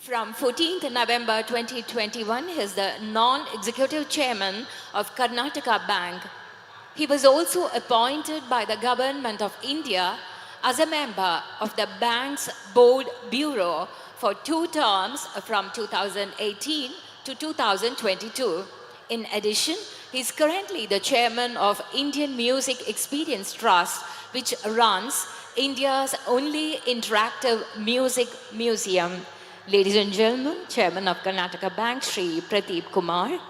From 14th November 2021, he is the non-executive chairman of Karnataka Bank. He was also appointed by the Government of India as a member of the bank's board bureau for 2 terms from 2018 to 2022. In addition, he is currently the chairman of Indian Music Experience Trust, which runs India's only interactive music museum. Ladies and gentlemen, Chairman of Karnataka Bank, Shri Pradeep Kumar.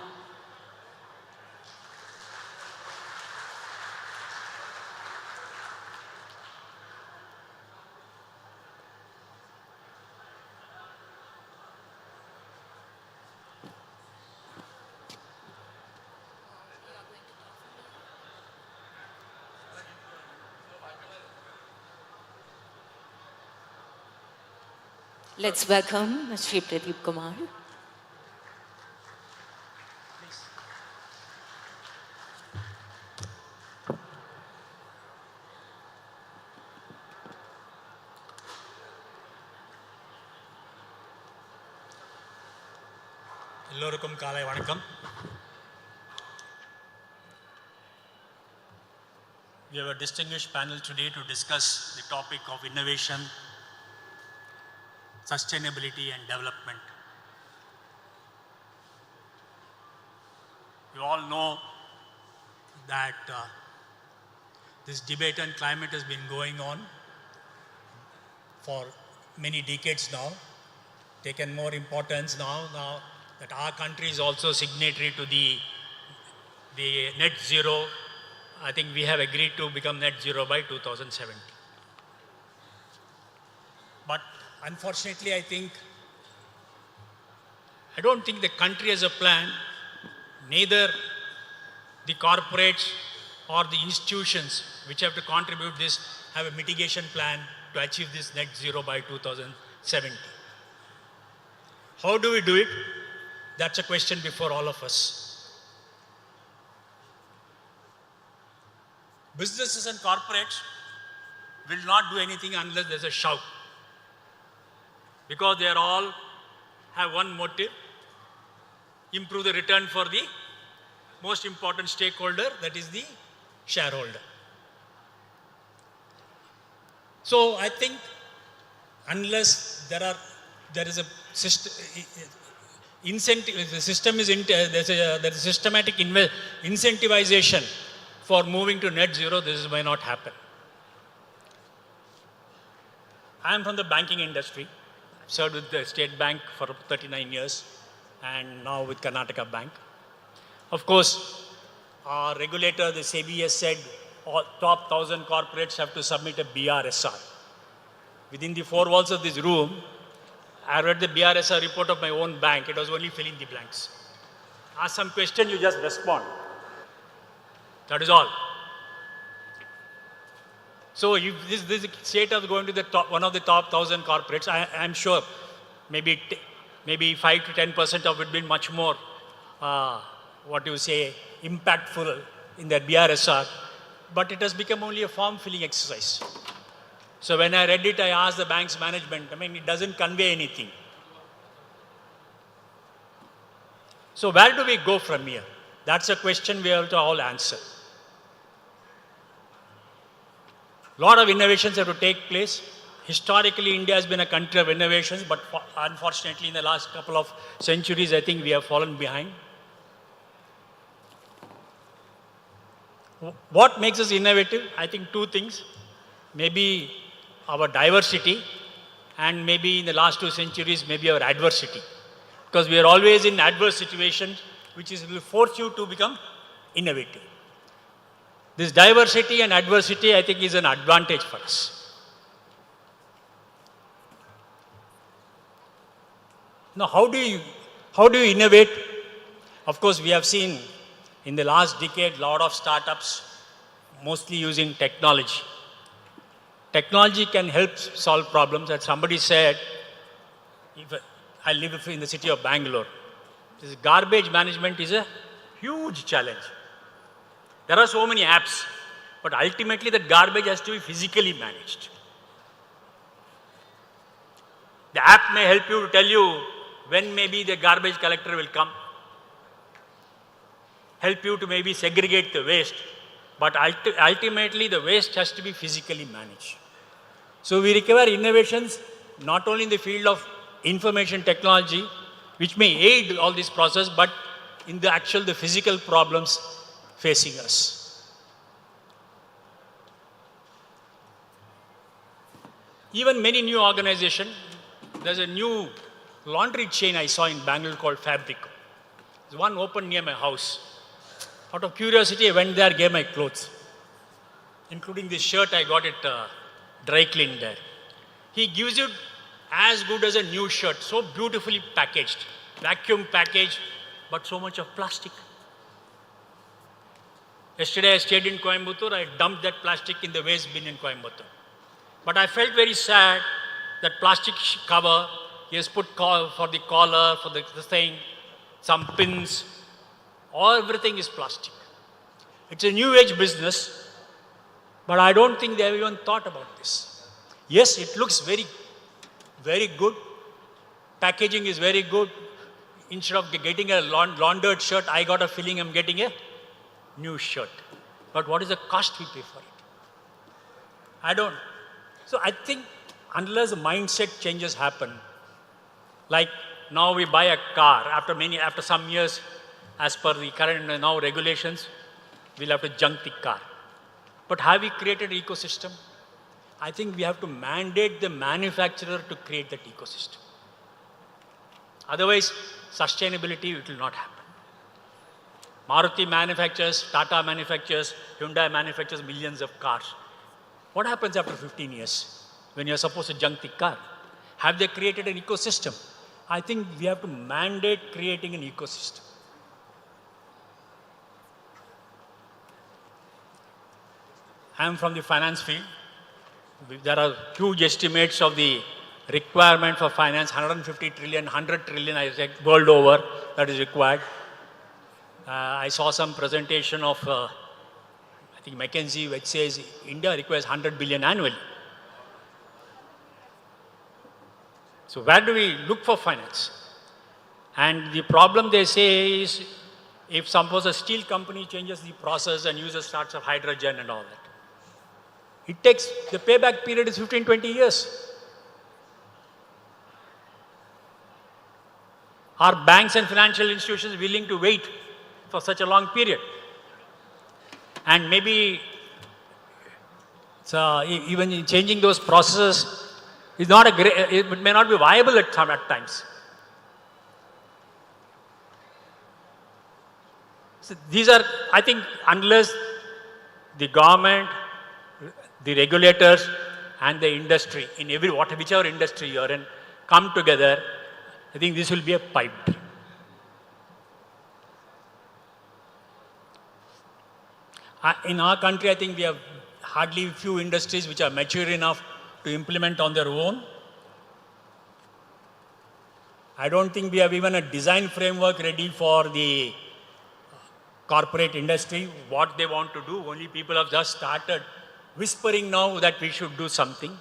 Let's welcome Shri Pradeep Kumar. எல்லோருக்கும் காலை வணக்கம். We have a distinguished panel today to discuss the topic of innovation, sustainability and development. You all know that this debate on climate has been going on for many decades now, taken more importance now that our country is also signatory to the net zero. I think we have agreed to become net zero by 2070. But unfortunately, I don't think the country has a plan, neither the corporates or the institutions which have to contribute this have a mitigation plan to achieve this net zero by 2070. How do we do it? That's a question before all of us. Businesses and corporates will not do anything unless there's a shout, because they are all have one motive: improve the return for the most important stakeholder, that is the shareholder. So I think unless there is a system, incentive, the system is there's a systematic incentivization for moving to net zero, this may not happen. I am from the banking industry. I've served with the State Bank for 39 years and now with Karnataka Bank. Of course, our regulator, the SEP, has said all top 1,000 corporates have to submit a BRSR. Within the 4 walls of this room, I read the BRSR report of my own bank. It was only fill in the blanks. Ask some question, you just respond. That is all. So if this state is going to the top, one of the top 1,000 corporates, I am sure maybe 5 to 10% of it will be much more, impactful in their BRSR. But it has become only a form filling exercise. So when I read it, I asked the bank's management, it doesn't convey anything. So where do we go from here? That's a question we have to all answer. A lot of innovations have to take place. Historically, India has been a country of innovations, but unfortunately, in the last couple of centuries, I think we have fallen behind. What makes us innovative? I think 2 things. Maybe our diversity, and maybe in the last 2 centuries, maybe our adversity. Because we are always in adverse situations, which will force you to become innovative. This diversity and adversity, I think, is an advantage for us. Now, how do you innovate? Of course, we have seen in the last decade, a lot of startups, mostly using technology. Technology can help solve problems. As somebody said, I live in the city of Bangalore. This garbage management is a huge challenge. There are so many apps, but ultimately the garbage has to be physically managed. The app may help you to tell you when maybe the garbage collector will come, help you to maybe segregate the waste, but ultimately the waste has to be physically managed. So we require innovations not only in the field of information technology, which may aid all this process, but in the physical problems facing us. Even many new organizations, there's a new laundry chain I saw in Bangalore called Fabrico. There's one open near my house. Out of curiosity, I went there, gave my clothes, including this shirt I got it dry cleaned there. He gives you as good as a new shirt, so beautifully packaged, vacuum packaged, but so much of plastic. Yesterday I stayed in Coimbatore, I dumped that plastic in the waste bin in Coimbatore. But I felt very sad that plastic cover, he has put for the collar, for the thing, some pins, everything is plastic. It's a new age business, but I don't think they have even thought about this. Yes, it looks very, very good. Packaging is very good. Instead of getting a laundered shirt, I got a feeling I'm getting a new shirt. But what is the cost we pay for it? I don't. So I think unless the mindset changes happen, like now we buy a car, after some years, as per the current now regulations, we'll have to junk the car. But have we created an ecosystem? I think we have to mandate the manufacturer to create that ecosystem. Otherwise, sustainability, it will not happen. Maruti manufactures, Tata manufactures, Hyundai manufactures millions of cars. What happens after 15 years when you're supposed to junk the car? Have they created an ecosystem? I think we have to mandate creating an ecosystem. I'm from the finance field. There are huge estimates of the requirement for finance, 150 trillion, 100 trillion, I said, world over, that is required. I saw some presentation of, I think McKinsey, which says India requires 100 billion annually. So where do we look for finance? And the problem they say is, if suppose a steel company changes the process and uses starts of hydrogen and all that, it takes, the payback period is 15, 20 years. Are banks and financial institutions willing to wait for such a long period? And maybe even in changing those processes is not it may not be viable at times. So these are, I think, unless the government, the regulators and the industry, in whichever industry you're in, come together, I think this will be a pipe dream. In our country, I think we have hardly few industries which are mature enough to implement on their own. I don't think we have even a design framework ready for the corporate industry, what they want to do. Only people have just started whispering now that we should do something.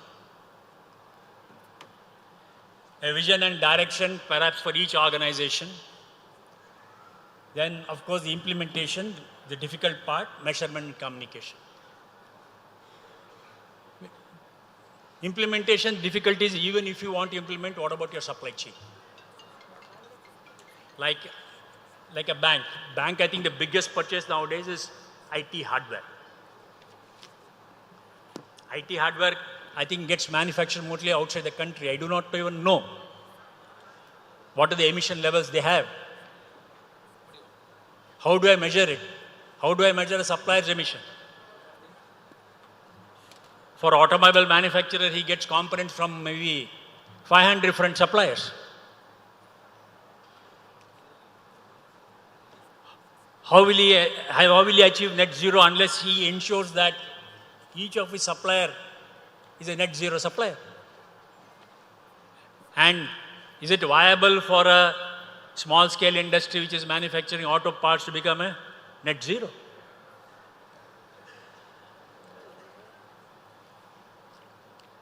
A vision and direction perhaps for each organization. Then, of course, the implementation, the difficult part, measurement and communication. Implementation difficulties, even if you want to implement, what about your supply chain? Like a bank. Bank, I think the biggest purchase nowadays is IT hardware. IT hardware, I think, gets manufactured mostly outside the country. I do not even know what are the emission levels they have. How do I measure it? How do I measure a supplier's emission? For automobile manufacturer, he gets components from maybe 500 different suppliers. How will he achieve net zero unless he ensures that each of his supplier is a net zero supplier? And is it viable for a small scale industry which is manufacturing auto parts to become a net zero?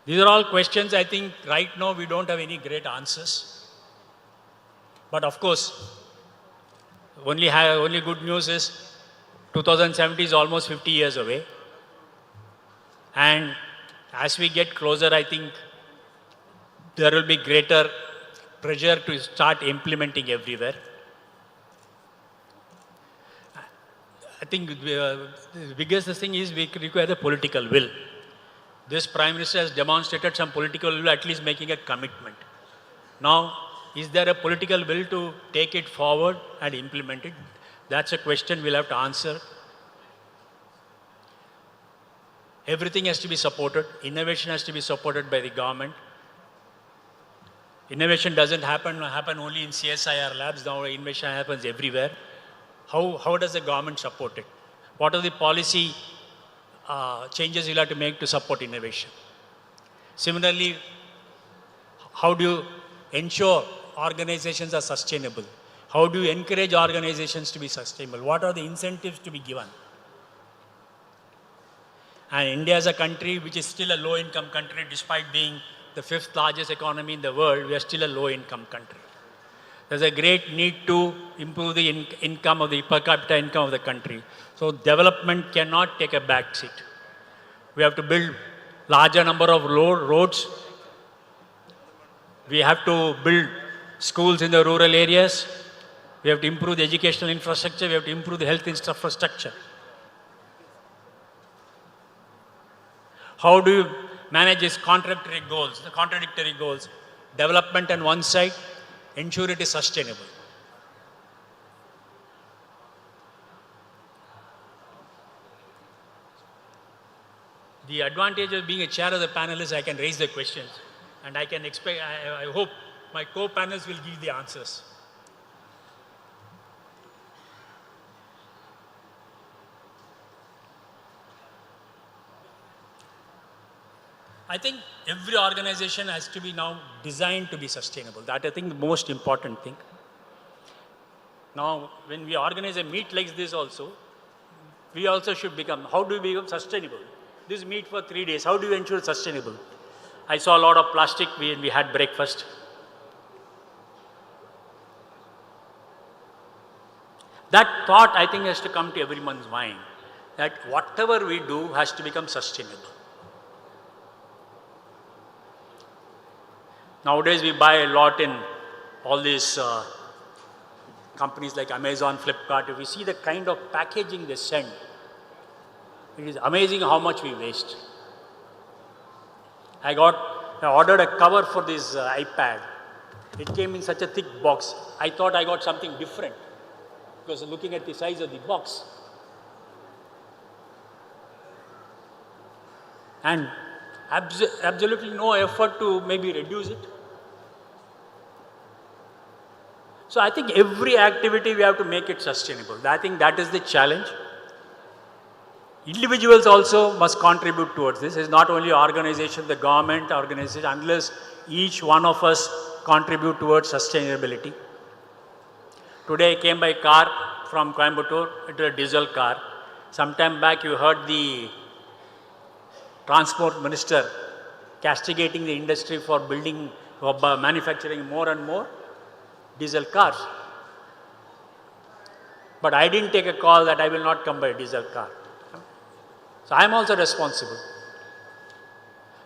These are all questions I think right now we don't have any great answers. But of course, only good news is 2070 is almost 50 years away. And as we get closer, I think there will be greater pressure to start implementing everywhere. I think the biggest thing is we require the political will. This Prime Minister has demonstrated some political will, at least making a commitment. Now, is there a political will to take it forward and implement it? That's a question we'll have to answer. Everything has to be supported. Innovation has to be supported by the government. Innovation doesn't happen only in CSIR labs. Now innovation happens everywhere. How does the government support it? What are the policy changes you'll have to make to support innovation? Similarly, how do you ensure organizations are sustainable? How do you encourage organizations to be sustainable? What are the incentives to be given? And India is a country which is still a low-income country, despite being the 5th largest economy in the world, we are still a low-income country. There's a great need to improve the income of the per capita income of the country. So development cannot take a back seat. We have to build larger number of roads. We have to build schools in the rural areas. We have to improve the educational infrastructure. We have to improve the health infrastructure. How do you manage these contradictory goals? Development on one side, ensure it is sustainable. The advantage of being a chair of the panel is I can raise the questions and I can expect, I hope my co-panels will give the answers. I think every organization has to be now designed to be sustainable. That I think the most important thing. Now, when we organize a meet like this also, we also should become, how do we become sustainable? This meet for 3 days, how do you ensure sustainable? I saw a lot of plastic when we had breakfast. That thought I think has to come to everyone's mind, that whatever we do has to become sustainable. Nowadays we buy a lot in all these companies like Amazon, Flipkart. If we see the kind of packaging they send, it is amazing how much we waste. I ordered a cover for this iPad. It came in such a thick box. I thought I got something different because looking at the size of the box. And absolutely no effort to maybe reduce it. So I think every activity we have to make it sustainable. I think that is the challenge. Individuals also must contribute towards this. It's not only organization, the government organization, unless each one of us contribute towards sustainability. Today I came by car from Coimbatore, it was a diesel car. Sometime back you heard the Transport Minister castigating the industry for manufacturing more and more diesel cars. But I didn't take a call that I will not come by a diesel car. So I am also responsible.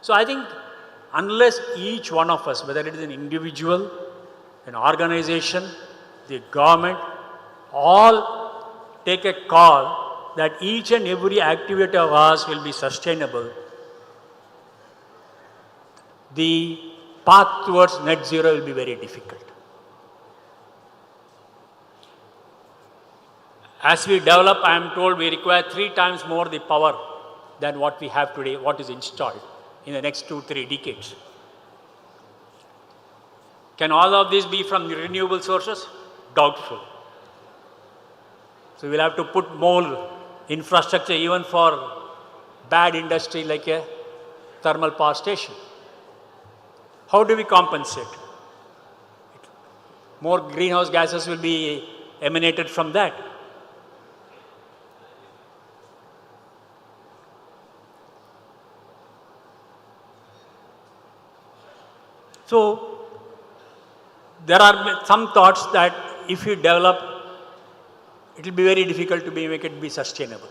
So I think unless each one of us, whether it is an individual, an organization, the government, all take a call that each and every activity of ours will be sustainable, the path towards net zero will be very difficult. As we develop, I am told we require 3 times more the power than what we have today, what is installed in the next 2-3 decades. Can all of this be from renewable sources? Doubtful. So we'll have to put more infrastructure even for bad industry like a thermal power station. How do we compensate? More greenhouse gases will be emanated from that. So there are some thoughts that if you develop, it will be very difficult to make it be sustainable.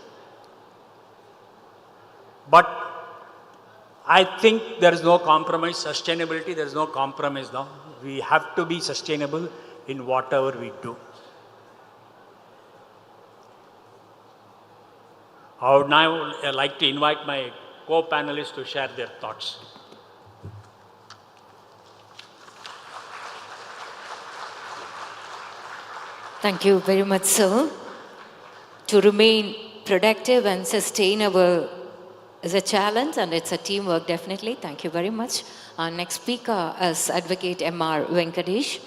But I think there is no compromise. Sustainability, there is no compromise now. We have to be sustainable in whatever we do. I would now like to invite my co-panelists to share their thoughts. Thank you very much, sir. To remain productive and sustainable is a challenge, and it's a teamwork, definitely. Thank you very much. Our next speaker is Advocate M.R. Venkatesh.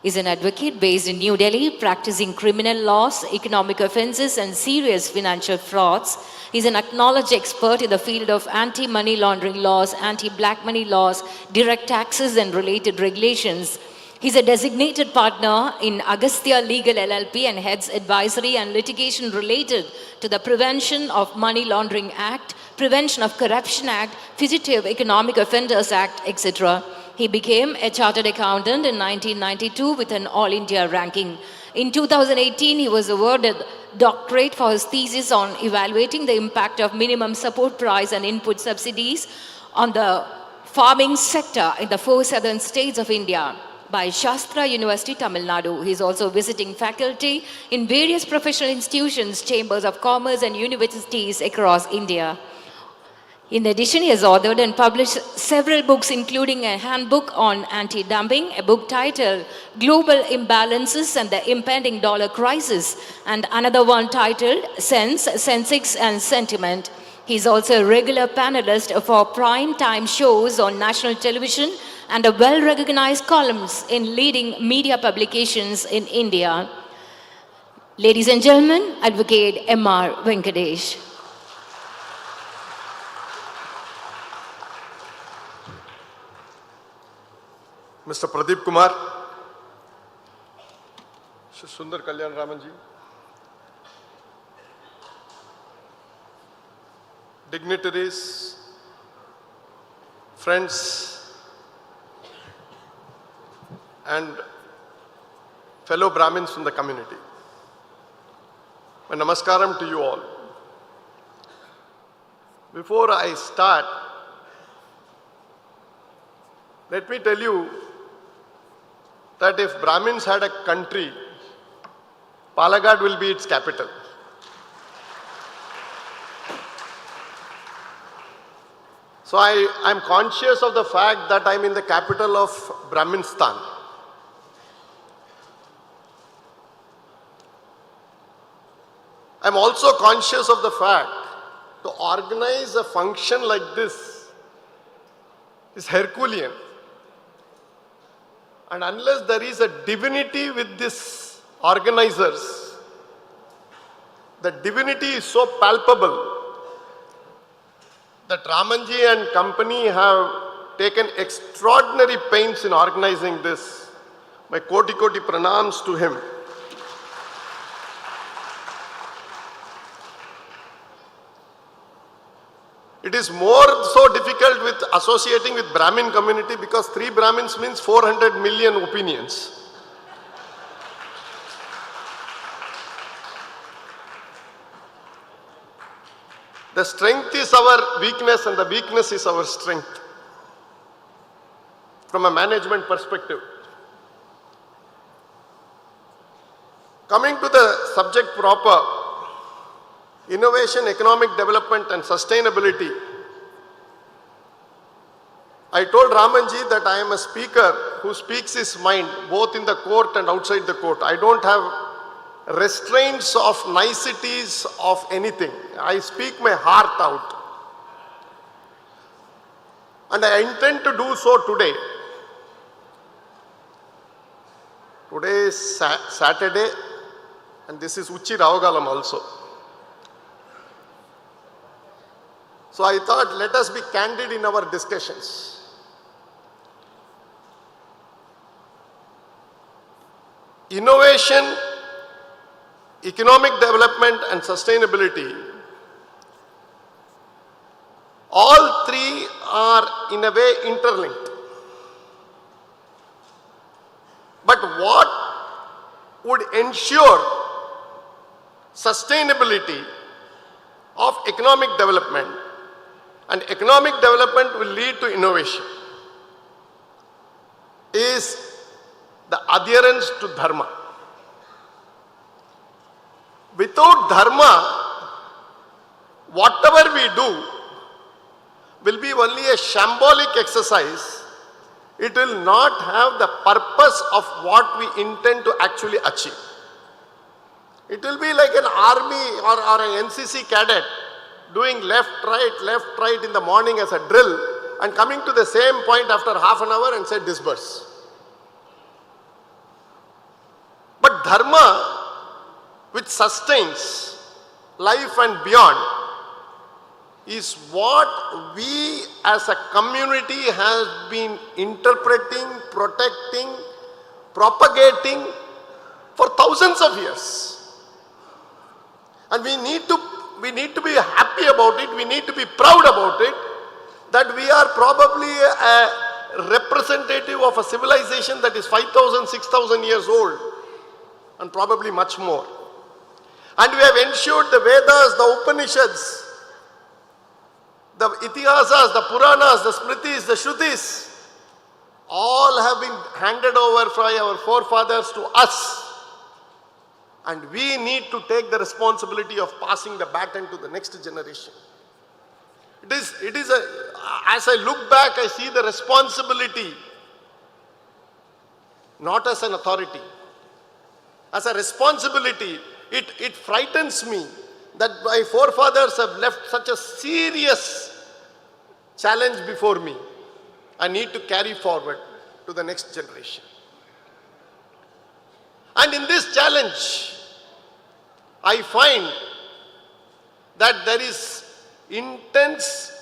He's an advocate based in New Delhi, practicing criminal laws, economic offenses, and serious financial frauds. He's an acknowledged expert in the field of anti-money laundering laws, anti-black money laws, direct taxes, and related regulations. He's a designated partner in Agastya Legal LLP and heads advisory and litigation related to the Prevention of Money Laundering Act, Prevention of Corruption Act, Fugitive Economic Offenders Act, etc. He became a chartered accountant in 1992 with an All India ranking. In 2018, he was awarded doctorate for his thesis on evaluating the impact of minimum support price and input subsidies on the farming sector in the 4 southern states of India by Shastra University, Tamil Nadu. He is also visiting faculty in various professional institutions, chambers of commerce and universities across India. In addition, he has authored and published several books, including a handbook on anti-dumping, a book titled Global Imbalances and the Impending Dollar Crisis, and another one titled Sensex and Sentiment. He is also a regular panelist for prime time shows on national television and a well-recognized columns in leading media publications in India. Ladies and gentlemen, Advocate M.R. Venkatesh. Mr. Pradeep Kumar, Shri Sundar Kalyan Ramanji, dignitaries, friends, and fellow Brahmins from the community. My namaskaram to you all. Before I start, let me tell you that if Brahmins had a country, Palakkad will be its capital. So I am conscious of the fact that I am in the capital of Brahminstan. I am also conscious of the fact to organize a function like this is Herculean. And unless there is a divinity with these organizers, the divinity is so palpable that Ramanji and company have taken extraordinary pains in organizing this. My koti pranams to him. It is more so difficult with associating with Brahmin community because 3 Brahmins means 400 million opinions. The strength is our weakness and the weakness is our strength from a management perspective. Coming to the subject proper, innovation, economic development and sustainability. I told Ramanji that I am a speaker who speaks his mind both in the court and outside the court. I don't have restraints of niceties of anything. I speak my heart out. And I intend to do so today. Today is Saturday and this is Uchi Ravogalam also. So I thought, let us be candid in our discussions. Innovation, economic development and sustainability, all three are in a way interlinked. what would ensure sustainability of economic development, and economic development will lead to innovation, is the adherence to dharma. Without dharma, whatever we do will be only a shambolic exercise. It will not have the purpose of what we intend to actually achieve. It will be like an army or an NCC cadet doing left, right in the morning as a drill and coming to the same point after half an hour and say disperse. But dharma, which sustains life and beyond, is what we as a community have been interpreting, protecting, propagating for thousands of years. And we need to be happy about it, we need to be proud about it, that we are probably a representative of a civilization that is 5,000, 6,000 years old and probably much more. And we have ensured the Vedas, the Upanishads, the Itihasas, the Puranas, the Smritis, the Shrutis, all have been handed over by our forefathers to us. And we need to take the responsibility of passing the baton to the next generation. As I look back, I see the responsibility, not as an authority. As a responsibility, it frightens me that my forefathers have left such a serious challenge before me. I need to carry forward to the next generation. And in this challenge, I find that there is intense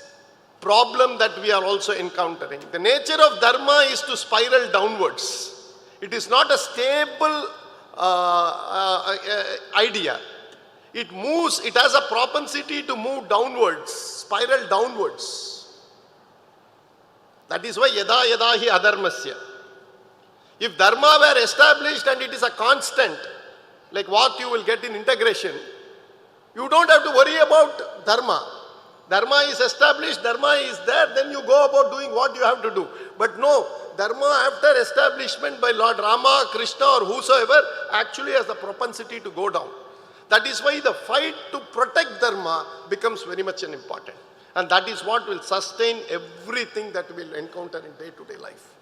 problem that we are also encountering. The nature of dharma is to spiral downwards. It is not a stable idea. It moves, it has a propensity to move downwards, spiral downwards. That is why yada yada hi adharmasya. If dharma were established and it is a constant, like what you will get in integration, you don't have to worry about dharma. Dharma is established, dharma is there, then you go about doing what you have to do. But no, dharma after establishment by Lord Rama, Krishna or whosoever actually has the propensity to go down. That is why the fight to protect dharma becomes very much important. And that is what will sustain everything that we will encounter in day-to-day life.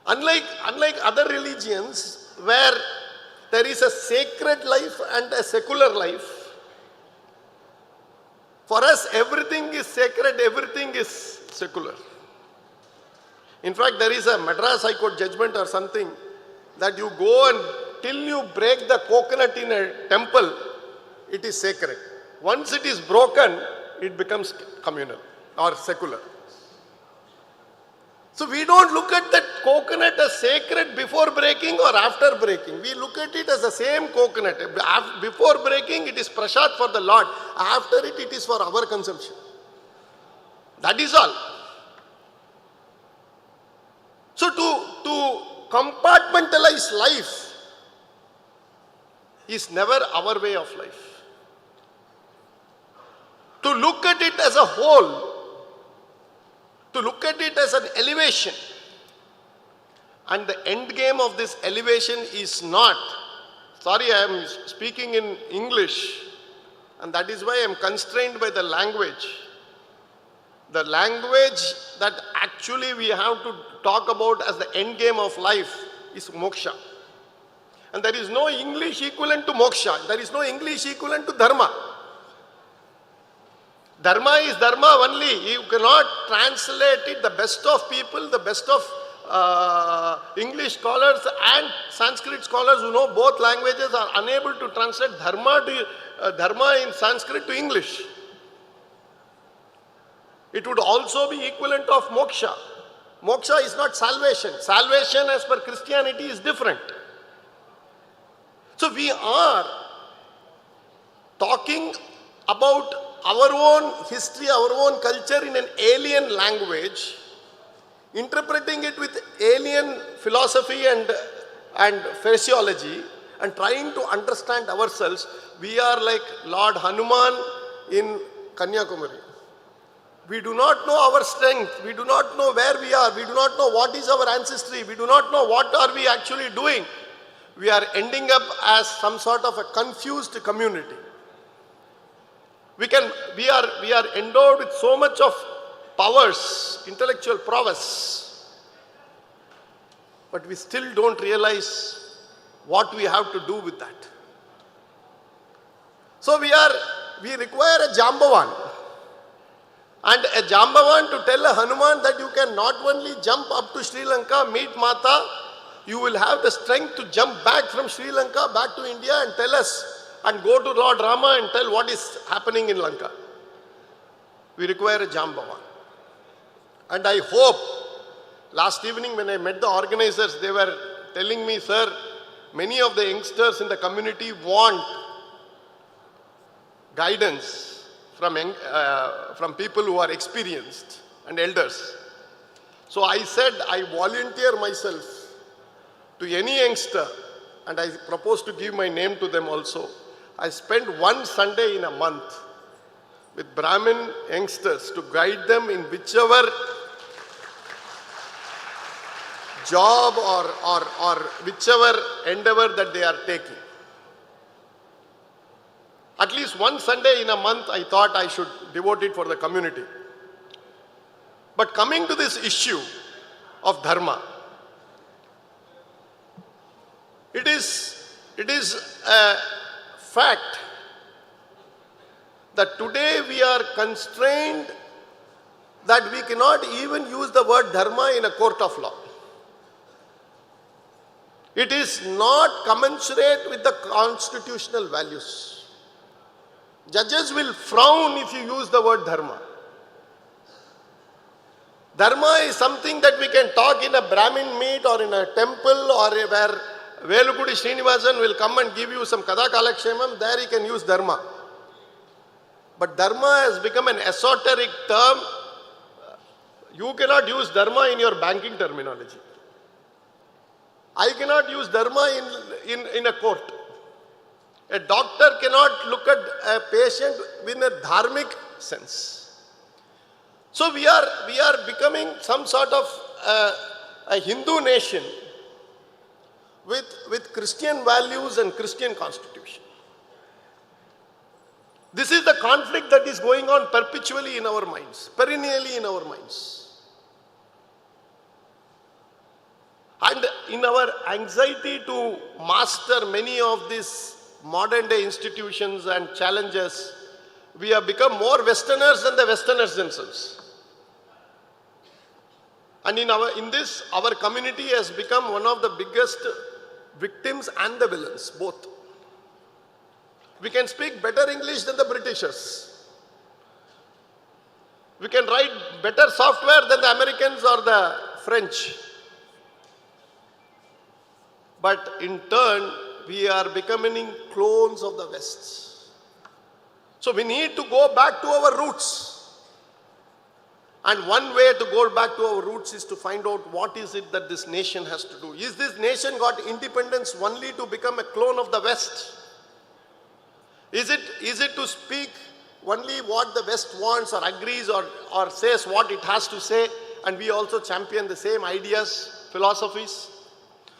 Unlike other religions where there is a sacred life and a secular life, for us everything is sacred, everything is secular. In fact, there is a Madras High Court judgment or something that you go and till you break the coconut in a temple, it is sacred. Once it is broken, it becomes communal or secular. So we don't look at that coconut as sacred before breaking or after breaking. We look at it as the same coconut. Before breaking, it is prasad for the Lord. After it, it is for our consumption. That is all. So to compartmentalize life is never our way of life. To look at it as a whole, to look at it as an elevation, and the end game of this elevation is not, sorry, I am speaking in English, and that is why I am constrained by the language. The language that actually we have to talk about as the end game of life is moksha. And there is no English equivalent to moksha. There is no English equivalent to dharma. Dharma is dharma only. You cannot translate it. The best of people, the best of English scholars and Sanskrit scholars who know both languages are unable to translate dharma in Sanskrit to English. It would also be equivalent of moksha. Moksha is not salvation. Salvation as per Christianity is different. So we are talking about our own history, our own culture in an alien language, interpreting it with alien philosophy and phraseology, and trying to understand ourselves, we are like Lord Hanuman in Kanyakumari. We do not know our strength. We do not know where we are. We do not know what is our ancestry. We do not know what are we actually doing. We are ending up as some sort of a confused community. We are endowed with so much of powers, intellectual prowess, but we still don't realize what we have to do with that. So we require a Jambavan. And a Jambavan to tell a Hanuman that you can not only jump up to Sri Lanka, meet Mata, you will have the strength to jump back from Sri Lanka, back to India and tell us, and go to Lord Rama and tell what is happening in Lanka. We require a Jambavan. And I hope, last evening when I met the organizers, they were telling me, sir, many of the youngsters in the community want guidance from people who are experienced and elders. So I said, I volunteer myself to any youngster, and I propose to give my name to them also. I spend one Sunday in a month with Brahmin youngsters to guide them in whichever job or whichever endeavor that they are taking. At least one Sunday in a month, I thought I should devote it for the community. But coming to this issue of dharma, it is a fact that today we are constrained that we cannot even use the word dharma in a court of law. It is not commensurate with the constitutional values. Judges will frown if you use the word dharma. Dharma is something that we can talk in a Brahmin meet or in a temple or where Velukudi Srinivasan will come and give you some Kada Kalakshemam, there he can use dharma. But dharma has become an esoteric term. You cannot use dharma in your banking terminology. I cannot use dharma in a court. A doctor cannot look at a patient in a dharmic sense. So we are becoming some sort of a Hindu nation with Christian values and Christian constitution. This is the conflict that is going on perpetually in our minds, perennially in our minds. And in our anxiety to master many of these modern day institutions and challenges, we have become more Westerners than the Westerners themselves. And in this, our community has become one of the biggest victims and the villains, both. We can speak better English than the Britishers. We can write better software than the Americans or the French. But in turn, we are becoming clones of the West. So we need to go back to our roots. And one way to go back to our roots is to find out what is it that this nation has to do. Is this nation got independence only to become a clone of the West? Is it to speak only what the West wants or agrees or says what it has to say, and we also champion the same ideas, philosophies?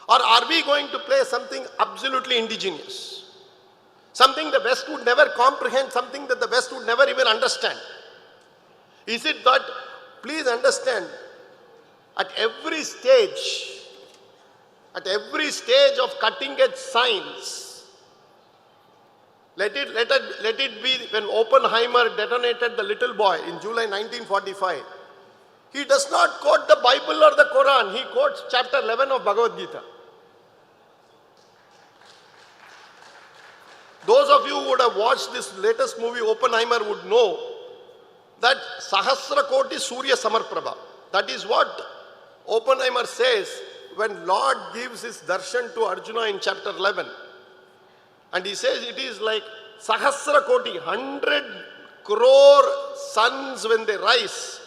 Or are we going to play something absolutely indigenous? Something the West would never comprehend, something that the West would never even understand? Is it that, please understand, at every stage of cutting edge science, let it be when Oppenheimer detonated the little boy in July 1945. He does not quote the Bible or the Quran, he quotes chapter 11 of Bhagavad Gita. Those of you who would have watched this latest movie, Oppenheimer, would know that Sahasra Koti Surya Samarprabha. That is what Oppenheimer says when Lord gives his darshan to Arjuna in chapter 11. And he says it is like Sahasra Koti, 100 crore suns when they rise.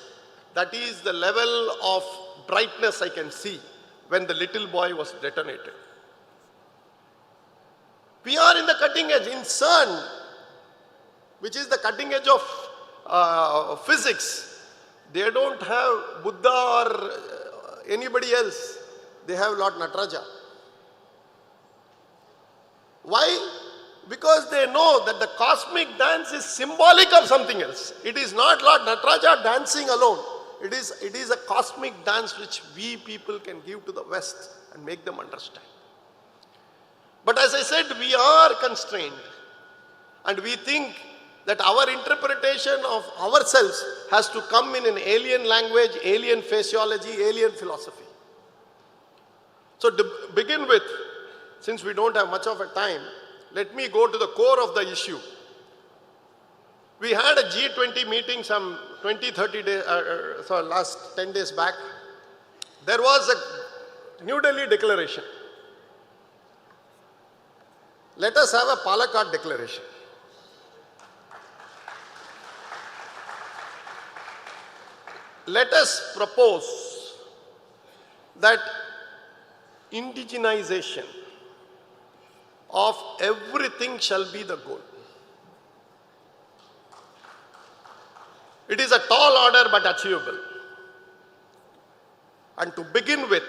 That is the level of brightness I can see when the little boy was detonated. We are in the cutting edge. In CERN, which is the cutting edge of physics, they don't have Buddha or anybody else. They have Lord Nataraja. Why? Because they know that the cosmic dance is symbolic of something else. It is not Lord Nataraja dancing alone. It is a cosmic dance which we people can give to the West and make them understand. But as I said, we are constrained. And we think that our interpretation of ourselves has to come in an alien language, alien physiology, alien philosophy. So to begin with, since we don't have much of a time, let me go to the core of the issue. We had a G20 meeting some 30 days, last 10 days back. There was a New Delhi declaration. Let us have a Palakkad declaration. Let us propose that indigenization of everything shall be the goal. It is a tall order but achievable. And to begin with,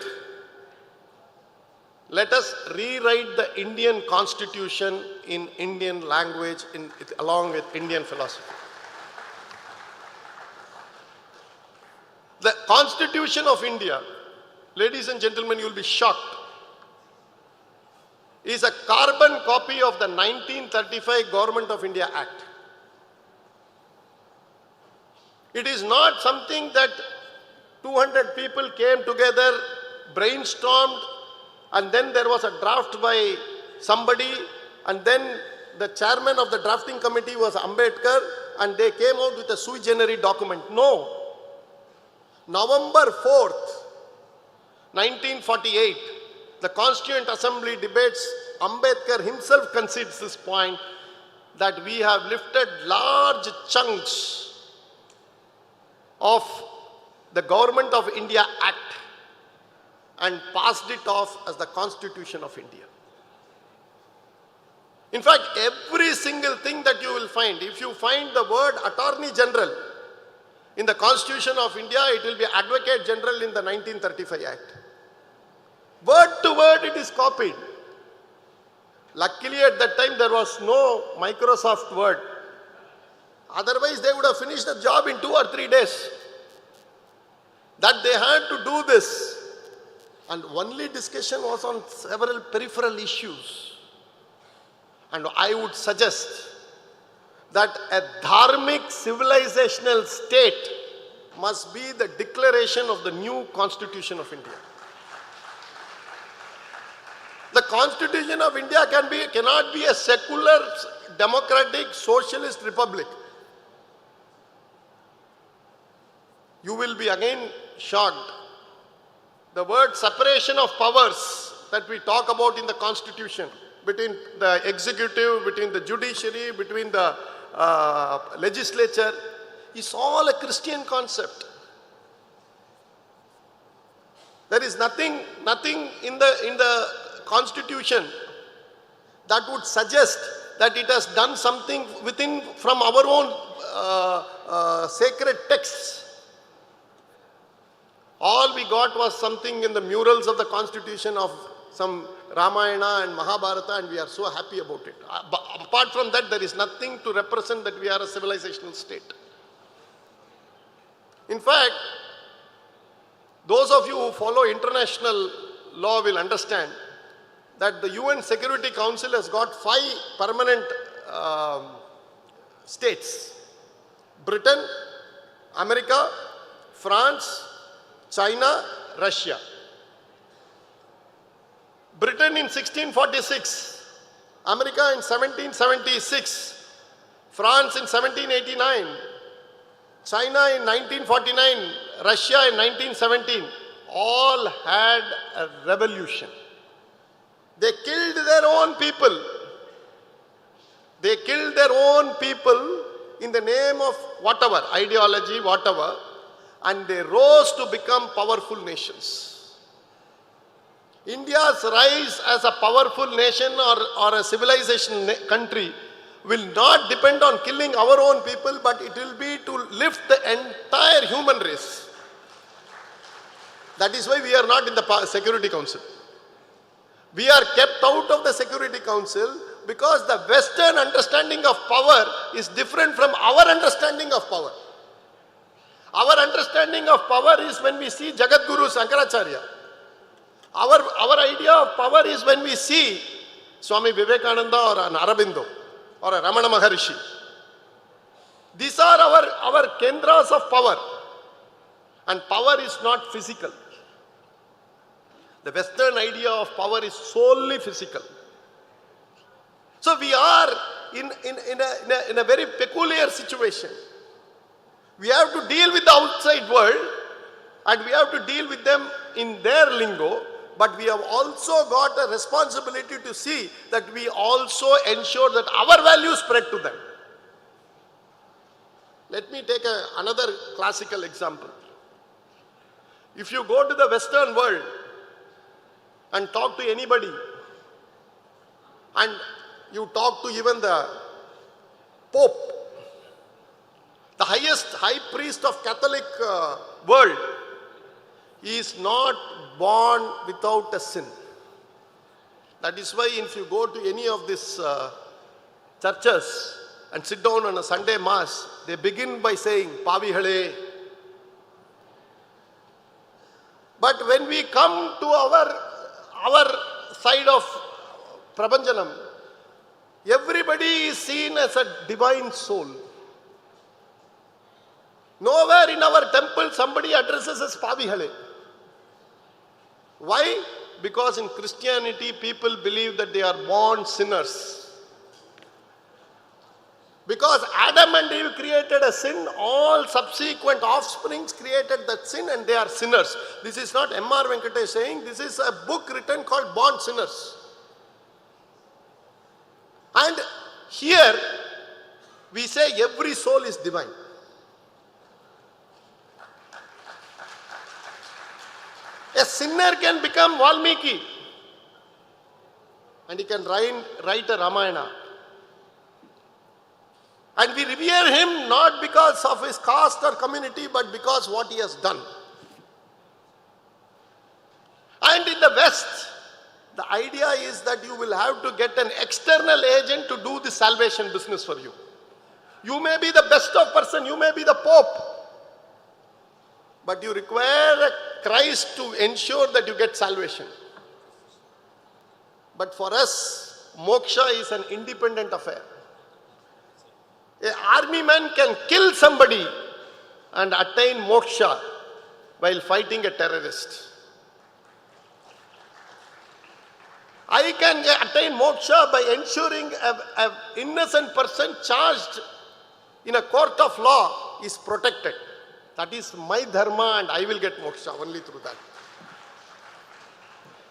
let us rewrite the Indian constitution in Indian language along with Indian philosophy. The Constitution of India, ladies and gentlemen, you will be shocked, is a carbon copy of the 1935 Government of India Act. It is not something that 200 people came together, brainstormed, and then there was a draft by somebody, and then the chairman of the drafting committee was Ambedkar, and they came out with a sui generis document. No. November 4th, 1948, the Constituent Assembly debates, Ambedkar himself concedes this point, that we have lifted large chunks of the Government of India Act and passed it off as the Constitution of India. In fact, every single thing that you will find, if you find the word Attorney General in the Constitution of India, it will be Advocate General in the 1935 Act. Word to word it is copied. Luckily at that time there was no Microsoft Word. Otherwise they would have finished the job in 2 or 3 days. That they had to do this. And only discussion was on several peripheral issues. And I would suggest that a dharmic civilizational state must be the declaration of the new Constitution of India. The Constitution of India cannot be a secular, democratic, socialist republic. You will be again shocked. The word separation of powers that we talk about in the Constitution, between the executive, between the judiciary, between the legislature, is all a Christian concept. There is nothing in the Constitution that would suggest that it has done something from our own sacred texts. All we got was something in the murals of the Constitution of some Ramayana and Mahabharata, and we are so happy about it. Apart from that, there is nothing to represent that we are a civilizational state. In fact, those of you who follow international law will understand that the UN Security Council has got 5 permanent states: Britain, America, France, China, Russia. Britain in 1646, America in 1776, France in 1789, China in 1949, Russia in 1917, all had a revolution. They killed their own people. They killed their own people in the name of whatever, ideology, whatever. and they rose to become powerful nations. India's rise as a powerful nation or a civilization country will not depend on killing our own people, but it will be to lift the entire human race. That is why we are not in the Security Council. We are kept out of the Security Council because the Western understanding of power is different from our understanding of power. Our understanding of power is when we see Jagadguru Shankaracharya. Our idea of power is when we see Swami Vivekananda or an Aurobindo or a Ramana Maharishi. These are our kendras of power. And power is not physical. The Western idea of power is solely physical. So we are in a very peculiar situation. We have to deal with the outside world and we have to deal with them in their lingo, but we have also got a responsibility to see that we also ensure that our values spread to them. Let me take another classical example. If you go to the Western world and talk to anybody, and you talk to even the Pope, the highest high priest of Catholic world, he is not born without a sin. That is why if you go to any of these churches and sit down on a Sunday mass, they begin by saying, Pavihale. But when we come to our side of Prabhanjanam, everybody is seen as a divine soul. Nowhere in our temple somebody addresses as Pavihale. Why? Because in Christianity people believe that they are born sinners. Because Adam and Eve created a sin, all subsequent offsprings created that sin and they are sinners. This is not M.R. Venkatesh saying, this is a book written called Born Sinners. And here we say every soul is divine. A sinner can become Valmiki and he can write a Ramayana. And we revere him not because of his caste or community, but because what he has done. And in the West, the idea is that you will have to get an external agent to do the salvation business for you. You may be the best of person, you may be the Pope, but you require a Christ to ensure that you get salvation. But for us, moksha is an independent affair. An army man can kill somebody and attain moksha while fighting a terrorist. I can attain moksha by ensuring an innocent person charged in a court of law is protected. That is my dharma and I will get moksha only through that.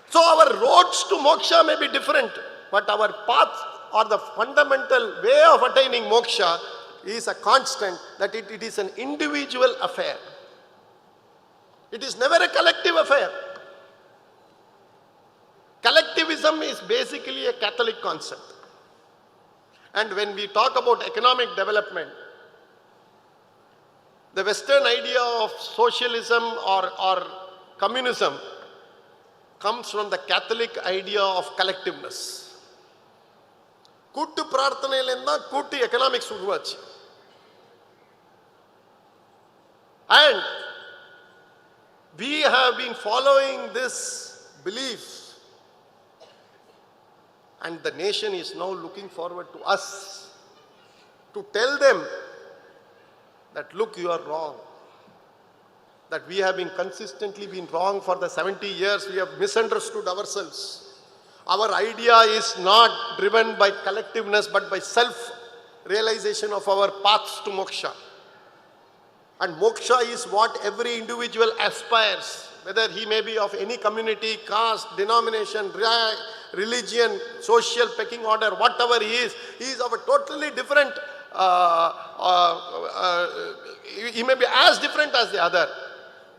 So our roads to moksha may be different, but our path or the fundamental way of attaining moksha is a constant, that it is an individual affair. It is never a collective affair. Collectivism is basically a Catholic concept. And when we talk about economic development, the Western idea of socialism or communism comes from the Catholic idea of collectiveness. Kuttu prarthanailenna kuttu economics uruvachu. And we have been following this belief, and the nation is now looking forward to us to tell them that look, you are wrong. That we have been consistently been wrong for the 70 years. We have misunderstood ourselves. Our idea is not driven by collectiveness but by self-realization of our paths to moksha. And moksha is what every individual aspires, whether he may be of any community, caste, denomination, religion, social pecking order, whatever he is of a totally different, he may be as different as the other.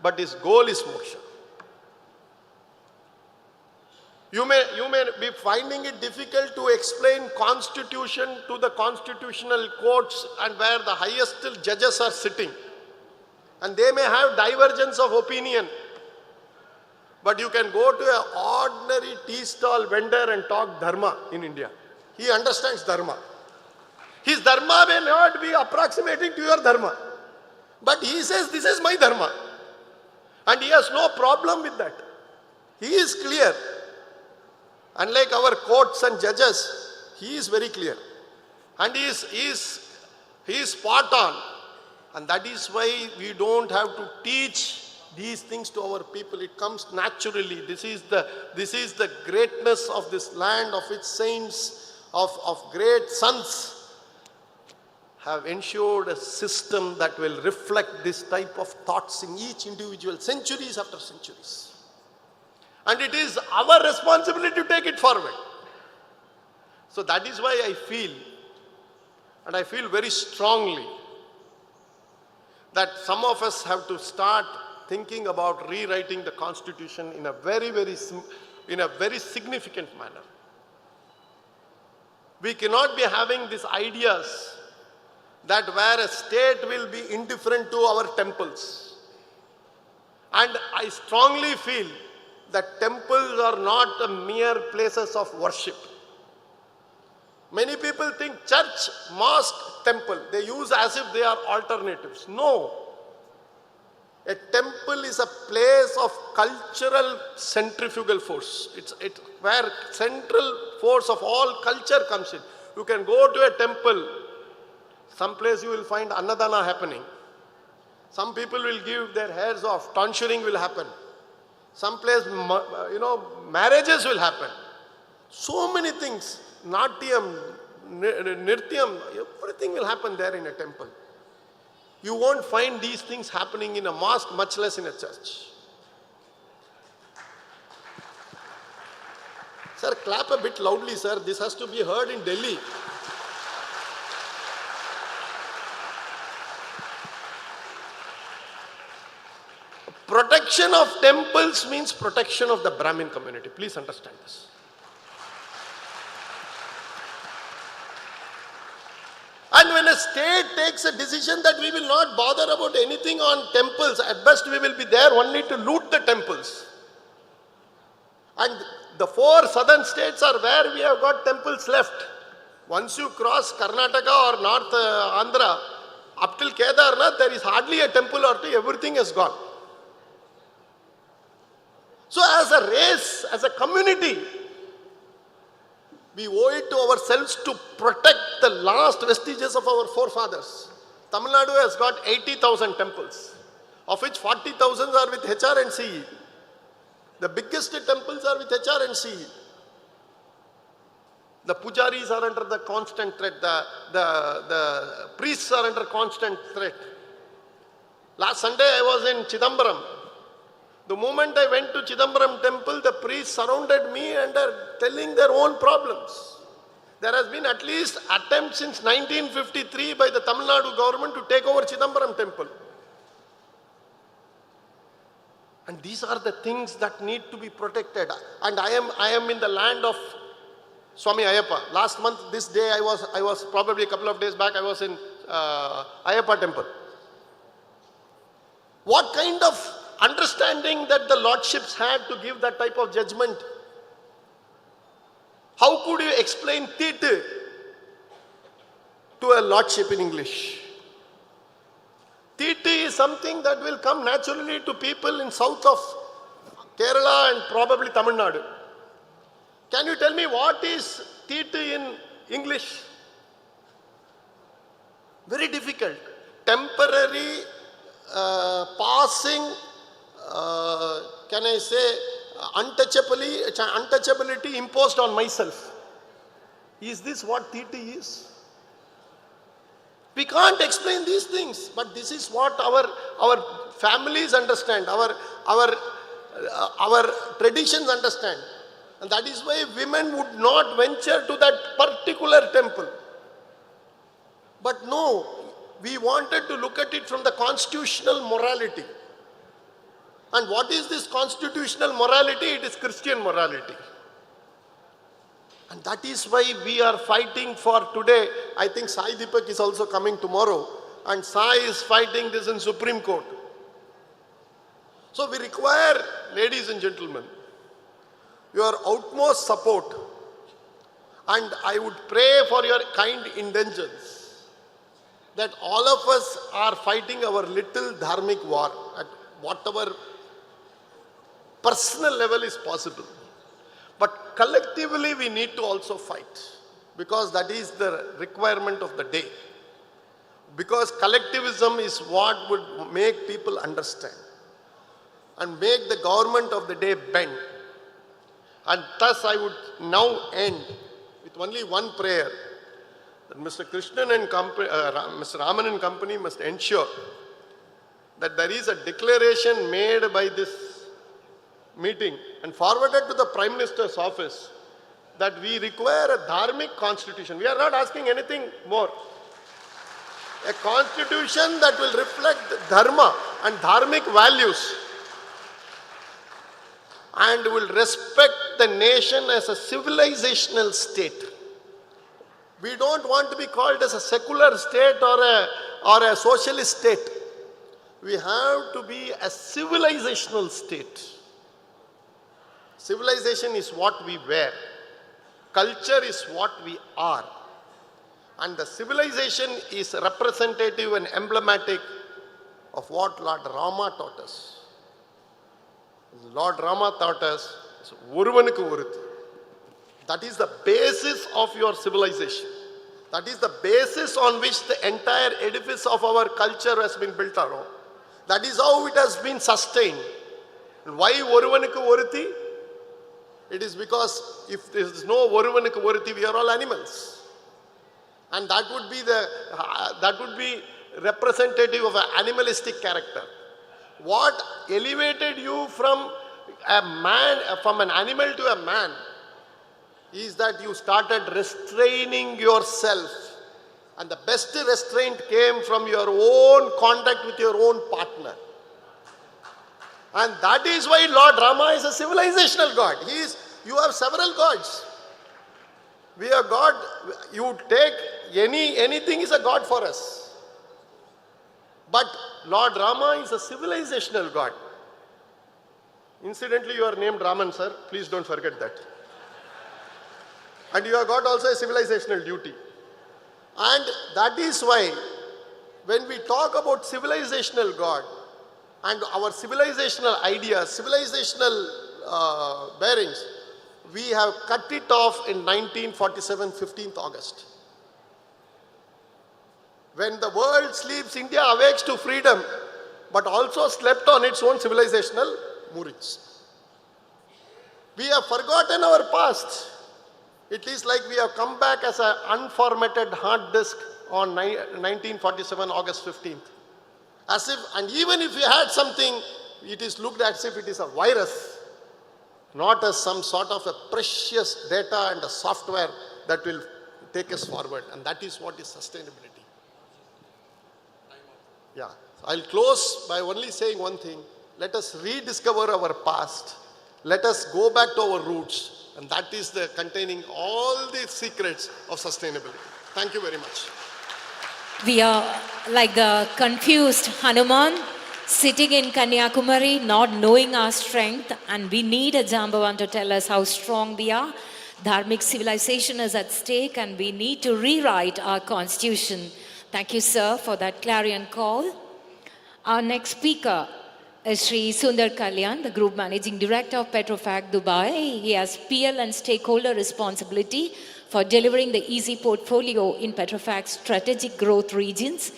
but his goal is moksha. You may be finding it difficult to explain constitution to the constitutional courts and where the highest judges are sitting. And they may have divergence of opinion. But you can go to an ordinary tea stall vendor and talk dharma in India. He understands dharma. His dharma may not be approximating to your dharma. But he says, this is my dharma. And he has no problem with that. He is clear. Unlike our courts and judges, he is very clear. And he is spot on. And that is why we don't have to teach these things to our people. It comes naturally. This is the greatness of this land, of its saints, of great sons have ensured a system that will reflect this type of thoughts in each individual, centuries after centuries. And it is our responsibility to take it forward. So that is why I feel, and I feel very strongly, that some of us have to start thinking about rewriting the constitution in a very significant manner. We cannot be having these ideas that where a state will be indifferent to our temples. And I strongly feel that temples are not mere places of worship. Many people think church, mosque, temple, they use as if they are alternatives. No. A temple is a place of cultural centrifugal force. It's where central force of all culture comes in. You can go to a temple, someplace you will find annadana happening. Some people will give their hairs off, tonsuring will happen. Someplace, marriages will happen. So many things, natyam, nirtyam, everything will happen there in a temple. You won't find these things happening in a mosque, much less in a church. Sir, clap a bit loudly, sir. This has to be heard in Delhi. Protection of temples means protection of the Brahmin community. Please understand this. And when a state takes a decision that we will not bother about anything on temples, at best we will be there only to loot the temples. And the 4 southern states are where we have got temples left. Once you cross Karnataka or North Andhra, up till Kedarnath, there is hardly a temple or two, everything is gone. So as a race, as a community, we owe it to ourselves to protect the last vestiges of our forefathers. Tamil Nadu has got 80,000 temples, of which 40,000 are with HR and CE. The biggest temples are with HR and CE. The pujaris are under the constant threat. The priests are under constant threat. Last Sunday I was in Chidambaram. The moment I went to Chidambaram temple, the priests surrounded me and are telling their own problems. There has been at least attempts since 1953 by the Tamil Nadu government to take over Chidambaram temple. And these are the things that need to be protected. And I am in the land of Swami Ayyappa. Last month, this day, I was probably a couple of days back, I was in Ayyappa temple. What kind of understanding that the lordships had to give that type of judgment? How could you explain Titu to a lordship in English? Titu is something that will come naturally to people in south of Kerala and probably Tamil Nadu. Can you tell me what is Titu in English? Very difficult. Temporary, passing, can I say, untouchability imposed on myself. Is this what Titu is? We can't explain these things, but this is what our families understand, our traditions understand. And that is why women would not venture to that particular temple. But no, we wanted to look at it from the constitutional morality. And what is this constitutional morality? It is Christian morality. And that is why we are fighting for today. I think Sai Deepak is also coming tomorrow. And Sai is fighting this in Supreme Court. So we require, ladies and gentlemen, your utmost support. And I would pray for your kind intentions that all of us are fighting our little dharmic war at whatever personal level is possible. But collectively we need to also fight, because that is the requirement of the day. Because collectivism is what would make people understand and make the government of the day bend. And thus I would now end with only one prayer, that Mr. Krishnan and company, Mr. Raman and company must ensure that there is a declaration made by this meeting and forwarded to the Prime Minister's office that we require a dharmic constitution. We are not asking anything more. A constitution that will reflect dharma and dharmic values and will respect the nation as a civilizational state. We don't want to be called as a secular state or a socialist state. We have to be a civilizational state. Civilization is what we wear. Culture is what we are. And the civilization is representative and emblematic of what Lord Rama taught us. Lord Rama taught us, Oruvanukku Oruthi. That is the basis of your civilization. That is the basis on which the entire edifice of our culture has been built around. That is how it has been sustained. And why Oruvanukku Oruthi? It is because if there is no Oruvanukku Oruthi, we are all animals. And that would be representative of an animalistic character. What elevated you from an animal to a man is that you started restraining yourself. And the best restraint came from your own contact with your own partner. And that is why Lord Rama is a civilizational God. You have several gods. We are God. You take anything is a God for us. But Lord Rama is a civilizational God. Incidentally, you are named Raman, sir. Please don't forget that. And you have got also a civilizational duty. And that is why when we talk about civilizational God and our civilizational ideas, civilizational bearings, we have cut it off in 1947, 15th August. When the world sleeps, India awakes to freedom, but also slept on its own civilizational moorings. We have forgotten our past. It is like we have come back as an unformatted hard disk on 1947, August 15th. As if, and even if we had something, it is looked as if it is a virus, not as some sort of a precious data and a software that will take us forward. And that is what is sustainability. Yeah, I'll close by only saying one thing. Let us rediscover our past. Let us go back to our roots. And that is containing all the secrets of sustainability. Thank you very much. We are like the confused Hanuman sitting in Kanyakumari, not knowing our strength, and we need a Jambavan to tell us how strong we are. Dharmic civilization is at stake, and we need to rewrite our constitution. Thank you, sir, for that clarion call. Our next speaker is Sri Sundar Kalyan, the Group Managing Director of Petrofac Dubai. He has PL and stakeholder responsibility for delivering the easy portfolio in Petrofac's strategic growth regions.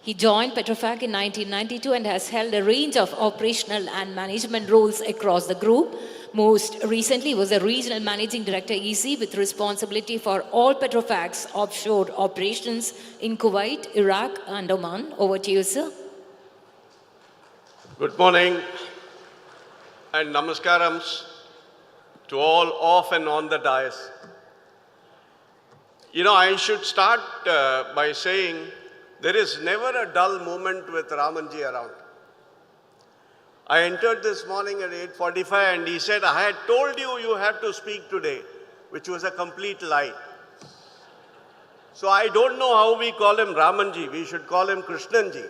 He joined Petrofac in 1992 and has held a range of operational and management roles across the group. Most recently was a Regional Managing Director EC with responsibility for all Petrofac's offshore operations in Kuwait, Iraq and Oman. Over to you, sir. Good morning and namaskarams to all off and on the dais. You know, I should start by saying there is never a dull moment with Ramanji around. I entered this morning at 8:45 and he said, I had told you you have to speak today, which was a complete lie. So I don't know how we call him Ramanji. We should call him Krishnanji.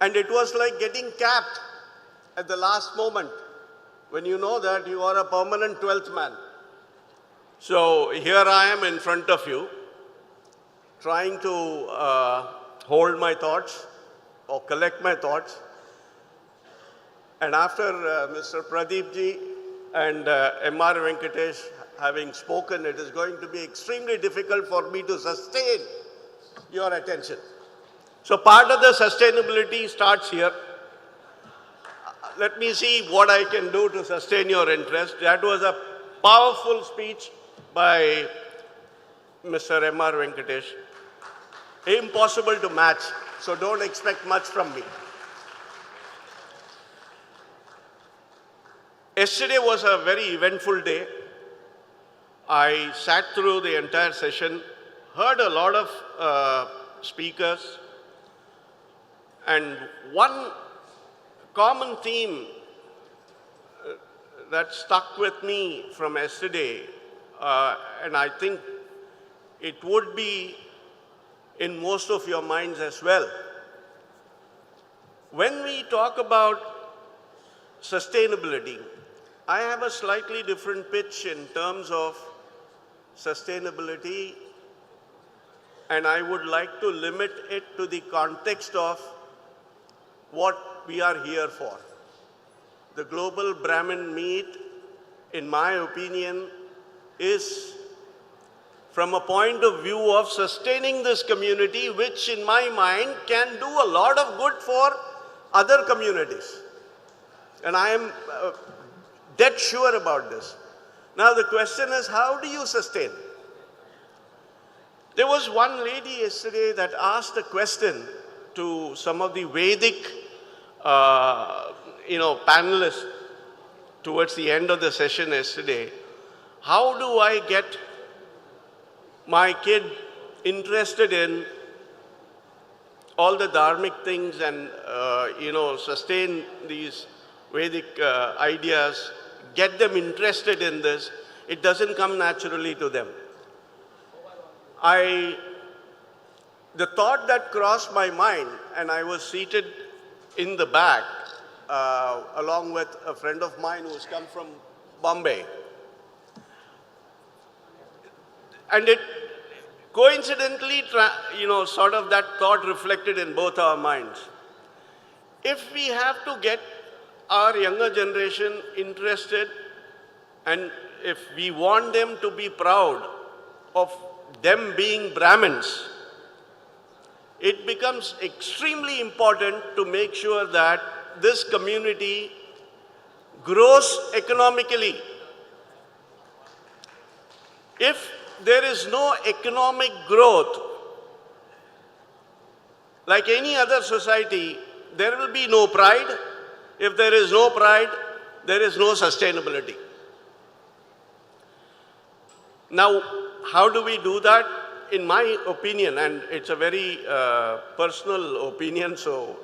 And it was like getting capped at the last moment when you know that you are a permanent 12th man. So here I am in front of you, trying to hold my thoughts or collect my thoughts. And after Mr. Pradeep ji and M.R. Venkatesh having spoken, it is going to be extremely difficult for me to sustain your attention. So part of the sustainability starts here. Let me see what I can do to sustain your interest. That was a powerful speech by Mr. M.R. Venkatesh. Impossible to match, so don't expect much from me. Yesterday was a very eventful day. I sat through the entire session, heard a lot of speakers, and one common theme that stuck with me from yesterday, and I think it would be in most of your minds as well. When we talk about sustainability, I have a slightly different pitch in terms of sustainability, and I would like to limit it to the context of what we are here for. The global Brahmin meet, in my opinion, is from a point of view of sustaining this community, which in my mind can do a lot of good for other communities. And I am dead sure about this. Now the question is, how do you sustain? There was one lady yesterday that asked a question to some of the Vedic panelists towards the end of the session yesterday. How do I get my kid interested in all the dharmic things and, sustain these Vedic ideas, get them interested in this? It doesn't come naturally to them. The thought that crossed my mind, and I was seated in the back along with a friend of mine who's come from Bombay. And it coincidentally, sort of that thought reflected in both our minds. If we have to get our younger generation interested, and if we want them to be proud of them being Brahmins, it becomes extremely important to make sure that this community grows economically. If there is no economic growth, like any other society, there will be no pride. If there is no pride, there is no sustainability. Now, how do we do that? In my opinion, and it's a very personal opinion, so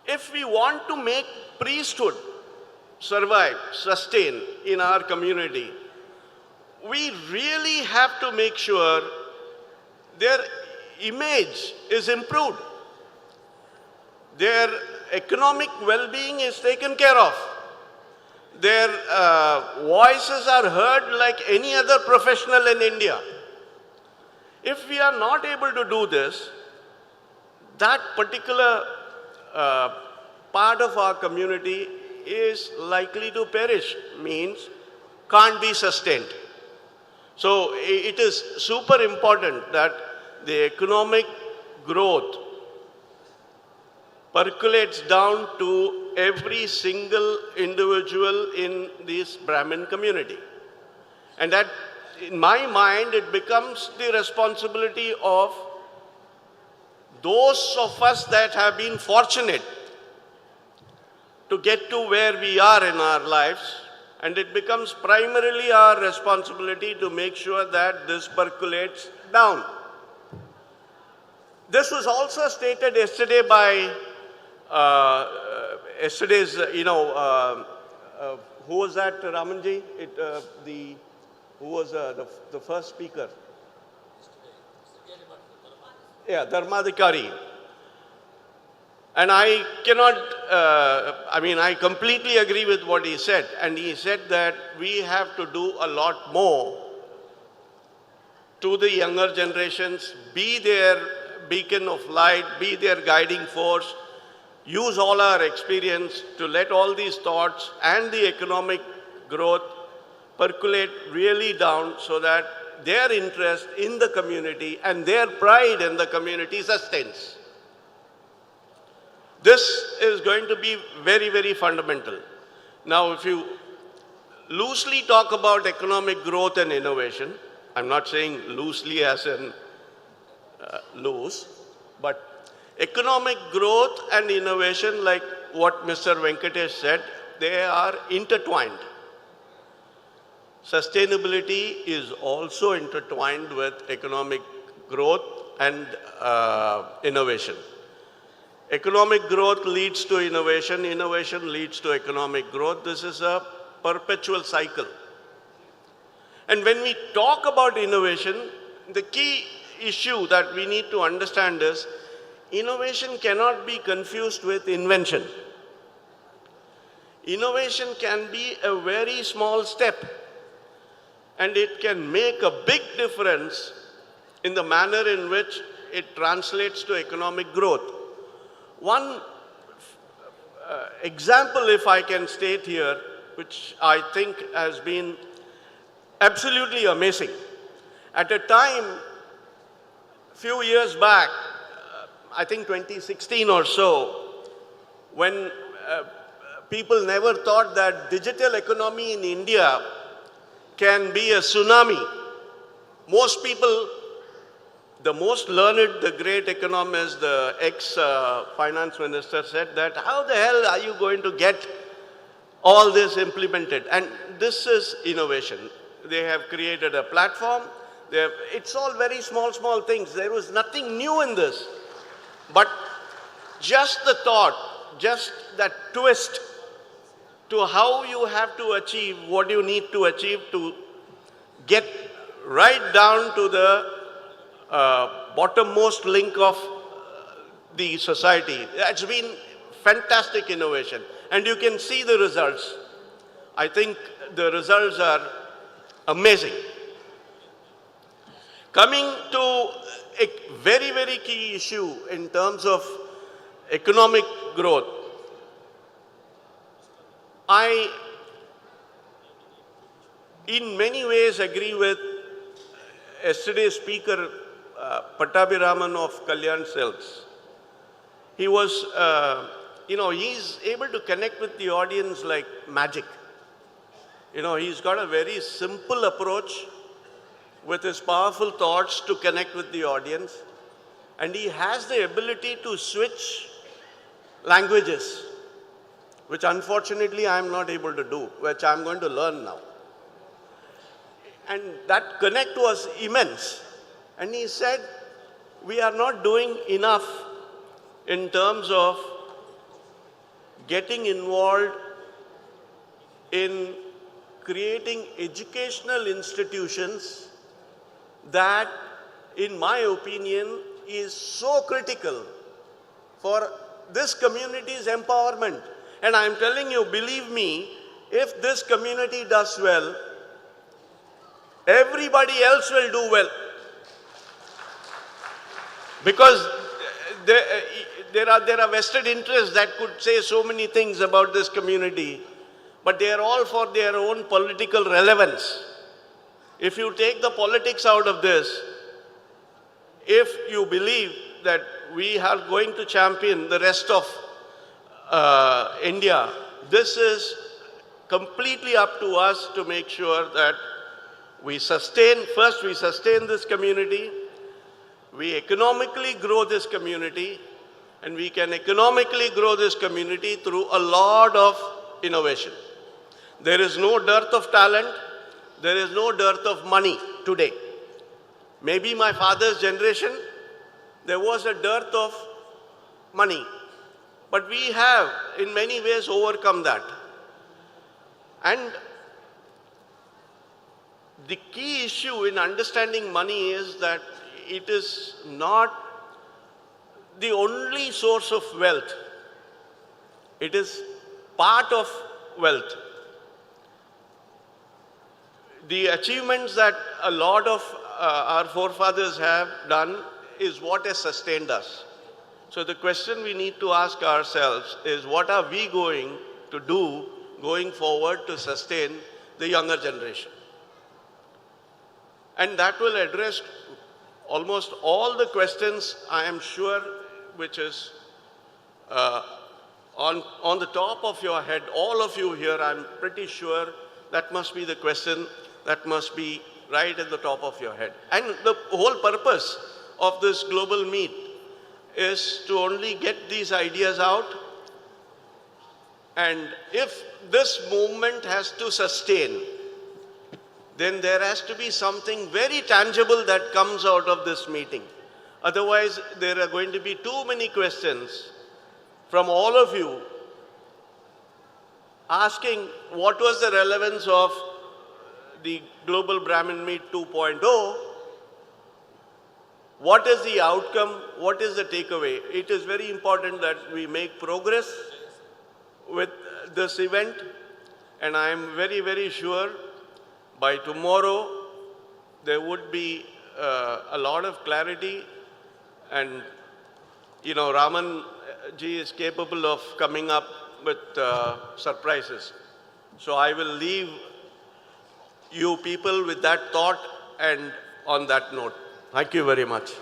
if we want to make priesthood survive, sustain in our community, we really have to make sure their image is improved. Their economic well-being is taken care of. Their voices are heard like any other professional in India. If we are not able to do this, that particular part of our community is likely to perish, means can't be sustained. So it is super important that the economic growth percolates down to every single individual in this Brahmin community. And that, in my mind, it becomes the responsibility of those of us that have been fortunate to get to where we are in our lives, and it becomes primarily our responsibility to make sure that this percolates down. This was also stated yesterday by yesterday's, who was that, Ramanji? Who was the first speaker? Yeah, Dharmadhikari. And I cannot, I completely agree with what he said. And he said that we have to do a lot more to the younger generations, be their beacon of light, be their guiding force, use all our experience to let all these thoughts and the economic growth percolate really down so that their interest in the community and their pride in the community sustains. This is going to be very, very fundamental. Now, if you loosely talk about economic growth and innovation, I'm not saying loosely as in loose, but economic growth and innovation, like what Mr. Venkatesh said, they are intertwined. Sustainability is also intertwined with economic growth and innovation. Economic growth leads to innovation, innovation leads to economic growth. This is a perpetual cycle. And when we talk about innovation, the key issue that we need to understand is innovation cannot be confused with invention. Innovation can be a very small step, and it can make a big difference in the manner in which it translates to economic growth. One example, if I can state here, which I think has been absolutely amazing. At a time, few years back, I think 2016 or so, when people never thought that digital economy in India can be a tsunami. Most people, the most learned, the great economist, the ex-finance minister said that, how the hell are you going to get all this implemented? And this is innovation. They have created a platform. It's all very small, small things. There was nothing new in this. But just the thought, just that twist to how you have to achieve what you need to achieve to get right down to the bottommost link of the society. It's been fantastic innovation. And you can see the results. I think the results are amazing. Coming to a very, very key issue in terms of economic growth, I, in many ways, agree with yesterday's speaker, Pattabhiraman of Kalyan Silks. He was, he's able to connect with the audience like magic. He's got a very simple approach with his powerful thoughts to connect with the audience. And he has the ability to switch languages, which unfortunately I am not able to do, which I'm going to learn now. And that connect was immense. And he said, we are not doing enough in terms of getting involved in creating educational institutions that, in my opinion, is so critical for this community's empowerment. And I'm telling you, believe me, if this community does well, everybody else will do well. Because there are vested interests that could say so many things about this community, but they are all for their own political relevance. If you take the politics out of this, if you believe that we are going to champion the rest of India, this is completely up to us to make sure that we sustain this community, we economically grow this community, and we can economically grow this community through a lot of innovation. There is no dearth of talent, there is no dearth of money today. Maybe my father's generation, there was a dearth of money. But we have, in many ways, overcome that. And the key issue in understanding money is that it is not the only source of wealth. It is part of wealth. The achievements that a lot of our forefathers have done is what has sustained us. So the question we need to ask ourselves is, what are we going to do going forward to sustain the younger generation? And that will address almost all the questions, I am sure, which is on the top of your head. All of you here, I'm pretty sure that must be the question that must be right at the top of your head. And the whole purpose of this global meet is to only get these ideas out. And if this movement has to sustain, then there has to be something very tangible that comes out of this meeting. Otherwise, there are going to be too many questions from all of you asking what was the relevance of the Global Brahmin Meet 2.0, what is the outcome, what is the takeaway. It is very important that we make progress with this event, and I am very, very sure by tomorrow there would be a lot of clarity, and Raman ji is capable of coming up with surprises. So I will leave you people with that thought and on that note. Thank you very much.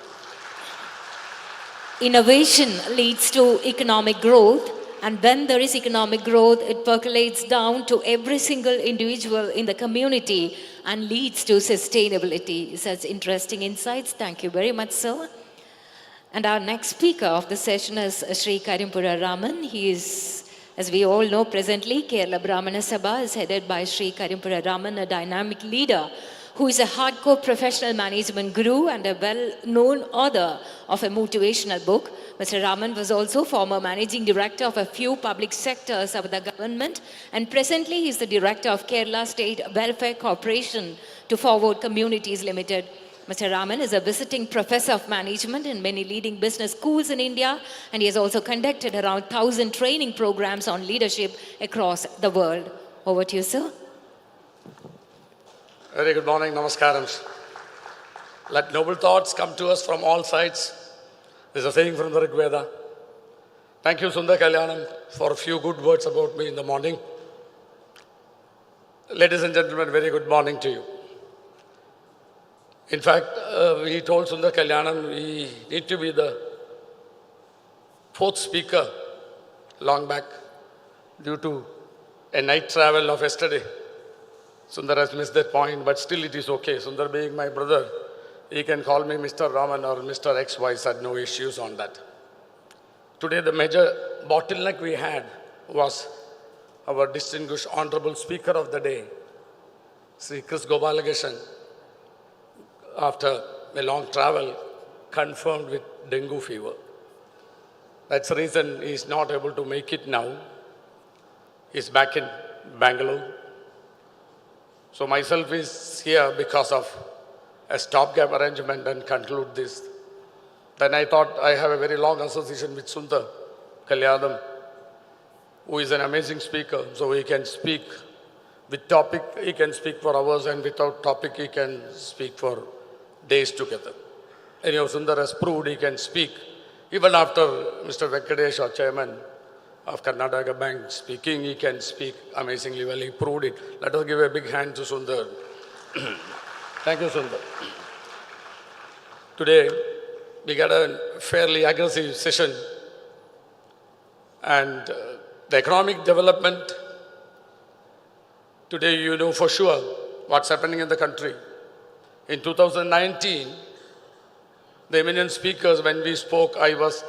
Innovation leads to economic growth, and when there is economic growth, it percolates down to every single individual in the community and leads to sustainability. Such interesting insights. Thank you very much, sir. And our next speaker of the session is Sri Karimpura Raman. He is, as we all know presently, Kerala Brahmana Sabha is headed by Sri Karimpura Raman, a dynamic leader who is a hardcore professional management guru and a well-known author of a motivational book. Mr. Raman was also former managing director of a few public sectors of the government, and presently he is the director of Kerala State Welfare Corporation to Forward Communities Limited. Mr. Raman is a visiting professor of management in many leading business schools in India, and he has also conducted around 1,000 training programs on leadership across the world. Over to you, sir. Very good morning, namaskarams. Let noble thoughts come to us from all sides. There's a saying from the Rig Veda. Thank you, Sundar Kalyanam, for a few good words about me in the morning. Ladies and gentlemen, very good morning to you. In fact, we told Sundar Kalyanam we need to be the fourth speaker long back due to a night travel of yesterday. Sundar has missed that point, but still it is okay. Sundar being my brother, he can call me Mr. Raman or Mr. XY, had no issues on that. Today the major bottleneck we had was our distinguished honorable speaker of the day, Sri Chris Gopalakrishnan, after a long travel, confirmed with dengue fever. That's the reason he is not able to make it now. He's back in Bangalore. So myself is here because of a stopgap arrangement and conclude this. Then I thought I have a very long association with Sundar Kalyanam, who is an amazing speaker. So he can speak with topic, he can speak for hours, and without topic, he can speak for days together. Anyhow, Sundar has proved he can speak. Even after Mr. Venkatesh, our chairman of Karnataka Bank, speaking, he can speak amazingly well. He proved it. Let us give a big hand to Sundar. Thank you, Sundar. Today, we got a fairly aggressive session, and the economic development, today you know for sure what's happening in the country. In 2019, the eminent speakers, when we spoke, I was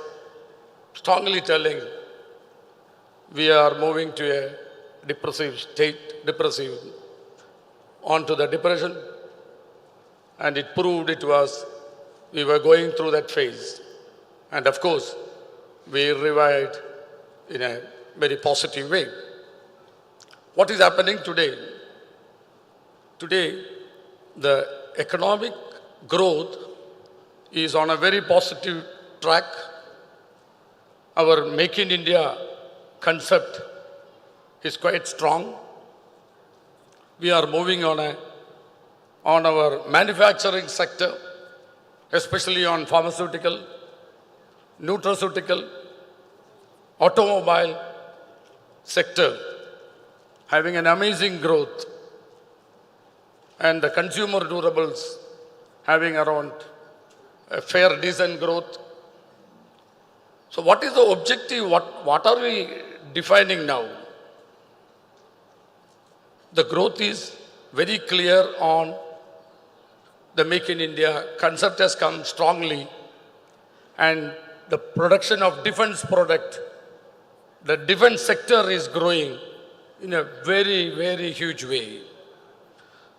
strongly telling we are moving to a depressive state, onto the depression, and it proved it was, we were going through that phase. And of course, we revived in a very positive way. What is happening today? Today, the economic growth is on a very positive track. Our Make in India concept is quite strong. We are moving on our manufacturing sector, especially on pharmaceutical, nutraceutical, automobile sector, having an amazing growth, and the consumer durables having around a fair, decent growth. So what is the objective? What are we defining now? The growth is very clear on the Make in India concept has come strongly, and the production of defense product, the defense sector is growing in a very, very huge way.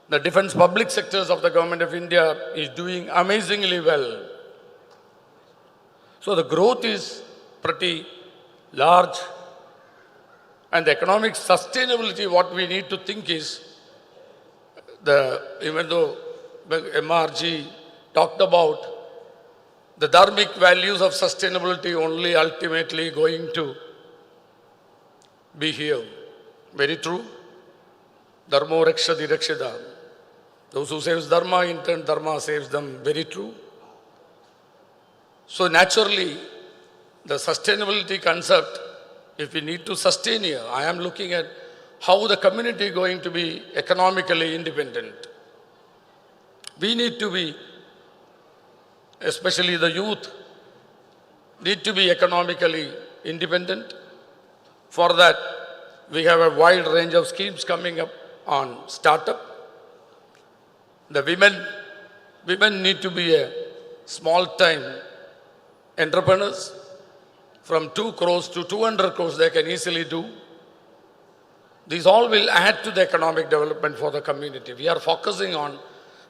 The defense public sectors of the government of India is doing amazingly well. So the growth is pretty large, and the economic sustainability, what we need to think is, even though MRG talked about the dharmic values of sustainability only ultimately going to be here. Very true. Dharmo rakshati rakshita. Those who saves dharma, in turn dharma saves them. Very true. So naturally, the sustainability concept, if we need to sustain here, I am looking at how the community is going to be economically independent. We need to be, especially the youth, need to be economically independent. For that, we have a wide range of schemes coming up on startup. The women need to be a small-time entrepreneurs. From 2 crores to 200 crores they can easily do. These all will add to the economic development for the community. We are focusing on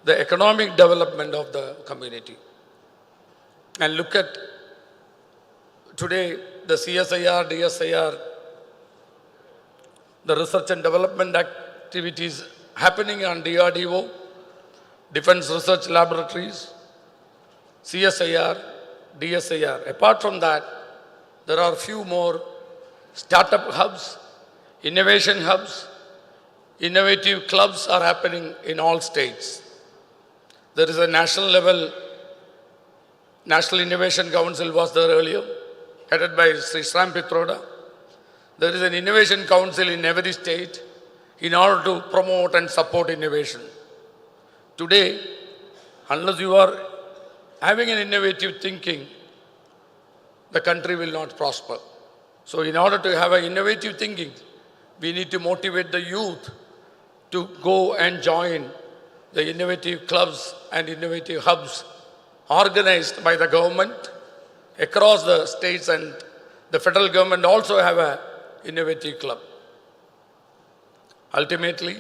the economic development of the community. And look at today the CSIR, DSIR, the research and development activities happening on DRDO, Defense Research Laboratories, CSIR, DSIR. Apart from that, there are few more startup hubs, innovation hubs, innovative clubs are happening in all states. There is a national level, National Innovation Council was there earlier, headed by Sri Sram Pitroda. There is an innovation council in every state in order to promote and support innovation. Today, unless you are having an innovative thinking, the country will not prosper. So in order to have an innovative thinking, we need to motivate the youth to go and join the innovative clubs and innovative hubs organized by the government across the states, and the federal government also have an innovative club. Ultimately,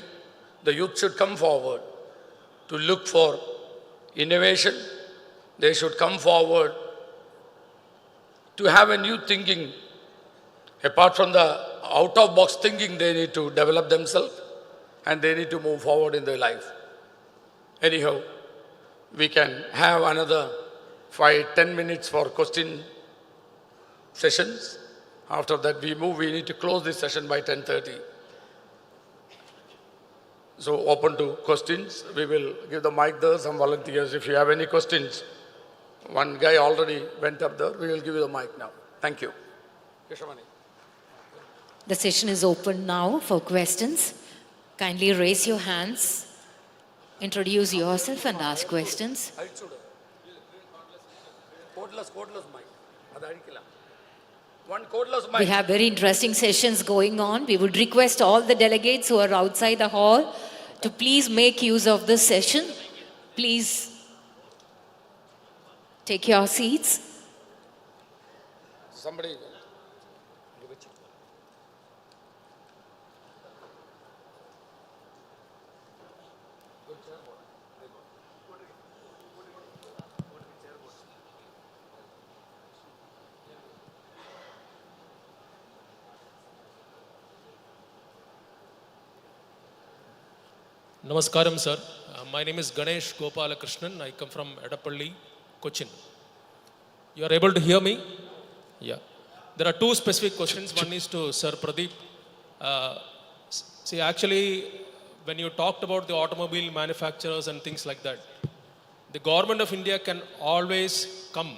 the youth should come forward to look for innovation. They should come forward to have a new thinking. Apart from the out-of-box thinking, they need to develop themselves and they need to move forward in their life. Anyhow, we can have another 5-10 minutes for question sessions. After that, we need to close this session by 10:30. So open to questions. We will give the mic there, some volunteers. If you have any questions, one guy already went up there. We will give you the mic now. Thank you. Keshavani. The session is open now for questions. Kindly raise your hands, introduce yourself and ask questions. Codeless mic. One codeless mic. We have very interesting sessions going on. We would request all the delegates who are outside the hall to please make use of this session. Please take your seats. Somebody. Namaskaram, sir. My name is Ganesh Gopalakrishnan. I come from Edapalli, Cochin. You are able to hear me? Yeah. There are two specific questions. One is to Sir Pradeep. See, actually, when you talked about the automobile manufacturers and things like that, the government of India can always come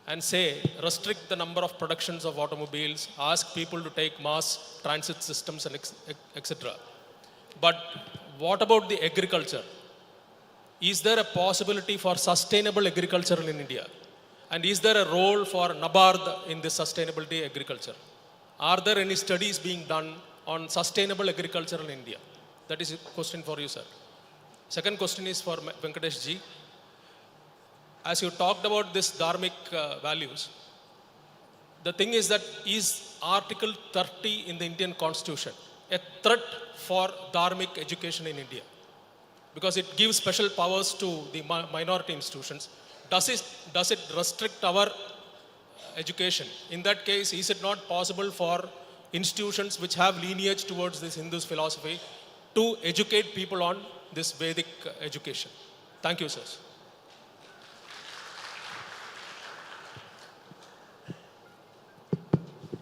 and say, restrict the number of productions of automobiles, ask people to take mass transit systems and etc. But what about the agriculture? Is there a possibility for sustainable agriculture in India? And is there a role for NABARD in this sustainability agriculture? Are there any studies being done on sustainable agriculture in India? That is a question for you, sir. Second question is for Venkatesh ji. As you talked about this dharmic values, the thing is that is Article 30 in the Indian Constitution a threat for dharmic education in India? Because it gives special powers to the minority institutions. Does it restrict our education? In that case, is it not possible for institutions which have lineage towards this Hindu philosophy to educate people on this Vedic education? Thank you, sir.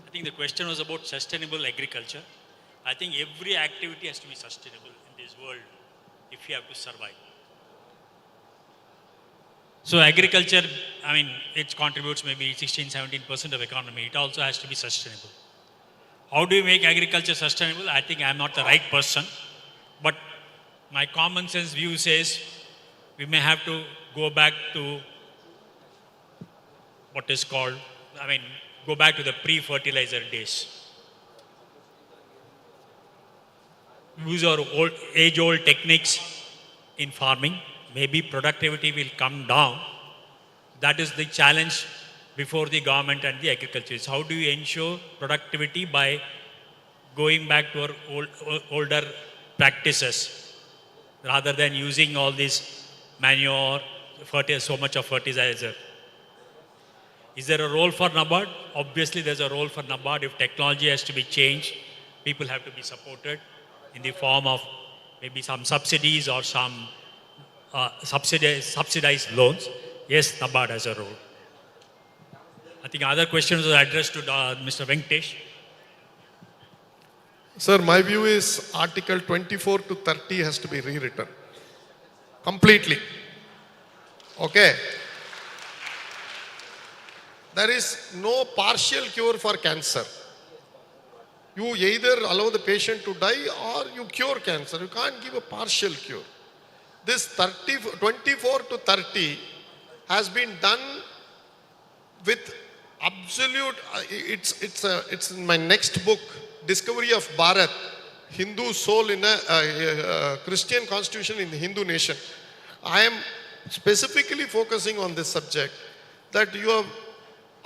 I think the question was about sustainable agriculture. I think every activity has to be sustainable in this world if you have to survive. So agriculture, I mean, it contributes maybe 16-17% of economy. It also has to be sustainable. How do you make agriculture sustainable? I think I'm not the right person. But my common sense view says we may have to go back to what is called, go back to the pre-fertilizer days. Use our age-old techniques in farming. Maybe productivity will come down. That is the challenge before the government and the agriculture. How do you ensure productivity by going back to our older practices rather than using all this manure, so much of fertilizer? Is there a role for NABARD? Obviously, there's a role for NABARD. If technology has to be changed, people have to be supported in the form of maybe some subsidies or some subsidized loans. Yes, NABARD has a role. I think other questions are addressed to Mr. Venkatesh. Sir, my view is Article 24 to 30 has to be rewritten completely. Okay. There is no partial cure for cancer. You either allow the patient to die or you cure cancer. You can't give a partial cure. This 24 to 30 has been done with absolute, it's in my next book, Discovery of Bharat, Hindu Soul in a Christian Constitution in the Hindu Nation. I am specifically focusing on this subject, that you have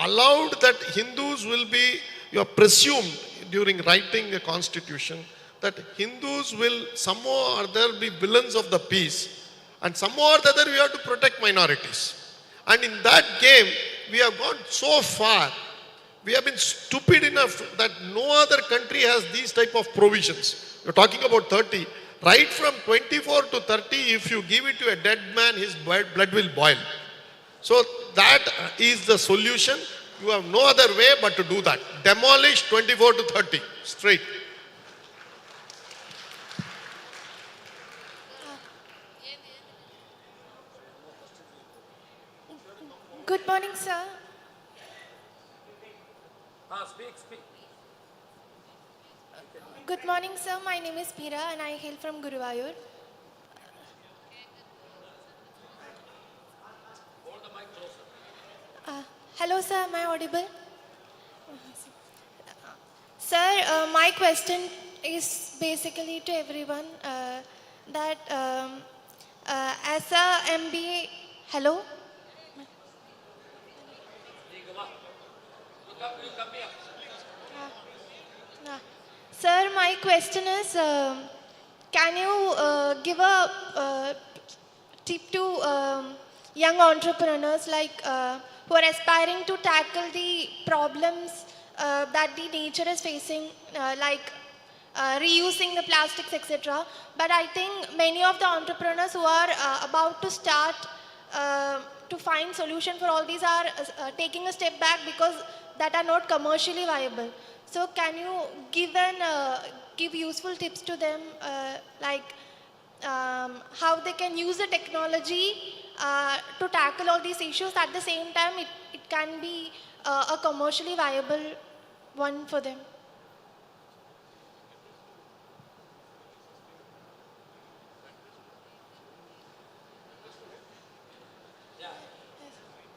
allowed that Hindus will be, you have presumed during writing a constitution that Hindus will somehow or other be villains of the peace, and somehow or other we have to protect minorities. And in that game, we have gone so far, we have been stupid enough that no other country has these type of provisions. You're talking about 30. Right from 24 to 30, if you give it to a dead man, his blood will boil. So that is the solution. You have no other way but to do that. Demolish 24 to 30, straight. Good morning, sir. Speak. Good morning, sir. My name is Meera and I hail from Guruvayur. Hello, sir. Am I audible? Sir, my question is basically to everyone that as a MBA, hello? Sir, my question is, can you give a tip to young entrepreneurs who are aspiring to tackle the problems that the nature is facing, reusing the plastics, etc. But I think many of the entrepreneurs who are about to start to find solution for all these are taking a step back because that are not commercially viable. So can you give useful tips to them, like how they can use the technology to tackle all these issues, at the same time it can be a commercially viable one for them?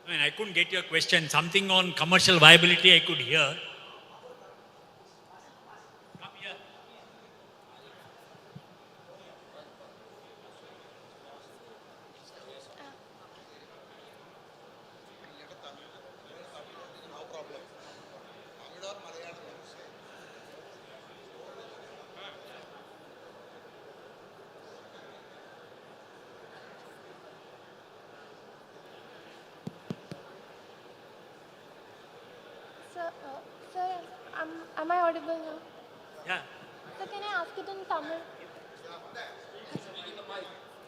I mean, I couldn't get your question. Something on commercial viability I could hear. Come here. Sir, am I audible now? Yeah. Sir, can I ask it in Tamil?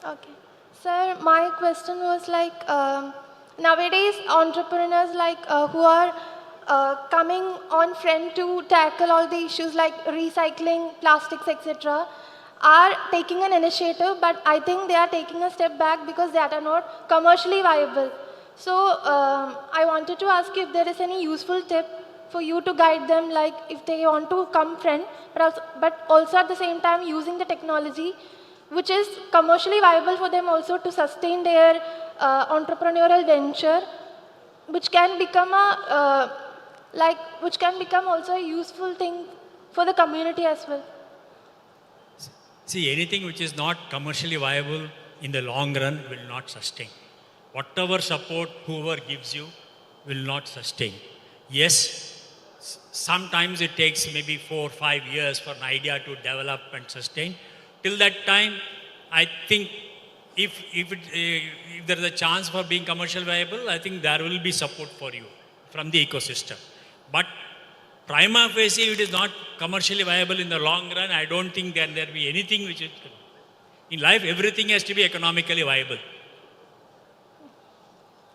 Okay. Sir, my question was like, nowadays entrepreneurs like who are coming on front to tackle all the issues like recycling, plastics, etc., are taking an initiative, but I think they are taking a step back because they are not commercially viable. So I wanted to ask if there is any useful tip for you to guide them, like if they want to come front, but also at the same time using the technology which is commercially viable for them also to sustain their entrepreneurial venture, which can become which can become also a useful thing for the community as well. See, anything which is not commercially viable in the long run will not sustain. Whatever support whoever gives you will not sustain. Yes, sometimes it takes maybe 4 or 5 years for an idea to develop and sustain. Till that time, I think if there is a chance for being commercial viable, I think there will be support for you from the ecosystem. But prima facie, if it is not commercially viable in the long run, I don't think there will be anything which is... In life, everything has to be economically viable.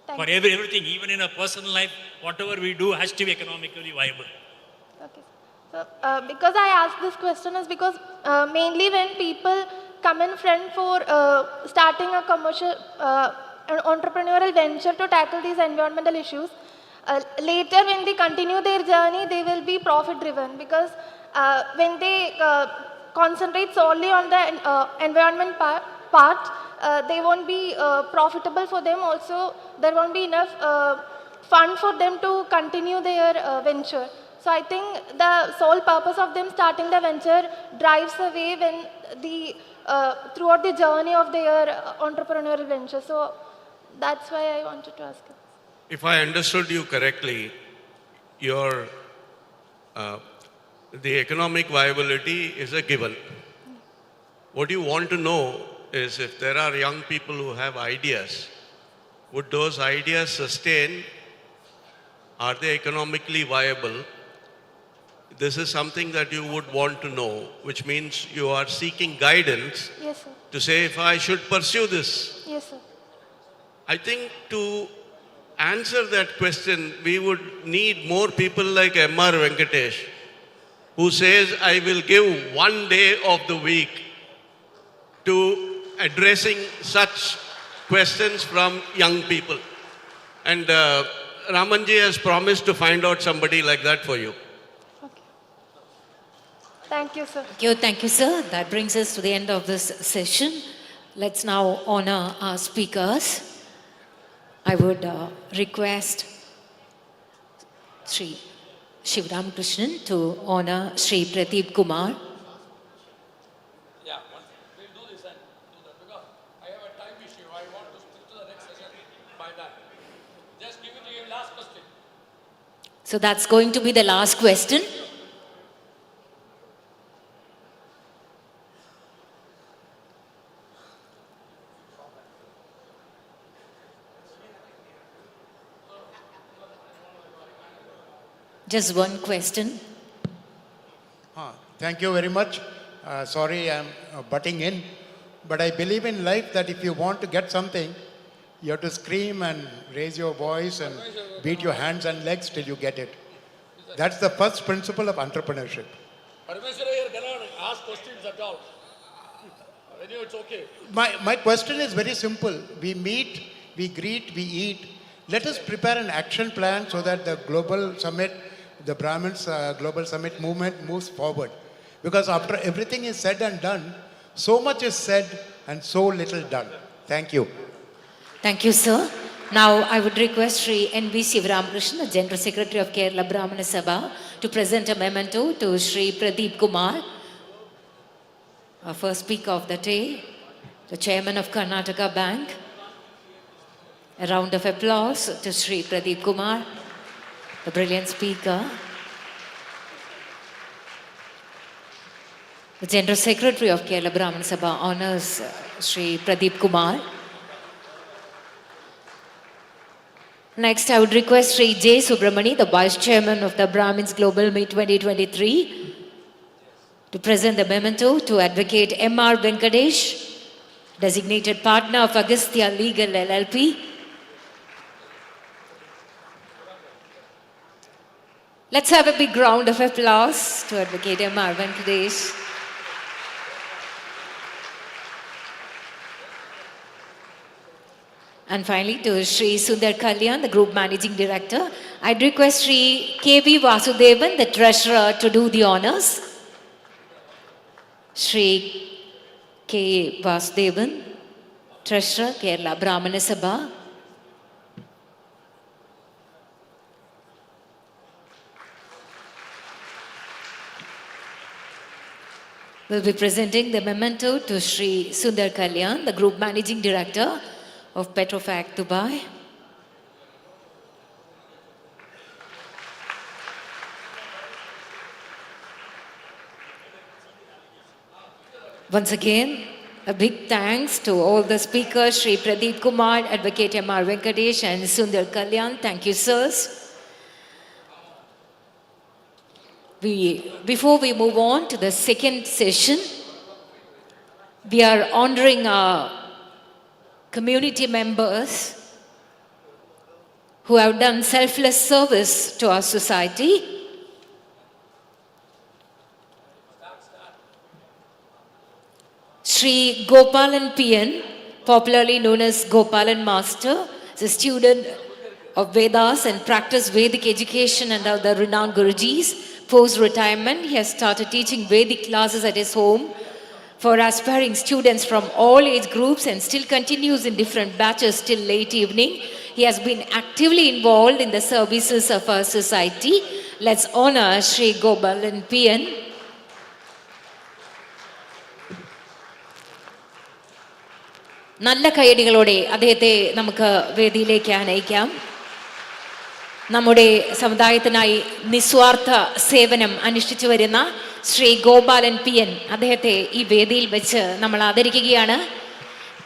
Thank For you. everything, even in a personal life, whatever we do has to be economically viable. Okay. So, because I asked this question is because mainly when people come in front for starting a commercial an entrepreneurial venture to tackle these environmental issues, later when they continue their journey, they will be profit driven, because when they concentrate solely on the environment part, they won't be profitable for them. Also, there won't be enough fund for them to continue their venture. So I think the sole purpose of them starting the venture drives away when the throughout the journey of their entrepreneurial venture. So that's why I wanted to ask it. If I understood you correctly, your the economic viability is a given. What you want to know is if there are young people who have ideas, would those ideas sustain? Are they economically viable? This is something that you would want to know, which means you are seeking guidance Yes, sir. to say if I should pursue this. Yes, sir. I think to answer that question, we would need more people like M.R. Venkatesh, who says, I will give 1 day of the week to addressing such questions from young people. And Ramanji has promised to find out somebody like that for you. Okay. Thank you, sir. Thank you, sir. That brings us to the end of this session. Let's now honor our speakers. I would request Sri Shivram Krishnan to honor Sri Pradeep Kumar. Yeah, we'll do this and do that because I have a time issue. I want to stick to the next session by that. Just give it to you last question. So that's going to be the last question. Just one question. Thank you very much. Sorry, I'm butting in, but I believe in life that if you want to get something, you have to scream and raise your voice and beat your hands and legs till you get it. That's the first principle of entrepreneurship. Parameshwara cannot ask questions at all. Anyway, it's okay. My question is very simple. We meet, we greet, we eat. Let us prepare an action plan so that the global summit, the Brahmins Global Summit movement moves forward. Because after everything is said and done, so much is said and so little done. Thank you. Thank you, sir. Now, I would request Sri N.V. Sivaramakrishnan, the General Secretary of Kerala Brahmana Sabha, to present a memento to Sri Pradeep Kumar, our first speaker of the day, the Chairman of Karnataka Bank. A round of applause to Sri Pradeep Kumar, the brilliant speaker. The General Secretary of Kerala Brahmana Sabha honors Sri Pradeep Kumar. Next, I would request Sri J. Subramani, the Vice Chairman of the Brahmins Global Meet 2023, to present the memento to Advocate M.R. Venkatesh, designated partner of Agastya Legal LLP. Let's have a big round of applause to Advocate M.R. Venkatesh. And finally, to Sri Sundar Kalyan, the Group Managing Director. I'd request Sri K.V. Vasudevan, the Treasurer, to do the honors. Sri K. Vasudevan, Treasurer, Kerala Brahmana Sabha. Will be presenting the memento to Sri Sundar Kalyan, the Group Managing Director of Petrofac Dubai. Once again, a big thanks to all the speakers, Sri Pradeep Kumar, Advocate M.R. Venkatesh and Sundar Kalyan. Thank you, sirs. Before we move on to the second session, we are honoring our community members who have done selfless service to our society. Sri Gopalan PN, popularly known as Gopalan Master, is a student of Vedas and practiced Vedic education under the renowned Gurujis. Post-retirement, he has started teaching Vedic classes at his home for aspiring students from all age groups and still continues in different batches till late evening. He has been actively involved in the services of our society. Let's honor Sri Gopalan PN. നല്ല കയ്യടികളോടെ അദ്ദേഹത്തെ നമുക്ക് വേദിയിലേക്ക് ആനയിക്കാം. നമ്മുടെ സമുദായത്തിനായി നിസ്വാർത്ഥ സേവനം അനുഷ്ഠിച്ചു വരുന്ന Shri Gopalan PN, അദ്ദേഹത്തെ ഈ വേദിയിൽ വെച്ച് നമ്മൾ ആദരിക്കുകയാണ്.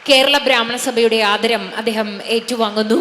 കേരള ബ്രാഹ്മണ സഭയുടെ ആദരം അദ്ദേഹം ഏറ്റുവാങ്ങുന്നു.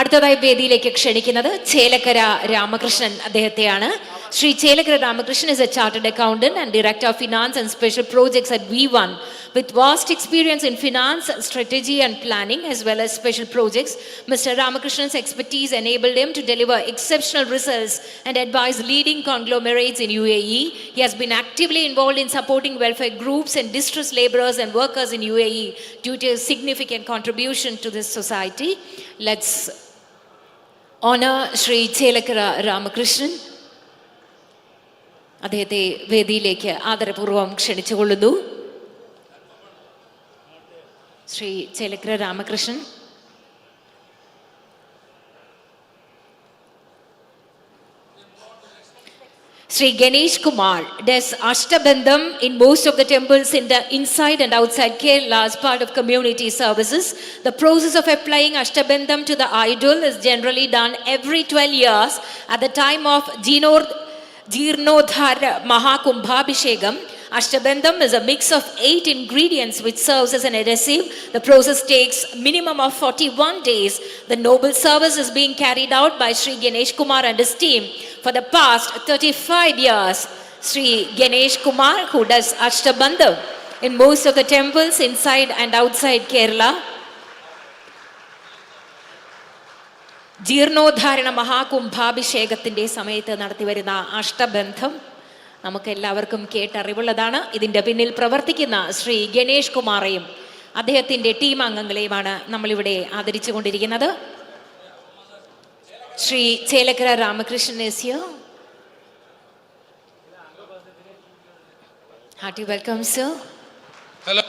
അടുത്തതായി വേദിയിലേക്ക് ക്ഷണിക്കുന്നത് Chelakkara Ramakrishnan അദ്ദേഹത്തെയാണ്. Sri Chelakara Ramakrishnan is a chartered accountant and director of finance and special projects at V1 with vast experience in finance, strategy and planning as well as special projects. Mr. Ramakrishnan's expertise enabled him to deliver exceptional results and advise leading conglomerates in UAE. He has been actively involved in supporting welfare groups and distressed laborers and workers in UAE due to his significant contribution to this society. Let's honor Sri Chelakara Ramakrishnan. അദ്ദേഹത്തെ വേദിയിലേക്ക് ആദരപൂർവ്വം ക്ഷണിച്ചുകൊള്ളുന്നു. Shri Chelakkara Ramakrishnan. Sri Ganesh Kumar does Ashtabandham in most of the temples in the inside and outside Kerala as part of community services. The process of applying Ashtabandham to the idol is generally done every 12 years at the time of Jeernodhara Mahakumbhabhishekam. Ashtabandham is a mix of 8 ingredients which serves as an adhesive. The process takes minimum of 41 days. The noble service is being carried out by Sri Ganesh Kumar and his team for the past 35 years. Sri Ganesh Kumar, who does Ashtabandham in most of the temples inside and outside Kerala. ജീർണോദ്ധാരണ മഹാകുംഭാഭിഷേകത്തിൻ്റെ സമയത്ത് നടത്തിവരുന്ന അഷ്ടബന്ധം നമുക്കെല്ലാവർക്കും കേട്ടറിവുള്ളതാണ്. ഇതിൻ്റെ പിന്നിൽ പ്രവർത്തിക്കുന്ന ശ്രീ ഗണേഷ് കുമാറേയും അദ്ദേഹത്തിൻ്റെ team അംഗങ്ങളെയുമാണ് നമ്മളിവിടെ ആദരിച്ചുകൊണ്ടിരിക്കുന്നത്. Shri Chelakkara Ramakrishnan is here. Hearty welcome, sir. Hello.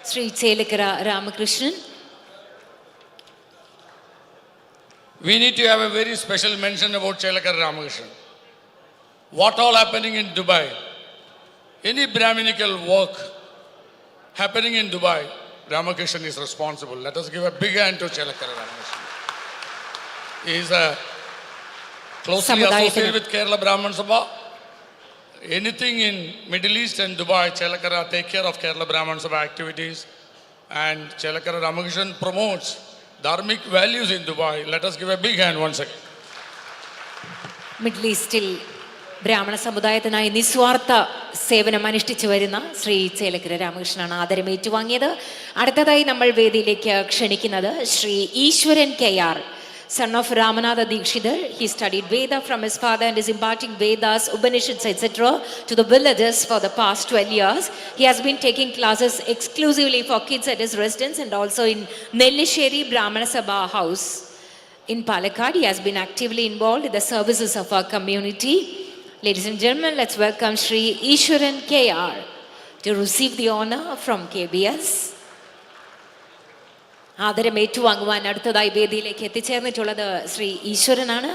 Sri Chelakara Ramakrishnan. We need to have a very special mention about Chelakara Ramakrishnan. What all happening in Dubai? Any Brahminical work happening in Dubai, Ramakrishnan is responsible. Let us give a big hand to Chelakara Ramakrishnan. He is closely associated with Kerala Brahmins Sabha. Anything in Middle East and Dubai, Chelakara take care of Kerala Brahmins Sabha activities, and Chelakara Ramakrishnan promotes dharmic values in Dubai. Let us give a big hand once again. Middle ഈസ്റ്റിൽ ബ്രാഹ്മണ സമുദായത്തിനായി നിസ്വാർത്ഥ സേവനം അനുഷ്ഠിച്ചു വരുന്ന ശ്രീ ചേലക്കര രാമകൃഷ്ണനാണ് ആദരം ഏറ്റുവാങ്ങിയത്. അടുത്തതായി നമ്മൾ വേദിയിലേക്ക് ക്ഷണിക്കുന്നത് ശ്രീ ഈശ്വരൻ KR, son of Ramanatha Dikshidhar. He studied Veda from his father and is imparting Vedas, Upanishads, etc. to the villagers for the past 12 years. He has been taking classes exclusively for kids at his residence and also in Nellisheri Brahmana Sabha house in Palakkad. He has been actively involved in the services of our community. Ladies and gentlemen, let's welcome Sri Ishwaran KR to receive the honor from KBS. ആദരം ഏറ്റുവാങ്ങുവാൻ അടുത്തതായി വേദിയിലേക്ക് എത്തിച്ചേർന്നിട്ടുള്ളത് ശ്രീ ഈശ്വരനാണ്.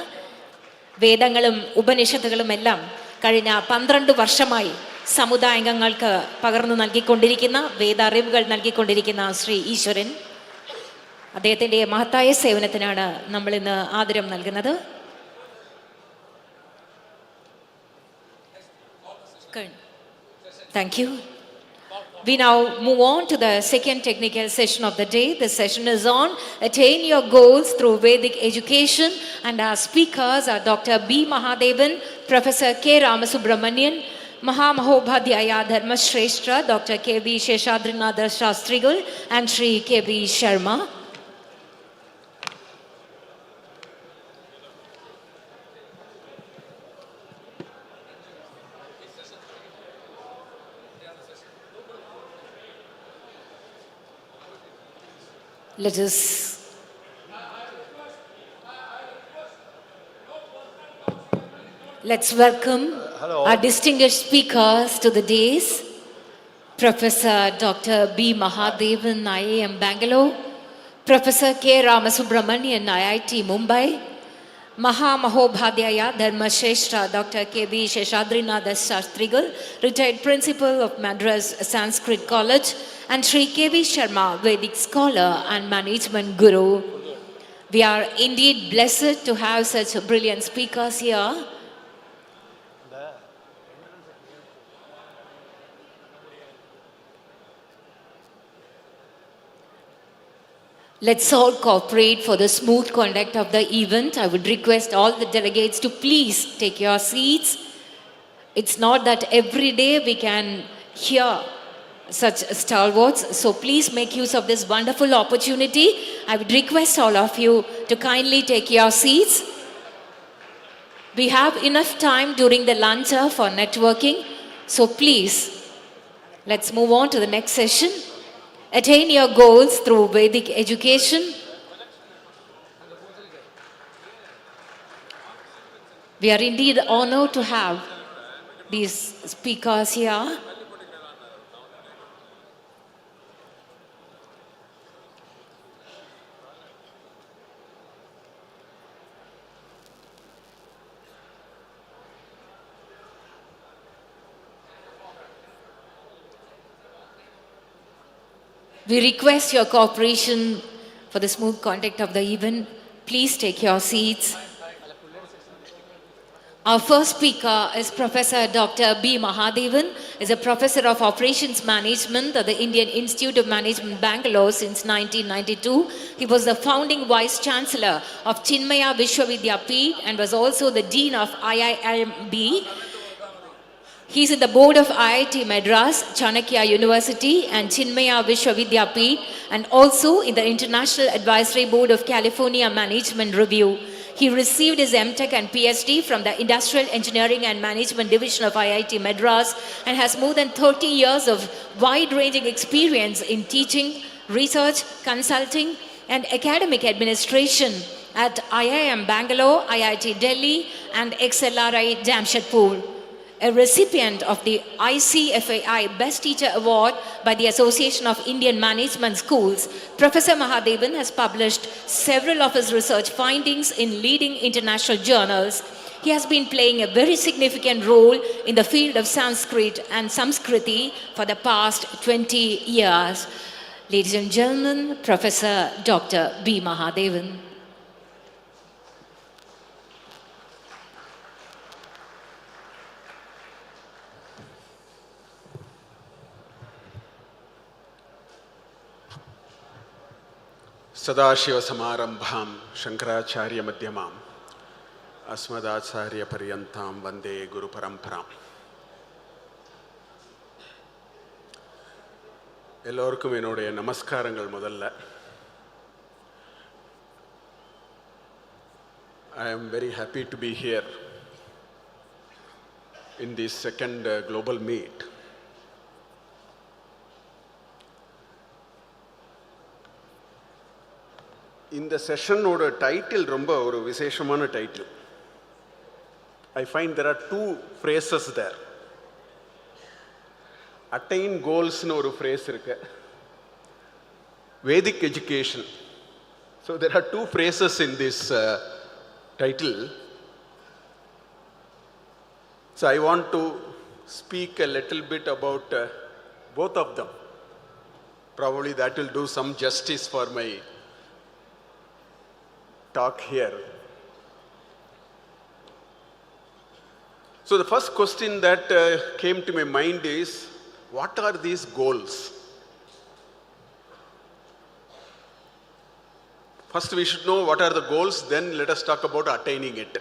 വേദങ്ങളും ഉപനിഷത്തുകളും എല്ലാം കഴിഞ്ഞ 12 വർഷമായി സമുദായാംഗങ്ങൾക്ക് പകർന്നു നൽകിക്കൊണ്ടിരിക്കുന്ന, വേദാറിവുകൾ നൽകിക്കൊണ്ടിരിക്കുന്ന ശ്രീ ഈശ്വരൻ, അദ്ദേഹത്തിൻ്റെ മഹത്തായ സേവനത്തിനാണ് നമ്മൾ ഇന്ന് ആദരം നൽകുന്നത്. Thank you. We now move on to the second technical session of the day. This session is on Attain Your Goals Through Vedic Education, and our speakers are Dr. B. Mahadevan, Professor K. Ramasubramanian, Mahamahobhadhyaya Dharmashreshtra, Dr. K. V. Sheshadrinatha Shastrigal, and Sri K. V. Sharma. Let's welcome our distinguished speakers to the dais. Professor Dr. B. Mahadevan, IIM Bangalore, Professor K. Ramasubramanian, IIT Mumbai, Mahamahobhadhyaya Dharmashreshtra, Dr. K. V. Sheshadrinatha Shastrigal, retired principal of Madras Sanskrit College, and Sri K. V. Sharma, Vedic scholar and management guru. We are indeed blessed to have such brilliant speakers here. Let's all cooperate for the smooth conduct of the event. I would request all the delegates to please take your seats. It's not that every day we can hear such stalwarts, so please make use of this wonderful opportunity. I would request all of you to kindly take your seats. We have enough time during the lunch hour for networking, so please, let's move on to the next session. Attain your goals through Vedic education. We are indeed honored to have these speakers here. We request your cooperation for the smooth conduct of the event. Please take your seats. Our first speaker is Professor Dr. B. Mahadevan, is a professor of operations management at the Indian Institute of Management, Bangalore since 1992. He was the founding vice chancellor of Chinmaya Vishwavidyapeeth and was also the dean of IIMB. He's in the board of IIT Madras, Chanakya University and Chinmaya Vishwavidyapeeth, and also in the International Advisory Board of California Management Review. He received his MTech and PhD from the Industrial Engineering and Management Division of IIT Madras and has more than 30 years of wide-ranging experience in teaching, research, consulting, and academic administration at IIM Bangalore, IIT Delhi, and XLRI Jamshedpur. A recipient of the ICFAI Best Teacher Award by the Association of Indian Management Schools, Professor Mahadevan has published several of his research findings in leading international journals. He has been playing a very significant role in the field of Sanskrit and Samskriti for the past 20 years. Ladies and gentlemen, Professor Dr. B. Mahadevan. सदाशिवसमारम्भां शङ्कराचार्यमध्यमाम् अस्मदाचार्यपर्यन्तां वन्दे गुरुपरम्पराम् எல்லோருக்கும் என்னுடைய நமஸ்காரங்கள் முதல்ல. I am very happy to be here in this second global meet. இந்த செஷனோட title ரொம்ப ஒரு விசேஷமான title. I find there are two phrases there. Attain goals னு ஒரு phrase இருக்கு. Vedic education. So there are two phrases in this title. So I want to speak a little bit about both of them. Probably that will do some justice for my talk here. So the first question that came to my mind is, what are these goals? First we should know what are the goals, then let us talk about attaining it.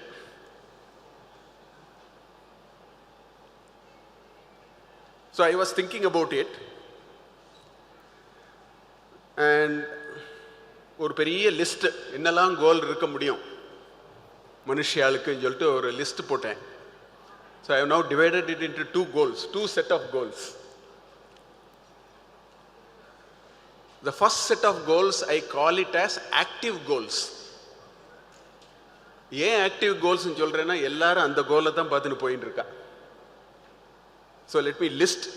So I was thinking about it, and ஒரு பெரிய list என்னெல்லாம் கோல் இருக்க முடியும் மனுஷியாளுக்குன்னு சொல்லிட்டு ஒரு list போட்டேன். So I have now divided it into two set of goals. The first set of goals I call it as active goals. ஏன் active கோல்ஸ்ன்னு சொல்கிறேன்னா எல்லாரும் அந்த கோலை தான் பார்த்துன்னு போயின்னு இருக்கா. So let me list.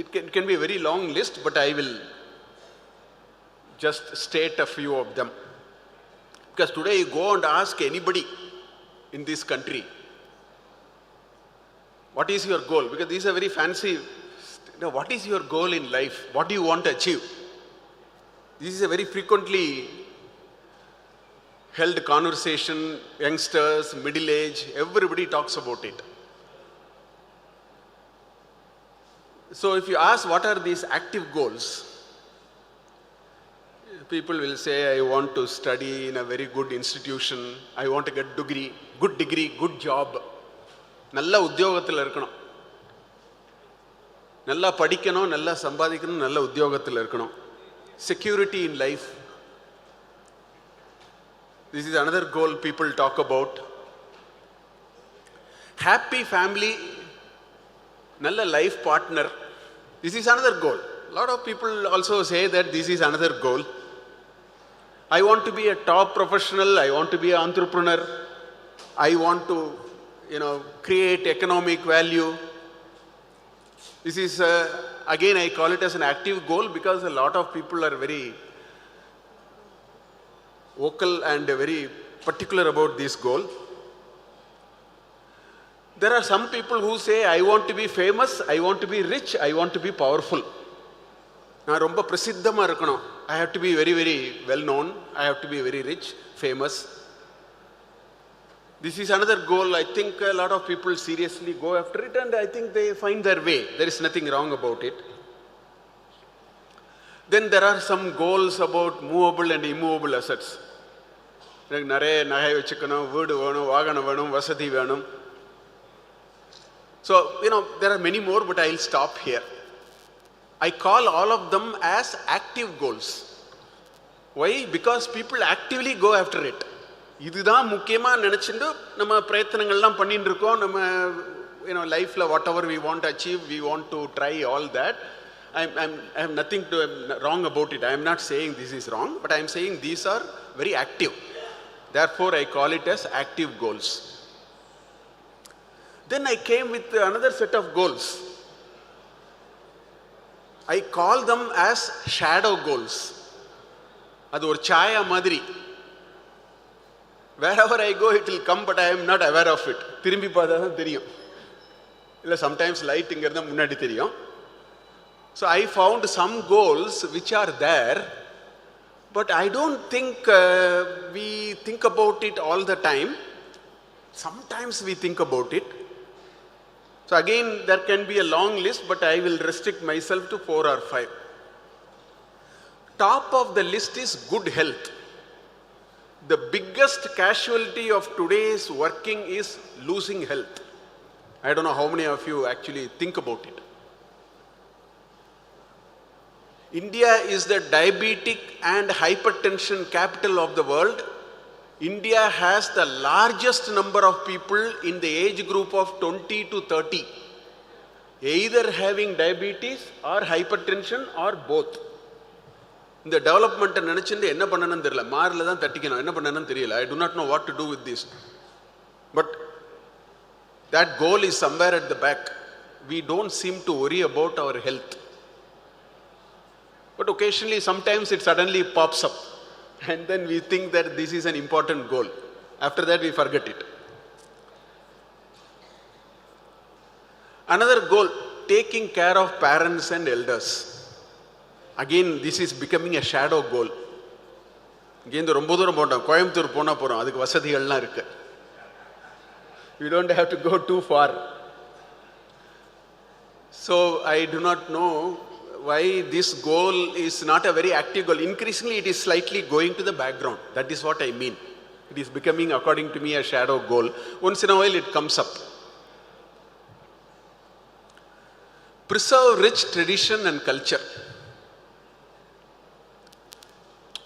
It can be a very long list, but I will just state a few of them. Because today you go and ask anybody in this country, what is your goal? Because these are very fancy. What is your goal in life? What do you want to achieve? This is a very frequently held conversation. Youngsters, middle age, everybody talks about it. So if you ask what are these active goals, people will say, I want to study in a very good institution, I want to get good degree, good job, நல்ல உத்தியோகத்தில் இருக்கணும், நல்லா படிக்கணும், நல்லா சம்பாதிக்கணும், நல்ல உத்தியோகத்தில் இருக்கணும், security in life. This is another goal people talk about. Happy family, நல்ல life partner. This is another goal. A lot of people also say that this is another goal. I want to be a top professional, I want to be an entrepreneur, I want to, create economic value. This is, again, I call it as an active goal because a lot of people are very vocal and very particular about this goal. There are some people who say, I want to be famous, I want to be rich, I want to be powerful. நான் ரொம்ப பிரசித்தமாக இருக்கணும். I have to be very, very well known. I have to be very rich, famous. This is another goal. I think a lot of people seriously go after it, and I think they find their way. There is nothing wrong about it. Then there are some goals about movable and immovable assets. நிறைய நகை வச்சுக்கணும், வீடு வேணும், வாகனம் வேணும், வசதி வேணும். So, there are many more, but I'll stop here. I call all of them as active goals. Why? Because people actively go after it. இதுதான் முக்கியமா நினைச்சிட்டு நம்ம பிரயத்தனங்கள்லாம் பண்ணிட்டு இருக்கோம். நம்ம லைஃப்ல whatever we want to achieve, we want to try all that. I have nothing wrong about it. I am not saying this is wrong, but I am saying these are very active. Therefore, I call it as active goals. Then I came with another set of goals. I call them as shadow goals. அது ஒரு சாயா மாதிரி. Wherever I go, it will come, but I am not aware of it. திரும்பி பார்த்தா தான் தெரியும். இல்லை sometimes light இங்க இருந்தா முன்னாடி தெரியும். So I found some goals which are there, but I don't think we think about it all the time. Sometimes we think about it. So again, there can be a long list, but I will restrict myself to 4 or 5. Top of the list is good health. The biggest casualty of today's working is losing health. I don't know how many of you actually think about it. India is the diabetic and hypertension capital of the world. India has the largest number of people in the age group of 20 to 30, either having diabetes or hypertension or both. இந்த டெவலப்மெண்ட்டை நினச்சிட்டு என்ன பண்ணணும்னு தெரியல, மாரில் தான் தட்டிக்கணும், என்ன பண்ணணும்னு தெரியல. I do not know what to do with this. But that goal is somewhere at the back. We don't seem to worry about our health. But occasionally, sometimes it suddenly pops up. And then we think that this is an important goal. After that, we forget it. Another goal, taking care of parents and elders. Again, this is becoming a shadow goal. Again, ரொம்ப தூரம் போட்டோம், கோயம்புத்தூர் போனால் போகிறோம், அதுக்கு வசதிகள்லாம் இருக்கு. You don't have to go too far. So I do not know why this goal is not a very active goal. Increasingly, it is slightly going to the background. That is what I mean. It is becoming, according to me, a shadow goal. Once in a while, it comes up. Preserve rich tradition and culture.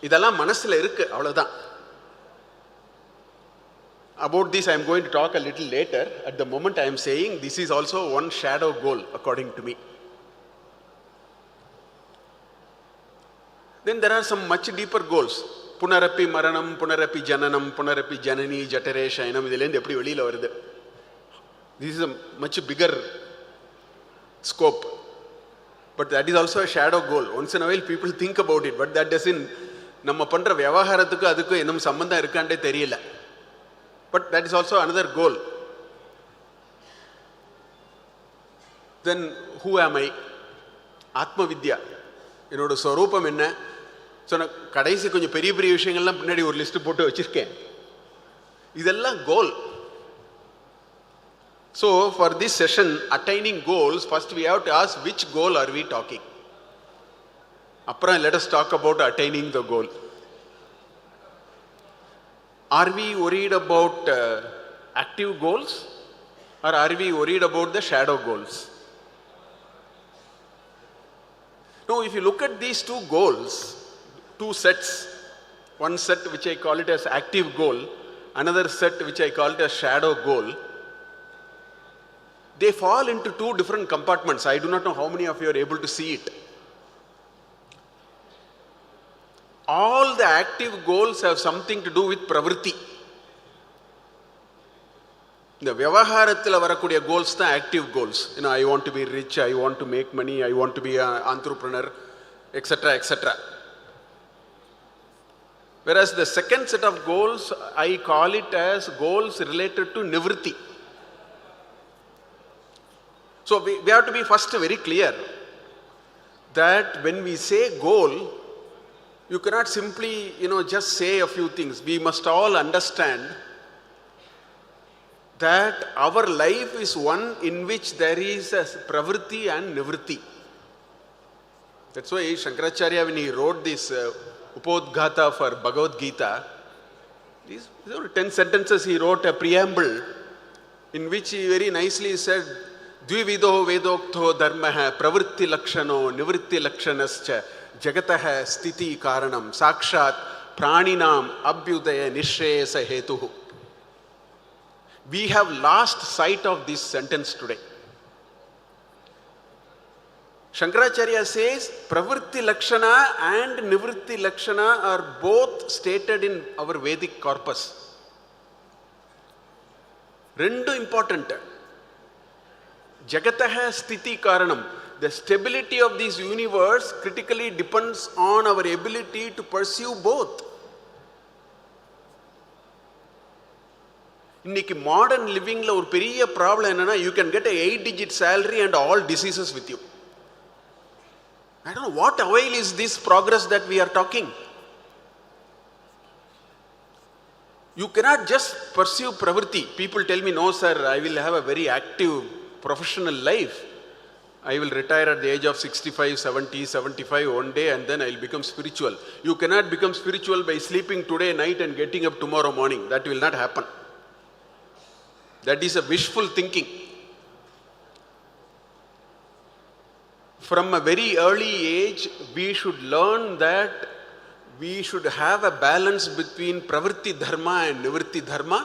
இதெல்லாம் மனசுல இருக்கு, அவ்வளவுதான். About this, I am going to talk a little later. At the moment, I am saying this is also one shadow goal, according to me. Then there are some much deeper goals. Punarapi Maranam, Punarapi Jananam, Punarapi Janani, Jatare Shainam, idilendi eppadi velila varudhu. This is a much bigger scope. But that is also a shadow goal. Once in a while people think about it, but that doesn't, நம்ம பண்ற வியாபாரத்துக்கு அதுக்கு என்ன சம்பந்தம் இருக்காண்டே தெரியல. But that is also another goal. Then who am I? Atma Vidya. என்னோட ஸ்வரூபம் என்ன? சொன்ன கடைசி கொஞ்சம் பெரிய பெரிய விஷயங்கள்லாம் பின்னாடி ஒரு லிஸ்ட் போட்டு வச்சிருக்கேன். இதெல்லாம் கோல். So for this session, attaining goals, first we have to ask which goal are we talking. அப்புறம் let us talk about attaining the goal. Are we worried about active goals or are we worried about the shadow goals? Now, if you look at these two goals, two sets, one set which I call it as active goal, another set which I call it as shadow goal, they fall into two different compartments. I do not know how many of you are able to see it. All the active goals have something to do with pravritti. இந்த விவகாரத்தில் வரக்கூடிய goals தான் active goals. I want to be rich, I want to make money, I want to be an entrepreneur, etc., etc. Whereas the second set of goals, I call it as goals related to nivritti. So we have to be first very clear that when we say goal, you cannot simply, just say a few things. We must all understand that our life is one in which there is a pravritti and nivritti. That's why Shankaracharya, when he wrote this Upodghata for Bhagavad Gita, these 10 sentences he wrote a preamble in which he very nicely said, Dvivido Vedoktho Dharmaha Pravritti Lakshano Nivritti Lakshanascha Jagataha Sthiti Karanam Sakshat Praninam Abhyudaya Nishreyasa Hetuhu. We have lost sight of this sentence today. Shankaracharya says Pravritti Lakshana and Nivritti Lakshana are both stated in our Vedic corpus. Rendu important. Jagataha Sthiti Karanam. The stability of this universe critically depends on our ability to pursue both. இன்னைக்கு modern லிவிங்ல ஒரு பெரிய problem என்னன்னா, you can get a 8-digit salary and all diseases with you. I don't know what avail is this progress that we are talking. You cannot just pursue pravritti. People tell me, no sir, I will have a very active professional life. I will retire at the age of 65, 70, 75 one day and then I will become spiritual. You cannot become spiritual by sleeping today night and getting up tomorrow morning. That will not happen. That is a wishful thinking. From a very early age, we should learn that we should have a balance between pravritti dharma and nivritti dharma.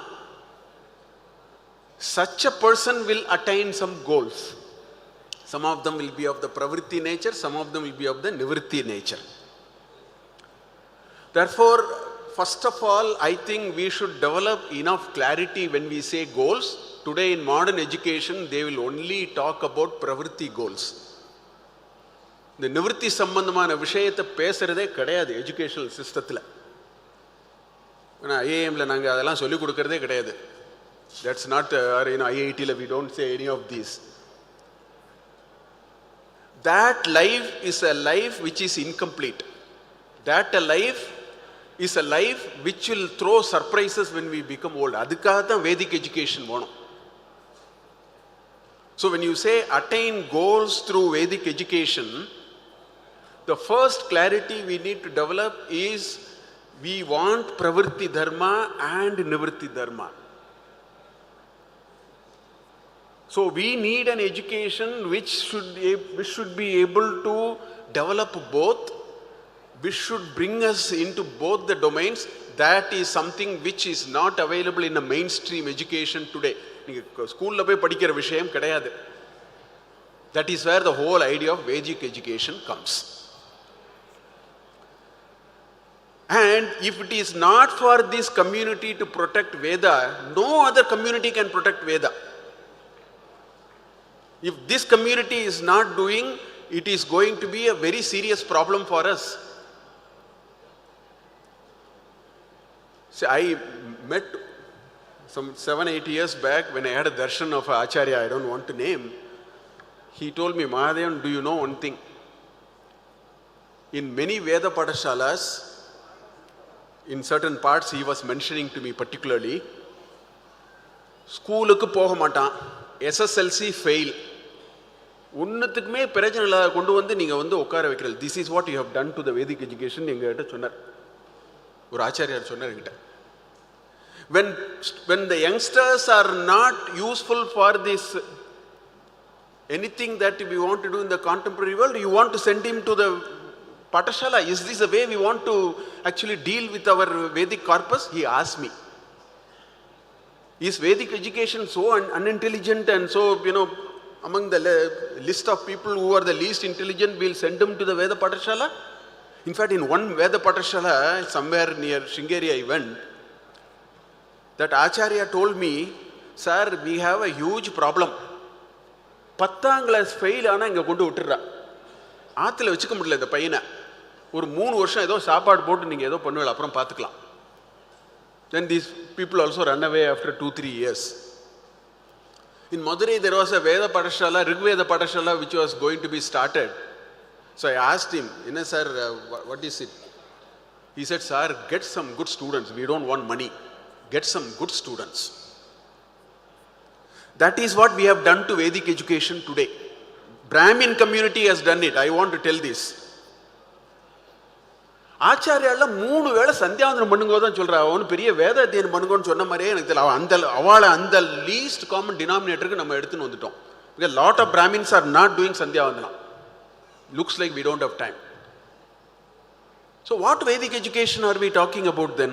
Such a person will attain some goals. Some of them will be of the pravritti nature, some of them will be of the nivritti nature. Therefore, first of all, I think we should develop enough clarity when we say goals. Today in modern education, they will only talk about pravritti goals. The nivritti sambandhamana விஷயத்தை பேசுறதே கிடையாது educational systemல. IIM ல நாங்க அதெல்லாம் சொல்லி கொடுக்கிறதே கிடையாது. That's not or IIT ல we don't say any of these. That life is a life which is incomplete. That a life is a life which will throw surprises when we become old. அதுக்காக தான் Vedic education வேணும். So when you say attain goals through Vedic education, the first clarity we need to develop is we want pravritti dharma and nivritti dharma. So we need an education which should be able to develop both, which should bring us into both the domains. That is something which is not available in a mainstream education today. School la poi padikira vishayam kedaiyadu. That is where the whole idea of Vedic education comes. And if it is not for this community to protect Veda, no other community can protect Veda. If this community is not doing, it is going to be a very serious problem for us. See, I met some 7-8 years back when I had a darshan of Acharya, I don't want to name. He told me, Mahadevan, do you know one thing? In many Veda Pathashalas, in certain parts he was mentioning to me particularly, ஸ்கூலுக்கு போக மாட்டான், SSLC fail, ஒன்றுத்துக்குமே பிரச்சனை இல்லாத கொண்டு வந்து நீங்கள் வந்து உட்கார வைக்கிறது. This is what you have done to the Vedic education எங்ககிட்ட சொன்னார், ஒரு ஆச்சாரியார் சொன்னார் என்கிட்ட. When the youngsters are not useful for this, anything that we want to do in the contemporary world, you want to send him to the Pathashala. Is this the way we want to actually deal with our Vedic corpus? He asked me. Is Vedic education so unintelligent and so, among the list of people who are the least intelligent, we'll send them to the Veda Pathashala? In fact, in one Veda Pathashala, somewhere near Sringeri I went, that Acharya told me, sir, we have a huge problem. 10th class fail ஆனா இங்க கொண்டு விட்டுறா, ஆத்துல வச்சுக்க முடியல இந்த பையனை. ஒரு 3 வருஷம் ஏதோ சாப்பாடு போட்டு நீங்க ஏதோ பண்ணுவீங்க, அப்புறம் பார்த்துக்கலாம். Then these people also run away after 2-3 years. In Madurai there was a Veda Pathashala, Rigveda Pathashala, which was going to be started. So I asked him, sir, what is it? He said, sir, get some good students. We don't want money. Get some good students. That is what we have done to Vedic education today. Brahmin community has done it. I want to tell this. ஆச்சாரியால 3 வேளை சந்தியாவந்தனம் பண்ணுங்க தான் சொல்றா. அவனு பெரிய வேத அத்தியனம் பண்ணுங்கன்னு சொன்ன மாதிரியே எனக்கு தெரியல. அவளை அந்த லீஸ்ட் காமன் டினாமினேட்டருக்கு நம்ம எடுத்துன்னு வந்துட்டோம். Because lot of Brahmins are not doing sandhyavandanam. Looks like we don't have time. So what Vedic education are we talking about then?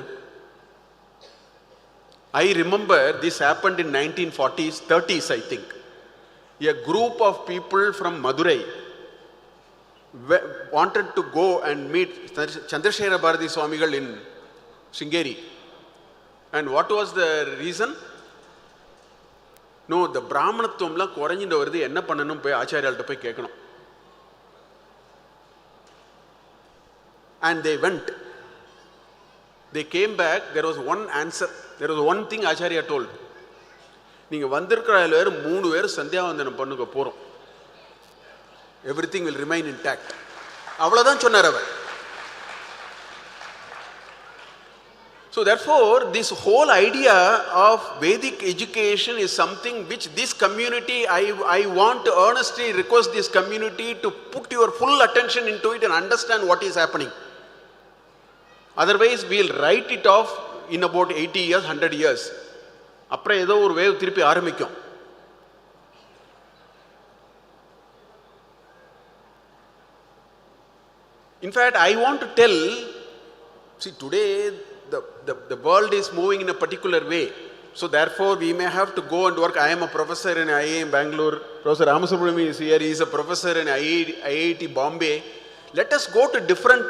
I remember this happened in 1940s, 30s I think. A group of people from Madurai wanted to go and meet Chandrasekhara Bharati Swamigal in Sringeri. And what was the reason? No, the Brahmanathamla குறைஞ்சிட்டு வருது, என்ன பண்ணணும் போய் ஆச்சாரியால்கிட்ட போய் கேட்கணும். And they went. They came back, there was one answer. There was one thing Acharya told. நீங்க வந்திருக்கிற வேறு 3 பேர் சந்தியாவந்தனம் பண்ணுங்க போறோம். Everything will remain intact. அவ்வளவுதான் சொன்னார் அவர். So therefore, this whole idea of Vedic education is something which this community, I want to earnestly request this community to put your full attention into it and understand what is happening. Otherwise, we will write it off in about 80 years, 100 years. அப்புறம் ஏதோ ஒரு wave திருப்பி ஆரம்பிக்கும். In fact, I want to tell, see today the world is moving in a particular way. So therefore, we may have to go and work. I am a professor in IIM Bangalore. Professor Ramasubramanian is here. He is a professor in IIT Bombay. Let us go to different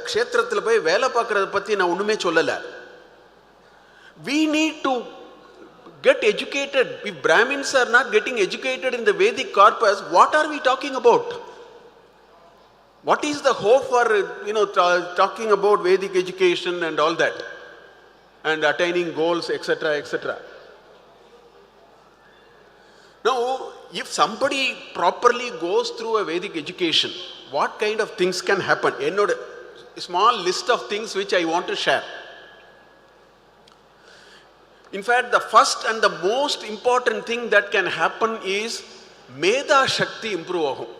kshetrathil போய் வேலை பார்க்கறத பத்தி நான் ஒண்ணுமே சொல்லல. We need to get educated. If Brahmins are not getting educated in the Vedic corpus, what are we talking about? What is the hope for, talking about Vedic education and all that? And attaining goals, etc., etc. Now, if somebody properly goes through a Vedic education, what kind of things can happen? A small list of things which I want to share. In fact, the first and the most important thing that can happen is Medha Shakti improve agum.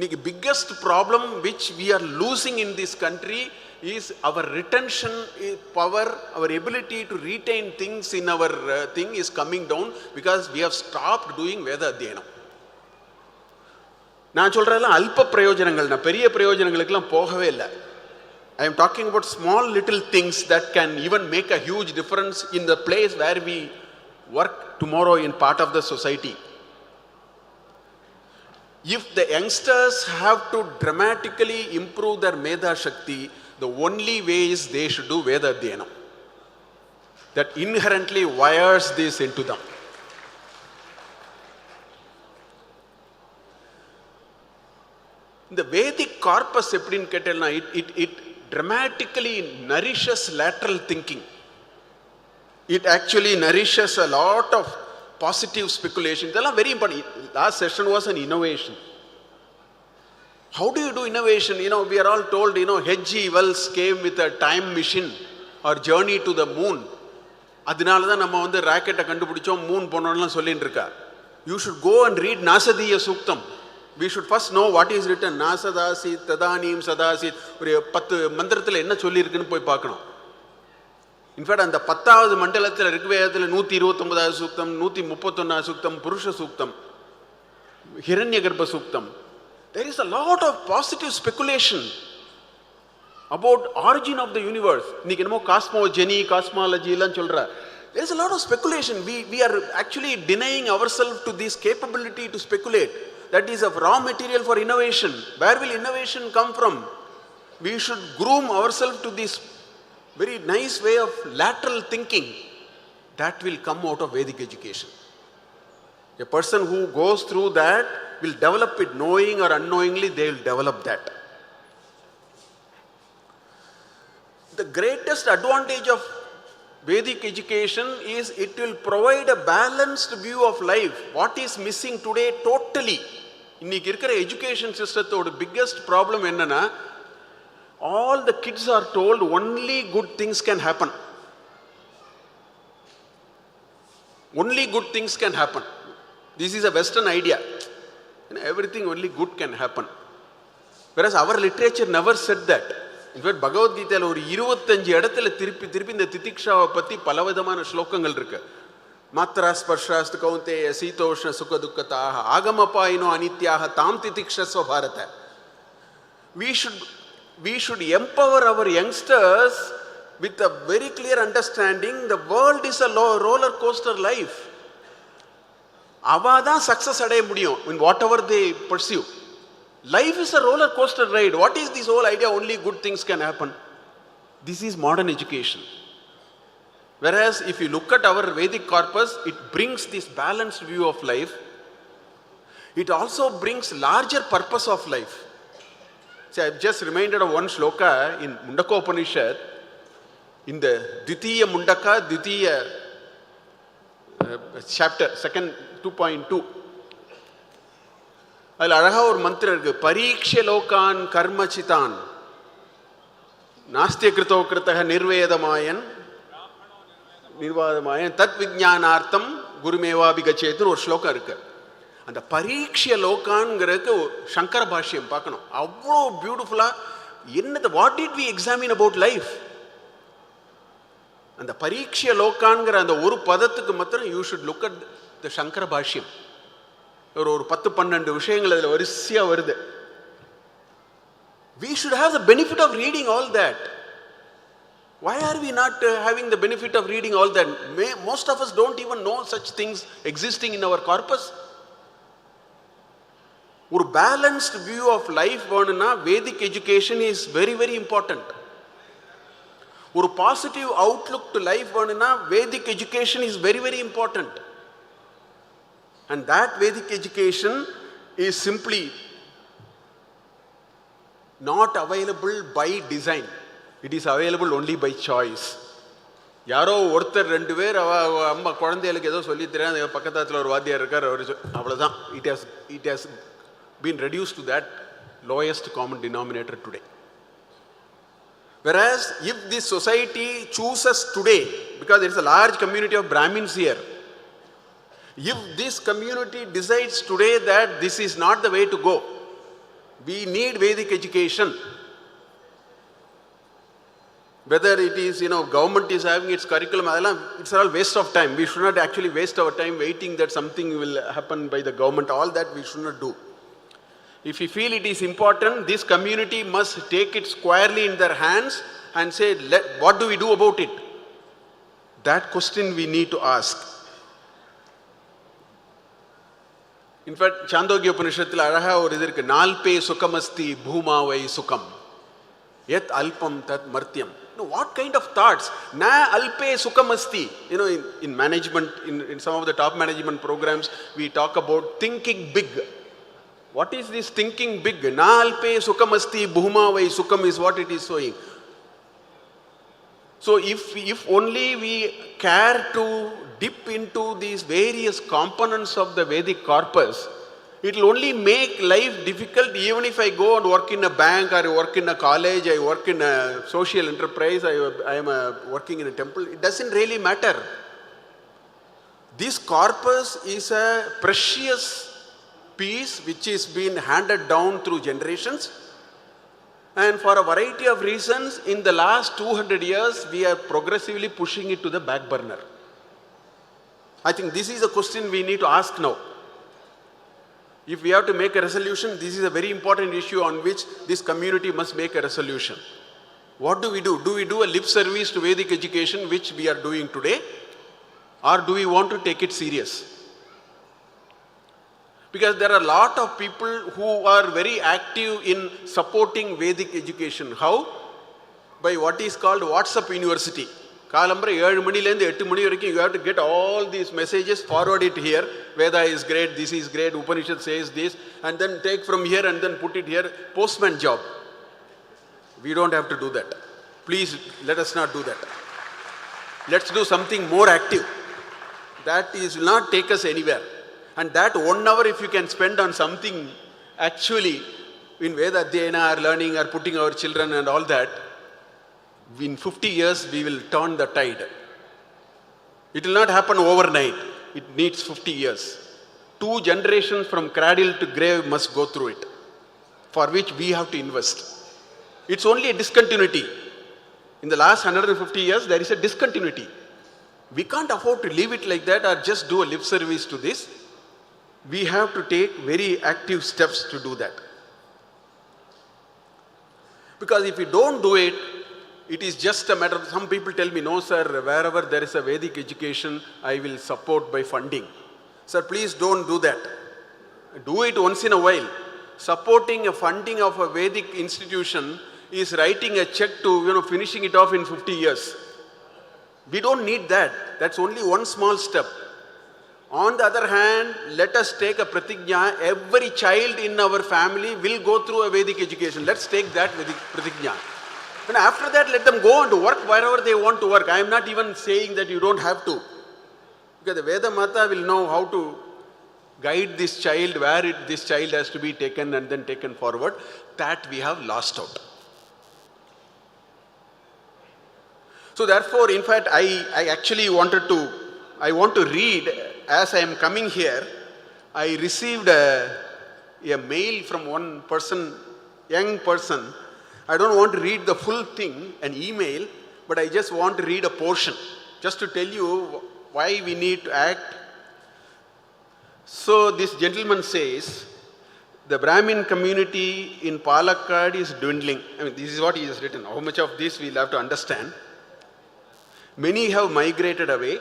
The biggest problem which we are losing in this country is our retention power, our ability to retain things in our thing is coming down because we have stopped doing Veda Adhyanam. நான் சொல்றதெல்லாம் அல்ப பிரயோஜனங்கள், நான் பெரிய பிரயோஜனங்களுக்கெல்லாம் போகவே இல்லை. I am talking about small little things that can even make a huge difference in the place where we work tomorrow in part of the society. If the youngsters have to dramatically improve their Medha Shakti, the only way is they should do Veda Adhyanam. That inherently wires this into them. The Vedic corpus epidin ketelna, it dramatically nourishes lateral thinking. It actually nourishes a lot of positive speculation. That's very important. Last session was an innovation. How do you do innovation? We are all told, H.G. Wells came with a time machine or journey to the moon. அதனால தான் நம்ம வந்து ராக்கெட்டை கண்டுபிடிச்சோம், Moon போனோம்லாம் சொல்லிட்டு இருக்கா. You should go and read Nasadiya Suktam. We should first know what is written. Nasadasi, Tadanim, Sadasi. ஒரு 10 மந்திரத்தில் என்ன சொல்லியிருக்குன்னு போய் பார்க்கணும். இன்ஃபேக்ட் அந்த 10வது மண்டலத்தில் ரிக்வேதத்தில் 129வது சூக்தம், 131வது சூக்தம், புருஷ சூக்தம், ஹிரண்ய கர்ப்ப சூக்தம். There is a lot of positive speculation about origin of the universe. இன்னைக்கு என்னமோ காஸ்மோஜெனி, காஸ்மாலஜி எல்லாம் சொல்ற. There is a lot of speculation. We are actually denying ourselves to this capability to speculate. That is a raw material for innovation. Where will innovation come from? We should groom ourselves to this very nice way of lateral thinking. That will come out of Vedic education. A person who goes through that will develop it, knowing or unknowingly, they will develop that. The greatest advantage of Vedic education is it will provide a balanced view of life. What is missing today totally? இன்னைக்கு இருக்கிற education சிஸ்டத்தோட biggest problem என்னன்னா, all the kids are told only good things can happen. Only good things can happen. This is a Western idea. Everything only good can happen. Whereas our literature never said that. In fact, Bhagavad Gita ஒரு 25 இடத்துல திருப்பி இந்த திதிக்ஷாவை பத்தி பலவிதமான ஸ்லோகங்கள் இருக்கு. மாத்ரா ஸ்பர்ஷாஸ்து கௌந்தேய சீதோஷ்ண சுக துக்கதாக ஆகமபாயினோ அனித்யாக தாம் திதிக்ஷஸ்வ பாரத. We should empower our youngsters with a very clear understanding the world is a roller coaster life. Avada success அடைய முடியும் in whatever they pursue. Life is a roller coaster ride. What is this whole idea only good things can happen? This is modern education. Whereas if you look at our Vedic corpus, it brings this balanced view of life. It also brings larger purpose of life. See, I've just reminded of one shloka in Mundaka Upanishad, in the Dvitiya Mundaka, Dvitiya chapter, second 2.2. அதில் அழகாக ஒரு மந்திரம் இருக்கு. பரீட்ச லோகான் கர்மச்சிதான் நாஸ்திய கிருத்தோ கிருத்தக நிர்வேதமாயன் நிர்வாதமாயன் தத் விஜானார்த்தம் குருமேவாபிகச்சேத்துன்னு ஒரு ஸ்லோகம் இருக்கு. அந்த பரீட்ச லோகான்ங்கிறதுக்கு சங்கர பாஷ்யம் பார்க்கணும். அவ்வளோ பியூட்டிஃபுல்லாக என்னது what did we examine about life. அந்த பரீட்ச லோகான்ங்கிற அந்த ஒரு பதத்துக்கு மாத்திரம் you should look at the Shankara Bhashyam. ஒரு 10-12 விஷயங்கள் அதில் வரிசையாக வருது. We should have the benefit of reading all that. Why are we not having the benefit of reading all that? Most of us don't even know such things existing in our corpus. ஒரு balanced view of life வேணும்னா Vedic education is very, very important. ஒரு positive outlook to life வேணும்னா Vedic education is very, very important. And that Vedic education is simply not available by design. It is available only by choice. யாரோ ஒருத்தர் 2 பேர் அம்மா குழந்தைகளுக்கு ஏதோ சொல்லி தெரியாது, பக்கத்தில் ஒரு வாத்தியார் இருக்கார், அவர் அவ்வளோதான். It has been reduced to that lowest common denominator today. Whereas if this society chooses today, because there is a large community of Brahmins here, if this community decides today that this is not the way to go, we need Vedic education. Whether it is, government is having its curriculum, it's all waste of time. We should not actually waste our time waiting that something will happen by the government. All that we should not do. If we feel it is important, this community must take it squarely in their hands and say, what do we do about it? That question we need to ask. In fact, Chandogya Upanishadil அழகா ஒரு இது இருக்கு. நால்பே சுகமஸ்தி பூமாவை சுகம் யத் அல்பம் தத் மர்த்தியம். What kind of thoughts? Na alpe sukamasti. In management, in some of the top management programs, we talk about thinking big. What is this thinking big? Na alpe sukamasti bhumavai sukam is what it is showing. So if only we care to dip into these various components of the Vedic corpus, it will only make life difficult. Even if I go and work in a bank, or I work in a college, I work in a social enterprise, I am working in a temple, it doesn't really matter. This corpus is a precious piece which is being handed down through generations. And for a variety of reasons, in the last 200 years, we are progressively pushing it to the back burner. I think this is a question we need to ask now. If we have to make a resolution, this is a very important issue on which this community must make a resolution. What do we do? Do we do a lip service to Vedic education, which we are doing today? Or do we want to take it serious? Because there are a lot of people who are very active in supporting Vedic education. How? By what is called WhatsApp University. காலம்பரை 7 மணிலேருந்து 8 மணி வரைக்கும் you have to get all these messages, forward it here. Veda is great, this is great, Upanishad says this, and then take from here and then put it here. Postman job. We don't have to do that. Please, let us not do that. Let's do something more active. That will not take us anywhere. And that 1 hour if you can spend on something actually in Veda Adhyayana or learning or putting our children and all that, in 50 years we will turn the tide. It will not happen overnight. it needs 50 years. 2 generations from cradle to grave must go through it, for which we have to invest. It's only a discontinuity. In the last 150 years, there is a discontinuity. We can't afford to leave it like that or just do a lip service to this. We have to take very active steps to do that. Because if we don't do it, it is just a matter of, some people tell me, no sir, wherever there is a Vedic education, I will support by funding. Sir, please don't do that. Do it once in a while. Supporting a funding of a Vedic institution is writing a check to, finishing it off in 50 years. We don't need that. That's only one small step. On the other hand, let us take a pratigna. Every child in our family will go through a Vedic education. Let's take that Vedic pratigna. And after that, let them go and work wherever they want to work. I am not even saying that you don't have to. Because the Veda Mata will know how to guide this child, where this child has to be taken and then taken forward. That we have lost out. So therefore, in fact, I actually want to read, as I am coming here, I received a mail from one person, young person. I don't want to read the full thing, an email, but I just want to read a portion, just to tell you why we need to act. So this gentleman says, the Brahmin community in Palakkad is dwindling. I mean, this is what he has written. How much of this we'll have to understand. Many have migrated away,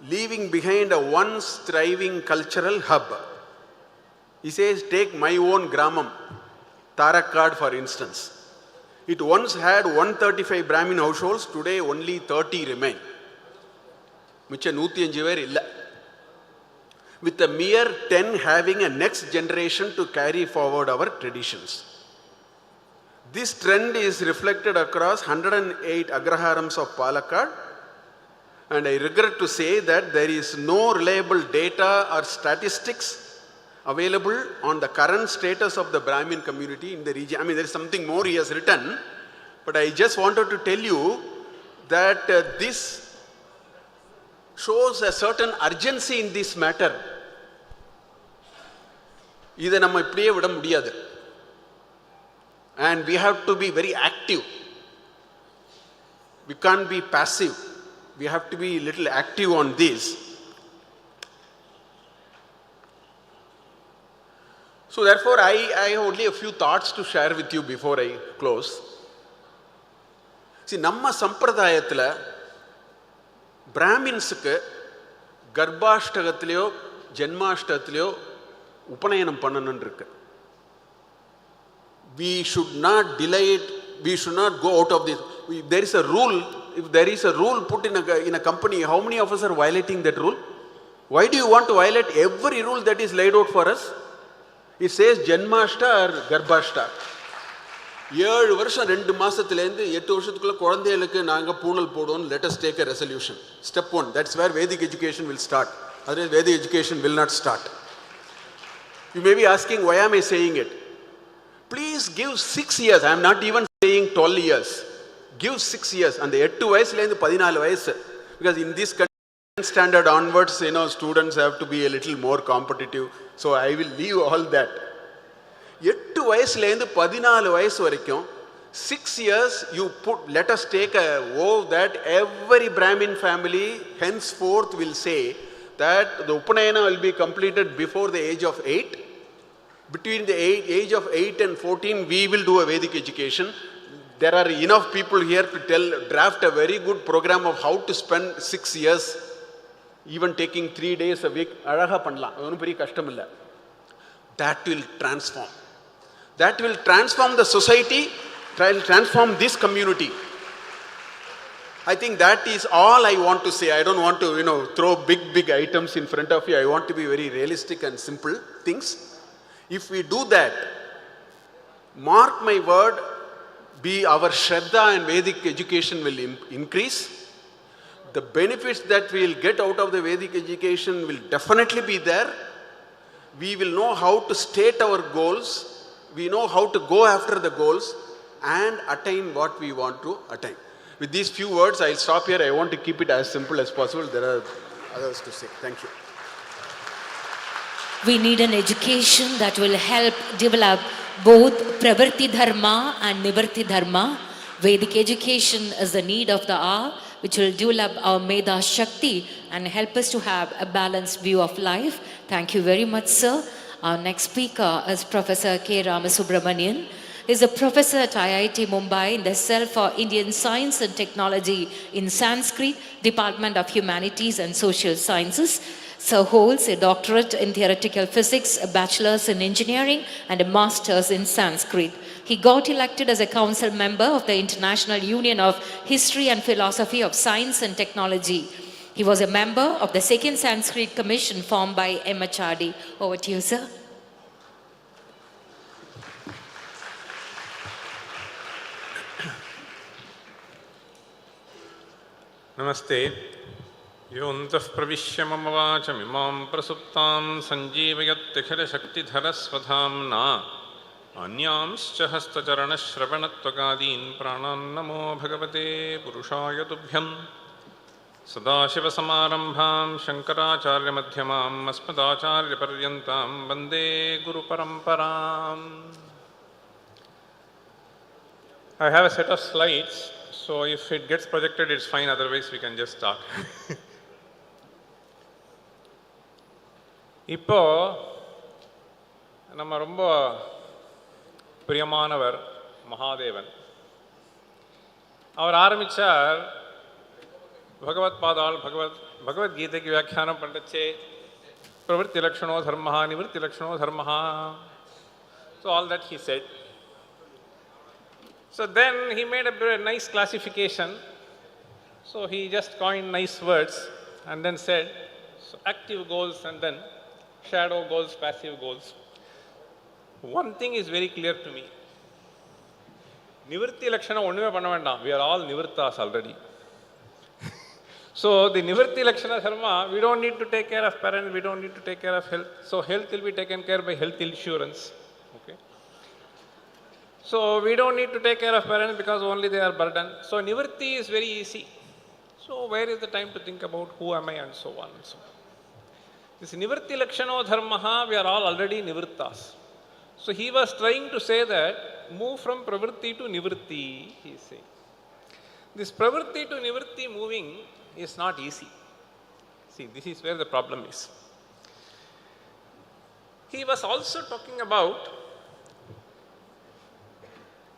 leaving behind a once thriving cultural hub. He says, take my own Gramam, Tarakkad for instance. It once had 135 Brahmin households, today only 30 remain. Micha 105 പേർ ഇല്ല. With a mere 10 having a next generation to carry forward our traditions. This trend is reflected across 108 Agraharams of Palakkad, and I regret to say that there is no reliable data or statistics available on the current status of the Brahmin community in the region. I mean, there is something more he has written, but I just wanted to tell you that this shows a certain urgency in this matter. இதை நம்ம இப்படியே விட முடியாது. And we have to be very active. We can't be passive. We have to be a little active on this. So therefore, I have only a few thoughts to share with you before I close. See, நம்ம சம்பிரதாயத்தில் பிராமின்ஸுக்கு கர்ப்பாஷ்டகத்திலையோ ஜென்மாஷ்டகத்திலையோ உபநயனம் பண்ணணும்னு இருக்கு. We should not delay it. We should not go out of this. If there is a rule put in a company, how many of us are violating that rule? Why do you want to violate every rule that is laid out for us? It says Janmashta or Garbhashta. 7 வருஷம் 2 மாசத்துலேருந்து 8 வருஷத்துக்குள்ள குழந்தைகளுக்கு நாங்கள் பூணல் போடுவோம். Let us take a resolution. Step 1. That's where Vedic education will start. Otherwise, Vedic education will not start. You may be asking, why am I saying it? Please give 6 years. I am not even saying 12 years. Give 6 years. And the 8 வயசுலேருந்து 14 வயசு. Because in this standard onwards, students have to be a little more competitive. So I will leave all that. 8 வயசுலேருந்து 14 வயசு வரைக்கும் 6 years you put, let us take a vow that every Brahmin family henceforth will say that the Upanayana will be completed before the age of 8. Between the age of 8 and 14, we will do a Vedic education. There are enough people here to draft a very good program of how to spend 6 years, even taking 3 days a week. Azhaga pannalam. Onu peri kashtam illa. That will transform. That will transform the society, transform this community. I think that is all I want to say. I don't want to, throw big items in front of you. I want to be very realistic and simple things. If we do that, mark my word, our Shraddha and Vedic education will increase. The benefits that we will get out of the Vedic education will definitely be there. We will know how to state our goals. We know how to go after the goals and attain what we want to attain. With these few words, I'll stop here. I want to keep it as simple as possible. There are others to say. Thank you. We need an education that will help develop both Pravarti Dharma and Nivarti Dharma. Vedic education is the need of the hour, which will develop our Meda Shakti and help us to have a balanced view of life. Thank you very much, sir. Our next speaker is Professor K. Ramasubramanian. He is a professor at IIT Mumbai in the Cell for Indian Science and Technology in Sanskrit, Department of Humanities and Social Sciences. Sir holds a doctorate in theoretical physics, a bachelor's in engineering, and a master's in Sanskrit. He got elected as a council member of the International Union of History and Philosophy of Science and Technology. He was a member of the Second Sanskrit Commission formed by MHRD. Over to you, sir. Namaste. Yontah pravishya mama vacham imam prasuptam sanjeevayat shakti-dhara svadhamna anyamscha hastacharana shravanattvakadin pranan namo bhagavate purushaya tubhyam sadashiva samarambham shankaracharya madhyamam asmadacharya paryantam vande guru paramparam. I have a set of slides, so if it gets projected, it's fine, otherwise we can just start. இப்போ நம்ம ரொம்ப பிரியமானவர் மகாதேவன். அவர் ஆரம்பித்தார் பகவத் பாதாள் பகவத்கீதைக்கு வியாக்கியானம் பண்ணச்சே பிரவೃತ್ತಿ லக்ஷணோ தர்மஹா நிவೃತ್ತಿ லக்ஷணோ தர்மஹா. So all that he said. So then he made a nice classification. So he just coined nice words and then said, so active goals and then shadow goals, passive goals. One thing is very clear to me. Nivritti Lakshana onnume panna vendam. We are all Nivrittas already. So the Nivritti Lakshana Dharma, we don't need to take care of parents, we don't need to take care of health. So health will be taken care by health insurance. Okay. So we don't need to take care of parents because only they are burdened. So Nivritti is very easy. So where is the time to think about who am I and so on and so on. This Nivritti Lakshano Dharmaha, we are all already Nivrittas. So he was trying to say that move from Pravritti to Nivritti, he is saying. This Pravritti to Nivritti moving is not easy. See, this is where the problem is. He was also talking about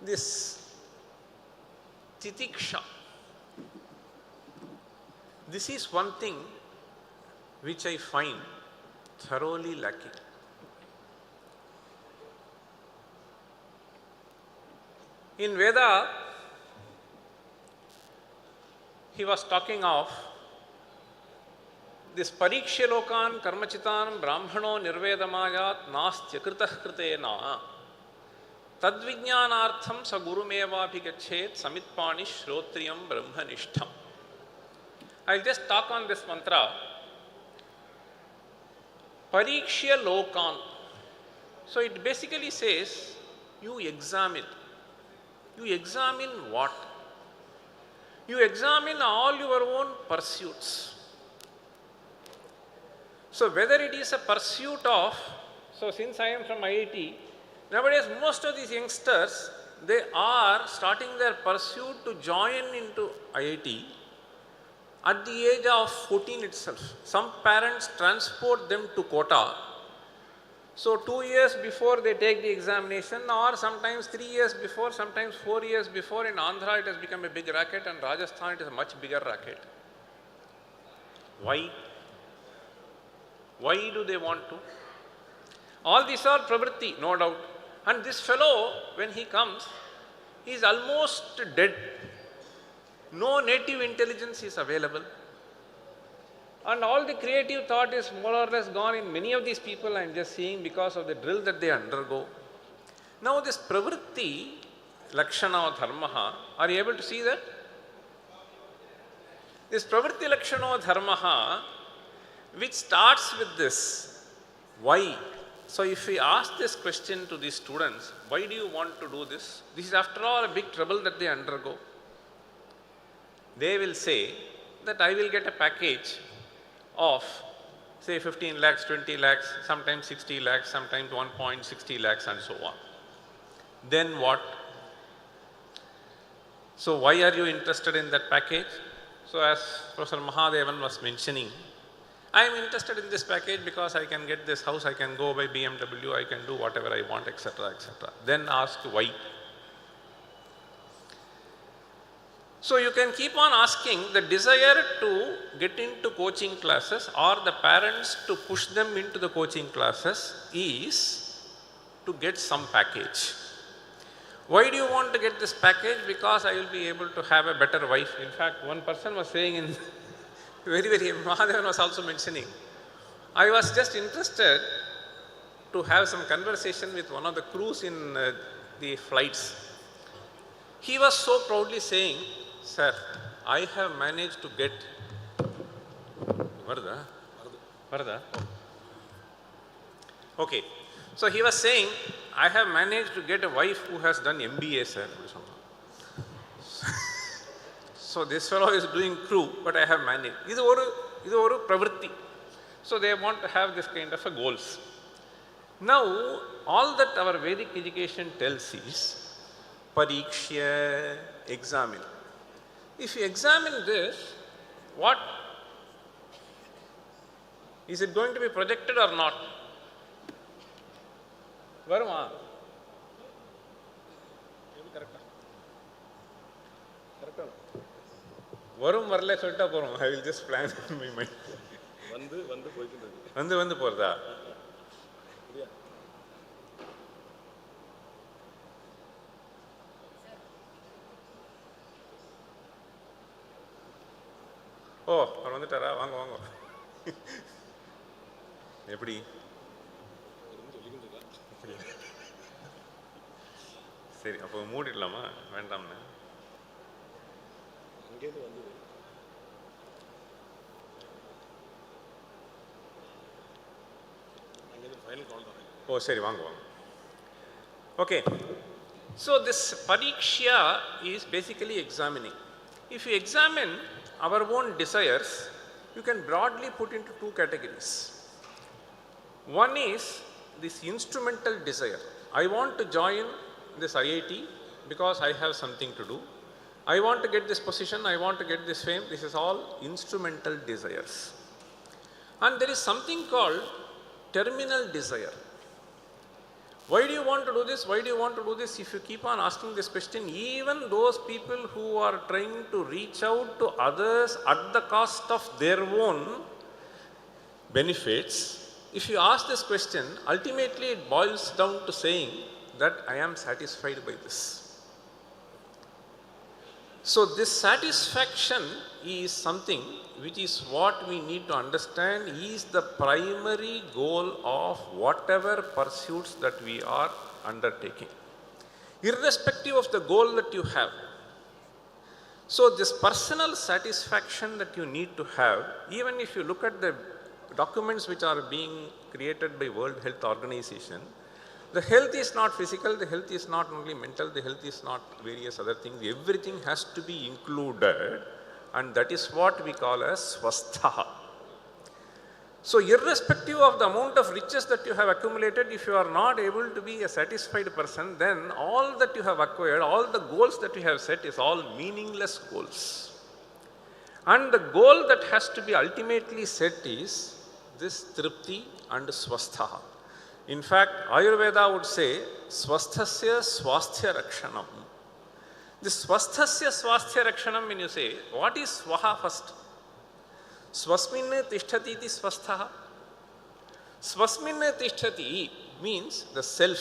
this Titiksha. This is one thing which I find thoroughly lacking. In Veda, he was talking of this Parikshya Lokan Karmachitan Brahmano Nirvedamayat Nastya Kritah Kritena Tadvijnanartham sa Gurumeva Pikachet Samitpani Shrotriyam Brahmanishtham. I'll just talk on this mantra. Parikshya Lokan. So it basically says, you examine. You examine what? You examine all your own pursuits. So whether it is a pursuit of, so since I am from IIT, nowadays most of these youngsters, they are starting their pursuit to join into IIT at the age of 14 itself. Some parents transport them to Kota. So 2 years before they take the examination, or sometimes 3 years before, sometimes 4 years before. In Andhra it has become a big racket, and Rajasthan it is a much bigger racket. Why? Why do they want to? All these are pravritti, no doubt. And this fellow, when he comes, he is almost dead. No native intelligence is available. And all the creative thought is more or less gone in many of these people I am just seeing because of the drill that they undergo. Now this pravritti, lakshana dharmaha, are you able to see that? This pravritti lakshana dharmaha, which starts with this, why? So if we ask this question to these students, why do you want to do this? This is after all a big trouble that they undergo. They will say that I will get a package of say 15 lakhs, 20 lakhs, sometimes 60 lakhs, sometimes 1.60 lakhs and so on. Then what? So why are you interested in that package? So as Professor Mahadevan was mentioning, I am interested in this package because I can get this house, I can go by BMW, I can do whatever I want, etc., etc. Then ask why. So you can keep on asking. The desire to get into coaching classes or the parents to push them into the coaching classes is to get some package. Why do you want to get this package? Because I will be able to have a better wife. In fact, one person was saying in Mahadevan was also mentioning, I was just interested to have some conversation with one of the crews in the flights. He was so proudly saying, sir, I have managed to get Varda? Okay. So he was saying, I have managed to get a wife who has done MBA, sir. So this fellow is doing crew, but I have managed. This is a pravritti. So they want to have this kind of a goals. Now, all that our Vedic education tells is parikshya, examine. If you examine this, what? Is it going to be projected or not? Varma? Varum varle solta porum. I will just plan in my mind. Vandu porda. Oh, அவர் வந்துட்டாரா? வாங்க வாங்க. எப்படி? சரி, அப்போ மூடிடலாமா? வேண்டாம்னு. அங்கேருந்து வந்து அங்கேருந்து ஃபைனல் கால் தான். ஓ சரி, வாங்க வாங்க. Okay. So this pariksha is basically examining. If you examine our own desires, you can broadly put into two categories. One is this instrumental desire. I want to join this IIT because I have something to do. I want to get this position, I want to get this fame. This is all instrumental desires. And there is something called terminal desire. Why do you want to do this? Why do you want to do this? If you keep on asking this question, even those people who are trying to reach out to others at the cost of their own benefits, if you ask this question, ultimately it boils down to saying that I am satisfied by this. So this satisfaction is something which is what we need to understand is the primary goal of whatever pursuits that we are undertaking, irrespective of the goal that you have. So this personal satisfaction that you need to have, even if you look at the documents which are being created by World Health Organization, the health is not physical, the health is not only mental, the health is not various other things. Everything has to be included, and that is what we call as swastha. So irrespective of the amount of riches that you have accumulated, if you are not able to be a satisfied person, then all that you have acquired, all the goals that you have set is all meaningless goals. And the goal that has to be ultimately set is this tripti and swastha. In fact, Ayurveda would say, swasthasya swasthya rakshanam. This swasthasya swasthya rakshanam, when you say, what is swaha first? Swasminne tishtati iti swasthaha. Swasminne tishtati means the self.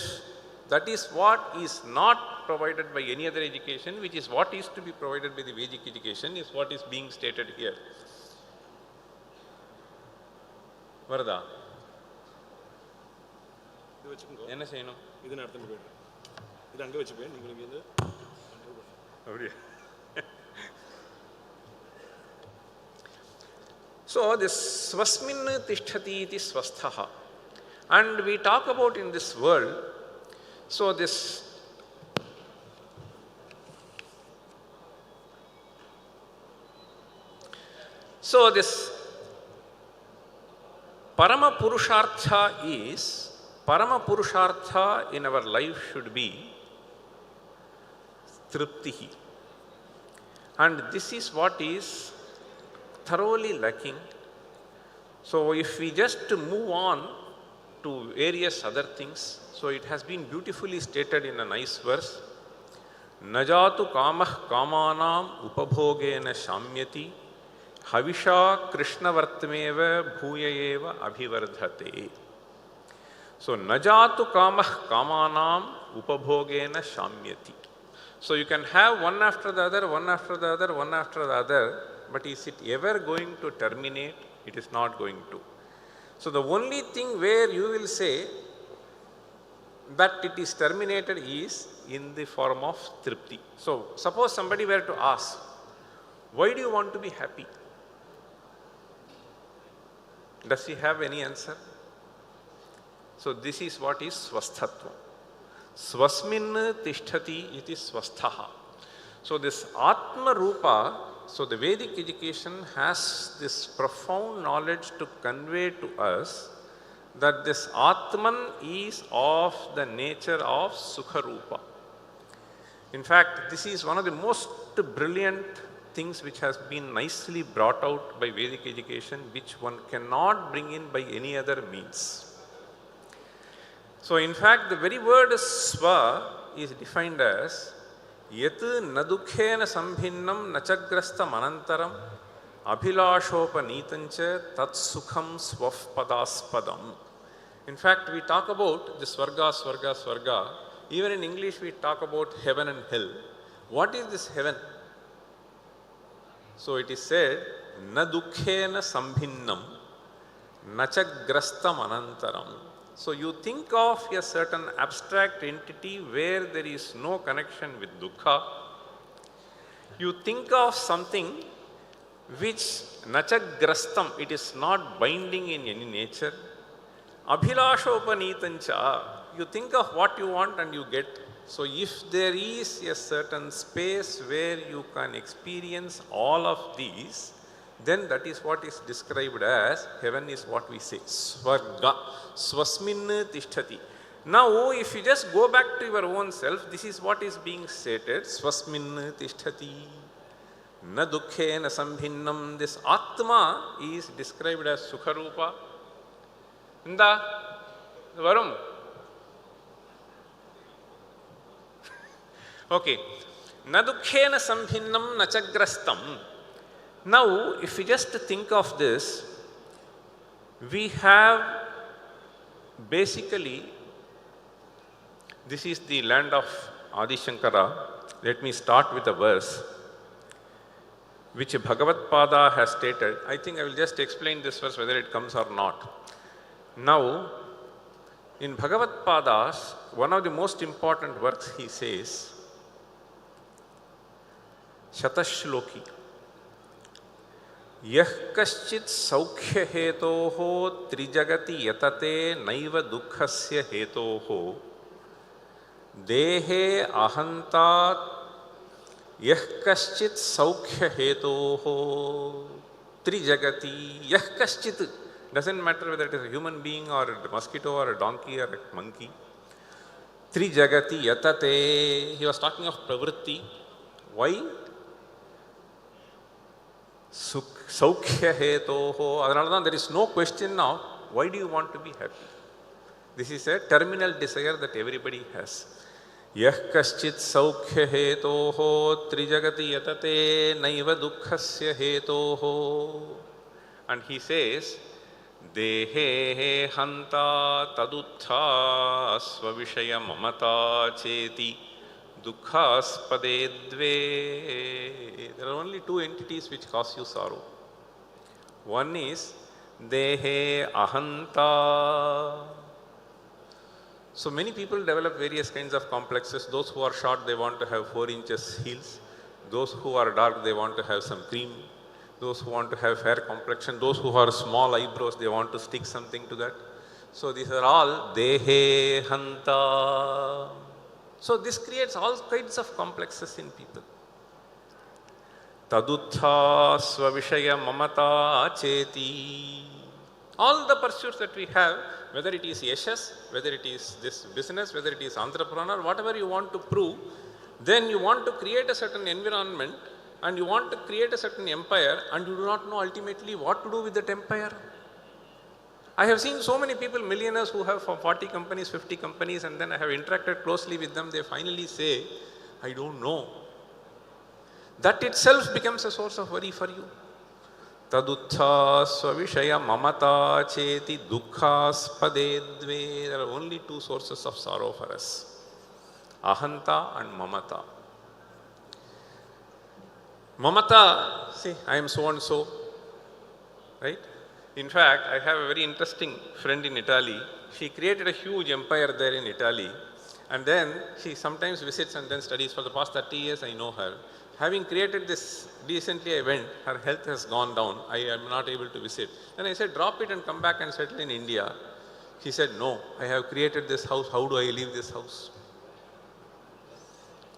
That is what is not provided by any other education, which is what is to be provided by the Vedic education, is what is being stated here. Varda. என்ன செய்யணும்? இது நான் எடுத்துட்டு போயிடுறேன். இது அங்க வெச்சுப்பேன். நீங்க இங்க இருந்து அப்படியே. So this swasmin tishtati iti swasthaha, and we talk about in this world, so this Parama Purushartha in our life should be Triptihi. And this is what is thoroughly lacking. So if we just move on to various other things, so it has been beautifully stated in a nice verse. Najatu kamah kamanam upabhogena shamyati havisha krishnavartmeva bhuyayeva abhivardhate. So najatu kamah kamanam upabhogena shamyati. So you can have one after the other, one after the other, one after the other, but is it ever going to terminate? It is not going to. So the only thing where you will say that it is terminated is in the form of tripti. So suppose somebody were to ask, why do you want to be happy? Does he have any answer? So this is what is swasthatva. Swasmin tishtati iti swasthaha. So this Atma Rupa, so the Vedic education has this profound knowledge to convey to us that this Atman is of the nature of Sukha Rupa. In fact, this is one of the most brilliant things which has been nicely brought out by Vedic education, which one cannot bring in by any other means. So in fact, the very word Swa is defined as Yat nadukhena sambhinnam nachagrasta manantaram abhilashopanitancha tat sukham swafpadaspadam. In fact, we talk about the Swarga, Swarga, Swarga. Even in English, we talk about heaven and hell. What is this heaven? So it is said, na dukkhena sambhinnam nachagrasta manantaram. So you think of a certain abstract entity where there is no connection with dukkha. You think of something which nachagrastam, it is not binding in any nature. Abhilashopanitancha, you think of what you want and you get. So if there is a certain space where you can experience all of these, then that is what is described as heaven is what we say, Swarga, Swasmin Tishtati. Now, if you just go back to your own self, this is what is being stated, Swasmin Tishtati, Na Dukkhe Na Sambhinnam. This Atma is described as Sukharupa. Inda, Varum. Okay. Na Dukkhe Na Sambhinnam Nachagrastam. Now, if we just think of this, we have basically, this is the land of Adi Shankara. Let me start with a verse which Bhagavad Pada has stated. I think I will just explain this verse whether it comes or not. Now, in Bhagavad Padas, one of the most important works he says, Shatashloki. Yah kaschit saukhya hetoho trijagati yatate naiva dukkhasya hetoho dehe ahanta yah kaschit saukhya hetoho trijagati yah kaschit. Doesn't matter whether it is a human being or a mosquito or a donkey or a monkey. Trijagati yatate. He was talking of pravritti. Why? Saukhya hetoho. Adhanalada, there is no question now, why do you want to be happy? This is a terminal desire that everybody has. Yah kaschit saukhya hetoho trijagati yatate naiva dukkhasya hetoho. And he says, dehe hanta tadutha svavishaya mamata cheti dukkhaspade dve. There are only two entities which cause you sorrow. One is dehe ahanta. So many people develop various kinds of complexes. Those who are short, they want to have 4 inches heels. Those who are dark, they want to have some cream. Those who want to have fair complexion. Those who are small eyebrows, they want to stick something to that. So these are all dehe hanta. So this creates all kinds of complexes in people. Tadutha svavishaya mamata cheti. All the pursuits that we have, whether it is yashas, whether it is this business, whether it is entrepreneur, whatever you want to prove, then you want to create a certain environment and you want to create a certain empire and you do not know ultimately what to do with that empire. I have seen so many people, millionaires who have 40 companies, 50 companies, and then I have interacted closely with them. They finally say, I don't know. That itself becomes a source of worry for you. Tadutha svavishaya mamata cheti dukkhaspade dve. There are only two sources of sorrow for us. Ahanta and mamata. Mamata, see, I am so and so, right? In fact, I have a very interesting friend in Italy. She created a huge empire there in Italy. And then she sometimes visits and then studies. For the past 30 years, I know her. Having created this, recently I went, her health has gone down. I am not able to visit. Then I said, drop it and come back and settle in India. She said, no, I have created this house. How do I leave this house?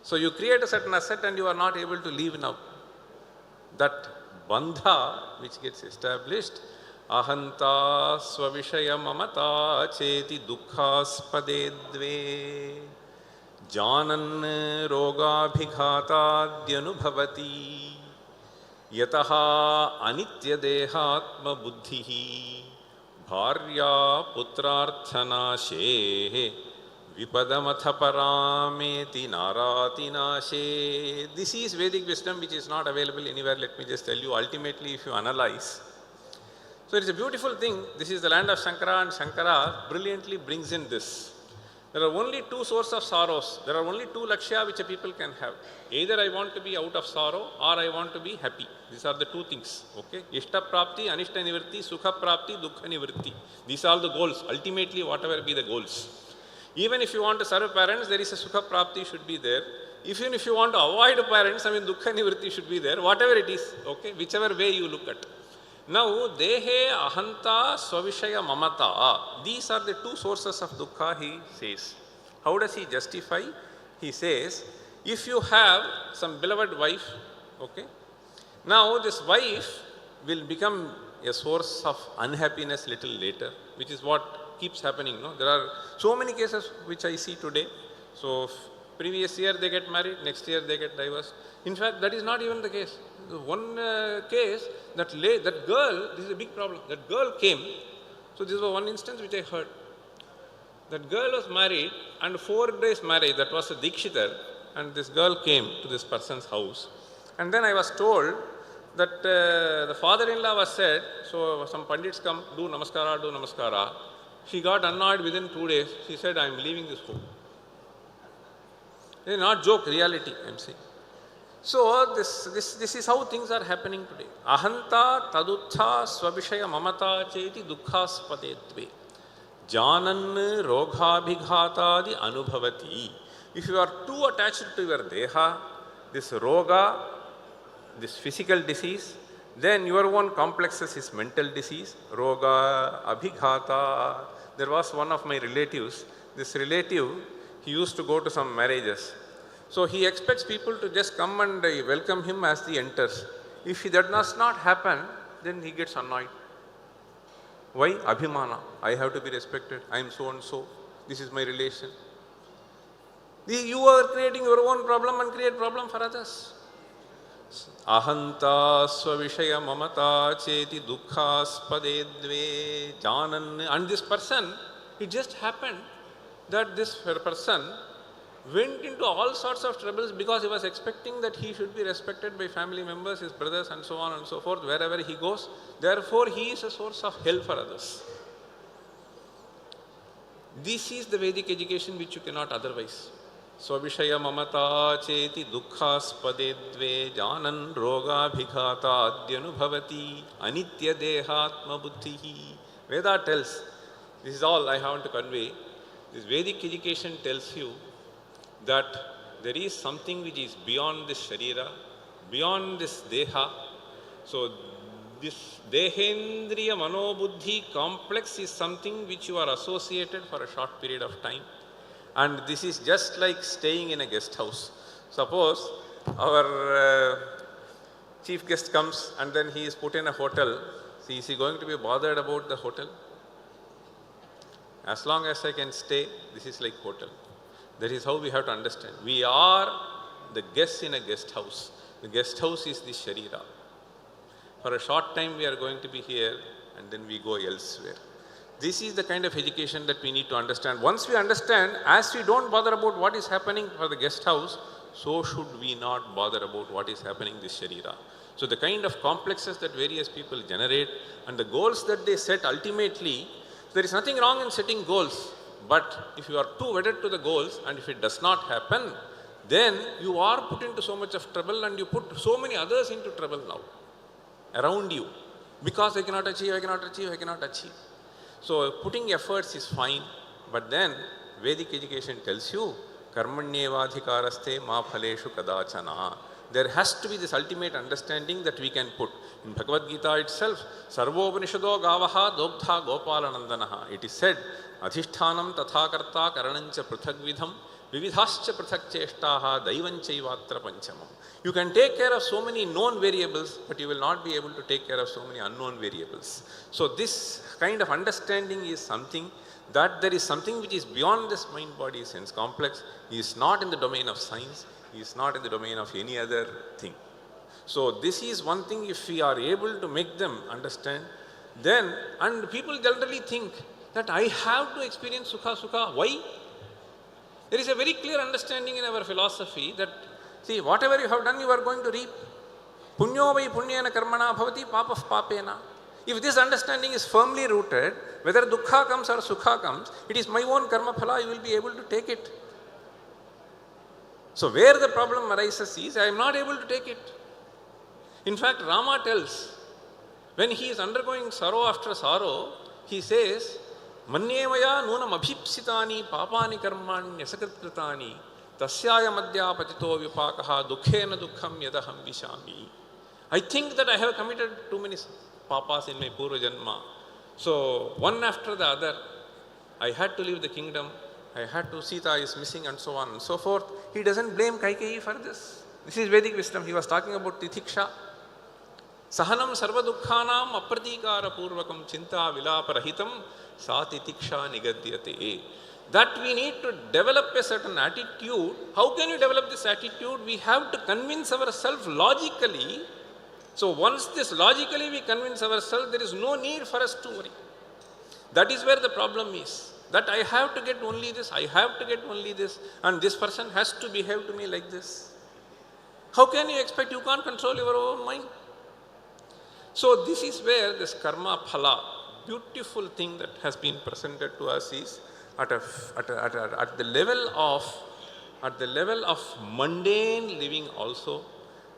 So you create a certain asset and you are not able to leave now. That bandha which gets established, ahanta svavishaya mamata cheti dukkhaspade dve janan rogabhighatadyanubhavati yataha anitya dehatma buddhihi bharya putrarthanashe vipadamath parameti narati nashe. This is Vedic wisdom which is not available anywhere. Let me just tell you, ultimately if you analyze. So it is a beautiful thing. This is the land of Shankara, and Shankara brilliantly brings in this. There are only two sources of sorrows. There are only two lakshya which a people can have. Either I want to be out of sorrow or I want to be happy. These are the two things. Okay? Ishta prapti, anishta nivritti, sukha prapti, dukkha nivritti. These are the goals. Ultimately, whatever be the goals. Even if you want to serve parents, there is a sukha prapti should be there. Even if you want to avoid parents, dukkha nivritti should be there. Whatever it is. Okay? Whichever way you look at. Now, dehe, ahanta, svavishaya, mamata. These are the two sources of dukkha, he says. How does he justify? He says, if you have some beloved wife, okay, now this wife will become a source of unhappiness little later, which is what keeps happening. No? There are so many cases which I see today. So, previous year they get married, next year they get divorced. In fact, that is not even the case. One case, that girl, this is a big problem, that girl came, so this was one instance which I heard. That girl was married and 4 days marriage, that was a Dikshitar, and this girl came to this person's house. And then I was told that the father-in-law was said, so some Pandits come, do namaskara. She got annoyed within 2 days. She said, I am leaving this home. It is not joke, reality, I am saying. So, this is how things are happening today. Ahanta tadutha svabhishaya mamata cheti dukkhaspade dve janan roghabhighatadi anubhavati. If you are too attached to your deha, this roga, this physical disease, then your own complexes is mental disease, roga, abhighata. There was one of my relatives, this relative, he used to go to some marriages. So he expects people to just come and welcome him as he enters. If that does not happen, then he gets annoyed. Why? Abhimana. I have to be respected. I am so and so. This is my relation. You are creating your own problem and create problem for others. Ahanta svavishaya mamata cheti dukkhaspade dve janan. And this person, it just happened that this person went into all sorts of troubles because he was expecting that he should be respected by family members, his brothers and so on and so forth, wherever he goes. Therefore, he is a source of hell for others. This is the Vedic education which you cannot otherwise. Svabhishaya mamata cheti dukkhaspade dve janan roga bhighata adyanubhavati anitya dehatma buddhihi. Veda tells, this is all I want to convey, this Vedic education tells you that there is something which is beyond this sharira, beyond this deha. So, this dehendriya manobuddhi complex is something which you are associated for a short period of time. And this is just like staying in a guest house. Suppose our chief guest comes and then he is put in a hotel. See, is he going to be bothered about the hotel? As long as I can stay, this is like hotel. That is how we have to understand. We are the guests in a guest house. The guest house is the Sharira. For a short time we are going to be here and then we go elsewhere. This is the kind of education that we need to understand. Once we understand, as we don't bother about what is happening for the guest house, so should we not bother about what is happening in this Sharira. So the kind of complexes that various people generate and the goals that they set ultimately, there is nothing wrong in setting goals. But if you are too wedded to the goals and if it does not happen, then you are put into so much of trouble and you put so many others into trouble now around you because I cannot achieve, I cannot achieve, I cannot achieve. So putting efforts is fine, but then Vedic education tells you, karmanyevadhikaraste ma phaleshu kadachana. There has to be this ultimate understanding that we can put. In Bhagavad Gita itself, Sarvopanishado gavaha dogdha gopalanandanaha. It is said, adhishthanam tathakarta karanancha prithagvidham vividhascha prithak cheshtaha daivanchaivatra panchamam. You can take care of so many known variables, but you will not be able to take care of so many unknown variables. So this kind of understanding is something that there is something which is beyond this mind-body sense complex, is not in the domain of science, is not in the domain of any other thing. So this is one thing, if we are able to make them understand, then, and people generally think that I have to experience sukha sukha. Why? There is a very clear understanding in our philosophy that, see, whatever you have done, you are going to reap. Punyo vai punyena karmana bhavati papah papena. If this understanding is firmly rooted, whether dukkha comes or sukha comes, it is my own karma phala, you will be able to take it. So where the problem arises is, I am not able to take it. In fact, Rama tells, when he is undergoing sorrow after sorrow, he says, Manyevaya nunam abhipsitani papani karmani yasakritkritani tasyaya madhya patito vipakaha dukkhena dukkham yadaham vishami. I think that I have committed too many papas in my purva janma. So one after the other, I had to leave the kingdom. I had to, Sita is missing and so on and so forth. He doesn't blame Kaikeyi for this. This is Vedic wisdom. He was talking about titiksha. Sahanam sarva dukkhanam apratikara purvakam chinta vilaparahitam sa titiksha nigadyate. That we need to develop a certain attitude. How can you develop this attitude? We have to convince ourselves logically. So once this logically we convince ourselves, there is no need for us to worry. That is where the problem is. That I have to get only this, I have to get only this, and this person has to behave to me like this. How can you expect? You can't control your own mind. So this is where this karma phala, beautiful thing that has been presented to us is at the level of mundane living also.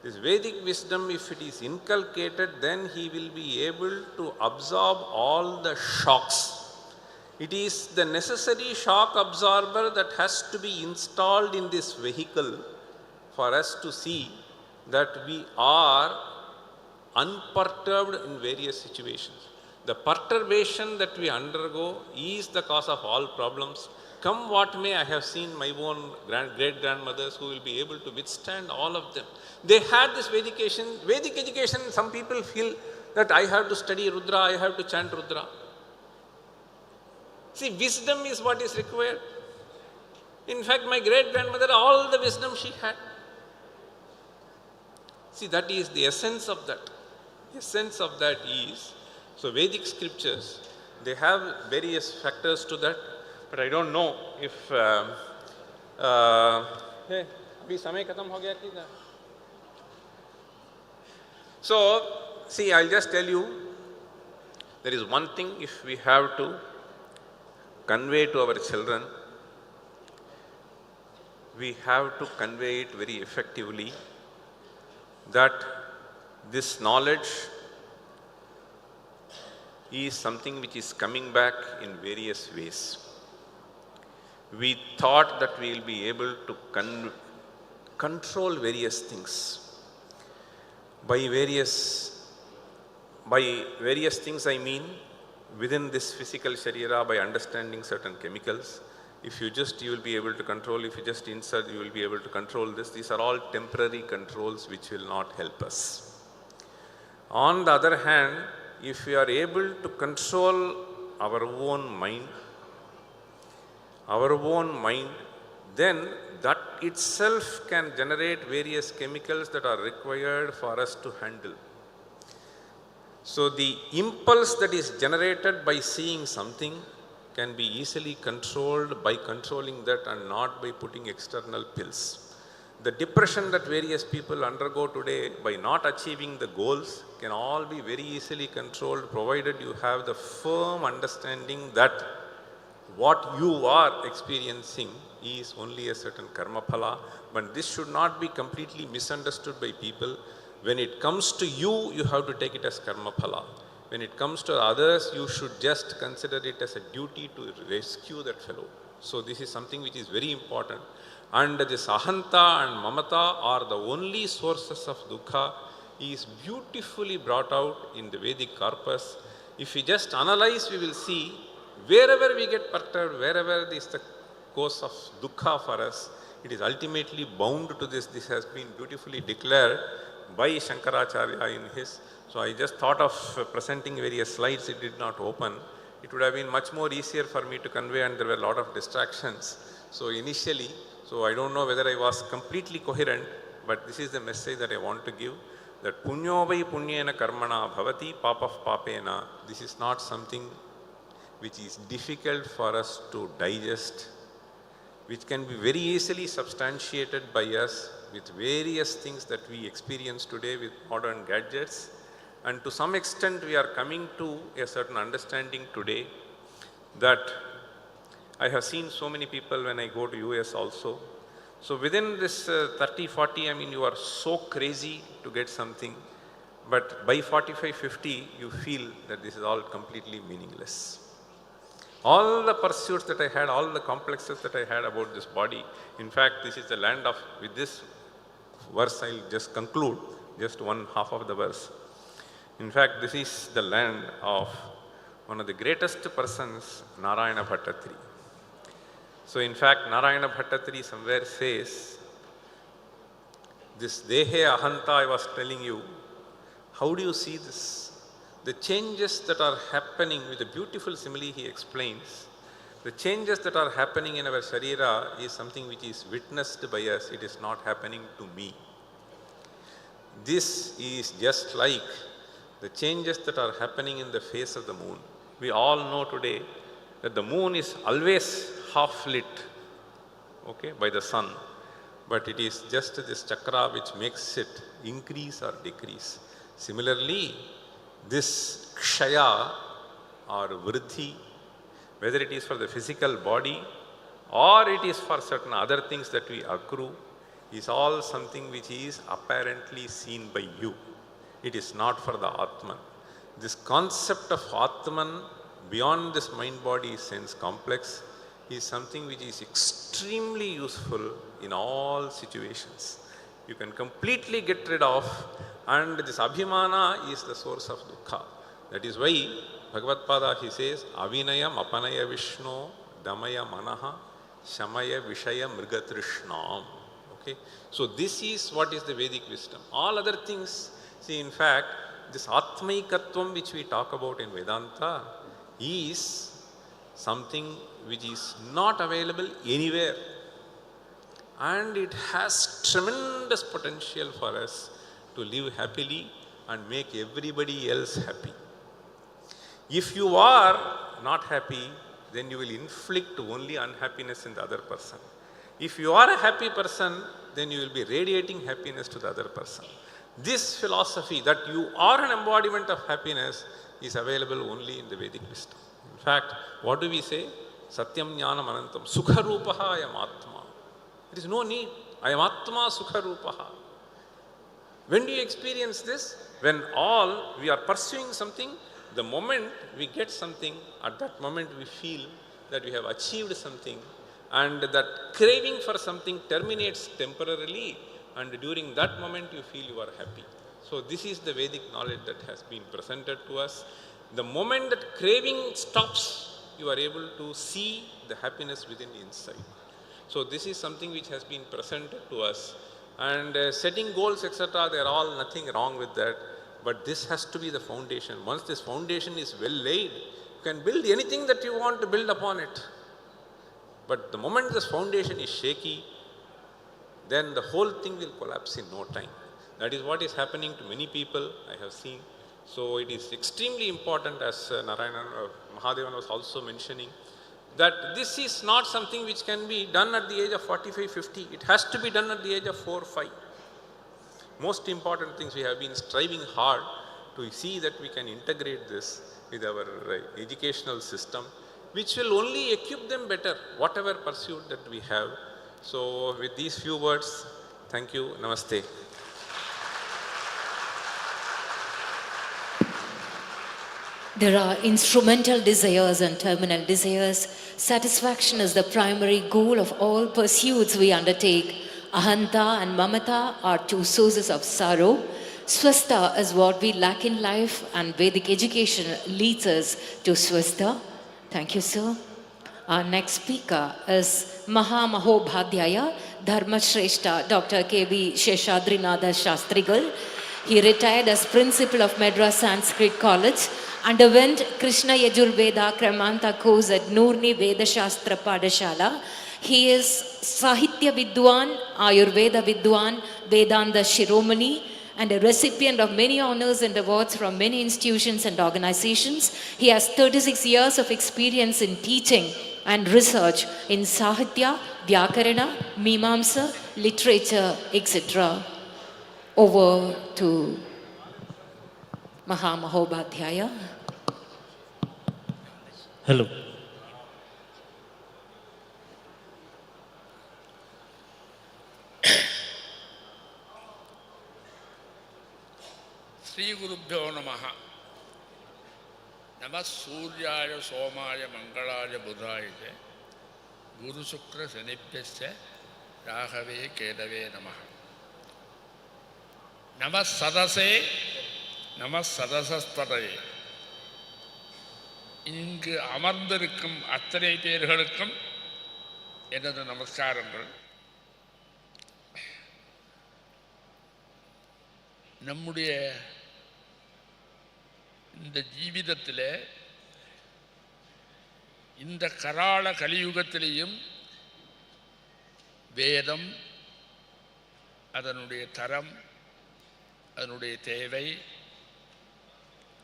This Vedic wisdom, if it is inculcated, then he will be able to absorb all the shocks. It is the necessary shock absorber that has to be installed in this vehicle for us to see that we are unperturbed in various situations. The perturbation that we undergo is the cause of all problems. Come what may, I have seen my own great-grandmothers who will be able to withstand all of them. They had this Vedic education, some people feel that I have to study Rudra, I have to chant Rudra. See, wisdom is what is required. In fact, my great-grandmother, all the wisdom she had. See, that is the essence of that. The essence of that is, so Vedic scriptures, they have various factors to that, but I don't know if, so, see, I'll just tell you, there is one thing if we have to convey to our children, we have to convey it very effectively, that this knowledge is something which is coming back in various ways. We thought that we will be able to control various things. By various things I mean, within this physical sharira, by understanding certain chemicals, if you will be able to control, if you just insert, you will be able to control this. These are all temporary controls which will not help us. On the other hand, if we are able to control our own mind, then that itself can generate various chemicals that are required for us to handle. So the impulse that is generated by seeing something can be easily controlled by controlling that and not by putting external pills. The depression that various people undergo today by not achieving the goals can all be very easily controlled, provided you have the firm understanding that what you are experiencing is only a certain karma phala. But this should not be completely misunderstood by people. When it comes to you, you have to take it as karma phala. When it comes to others, you should just consider it as a duty to rescue that fellow. So this is something which is very important. And this ahanta and mamata are the only sources of dukkha is beautifully brought out in the Vedic corpus. If we just analyze, we will see wherever we get perturbed, wherever this is the cause of dukkha for us, it is ultimately bound to this. This has been beautifully declared by Shankaracharya in his. So I just thought of presenting various slides. It did not open. It would have been much more easier for me to convey, and there were a lot of distractions. So initially, so I don't know whether I was completely coherent, but this is the message that I want to give, that punyo vai punyena karmana bhavati papah papena. This is not something which is difficult for us to digest, which can be very easily substantiated by us with various things that we experience today with modern gadgets. And to some extent we are coming to a certain understanding today that I have seen so many people when I go to US also. So within this 30, 40, I mean, you are so crazy to get something, but by 45, 50, you feel that this is all completely meaningless. All the pursuits that I had, all the complexes that I had about this body, in fact, this is the land of, with this verse I'll just conclude, just one half of the verse. In fact, this is the land of one of the greatest persons, Narayana Bhattatri. So in fact, Narayana Bhattatri somewhere says, this Dehe Ahanta I was telling you, how do you see this? The changes that are happening, with a beautiful simile he explains, the changes that are happening in our Sharira is something which is witnessed by us, it is not happening to me. This is just like the changes that are happening in the face of the moon. We all know today that the moon is always half lit, okay, by the sun, but it is just this chakra which makes it increase or decrease. Similarly, this kshaya or vriddhi, whether it is for the physical body or it is for certain other things that we accrue, is all something which is apparently seen by you. It is not for the Atman. This concept of Atman beyond this mind-body sense complex is something which is extremely useful in all situations. You can completely get rid of, and this abhimana is the source of dukkha. That is why Bhagavad Pada, he says, avinayam apanaya vishno damaya manaha shamaya vishaya mrigatrishnam. Okay? So this is what is the Vedic wisdom. All other things, see, in fact, this atmaikatvam which we talk about in Vedanta is something which is not available anywhere. And it has tremendous potential for us to live happily and make everybody else happy. If you are not happy, then you will inflict only unhappiness in the other person. If you are a happy person, then you will be radiating happiness to the other person. This philosophy that you are an embodiment of happiness is available only in the Vedic wisdom. In fact, what do we say? Satyam jnanam anantam sukha rupaha ayam atma. There is no need. Ayam atma sukha rupaha. When do you experience this? When all we are pursuing something, the moment we get something, at that moment we feel that we have achieved something, and that craving for something terminates temporarily, and during that moment you feel you are happy. So this is the Vedic knowledge that has been presented to us. The moment that craving stops, you are able to see the happiness within inside. So this is something which has been presented to us. And setting goals, etc., they are all nothing wrong with that. But this has to be the foundation. Once this foundation is well laid, you can build anything that you want to build upon it. But the moment this foundation is shaky, then the whole thing will collapse in no time. That is what is happening to many people I have seen. So it is extremely important, as Mahadevan was also mentioning, that this is not something which can be done at the age of 45, 50. It has to be done at the age of 4, 5. Most important things, we have been striving hard to see that we can integrate this with our educational system, which will only equip them better, whatever pursuit that we have. So with these few words, thank you, namaste. There are instrumental desires and terminal desires. Satisfaction is the primary goal of all pursuits we undertake. Ahanta and Mamata are two sources of sorrow. Swastha is what we lack in life, and Vedic education leads us to Swastha. Thank you, sir. Our next speaker is Mahamahobhadhyaya Dharma Shrestha Dr. K.B. Sheshadrinatha Shastrigal. He retired as principal of Madras Sanskrit College, underwent Krishna Yajurveda Kramanta course at Nurni Vedashastra Padashala. He is Sahitya Vidwan, Ayurveda Vidwan, Vedanta Shiromani, and a recipient of many honors and awards from many institutions and organizations. He has 36 years of experience in teaching and research in Sahitya, Vyakarana, Mimamsa, literature, etc. Over to Mahamahobhadhyaya. Hello. Sri Gurubhyo Namaha. Namah Suryaya Somaya Mangalaya Budhaya Guru Sukra Sanibhyasya Rahave Kedave Namaha. Namah Sadase Namah Sadasastaraye. இங்கு அமர்ந்திருக்கும் அத்தனை பேர்களுக்கும் எனது நமஸ்காரங்கள். நம்முடைய இந்த ஜீவிதத்தில் இந்த கராள கலியுகத்திலேயும் வேதம், அதனுடைய தரம், அதனுடைய தேவை,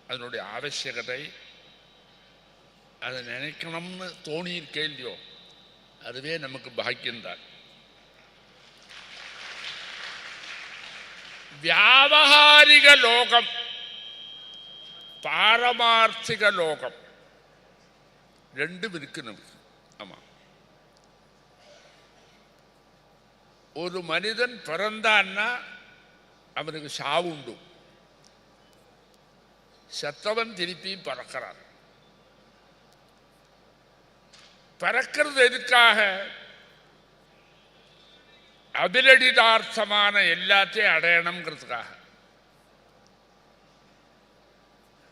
அதனுடைய அவசியகத்தை, அதை நினைக்கணும்னு தோணியிருக்கே இல்லையோ, அதுவே நமக்கு பாக்கியம்தான். வியாவகாரிக லோகம், பாரமார்த்திக லோகம் ரெண்டும் இருக்கு நமக்கு. ஆமாம், ஒரு மனிதன் பிறந்தான்னா அவனுக்கு சாவு உண்டு. செத்தவன் திருப்பியும் பறக்கிறான். பறக்கிறது எதுக்காக? அபிலடிதார்த்தமான எல்லாத்தையும் அடையணுங்கிறதுக்காக.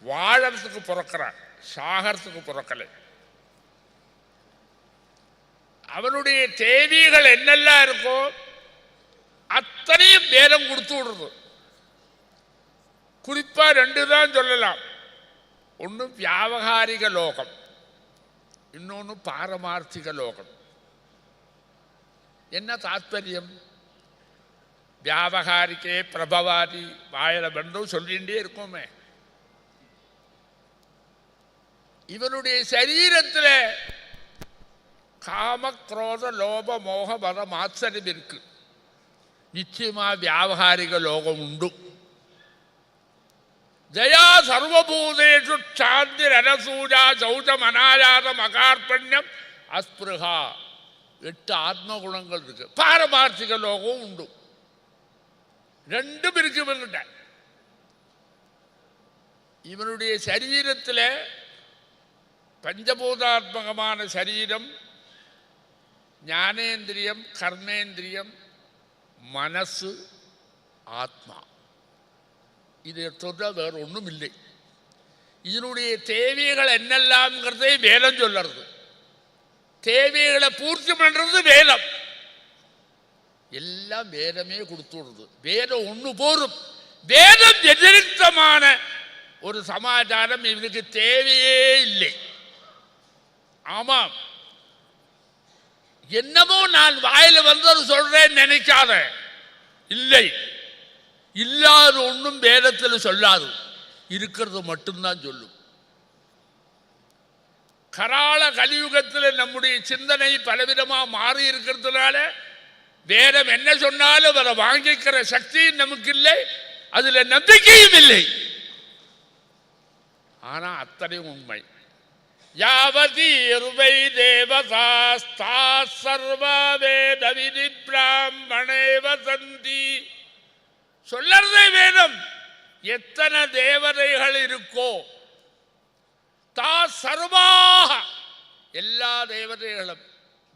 வாழறதுக்கு பிறக்கிறான், சாகறதுக்கு பிறக்கலை. அவனுடைய தேவைகள் என்னெல்லாம் இருக்கோ அத்தனையும் வேதம் கொடுத்து விடுறது. குறிப்பா 2 தான் சொல்லலாம். ஒன்று வியாவகாரிக லோகம், இன்னொன்று பாரமார்த்திக லோகம். என்ன தாத்பரியம்? வியாவகாரிக்கே பிரபவாதி வாயில பண்டும் சொல்லிகிட்டே இருக்கோமே. இவனுடைய சரீரத்தில் காம குரோத லோப மோக மத மாத்சரியம் இருக்கு. நிச்சயமா வியாவகாரிக லோகம் உண்டு. ஜயா சர்வபூதேஷு சாந்தி ரனசூஜா சௌச்சம் அநாயாதம் அகார்பண்யம் அஸ்பிருகா 8 ஆத்ம குணங்கள் இருக்கு. பாரமார்த்திக லோகம் உண்டு. ரெண்டும் இருக்கு இவன்கிட்ட. இவனுடைய சரீரத்தில் பஞ்சபூதாத்மகமான சரீரம், ஞானேந்திரியம், கர்மேந்திரியம், மனசு, ஆத்மா. இதை தவிர வேறு ஒன்றும் இல்லை. இதனுடைய தேவைகள் என்னெல்லாம்ங்கிறதே வேதம் சொல்லுறது. தேவைகளை பூர்த்தி பண்ணுறது வேதம். எல்லாம் வேதமே கொடுத்து விடுறது. வேதம் ஒன்று போரும். வேதம் எதிர்த்தமான ஒரு சமாச்சாரம் இவனுக்கு தேவையே இல்லை. ஆமாம், என்னமோ நான் வாயில வந்தது சொல்றேன் நினைக்காத. இல்லை, இல்லாத ஒன்றும் வேதத்தில் சொல்லாது, இருக்கிறது மட்டும்தான் சொல்லும். கராள கலியுகத்தில் நம்முடைய சிந்தனை பலவிதமா மாறி இருக்கிறதுனால வேதம் என்ன சொன்னாலும் அதை வாங்கிக்கிற சக்தியும் நமக்கு இல்லை, அதுல நம்பிக்கையும் இல்லை. ஆனா அத்தனையும் உண்மை. யாவதி இருவை தேவதாஸ்தா சர்வ வேத விதி பிராமணே வசந்தி. சொல்லறதே வேதம். எத்தனை தேவதைகள் இருக்கோ, தா சர்வாக எல்லா தேவதைகளும்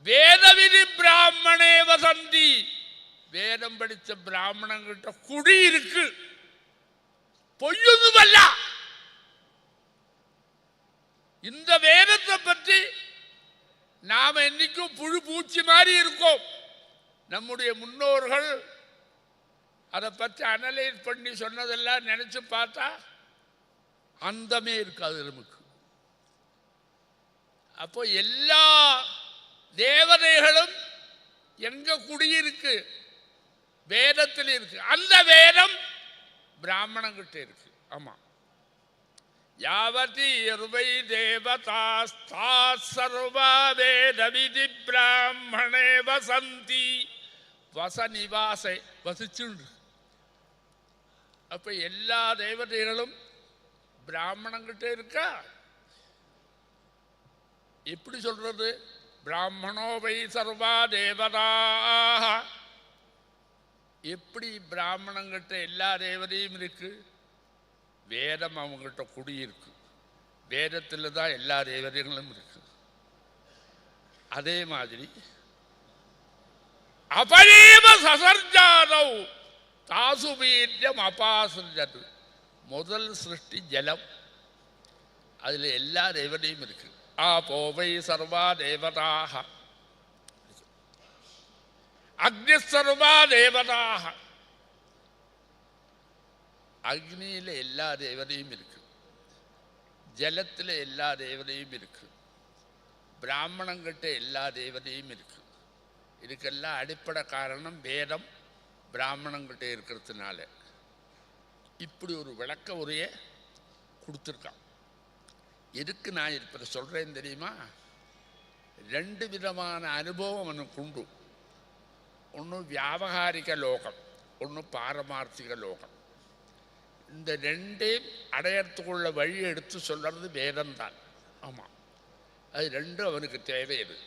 வேத விதி பிராமணே வசந்தி. வேதம் படித்த பிராமணங்கிட்ட குடி இருக்கு, பொய்யுதுமல்ல. இந்த வேதத்தை பற்றி நாம என்னைக்கும் புழு பூச்சி மாதிரி இருக்கோம். நம்முடைய முன்னோர்கள் அதை பற்றி அனலைஸ் பண்ணி சொன்னதெல்லாம் நினைச்சு பார்த்தா அந்தமே இருக்காது நமக்கு. அப்போ எல்லா தேவதைகளும் எங்க குடியிருக்கு, வேதத்தில் இருக்கு. அந்த வேதம் பிராமணங்கிட்ட இருக்கு. ஆமா, யாவதி இருவை தேவதாஸ்தா சர்வ வேத விதி பிராமணே வசந்தி. வசநிவாசை வசிச்சுண்டு. அப்ப எல்லா தேவதைகளும் பிராமணங்கிட்ட இருக்கா. எப்படி சொல்றது? பிராமணோ வை சர்வா தேவதாக. எப்படி பிராமணங்கிட்ட எல்லா தேவதையும் இருக்கு? வேதம் அவங்ககிட்ட குடியிருக்கு. வேதத்தில் தான் எல்லா தேவதைகளும் இருக்கு. அதே மாதிரி அபரேவ சசர்ஜாதவ் தாசு வீரியம் அபாசிருஜது. முதல் சிருஷ்டி ஜலம், அதில் எல்லா தேவதையும் இருக்கு. ஆபோவை சர்வா தேவதாக, அக்னி சர்வா தேவதாக. அக்னியில் எல்லா தேவதையும் இருக்கு, ஜலத்தில் எல்லா தேவதையும் இருக்கு, பிராமணங்கிட்ட எல்லா தேவதையும் இருக்கு. இதுக்கெல்லாம் அடிப்படை காரணம் வேதம் பிராமணங்கிட்ட இருக்கிறதுனால. இப்படி ஒரு விளக்க உரையை கொடுத்துருக்கான். எதுக்கு நான் இப்போ சொல்கிறேன்னு தெரியுமா? ரெண்டு விதமான அனுபவம் எனக்கு உண்டு. ஒன்று வியாபகாரிக லோகம், ஒன்று பாரமார்த்திக லோகம். இந்த ரெண்டையும் அடையறதுக்குள்ள வழி எடுத்து சொல்கிறது வேதம்தான். ஆமாம், அது ரெண்டும் அவனுக்கு தேவையது.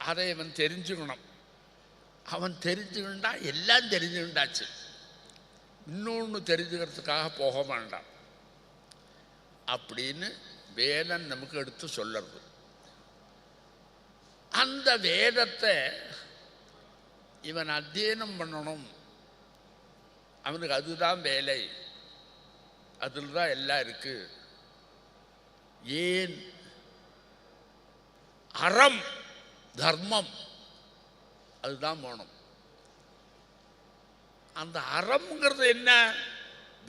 அதை அவன் தெரிஞ்சுக்கணும். அவன் தெரிஞ்சுக்கிட்டா எல்லாம் தெரிஞ்சுக்கிட்டாச்சு. இன்னொன்று தெரிஞ்சுக்கிறதுக்காக போக வேண்டாம் அப்படின்னு வேதம் நமக்கு எடுத்து சொல்லுறது. அந்த வேதத்தை இவன் அத்தியனம் பண்ணணும். அவனுக்கு அதுதான் வேலை, அதில் தான் எல்லாம் இருக்கு. ஏன்? அறம் தர்மம் அதுதான் போகணும். அந்த அறம்ங்கிறது என்ன?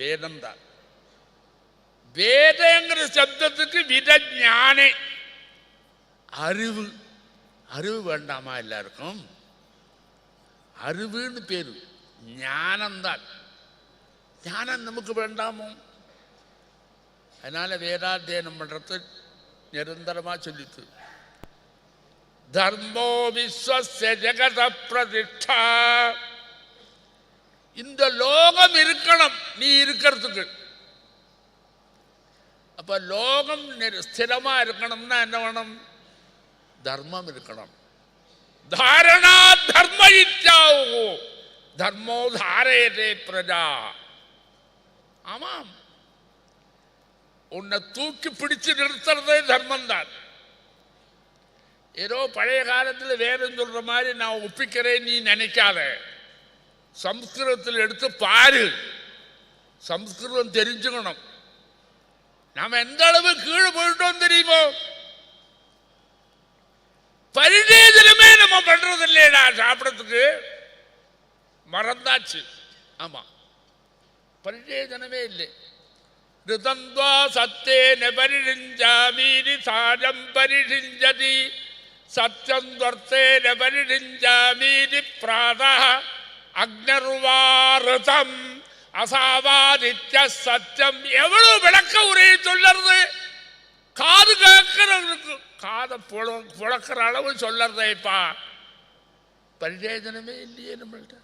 வேதம் தான். வேதங்கிற சப்தத்துக்கு விதஞானே, அறிவு. அறிவு வேண்டாமா எல்லாருக்கும்? அறிவுன்னு பேரு, ஞானம்தான். ஞானம் நமக்கு வேண்டாமோ? அதனால வேதாத்தியனம் பண்றது நிரந்தரமா சொல்லிட்டு, தர்மோ விஸ்வஸ்ய ஜெகத பிரதிஷ்டா. இந்த லோகம் இருக்கணும் நீ இருக்கிறதுக்கு. அப்ப லோகம் ஸ்திரமா இருக்கணும்னா என்ன வேணும்? தர்மம் இருக்கணும். தாரணா தர்ம இச்சாவோ தர்மோ தாரேதே பிரஜா. ஆமாம், உன்னை தூக்கி பிடிச்சு நிறுத்துறதே தர்மம் தான். ஏதோ பழைய காலத்தில் வேதம் சொல்ற மாதிரி நான் ஒப்பிக்கிறேன் நீ நினைக்காத. சம்ஸ்கிருதத்தில் எடுத்து பாரு, சம்ஸ்கிருதம் தெரிஞ்சுக்கணும். நாம எந்த அளவு கீழே போயிட்டோம் தெரியுமோ? பரிதேசனமே நம்ம பண்றது இல்லையா? சாப்பிடறதுக்கு மறந்தாச்சு. ஆமா, പരിചേതനമേ ഇല്ലേ? ഋതന്വാ സത്യേന പരിഷിഞ്ചാമീതി സാരം പരിഷിഞ്ചതി സത്യം ത്വർത്ഥേന പരിഷിഞ്ചാമീതി പ്രാതഃ அக்னர்வாருதம் அசாவாதித்ய சத்தியம். எவ்வளவு விளக்க உரையை சொல்லுறது? காது கேட்கறவங்களுக்கு காதை புழக்கிற அளவு சொல்லறதேப்பா. பரிசேதனமே இல்லையே நம்மள்கிட்ட.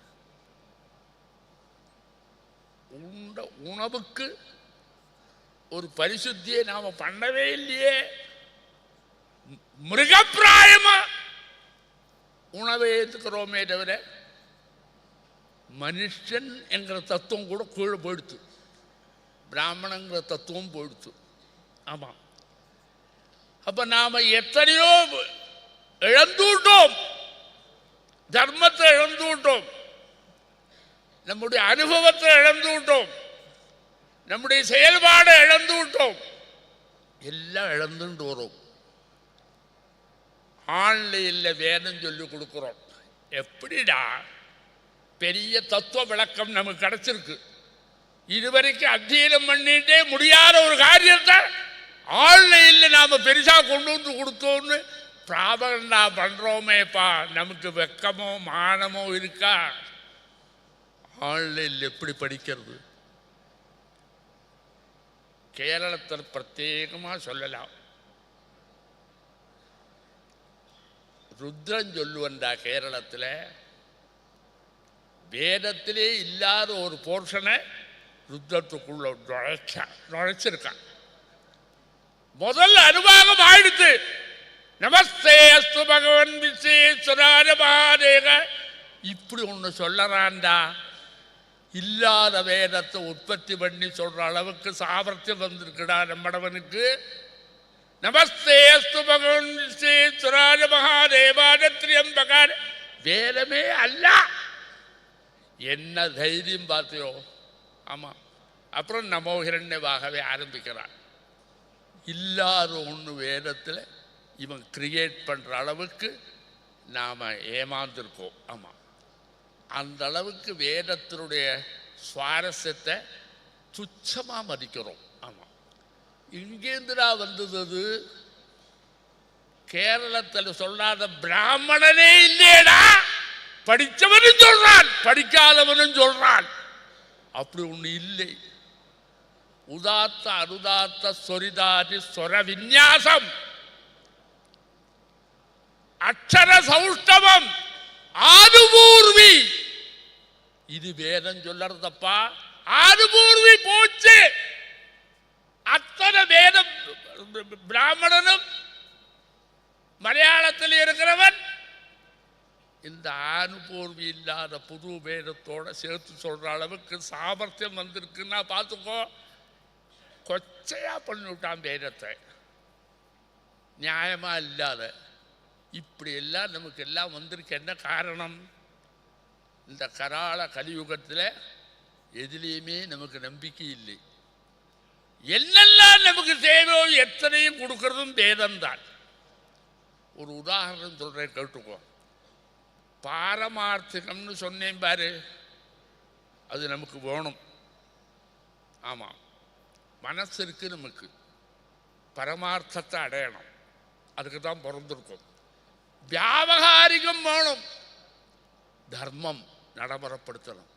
உணவுக்கு ஒரு பரிசுத்தியை நாம பண்ணவே இல்லையே. மிருகப்பிராயமா உணவை ஏற்றுக்கிறோமே தவிர மனுஷன் என்கிற தத்துவம் கூட கீழே போயிடுத்து. பிராமணங்கிற தத்துவம் போயிடுத்து. ஆமாம். அப்போ நாம் எத்தனையோ இழந்து விட்டோம். தர்மத்தை இழந்து விட்டோம். நம்முடைய அனுபவத்தை இழந்து விட்டோம். நம்முடைய செயல்பாடை இழந்து விட்டோம். எல்லாம் இழந்துட்டு வரும். ஆன்லைனில் வேணும் சொல்லி கொடுக்குறோம். எப்படிடா? பெரிய தத்துவ விளக்கம் நமக்கு கிடைச்சிருக்கு. இதுவரைக்கும் அத்தியனம் பண்ணிட்டே முடியாத ஒரு காரியத்தை ஆன்லைனில் நாம் பெருசாக கொண்டு வந்து கொடுத்தோன்னு பிராபகண்டா பண்ணுறோமேப்பா. நமக்கு வெக்கமோ மானமோ இருக்கா? ஆன்லைனில் எப்படி படிக்கிறது? கேரளத்தில் பிரத்யேகமாக சொல்லலாம். ருத்ரன் சொல்லுவண்டா கேரளத்தில் வேதத்திலே இல்லாத ஒரு போர்ஷனை ருத்ரத்துக்குள்ள நுழைச்சிருக்கான். முதல்ல அனுபாகம் ஆயிடுத்து. நமஸ்தே அஸ்து பகவன் விஸ்வேஸ்வராய மகாதேவ. இப்படி ஒன்று சொல்லறான்டா. இல்லாத வேதத்தை உற்பத்தி பண்ணி சொல்ற அளவுக்கு சாமர்த்தியம் வந்திருக்குடா நம்மடவனுக்கு. நமஸ்தே அஸ்து பகவன் விஸ்வேஸ்வராய மகாதேவாய திரியம்பகார. வேதமே அல்ல. என்ன தைரியம் பார்த்தியோ? ஆமாம். அப்புறம் நமோ ஹிரண்யவாகவே ஆரம்பிக்கிறான். இல்லாத ஒன்று வேதத்தில் இவன் கிரியேட் பண்ணுற அளவுக்கு நாம் ஏமாந்துருக்கோம். ஆமாம். அந்த அளவுக்கு வேதத்தினுடைய சுவாரஸ்யத்தை துச்சமாக மதிக்கிறோம். ஆமாம். இங்கேருந்துடா வந்தது அது? கேரளத்தில் சொல்லாத பிராமணனே இல்லையடா. படித்தவனும் சொல்றான், படிக்காதவனும் சொல்றான். அப்படி ஒன்று இல்லை. உதாத்த அனுதாத்த சொரிதாதி சொர விநியாசம், அக்ஷர சௌஷ்டவம், ஆதிபூர்வி. இது வேதம் சொல்லறதப்பா. ஆதிபூர்வி போச்சு. அத்தனை வேதம் பிராமணனும் மலையாளத்தில் இருக்கிறவன் இந்த அனுபூர்வி இல்லாத புது வேதத்தோட சேர்த்து சொல்ற அளவுக்கு சாமர்த்தியம் வந்திருக்குன்னா பார்த்துக்கோ. கொச்சையா பண்ணிவிட்டான் வேதத்தை. நியாயமா இல்லாத இப்படி எல்லாம் நமக்கு எல்லாம் வந்திருக்கு. என்ன காரணம்? இந்த கராள கலியுகத்தில் எதிலையுமே நமக்கு நம்பிக்கை இல்லை. என்னெல்லாம் நமக்கு தேவையோ எத்தனையும் கொடுக்கறதும் வேதம்தான். ஒரு உதாரணம் சொல்றேன், கேட்டுக்கோ. பாரமார்த்திகம்னு சொன்னேன் பாரு, அது நமக்கு வேணும். ஆமாம். மனசு இருக்கு நமக்கு. பரமார்த்தத்தை அடையணும். அதுக்கு தான் பிறந்திருக்கும். வியாபகாரிகம் வேணும். தர்மம் நடைமுறைப்படுத்தணும்.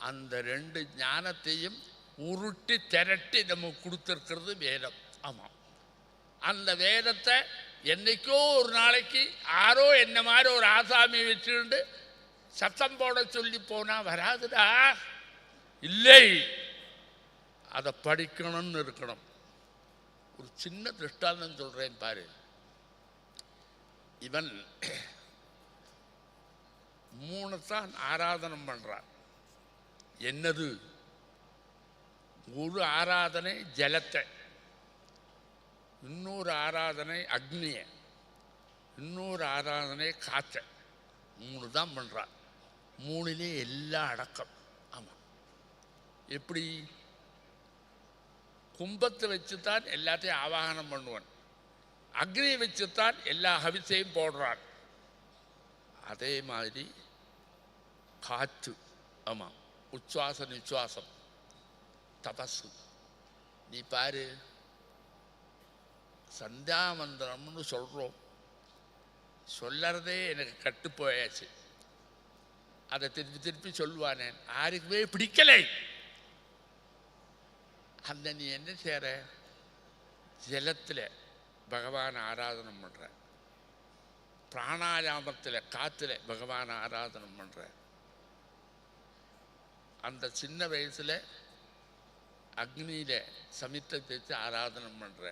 அந்த ரெண்டு ஞானத்தையும் உருட்டி திரட்டி நமக்கு கொடுத்துருக்கிறது வேதம். ஆமாம். அந்த வேதத்தை என்னைக்கோ ஒரு நாளைக்கு யாரோ என்ன மாதிரி ஒரு ஆசாமி வச்சுக்கிண்டு சத்தம் போட சொல்லி போனால் வராதுடா. இல்லை, அதை படிக்கணும்னு இருக்கணும். ஒரு சின்ன திருஷ்டாந்தம் சொல்கிறேன் பாரு. இவன் 3 தான் ஆராதனம் பண்ணுறான். என்னது? ஒரு ஆராதனை ஜலத்தை, இன்னொரு ஆராதனை அக்னியை, இன்னொரு ஆராதனை காற்றை. 3 தான் பண்ணுறான். 3லே எல்லாம் அடக்கம். ஆமாம். எப்படி? கும்பத்தை வச்சுத்தான் எல்லாத்தையும் ஆவாகனம் பண்ணுவான். அக்னியை வச்சுத்தான் எல்லா ஹவிசையும் போடுறான். அதே மாதிரி காற்று. ஆமாம். உச்சுவாச நிச்சுவாசம் தபசு. நீ பாரு, சந்தியாமந்திரம்னு சொல்கிறோம், சொல்லறதே எனக்கு கட்டு போயாச்சு. அதை திருப்பி திருப்பி சொல்லுவானே, யாருக்குமே பிடிக்கலை. அந்த நீ என்ன செய்கிற, ஜலத்தில் பகவான் ஆராதனம் பண்ணுற, பிராணாயாமத்தில் காற்றுல பகவான் ஆராதனம் பண்ணுற, அந்த சின்ன வயசில் அக்னியில் சமித்தை தேய்ச்சி ஆராதனம் பண்ணுற.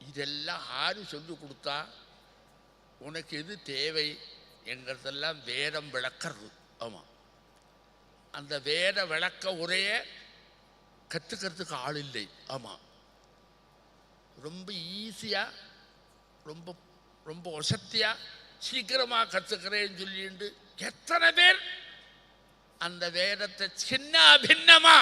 இதெல்லாம் ஆறு சொல்லி கொடுத்தா உனக்கு எது தேவை என்கிறதெல்லாம் வேதம் விளக்கிறது. ஆமாம், அந்த வேத விளக்க உரைய கற்றுக்கிறதுக்கு ஆள் இல்லை. ஆமாம், ரொம்ப ஈஸியாக, ரொம்ப ரொம்ப வசதியாக சீக்கிரமாக கற்றுக்கிறேன்னு சொல்லிட்டு எத்தனை பேர் அந்த வேதத்தை சின்ன பின்னமா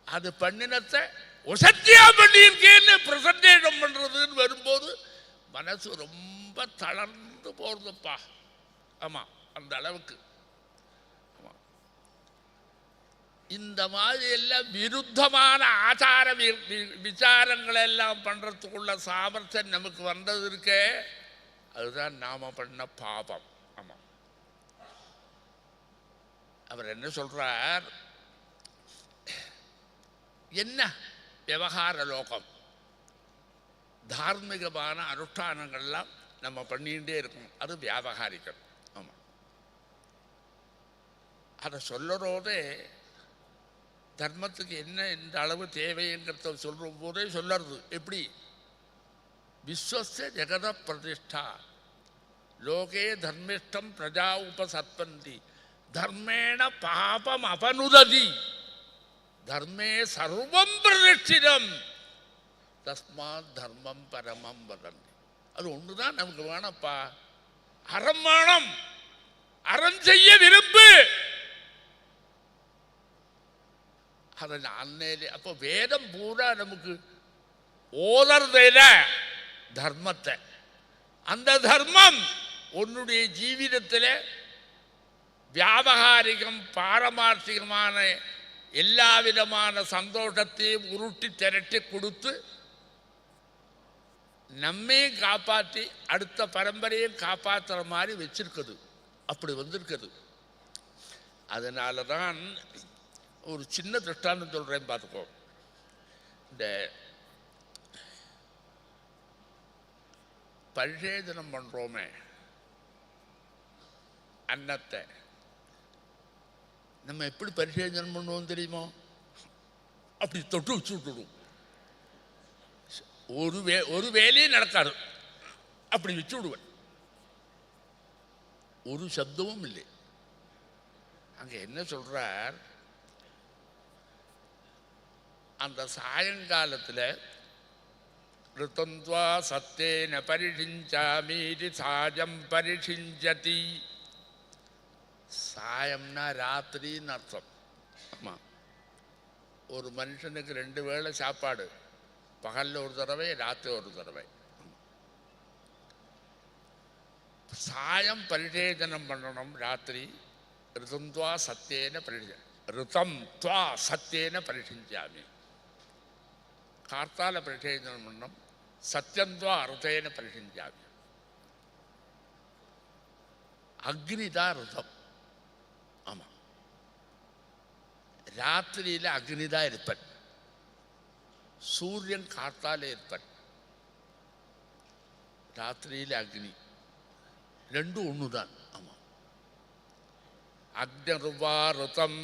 அது பண்ணினத்தை வசதியா பண்ணியிருக்கேன்னு பிரசன்டேஷன் பண்ணுறதுன்னு வரும்போது மனசு ரொம்ப தளர்ந்து போகிறதுப்பா. ஆமாம், அந்த அளவுக்கு. ஆமாம், இந்த மாதிரி எல்லாம் விருத்தமான ஆச்சார விசாரங்களெல்லாம் பண்ணுறதுக்குள்ள சாமர்த்தியம் நமக்கு வந்தது இருக்கே, அதுதான் நாம் பண்ண பாபம். ஆமாம், அவர் என்ன சொல்கிறார், என்ன விவகார லோகம், தார்மீகமான அனுஷ்டானங்கள்லாம் நம்ம பண்ணிகிட்டே இருக்கணும், அது வியாபகாரிக்கம். ஆமாம், அதை சொல்லுறதே தர்மத்துக்கு என்ன இந்த அளவு தேவைங்கிறத சொல்கிற போதே சொல்லறது எப்படி, விஸ்வஸ்ய ஜெகத பிரதிஷ்டா லோகே தர்மிஷ்டம் பிரஜா உபசற்பந்தி தர்மேண பாபம் அபனுததி தர்மே சர்வம் பிரதிஷ்டிதம் தஸ்மாத் தர்மம் பரமம் வதந்தி. அது ஒன்று தான் நமக்கு வேணப்பா, அறம் வேணும், அறம் செய்ய விரும்பு. அதை அன்னையிலே அப்போ வேதம் பூரா நமக்கு ஓதறதில்ல தர்மத்தை. அந்த தர்மம் உன்னுடைய ஜீவிதத்தில் வியாபகாரிகம் பாரமார்த்திகமான எல்லா விதமான சந்தோஷத்தையும் உருட்டி திரட்டி கொடுத்து நம்மையும் காப்பாற்றி அடுத்த பரம்பரையும் காப்பாற்றுற மாதிரி வச்சிருக்குது. அப்படி வந்திருக்குது. அதனால தான் ஒரு சின்ன திருஷ்டாந்தம் சொல்கிறேன் பார்த்துக்கோ. இந்த பரிசேதனம் பண்ணுறோமே அன்னத்தை, நம்ம எப்படி பரிசேதனம் பண்ணுவோம் தெரியுமோ, அப்படி தொட்டு வச்சு விட்டுடும். ஒரு வேலையும் நடக்காது, அப்படி வச்சு விடுவேன், ஒரு சப்தமும் இல்லை. அங்கே என்ன சொல்கிறார், அந்த சாயங்காலத்தில் ரிதந்த்வா சத்தேன பரிஷிஞ்சாமீதி சாயம் பரிஷிஞ்சதி. சாயம்னா ராத்திரின்னு அர்த்தம். ஆமாம், ஒரு மனுஷனுக்கு 2 வேளை சாப்பாடு, பகலில் ஒரு தடவை, ராத்திரி ஒரு தடவை. சாயம் பரிசேதனம் பண்ணணும் ராத்திரி. ரிதந்த்வா சத்தேன ரிதம் துவா சத்தேன பரிஷிஞ்சாமி. கார்த்தால பரிசேதனம் பண்ணணும், சத்தியந்த்வா ரிதேன பரிஷிஞ்சாமி. அக்னிதான் ரிதம். ஆமாம், ராத்திரியில் அக்னிதான் இருப்பன், சூரியன் காத்தாலே இருப்பன். ராத்திரியில் அக்னி, ரெண்டும் ஒன்று தான். ஆமாம், அக்னிர்வா ரிதம்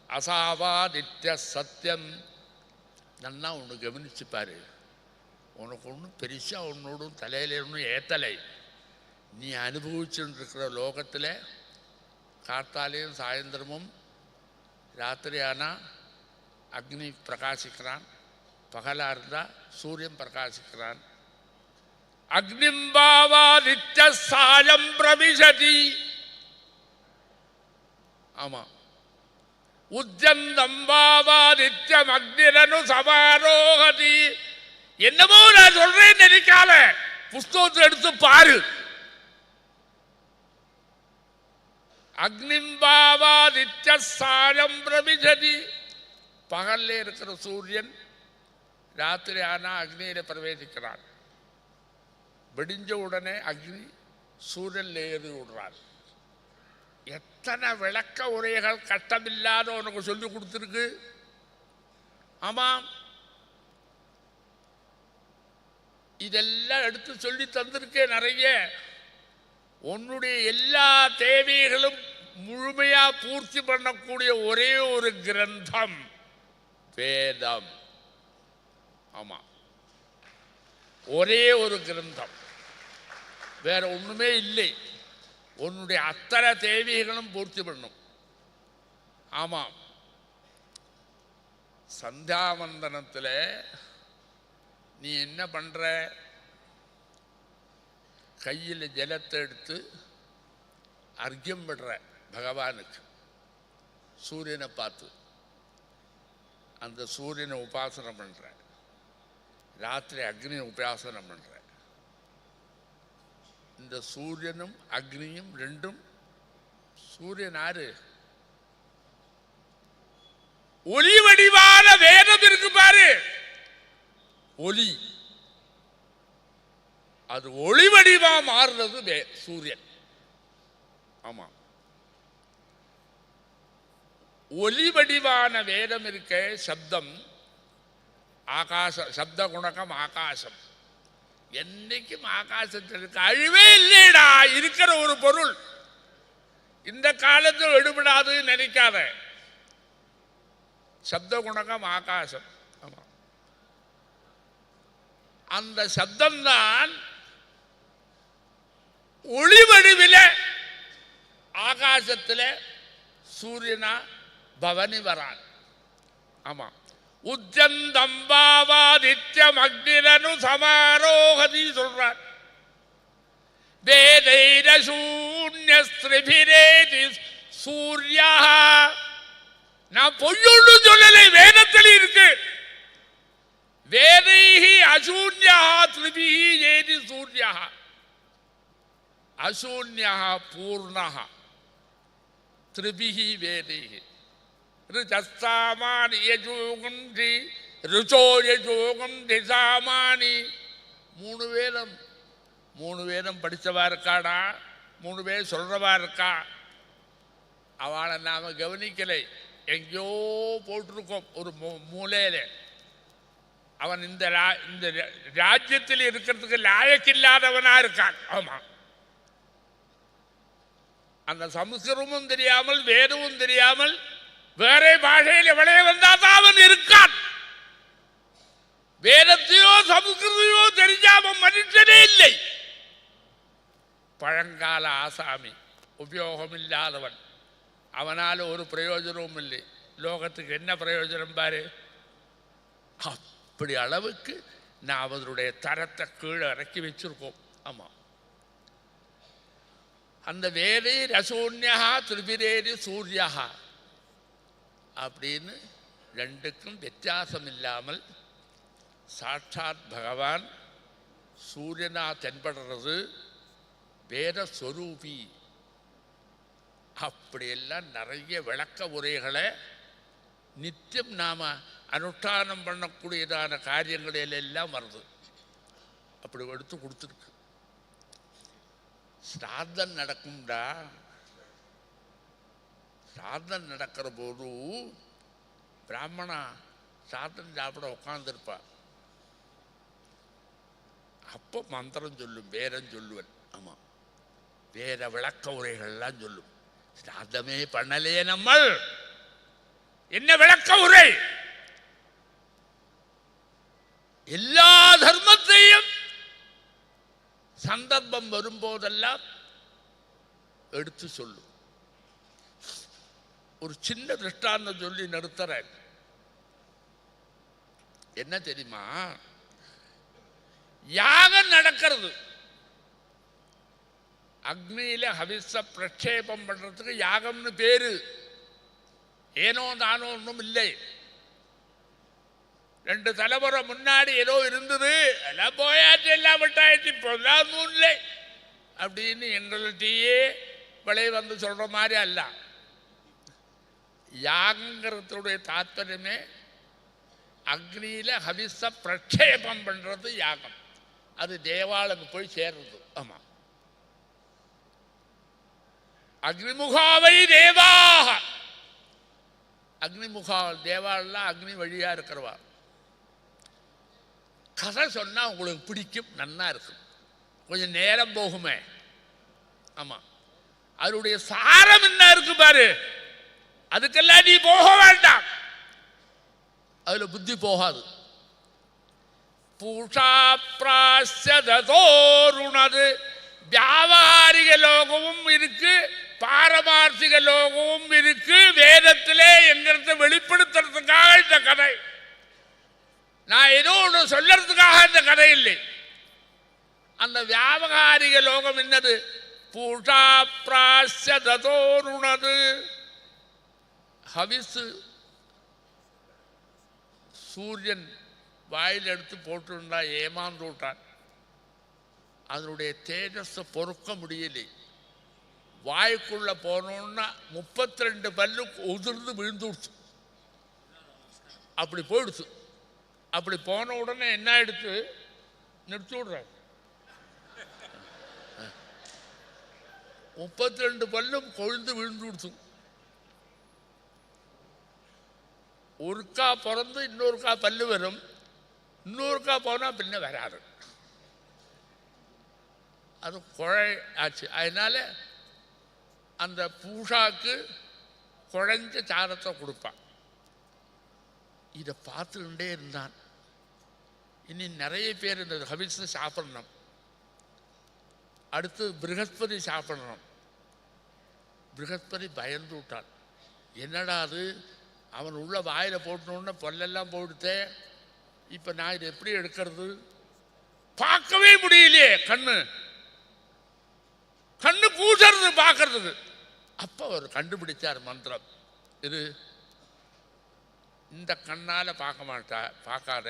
அசாவா நித்திய சத்தியம். நல்லா ஒன்று கவனிச்சுப்பார். உனக்கு ஒன்றும் பெருசாக ஒன்னோடும் தலையில் ஒன்றும் ஏத்தலை. நீ அனுபவிச்சுட்டு இருக்கிற லோகத்தில் காத்தாலையும் சாயந்தரமும் ராத்திரி ஆனால் அக்னி பிரகாசிக்கிறான், பகலாக இருந்தால் சூரியன் பிரகாசிக்கிறான். அக்னிம்பாவா நித்திய சாயம் பிரவிசதி. ஆமாம், உஜ்ஜந்தம்பாவா நித்தியம் அக்னிரனு சமாரோகதி. என்னமோ நான் சொல்றேன்னு நினைக்காத, புஸ்தகத்தை எடுத்து பாரு. அக்னிம்பாவா நித்திய சாயம் பிரவிசதி. பகல்ல இருக்கிற சூரியன் ராத்திரி ஆனால் அக்னியில் பிரவேசிக்கிறான். விடிஞ்ச உடனே அக்னி சூரியன்ல ஏறி விடுறான். எத்தனை விளக்க உரைகள் கஷ்டமில்லாத உனக்கு சொல்லி கொடுத்துருக்கு. ஆமாம், இதெல்லாம் எடுத்து சொல்லி தந்திருக்கேன் நிறைய. உன்னுடைய எல்லா தேவைகளும் முழுமையா பூர்த்தி பண்ணக்கூடிய ஒரே ஒரு கிரந்தம் வேதம். ஆமா, ஒரே ஒரு கிரந்தம், வேற ஒண்ணுமே இல்லை. உன்னுடைய அத்தனை தேவைகளும் பூர்த்தி பண்ணும். ஆமாம், சந்தியாவந்தனத்தில் நீ என்ன பண்ற? கையில் ஜலத்தை எடுத்து அர்க்கியம் விடுற பகவானுக்கு, சூரியனை பார்த்து. அந்த சூரியனை உபாசனம் பண்ற. ராத்திரி அக்னியை உபாசனம் பண்ற. இந்த சூரியனும் அக்னியும் ரெண்டும், சூரியன் ஆறு? ஒளி வடிவான வேதம் இருக்கு பாரு, ஒளி. அது ஒளி வடிவா மாறுறது சூரியன். ஆமா, ஒலி வடிவான வேதம் இருக்க சப்தம், ஆகாச சப்த குணகம் ஆகாசம். என்னைக்கும் ஆகாசத்திற்கு அழிவே இல்லைடா. இருக்கிற ஒரு பொருள் இந்த காலத்தில் எடுபடாது நினைக்காத. சப்த குணகம் ஆகாசம். ஆமா, அந்த சப்தம்தான் ஒளி வடிவில ஆகாசத்தில் சூரியனா பவனி வரான். ஆமா, உஜ்ஜந்தம்பாவாதித்யம் அக்னிரனு சமாரோகதி சொல்றார். வேதைர சூன்யஸ்திரிபிரேதி சூர்யா. நான் பொய்யொன்னு சொல்லலை, வேதத்தில் இருக்கு. வேதைஹி அசூன்யா திரிபிஹி ஏதி சூர்யா. அசூன்யா பூர்ணः திரிபிஹி வேதைஹி. ரிஜஸ்தாமானி யஜூகுந்தி ருச்சோ யஜூகுந்தி சாமானி. மூணு வேதம் படித்தவா இருக்காடா. 3 பேர் சொல்றவா இருக்கா. அவளை நாம கவனிக்கலை. எங்கேயோ போட்டிருக்கோம் ஒரு மூலையில. அவன் இந்த ராஜ்யத்தில் இருக்கிறதுக்கு லாயக்கில்லாதவனா இருக்கான். ஆமா, அந்த சமஸ்கிருதமும் தெரியாமல் வேதமும் தெரியாமல் வேற பாஷையில் எவளே வந்தாதான் அவன் இருக்கான். வேதத்தையோ சமஸ்கிருதையோ தெரியாம மனுஷனே இல்லை. பழங்கால ஆசாமி, உபயோகமில்லாதவன், அவனால ஒரு பிரயோஜனமும் இல்லை. லோகத்துக்கு என்ன பிரயோஜனம் பாரு. அப்படி அளவுக்கு நான் அவருடைய தரத்தை கீழே இறக்கி வச்சிருக்கோம். ஆமா, அந்த வேதை ரசூன்யா திரிபிரேதி சூர்யா அப்படின்னு ரெண்டுக்கும் வித்தியாசம் இல்லாமல் சாட்சாத் பகவான் சூரியனா தென்படுறது வேத ஸ்வரூபி. அப்படியெல்லாம் நிறைய விளக்க உரைகளை நித்தியம் நாம அனுஷ்டானம் பண்ணக்கூடியதான காரியங்களிலெல்லாம் வருது. அப்படி எடுத்து கொடுத்துருக்கு. ஸ்ராத்தம் நடக்கும்டா. ஸ்ராத்தம் நடக்கிற போது பிராமணா ஸ்ராத்தம் சாப்பிட உட்காந்துருப்பா. அப்போ மந்திரம் சொல்லும், வேதம் சொல்லுவன். ஆமா, வேத விளக்க உரைகள்லாம் சொல்லும். ஸ்ராத்தமே பண்ணலையே நம்ம, என்ன விளக்க உரை? எல்லா தர்மத்தையும் சந்தர்ப்பம் வரும்போதெல்லாம் எடுத்து சொல்லும். ஒரு சின்ன திருஷ்டாந்தம் சொல்லி நிறுத்துறேன். என்ன தெரியுமா? யாகம் நடக்கிறது. அக்னியில ஹவிஸ பிரக்ஷேபம் பண்றதுக்கு யாகம்னு பேரு. ஏனோ தானோ ஒன்றும் இல்லை. 2 தலைமுறை முன்னாடி ஏதோ இருந்தது, எல்லாம் போயாச்சு, எல்லாம் விட்டாச்சு, இப்போதான் இல்லை அப்படின்னு எங்கள்கிட்டயே விளைய வந்து சொல்ற மாதிரி அல்ல. யாகங்கிறதுடைய தாத்பரியமே அக்னியில் ஹவிஸ பிரக்ஷேபம் பண்ணுறது யாகம். அது தேவாளுக்கு போய் சேர்றது. ஆமாம். அக்னிமுகாவை தேவாக, அக்னிமுகா தேவாளெலாம் அக்னி வழியாக இருக்கிறவா. கதை சொன்னால் உங்களுக்கு பிடிக்கும், நன்னா இருக்கும், கொஞ்சம் நேரம் போகுமே. ஆமாம். அதனுடைய சாரம் என்ன இருக்கு பாரு, அதுக்கெல்லாம் நீ போக வேண்டாம், அதில் புத்தி போகாது. பூஷா பிராஸ்யதோருணது, வியாபாரிக லோகமும் இருக்கு, பாரமார்த்திக லோகமும் இருக்கு. வேதத்திலே எங்கிறத வெளிப்படுத்துறதுக்காக இந்த கதை. நான் ஏதோ ஒன்று சொல்றதுக்காக இந்த கதை இல்லை. அந்த வியாபகாரிக லோகம் என்னது? பூஷா பிராஸ்யதோருணது. ஹவிசு சூரியன் வாயில் எடுத்து போட்டுருந்தா ஏமாந்து விட்டான். அதனுடைய தேஜஸை பொறுக்க முடியலை. வாய்க்குள்ள போனோன்னா 32 பல்லு உதிர்ந்து விழுந்துடுச்சு. அப்படி போயிடுச்சு. அப்படி போன உடனே என்ன எடுத்து நிறுத்தி விடுறாங்க. 32 பல்லும் கொழுந்து விழுந்துடுச்சு. ஒருக்கா பிறந்து இன்னொருக்கா பல்லு வரும், இன்னொருக்கா போனால் பின்ன வராது. அது குழை ஆச்சு. அதனால அந்த பூஷாக்கு குழைஞ்ச சாரத்தை கொடுப்பான். இதை பார்த்துக்கிட்டே இருந்தான். இனி நிறைய பேர் இந்த ஹவிஸை சாப்பிடணும். அடுத்து ப்ரஹஸ்பதி சாப்பிடணும். ப்ரஹஸ்பதி பயந்து விட்டான். என்னடா அது, அவன் உள்ள வாயில் போட்டோன்னு பொல்லெல்லாம் போடுத்தே, இப்போ நான் இதை எப்படி எடுக்கிறது? பார்க்கவே முடியலையே, கண்ணு கூசறது பார்க்கறதுக்கு. அப்போ அவர் கண்டுபிடிச்சார் மந்திரம். இது இந்த கண்ணால் பார்க்காத,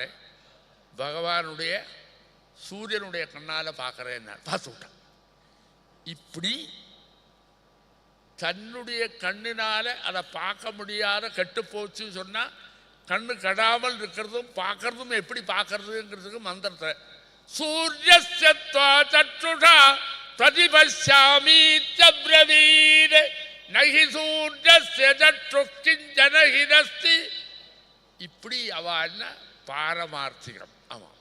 பகவானுடைய சூரியனுடைய கண்ணால் பார்க்குறேன். பார்த்து விட்டான். இப்படி தன்னுடைய கண்ணினால் அதை பார்க்க முடியாத கெட்டு போச்சு சொன்னால், கண்ணு கடாமல் இருக்கிறதும் பார்க்கறதும் எப்படி பார்க்கறதுங்கிறதுக்கு மந்திரத்தை சூரியஸ்யத்வா சற்றுஷா பிரதிபஷ்யாமீத்யப்ரவீத் நஹி சூரியஸ்ய சற்றுக்கிஞ்சனஹிதஸ்தி. இப்படி அவள் பாரமார்த்திகம். ஆமாம்,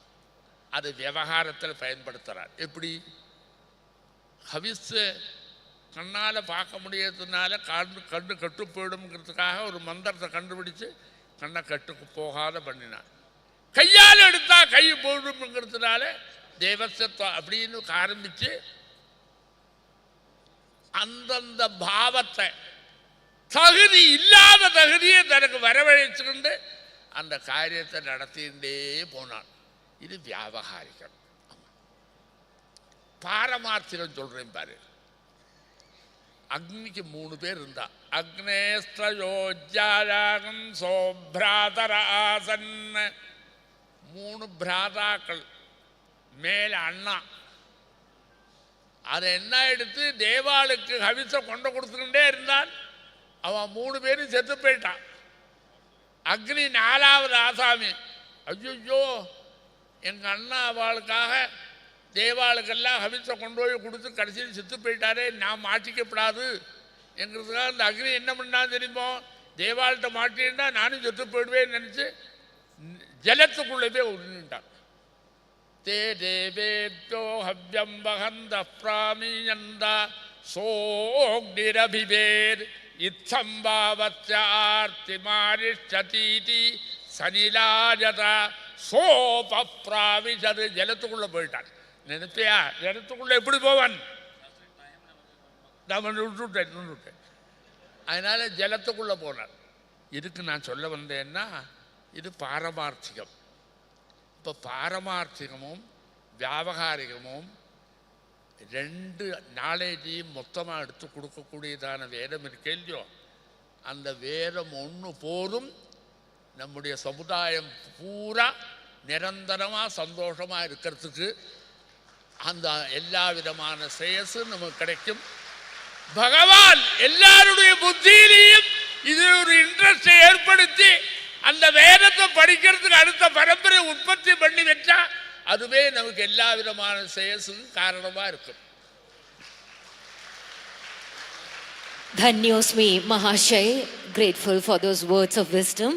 அது விவகாரத்தில் பயன்படுத்துகிறார். எப்படி? ஹவிஸு கண்ணால் பார்க்க முடியாததுனால கண்ணு கட்டு போயிடும்ங்கிறதுக்காக ஒரு மந்திரத்தை கண்டுபிடிச்சு கண்ணை கட்டுக்கு போகாத பண்ணினான். கையால் எடுத்தால் கை போயிடும்ங்கிறதுனால தேவசத்துவம் அப்படின்னு ஆரம்பித்து அந்தந்த பாவத்தை, தகுதி இல்லாத தகுதியை தனக்கு வரவழைச்சுக்கிண்டு அந்த காரியத்தை நடத்திகிட்டே போனான். இது வியாபகாரிகம். பாரமார்த்திகம் சொல்கிறேன் பாரு. அக்னிக்கு 3 பேர் இருந்தா. அக்னேஸ்திரயோஜ்யாயாகம் சோப்ராதர ஆசன். 3 பிராதாக்கள் மேல அண்ணா. அதை என்ன எடுத்து தேவாளுக்கு ஹவிஸ கொண்டு கொடுத்துக்கிட்டே இருந்தான். அவன் 3 பேரும் செத்து போயிட்டான். அக்னி 4வது ஆசாமி. ஐயோ, எங்கள் அண்ணா அவளுக்காக தேவாளுக்கெல்லாம் ஹவிஸை கொண்டு போய் கொடுத்து கடைசியில் செத்து போயிட்டாரே, நான் மாட்டிக்கப்படாது என்கிறதுக்காக அந்த அக்னி என்ன பண்ணான்னு தெரியுமோ, தேவாள்கிட்ட மாட்டின்னா நானும் செத்து போயிடுவேன்னு நினச்சி ஜலத்துக்குள்ளே போய் உருண்டான். தே தேவேத்யோ ஹவ்யம் வகந்த பிராமியந்த சோக்னிரபிபேர் இத்தம்பாவத்யார்த்திமாரிஷதீதி சனிலாஜத சோபிராவிஷது. ஜலத்துக்குள்ளே போயிட்டான். நினைப்பியா, ஜலத்துக்குள்ளே எப்படி போவான்? நான் விட்டுட்டேன். அதனால ஜலத்துக்குள்ளே போனார். இதுக்கு நான் சொல்ல வந்தேன்னா, இது பாரமார்த்திகம். இப்போ பாரமார்த்திகமும் வியாபகாரிகமும் 2 நாலேஜையும் மொத்தமாக எடுத்து கொடுக்கக்கூடியதான வேதம் இருக்கு இல்லையோ, அந்த வேதம் ஒன்று போதும் நம்முடைய சமுதாயம் பூரா நிரந்தரமாக சந்தோஷமாக இருக்கிறதுக்கு. அந்த எல்லா விதமான ஸ்ரேயஸும் நமக்கு கிடைக்கும். பகவான் எல்லாருடைய புத்தியிலையும் இது ஒரு இன்ட்ரெஸ்டை ஏற்படுத்தி அந்த வேதத்தை படிக்கிறதுக்கு அடுத்த பரம்பரை உற்பத்தி பண்ணி வச்சா அதுவே நமக்கு எல்லா விதமான செயசுக்கும் காரணமா இருக்கும். Dhanyosmi Mahashay, grateful for those words of wisdom.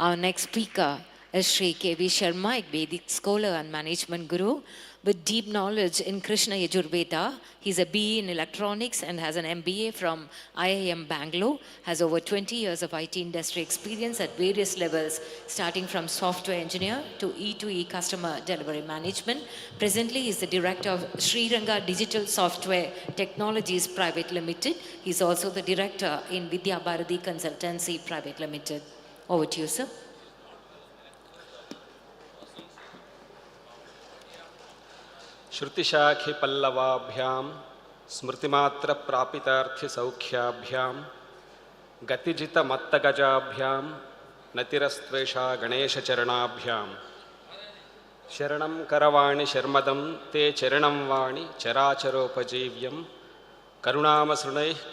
Our next speaker is Sri K.V. Sharma, a Vedic scholar and management guru with deep knowledge in Krishna Yajurveda. He's a BE in electronics and has an MBA from IIM Bangalore, has over 20 years of IT industry experience at various levels, starting from software engineer to E2E customer delivery management. Presently, he's the director of Sri Ranga Digital Software Technologies Private Limited. He's also the director in Vidya Bharati Consultancy Private Limited. Over to you, sir. श्रुतिशाखि पल्लवाभ्यां स्मृतिमात्र प्रापितार्थि सौख्याभ्यां गतिजित मत्तगजाभ्यां नतिरस्त्वेषा गणेशचरणाभ्यां शरणं करवाणि शर्मदं ते चरणं वाणि चराचरोपजीव्यं करुणामसृणैः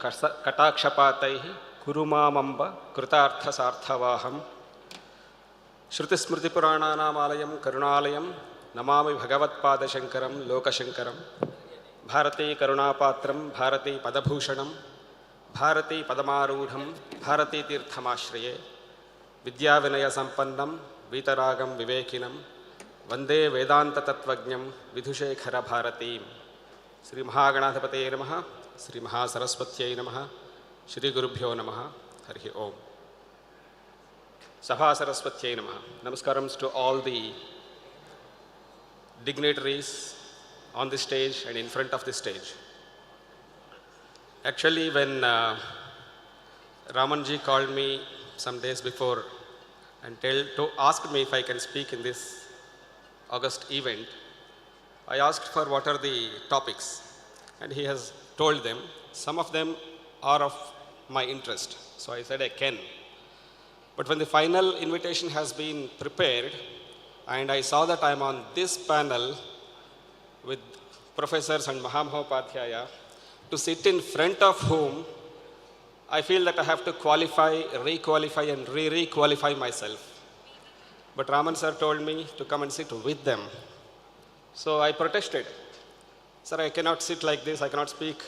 कटाक्षपातैः कुरु मामम्ब कृतार्थसार्थवाहम् श्रुतिस्मृतिपुराणानामालयं करुणालयं नमामि भगवत्पादशङ्करं लोकशङ्करं भारती करुणापात्रं भारती पदभूषणं भारती पदमारूढं भारती तीर्थमाश्रये विद्याविनयसम्पन्नं वीतरागं विवेकिनं वन्दे वेदान्ततत्त्वज्ञं विधुशेखरभारतीं श्रीमहागणाधिपतये नमः श्रीमहासरस्वत्यै नमः श्रीगुरुभ्यो नमः हरिः ओम् सभासरस्वत्यै नमः Namaskaram to all the dignitaries on the stage and in front of the stage. Actually, when Ramanji called me some days before and to ask me if I can speak in this August event, I asked for what are the topics, and he has told them. Some of them are of my interest, so I said I can. But when the final invitation has been prepared, and I saw that I'm on this panel with professors and Mahamahopathyaya, to sit in front of whom I feel that I have to qualify, re-qualify and re-qualify myself. But Raman sir told me to come and sit with them. So I protested. Sir, I cannot sit like this, I cannot speak.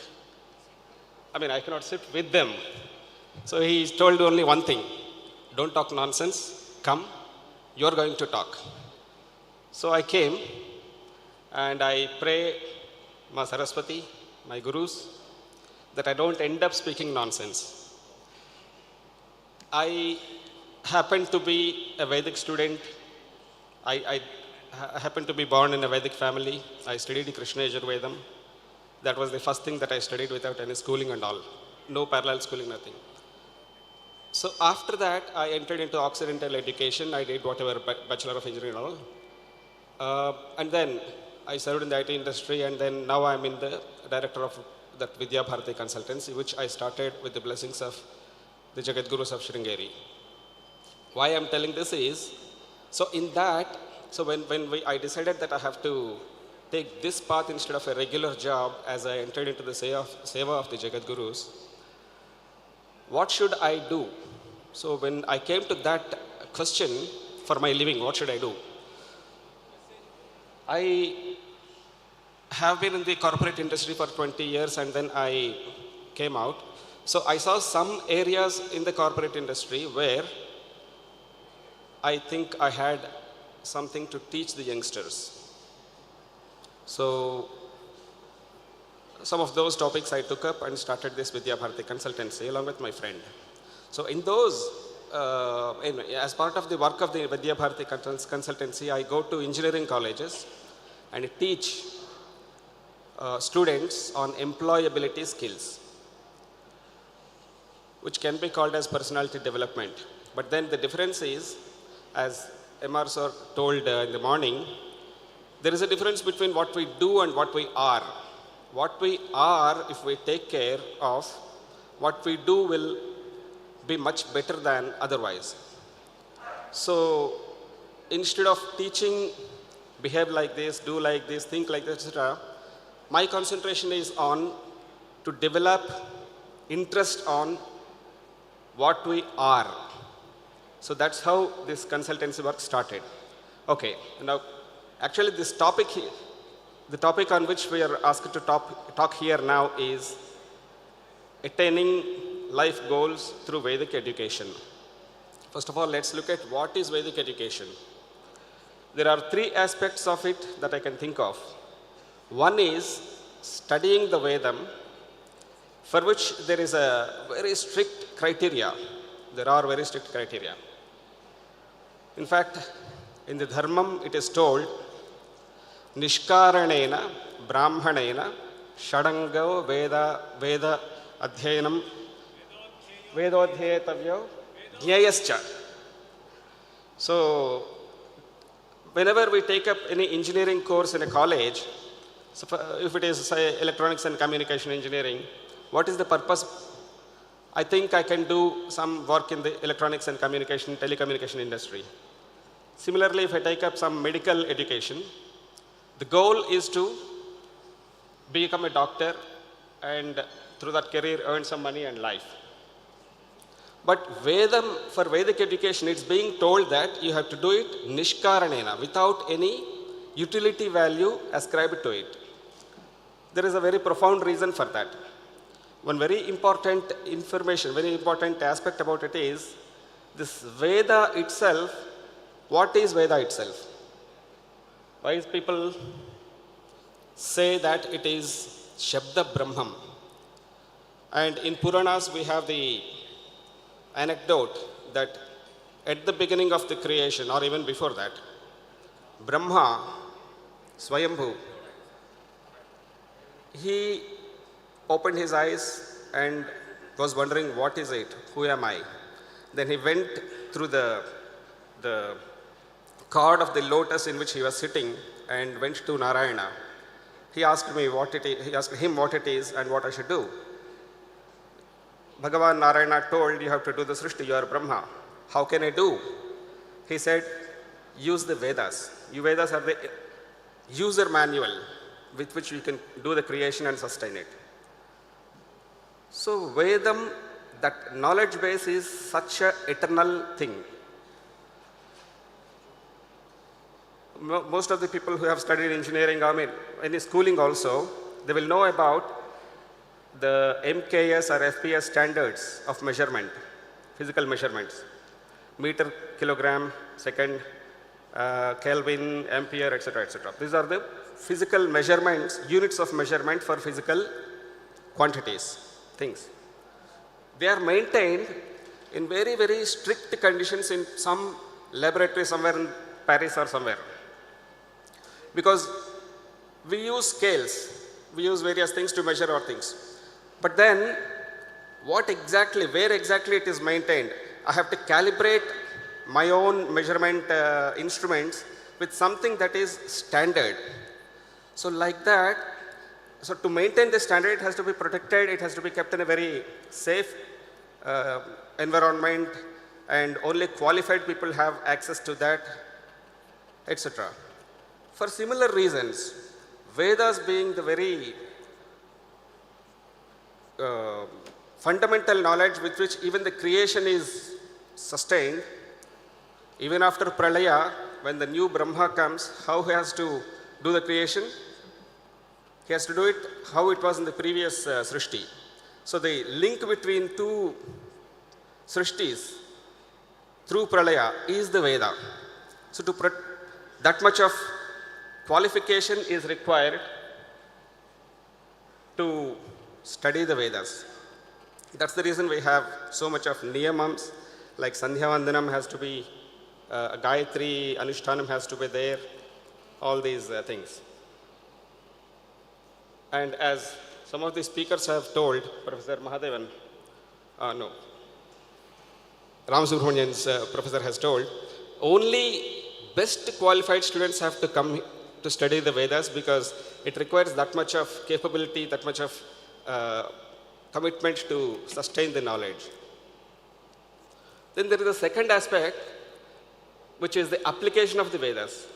I cannot sit with them. So he told only one thing, don't talk nonsense, come, you're going to talk. So I came and I pray Ma Saraswati, my gurus, that I don't end up speaking nonsense. I happen to be a Vedic student. I happen to be born in a Vedic family. I studied Krishna Yajurvedam. That was the first thing that I studied without any schooling and all. No parallel schooling, nothing. So after that, I entered into Occidental education. I did whatever, Bachelor of Engineering and all. And then I served in the IT industry, and then now I'm in the director of that Vidya Bharati Consultancy, which I started with the blessings of the Jagat Gurus of Sringeri. Why I'm telling this is, so in that, so when I decided that I have to take this path instead of a regular job as I entered into the seva of the Jagat Gurus, what should I do? So when I came to that question for my living, what should I do? I have been in the corporate industry for 20 years and then I came out. So I saw some areas in the corporate industry where I think I had something to teach the youngsters. So some of those topics I took up and started this Vidya Bharati Consultancy along with my friend. So in those, as part of the work of the Vidya Bharati Consultancy, I go to engineering colleges and teach students on employability skills, which can be called as personality development. But then the difference is, as MR sir told in the morning, there is a difference between what we do and what we are. What we are, if we take care of, what we do will be much better than otherwise. So instead of teaching, behave like this, do like this, think like this, etc., my concentration is on to develop interest on what we are. So that's how this consultancy work started. Okay, now actually this topic, the topic on which we are asked to talk here now is attaining life goals through Vedic education. First of all, let's look at what is Vedic education. There are three aspects of it that I can think of. One is studying the Vedam, for which there is a very strict criteria. There are very strict criteria. In fact, in the Dharmam it is told, Nishkaranena, Brahmanena, Shadango, Veda Adhyanam, Vedodhyetavyo, Jnayascha. So, whenever we take up any engineering course in a college, so if it is, say, electronics and communication engineering, what is the purpose? I think I can do some work in the electronics and communication, telecommunication industry. Similarly, if I take up some medical education, the goal is to become a doctor and through that career earn some money and life. But Vedam, for Vedic education, it's being told that you have to do it nishkaranena, without any utility value ascribed to it. There is a very profound reason for that. One very important information, very important aspect about it is this Veda itself. What is Veda itself? Wise people say that it is Shabda Brahmam. And in Puranas we have the anecdote that at the beginning of the creation, or even before that, Brahma, Swayambhu, he opened his eyes and was wondering, what is it? Who am I? Then he went through the cord of the lotus in which he was sitting and went to Narayana. He asked me what it is, he asked him what it is and what I should do. Bhagavan Narayana told, you have to do the Srishti, you are Brahma. How can I do? He said, use the Vedas. You Vedas are the user manual with which you can do the creation and sustain it. So Vedam, that knowledge base is such an eternal thing. Most of the people who have studied engineering, I mean, any schooling also, they will know about the MKS or FPS standards of measurement, physical measurements, meter, kilogram, second, Kelvin, ampere, etc., etc. These are the physical measurements, units of measurement for physical quantities, things. They are maintained in very, very strict conditions in some laboratory somewhere in Paris or somewhere. Because we use scales, we use various things to measure our things. But then, where exactly it is maintained? I have to calibrate my own measurement instruments with something that is standard. So like that, so to maintain the standard, it has to be protected, it has to be kept in a very safe environment, and only qualified people have access to that, etc. For similar reasons, Vedas being the very fundamental knowledge with which even the creation is sustained, even after Pralaya, when the new Brahma comes, how he has to do the creation? He has to do it how it was in the previous Srishti. So the link between two Srishtis through Pralaya is the Veda. So that much of qualification is required to study the Vedas. That's the reason we have so much of niyamams, like Sandhya Vandanam has to be, Gayatri, Anushtanam has to be there, all these things. And as some of the speakers have told, Professor Mahadevan, Ram Subramanian's professor has told, only best qualified students have to come to study the Vedas because it requires that much of capability, that much of commitment to sustain the knowledge. Then there is a second aspect, which is the application of the Vedas.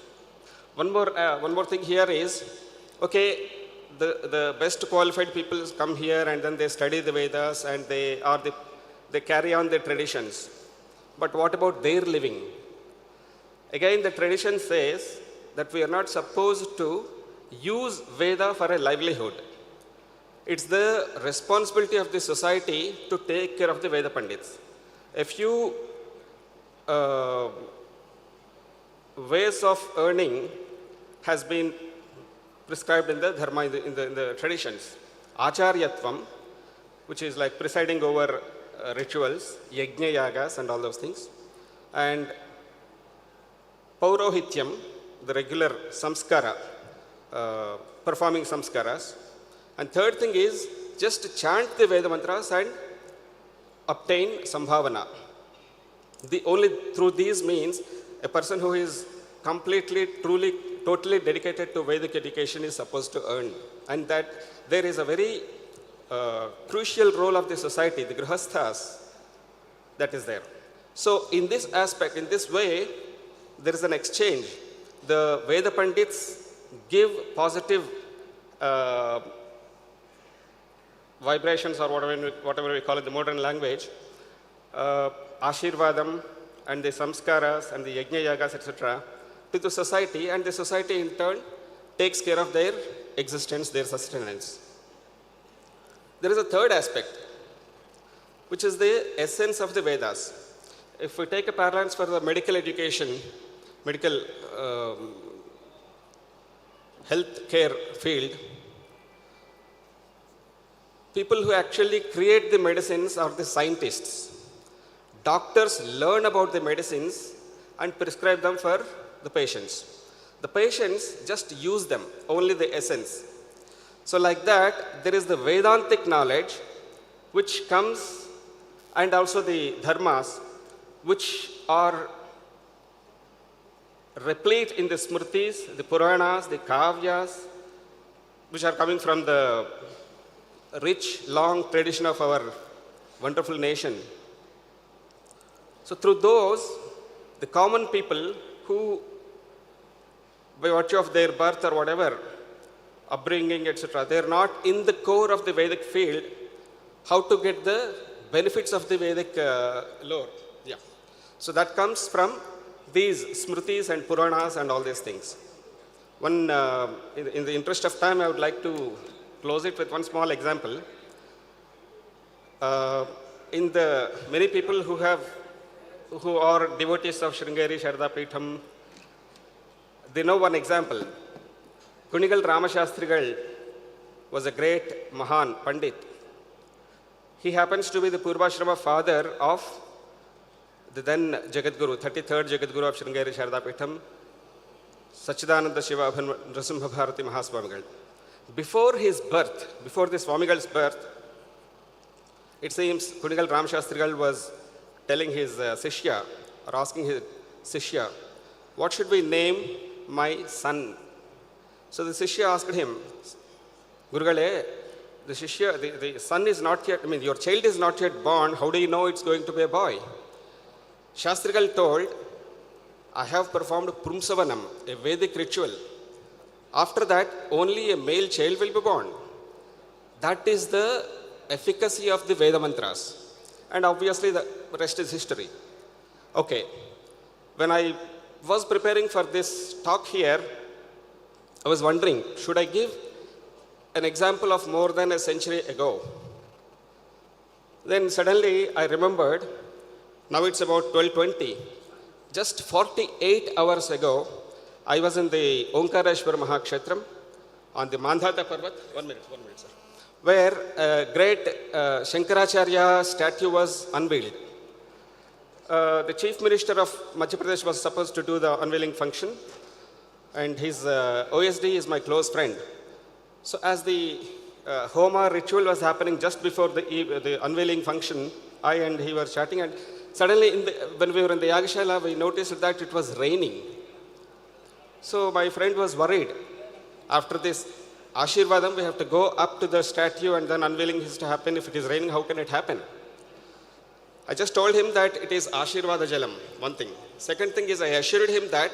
One more thing here is, okay, the best qualified people come here and then they study the Vedas and they carry on their traditions. but what about their living? Again, the tradition says that we are not supposed to use Veda for a livelihood. It's the responsibility of the society to take care of the Veda Pandits. A few ways of earning has been prescribed in the dharma, in the traditions. Acharyatvam, which is like presiding over rituals, yajna yagas and all those things. And Paurohityam, the regular samskara, performing samskaras. And third thing is just chant the Veda mantras and obtain sambhavana. Only through these means a person who is completely, truly, totally dedicated to Vedic education is supposed to earn. And that there is a very crucial role of the society, the grihasthas, that is there. So in this aspect, in this way, there is an exchange. The Veda Pandits give positive vibrations, or whatever we call it, the modern language, Ashirvadam and the samskaras and the yajna yagas, etc., to the society, and the society in turn takes care of their existence, their sustenance. There is a third aspect, which is the essence of the Vedas. If we take a parallel for the medical education, medical health care field, people who actually create the medicines are the scientists. Doctors learn about the medicines and prescribe them for the patients. The patients just use them, only the essence. So like that, there is the Vedantic knowledge which comes, and also the dharmas, which are replete in the smritis, the Puranas, the Kavyas, which are coming from the rich, long tradition of our wonderful nation. So through those, the common people who, by virtue of their birth or whatever, upbringing, etc., they are not in the core of the Vedic field, how to get the benefits of the Vedic lore. Yeah. So that comes from these smritis and Puranas and all these things. In the interest of time, I would like to close it with one small example. Many people who are devotees of Sringeri, Sharda Peetham, they know one example. Kunigal Ramashastrigal was a great Mahan Pandit. He happens to be the Purvashrama father of the then Jagadguru, 33rd Jagadguru of Sringeri, Sharda Peetham, Sachidananda Shiva Nrasimha Bharati Mahaswamigal. Before his birth, before the Swamigal's birth, it seems Kunigal Ramashastrigal was telling his Sishya, or asking his Sishya, what should we name my son? So the Sishya asked him, Gurugale, the son is not yet, your child is not yet born, how do you know it's going to be a boy? Shastrigal told, I have performed Prumsavanam, a Vedic ritual. After that, only a male child will be born. That is the efficacy of the Veda mantras. And obviously the rest is history. Okay, when I was preparing for this talk here, I was wondering, should I give an example of more than a century ago? Then suddenly I remembered, now it's about 12:20. Just 48 hours ago, I was in the Omkareshwar Mahakshetram on the Mandhata Parvat. One minute, sir. Where a great Shankaracharya statue was unveiled. The Chief Minister of Madhya Pradesh was supposed to do the unveiling function, and his OSD is my close friend. So as the Homa ritual was happening just before the unveiling function, I and he were chatting, and suddenly when we were in the Yagashala, we noticed that it was raining. So my friend was worried. After this Ashirvadam, we have to go up to the statue and then unveiling is to happen. If it is raining, how can it happen? I just told him that it is Ashirvada Jalam, one thing. Second thing is I assured him that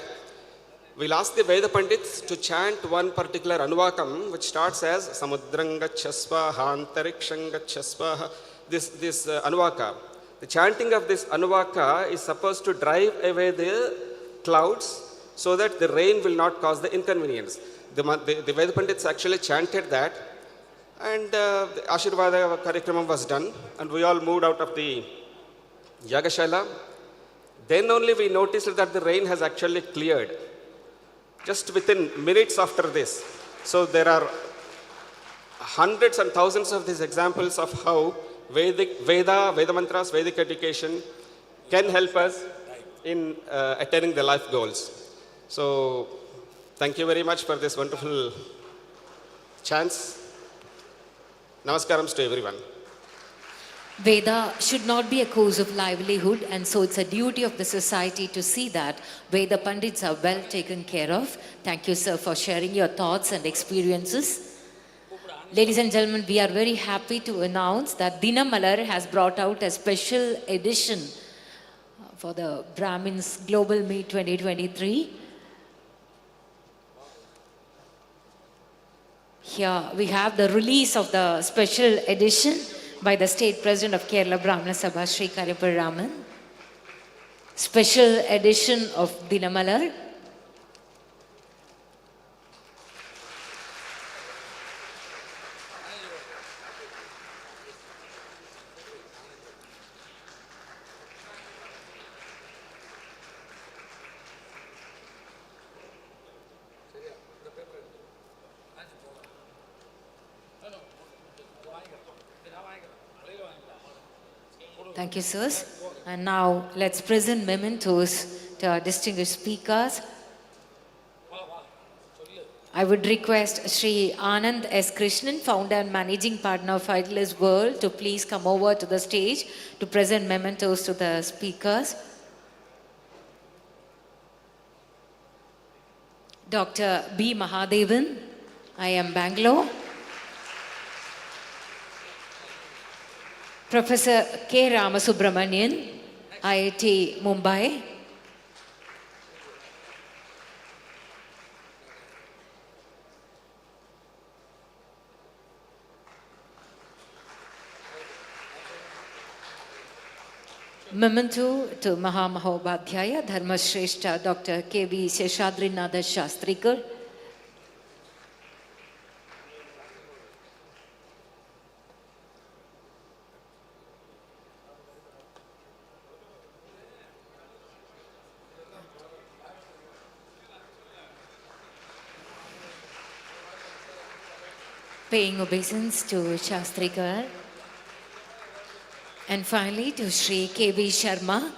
we'll ask the Veda Pandits to chant one particular Anuvakam which starts as Samudrangachasvaha, Antarikshangachasvaha, this Anuvaka. The chanting of this Anuvaka is supposed to drive away the clouds so that the rain will not cause the inconvenience. The Veda Pandits actually chanted that, and the Ashirvada Karikramam was done, and we all moved out of the Yagashala. Then only we noticed that the rain has actually cleared, just within minutes after this. So there are hundreds and thousands of these examples of how Veda mantras, Vedic education can help us in attaining the life goals. So thank you very much for this wonderful chance. Namaskarams to everyone. Veda should not be a cause of livelihood, and so it's a duty of the society to see that Veda Pandits are well taken care of. Thank you, sir, for sharing your thoughts and experiences. Ladies and gentlemen, we are very happy to announce that Dinamalar has brought out a special edition for the Brahmins Global Meet 2023. Here we have the release of the special edition by the State President of Kerala Brahmana Sabha, Sri Karipur Raman. Special edition of Dinamalar. Thank you, sirs. And now let's present mementos to our distinguished speakers. I would request Sri Anand S. Krishnan, founder and managing partner of Idealist World, to please come over to the stage to present mementos to the speakers. Dr. B. Mahadevan, IIM Bangalore. Professor K. Ramasubramanian, IIT Mumbai. Memento to Mahamahodhyaya, Dharma Shrestha Dr. K.V. Seshadrinatha Shastrikar. Paying obeisance to Shastrikar. And finally to Sri K.V. Sharma.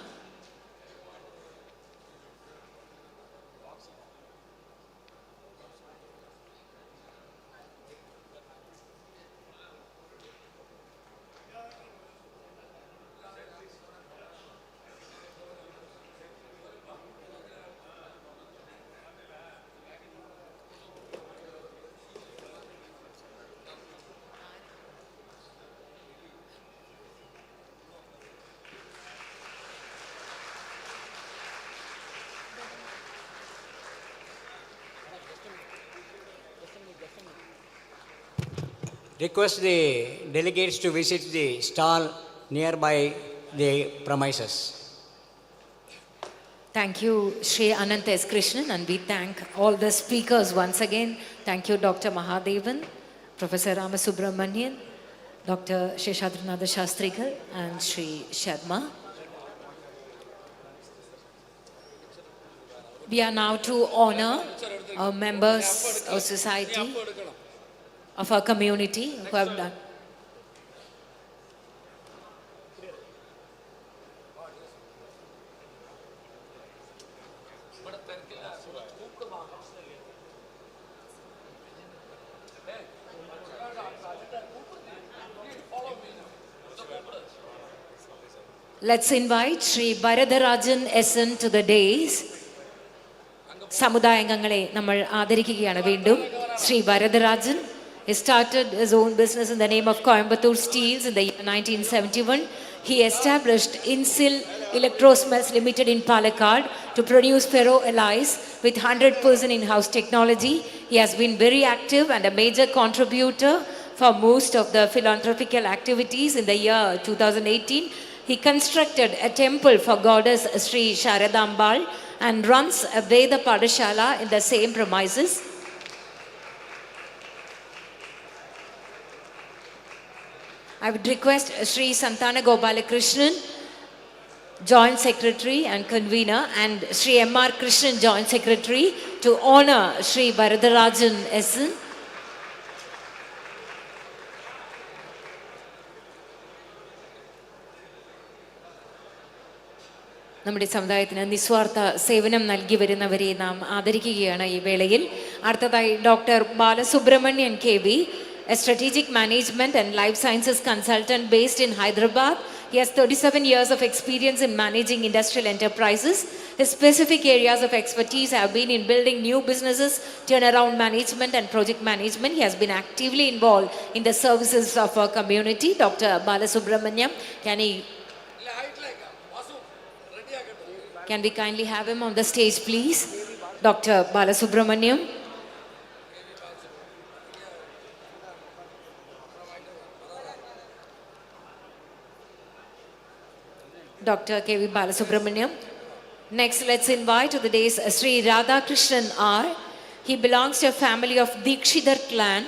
Request the delegates to visit the stall nearby the premises. Thank you, Sri Anant S. Krishnan, and we thank all the speakers once again. Thank you, Dr. Mahadevan, Professor Ramasubramanian, Dr. Seshadrinatha Shastrikar, and Sri Sharma. We are now to honor our members of society, of our community who have done. Let's invite Sri Varadarajan SN to the dais. സമുദായാംഗങ്ങളെ നമ്മൾ ആദരിക്കുകയാണ് വീണ്ടും. Sri Varadarajan. He started his own business in the name of Coimbatore Steels in the year 1971. He established Insil Electrosmells Limited in Palakkad to produce ferro alloys with 100% in-house technology. He has been very active and a major contributor for most of the philanthropical activities. In the year 2018, He constructed a temple for goddess Sri Sharadambal and runs a Veda Padashala in the same premises. I would request Sri Santana Gopalakrishnan, Joint Secretary and Convener, and Sri M.R. Krishnan, Joint Secretary, to honor Sri Varadarajan S.N. നമ്മുടെ സമുദായത്തിന് നിസ്വാർത്ഥ സേവനം നൽകി വരുന്നവരെ നാം ആദരിക്കുകയാണ് ഈ വേളയിൽ. അടുത്തതായി doctor Balasubramanian KV, a strategic management and life sciences consultant based in Hyderabad. He has 37 years of experience in managing industrial enterprises. His specific areas of expertise have been in building new businesses, turnaround management and project management. He has been actively involved in the services of our community. Dr. Balasubramaniam, can we kindly have him on the stage, please? Dr. Balasubramaniam. Dr. KV Balasubramaniam. Next, let's invite to the days Sri Radhakrishnan R. He belongs to a family of Dikshidhar clan.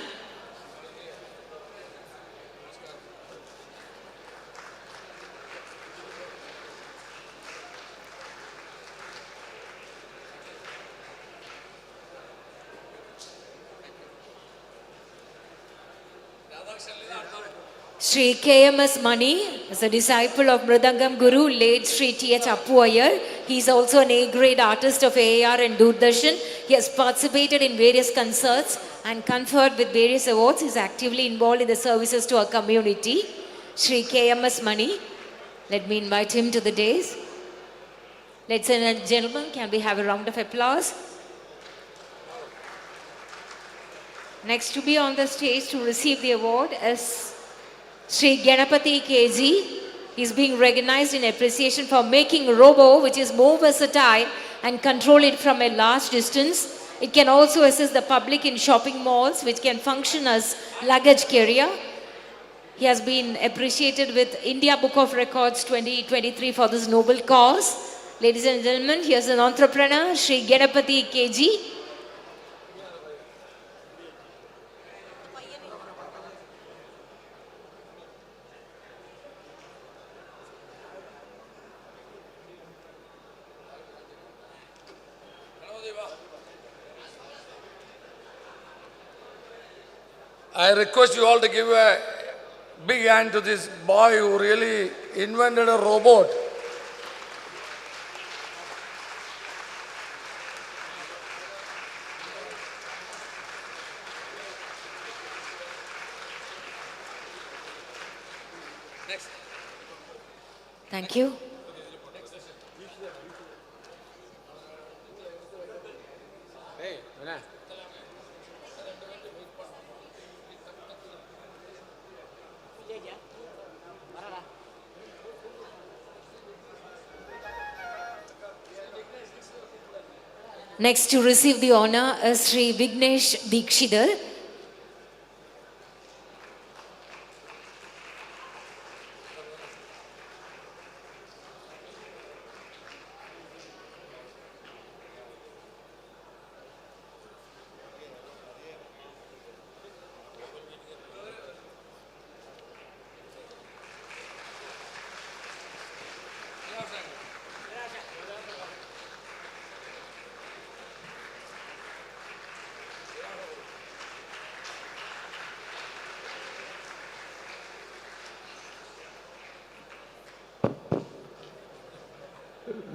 Sri KMS Mani is a disciple of Mridangam Guru, late Sri T.H. Appu Iyer. He is also an A-grade artist of AAR and Doordarshan. He has participated in various concerts and conferred with various awards. He is actively involved in the services to our community. Sri KMS Mani, let me invite him to the dais. Ladies and gentlemen, can we have a round of applause? Next to be on the stage to receive the award is Sri Ganapati KG. He is being recognized in appreciation for making robo, which is more versatile and control it from a large distance. It can also assist the public in shopping malls, which can function as luggage carrier. He has been appreciated with India Book of Records 2023 for this noble cause. Ladies and gentlemen, here's an entrepreneur, Sri Ganapati KG. I request you all to give a big hand to this boy who really invented a robot. Next. Thank you. Hey, Vinay. Next to receive the honor is Sri Vignesh Dikshidhar.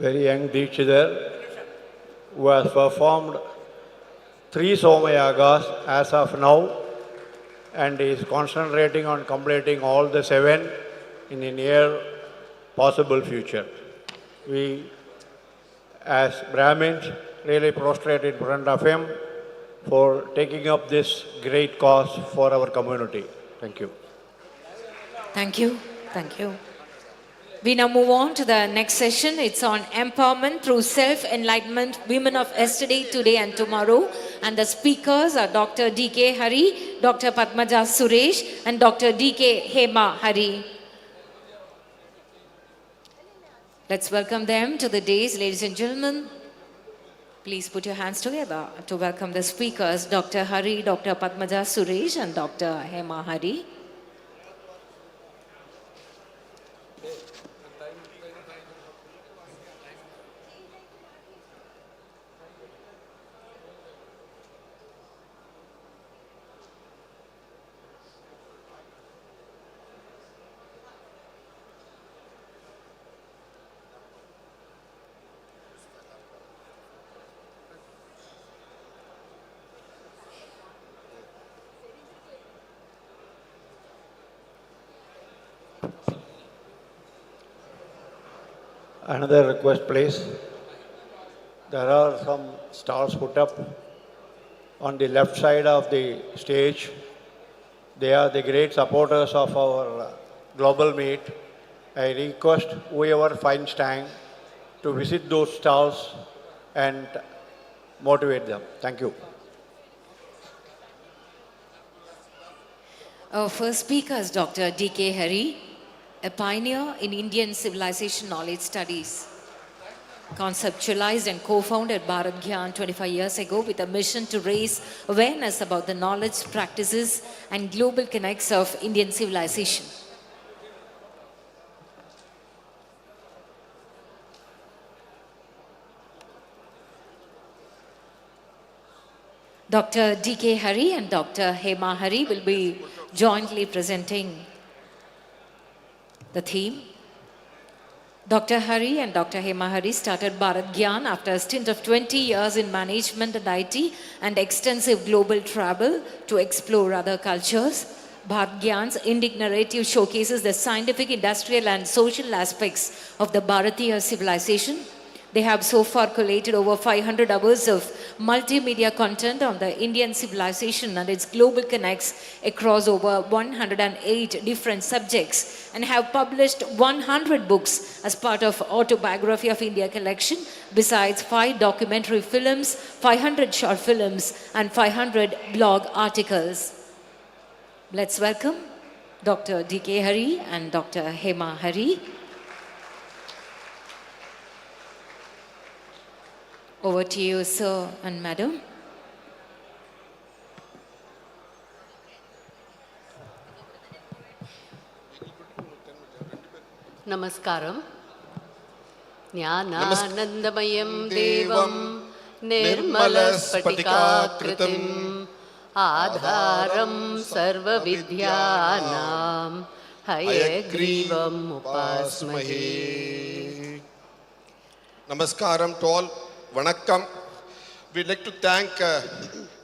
Very young Dikshidhar who has performed 3 Somayagas as of now and is concentrating on completing all the 7 in the near possible future. We as Brahmins really prostrate in front of him for taking up this great cause for our community. Thank you. Thank you. Thank you. We now move on to the next session. It's on empowerment through self-enlightenment, women of yesterday, today and tomorrow. And the speakers are Dr. D.K. Hari, Dr. Padmaja Suresh and Dr. D.K. Hema Hari. Let's welcome them to the dais, ladies and gentlemen. Please put your hands together to welcome the speakers, Dr. Hari, Dr. Padmaja Suresh, and Dr. Hema Hari. Another request, please. There are some stalls put up on the left side of the stage. They are the great supporters of our global meet. I request whoever finds time to visit those stalls and motivate them. Thank you. Our first speaker is Dr. D.K. Hari, a pioneer in Indian civilization knowledge studies. Conceptualized and co-founded Bharat Gyan 25 years ago with a mission to raise awareness about the knowledge, practices, and global connects of Indian civilization. Dr. D.K. Hari and Dr. Hema Hari will be jointly presenting the theme. Dr. Hari and Dr. Hema Hari started Bharat Gyan after a stint of 20 years in management and IT and extensive global travel to explore other cultures. Bharat Gyan's Indic narrative showcases the scientific, industrial and social aspects of the Bharatiya civilization. They have so far collated over 500 hours of multimedia content on the Indian civilization and its global connects across over 108 different subjects and have published 100 books as part of Autobiography of India collection, besides 5 documentary films, 500 short films and 500 blog articles. Let's welcome Dr. D.K. Hari and Dr. Hema Hari. Over to you, sir and madam. Namaskaram. Jnananandamayam devam nirmalaspatikakritim adharam sarva vidyanam hayagrivam upasmahe. Namaskaram to all. Vanakkam. We'd like to thank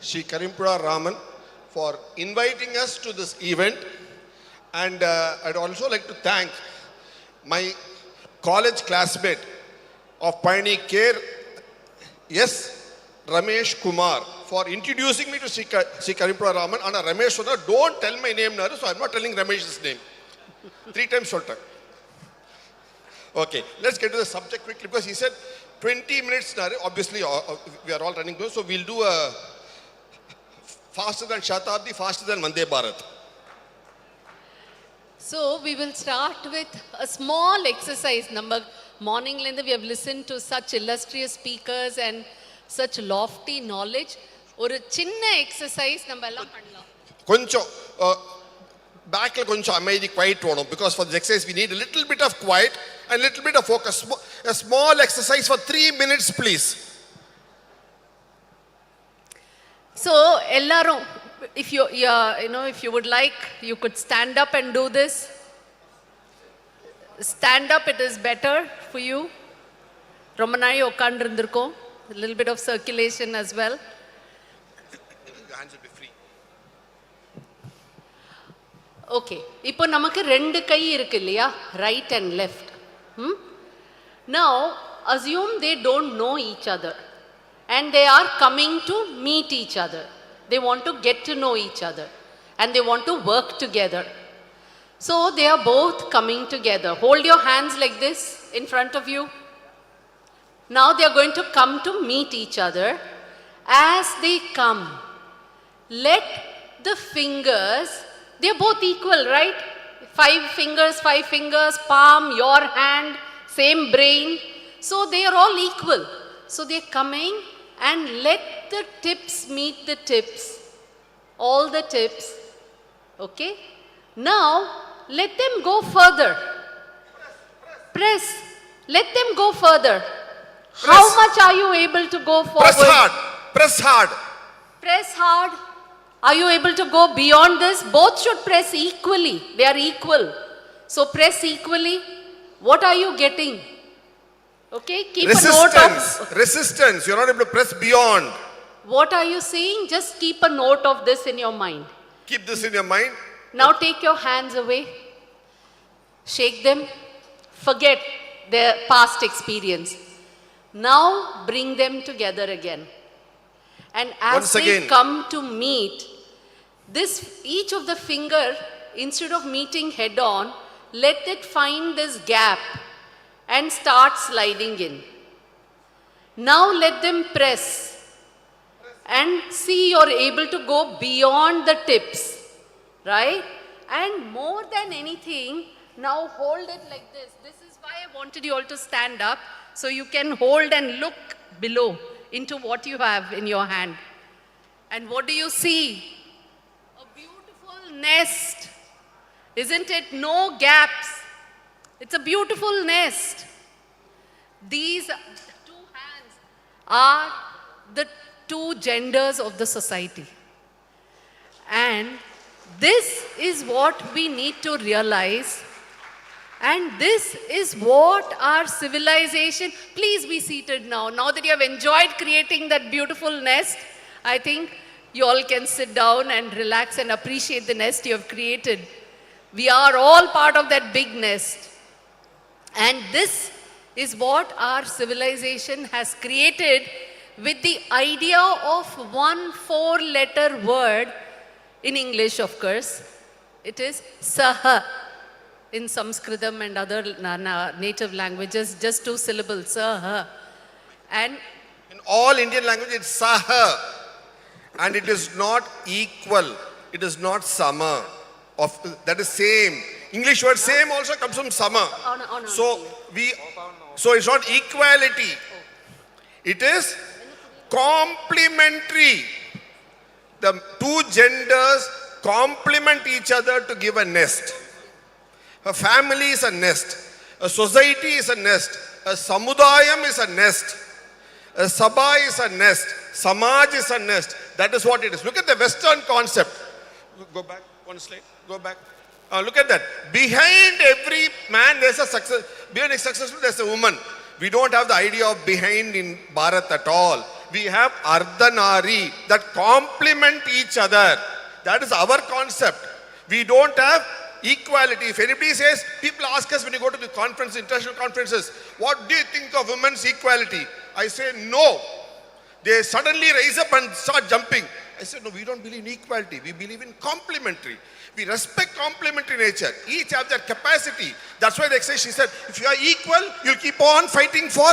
Sri Karimpura Raman for inviting us to this event, and I'd also like to thank my college classmate of Pioneer Care, S. Ramesh Kumar, for introducing me to Sri Karimpura Raman. And Ramesh Sona, don't tell my name, so I'm not telling Ramesh's name. 3 times shorter. Okay, let's get to the subject quickly, because he said 20 minutes, obviously we are all running close, so we'll do a faster than Shatabdi, faster than Vande Bharat. So we will start with a small exercise. Morning we have listened to such illustrious speakers and such lofty knowledge. Or a chinna exercise Koncho back koncho amaidi quiet because for this exercise we need a little bit of quiet and a little bit of focus. A small exercise for 3 minutes, please. So, ellarum, if you would like, you could stand up and do this. Stand up, it is better for you. Romanai okkandirundirkom. A little bit of circulation as well. Your hands will be free. Okay. Ipo namakku rendu kai irukku illaya, right and left. Now, assume they don't know each other and they are coming to meet each other. They want to get to know each other and they want to work together. So, they are both coming together. Hold your hands like this in front of you. Now, they are going to come to meet each other. As they come, let the fingers, they are both equal, right? 5 fingers, palm, your hand, same brain. So they are all equal. So they are coming and let the tips meet the tips. All the tips. Okay? Now, let them go further. Press. Let them go further. How much are you able to go forward? Press hard. Press hard. Press hard. Are you able to go beyond this? Both should press equally. They are equal. So press equally. What are you getting? Okay, keep a note of... Resistance. You're not able to press beyond. What are you saying? Just keep a note of this in your mind. Keep this in your mind. Now take your hands away. Shake them. Forget their past experience. Now bring them together again. And as they come to meet, each of the finger, instead of meeting head on, let it find this gap and start sliding in. Now let them press and see you're able to go beyond the tips, right? And more than anything, now hold it like this. This is why I wanted you all to stand up, so you can hold and look below into what you have in your hand. And what do you see? A beautiful nest. Isn't it? No gaps. It's a beautiful nest. These two hands are the two genders of the society. And this is what we need to realize. And this is what our civilization, please be seated now. Now that you have enjoyed creating that beautiful nest, I think you all can sit down and relax and appreciate the nest you have created. We are all part of that big nest. And this is what our civilization has created with the idea of one 4-letter word in English, of course. It is Saha. In Sanskritam and other native languages, just 2 syllables, Saha. And in all Indian languages, it's Saha. And it is not equal. It is not sama. That is same. English word same also comes from sama. So it's not equality. It is complementary. The two genders complement each other to give a nest. A family is a nest. A society is a nest. A samudayam is a nest. A sabha is a nest. Samaj is a nest. That is what it is. Look at the Western concept. Go back one slide. Go back. Look at that. Behind every man there's a success. Behind a successful there's a woman. We don't have the idea of behind in Bharat at all. We have Ardhanari that complement each other. That is our concept. We don't have equality. If anybody says, people ask us when you go to the conference, international conferences, what do you think of women's equality? I say no. They suddenly raise up and start jumping. I said, no, we don't believe in equality. We believe in complementary. We respect complementary nature. Each have their capacity. That's why the exercise, she said, if you are equal, you'll keep on fighting for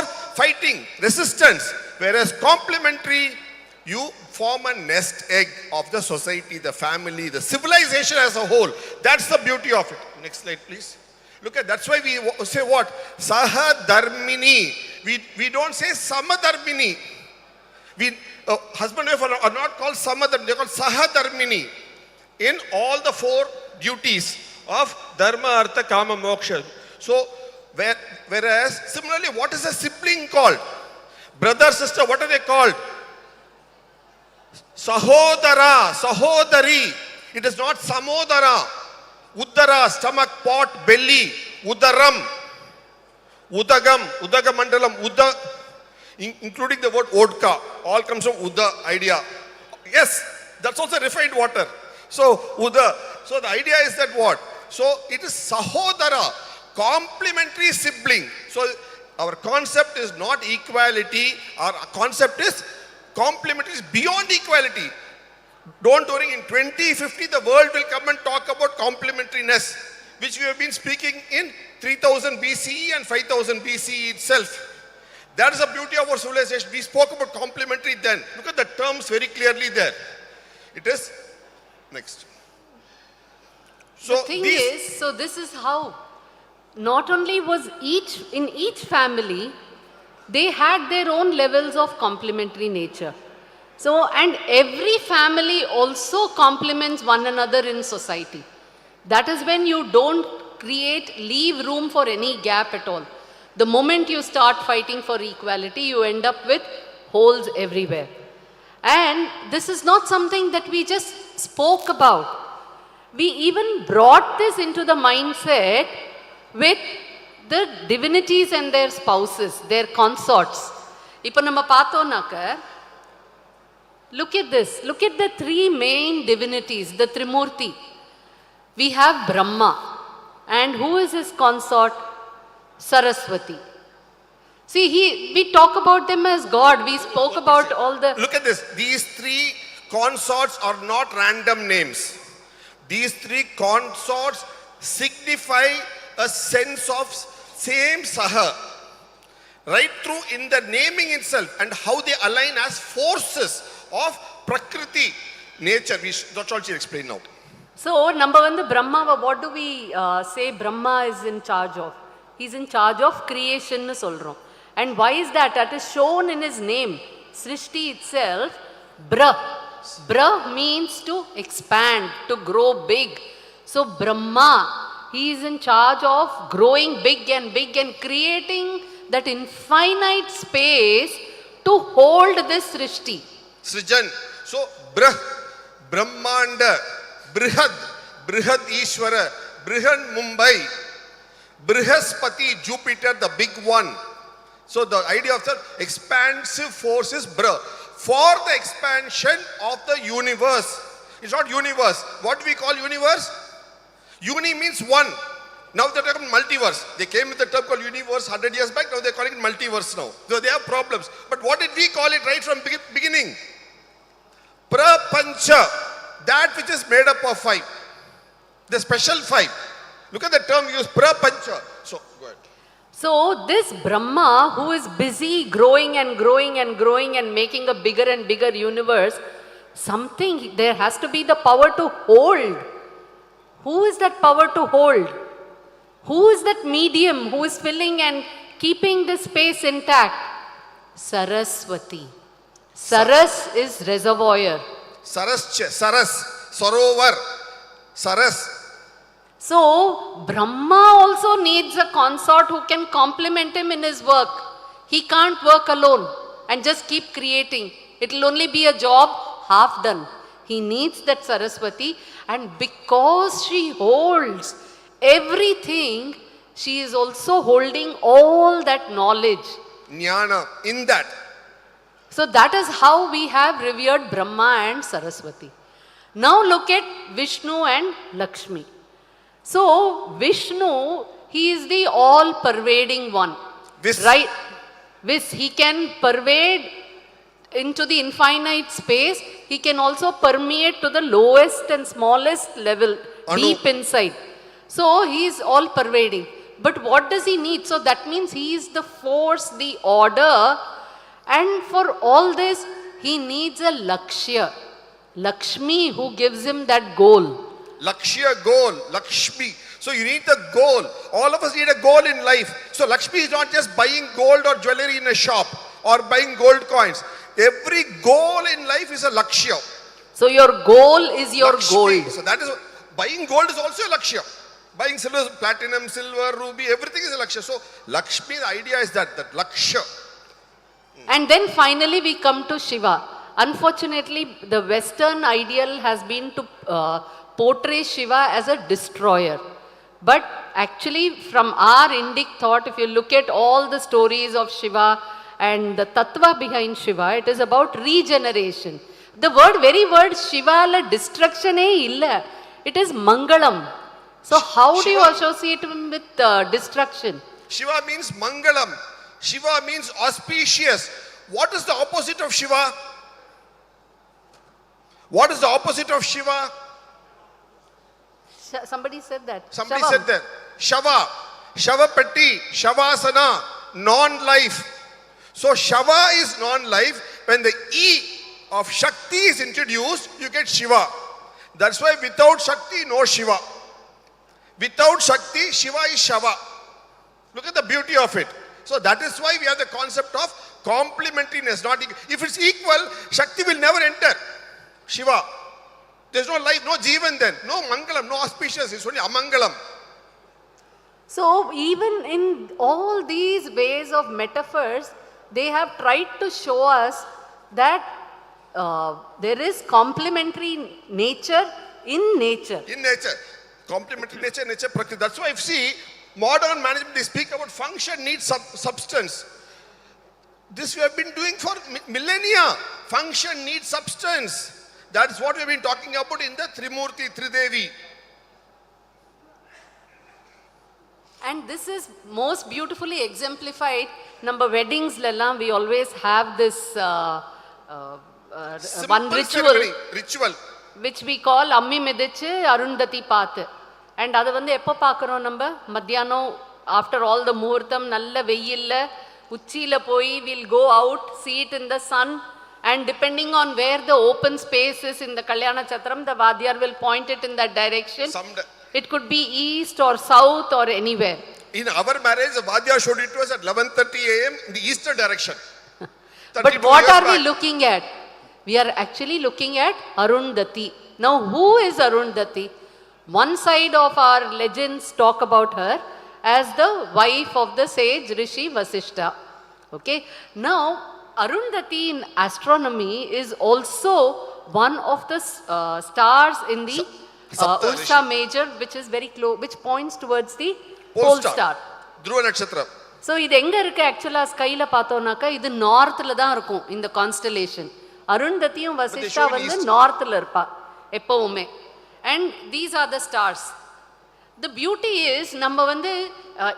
resistance. Whereas complementary, you form a nest egg of the society, the family, the civilization as a whole. That's the beauty of it. Next slide, please. Look at, that's why we say what? Saha Dharmini. We don't say Sama Dharmini. Husband and wife are not called Sama Dharmini, they're called Saha Dharmini. In all the 4 duties of Dharma, Artha, Kama, Moksha. So, whereas, similarly, what is a sibling called? Brother, sister, what are they called? Sahodara, Sahodari. It is not Samodara. Uddara, stomach, pot, belly. Udaram. Udagam, Udagamandalam, including the word vodka. All comes from Uda idea. Yes, that's also refined water. So, Uda. So, the idea is that what? So, it is Sahodara, complementary sibling. So, our concept is not equality. Our concept is complementary, is beyond equality. Don't worry, in 2050, the world will come and talk about complementariness, which we have been speaking in 3000 BCE and 5000 BCE itself. That is the beauty of our civilization. We spoke about complementary then. Look at the terms very clearly there. It is, next. So the thing is, so this is how not only was in each family, they had their own levels of complementary nature. So, and every family also complements one another in society. That is when you don't leave room for any gap at all. The moment you start fighting for equality, you end up with holes everywhere. And this is not something that we just spoke about. We even brought this into the mindset with the divinities and their spouses, their consorts. Ipa nama paathonaka, look at this. Look at the three main divinities, the Trimurti. We have Brahma. And who is his consort? Saraswati. See, we talk about them as God. We spoke about all the... Look at this. These three consorts are not random names. These three consorts signify a sense of same Saha. Right through in the naming itself and how they align as forces of Prakriti, nature. That's all she'll explain now. So, number one, the Brahma, what do we say Brahma is in charge of? He's in charge of creation. And why is that? That is shown in his name. Srishti itself, Brah. Brah means to expand, to grow big. So, Brahma, he is in charge of growing big and creating that infinite space to hold this Srishti. Srijan. So, Brahmanda, Brihad, Brihad Ishwara, Brihad Mumbai, Brihaspati, Jupiter, the big one. So the idea of the expansive force is Brah. For the expansion of the universe. It's not universe. What do we call universe? Uni means one. Now they're talking multiverse. They came with the term called universe 100 years back. Now they're calling it multiverse now. So they have problems. But what did we call it right from beginning? Prapancha. That which is made up of five. The special five. Look at the term used, Prapancha. So, go ahead. So, this Brahma who is busy growing and making a bigger and bigger universe, there has to be the power to hold. Who is that power to hold? Who is that medium who is filling and keeping the space intact? Saraswati. Saras is reservoir. Saras, Sarovar, Saras. So, Brahma also needs a consort who can complement him in his work. He can't work alone and just keep creating. It will only be a job half done. He needs that Saraswati, and because she holds everything, she is also holding all that knowledge. Jnana, in that. So that is how we have revered Brahma and Saraswati. Now look at Vishnu and Lakshmi. So Vishnu, he is the all-pervading one. Right? He can pervade into the infinite space. He can also permeate to the lowest and smallest level, deep inside. So he is all-pervading. But what does he need? So that means he is the force, the order. And for all this, he needs a Lakshya. Lakshmi who gives him that goal. Lakshya, goal, Lakshmi. So you need the goal. All of us need a goal in life. So Lakshmi is not just buying gold or jewelry in a shop or buying gold coins. Every goal in life is a Lakshya. So your goal is your Lakshmi. gold. So that is, buying gold is also a Lakshya. Buying silver, platinum, silver, ruby, everything is a Lakshya. So Lakshmi, the idea is that Lakshya. And then finally we come to Shiva. Unfortunately, the Western ideal has been to portray Shiva as a destroyer. But actually from our Indic thought, if you look at all the stories of Shiva and the tattva behind Shiva, it is about regeneration. The very word Shiva la destruction illa. It is Mangalam. So how do you associate him with destruction? Shiva means Mangalam. Shiva means auspicious. What is the opposite of Shiva? What is the opposite of Shiva? Somebody said that. Somebody said that. Shava. Shavapatti. Shavasana. Non-life. So Shava is non-life. When the E of Shakti is introduced, you get Shiva. That's why without Shakti, no Shiva. Without Shakti, Shiva is Shava. Look at the beauty of it. So that is why we have the concept of complementariness. Not if it's equal, Shakti will never enter Shiva. There's no life, no Jivan then, no Mangalam, no auspicious, it's only Amangalam. So even in all these ways of metaphors, they have tried to show us that there is complementary nature in nature. In nature. Complementary nature, nature, prakriti. That's why if see, modern management, they speak about function needs substance. This we have been doing for millennia. Function needs substance. That is what we have been talking about in the Trimurti, Tridevi. And this is most beautifully exemplified. Number weddings, Lala, we always have this one ritual, which we call Ammi Midichu Arundhati Paathu. And அது வந்து எப்போ பார்க்குறோம் நம்ம மத்தியானம் after all the muhurtam நல்ல வெயில்ல உச்சியில போய் we'll go out, see it in the sun, and depending on where the open space is in the Kalyana Chatram, the Vadyar will point it in that direction. It could be east or south or anywhere. In our marriage, the Vadyar showed it to us at 11:30 a.m. in the eastern direction. But what are we looking at? We are actually looking at Arundhati. Now, who is Arundhati? One side of our legends talk about her as the wife of the sage Rishi Vasishta. Okay. Now, Arundhati in astronomy is also one of the stars in the Ursa Major, which is very close, which points towards the pole star. Dhruva Nakshatra. So, இது எங்க இருக்கு actually ஸ்கைல பார்த்தோம்னாக்கா இது நார்த்ல தான் இருக்கும் இந்த constellation. அருந்ததியும் Vasishta வந்து நார்த்ல இருப்பா எப்பவுமே. And these are the stars. The beauty is நம்ம வந்து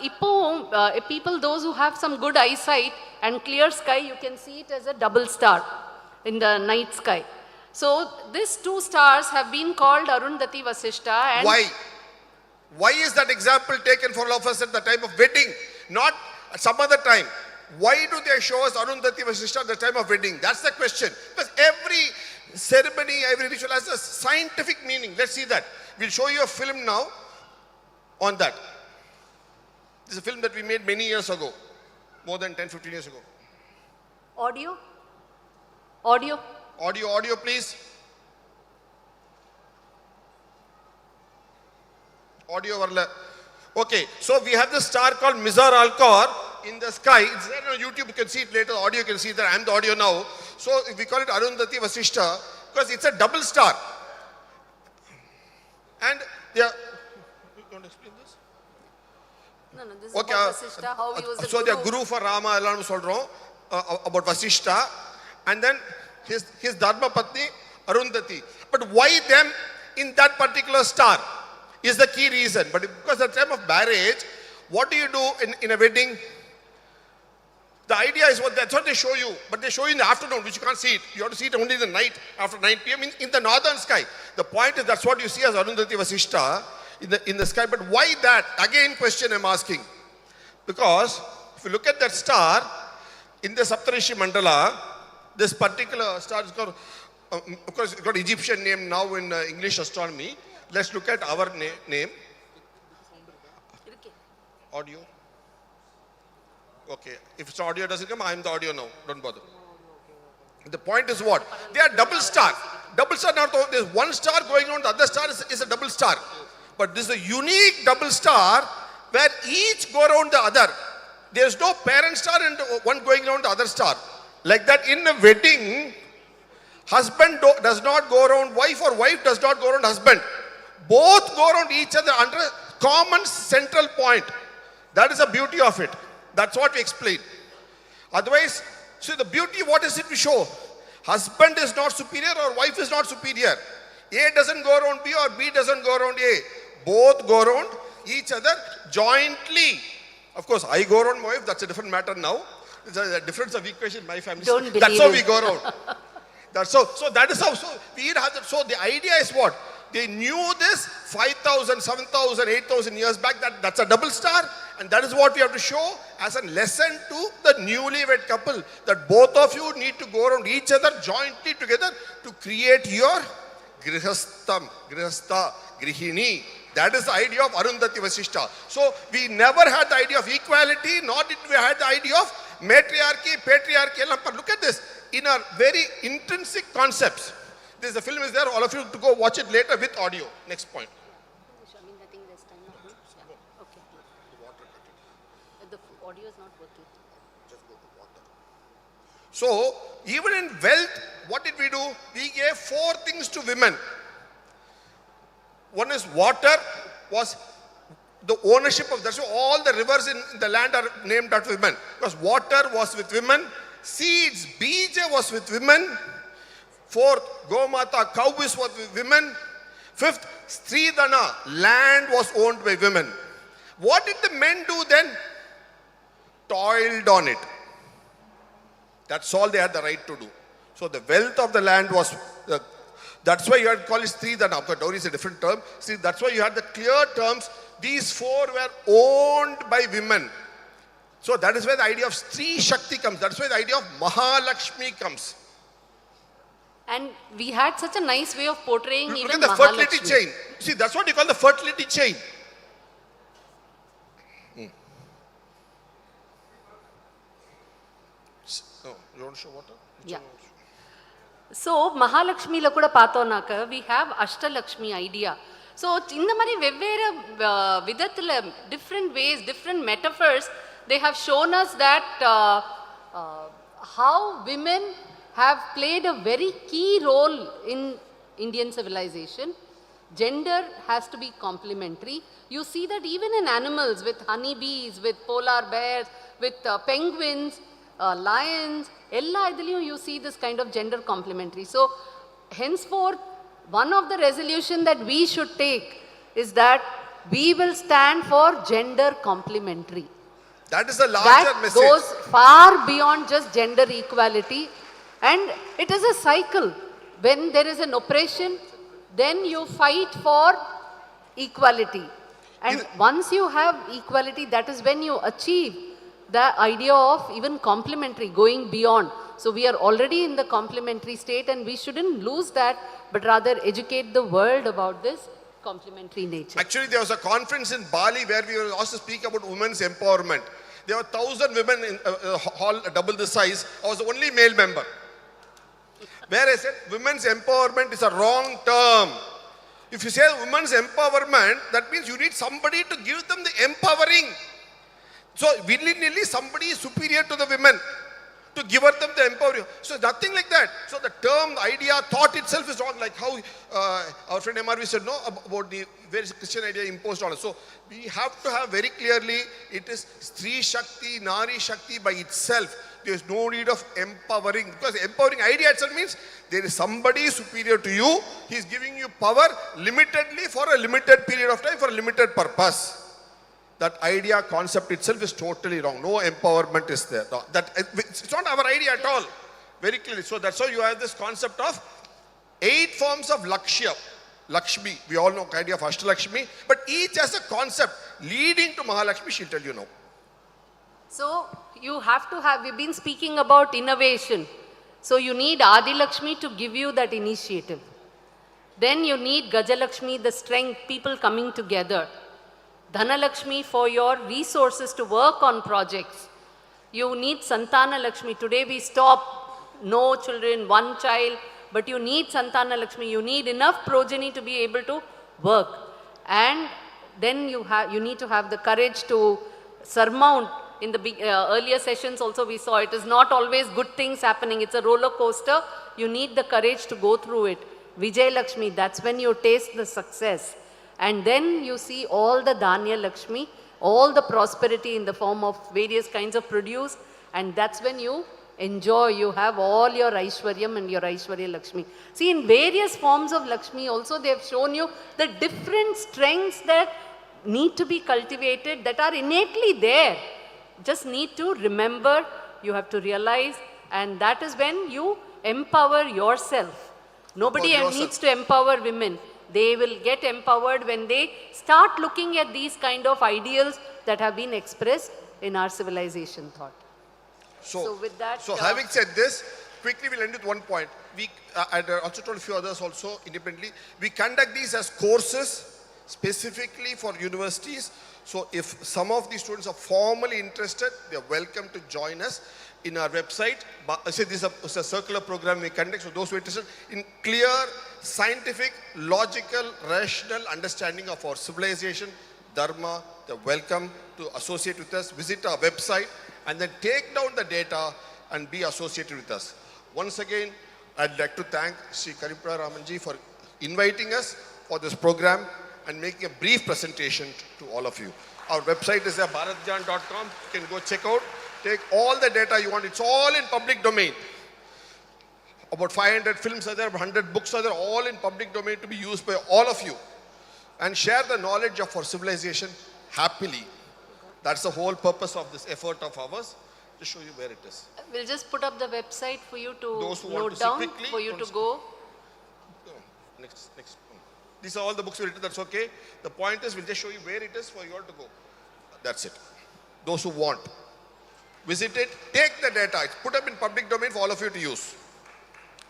இப்போவும் people those who have some good eyesight and clear sky, you can see it as a double star in the night sky. So these two stars have been called Arundhati Vasishta. And why? Why is that example taken for all of us at the time of wedding, not at some other time? Why do they show us Arundhati Vasishta at the time of wedding? That's the question. Because every ceremony, every ritual has a scientific meaning. Let's see that. We'll show you a film now on that. This is a film that we made many years ago, more than 10-15 years ago. Audio? Audio? Audio, please. Audio varla. Okay, so we have this star called Mizar Alcor in the sky. It's there on YouTube, you can see it later. Audio, you can see that. I'm the audio now. So we call it Arundhati Vasishta because it's a double star. And they are, you want to explain this? No, this is about Vasishta, how he was a so guru. they are Guru for Rama, about Vasishta. And then his Dharma Patni, Arundhati. But why them in that particular star is the key reason. But because at the time of marriage, what do you do in a wedding? The idea is that's what they show you, but they show you in the afternoon, which you can't see it. You have to see it only in the night, after 9 p.m. in the northern sky. The point is that's what you see as Arundhati Vasishta in the sky. But why that? Again, question I'm asking. Because if you look at that star, in the Saptarishi Mandala, this particular star is called, of course, it's got Egyptian name now in English astronomy. Let's look at our name. Audio. Okay, if it's audio doesn't come, I'm the audio now. Don't bother. The point is what? They are double star. Double star, not there's one star going on, the other star is a double star. But this is a unique double star where each go around the other. There's no parent star and one going around the other star. Like that in a wedding, husband does not go around wife or wife does not go around husband. Both go around each other under a common central point. That is the beauty of it. That's what we explain. Otherwise, see the beauty, what is it to show? Husband is not superior or wife is not superior. A doesn't go around B or B doesn't go around A. Both go around each other jointly. Of course, I go around my wife, that's a different matter now. It's a difference of equation in my family. That's how we go around. So that is how, so we have that. So the idea is what? They knew this 5,000, 7,000, 8,000 years back, that's a double star. And that is what we have to show as a lesson to the newlywed couple, that both of you need to go around each other jointly together to create your grihastha, grihini, That is the idea of Arundhati Vasishta. So we never had the idea of equality, nor did we have the idea of matriarchy, patriarchy. But look at this, in our very intrinsic concepts. The film is there, all of you to go watch it later with audio. Next point. The audio is not working. So, even in wealth, what did we do? We gave 4 things to women. One is water, was the ownership of, that's why all the rivers in the land are named after women. Because water was with women, seeds, bija was with women. 4th, Gomata, cow was with women. 5th, Stridana, land was owned by women. What did the men do then? Toiled on it. That's all they had the right to do. So the wealth of the land was, that's why you had to call it Stridana. Because dowry is a different term. See, that's why you had the clear terms. These 4 were owned by women. So that is where the idea of Stri Shakti comes. That's where the idea of Mahalakshmi comes. And we had such a nice way of portraying Look even at the fertility Mahalakshmi. chain. See, that's what you call the fertility chain. Oh, you want to show water? Yeah. So, Mahalakshmi la kuda paathonaaka, we have Ashtalakshmi idea. So, இந்த மாதிரி வெவ்வேறு விதத்துல different ways, different metaphors, they have shown us that how women have played a very key role in Indian civilization. Gender has to be complementary. You see that even in animals, with honeybees, with polar bears, with penguins, lions, ella idiliyum you see this kind of gender complementary. So, henceforth, one of the resolution that we should take is that we will stand for gender complementary. That is the larger That message. goes far beyond just gender equality, and it is a cycle. When there is an oppression, then you fight for equality. And once you have equality, that is when you achieve the idea of even complementary, going beyond. So we are already in the complementary state, and we shouldn't lose that, but rather educate the world about this complementary nature. Actually, there was a conference in Bali where we were asked to speak about women's empowerment. There were 1,000 women in a hall double the size. I was the only male member. Where I said women's empowerment is a wrong term. If you say women's empowerment, that means you need somebody to give them the empowering. So willy-nilly somebody is superior to the women to give them the empowering. So nothing like that. So the term, the idea, thought itself is wrong. Like how our friend MRV said, no, about the very Christian idea imposed on us. So we have to have very clearly, it is Stri Shakti, Nari Shakti by itself. There is no need of empowering. Because empowering idea itself means there is somebody superior to you. He is giving you power limitedly for a limited period of time for a limited purpose. That idea, concept itself is totally wrong. No empowerment is there. No, it's not our idea at all. Very clearly. So that's why you have this concept of 8 forms of Lakshya. Lakshmi, we all know the idea of Ashtalakshmi. But each has a concept leading to Mahalakshmi, she'll tell you now. So you have to have, we've been speaking about innovation. So you need Adi Lakshmi to give you that initiative. Then you need Gajalakshmi, the strength, people coming together. Dhanalakshmi for your resources to work on projects. You need Santana Lakshmi. Today we stop, no children, 1 child, but you need Santana Lakshmi. You need enough progeny to be able to work. And then you need to have the courage to surmount. In the earlier sessions also we saw it is not always good things happening. It's a roller coaster. You need the courage to go through it. Vijay Lakshmi, that's when you taste the success. And then you see all the Dhanya Lakshmi, all the prosperity in the form of various kinds of produce. And that's when you enjoy, you have all your Aishwaryam and your Aishwarya Lakshmi. See, in various forms of Lakshmi also they have shown you the different strengths that need to be cultivated, that are innately there. Just need to remember, you have to realize, and that is when you empower yourself. Nobody needs to empower women. They will get empowered when they start looking at these kind of ideals that have been expressed in our civilization thought. So with that... So having said this, quickly we'll end with one point. I also told a few others also independently. We conduct these as courses, specifically for universities. So if some of these students are formally interested, they are welcome to join us in our website. This is a circular program we conduct, so those who are interested in clear, scientific, logical, rational understanding of our civilization, dharma, they're welcome to associate with us, visit our website, and then take down the data and be associated with us. Once again, I'd like to thank Sri Karimpura Ramanji for inviting us for this program and making a brief presentation to all of you. Our website is bharatjan.com. You can go check out, take all the data you want. It's all in public domain. About 500 films are there, 100 books are there, all in public domain to be used by all of you. And share the knowledge of our civilization happily. That's the whole purpose of this effort of ours. To show you where it is. We'll just put up the website for you to note down, quickly, for you to go. Next. These are all the books we written, that's okay. The point is, we'll just show you where it is for you all to go. That's it. Those who want. Visit it, take the data. It's put up in public domain for all of you to use.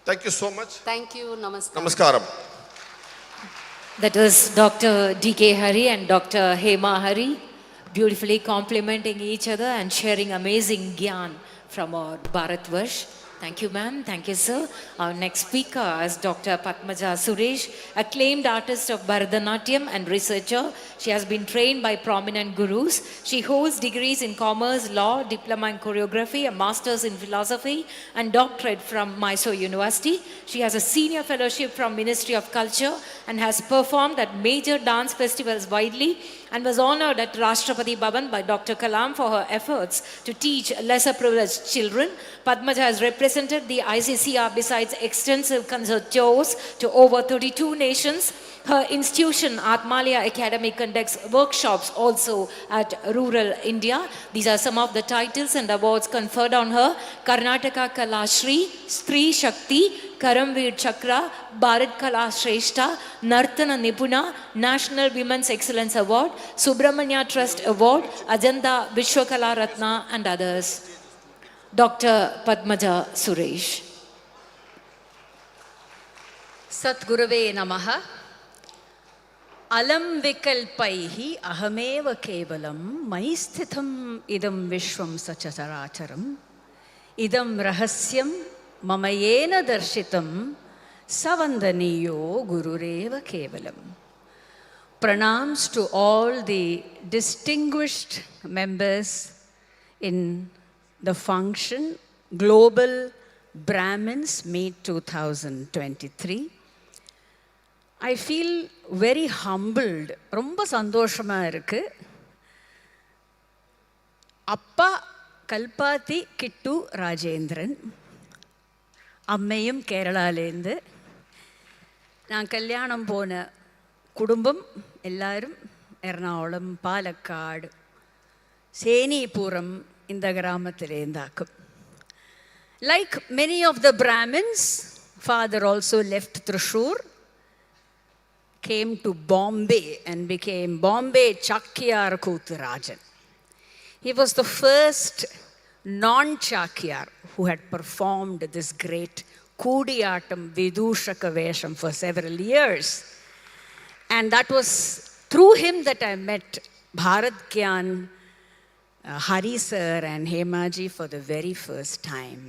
Thank you so much. Thank you. Namaskaram. Namaskaram. That was Dr. D.K. Hari and Dr. Hema Hari, beautifully complementing each other and sharing amazing gyan from our Bharatvarsh. Thank you, ma'am. Thank you, sir. Our next speaker is Dr. Padmaja Suresh, acclaimed artist of Bharatanatyam and researcher. She has been trained by prominent gurus. She holds degrees in commerce, law, diploma in choreography, a master's in philosophy, and doctorate from Mysore University. She has a senior fellowship from Ministry of Culture and has performed at major dance festivals widely and was honored at Rashtrapati Bhavan by Dr. Kalam for her efforts to teach lesser privileged children. Padmaja has represented the ICCR besides extensive concert tours to over 32 nations. Her institution, Atmalya Academy, conducts workshops also at rural India. These are some of the titles and awards conferred on her: Karnataka Kala Shri, Stree Shakti, Karamveer Chakra, Bharat Kala Shrestha, Nartana Nipuna, National Women's Excellence Award, Subramanya Trust Award, Ajanta Vishwakala Ratna, and others. Dr. Padmaja Suresh. Satgurave Namaha. Alam vikalpaihi ahameva kevalam maisthitham idam vishwam sacharacharam idam rahasyam mamayena darshitam savandaniyo gurureva kevalam. Pranams to all the distinguished members in the function Global Brahmins Meet 2023. I feel very humbled. ரொம்ப சந்தோஷமா இருக்கு. அப்பா கல்பாத்தி கிட்டு ராஜேந்திரன், அம்மையும் கேரளாலேருந்து. நான் கல்யாணம் போன குடும்பம் எல்லாரும் எர்ணாகுளம், பாலக்காடு, சேனிபுரம் இந்த கிராமத்திலேருந்தாக்கும். Like many of the Brahmins, father also left Thrissur, came to Bombay and became Bombay Chakyar Koothurajan. He was the first non-Chakyar who had performed this great Kudiyatam Vidushaka Vesham for several years. And that was through him that I met Bharat Gyan, Hari sir and Hemaji for the very first time.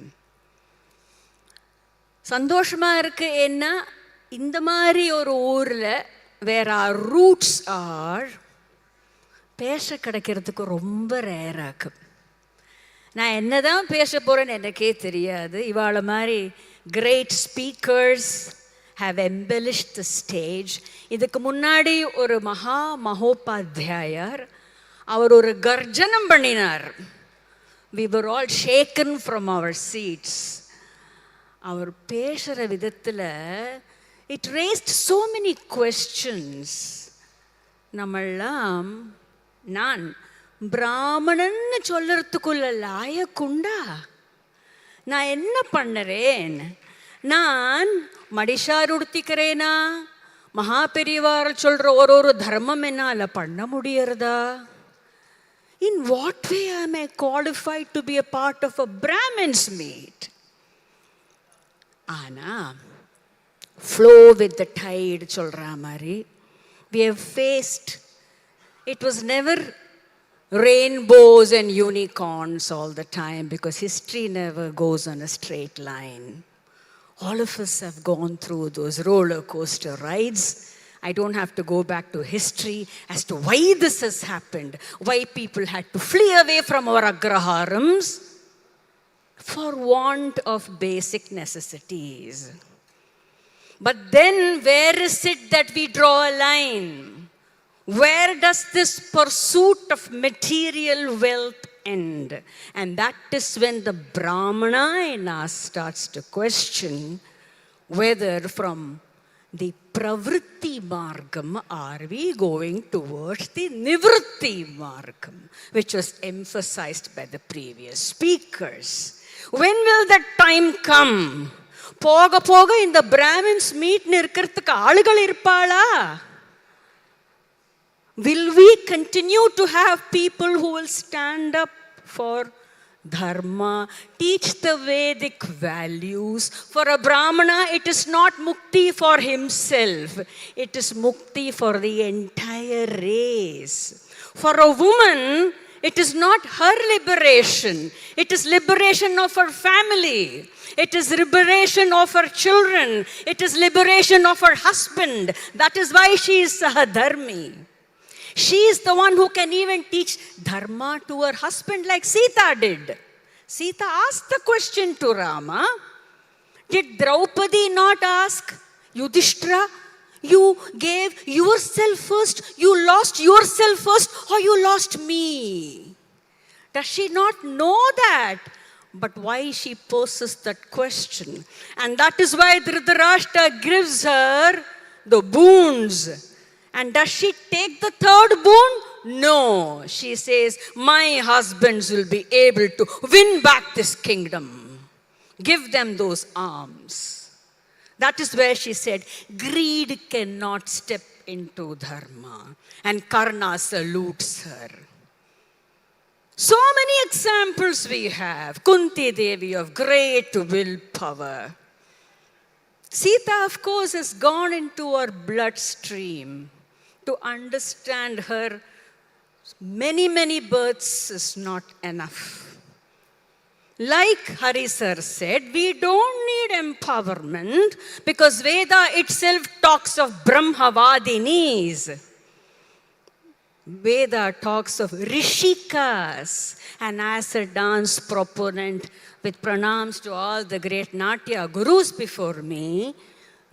சந்தோஷமா இருக்கு. ஏன்னா இந்த மாதிரி ஒரு ஊரில் where our roots are, பேச கிடைக்கிறதுக்கு ரொம்ப ரேராக்கு. நான் என்னதான் பேச போகிறேன்னு எனக்கே தெரியாது. இவாள மாதிரி great speakers have embellished the stage. இதுக்கு முன்னாடி ஒரு மகோபாத்தியாயர் அவர் ஒரு கர்ஜனம் பண்ணினார். We were all shaken from our seats. அவர் பேசுகிற விதத்தில் it raised so many questions. நம்மெல்லாம் நான் பிராமணன்னு சொல்லுறதுக்குள்ள லாயக்குண்டா? நான் என்ன பண்ணுறேன்? நான் மடிஷார் உடுத்திக்கிறேனா? மகா பெரியவார் சொல்கிற ஒரு தர்மம் என்னால் பண்ண முடியறதா? In what way am I qualified to be a part of a Brahmin's meet? ஆனால் flow with the tide சொல்கிற மாதிரி we have faced, it was never rainbows and unicorns all the time, because history never goes on a straight line. All of us have gone through those roller coaster rides. I don't have to go back to history as to why this has happened, why people had to flee away from our agraharams for want of basic necessities. But then where is it that we draw a line? Where does this pursuit of material wealth end? And that is when the Brahmana in us starts to question whether from the pravritti margam are we going towards the nivritti margam, which was emphasized by the previous speakers. When will that time come? Poga poga in the Brahmins meet nirkarthukku aalugal irpala? Will we continue to have people who will stand up for dharma, teach the Vedic values? For a Brahmana, it is not mukti for himself. It is mukti for the entire race. For a woman, it is not her liberation. It is liberation of her family. It is liberation of her children. It is liberation of her husband. That is why she is Sahadharmi. She is the one who can even teach dharma to her husband like Sita did. Sita asked the question to Rama. Did Draupadi not ask, Yudhishthira, you gave yourself first, you lost yourself first, or you lost me? Does she not know that? But why she poses that question? And that is why Dhritarashtra gives her the boons. And does she take the third boon? No. She says, my husbands will be able to win back this kingdom. Give them those arms. That is where she said, greed cannot step into dharma. And Karna salutes her. So many examples we have. Kunti Devi of great willpower. Sita, of course, has gone into her bloodstream. To understand her, many, many births is not enough. Like Hari Sir said, we don't need empowerment because Veda itself talks of Brahmavadinis. Veda talks of Rishikas. And as a dance proponent, with pranams to all the great Natya gurus before me,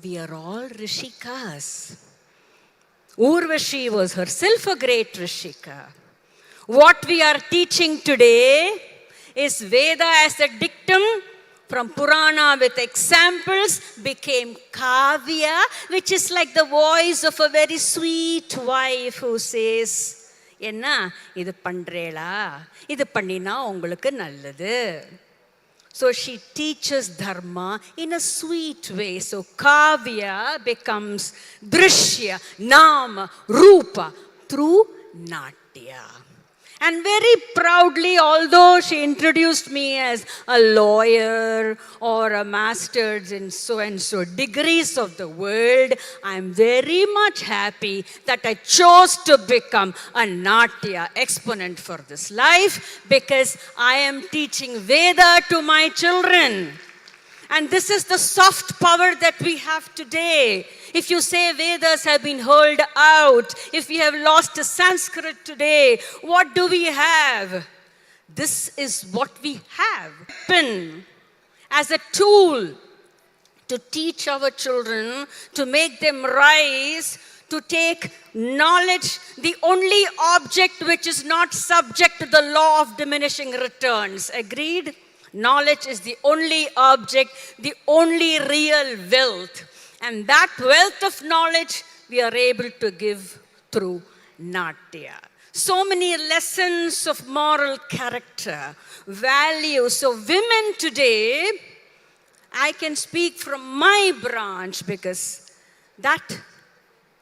we are all Rishikas. Urvashi was herself a great Rishika. What we are teaching today is Veda as a dictum from Purana with examples became Kavya, which is like the voice of a very sweet wife who says, Enna, idu pandrela, idu pannina ungalukku nalladhu. So she teaches dharma in a sweet way. So Kavya becomes Drishya, Nama, Rupa through Natya. And very proudly, although she introduced me as a lawyer or a master's in so-and-so degrees of the world, I'm very much happy that I chose to become a Natya exponent for this life because I am teaching Veda to my children. And this is the soft power that we have today. If you say Vedas have been hurled out, if we have lost Sanskrit today, what do we have? This is what we have. As a tool to teach our children, to make them rise, to take knowledge, the only object which is not subject to the law of diminishing returns. Agreed? Knowledge is the only object, the only real wealth. And that wealth of knowledge we are able to give through Natya. So many lessons of moral character, values. So women today, I can speak from my branch because that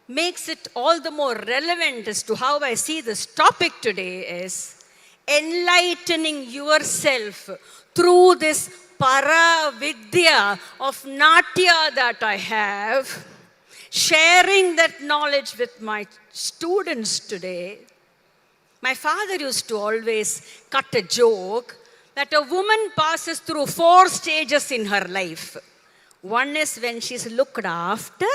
makes it all the more relevant as to how I see this topic today is enlightening yourself through this para vidya of Natya that I have, sharing that knowledge with my students today. My father used to always cut a joke that a woman passes through 4 stages in her life. One is when she's looked after,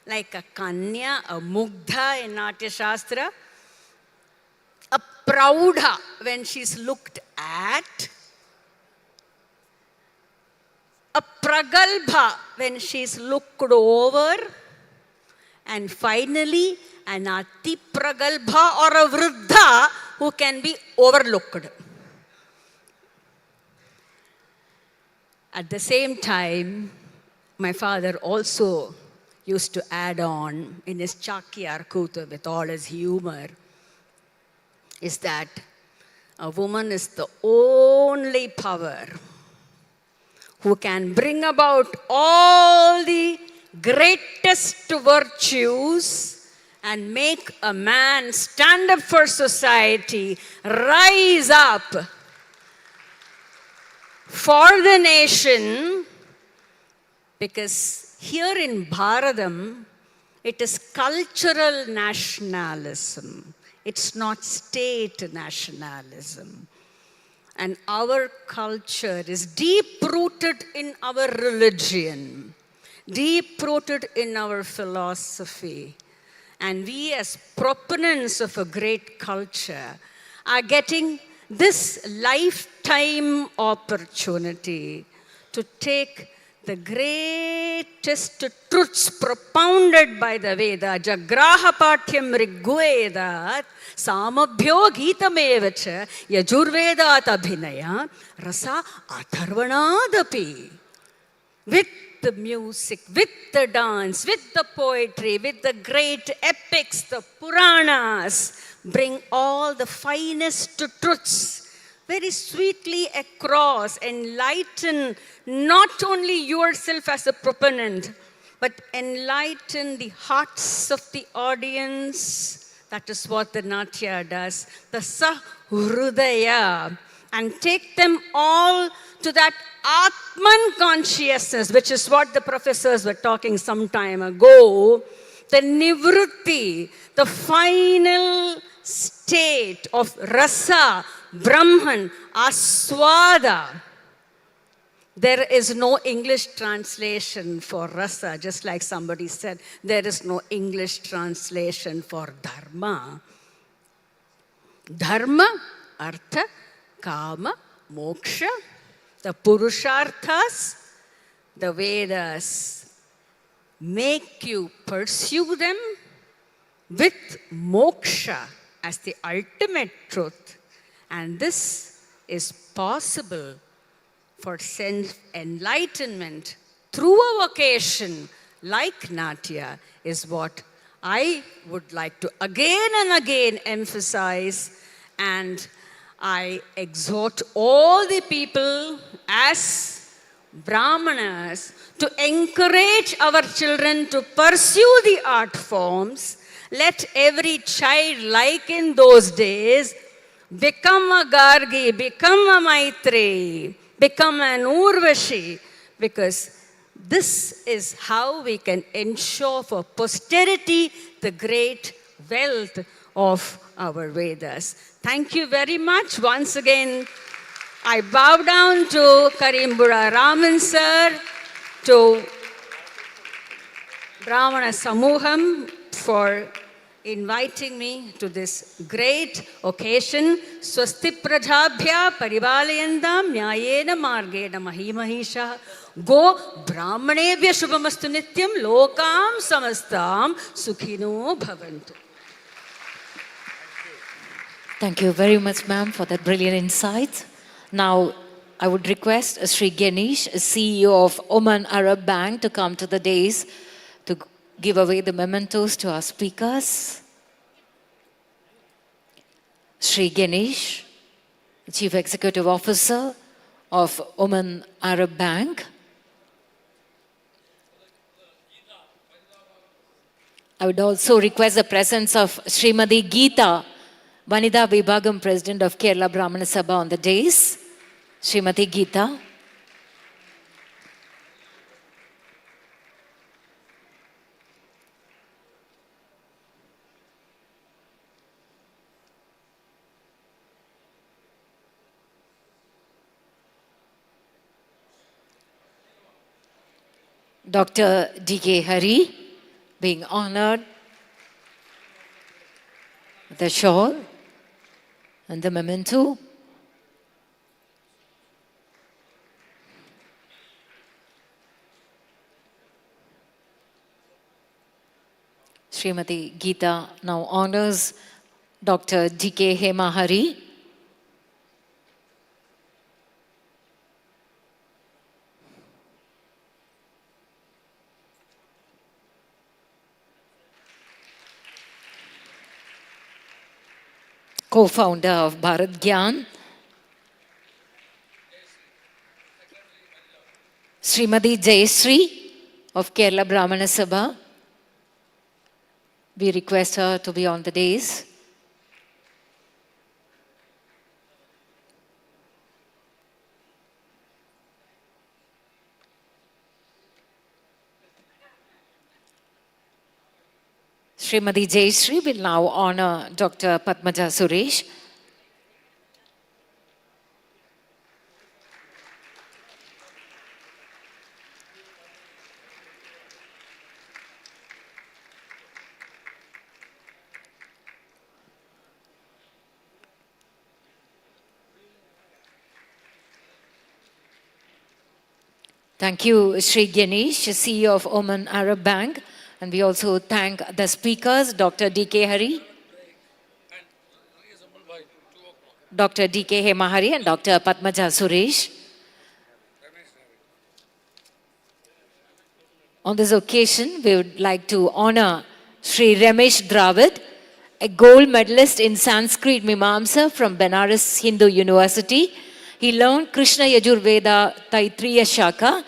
like a Kanya, a Mugdha in Natya Shastra, a Praudha when she's looked at, a Pragalbha when she's looked over, and finally an Ati Pragalbha or a Vriddha who can be overlooked. At the same time, my father also used to add on in his Chakyar Kuta with all his humor, is that a woman is the only power who can bring about all the greatest virtues and make a man stand up for society, rise up for the nation, because here in Bharatam, it is cultural nationalism. It's not state nationalism. And our culture is deep-rooted in our religion, deep-rooted in our philosophy. And we as proponents of a great culture are getting this lifetime opportunity to take the greatest truths propounded by the Veda, Jagraha Patyam Rigvedat, Samabhyo Gitamevacha, Yajurvedat Abhinaya, Rasa Atharvanadapi. With the music, with the dance, with the poetry, with the great epics, the Puranas, bring all the finest truths very sweetly across, enlighten not only yourself as a proponent, but enlighten the hearts of the audience. That is what the Natya does, the Sahrudaya, and take them all to that Atman consciousness, which is what the professors were talking some time ago, the Nivrutti, the final state of Rasa, Brahman, Aswada. There is no English translation for Rasa, just like somebody said, there is no English translation for Dharma. Dharma, Artha, Kama, Moksha, the Purusharthas, the Vedas make you pursue them with moksha as the ultimate truth. And this is possible for self-enlightenment through a vocation like Natya, is what I would like to again and again emphasize. And I exhort all the people as Brahmanas to encourage our children to pursue the art forms. Let every child, like in those days, become a Gargi, become a Maitreyi, become an Urvashi, because this is how we can ensure for posterity the great wealth of our Vedas. Thank you very much. Once again, I bow down to Karimbura Raman sir, to Brahmana Samuham for inviting me to this great occasion. Swasti Prajabhya Parivalayandam Nyayena Margena Mahimahisha Go Brahmanebhya Shubhamastu Nityam Lokam Samastam Sukhino Bhavantu. Thank you very much, ma'am, for that brilliant insight. Now, I would request Sri Ganesh, CEO of Oman Arab Bank, to come to the dais to give away the mementos to our speakers. Sri Ganesh, Chief Executive Officer of Oman Arab Bank. I would also request the presence of Srimati Geeta, Vanida Vibhagam President of Kerala Brahmana Sabha on the dais. Srimati Geeta. Dr. D.K. Hari being honored with the shawl and the memento. Srimati Geeta now honors Dr. D.K. Hema Hari. Co-founder of Bharat Gyan. Srimati Jayasri of Kerala Brahmana Sabha. We request her to be on the dais. Srimati Jayasri will now honor Dr. Padmaja Suresh. Thank you, Sri Ganesh, CEO of Oman Arab Bank. And we also thank the speakers, Dr. D.K. Hari, Dr. D.K. Hema Hari, and Dr. Padmaja Suresh. On this occasion, we would like to honor Sri Ramesh Dravid, a gold medalist in Sanskrit Mimamsa from Benares Hindu University. He learned Krishna Yajurveda Taitriya Shaka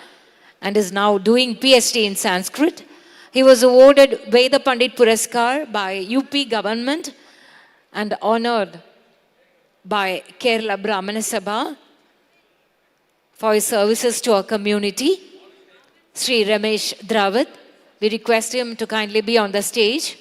and is now doing PhD in Sanskrit. He was awarded Veda Pandit Puraskar by UP government and honored by Kerala Brahmana Sabha for his services to our community. Sri Ramesh Dravid, we request him to kindly be on the stage.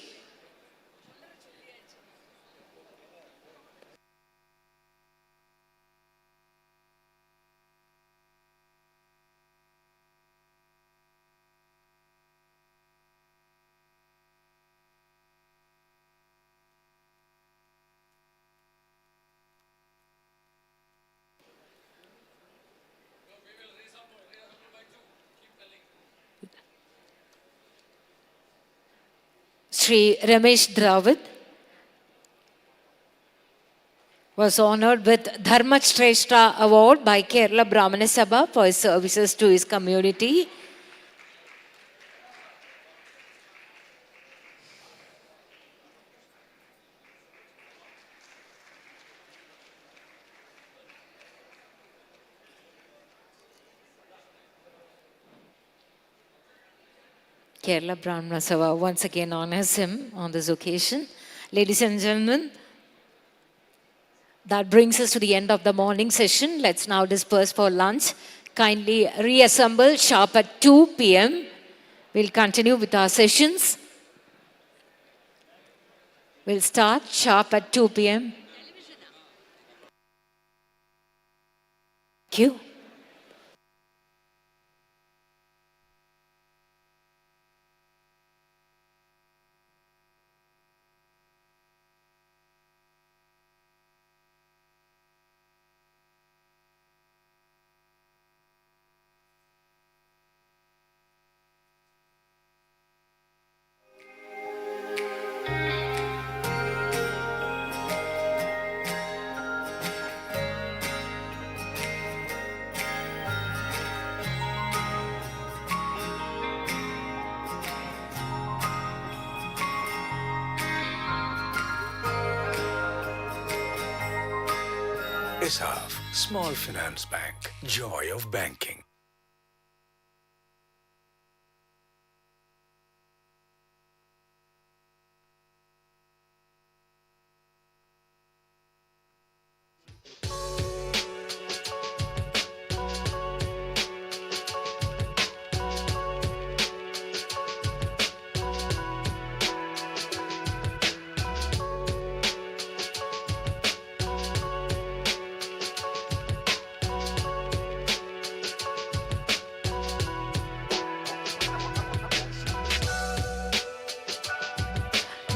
Sri Ramesh Dravid was honored with Dharma Shrestha Award by Kerala Brahmana Sabha for his services to his community. Kerala Brahmana Sabha once again honors him on this occasion. Ladies and gentlemen, that brings us to the end of the morning session. Let's now disperse for lunch. Kindly reassemble sharp at 2 p.m. We'll continue with our sessions. We'll start sharp at 2 p.m. Thank you. SEP, Small Finance Bank, joy of banking.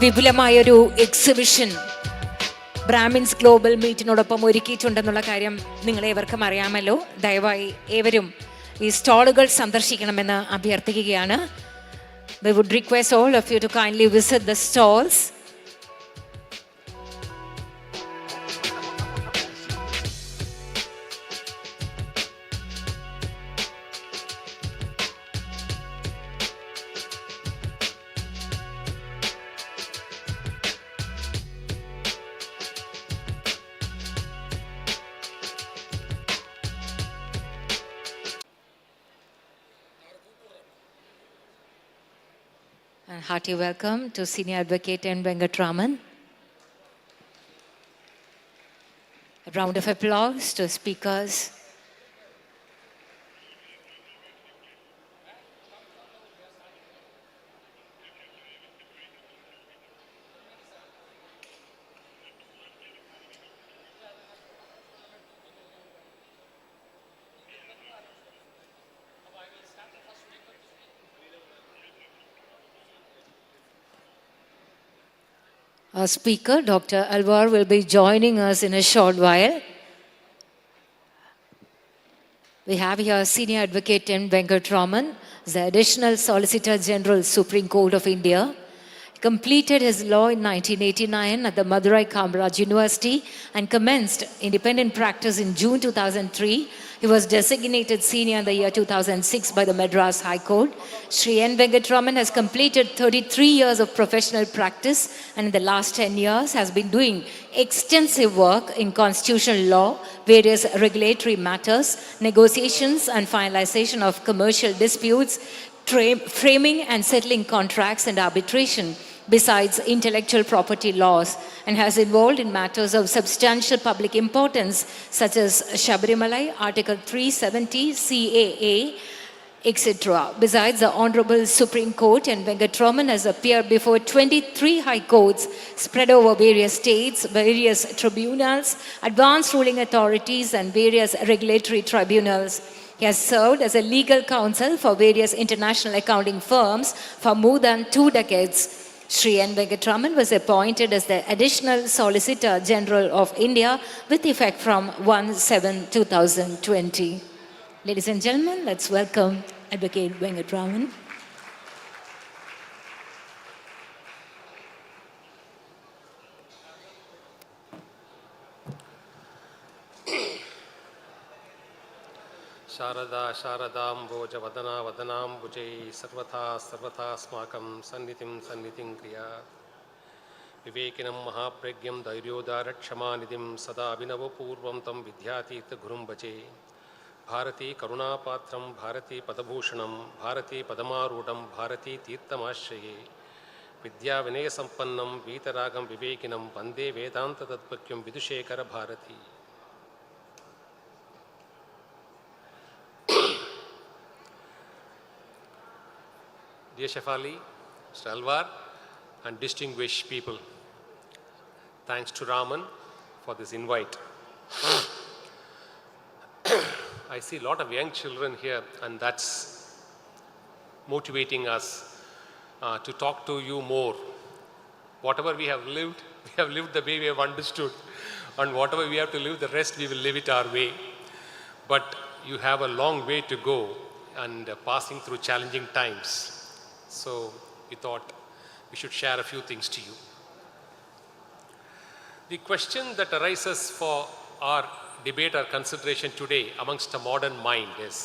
വിപുലമായൊരു exhibition Brahmins global മീറ്റിനോടൊപ്പം ഒരുക്കിയിട്ടുണ്ടെന്നുള്ള കാര്യം നിങ്ങളേവർക്കും അറിയാമല്ലോ. ദയവായി ഏവരും ഈ സ്റ്റാളുകൾ സന്ദർശിക്കണമെന്ന് അഭ്യർത്ഥിക്കുകയാണ്. We would request all of you to kindly visit the stalls. And hearty welcome to Senior Advocate N. Venkatraman. A round of applause to speakers. Our speaker, Dr. Alvar, will be joining us in a short while. We have here Senior Advocate N. Venkatraman, the Additional Solicitor General, Supreme Court of India. He completed his law in 1989 at the Madurai Kamaraj University and commenced independent practice in June 2003. He was designated senior in the year 2006 by the Madras High Court. Sri N. Venkatraman has completed 33 years of professional practice and in the last 10 years has been doing extensive work in constitutional law, various regulatory matters, negotiations and finalization of commercial disputes, framing and settling contracts and arbitration, besides intellectual property laws, and has involved in matters of substantial public importance such as Shabarimalai, Article 370, CAA, etc. Besides the Honorable Supreme Court, and Venkatraman has appeared before 23 high courts spread over various states, various tribunals, advanced ruling authorities and various regulatory tribunals. He has served as a legal counsel for various international accounting firms for more than 2 decades. Sri N. Venkatraman was appointed as the Additional Solicitor General of India with effect from 1/7/2020. Ladies and gentlemen, let's welcome Advocate Venkatraman. Sharada Sharadamboja Vadana Vadanambujai Sarvatha Sarvathasmakam Sannitim Kriya Vivekinam Mahapragyam Dairyodarakshamaanidim Sada Abhinavapurvam Tam Vidyatirtha Gurum Bhaje Bharati Karunapatram Bharati Padabhushanam Bharati Padamarudam Bharati Tirthamashraye Vidya Vinaya Sampannam Vitaragam Vivekinam Vande Vedanta Tatpakyam Vidushekara Bharati. Dear Shefali, Mr. Alvar, and distinguished people, thanks to Raman for this invite. I see a lot of young children here, and that's motivating us to talk to you more. Whatever we have lived the way we have understood, and whatever we have to live, the rest we will live it our way. But you have a long way to go and passing through challenging times. So we thought we should share a few things to you. The question that arises for our debate or consideration today amongst a modern mind is,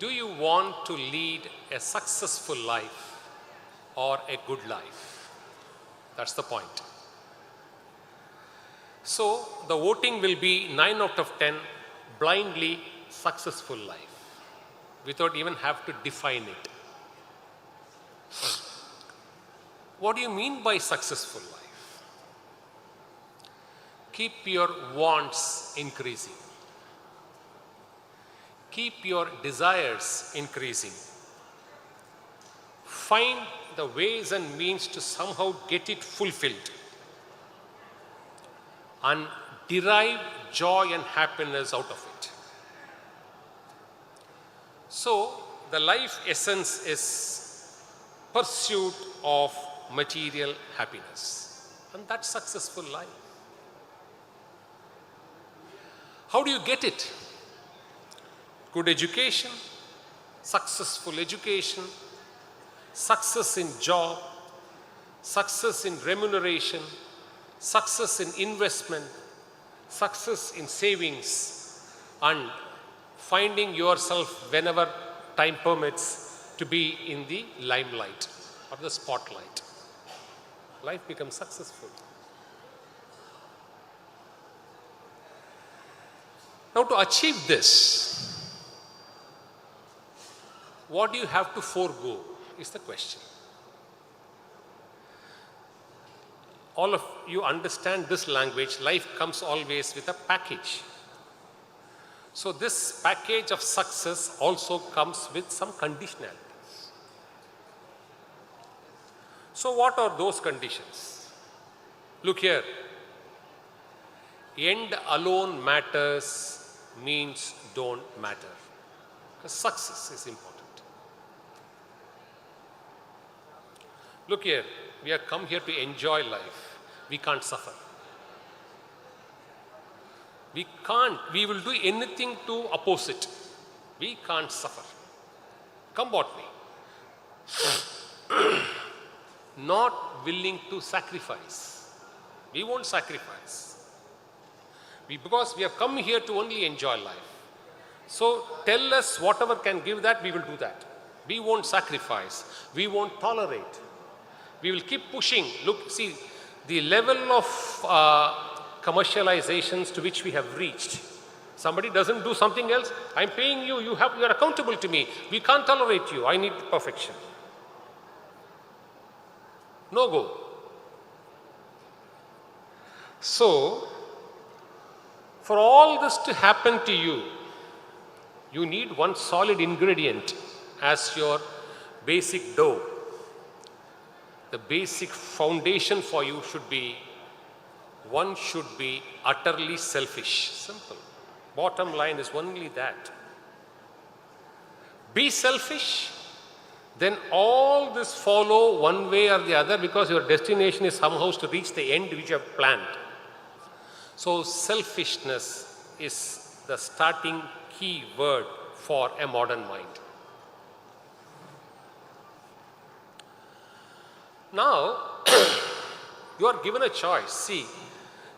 do you want to lead a successful life or a good life? That's the point. So the voting will be 9 out of 10 blindly successful life without even have to define it. What do you mean by successful life? Keep your wants increasing. Keep your desires increasing. Find the ways and means to somehow get it fulfilled. And derive joy and happiness out of it. So, the life essence is pursuit of material happiness. And that's successful life. How do you get it? Good education, successful education, success in job, success in remuneration, success in investment, success in savings, and finding yourself whenever time permits to be in the limelight or the spotlight. Life becomes successful. Now, to achieve this, what do you have to forego is the question. All of you understand this language. Life comes always with a package. So this package of success also comes with some conditionalities. So what are those conditions? Look here. End alone matters means don't matter. Because success is important. Look here. We have come here to enjoy life. We can't suffer. We will do anything to oppose it. We can't suffer. Come what may. Not willing to sacrifice. We won't sacrifice. Because we have come here to only enjoy life. So tell us whatever can give that, we will do that. We won't sacrifice. We won't tolerate. We will keep pushing. Look, see, the level of commercializations to which we have reached. Somebody doesn't do something else, I'm paying you, you are accountable to me. We can't tolerate you, I need perfection. No go. So, for all this to happen to you, you need one solid ingredient as your basic dough. The basic foundation for you should be, one should be utterly selfish. Simple. Bottom line is only that. Be selfish, then all this follow one way or the other, because your destination is somehow to reach the end which you have planned. So selfishness is the starting key word for a modern mind. Now, you are given a choice. See,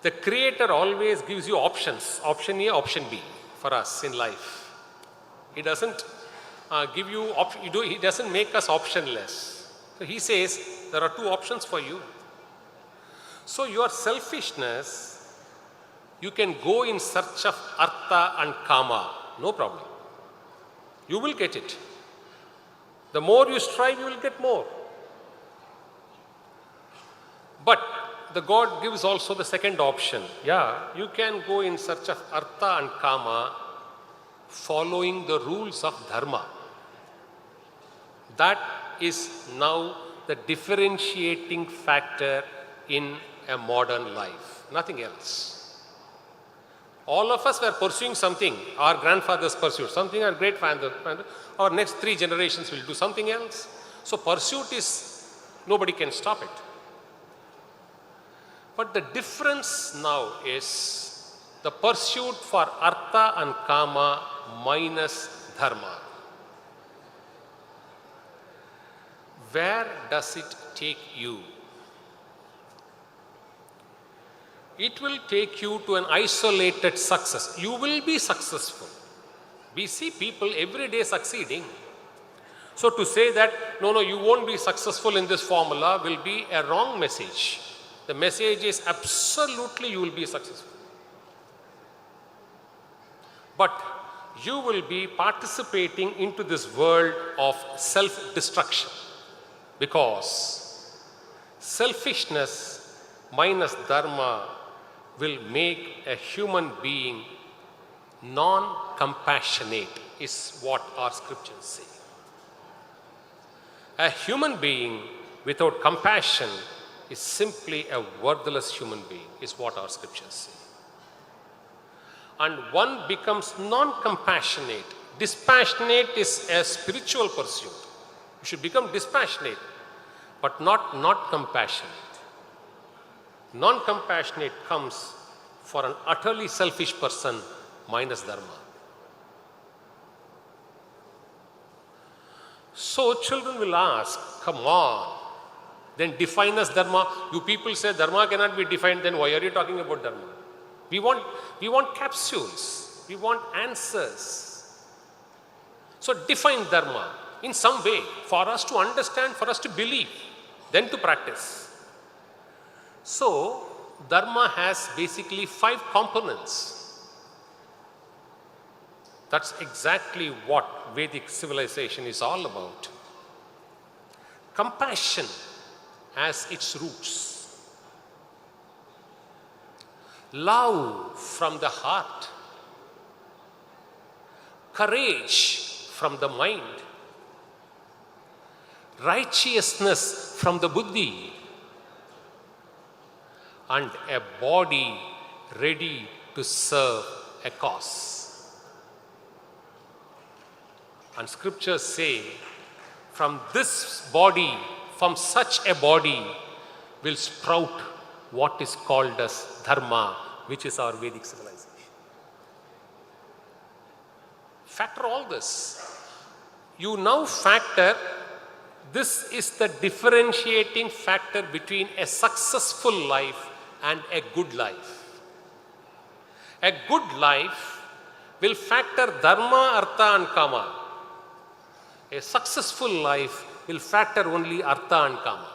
the Creator always gives you options. Option A, option B for us in life. He doesn't give you, he doesn't make us optionless. So he says, there are two options for you. So your selfishness, you can go in search of artha and kama. No problem. You will get it. The more you strive, you will get more. But the God gives also the second option. Yeah, you can go in search of artha and kama following the rules of dharma. That is now the differentiating factor in a modern life. Nothing else. All of us were pursuing something. Our grandfathers pursued something, our great fathers, our next 3 generations will do something else. So pursuit is, nobody can stop it. But the difference now is the pursuit for artha and kama minus dharma. Where does it take you? It will take you to an isolated success. You will be successful. We see people every day succeeding. So to say that, no, you won't be successful in this formula will be a wrong message. The message is absolutely you will be successful. But you will be participating into this world of self-destruction, because selfishness minus dharma will make a human being non-compassionate, is what our scriptures say. A human being without compassion is simply a worthless human being, is what our scriptures say. And one becomes non-compassionate. Dispassionate is a spiritual pursuit. You should become dispassionate. but not compassionate. Non-compassionate comes for an utterly selfish person minus dharma. So children will ask, come on, then define as dharma. You people say dharma cannot be defined, then why are you talking about dharma? We want capsules. We want answers. So define dharma in some way for us to understand, for us to believe, then to practice. So dharma has basically 5 components. That's exactly what Vedic civilization is all about. Compassion has its roots. Love from the heart. Courage from the mind. Righteousness from the buddhi. And a body ready to serve a cause. And scriptures say, from this body, from such a body, will sprout what is called as dharma, which is our Vedic civilization. Factor all this. You now factor, this is the differentiating factor between a successful life and a good life. A good life will factor dharma, artha and kama. A successful life will factor only artha and kama.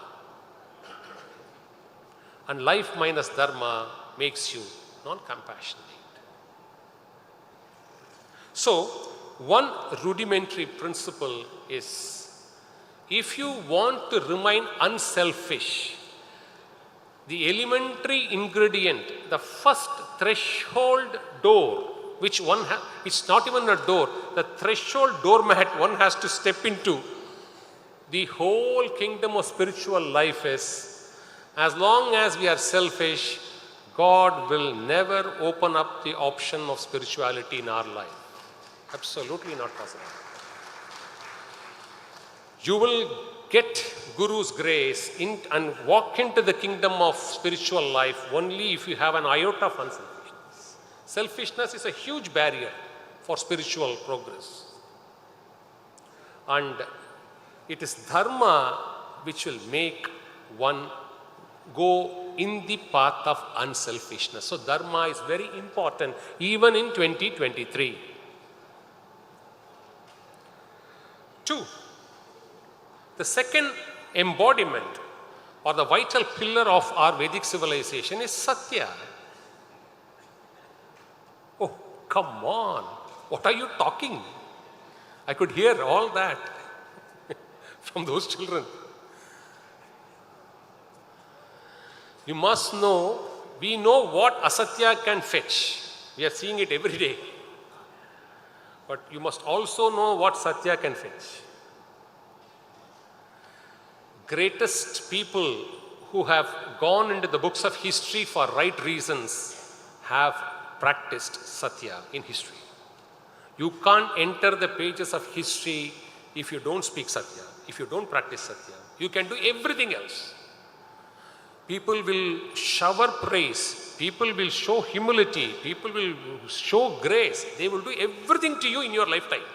And life minus dharma makes you non-compassionate. So, one rudimentary principle is, if you want to remain unselfish, the elementary ingredient, the first threshold door, which one it's not even a door, the threshold doormat one has to step into the whole kingdom of spiritual life is, as long as we are selfish, God will never open up the option of spirituality in our life. Absolutely not possible. You will get Guru's grace and walk into the kingdom of spiritual life only if you have an iota of unselfishness. Selfishness is a huge barrier for spiritual progress. And it is dharma which will make one go in the path of unselfishness. So dharma is very important even in 2023. 2. The second embodiment or the vital pillar of our Vedic civilization is Satya. Oh, come on. What are you talking? I could hear all that from those children. You must know, we know what asatya can fetch. We are seeing it every day. But you must also know what satya can fetch. Greatest people who have gone into the books of history for right reasons have practiced satya in history. You can't enter the pages of history if you don't speak satya, if you don't practice satya. You can do everything else. People will shower praise, people will show humility, people will show grace. They will do everything to you in your lifetime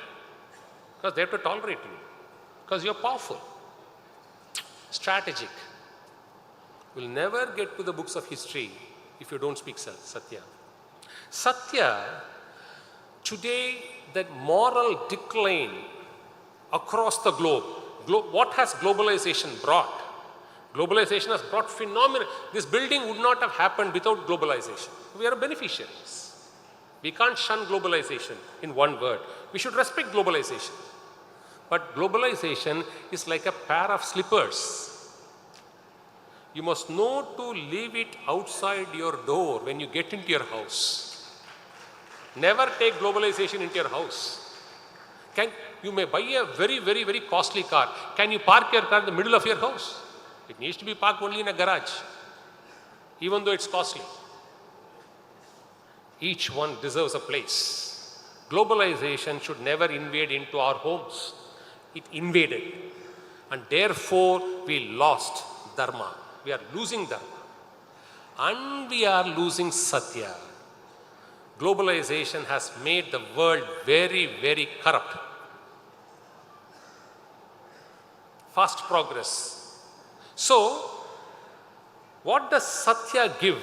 because they have to tolerate you, because you're powerful. Strategic. Will never get to the books of history if you don't speak satya. Satya, today, that moral decline across the globe, what has globalization brought? Globalization has brought phenomenal. This building would not have happened without globalization. We are beneficiaries. We can't shun globalization in one word. We should respect globalization. But globalization is like a pair of slippers. You must know to leave it outside your door when you get into your house. Never take globalization into your house. You may buy a very, very, very costly car. Can you park your car in the middle of your house? It needs to be parked only in a garage, even though it's costly. Each one deserves a place. Globalization should never invade into our homes. It invaded. And therefore, we lost dharma. We are losing dharma. And we are losing satya. Globalization has made the world very, very corrupt. Fast progress. So, what does satya give?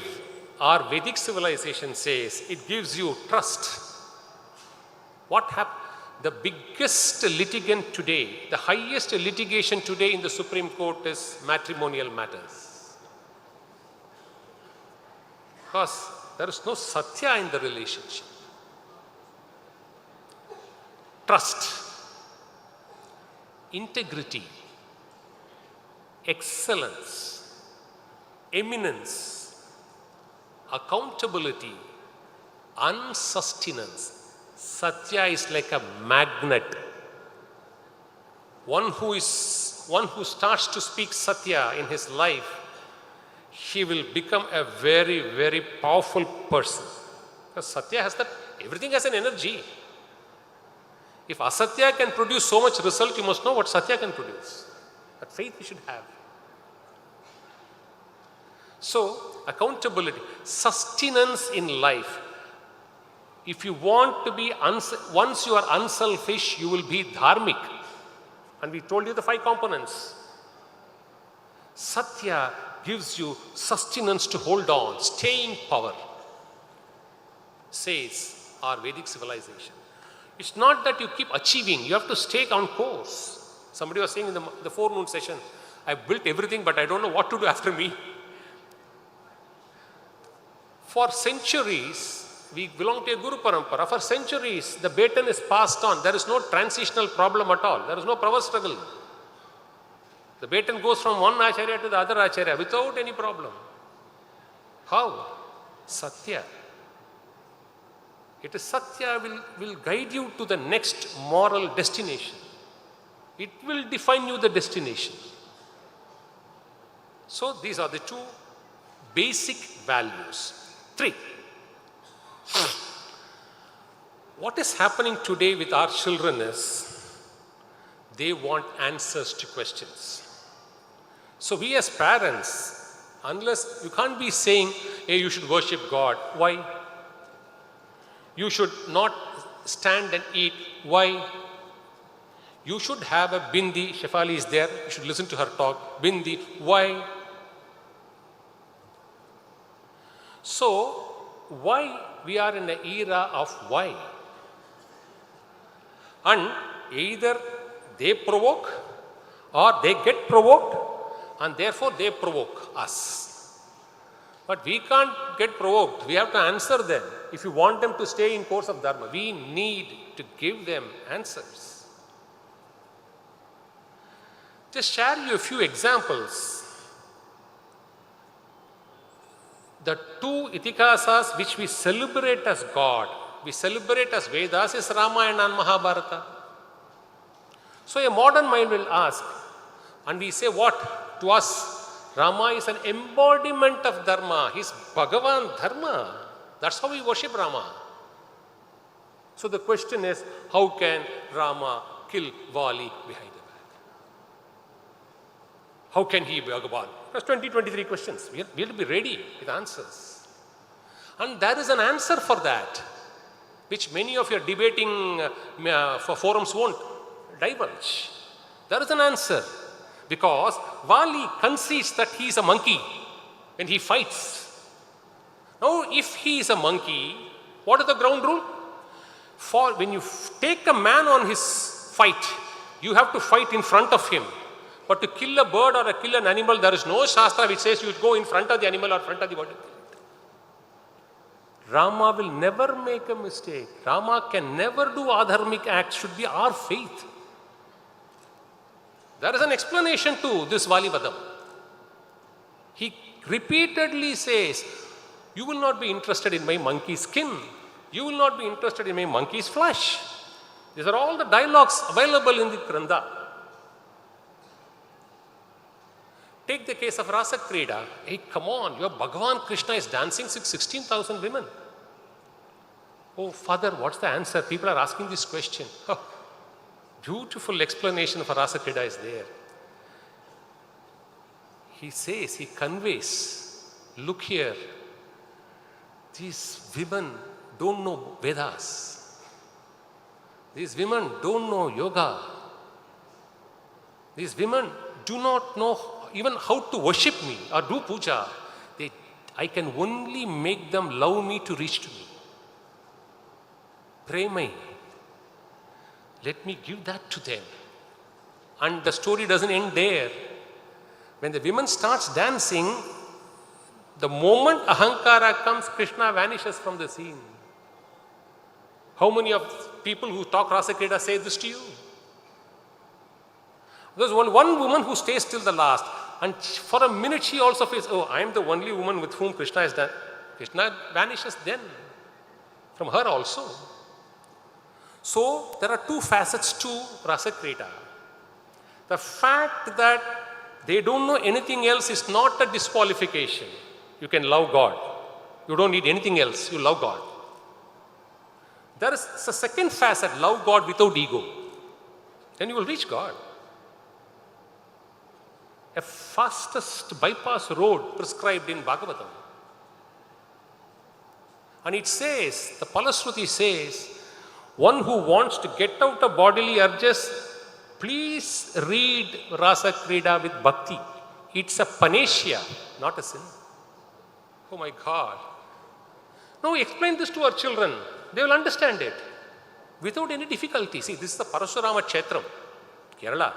Our Vedic civilization says it gives you trust. What happened? The biggest litigant today, the highest litigation today in the Supreme Court is matrimonial matters. Because there is no satya in the relationship. Trust, integrity, excellence, eminence, accountability, unsustenance. Satya is like a magnet. One who starts to speak satya in his life, he will become a very, very powerful person. Because satya has that, everything has an energy. If asatya can produce so much result, you must know what satya can produce. That faith we should have. So, accountability, sustenance in life. If you want to be, once you are unselfish, you will be dharmic. And we told you the 5 components. Satya gives you sustenance to hold on, staying power, says our Vedic civilization. It's not that you keep achieving, you have to stay on course. Somebody was saying in the forenoon session, I built everything, but I don't know what to do after me. For centuries, we belong to a Guru Parampara. For centuries, the baton is passed on. There is no transitional problem at all. There is no power struggle. The baton goes from one Acharya to the other Acharya without any problem. How? Satya. It is Satya will guide you to the next moral destination. It will define you the destination. So these are the 2 basic values. 3. What is happening today with our children is they want answers to questions. So we as parents, unless you can't be saying, hey, you should worship God. Why? You should not stand and eat. Why? You should have a bindi. Shefali is there. You should listen to her talk. Bindi. Why? So, why we are in an era of why? And either they provoke or they get provoked, and therefore they provoke us. But we can't get provoked. We have to answer them. If you want them to stay in course of dharma, we need to give them answers. Just share you a few examples. The 2 Itikasas which we celebrate as God, we celebrate as Vedas, is Ramayana and Mahabharata. So a modern mind will ask, and we say what? To us, Rama is an embodiment of Dharma. He's Bhagavan Dharma. That's how we worship Rama. So the question is, how can Rama kill Vali behind the back? How can he be Bhagavan? There's 23 questions. We have to be ready with answers. And there is an answer for that, which many of your debating forums won't divulge. There is an answer. Because Vali concedes that he is a monkey when he fights. Now, if he is a monkey, what is the ground rule? For when you take a man on his fight, you have to fight in front of him. But to kill a bird or kill an animal, there is no Shastra which says you go in front of the animal or front of the bird. Rama will never make a mistake. Rama can never do adharmic acts, should be our faith. There is an explanation to this Valivadam. He repeatedly says, you will not be interested in my monkey skin. You will not be interested in my monkey's flesh. These are all the dialogues available in the Grantha. Take the case of Rasa Krida. Hey, come on, your Bhagavan Krishna is dancing with 16,000 women. Oh, Father, what's the answer? People are asking this question. Oh, beautiful explanation for Rasa Krida is there. he says, he conveys, look here, these women don't know Vedas. These women don't know yoga. These women do not know even how to worship me or do puja. I can only make them love me to reach to me. Pray me. Let me give that to them. And the story doesn't end there. When the women starts dancing, the moment ahankara comes, Krishna vanishes from the scene. How many of people who talk Rasa Krida say this to you? There's one woman who stays till the last. And for a minute she also feels, oh, I am the only woman with whom Krishna is done. Krishna vanishes then from her also. So there are two facets to Rasa Krida. The fact that they don't know anything else is not a disqualification. You can love God. You don't need anything else. You love God. There is a second facet, love God without ego. Then you will reach God. A fastest bypass road prescribed in Bhagavatam. And it says, the Palashruti says, one who wants to get out of bodily urges, please read Rasa Krida with bhakti. It's a panacea, not a sin. Oh my God. Now we explain this to our children. They will understand it without any difficulty. See, this is the Parashurama Kshetram, Kerala.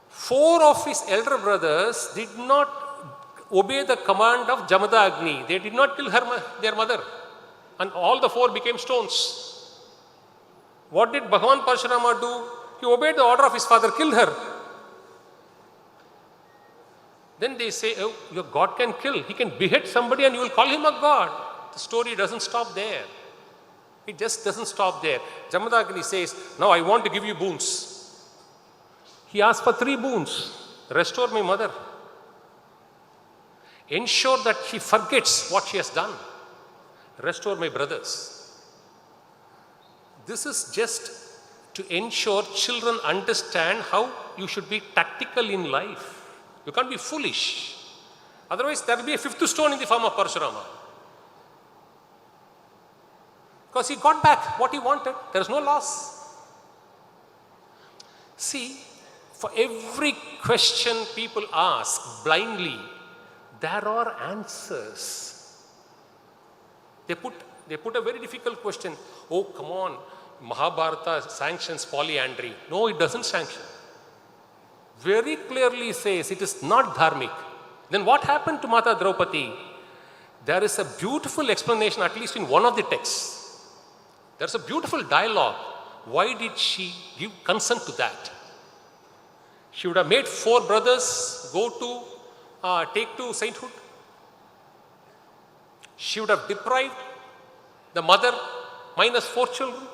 4 of his elder brothers did not obey the command of Jamada Agni. They did not kill their mother. And all the 4 became stones. What did Bhagavan Parashurama do? He obeyed the order of his father, killed her. Then they say, oh, your God can kill. He can behead somebody and you will call him a God. The story doesn't stop there. It just doesn't stop there. Jamada Agni says, now I want to give you boons. He asked for 3 boons. Restore my mother. Ensure that she forgets what she has done. Restore my brothers. This is just to ensure children understand how you should be tactical in life. You can't be foolish. Otherwise, there will be a 5th stone in the form of Parashurama. Because he got back what he wanted. There is no loss. See, for every question people ask blindly, there are answers. They put a very difficult question. Oh, come on, Mahabharata sanctions polyandry. No, it doesn't sanction. Very clearly says it is not dharmic. Then what happened to Mata Draupadi? There is a beautiful explanation, at least in one of the texts. There's a beautiful dialogue. Why did she give consent to that? She would have made 4 brothers go to take to sainthood. She would have deprived the mother minus 4 children.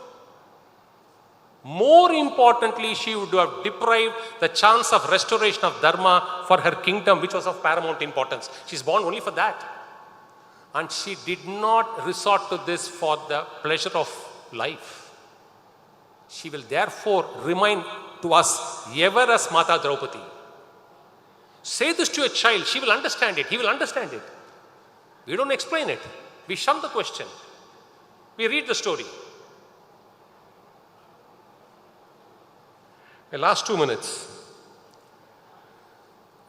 More importantly, she would have deprived the chance of restoration of Dharma for her kingdom, which was of paramount importance. She's born only for that. And she did not resort to this for the pleasure of life. She will therefore remain to us ever as Mata Draupadi. Say this to a child, she will understand it, he will understand it. We don't explain it. We shun the question. We read the story. The last 2 minutes.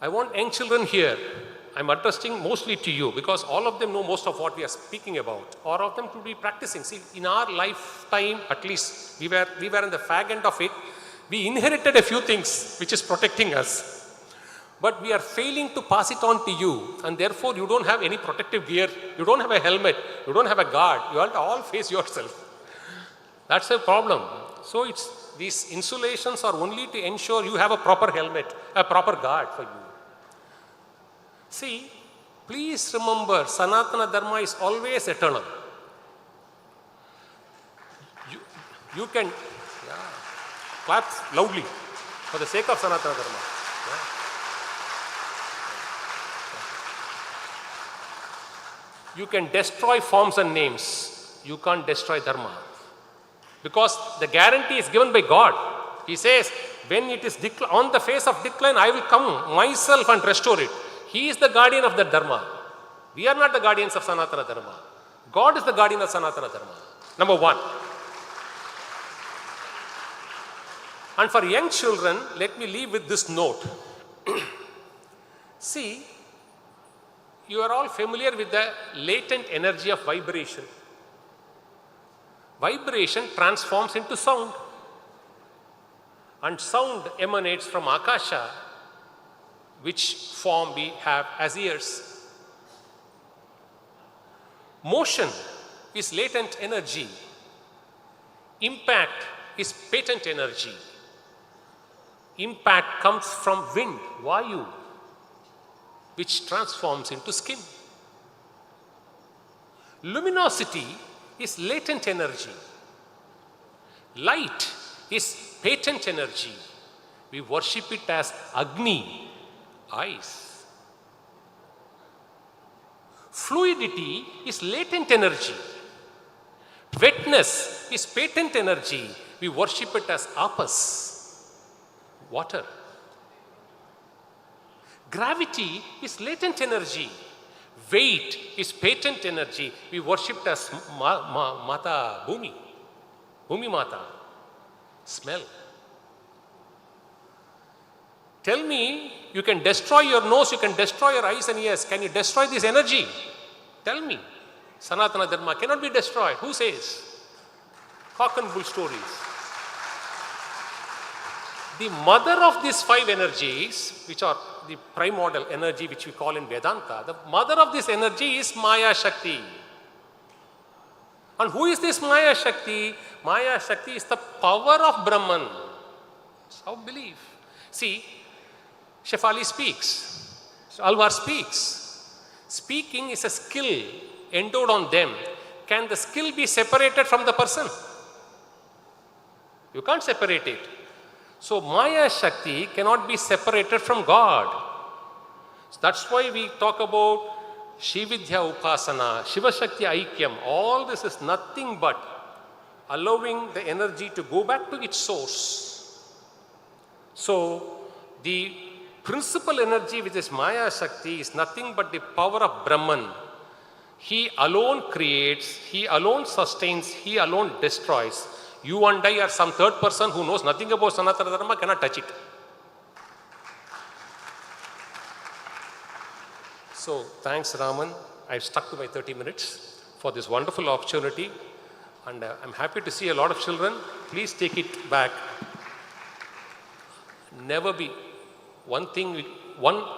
I want young children here. I'm addressing mostly to you because all of them know most of what we are speaking about. All of them could be practicing. See, in our lifetime, at least, we were in the fag end of it. We inherited a few things which is protecting us. But we are failing to pass it on to you, and therefore you don't have any protective gear, you don't have a helmet, you don't have a guard, you have to all face yourself. That's a problem. So these insulations are only to ensure you have a proper helmet, a proper guard for you. See, please remember, Sanatana Dharma is always eternal. You can clap loudly for the sake of Sanatana Dharma. You can destroy forms and names. You can't destroy Dharma. Because the guarantee is given by God. He says, when it is on the face of decline, I will come myself and restore it. He is the guardian of the Dharma. We are not the guardians of Sanatana Dharma. God is the guardian of Sanatana Dharma. Number one. And for young children, let me leave with this note. See, you are all familiar with the latent energy of vibration. Vibration transforms into sound. And sound emanates from Akasha, which form we have as ears. Motion is latent energy. Impact is patent energy. Impact comes from wind, Vayu, which transforms into skin. Luminosity is latent energy. Light is patent energy. We worship it as Agni, ice. Fluidity is latent energy. Wetness is patent energy. We worship it as Apas, water. Gravity is latent energy. Weight is patent energy. We worship it as Mata Bhumi, Bhumi Mata. Smell. Tell me, you can destroy your nose, you can destroy your eyes and ears. Can you destroy this energy? Tell me. Sanatana Dharma cannot be destroyed. Who says? Cock and bull stories. The mother of these five energies, which are the primordial energy which we call in Vedanta, the mother of this energy is Maya Shakti. And who is this Maya Shakti? Maya Shakti is the power of Brahman. That's how believe. See, Shefali speaks. Alvar speaks. Speaking is a skill endowed on them. Can the skill be separated from the person? You can't separate it. So Maya Shakti cannot be separated from God. So that's why we talk about Shividya Upasana, Shiva Shakti Aikyam. All this is nothing but allowing the energy to go back to its source. So the principal energy, which is Maya Shakti, is nothing but the power of Brahman. He alone creates, he alone sustains, he alone destroys. You and I are some third person who knows nothing about Sanatana Dharma, cannot touch it. So thanks, Raman. I've stuck to my 30 minutes for this wonderful opportunity. And I'm happy to see a lot of children. Please take it back. Never be. One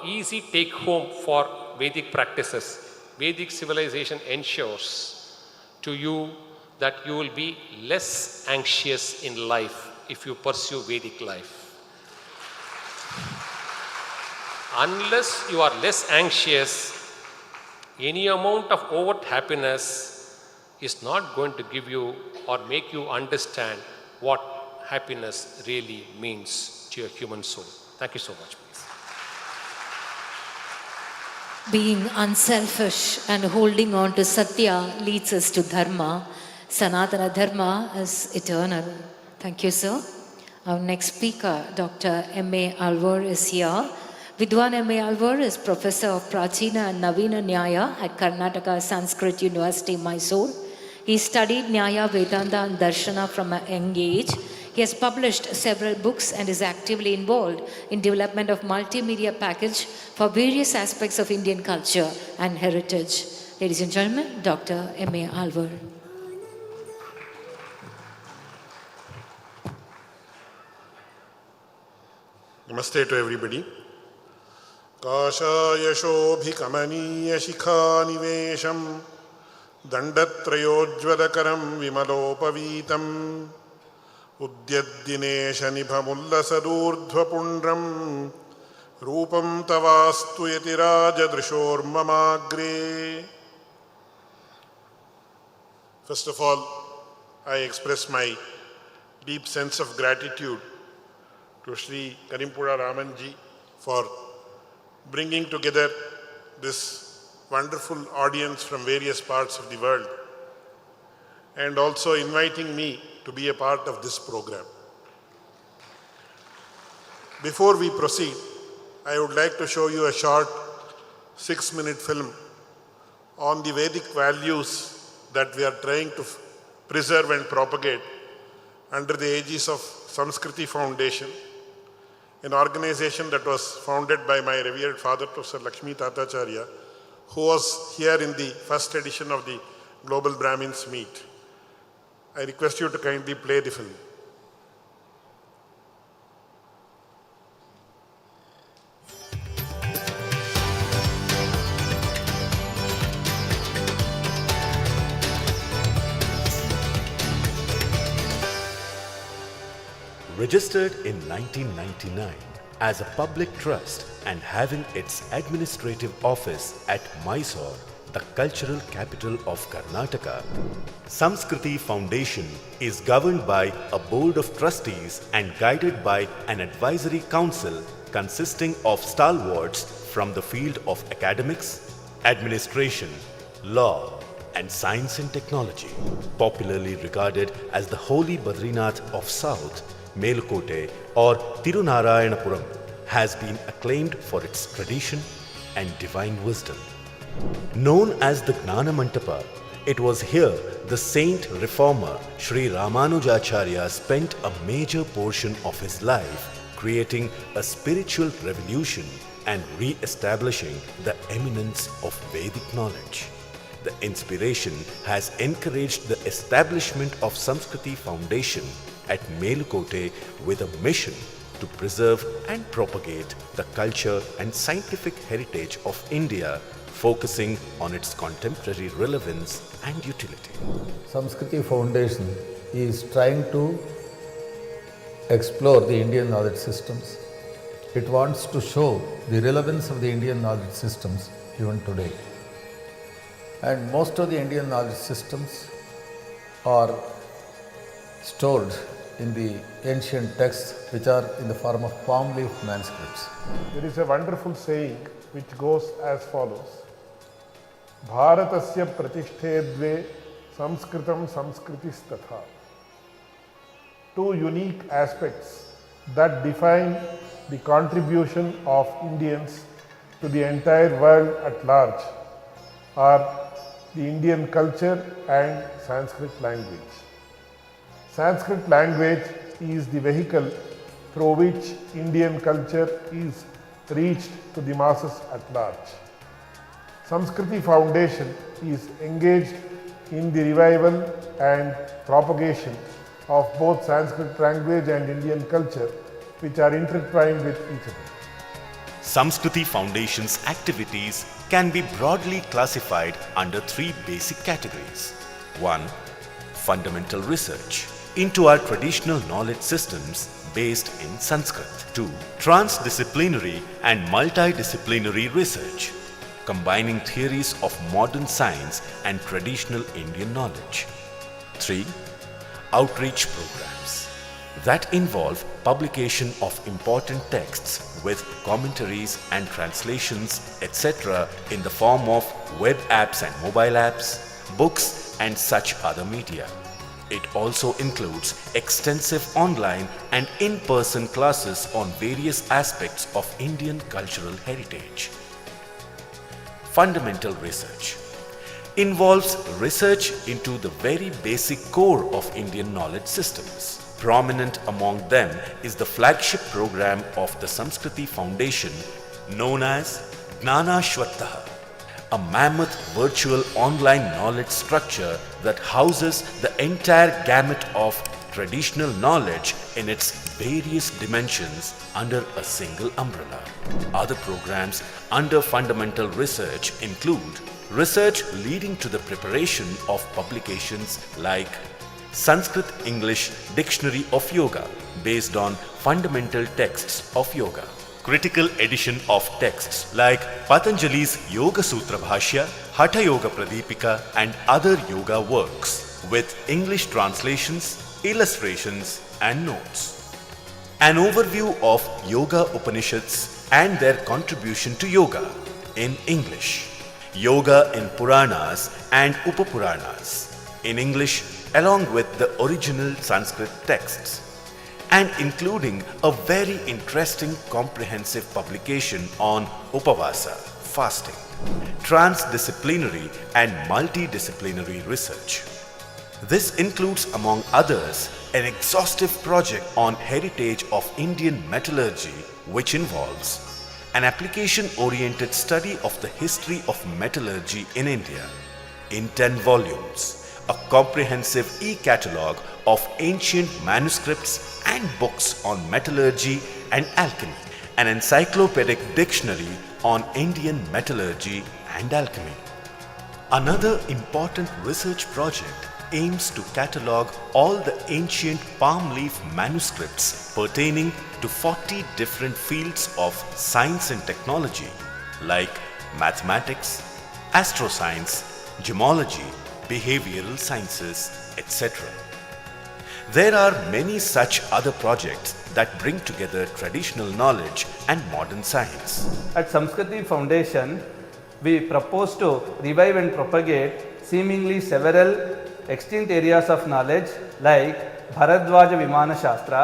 easy take home for Vedic practices. Vedic civilization ensures to you that you will be less anxious in life if you pursue Vedic life. Unless you are less anxious, any amount of overt happiness is not going to give you or make you understand what happiness really means to your human soul. Thank you so much, please. Being unselfish and holding on to Satya leads us to Dharma. Sanatana Dharma is eternal. Thank you, sir. Our next speaker, Dr. M.A. Alvar, is here. Vidwan M.A. Alvar is Professor of Prachina and Navina Nyaya at Karnataka Sanskrit University, Mysore. He studied Nyaya, Vedanta and Darshana from a young age. He has published several books and is actively involved in development of multimedia package for various aspects of Indian culture and heritage. Ladies and gentlemen, Dr. M.A. Alvar. Namaste to everybody. Kashaya shobhikamaniya shikhanivesham dandatrayojvadakaram vimalopavitam udyaddinesha nibhamullasadurdhvapundram rupam tavastu yatiraja drishormamagre. First of all, I express my deep sense of gratitude to Sri Karimpura Ramanji for bringing together this wonderful audience from various parts of the world and also inviting me to be a part of this program. Before we proceed, I would like to show you a short 6-minute film on the Vedic values that we are trying to preserve and propagate under the aegis of Samskriti Foundation, an organization that was founded by my revered father, Professor Lakshmi Tatacharya, who was here in the first edition of the Global Brahmins Meet. I request you to kindly play the film. Registered in 1999 as a public trust and having its administrative office at Mysore, the cultural capital of Karnataka, Samskriti Foundation is governed by a board of trustees and guided by an advisory council consisting of stalwarts from the field of academics, administration, law, and science and technology. Popularly regarded as the Holy Badrinath of South, Melukote or Tirunarayanapuram has been acclaimed for its tradition and divine wisdom. Known as the Gnana Mantapa, it was here the saint reformer Sri Ramanujacharya spent a major portion of his life creating a spiritual revolution and re-establishing the eminence of Vedic knowledge. The inspiration has encouraged the establishment of Samskriti Foundation at Melukote with a mission to preserve and propagate the culture and scientific heritage of India, focusing on its contemporary relevance and utility. Samskriti Foundation is trying to explore the Indian knowledge systems. It wants to show the relevance of the Indian knowledge systems even today. And most of the Indian knowledge systems are stored in the ancient texts which are in the form of palm leaf manuscripts. There is a wonderful saying which goes as follows. Bharatasya pratishthe samskritam samskritis tatha. Two unique aspects that define the contribution of Indians to the entire world at large are the Indian culture and Sanskrit language. Sanskrit language is the vehicle through which Indian culture is reached to the masses at large. Samskriti Foundation is engaged in the revival and propagation of both Sanskrit language and Indian culture, which are intertwined with each other. Samskriti Foundation's activities can be broadly classified under three basic categories. 1. Fundamental research into our traditional knowledge systems based in Sanskrit. 2. Transdisciplinary and multidisciplinary research, combining theories of modern science and traditional Indian knowledge. 3. Outreach programs that involve publication of important texts with commentaries and translations, etc. in the form of web apps and mobile apps, books and such other media. It also includes extensive online and in-person classes on various aspects of Indian cultural heritage. Fundamental research involves research into the very basic core of Indian knowledge systems. Prominent among them is the flagship program of the Samskriti Foundation known as Gnanashwataha, a mammoth virtual online knowledge structure that houses the entire gamut of traditional knowledge in its various dimensions under a single umbrella. Other programs under fundamental research include research leading to the preparation of publications like Sanskrit-English Dictionary of Yoga based on fundamental texts of yoga, critical edition of texts like Patanjali's Yoga Sutra Bhashya, Hatha Yoga Pradipika and other yoga works with English translations, illustrations and notes. An overview of Yoga Upanishads and their contribution to yoga in English, Yoga in Puranas and Upapuranas in English along with the original Sanskrit texts, and including a very interesting comprehensive publication on Upavasa, fasting, transdisciplinary and multidisciplinary research. This includes, among others, an exhaustive project on heritage of Indian metallurgy, which involves an application-oriented study of the history of metallurgy in India in 10 volumes, a comprehensive e-catalogue of ancient manuscripts and books on metallurgy and alchemy, an encyclopedic dictionary on Indian metallurgy and alchemy. Another important research project aims to catalogue all the ancient palm leaf manuscripts pertaining to 40 different fields of science and technology like mathematics, astroscience, gemology, behavioral sciences, etc. There are many such other projects that bring together traditional knowledge and modern science. At Samskriti Foundation, we propose to revive and propagate seemingly several extinct areas of knowledge like Bharadwaja Vimana Shastra,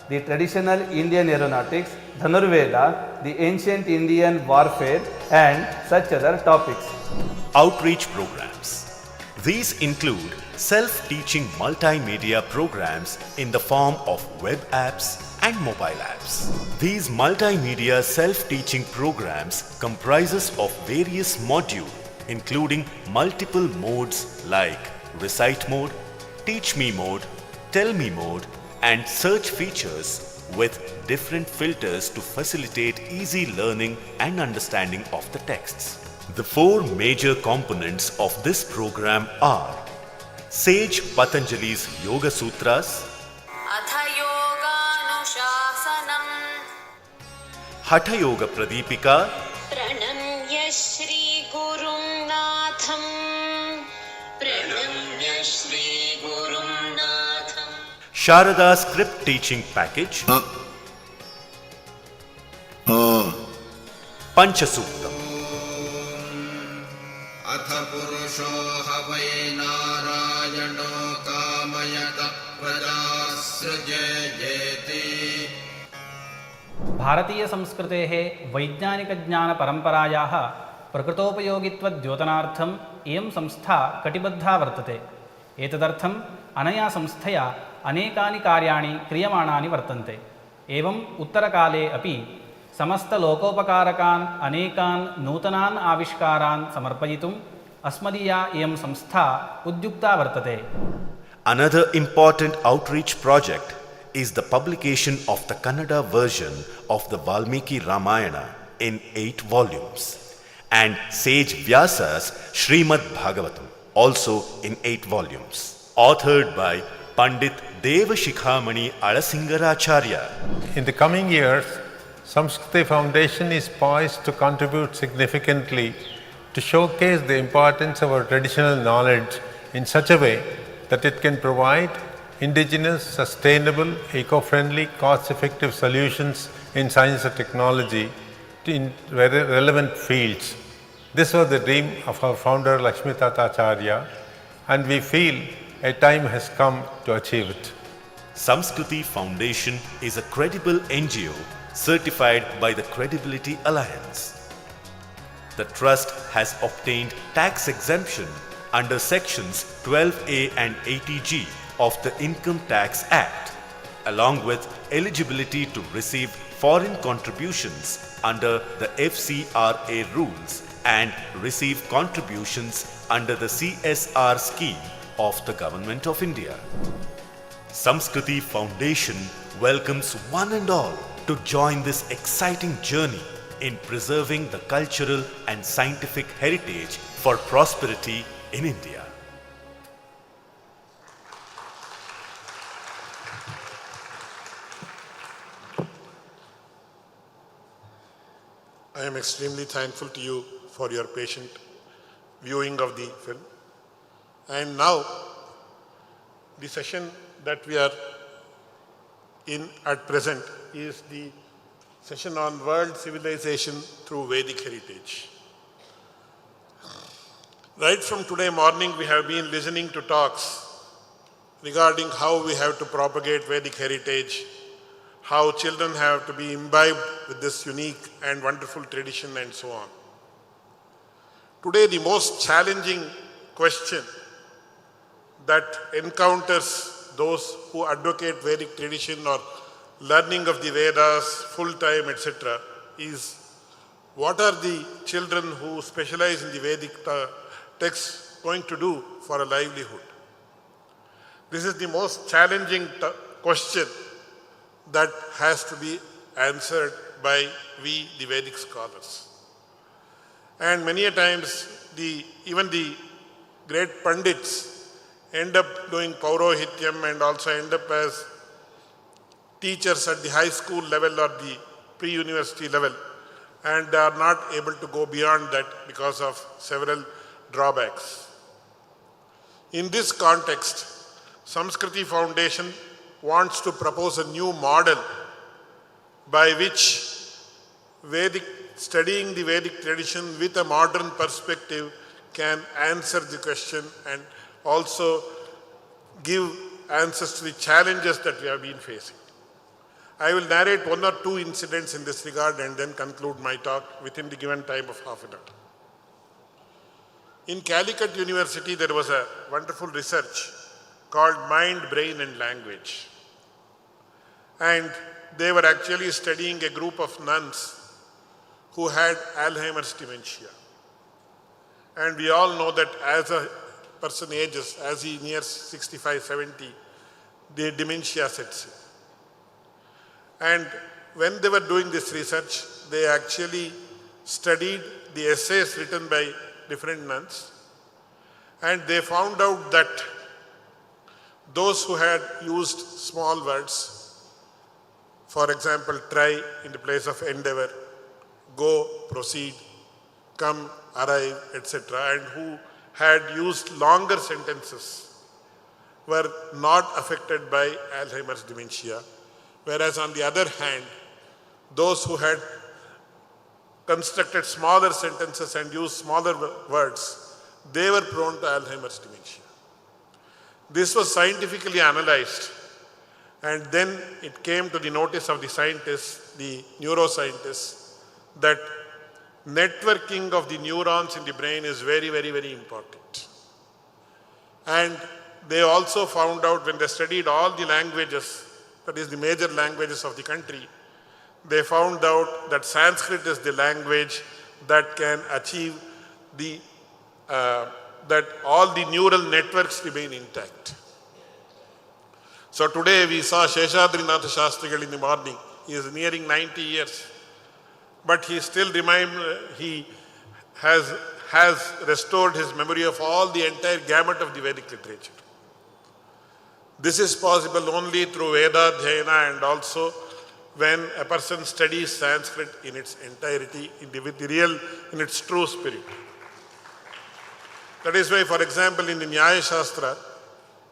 the traditional Indian aeronautics, Dhanurveda, the ancient Indian warfare, and such other topics. Outreach programs. These include self-teaching multimedia programs in the form of web apps and mobile apps. These multimedia self-teaching programs comprises of various modules including multiple modes like recite mode, teach me mode, tell me mode, and search features with different filters to facilitate easy learning and understanding of the texts. The 4 major components of this program are Sage Patanjali's Yoga Sutras, Hatha Yoga Pradipika, Pranamya Shri Gurum Natham, Pranamya Shri Gurum Natham, Sharada Script Teaching Package, Panchasuktam. Atha Purusho Havai Narayano Kamayata Prajasrajayeti. भारतीय संस्कृतेः वैज्ञानिकज्ञानपरम्परायाः प्रकृतोपयोगित्वद्योतनार्थम् इयं संस्था कटिबद्धा वर्तते। एतदर्थम् अनया संस्थया अनेकानि कार्याणि क्रियमाणानि वर्तन्ते। एवम् उत्तरकाले अपि समस्तलोकोपकारकान् अनेकान् नूतनान् आविष्कारान् समर्पयितुम् अस्मदीया इयं संस्था उद्युक्ता वर्तते। Another important outreach project is the publication of the Kannada version of the Valmiki Ramayana in 8 volumes and Sage Vyasa's Srimad Bhagavatam also in 8 volumes, authored by Pandit Devashikhamani Alasingaracharya. In the coming years, Samskriti Foundation is poised to contribute significantly to showcase the importance of our traditional knowledge in such a way that it can provide indigenous, sustainable, eco-friendly, cost-effective solutions in science and technology in very relevant fields. This was the dream of our founder Lakshmi Tatacharya, and we feel a time has come to achieve it. Samskriti Foundation is a credible NGO certified by the Credibility Alliance. The trust has obtained tax exemption under sections 12A and 80G of the Income Tax Act, along with eligibility to receive foreign contributions under the FCRA rules and receive contributions under the CSR scheme of the Government of India. Samskriti Foundation welcomes one and all to join this exciting journey in preserving the cultural and scientific heritage for prosperity in India. I am extremely thankful to you for your patient viewing of the film. And now, the session that we are in at present is the session on world civilization through Vedic heritage. Right from today morning, we have been listening to talks regarding how we have to propagate Vedic heritage how children have to be imbibed with this unique and wonderful tradition and so on. Today, the most challenging question that encounters those who advocate Vedic tradition or learning of the Vedas full-time, etc., is what are the children who specialize in the Vedic texts going to do for a livelihood? This is the most challenging question that has to be answered by we, the Vedic scholars. And many a times, even the great Pandits end up doing Paurohityam and also end up as teachers at the high school level or the pre-university level, and they are not able to go beyond that because of several drawbacks. In this context, Samskriti Foundation wants to propose a new model by which studying the Vedic tradition with a modern perspective can answer the question and also give answers to the challenges that we have been facing. I will narrate one or two incidents in this regard and then conclude my talk within the given time of half an hour. In Calicut University, there was a wonderful research called Mind, Brain and Language. And they were actually studying a group of nuns who had Alzheimer's dementia. And we all know that as a person ages, as he nears 65, 70, the dementia sets in. And when they were doing this research, they actually studied the essays written by different nuns, and they found out that those who had used small words, for example, try in the place of endeavor, go, proceed, come, arrive, etc., and who had used longer sentences were not affected by Alzheimer's dementia, whereas on the other hand, those who had constructed smaller sentences and used smaller words, they were prone to Alzheimer's dementia. This was scientifically analyzed, and then it came to the notice of the scientists, the neuroscientists, that networking of the neurons in the brain is very, very, very important. And they also found out when they studied all the languages, that is the major languages of the country, they found out that Sanskrit is the language that can achieve that all the neural networks remain intact. So today we saw Sheshadrinath Shastrigal in the morning. He is nearing 90 years. But he still he has restored his memory of all the entire gamut of the Vedic literature. This is possible only through Veda Dhyayana and also when a person studies Sanskrit in its entirety, in its true spirit. That is why, for example, in the Nyaya Shastra,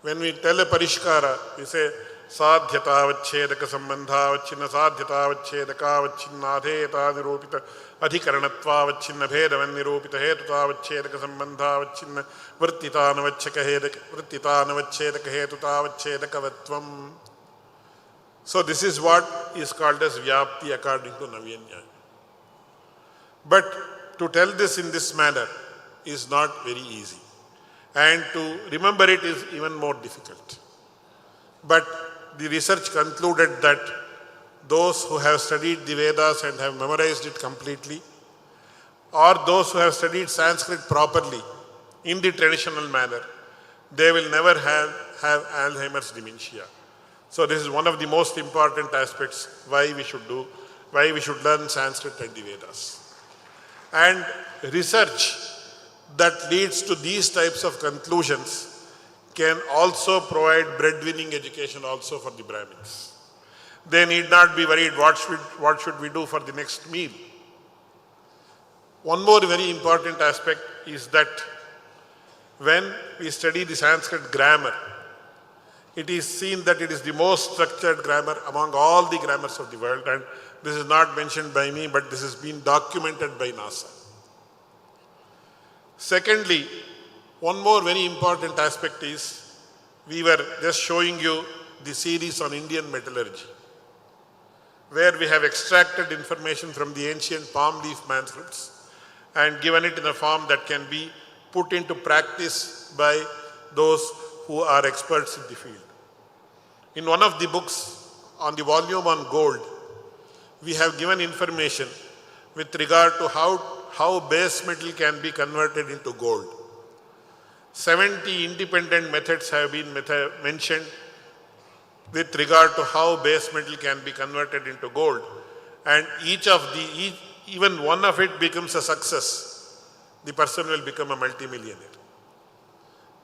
when we tell a parishkara, we say, Sadhyatavachedaka sambandhavachinna sadhyatavachedakavachinnaadheta nirupita adhikaranattvavachinna bhedavan nirupita hetutavachedaka sambandhavachinna vrittitanavatchedaka hetutavachedakavatvam. So this is what is called as Vyapti according to Navyanyaya. But to tell this in this manner is not very easy. And to remember it is even more difficult. But the research concluded that those who have studied the Vedas and have memorized it completely, or those who have studied Sanskrit properly in the traditional manner, they will never have Alzheimer's dementia. So this is one of the most important aspects why we should learn Sanskrit and the Vedas. And research that leads to these types of conclusions can also provide breadwinning education also for the Brahmins. They need not be worried what should we do for the next meal. One more very important aspect is that when we study the Sanskrit grammar, it is seen that it is the most structured grammar among all the grammars of the world, and this is not mentioned by me, but this has been documented by NASA. Secondly, one more very important aspect is, we were just showing you the series on Indian metallurgy. where we have extracted information from the ancient palm leaf manuscripts and given it in a form that can be put into practice by those who are experts in the field. In one of the books on the volume on gold, we have given information with regard to how base metal can be converted into gold. 70 independent methods have been mentioned with regard to how base metal can be converted into gold, and even one of it becomes a success, the person will become a multimillionaire.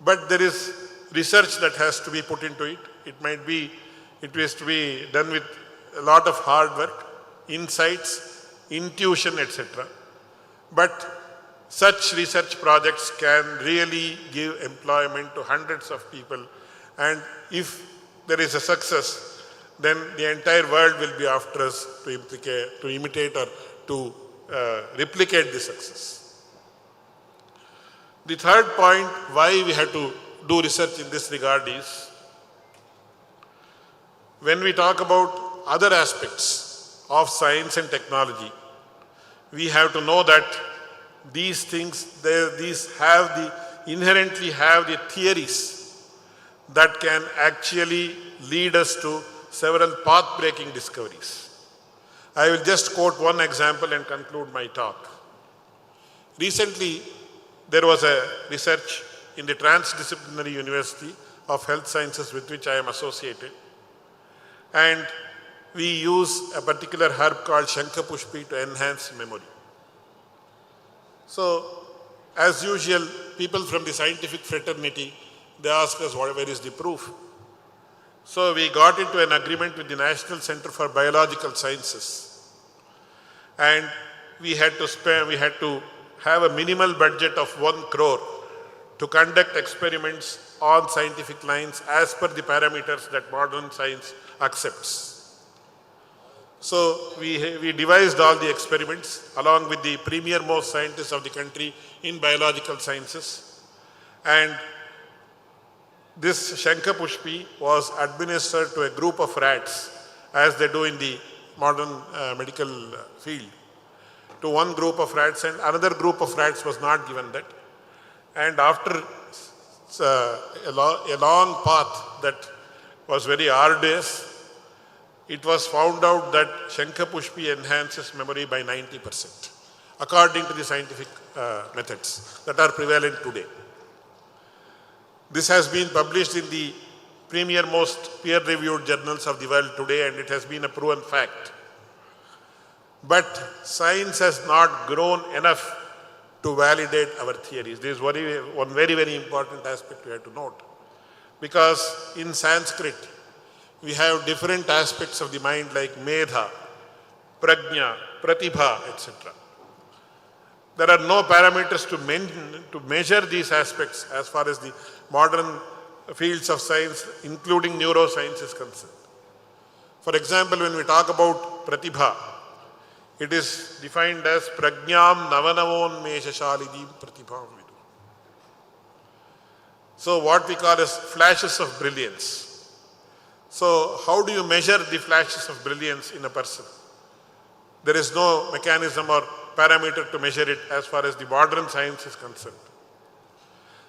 But there is research that has to be put into it. It has to be done with a lot of hard work, insights, intuition, etc. But such research projects can really give employment to hundreds of people, and if there is a success, then the entire world will be after us to imitate or to replicate the success. The third point why we have to do research in this regard is, when we talk about other aspects of science and technology, we have to know that these things, inherently have the theories that can actually lead us to several path-breaking discoveries. I will just quote one example and conclude my talk. Recently, there was a research in the Transdisciplinary University of Health Sciences with which I am associated, and we use a particular herb called Shankapushpi to enhance memory. So, as usual, people from the scientific fraternity, they ask us where is the proof. So we got into an agreement with the National Center for Biological Sciences, and we had to have a minimal budget of 1 crore to conduct experiments on scientific lines as per the parameters that modern science accepts. So we devised all the experiments along with the premier most scientists of the country in biological sciences, and this Shankapushpi was administered to a group of rats, as they do in the modern medical field, to one group of rats, and another group of rats was not given that. And after a long path that was very arduous, it was found out that Shankapushpi enhances memory by 90%, according to the scientific methods that are prevalent today. This has been published in the premier most peer-reviewed journals of the world today, and it has been a proven fact. But science has not grown enough to validate our theories. This is one very, very important aspect we have to note. Because in Sanskrit, we have different aspects of the mind like Medha, Prajna, Pratibha, etc. There are no parameters to measure these aspects as far as the modern fields of science, including neuroscience, is concerned. For example, when we talk about Pratibha, it is defined as Prajñam Navanavonmesha Shalidim Pratibham Vidu. So what we call as flashes of brilliance. So how do you measure the flashes of brilliance in a person? There is no mechanism or parameter to measure it as far as the modern science is concerned.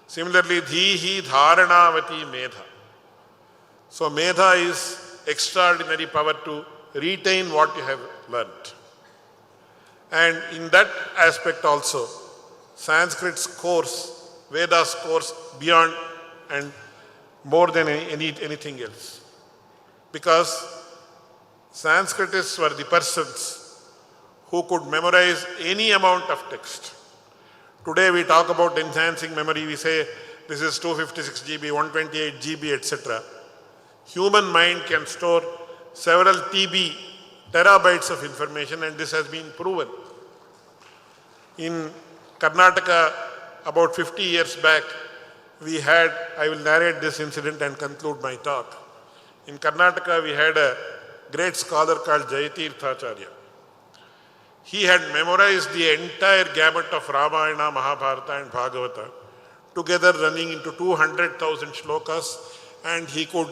Similarly, Dhihi Dharanavati Medha. So Medha is extraordinary power to retain what you have learnt. And in that aspect also, Sanskrit scores, Vedas scores beyond and more than anything else. Because Sanskritists were the persons who could memorize any amount of text. Today we talk about enhancing memory, we say this is 256 GB, 128 GB, etc. Human mind can store several terabytes of information, and this has been proven. In Karnataka, about 50 years back, we had, I will narrate this incident and conclude my talk. In Karnataka, we had a great scholar called Jayatirthacharya. He had memorized the entire gamut of Ramayana, Mahabharata and Bhagavata, together running into 200,000 shlokas, and he could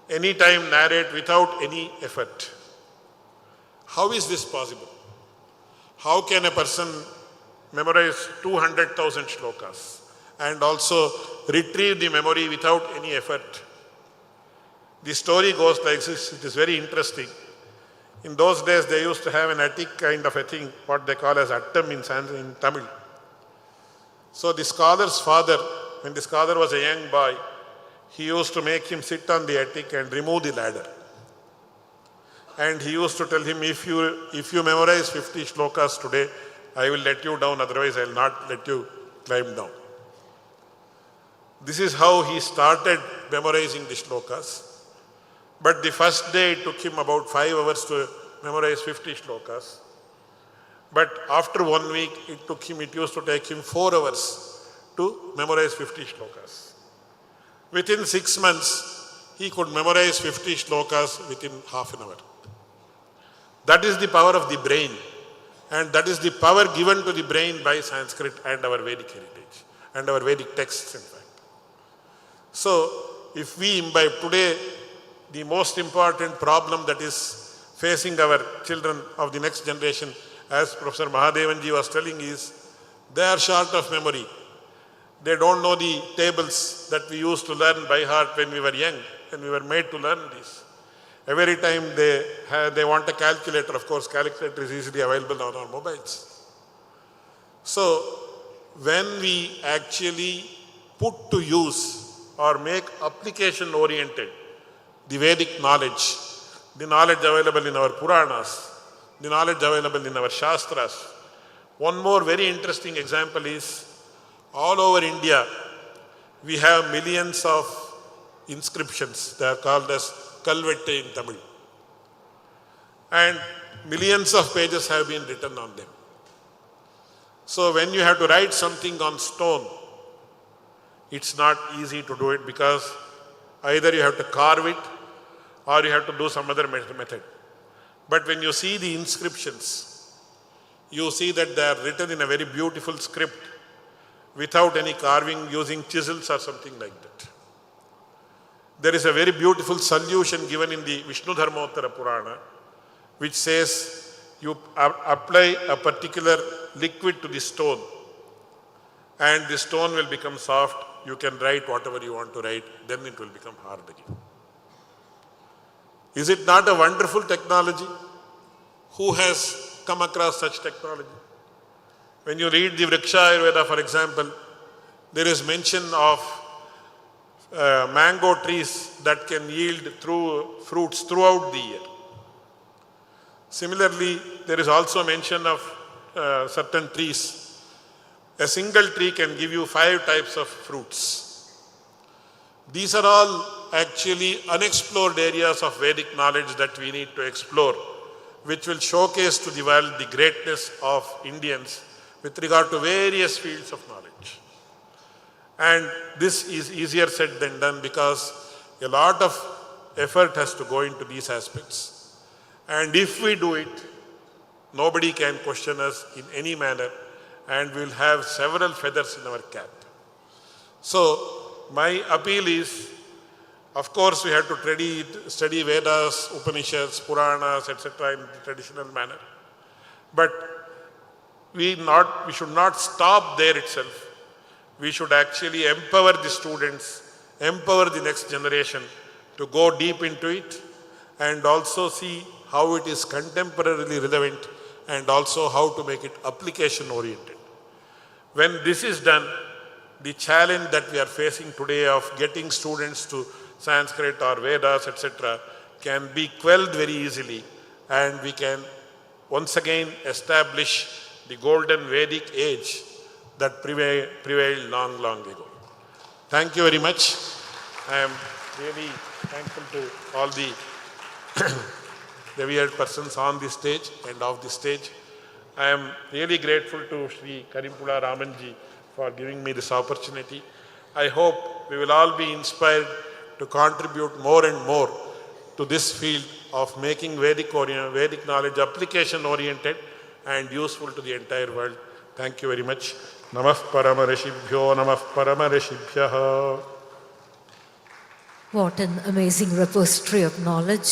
anytime narrate without any effort. how is this possible? How can a person memorize 200,000 shlokas and also retrieve the memory without any effort? The story goes like this. It is very interesting. In those days, they used to have an attic kind of a thing, what they call as attam in Tamil. So the scholar's father, when the scholar was a young boy, he used to make him sit on the attic and remove the ladder. And he used to tell him, if you memorize 50 shlokas today, I will let you down, otherwise I will not let you climb down. This is how he started memorizing the shlokas. But the first day it took him about 5 hours to memorize 50 shlokas. But after 1 week, it used to take him 4 hours to memorize 50 shlokas. Within 6 months, he could memorize 50 shlokas within half an hour. That is the power of the brain. And that is the power given to the brain by Sanskrit and our Vedic heritage and our Vedic texts, in fact. So, if we imbibe today, the most important problem that is facing our children of the next generation, as Professor Mahadevanji was telling, is they are short of memory. They don't know the tables that we used to learn by heart when we were young, when we were made to learn this. Every time they want a calculator, of course, calculator is easily available on our mobiles. So, when we actually put to use or make application oriented the Vedic knowledge, the knowledge available in our Puranas, the knowledge available in our Shastras. One more very interesting example is, all over India, we have millions of inscriptions. They are called as Kalvette in Tamil. And millions of pages have been written on them. So when you have to write something on stone, it's not easy to do it, because either you have to carve it or you have to do some other method. But when you see the inscriptions, you see that they are written in a very beautiful script without any carving, using chisels or something like that. There is a very beautiful solution given in the Vishnu Dharmottara Purana, which says you apply a particular liquid to the stone and the stone will become soft. You can write whatever you want to write, then it will become hard again. Is it not a wonderful technology? Who has come across such technology? When you read the Vriksha Ayurveda, for example, there is mention of mango trees that can yield fruits throughout the year. Similarly, there is also mention of certain trees. A single tree can give you 5 types of fruits. These are all actually unexplored areas of Vedic knowledge that we need to explore, which will showcase to the world the greatness of Indians with regard to various fields of knowledge. And this is easier said than done, because a lot of effort has to go into these aspects. And if we do it, nobody can question us in any manner, and we will have several feathers in our cap. So, my appeal is, of course, we have to study Vedas, Upanishads, Puranas, etc. in the traditional manner. But we should not stop there itself. We should actually empower the students, empower the next generation to go deep into it, and also see how it is contemporarily relevant, and also how to make it application oriented. When this is done, the challenge that we are facing today of getting students to Sanskrit or Vedas, etc., can be quelled very easily, and we can once again establish the golden Vedic age that prevailed long, long ago. Thank you very much. I am really thankful to all the revered persons on the stage and off the stage. I am really grateful to Sri Karimpula Ramanji for giving me this opportunity. I hope we will all be inspired to contribute more and more to this field of making Vedic knowledge application oriented and useful to the entire world. Thank you very much. Namah Paramarishibhyo, Namah Paramarishibhyah. What an amazing repository of knowledge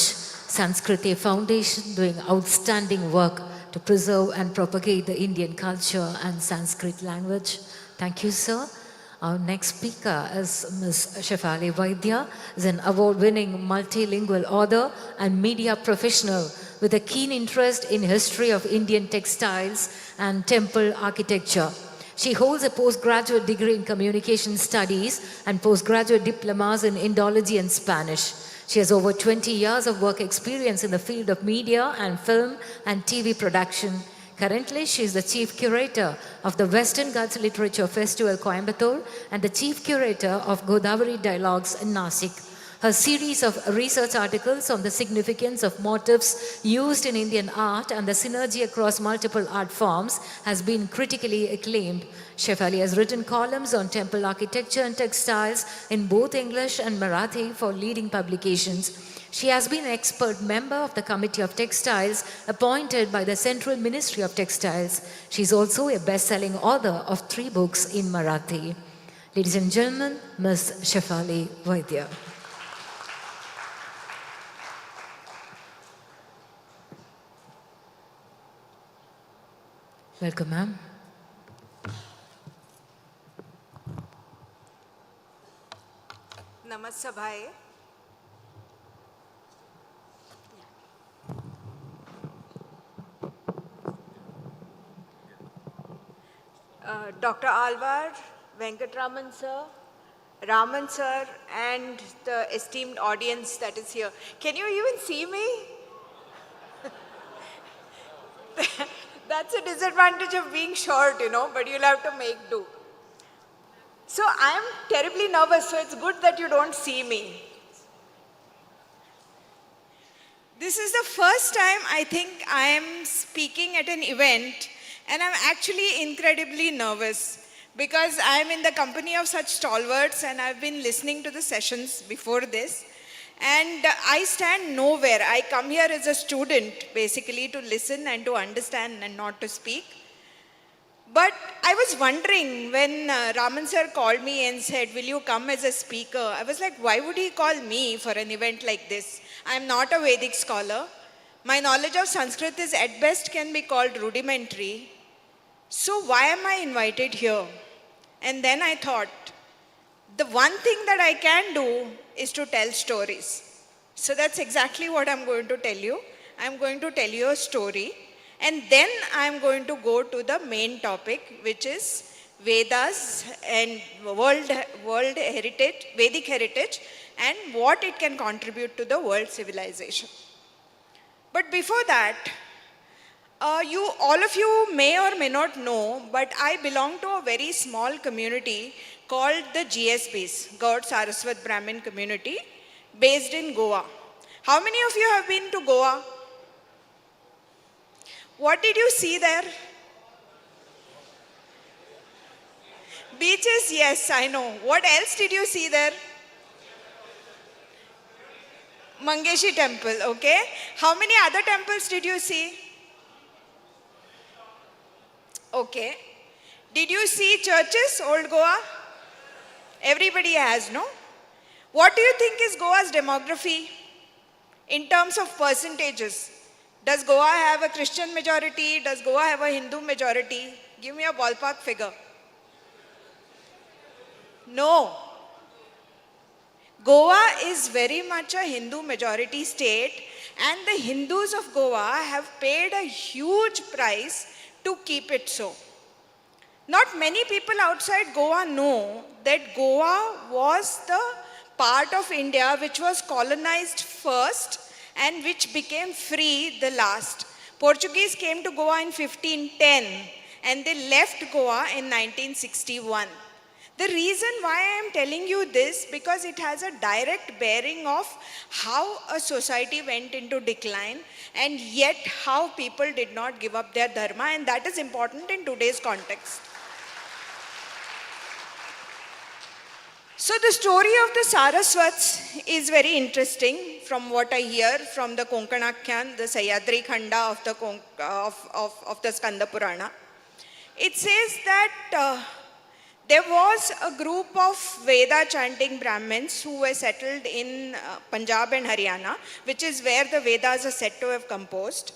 Sanskriti Foundation doing outstanding work to preserve and propagate the Indian culture and Sanskrit language. Thank you, sir. Our next speaker is Ms. Shefali Vaidya, is an award-winning multilingual author and media professional with a keen interest in history of Indian textiles and temple architecture. She holds a postgraduate degree in communication studies and postgraduate diplomas in Indology and Spanish. She has over 20 years of work experience in the field of media and film and TV production. Currently, she is the Chief Curator of the Western Ghats Literature Festival, Coimbatore, and the Chief Curator of Godavari Dialogues in Nasik. Her series of research articles on the significance of motifs used in Indian art and the synergy across multiple art forms has been critically acclaimed. Shefali has written columns on temple architecture and textiles in both English and Marathi for leading publications. She has been an expert member of the Committee of Textiles appointed by the Central Ministry of Textiles. She is also a best-selling author of 3 books in Marathi. Ladies and gentlemen, Ms. Shefali Vaidya. Welcome, ma'am. Namaste, bhai. Dr. Alvar, Venkatraman sir, Raman sir, and the esteemed audience that is here. Can you even see me? That's a disadvantage of being short, you know, but you'll have to make do. So I'm terribly nervous, so it's good that you don't see me. This is the first time I think I am speaking at an event, and I'm actually incredibly nervous because I'm in the company of such stalwarts and I've been listening to the sessions before this. And I stand nowhere. I come here as a student, basically, to listen and to understand and not to speak. But I was wondering when Raman sir called me and said, will you come as a speaker? I was like, why would he call me for an event like this? I'm not a Vedic scholar. My knowledge of Sanskrit is at best can be called rudimentary. So why am I invited here? And then I thought, the one thing that I can do is to tell stories. So that's exactly what I'm going to tell you. I'm going to tell you a story. And then I'm going to go to the main topic, which is Vedas and world heritage, Vedic heritage, and what it can contribute to the world civilization. But before that, all of you may or may not know, but I belong to a very small community called the GSBs, God Saraswat Brahmin community, based in Goa. How many of you have been to Goa? What did you see there? Beaches, yes, I know. What else did you see there? Mangeshi temple, okay. How many other temples did you see? Okay. Did you see churches, old Goa? Everybody has, no? What do you think is Goa's demography in terms of percentages? Does Goa have a Christian majority? Does Goa have a Hindu majority? Give me a ballpark figure. No. Goa is very much a Hindu majority state, and the Hindus of Goa have paid a huge price to keep it so. Not many people outside Goa know that Goa was the part of India which was colonized first and which became free the last. Portuguese came to Goa in 1510 and they left Goa in 1961. The reason why I am telling you this, because it has a direct bearing of how a society went into decline and yet how people did not give up their dharma, and that is important in today's context. So the story of the Saraswats is very interesting from what I hear from the Konkanakyan, the Sahyadri Khanda of the Skanda Purana. It says that There was a group of Veda chanting Brahmins who were settled in Punjab and Haryana, which is where the Vedas are said to have composed.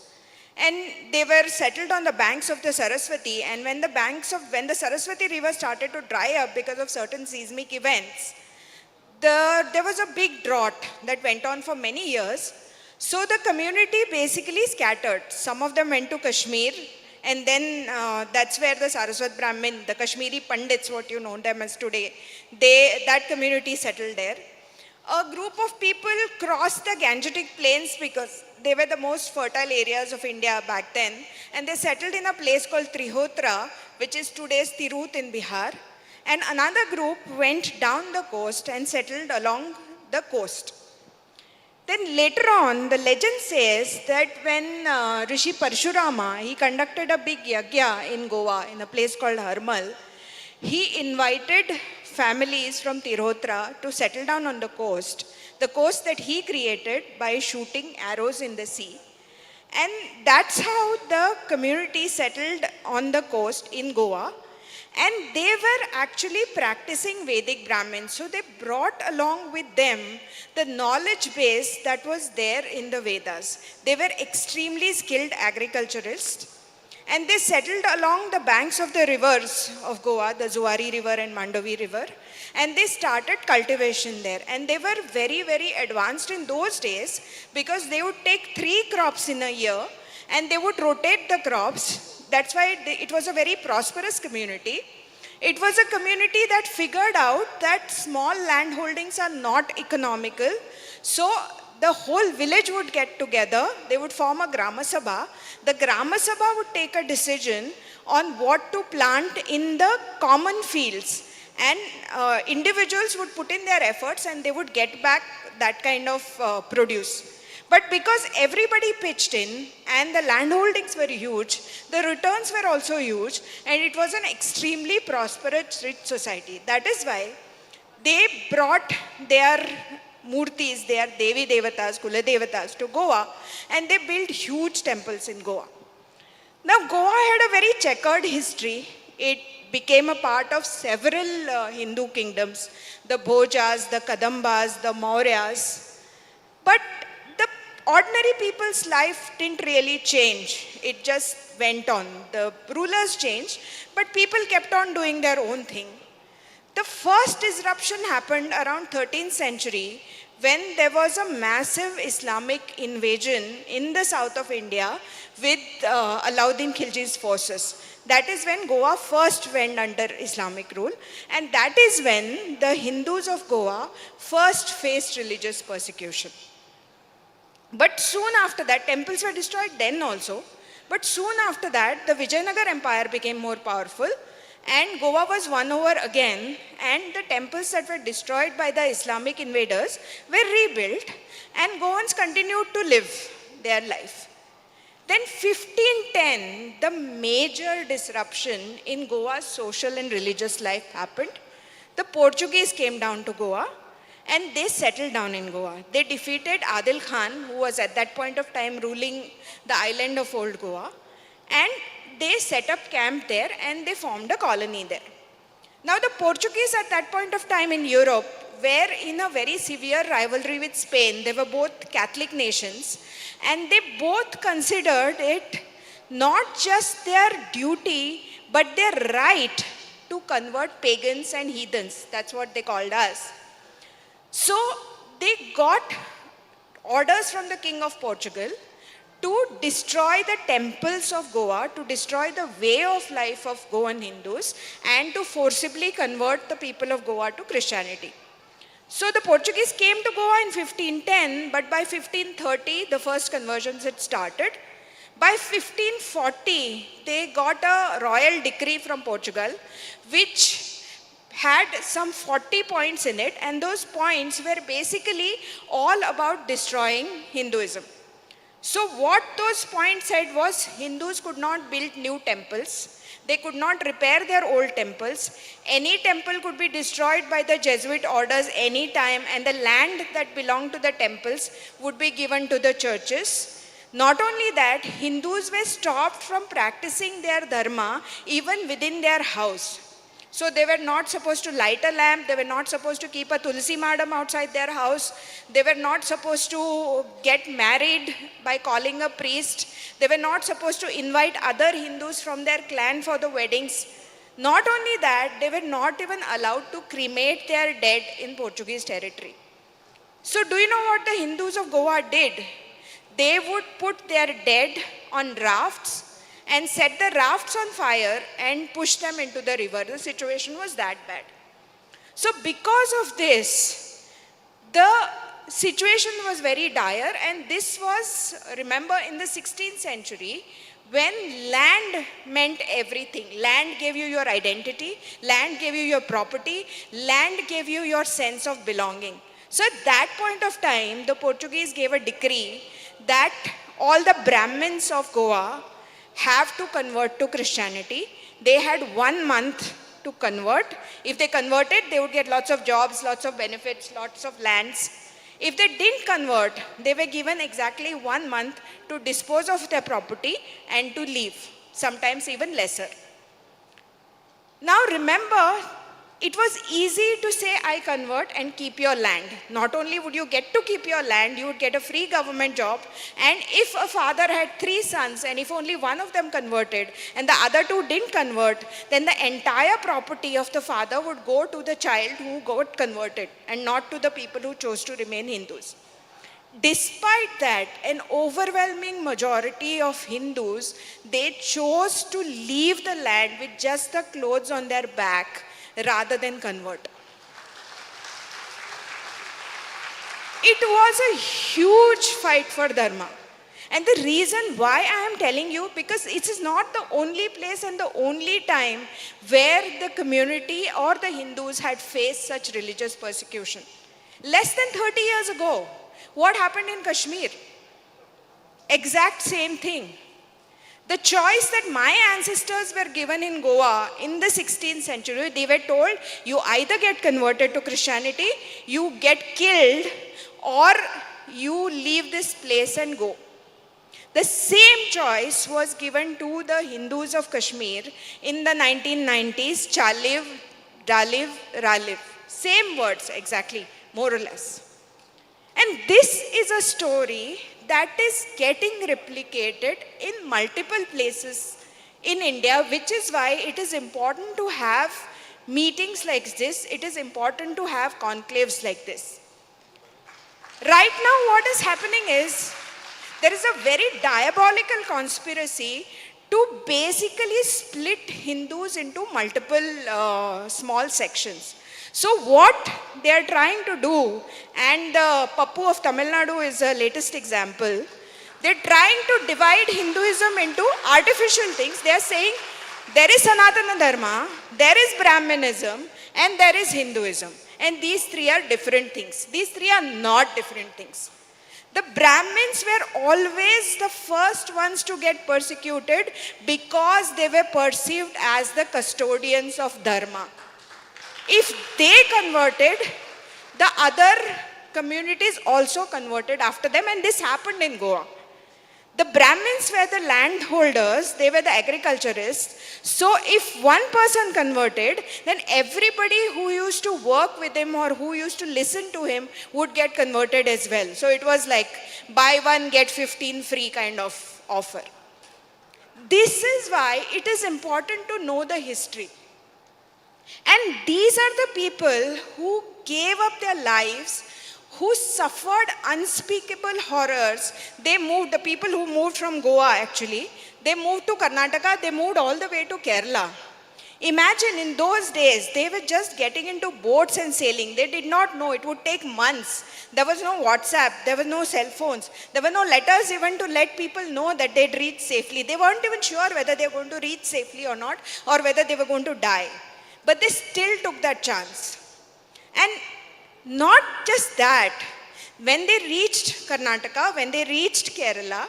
And they were settled on the banks of the Saraswati. And when the Saraswati river started to dry up because of certain seismic events, there was a big drought that went on for many years. So the community basically scattered. Some of them went to Kashmir, and then that's where the Saraswat Brahmin, the Kashmiri Pandits, what you know them as today, that community settled there. A group of people crossed the Gangetic Plains because they were the most fertile areas of India back then, and they settled in a place called Trihotra, which is today's Tirut in Bihar. And another group went down the coast and settled along the coast. Then later on, the legend says that when Rishi Parshurama, he conducted a big yagya in Goa, in a place called Harmal, he invited families from Tirhotra to settle down on the coast that he created by shooting arrows in the sea. And that's how the community settled on the coast in Goa. And they were actually practicing Vedic Brahmins. So they brought along with them the knowledge base that was there in the Vedas. They were extremely skilled agriculturists. And they settled along the banks of the rivers of Goa, the Zuari River and Mandovi River. And they started cultivation there. And they were very, very advanced in those days because they would take 3 crops in a year and they would rotate the crops. That's why it was a very prosperous community. It was a community that figured out that small land holdings are not economical. So the whole village would get together. They would form a Brahmana Sabha. The Brahmana Sabha would take a decision on what to plant in the common fields. And individuals would put in their efforts and they would get back that kind of produce. But because everybody pitched in and the land holdings were huge, the returns were also huge, and it was an extremely prosperous, rich society. That is why they brought their murtis, their Devi Devatas, Kula Devatas to Goa, and they built huge temples in Goa. Now, Goa had a very checkered history. It became a part of several Hindu kingdoms, the Bhojas, the Kadambas, the Mauryas. But ordinary people's life didn't really change. It just went on. The rulers changed, but people kept on doing their own thing. The first disruption happened around 13th century when there was a massive Islamic invasion in the south of India with Alauddin Khilji's forces. That is when Goa first went under Islamic rule, and that is when the Hindus of Goa first faced religious persecution. But soon after that, temples were destroyed then also. But soon after that, the Vijayanagar Empire became more powerful and Goa was won over again, and the temples that were destroyed by the Islamic invaders were rebuilt, and Goans continued to live their life. Then 1510, the major disruption in Goa's social and religious life happened. The Portuguese came down to Goa and they settled down in Goa. They defeated Adil Khan, who was at that point of time ruling the island of Old Goa, and they set up camp there and they formed a colony there. Now the Portuguese at that point of time in Europe were in a very severe rivalry with Spain. They were both Catholic nations, and they both considered it not just their duty but their right to convert pagans and heathens. That's what they called us. So they got orders from the King of Portugal to destroy the temples of Goa, to destroy the way of life of Goan Hindus, and to forcibly convert the people of Goa to Christianity. So the Portuguese came to Goa in 1510, but by 1530, the first conversions had started. By 1540, they got a royal decree from Portugal, which had some 40 points in it, and those points were basically all about destroying Hinduism. So what those points said was Hindus could not build new temples, they could not repair their old temples, any temple could be destroyed by the Jesuit orders any time, and the land that belonged to the temples would be given to the churches. Not only that, Hindus were stopped from practicing their dharma even within their house. So they were not supposed to light a lamp, they were not supposed to keep a tulsi madam outside their house, they were not supposed to get married by calling a priest, they were not supposed to invite other Hindus from their clan for the weddings. Not only that, they were not even allowed to cremate their dead in Portuguese territory. So do you know what the Hindus of Goa did? They would put their dead on rafts and set the rafts on fire and push them into the river. The situation was that bad. So because of this, the situation was very dire, and this was, remember, in the 16th century, when land meant everything. Land gave you your identity, land gave you your property, land gave you your sense of belonging. So at that point of time, the Portuguese gave a decree that all the Brahmins of Goa have to convert to Christianity. They had 1 month to convert. If they converted, they would get lots of jobs, lots of benefits, lots of lands. If they didn't convert, they were given exactly 1 month to dispose of their property and to leave, sometimes even lesser. Now remember, it was easy to say, I convert and keep your land. Not only would you get to keep your land, you would get a free government job. And if a father had 3 sons and if only one of them converted and the other 2 didn't convert, then the entire property of the father would go to the child who got converted and not to the people who chose to remain Hindus. Despite that, an overwhelming majority of Hindus, they chose to leave the land with just the clothes on their back rather than convert. It was a huge fight for Dharma. And the reason why I am telling you, because it is not the only place and the only time where the community or the Hindus had faced such religious persecution. Less than 30 years ago, what happened in Kashmir? Exact same thing. The choice that my ancestors were given in Goa in the 16th century, they were told, you either get converted to Christianity, you get killed, or you leave this place and go. The same choice was given to the Hindus of Kashmir in the 1990s, Chaliv, Daliv, Raliv. Same words exactly, more or less. And this is a story that is getting replicated in multiple places in India, which is why it is important to have meetings like this. It is important to have conclaves like this. Right now, what is happening is, there is a very diabolical conspiracy to basically split Hindus into multiple small sections. So what they are trying to do, and the Pappu of Tamil Nadu is the latest example, they are trying to divide Hinduism into artificial things. They are saying there is Sanatana Dharma, there is Brahminism, and there is Hinduism. And these 3 are different things. These 3 are not different things. The Brahmins were always the first ones to get persecuted because they were perceived as the custodians of Dharma. If they converted, the other communities also converted after them, and this happened in Goa. The Brahmins were the landholders, they were the agriculturists. So if one person converted, then everybody who used to work with him or who used to listen to him would get converted as well. So it was like buy one, get 15 free kind of offer. This is why it is important to know the history. And these are the people who gave up their lives, who suffered unspeakable horrors. They moved, the people who moved from Goa actually, they moved to Karnataka, they moved all the way to Kerala. Imagine in those days, they were just getting into boats and sailing. They did not know, it would take months. There was no WhatsApp, there were no cell phones, there were no letters even to let people know that they'd reach safely. They weren't even sure whether they were going to reach safely or not, or whether they were going to die. But they still took that chance. And not just that, when they reached Karnataka, when they reached Kerala,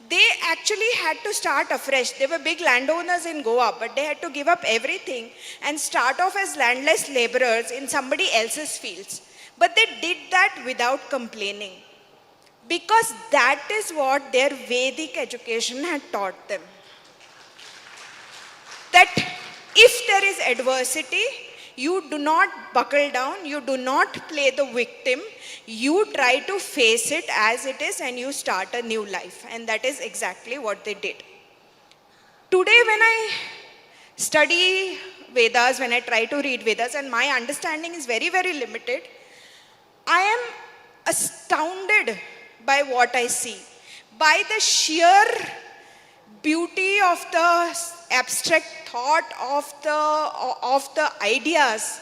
they actually had to start afresh. They were big landowners in Goa, but they had to give up everything and start off as landless laborers in somebody else's fields. But they did that without complaining, because that is what their Vedic education had taught them. That if there is adversity, you do not buckle down, you do not play the victim, you try to face it as it is and you start a new life. And that is exactly what they did. Today when I study Vedas, when I try to read Vedas, and my understanding is very, very limited, I am astounded by what I see, by the sheer beauty of the abstract thought of the ideas.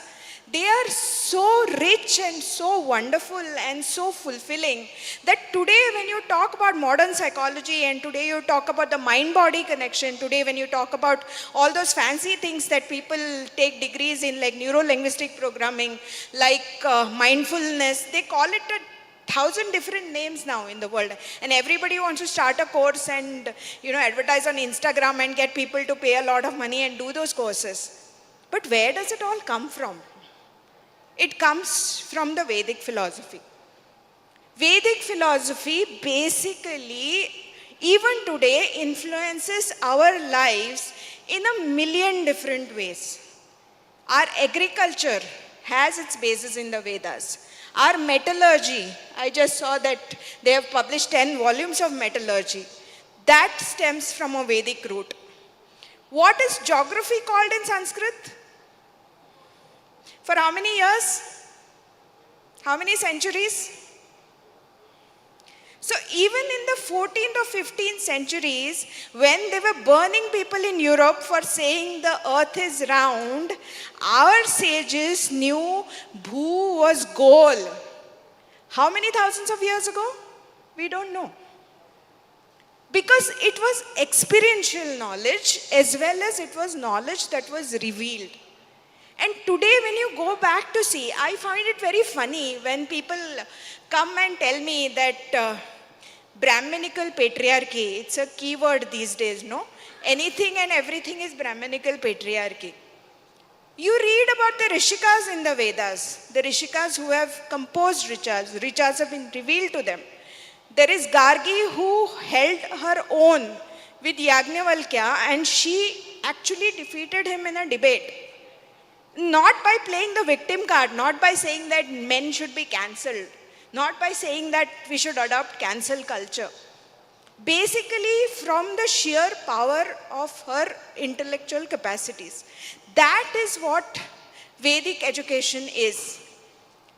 They are so rich and so wonderful and so fulfilling that today when you talk about modern psychology and today you talk about the mind-body connection, today when you talk about all those fancy things that people take degrees in like neuro-linguistic programming, like mindfulness, they call it 1,000 different names now in the world, and everybody wants to start a course and advertise on Instagram and get people to pay a lot of money and do those courses. But where does it all come from? It comes from the Vedic philosophy. Vedic philosophy basically, even today, influences our lives in a million different ways. Our agriculture has its basis in the Vedas. Our metallurgy, I just saw that they have published 10 volumes of metallurgy. That stems from a Vedic root. What is geography called in Sanskrit? For how many years? How many centuries? So even in the 14th or 15th centuries, when they were burning people in Europe for saying the earth is round, our sages knew Bhu was Gol. How many thousands of years ago? We don't know. Because it was experiential knowledge as well as it was knowledge that was revealed. And today when you go back to see, I find it very funny when people come and tell me that Brahminical patriarchy, it's a keyword these days, no? Anything and everything is Brahminical patriarchy. You read about the Rishikas in the Vedas, the Rishikas who have composed Richas. Richas have been revealed to them. There is Gargi who held her own with Yajnavalkya and she actually defeated him in a debate. Not by playing the victim card, not by saying that men should be cancelled, not by saying that we should adopt cancel culture. Basically from the sheer power of her intellectual capacities. That is what Vedic education is.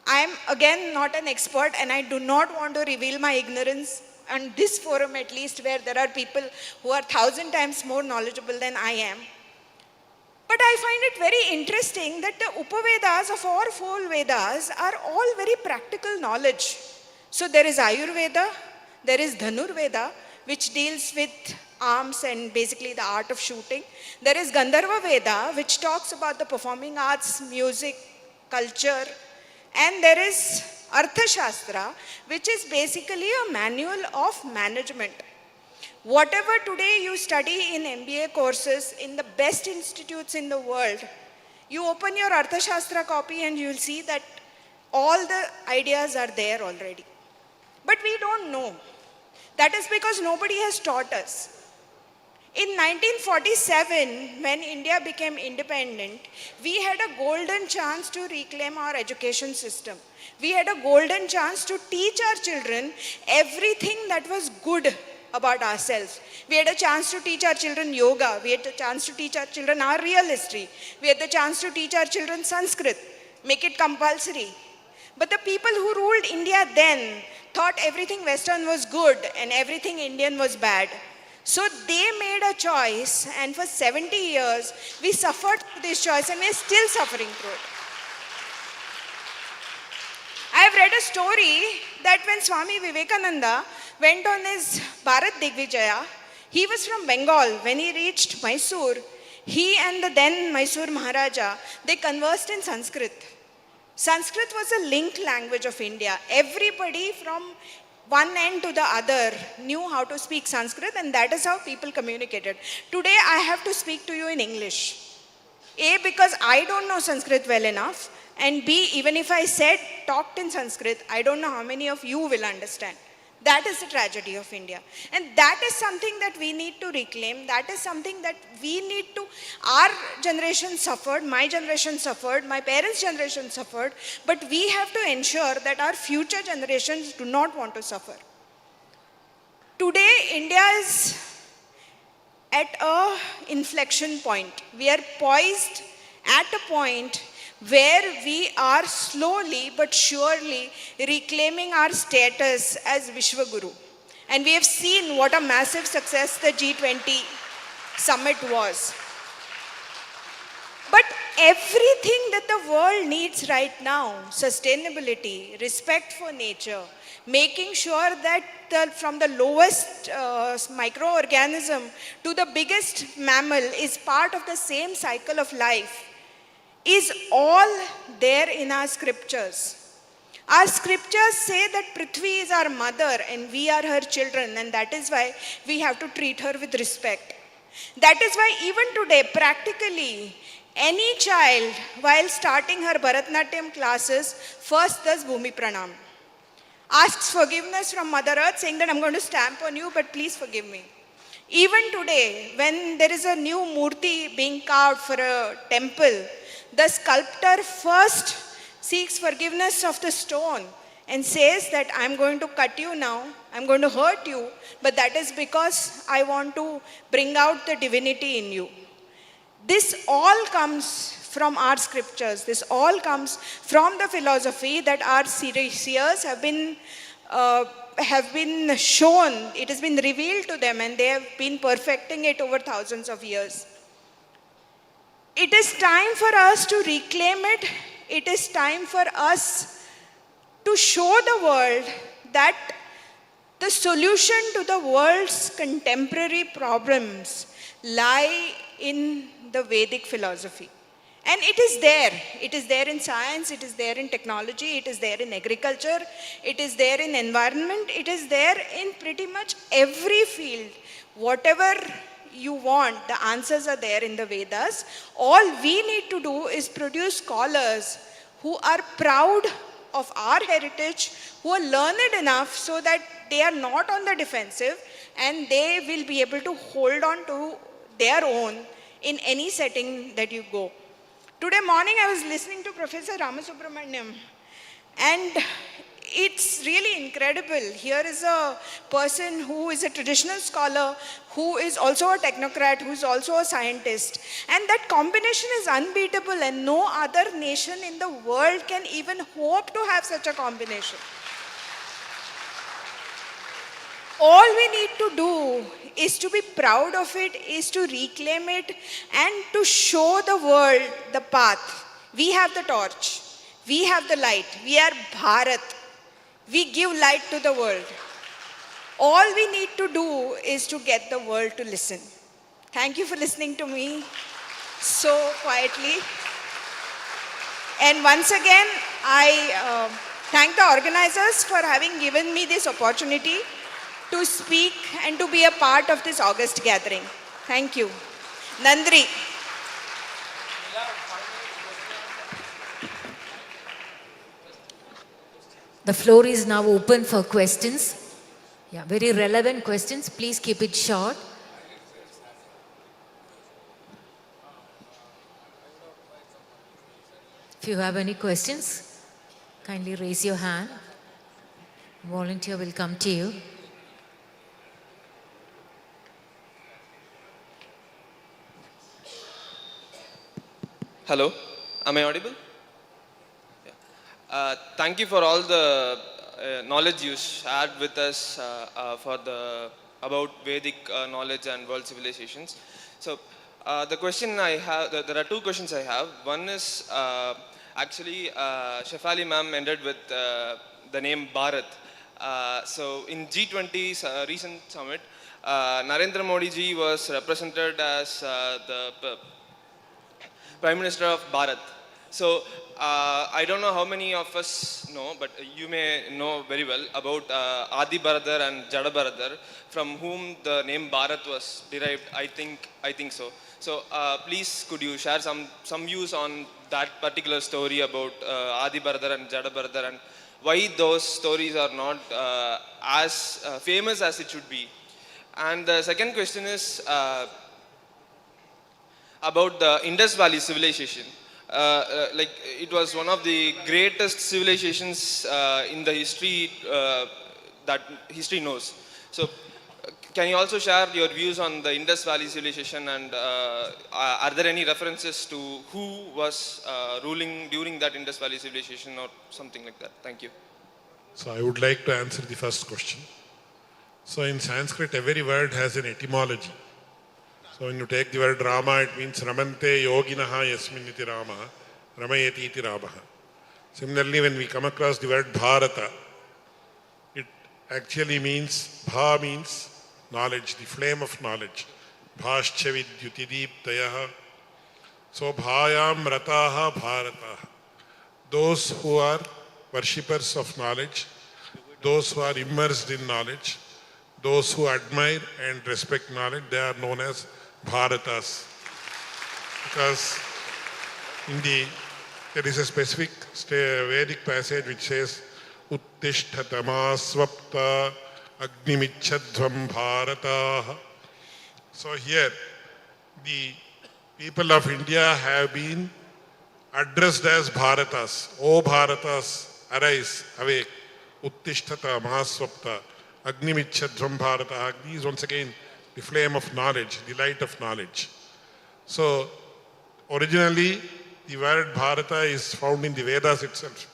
I am again not an expert and I do not want to reveal my ignorance on this forum at least, where there are people who are 1,000 times more knowledgeable than I am. But I find it very interesting that the Upavedas of our 4 Vedas are all very practical knowledge. So there is Ayurveda, there is Dhanurveda, which deals with arms and basically the art of shooting. There is Gandharva Veda, which talks about the performing arts, music, culture. And there is Arthashastra, which is basically a manual of management. Whatever today you study in MBA courses in the best institutes in the world, you open your Arthashastra copy and you will see that all the ideas are there already. But we don't know. That is because nobody has taught us. In 1947, when India became independent, we had a golden chance to reclaim our education system. We had a golden chance to teach our children everything that was good about ourselves. We had a chance to teach our children yoga. We had a chance to teach our children our real history. We had the chance to teach our children Sanskrit, make it compulsory. But the people who ruled India then thought everything Western was good and everything Indian was bad. So they made a choice, and for 70 years, we suffered through this choice and we're still suffering through it. I have read a story that when Swami Vivekananda went on his Bharat Digvijaya, he was from Bengal. When he reached Mysore, he and the then Mysore Maharaja, they conversed in Sanskrit. Sanskrit was a linked language of India. Everybody from one end to the other knew how to speak Sanskrit, and that is how people communicated. Today I have to speak to you in English. A, because I don't know Sanskrit well enough, and B, even if I talked in Sanskrit, I don't know how many of you will understand. That is the tragedy of India. And that is something that we need to reclaim. That is something that we need to, our generation suffered, my generation suffered, my parents' generation suffered, but we have to ensure that our future generations do not want to suffer. Today, India is at an inflection point. We are poised at a point where we are slowly but surely reclaiming our status as Vishwaguru. And we have seen what a massive success the G20 summit was. But everything that the world needs right now, sustainability, respect for nature, making sure that from the lowest microorganism to the biggest mammal is part of the same cycle of life, is all there in our scriptures. Our scriptures say that Prithvi is our mother and we are her children, and that is why we have to treat her with respect. That is why even today, practically, any child, while starting her Bharatnatyam classes, first does Bhumi Pranam. Asks forgiveness from Mother Earth, saying that I'm going to stamp on you, but please forgive me. Even today, when there is a new murti being carved for a temple, the sculptor first seeks forgiveness of the stone and says that I'm going to cut you now, I'm going to hurt you, but that is because I want to bring out the divinity in you. This all comes from our scriptures. This all comes from the philosophy that our seers have been shown. It has been revealed to them, and they have been perfecting it over thousands of years. It is time for us to reclaim it. It is time for us to show the world that the solution to the world's contemporary problems lie in the Vedic philosophy. And it is there. It is there in science, it is there in technology, it is there in agriculture, it is there in environment, it is there in pretty much every field. Whatever you want, the answers are there in the Vedas. All we need to do is produce scholars who are proud of our heritage, who are learned enough so that they are not on the defensive and they will be able to hold on to their own in any setting that you go. Today morning I was listening to Professor Ramasubramaniam, and it's really incredible. Here is a person who is a traditional scholar, who is also a technocrat, who is also a scientist. And that combination is unbeatable, and no other nation in the world can even hope to have such a combination. All we need to do is to be proud of it, is to reclaim it, and to show the world the path. We have the torch. We have the light. We are Bharat. We give light to the world. All we need to do is to get the world to listen. Thank you for listening to me so quietly. And once again, I thank the organizers for having given me this opportunity to speak and to be a part of this August gathering. Thank you. Nandri. The floor is now open for questions. Yeah, very relevant questions. Please keep it short. If you have any questions, kindly raise your hand. Volunteer will come to you. Hello, am I audible? Yeah. Thank you for all the knowledge you shared with us about Vedic knowledge and world civilizations. So the question I have, there are two questions I have. One is actually Shefali ma'am ended with the name Bharat. So in G20's recent summit, Narendra Modi ji was represented as the Prime Minister of Bharat. So I don't know how many of us know, but you may know very well about Adi Bharadar and Jada Bharadar, from whom the name Bharat was derived. I think so. So please, could you share some views on that particular story about Adi Bharadar and Jada Bharadar, and why those stories are not as famous as it should be. And the second question is about the Indus Valley civilization. Like it was one of the greatest civilizations in the history that history knows. So can you also share your views on the Indus Valley civilization, and are there any references to who was ruling during that Indus Valley civilization or something like that? Thank you. So I would like to answer the first question. So in Sanskrit, every word has an etymology. So when you take the word Rama, it means Ramante Yoginaha Yasmin iti Rama, Ramayati iti Ramaha. Similarly, when we come across the word Bharata, it actually means, Bha means knowledge, the flame of knowledge. Bhascha vidyutideeptayaha. So Bhayam Rataha Bharataha. Those who are worshippers of knowledge, those who are immersed in knowledge, those who admire and respect knowledge, they are known as Bharatas. Because there is a specific Vedic passage which says, Uttishtatama swapta agnimichadvam bharataha. So here, the people of India have been addressed as Bharatas. O Bharatas, arise, awake. Uttishtata mahaswapta agnimichadvam bharataha. Agni is once again the flame of knowledge, the light of knowledge. So originally, the word Bharata is found in the Vedas itself.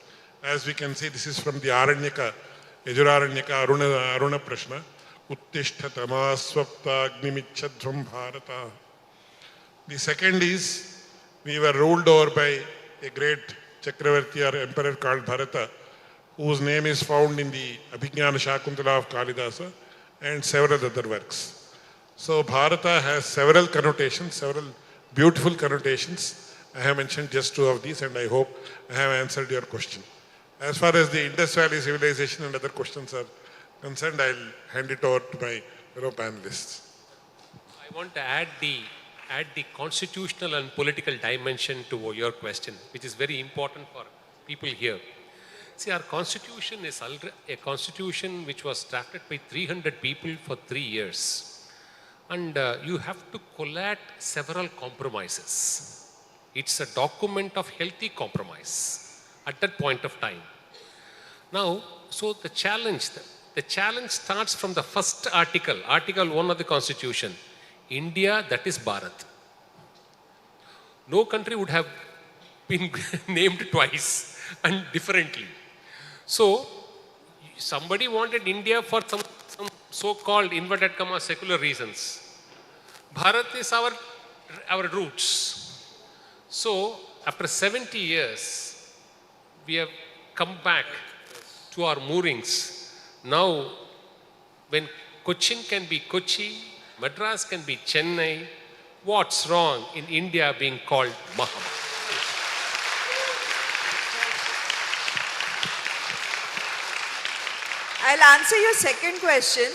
As we can see, this is from the Aranyaka, Yajuraranyaka, Aruna Prashna. Uttishthata swapta agnimichadvam bharata. The second is, we were ruled over by a great Chakravarti or emperor called Bharata, whose name is found in the Abhignana Shakuntala of Kalidasa and several other works. So Bharata has several connotations, several beautiful connotations. I have mentioned just two of these, and I hope I have answered your question. As far as the Indus Valley civilization and other questions are concerned, I'll hand it over to my fellow panelists. I want to add the constitutional and political dimension to your question, which is very important for people here. See, our constitution is a constitution which was drafted by 300 people for 3 years. And you have to collate several compromises. It's a document of healthy compromise at that point of time. Now, so the challenge starts from the first article, Article 1 of the Constitution. India, that is Bharat. No country would have been named twice and differently. So, somebody wanted India for some so-called inverted comma secular reasons. Bharat is our roots. So, after 70 years, we have come back to our moorings. Now, when Cochin can be Kochi, Madras can be Chennai, what's wrong in India being called Mahabharata? I'll answer your second question.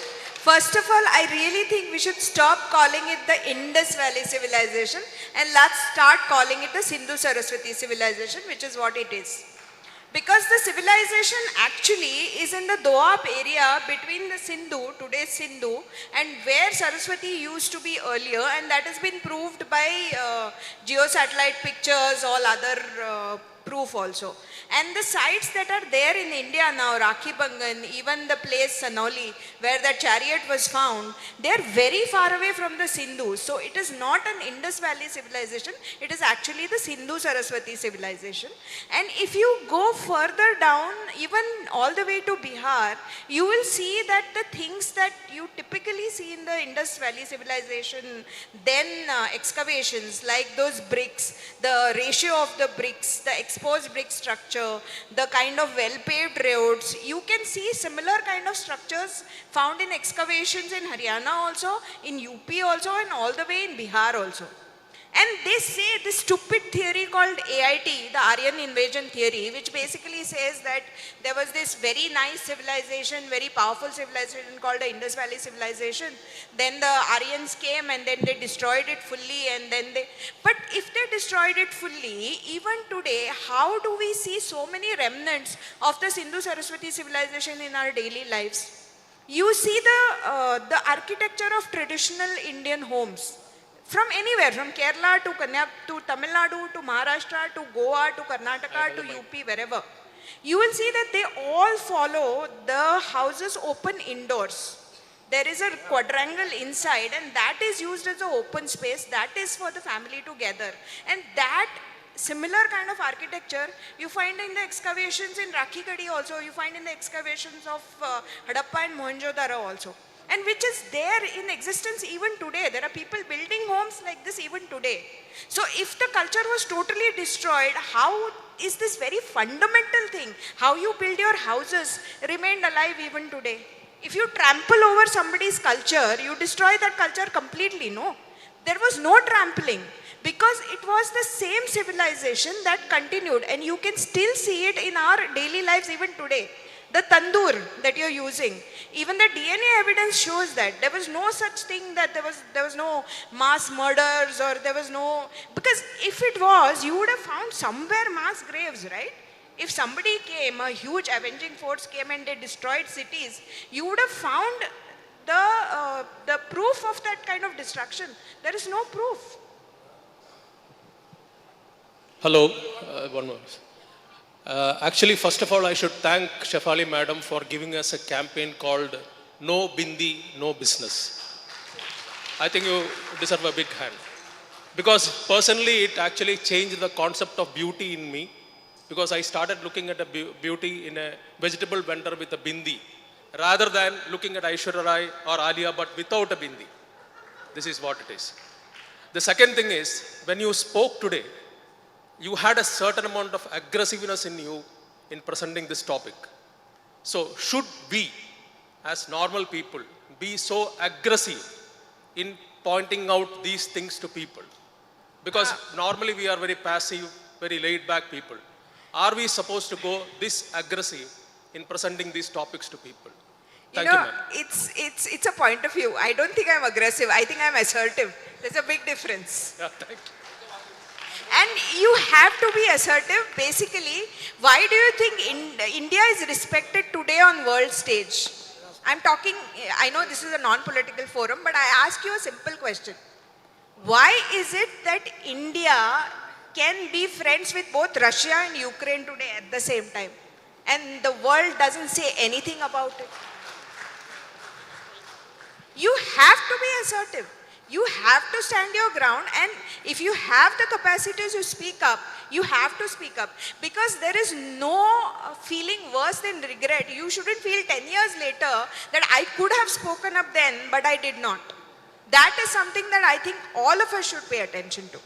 First of all, I really think we should stop calling it the Indus Valley civilization and let's start calling it the Sindhu-Saraswati civilization, which is what it is. Because the civilization actually is in the Doab area between the Sindhu, today's Sindhu, and where Saraswati used to be earlier, and that has been proved by geosatellite pictures, all other proof also. And the sites that are there in India now, Rakhi Bangan, even the place Sanoli, where that chariot was found, they are very far away from the Sindhu. So it is not an Indus Valley civilization, it is actually the Sindhu-Saraswati civilization. And if you go further down, even all the way to Bihar, you will see that the things that you typically see in the Indus Valley civilization, then excavations like those bricks, the ratio of the bricks, the exposed brick structure, the kind of well-paved roads, you can see similar kind of structures found in excavations in Haryana also, in UP also, and all the way in Bihar also. And they say this stupid theory called AIT, the Aryan invasion theory, which basically says that there was this very nice civilization, very powerful civilization called the Indus Valley civilization. Then the Aryans came and then they destroyed it fully, and then but if they destroyed it fully, even today, how do we see so many remnants of the Sindhu Saraswati civilization in our daily lives? You see the architecture of traditional Indian homes. From anywhere, from Kerala to to Tamil Nadu, to Maharashtra, to Goa, to Karnataka, to UP, wherever. You will see that they all follow the houses open indoors. There is a quadrangle inside, and that is used as an open space. That is for the family to gather. And that similar kind of architecture you find in the excavations in Rakhigadi also. You find in the excavations of Hadappa and Mohenjo-daro also. And which is there in existence even today. There are people building homes like this even today. So if the culture was totally destroyed, how is this very fundamental thing, how you build your houses, remained alive even today? If you trample over somebody's culture, you destroy that culture completely, no? There was no trampling, because it was the same civilization that continued, and you can still see it in our daily lives even today. The tandoor that you're using, even the DNA evidence shows that there was no such thing, that there was no mass murders, or there was no, because if it was, you would have found somewhere mass graves, right? If somebody came, a huge avenging force came and they destroyed cities, you would have found the proof of that kind of destruction. There is no proof. Hello, one more. Actually, first of all, I should thank Shefali Madam for giving us a campaign called No Bindi, No Business. I think you deserve a big hand. Because personally, it actually changed the concept of beauty in me. Because I started looking at a beauty in a vegetable vendor with a bindi, rather than looking at Aishwarya Rai or Alia but without a bindi. This is what it is. The second thing is, when you spoke today, you had a certain amount of aggressiveness in you in presenting this topic. So should we, as normal people, be so aggressive in pointing out these things to people? Because normally we are very passive, very laid back people. Are we supposed to go this aggressive in presenting these topics to people? Thank you, ma'am. It's a point of view. I don't think I'm aggressive. I think I'm assertive. There's a big difference. Yeah, thank you. And you have to be assertive. Basically, why do you think India is respected today on world stage? I'm talking, I know this is a non-political forum, but I ask you a simple question. Why is it that India can be friends with both Russia and Ukraine today at the same time, and the world doesn't say anything about it? You have to be assertive. You have to stand your ground, and if you have the capacity to speak up, you have to speak up, because there is no feeling worse than regret. You shouldn't feel 10 years later that I could have spoken up then, but I did not. That is something that I think all of us should pay attention to.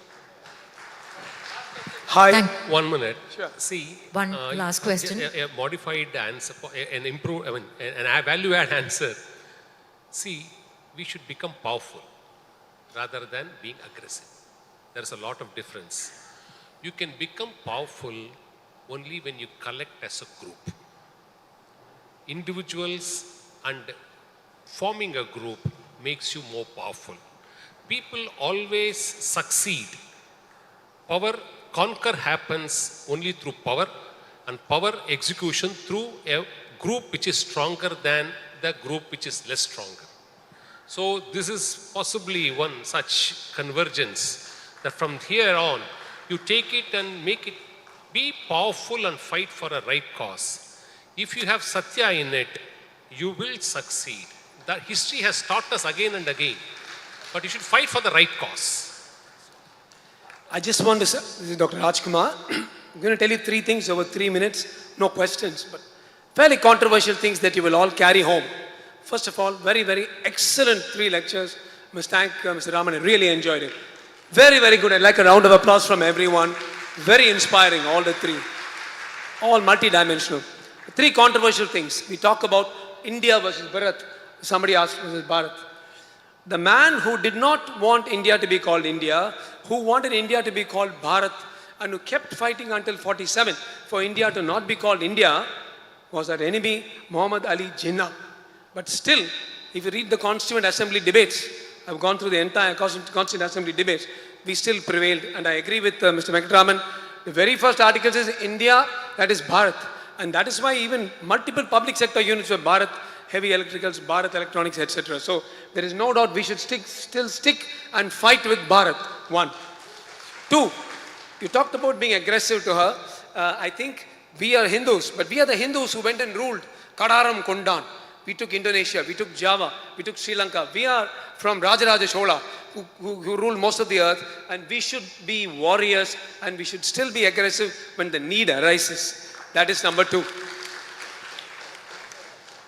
Hi. 1 minute. Sure. See, One last question. A modified answer, an improved, an value-add answer. See, we should become powerful rather than being aggressive. There's a lot of difference. You can become powerful only when you collect as a group. Individuals and forming a group makes you more powerful. People always succeed. Conquer happens only through power, and power execution through a group which is stronger than the group which is less stronger. So this is possibly one such convergence, that from here on, you take it and make it be powerful and fight for a right cause. If you have Satya in it, you will succeed. That history has taught us again and again. But you should fight for the right cause. I just want to say, this is Dr. Rajkumar. I'm going to tell you 3 things over 3 minutes, no questions, but fairly controversial things that you will all carry home. First of all, very, very excellent 3 lectures. I must thank Mr. Raman. I really enjoyed it. Very, very good. I'd like a round of applause from everyone. Very inspiring, all the 3. All multi-dimensional. 3 controversial things. We talk about India versus Bharat. Somebody asked versus Bharat. The man who did not want India to be called India, who wanted India to be called Bharat, and who kept fighting until 47 for India to not be called India, was our enemy Muhammad Ali Jinnah. But still, if you read the Constituent Assembly debates, I've gone through the entire Constituent Assembly debates, we still prevailed. And I agree with Mr. Venkatraman. The very first article says India, that is Bharat. And that is why even multiple public sector units were Bharat, heavy electricals, Bharat electronics, etc. So there is no doubt we should still stick and fight with Bharat. 1. 2, you talked about being aggressive to her. I think we are Hindus, but we are the Hindus who went and ruled Kadaram Kondan. We took Indonesia, we took Java, we took Sri Lanka. We are from Rajaraja Chola, who ruled most of the earth, and we should be warriors, and we should still be aggressive when the need arises. That is number 2.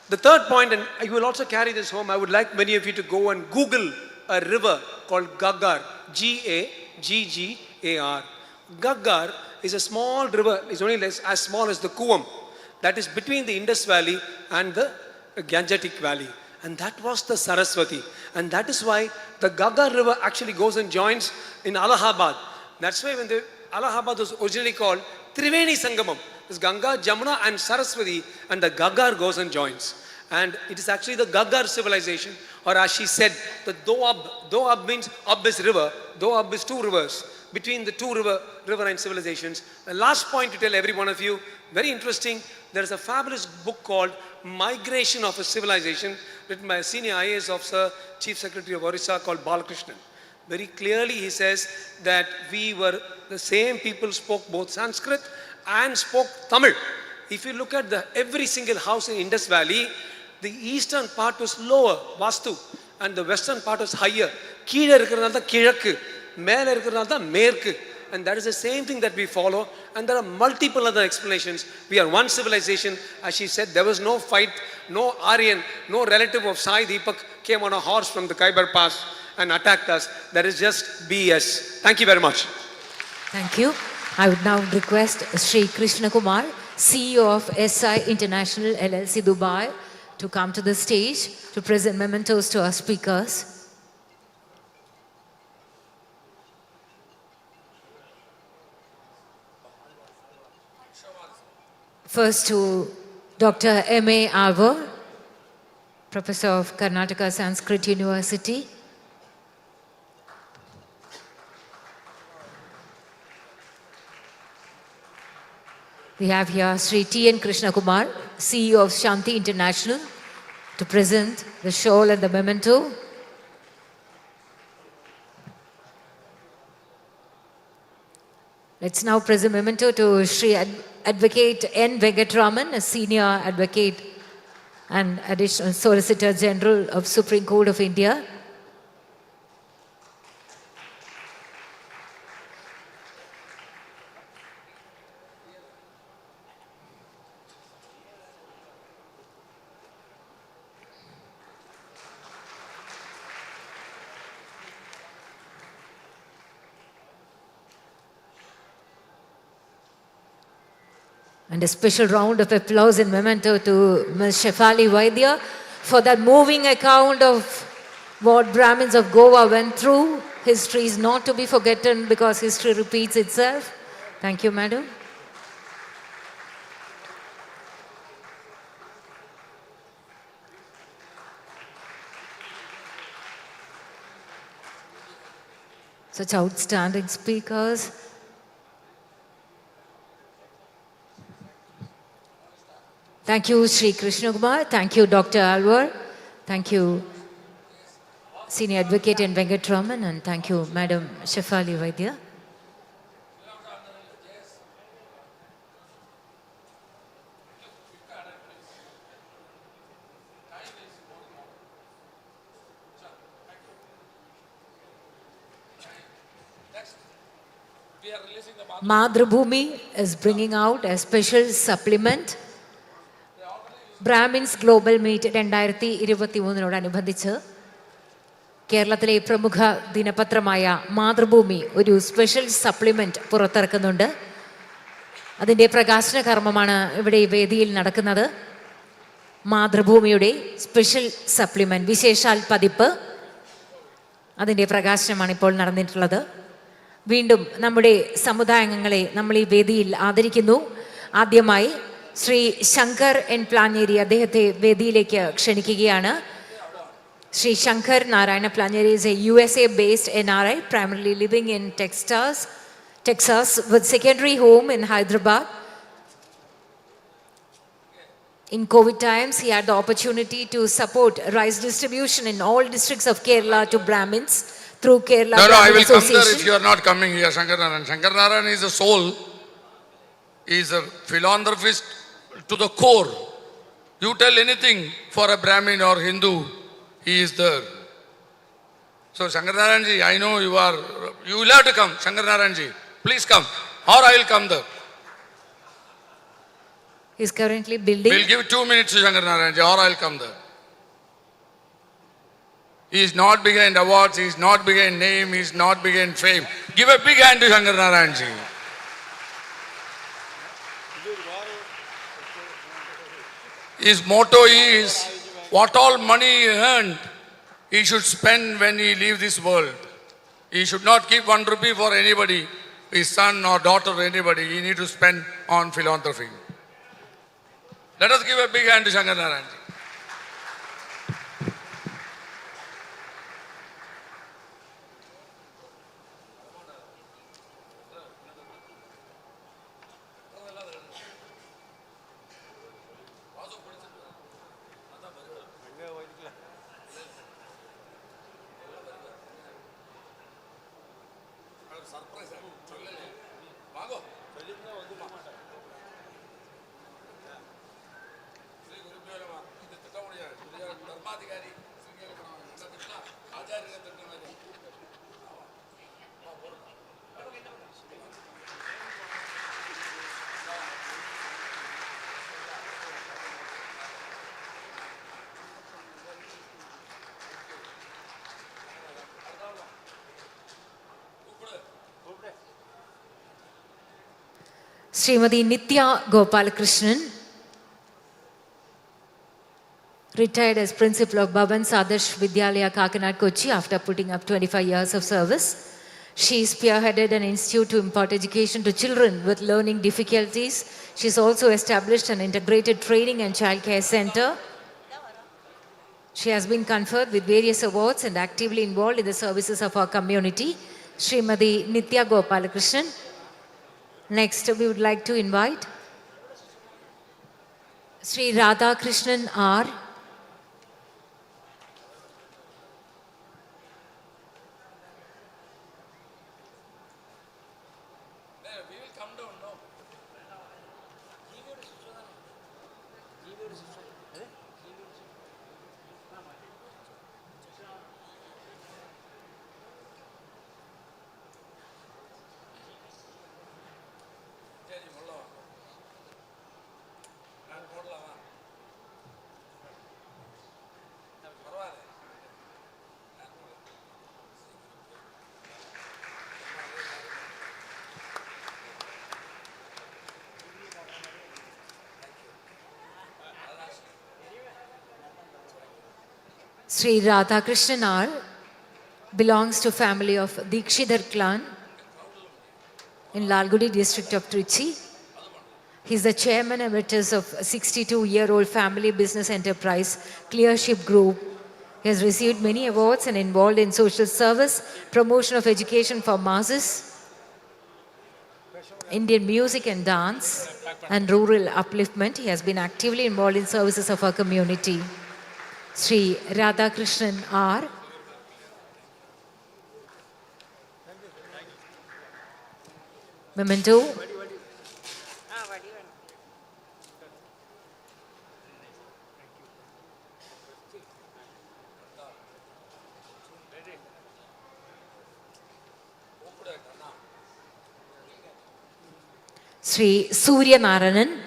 The third point, and I will also carry this home, I would like many of you to go and Google a river called Gaggar, Gaggar. Gaggar is a small river, it's only as small as the Kuam, that is between the Indus Valley and the Gangetic Valley. And that was the Saraswati. And that is why the Gaggar river actually goes and joins in Allahabad. That's why when Allahabad was originally called Triveni Sangamam. It's Ganga, Jamuna and Saraswati, and the Gaggar goes and joins. And it is actually the Gaggar civilization, or as she said, the Doab means Ab is river, Doab is 2 rivers. Between the 2 riverine civilizations. The last point to tell every one of you, very interesting, there is a fabulous book called Migration of a Civilization, written by a senior IAS officer, Chief Secretary of Orissa, called Balakrishnan. Very clearly he says that we were the same people, spoke both Sanskrit and spoke Tamil. If you look at every single house in Indus Valley, the eastern part was lower, Vastu, and the western part was higher. Keela irukkiradha Kilakku, Mela irukkiradha Merku. And that is the same thing that we follow. And there are multiple other explanations. We are one civilization. As she said, there was no fight, no Aryan, no relative of Sai Deepak came on a horse from the Khyber Pass and attacked us. That is just BS. Thank you very much. Thank you. I would now request Sri Krishna Kumar, CEO of SI International LLC Dubai, to come to the stage to present mementos to our speakers. First to Dr. M.A. Alvar, Professor of Karnataka Sanskrit University. We have here Sri T.N. Krishna Kumar, CEO of Shanti International, to present the shawl and the memento. Let's now present memento to Sri Advocate N. Venkatraman, a senior advocate and additional Solicitor General of Supreme Court of India. And a special round of applause and memento to Ms. Shefali Vaidya for that moving account of what Brahmins of Goa went through. History is not to be forgotten because history repeats itself. Thank you, madam. Such outstanding speakers. Thank you, Sri Krishna Kumar. Thank you, Dr. Alvar. Thank you, Senior Advocate N. Venkatraman. And thank you, Madam Shefali Vaidya. Madhrubhumi is bringing out a special supplement. Brahmins Global Meet 2023 കേരളത്തിലെ പ്രമുഖ ദിനപത്രമായ മാതൃഭൂമി ഒരു special supplement പുറത്തിറക്കുന്നുണ്ട്. അതിൻ്റെ പ്രകാശന കർമ്മമാണ് ഇവിടെ ഈ വേദിയിൽ നടക്കുന്നത്. മാതൃഭൂമിയുടെ സ്പെഷ്യൽ സപ്ലിമെന്റ് വിശേഷാൽ പതിപ്പ് അതിൻ്റെ പ്രകാശനമാണ് ഇപ്പോൾ നടന്നിട്ടുള്ളത്. വീണ്ടും നമ്മുടെ സമുദായാംഗങ്ങളെ നമ്മൾ ഈ വേദിയിൽ ആദരിക്കുന്നു. ആദ്യമായി ശ്രീ ശങ്കർ എൻ പ്ലാഞ്ഞേരി അദ്ദേഹത്തെ വേദിയിലേക്ക് ക്ഷണിക്കുകയാണ്. Sri Shankar Narayana Planjari is a USA-based NRI, primarily living in Texas, with secondary home in Hyderabad. In COVID times, he had the opportunity to support rice distribution in all districts of Kerala to Brahmins through Kerala I will Brahmins come there Association. if you are not coming here, Shankar Narayan. Shankar Narayan is a soul. He is a philanthropist to the core. You tell anything for a Brahmin or Hindu, he is there. So Shankar Narayan ji, I know you will have to come. Shankar Narayan ji, please come, or I will come there. He is currently building. We'll give 2 minutes to Shankar Narayan ji, or I will come there. He is not behind awards, he is not behind name, he is not behind fame. Give a big hand to Shankar Narayan ji. His motto is, what all money he earned, he should spend when he leaves this world. He should not keep 1 rupee for anybody, his son or daughter or anybody. He need to spend on philanthropy. Let us give a big hand to Shankar Narayan ji. Srimati Nitya Gopalakrishnan, retired as principal of Brahmins Vidyalaya, Kakinad, Kochi after putting up 25 years of service. She spearheaded an institute to impart education to children with learning difficulties. She has also established an integrated training and childcare center. She has been conferred with various awards and actively involved in the services of our community. Srimati Nitya Gopalakrishnan. Next, we would like to invite Sri Radha Krishnan R. Sri Radha Krishnan R. belongs to family of Dikshidhar clan in Lalgudi district of Trichy. He is the chairman emeritus of a 62-year-old family business enterprise, Clearship Group. He has received many awards and involved in social service, promotion of education for masses, Indian music and dance, and rural upliftment. He has been actively involved in services of our community. Sri Radha Krishnan R. Memento. Sri Surya Narayanan.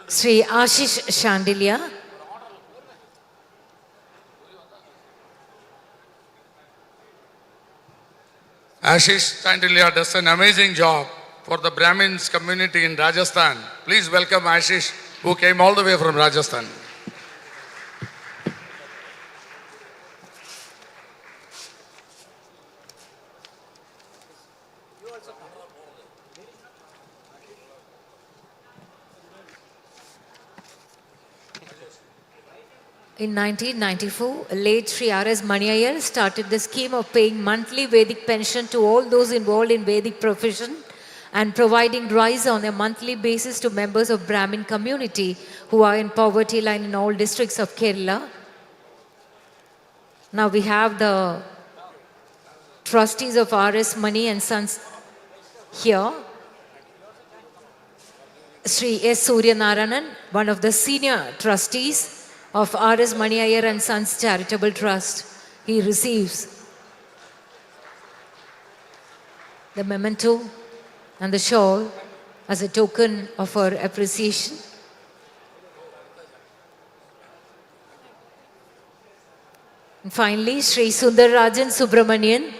Sri Ashish Shandilya. Ashish Shandilya does an amazing job for the Brahmins community in Rajasthan. Please welcome Ashish, who came all the way from Rajasthan. In 1994, late Sri R.S. Maniayar started the scheme of paying monthly Vedic pension to all those involved in Vedic profession and providing rice on a monthly basis to members of Brahmin community who are in poverty line in all districts of Kerala. Now we have the trustees of R.S. Mani and Sons here. Sri S. Surya Narayanan, one of the senior trustees of R.S. Mani Iyer and Sons Charitable Trust. He receives the memento and the shawl as a token of our appreciation. And finally, Sri Sundararajan Subramanian,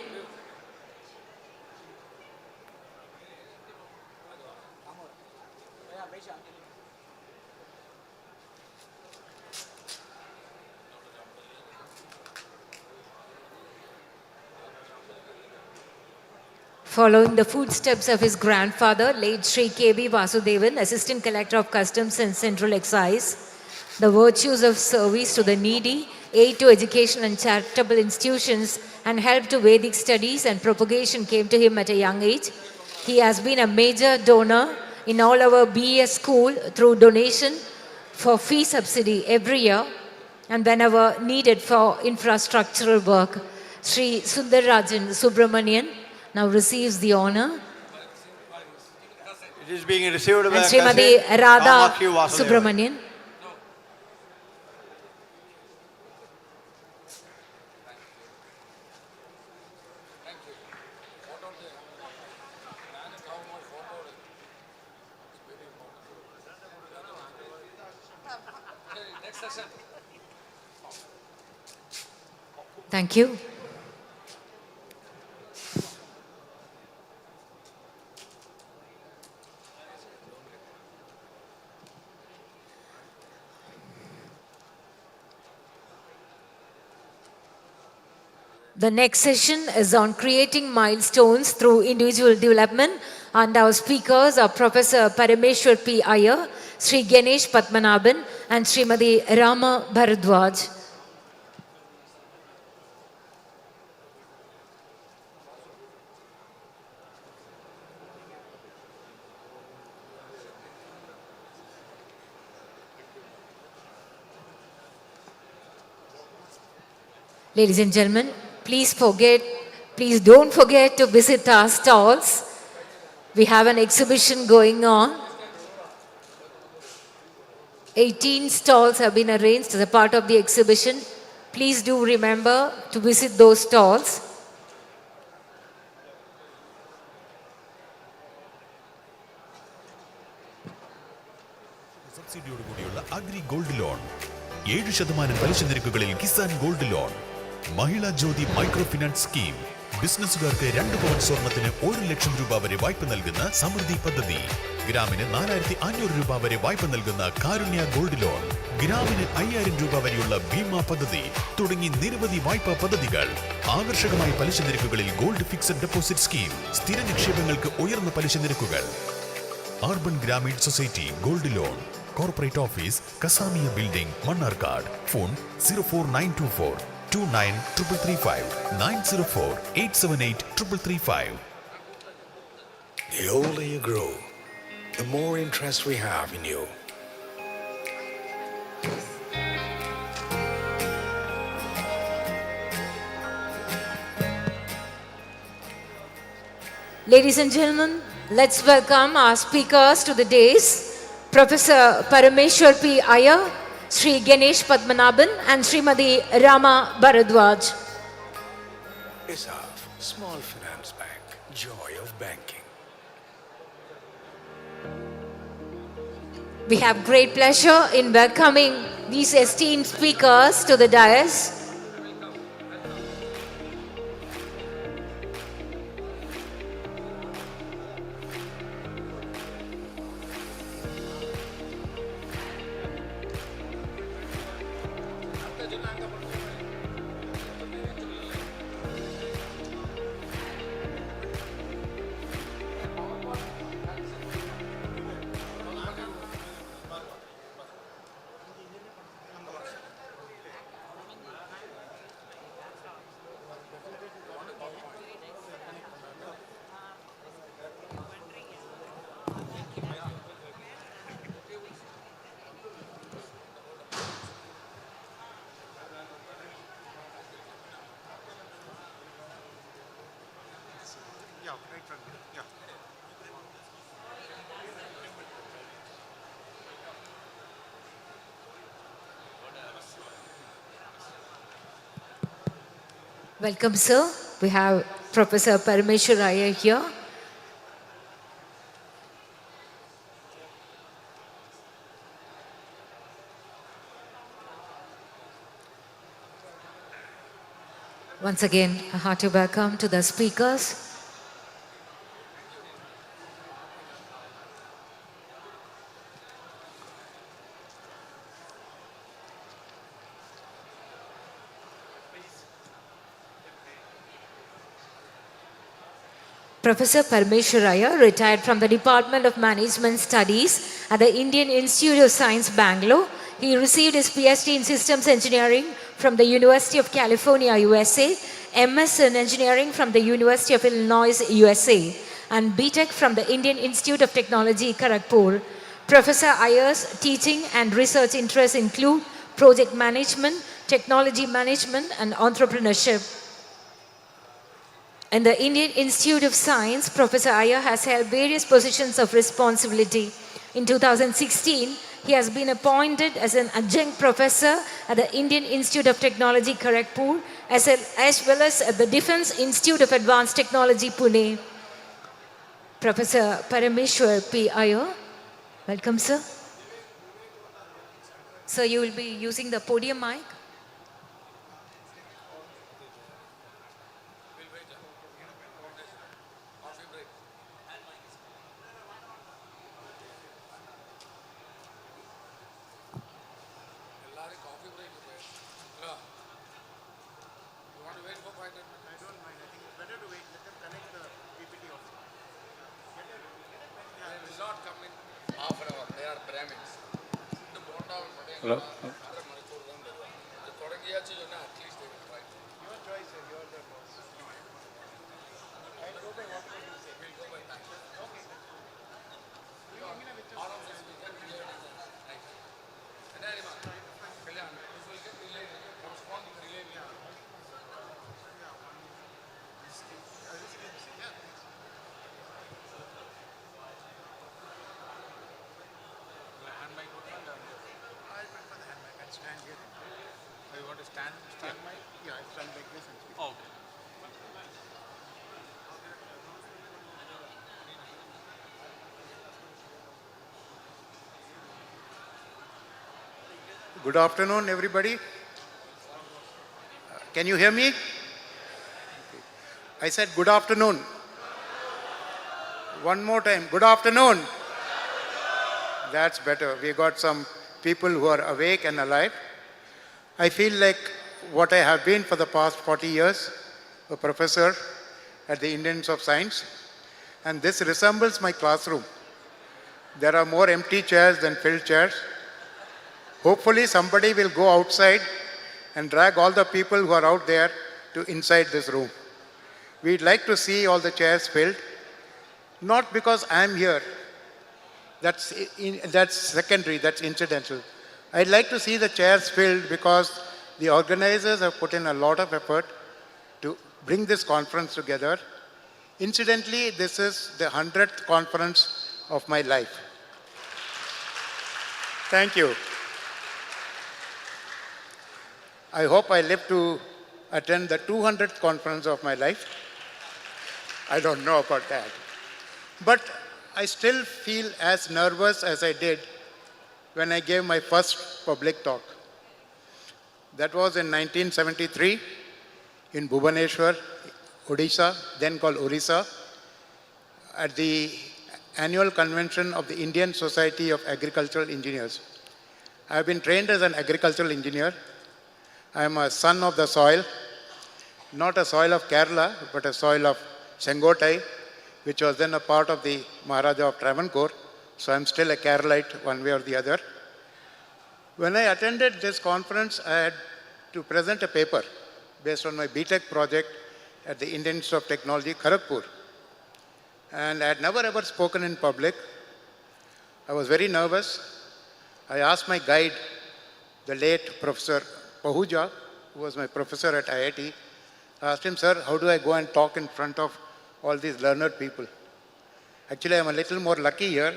following the footsteps of his grandfather, late Sri K.B. Vasudevan, Assistant Collector of Customs and Central Excise, the virtues of service to the needy, aid to education and charitable institutions, and help to Vedic studies and propagation came to him at a young age. He has been a major donor in all our BS school through donation for fee subsidy every year and whenever needed for infrastructural work. Sri Sundararajan Subramanian now receives the honor. It is being received by and Srimati Radha Kamakshi Vasudeva. Subramanian. Thank you. The next session is on creating milestones through individual development, and our speakers are Professor Parameshwar P. Iyer, Sri Ganesh Padmanabhan and Srimati Rama Bharadwaj. Ladies and gentlemen, please don't forget to visit our stalls. We have an exhibition going on. 18 stalls have been arranged as a part of the exhibition. Please do remember to visit those stalls. Agri Gold Loan. 7% പലിശ നിരക്കുകളിൽ Kisan gold loan. മഹിളാ ജ്യോതി micro finance scheme. ബിസിനസ്സുകാർക്ക് 2 പവൻ സ്വർണത്തിന് 1 ലക്ഷം രൂപ വരെ വായ്പ നൽകുന്ന സമൃദ്ധി പദ്ധതി. ഗ്രാമിന് 4500 രൂപ വരെ വായ്പ നൽകുന്ന കാരുണ്യ ഗോൾഡ് ലോൺ. ഗ്രാമിന് 5000 രൂപ വരെയുള്ള ബീമാ പദ്ധതി തുടങ്ങി നിരവധി വായ്പാ പദ്ധതികൾ. ആകർഷകമായ പലിശ നിരക്കുകളിൽ ഗോൾഡ് ഫിക്സഡ് ഡെപ്പോസിറ്റ് സ്കീം. സ്ഥിര നിക്ഷേപങ്ങൾക്ക് ഉയർന്ന പലിശ നിരക്കുകൾ. Urban Grameen society gold loan. Corporate Office, Kasamiya Building, Mannarkad. Phone 04924 293335 904 878 335. The older you grow, the more interest we have in you. Ladies and gentlemen, let's welcome our speakers to the days. Professor Parameshwar P. Iyer, Sri Ganesh Padmanabhan and Srimati Rama Bharadwaj. SEP, Small Finance Bank, joy of banking. We have great pleasure in welcoming these esteemed speakers to the dais. Welcome, sir. We have Professor Parameshwar Iyer here. Once again, a hearty welcome to the speakers. Professor Parameshwar Iyer retired from the Department of Management Studies at the Indian Institute of Science, Bangalore. He received his PhD in Systems Engineering from the University of California, USA, MS in Engineering from the University of Illinois, USA, and BTech from the Indian Institute of Technology, Kharagpur. Professor Iyer's teaching and research interests include project management, technology management, and entrepreneurship. In the Indian Institute of Science, Professor Iyer has held various positions of responsibility. In 2016, he has been appointed as an adjunct professor at the Indian Institute of Technology, Kharagpur, as well as at the Defense Institute of Advanced Technology, Pune. Professor Parameshwar P. Iyer, welcome, sir. Sir, you will be using the podium mic. Hello? Good afternoon, everybody. Can you hear me? I said good afternoon. One more time, good afternoon. That's better. We got some people who are awake and alive. I feel like what I have been for the past 40 years, a professor at the Indian Institute of Science, and this resembles my classroom. There are more empty chairs than filled chairs. Hopefully somebody will go outside and drag all the people who are out there to inside this room. We'd like to see all the chairs filled, not because I'm here. That's secondary, that's incidental. I'd like to see the chairs filled because the organizers have put in a lot of effort to bring this conference together. Incidentally, this is the 100th conference of my life. Thank you. I hope I live to attend the 200th conference of my life. I don't know about that. But I still feel as nervous as I did when I gave my first public talk. That was in 1973 in Bhubaneswar, Odisha, then called Orissa, at the annual convention of the Indian Society of Agricultural Engineers. I have been trained as an agricultural engineer. I am a son of the soil, not a soil of Kerala, but a soil of Sengotai, which was then a part of the Maharaja of Travancore. So I'm still a Keralite one way or the other. When I attended this conference, I had to present a paper based on my BTech project at the Indian Institute of Technology, Kharagpur. And I had never ever spoken in public. I was very nervous. I asked my guide, the late Professor Pahuja, who was my professor at IIT. I asked him, sir, how do I go and talk in front of all these learned people? Actually, I'm a little more lucky here.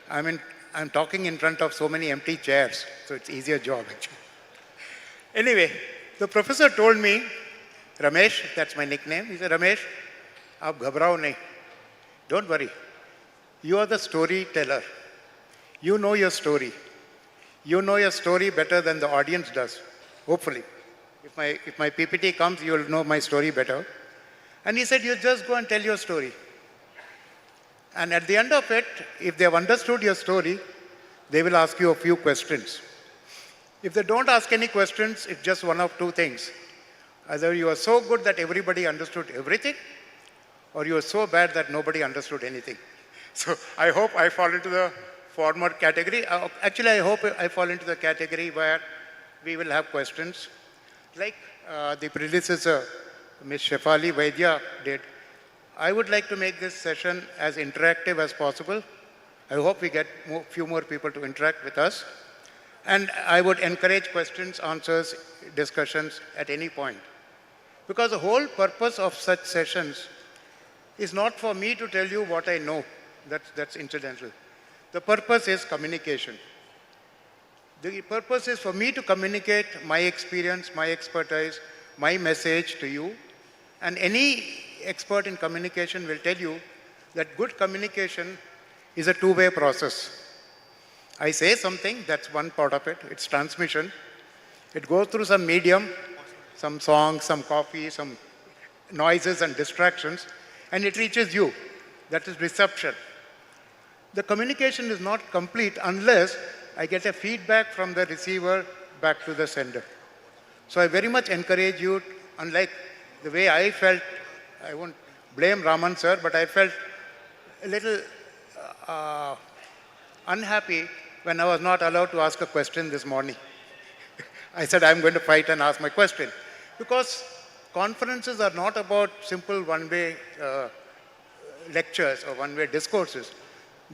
I'm talking in front of so many empty chairs, so it's easier job actually. Anyway, the professor told me, Ramesh, that's my nickname. He said, Ramesh, aap ghabrao nahi. Don't worry. You are the storyteller. You know your story. You know your story better than the audience does, hopefully. If my PPT comes, you'll know my story better. And he said, you just go and tell your story. And at the end of it, if they have understood your story, they will ask you a few questions. If they don't ask any questions, it's just one of two things. Either you are so good that everybody understood everything, or you are so bad that nobody understood anything. So I hope I fall into the former category. Actually, I hope I fall into the category where we will have questions. Like the predecessor, Ms. Shefali Vaidya did. I would like to make this session as interactive as possible. I hope we get a few more people to interact with us. And I would encourage questions, answers, discussions at any point. Because the whole purpose of such sessions is not for me to tell you what I know. That's incidental. The purpose is communication. The purpose is for me to communicate my experience, my expertise, my message to you. And any expert in communication will tell you that good communication is a two-way process. I say something, that's one part of it, it's transmission. It goes through some medium, some songs, some coffee, some noises and distractions, and it reaches you. That is reception. The communication is not complete unless I get a feedback from the receiver back to the sender. So I very much encourage you, unlike the way I felt, I won't blame Raman sir, but I felt a little unhappy when I was not allowed to ask a question this morning. I said I'm going to fight and ask my question. Because conferences are not about simple one-way lectures or one-way discourses.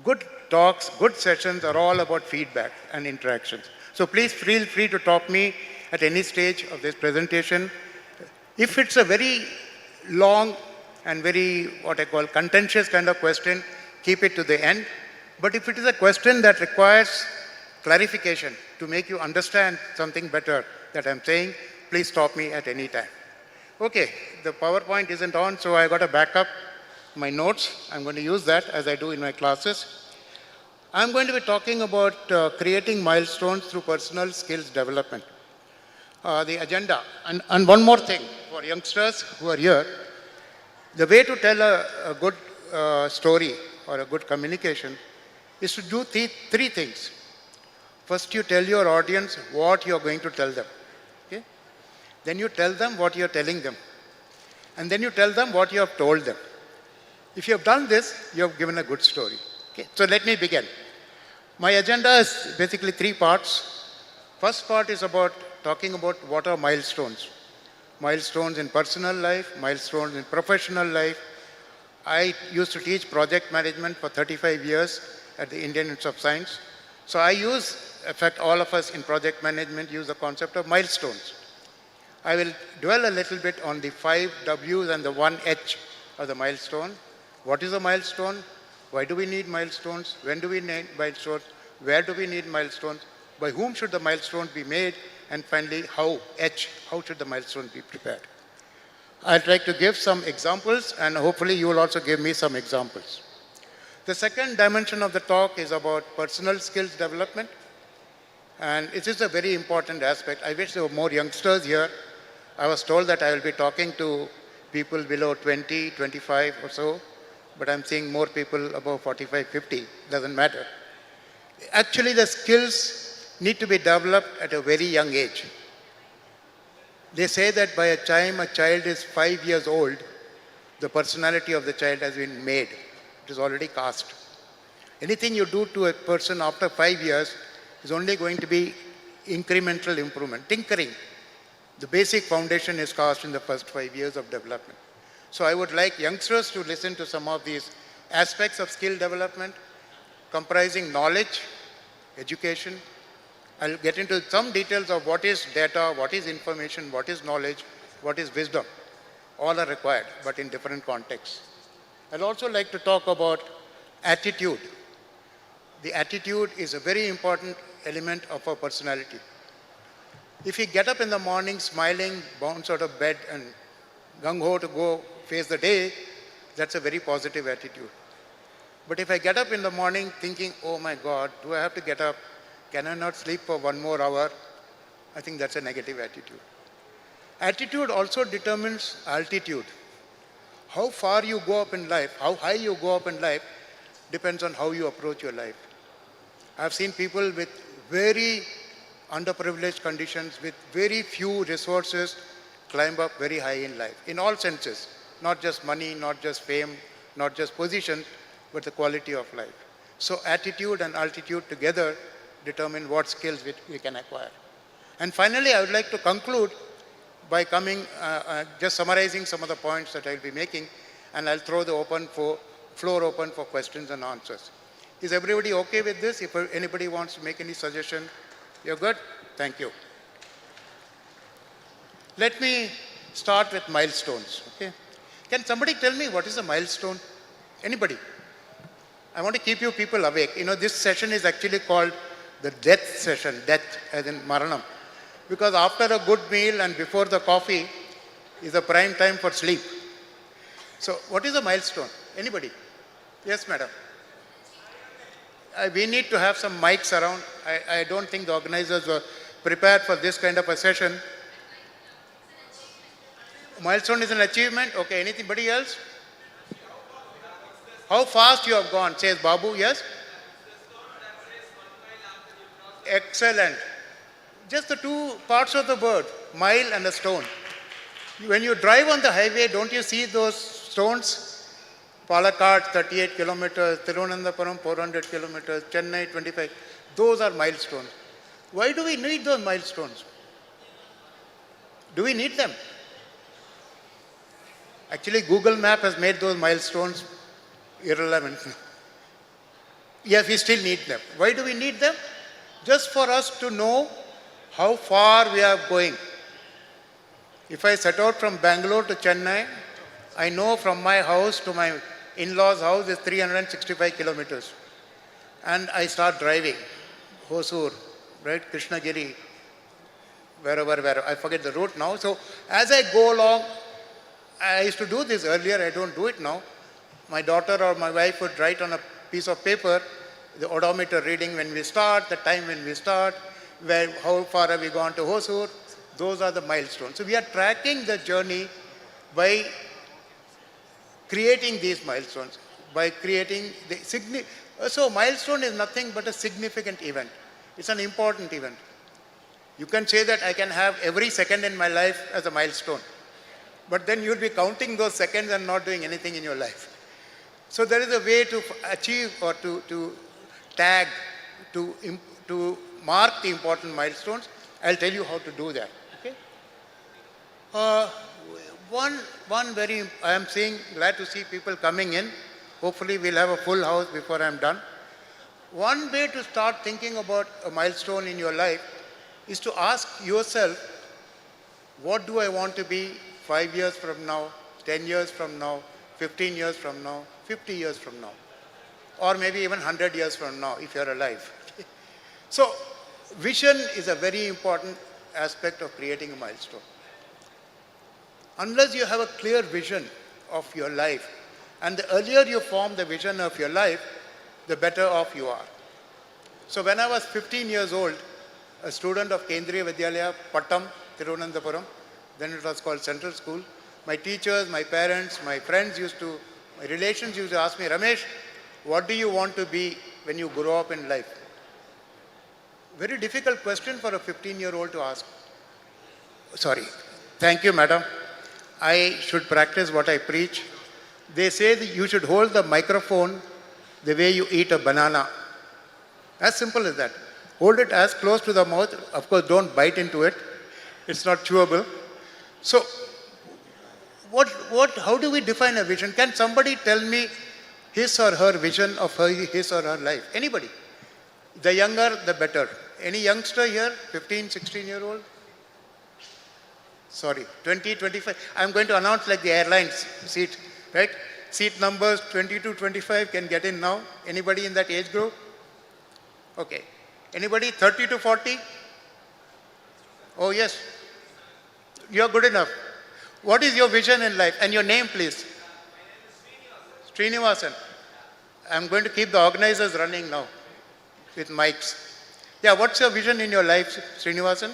Good talks, good sessions are all about feedback and interactions. So please feel free to stop me at any stage of this presentation. If it's a very long and very, what I call, contentious kind of question, keep it to the end. But if it is a question that requires clarification to make you understand something better that I'm saying, please stop me at any time. Okay, the PowerPoint isn't on, so I got to back up my notes. I'm going to use that as I do in my classes. I'm going to be talking about creating milestones through personal skills development. The agenda. And one more thing for youngsters who are here, the way to tell a good story or a good communication is to do three things. First, you tell your audience what you're going to tell them. Okay? Then you tell them what you're telling them. And then you tell them what you have told them. If you have done this, you have given a good story. Okay? So let me begin. My agenda is basically three parts. First part is about talking about what are milestones. Milestones in personal life, milestones in professional life. I used to teach project management for 35 years at the Indian Institute of Science. So I use, in fact, all of us in project management use the concept of milestones. I will dwell a little bit on the 5 W's and the 1 H of the milestone. What is a milestone? Why do we need milestones? When do we need milestones? Where do we need milestones? By whom should the milestones be made? And finally, how should the milestones be prepared? I'll try to give some examples, and hopefully you will also give me some examples. The second dimension of the talk is about personal skills development. And it is a very important aspect. I wish there were more youngsters here. I was told that I will be talking to people below 20, 25 or so, but I'm seeing more people above 45, 50. Doesn't matter. Actually, the skills need to be developed at a very young age. They say that by the time a child is 5 years old, the personality of the child has been made. It is already cast. Anything you do to a person after 5 years is only going to be incremental improvement, tinkering. The basic foundation is cast in the first 5 years of development. So I would like youngsters to listen to some of these aspects of skill development. comprising knowledge, education. I'll get into some details of what is data, what is information, what is knowledge, what is wisdom. All are required, but in different contexts. I'd also like to talk about attitude. The attitude is a very important element of our personality. If we get up in the morning smiling, bounce out of bed and gung-ho to go face the day, that's a very positive attitude. But if I get up in the morning thinking, oh my God, do I have to get up? Can I not sleep for one more hour? I think that's a negative attitude. Attitude also determines altitude. How far you go up in life, how high you go up in life, depends on how you approach your life. I've seen people with very underprivileged conditions, with very few resources, climb up very high in life, in all senses. Not just money, not just fame, not just position, but the quality of life. So attitude and altitude together determine what skills we can acquire. And finally, I would like to conclude by just summarizing some of the points that I'll be making, and I'll throw the floor open for questions and answers. Is everybody okay with this? If anybody wants to make any suggestion, you're good? Thank you. Let me start with milestones. Okay? Can somebody tell me what is a milestone? Anybody? I want to keep you people awake. You know, this session is actually called the death session, death as in maranam. Because after a good meal and before the coffee is a prime time for sleep. So what is a milestone? Anybody? Yes, madam. We need to have some mics around. I don't think the organizers were prepared for this kind of a session. Milestone is an achievement. Okay, anybody else? How fast you have gone, says Babu, yes? Excellent. Just the two parts of the word, mile and a stone. When you drive on the highway, don't you see those stones? Palakkad, 38 kilometers, Tirunananthapuram, 400 kilometers, Chennai, 25. Those are milestones. Why do we need those milestones? Do we need them? Actually, Google Map has made those milestones irrelevant. Yes, we still need them. Why do we need them? Just for us to know how far we are going. If I set out from Bangalore to Chennai, I know from my house to my in-laws' house is 365 kilometers. And I start driving. Hosur, right? Krishnagiri, wherever. I forget the route now. So as I go along, I used to do this earlier. I don't do it now. My daughter or my wife would write on a piece of paper the odometer reading when we start, the time when we start, how far have we gone to Hosur. Those are the milestones. So we are tracking the journey by creating these milestones, by creating so milestone is nothing but a significant event. It's an important event. You can say that I can have every second in my life as a milestone, but then you'll be counting those seconds and not doing anything in your life. So there is a way to achieve or to tag, to mark the important milestones. I'll tell you how to do that. Okay? I am glad to see people coming in. Hopefully we'll have a full house before I'm done. One way to start thinking about a milestone in your life is to ask yourself, what do I want to be 5 years from now, 10 years from now, 15 years from now, 50 years from now, or maybe even 100 years from now if you're alive. So vision is a very important aspect of creating a milestone. Unless you have a clear vision of your life, and the earlier you form the vision of your life, the better off you are. So when I was 15 years old, a student of Kendriya Vidyalaya, Pattam, Tirunananthapuram, then it was called Central School, my teachers, my parents, my friends my relations used to ask me, Ramesh, what do you want to be when you grow up in life? Very difficult question for a 15-year-old to ask. Sorry. Thank you, madam. I should practice what I preach. They say that you should hold the microphone the way you eat a banana. As simple as that. Hold it as close to the mouth. Of course, don't bite into it. It's not chewable. So, how do we define a vision? Can somebody tell me his or her vision of his or her life. Anybody. The younger, the better. Any youngster here, 15, 16-year-old? Sorry, 20, 25. I'm going to announce like the airlines seat, right? Seat numbers 20 to 25 can get in now. Anybody in that age group? Okay. Anybody 30 to 40? Oh, yes. You're good enough. What is your vision in life? And your name, please. Srinivasan. I'm going to keep the organizers running now with mics. Yeah, what's your vision in your life, Srinivasan?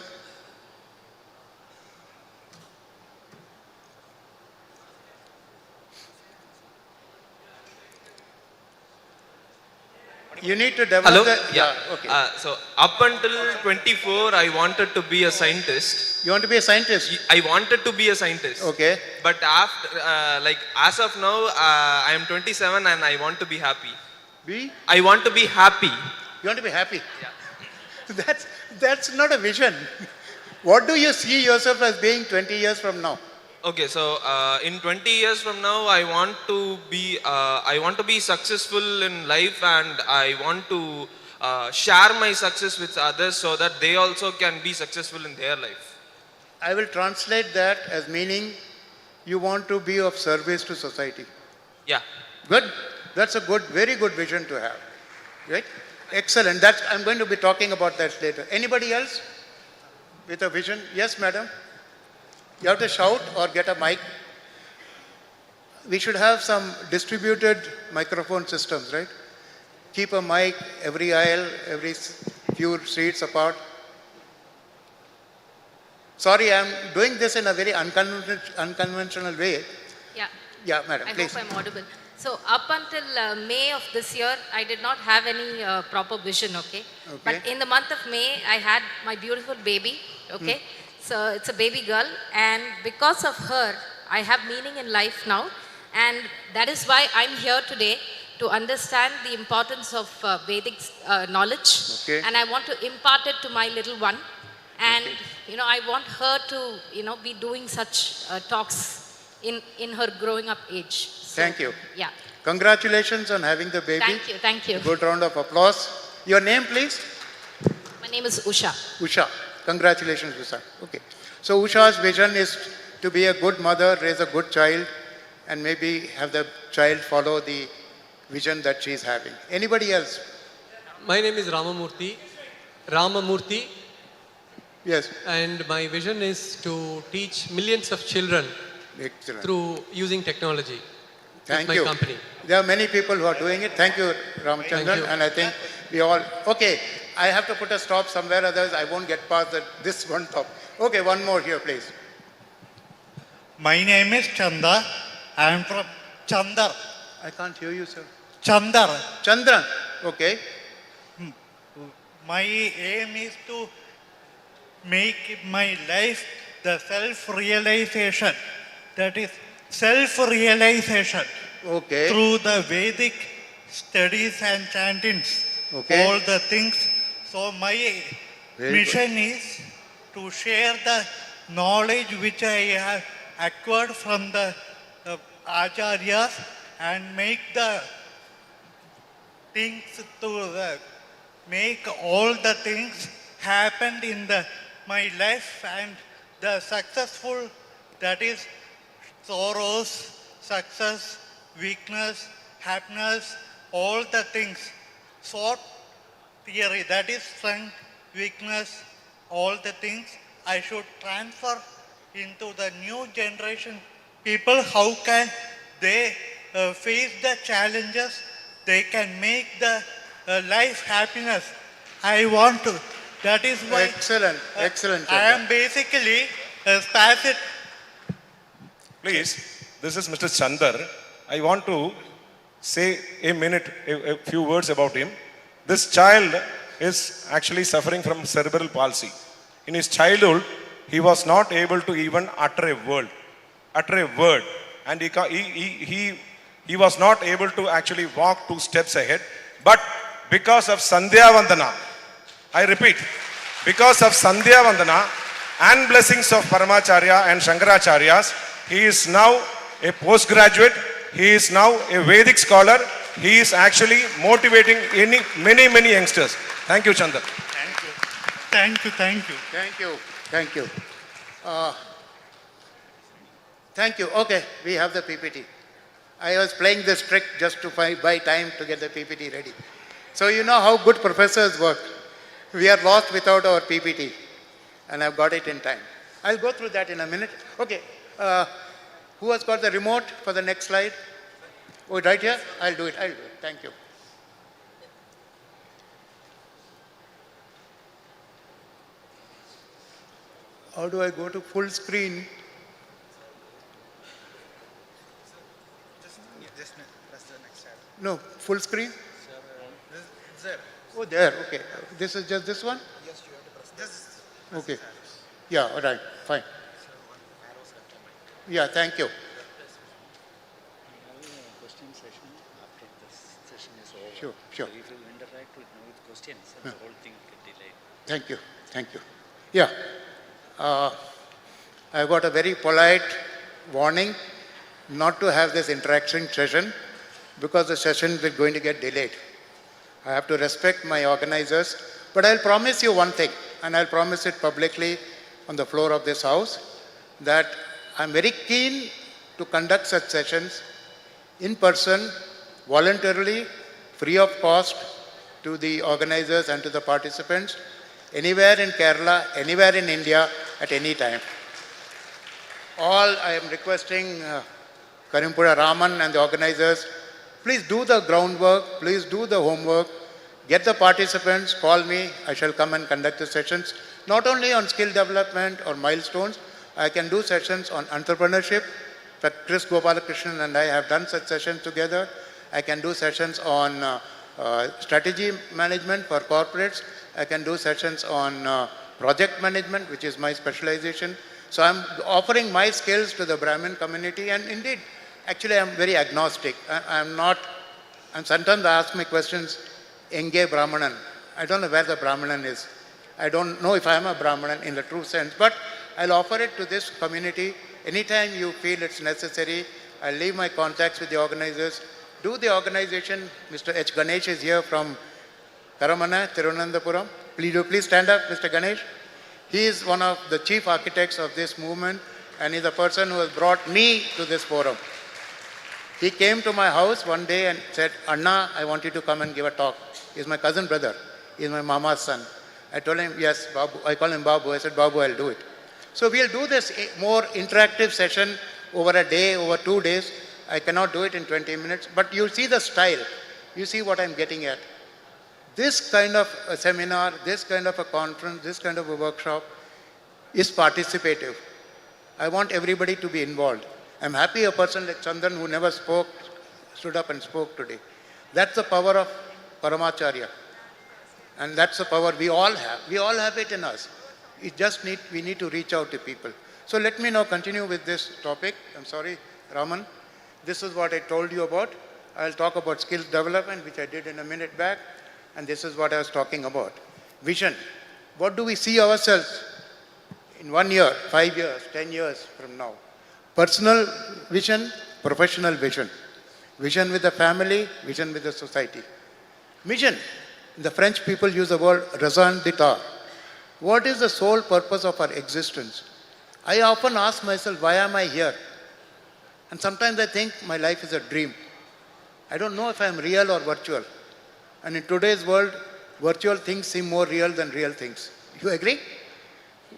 You need to develop Hello? the... Yeah. Okay. So up until 24, I wanted to be a scientist. You want to be a scientist? I wanted to be a scientist. Okay. But after, as of now, I am 27 and I want to be happy. I want to be happy. You want to be happy? Yeah. That's not a vision. What do you see yourself as being 20 years from now? Okay, so in 20 years from now, I want to be successful in life, and I want to share my success with others so that they also can be successful in their life. I will translate that as meaning you want to be of service to society. Yeah. Good. That's a good, very good vision to have. Right? Excellent. I'm going to be talking about that later. Anybody else with a vision? Yes, madam. You have to shout or get a mic. We should have some distributed microphone systems, right? Keep a mic every aisle, every few streets apart. Sorry, I'm doing this in a very unconventional way. Yeah. Yeah, madam, I please. hope I'm audible. So up until May of this year, I did not have any proper vision, okay? But in the month of May, I had my beautiful baby, okay? So it's a baby girl, and because of her, I have meaning in life now. And that is why I'm here today, to understand the importance of Vedic knowledge. Okay. And I want to impart it to my little one. And, I want her to, be doing such talks in her growing up age. So, Thank you. Yeah. Congratulations on having the baby. Thank you, thank you. Good round of applause. Your name, please? My name is Usha. Usha. Congratulations, Usha. Okay. So Usha's vision is to be a good mother, raise a good child, and maybe have the child follow the vision that she is having. Anybody else? My name is Ramamurthy. Yes. And my vision is to teach millions of children through using technology. Thank with you. my company. There are many people who are doing it. Thank you, Ramachandran. Thank you. And I think we all... Okay, I have to put a stop somewhere, otherwise I won't get past this one top. Okay, one more here, please. My name is Chanda. I am from Chandar. I can't hear you, sir. Chandar. Chandran. Okay. My aim is to make my life the self-realization. That is self-realization. Okay. Through the Vedic studies and chantings. Okay. All the things. So my mission is to share the knowledge which I have acquired from the acharyas and make the things make all the things happen in my life, and the successful, that is sorrows, success, weakness, happiness, all the things. Short theory, that is strength, weakness, all the things I should transfer into the new generation people. How can they face the challenges? They can make the life happiness. I want to. That is why. Excellent, excellent. I am basically a spastic. Please, this is Mr. Chandar. I want to say a few words about him. This child is actually suffering from cerebral palsy. In his childhood, he was not able to even utter a word. And he was not able to actually walk 2 steps ahead. But because of Sandhya Vandana, I repeat, because of Sandhya Vandana and blessings of Paramacharya and Shankaracharyas, he is now a postgraduate, he is now a Vedic scholar, he is actually motivating many youngsters. Thank you, Chandar. Thank you. Thank you. Thank you. Thank you. Thank you. Thank you. Okay, we have the PPT. I was playing this trick just to buy time to get the PPT ready. So you know how good professors work. We are lost without our PPT, and I've got it in time. I'll go through that in a minute. Okay, who has got the remote for the next slide? Oh, right here? I'll do it. Thank you. How do I go to full screen? No, full screen? Oh, there, okay. This is just this one? Yes, you have to press this. Okay. Yeah, all right, fine. Yeah, thank you. Question session after this session is over. Sure, sure. So if you interact with me with questions, the whole thing get delayed. Thank you, thank you. Yeah, I got a very polite warning not to have this interaction session because the session is going to get delayed. I have to respect my organizers, but I'll promise you one thing, and I'll promise it publicly on the floor of this house, that I'm very keen to conduct such sessions in person, voluntarily, free of cost to the organizers and to the participants, anywhere in Kerala, anywhere in India, at any time. All I am requesting Karimpura Raman and the organizers, please do the groundwork, please do the homework, get the participants, call me, I shall come and conduct the sessions, not only on skill development or milestones, I can do sessions on entrepreneurship. In fact, Chris Gopalakrishnan and I have done such sessions together. I can do sessions on strategy management for corporates. I can do sessions on project management, which is my specialization. So I'm offering my skills to the Brahmin community, and indeed, actually I'm very agnostic. And sometimes I ask me questions, Enge Brahmanan. I don't know where the Brahmanan is. I don't know if I am a Brahmanan in the true sense, but I'll offer it to this community. Anytime you feel it's necessary, I'll leave my contacts with the organizers. Do the organization. Mr. H. Ganesh is here from Karamana, Tirunandapuram. Please stand up, Mr. Ganesh. He is one of the chief architects of this movement, and he's the person who has brought me to this forum. He came to my house one day and said, Anna, I want you to come and give a talk. He's my cousin brother. He's my mama's son. I told him, yes, Babu. I call him Babu. I said, Babu, I'll do it. So we'll do this more interactive session over a day, over 2 days. I cannot do it in 20 minutes, but you see the style. You see what I'm getting at. This kind of a seminar, this kind of a conference, this kind of a workshop is participative. I want everybody to be involved. I'm happy a person like Chandan who never spoke, stood up and spoke today. That's the power of Paramacharya. And that's the power we all have. We all have it in us. We need to reach out to people. So let me now continue with this topic. I'm sorry, Raman. This is what I told you about. I'll talk about skills development, which I did in a minute back. And this is what I was talking about. Vision. What do we see ourselves in 1 year, 5 years, 10 years from now? Personal vision, professional vision. Vision with the family, vision with the society. Mission. The French people use the word raison d'etre. What is the sole purpose of our existence? I often ask myself, why am I here? And sometimes I think my life is a dream. I don't know if I'm real or virtual. And in today's world, virtual things seem more real than real things. You agree?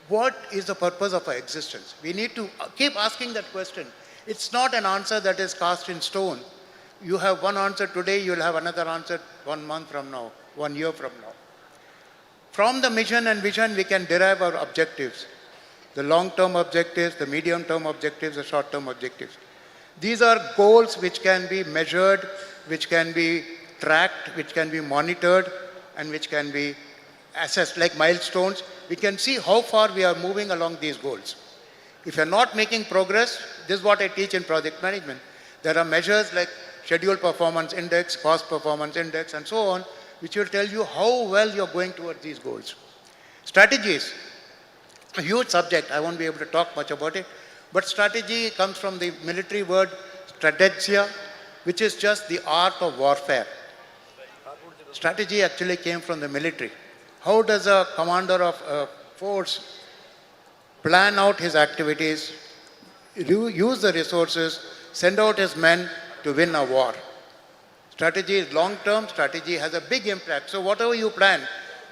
What is the purpose of our existence? We need to keep asking that question. It's not an answer that is cast in stone. You have one answer today, you'll have another answer 1 month from now, 1 year from now. From the mission and vision, we can derive our objectives. The long-term objectives, the medium-term objectives, the short-term objectives. These are goals which can be measured, which can be tracked, which can be monitored, and which can be assessed like milestones. We can see how far we are moving along these goals. If you're not making progress, this is what I teach in project management. There are measures like schedule performance index, cost performance index, and so on, which will tell you how well you're going towards these goals. Strategies, a huge subject. I won't be able to talk much about it, but strategy comes from the military word strategia, which is just the art of warfare. Strategy actually came from the military. How does a commander of a force plan out his activities, use the resources, send out his men to win a war? Strategy is long-term, strategy has a big impact. So whatever you plan,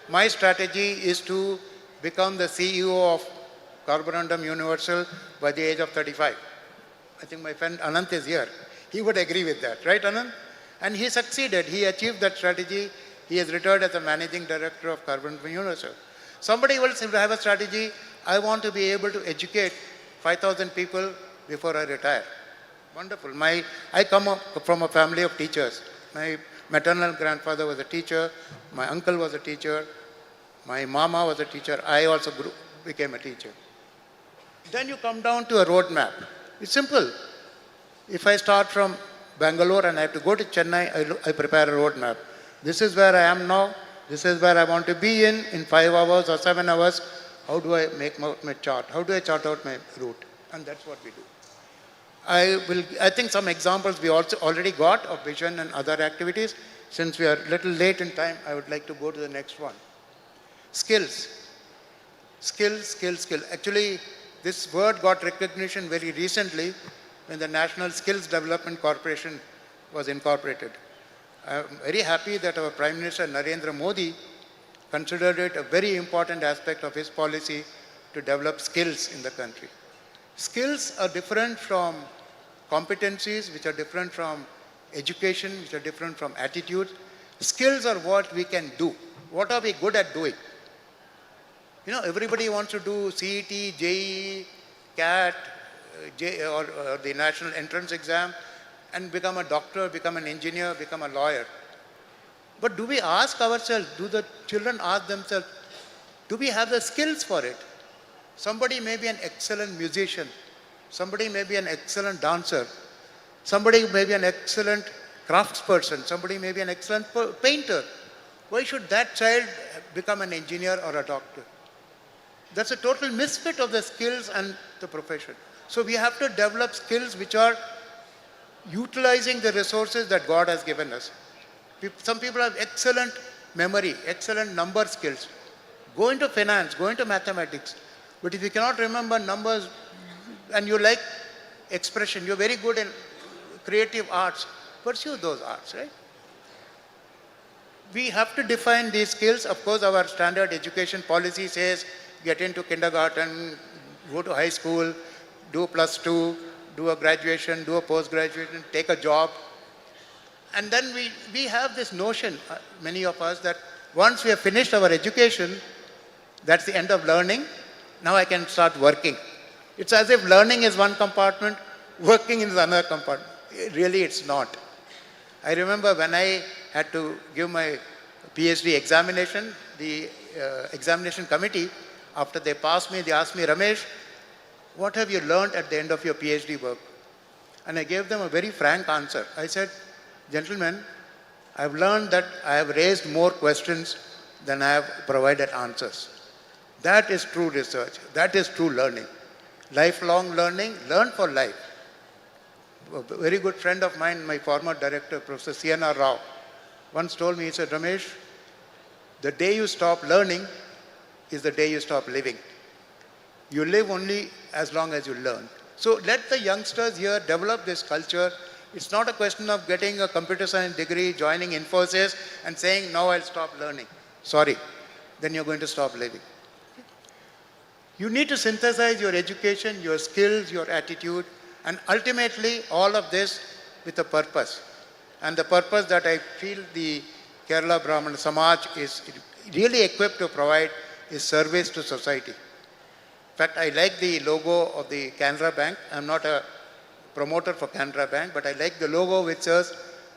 my strategy is to become the CEO of Carborundum Universal by the age of 35. I think my friend Anant is here. He would agree with that, right Anant? And he succeeded. He achieved that strategy. He has retired as the managing director of Carborundum Universal. Somebody else will have a strategy. I want to be able to educate 5,000 people before I retire. Wonderful. I come up from a family of teachers. My maternal grandfather was a teacher. My uncle was a teacher. My mama was a teacher. I also became a teacher. Then you come down to a roadmap. It's simple. If I start from Bangalore and I have to go to Chennai, I prepare a roadmap. This is where I am now. This is where I want to be in 5 hours or 7 hours. How do I make my chart? How do I chart out my route? And that's what we do. I think some examples we also already got of vision and other activities. Since we are a little late in time, I would like to go to the next one. Skills. Skill. Actually, this word got recognition very recently when the National Skills Development Corporation was incorporated. I am very happy that our Prime Minister Narendra Modi considered it a very important aspect of his policy to develop skills in the country. Skills are different from competencies, which are different from education, which are different from attitudes. Skills are what we can do. What are we good at doing? You know, everybody wants to do CET, JEE, CAT, or the national entrance exam and become a doctor, become an engineer, become a lawyer. But do we ask ourselves, do the children ask themselves, do we have the skills for it? Somebody may be an excellent musician. Somebody may be an excellent dancer. Somebody may be an excellent craftsperson. Somebody may be an excellent painter. Why should that child become an engineer or a doctor? That's a total misfit of the skills and the profession. So we have to develop skills which are utilizing the resources that God has given us. Some people have excellent memory, excellent number skills. Go into finance, go into mathematics. But if you cannot remember numbers and you like expression, you're very good in creative arts, pursue those arts, right? We have to define these skills. Of course, our standard education policy says get into kindergarten, go to high school, do +2, do a graduation, do a post-graduation, take a job. And then we have this notion, many of us, that once we have finished our education, that's the end of learning. Now I can start working. It's as if learning is one compartment, working is another compartment. Really, it's not. I remember when I had to give my PhD examination, the examination committee, after they passed me, they asked me, Ramesh, what have you learned at the end of your PhD work? And I gave them a very frank answer. I said, gentlemen, I've learned that I have raised more questions than I have provided answers. That is true research. That is true learning. Lifelong learning, learn for life. A very good friend of mine, my former director, Professor C.N.R. Rao, once told me, he said, Ramesh, the day you stop learning is the day you stop living. You live only as long as you learn. So let the youngsters here develop this culture. It's not a question of getting a computer science degree, joining Infosys and saying, now I'll stop learning. Sorry, then you're going to stop living. You need to synthesize your education, your skills, your attitude, and ultimately all of this with a purpose. And the purpose that I feel the Kerala Brahmana Samaj is really equipped to provide is service to society. In fact, I like the logo of the Canara Bank. I'm not a promoter for Canara Bank, but I like the logo which says,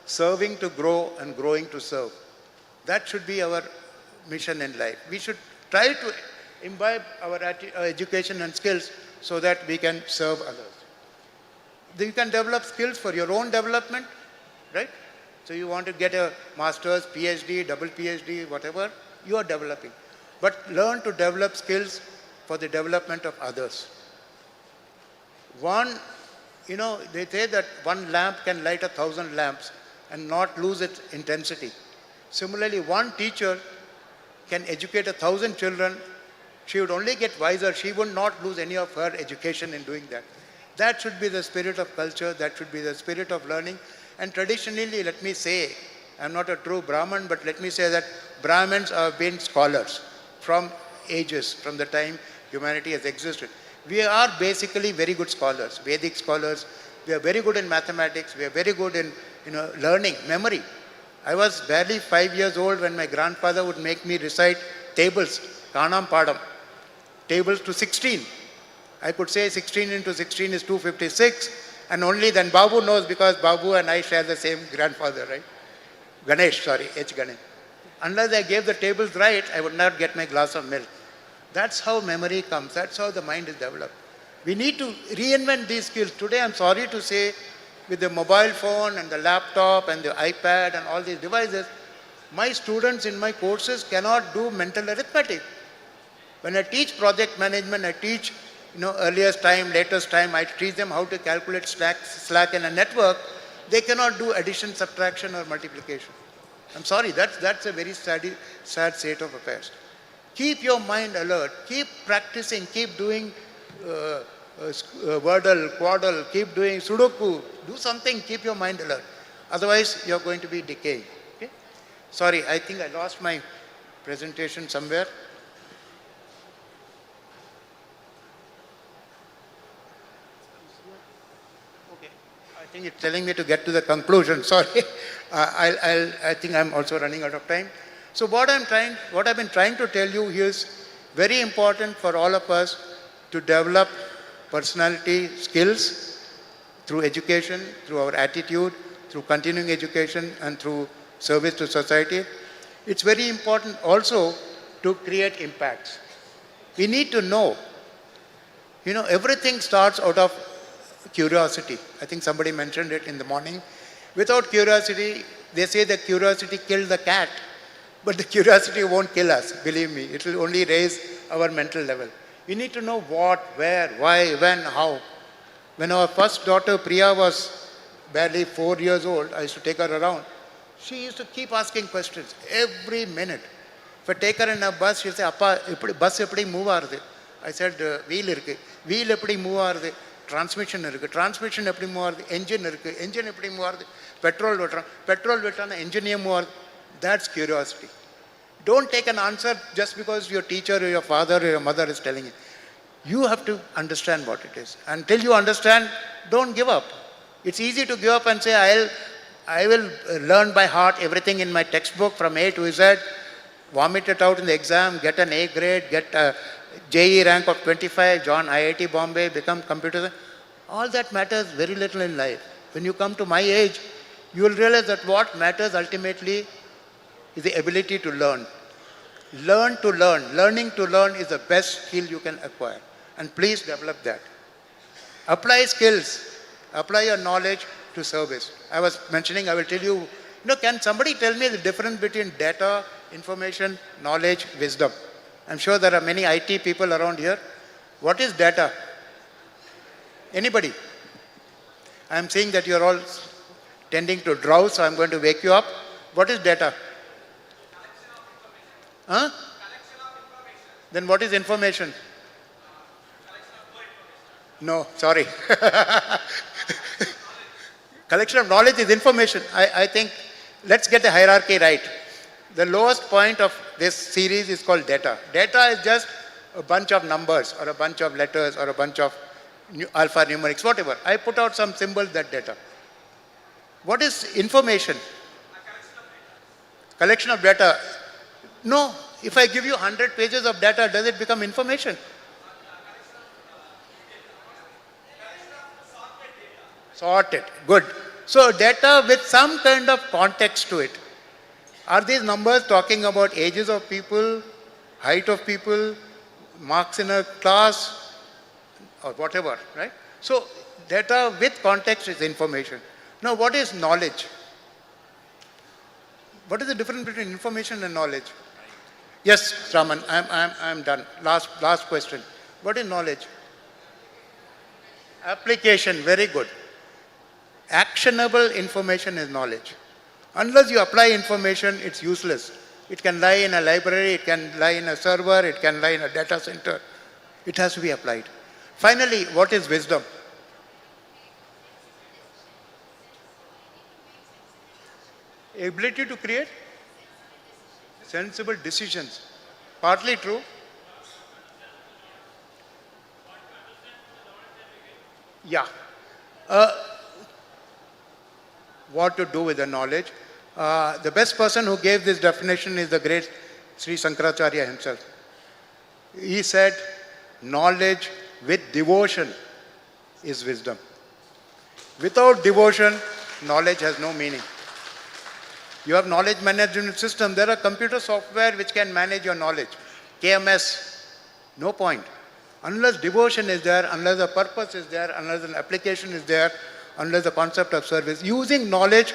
serving to grow and growing to serve. That should be our mission in life. We should try to imbibe our education and skills so that we can serve others. You can develop skills for your own development, right? So you want to get a master's, PhD, double PhD, whatever, you are developing. But learn to develop skills for the development of others. One You know, they say that one lamp can light 1,000 lamps and not lose its intensity. Similarly, one teacher can educate 1,000 children. She would only get wiser. She would not lose any of her education in doing that. That should be the spirit of culture. That should be the spirit of learning. And traditionally, let me say, I'm not a true Brahmin, but let me say that Brahmins have been scholars from ages, from the time humanity has existed. We are basically very good scholars, Vedic scholars. We are very good in mathematics. We are very good in learning, memory. I was barely 5 years old when my grandfather would make me recite tables, Kanam Padam, tables to 16. I could say 16 into 16 is 256, and only then Babu knows, because Babu and I share the same grandfather, right? H. Ganesh. Unless I gave the tables right, I would not get my glass of milk. That's how memory comes. That's how the mind is developed. We need to reinvent these skills. Today, I'm sorry to say, with the mobile phone and the laptop and the iPad and all these devices, my students in my courses cannot do mental arithmetic. When I teach project management, I teach earliest time, latest time, I teach them how to calculate slack in a network. They cannot do addition, subtraction or multiplication. I'm sorry, that's a very sad state of affairs. Keep your mind alert, keep practicing, keep doing Wordle, Quaddle, keep doing Sudoku, do something, keep your mind alert. Otherwise, you're going to be decaying. Okay? Sorry, I think I lost my presentation somewhere. Okay, I think it's telling me to get to the conclusion. Sorry, I think I'm also running out of time. So what I've been trying to tell you is very important for all of us to develop personality skills through education, through our attitude, through continuing education and through service to society. It's very important also to create impacts. We need to know, everything starts out of curiosity. I think somebody mentioned it in the morning. Without curiosity, they say that curiosity killed the cat. But the curiosity won't kill us, believe me. It will only raise our mental level. We need to know what, where, why, when, how. When our first daughter Priya was barely 4 years old, I used to take her around. She used to keep asking questions every minute. If I take her in a bus, she'll say, Appa, bus eppadi move aarudhu? I said, wheel irukku. Wheel eppadi move aarudhu? Transmission irukku. Transmission eppadi move aarudhu? Engine irukku. Engine eppadi move aarudhu? Petrol vetran. Petrol vetrana engine move aarudhu? That's curiosity. Don't take an answer just because your teacher or your father or your mother is telling you. You have to understand what it is. Until you understand, don't give up. It's easy to give up and say, I will learn by heart everything in my textbook from A to Z, vomit it out in the exam, get an A grade, get a JE rank of 25, join IIT Bombay, become computer science. All that matters very little in life. When you come to my age, you will realize that what matters ultimately is the ability to learn. Learn to learn. Learning to learn is the best skill you can acquire. And please develop that. Apply skills. Apply your knowledge to service. I was mentioning, I will tell you, can somebody tell me the difference between data, information, knowledge, wisdom? I'm sure there are many IT people around here. What is data? Anybody? I'm seeing that you're all tending to drowse, so I'm going to wake you up. What is data? Huh? Then what is information? No, sorry. Collection of knowledge is information. I think, let's get the hierarchy right. The lowest point of this series is called data. Data is just a bunch of numbers or a bunch of letters or a bunch of alphanumerics, whatever. I put out some symbols, that data. What is information? Collection of data. No, if I give you 100 pages of data, does it become information? Sorted, good. So data with some kind of context to it. Are these numbers talking about ages of people, height of people, marks in a class, or whatever, right? So data with context is information. Now what is knowledge? What is the difference between information and knowledge? Yes, Raman, I'm done. Last question. What is knowledge? Application, very good. Actionable information is knowledge. Unless you apply information, it's useless. It can lie in a library, it can lie in a server, it can lie in a data center. It has to be applied. Finally, what is wisdom? Ability to create sensible decisions. Partly true. Yeah. What to do with the knowledge? The best person who gave this definition is the great Sri Sankaracharya himself. He said, knowledge with devotion is wisdom. Without devotion, knowledge has no meaning. You have knowledge management system. There are computer software which can manage your knowledge. KMS, no point. Unless devotion is there, unless the purpose is there, unless an application is there, unless the concept of service, using knowledge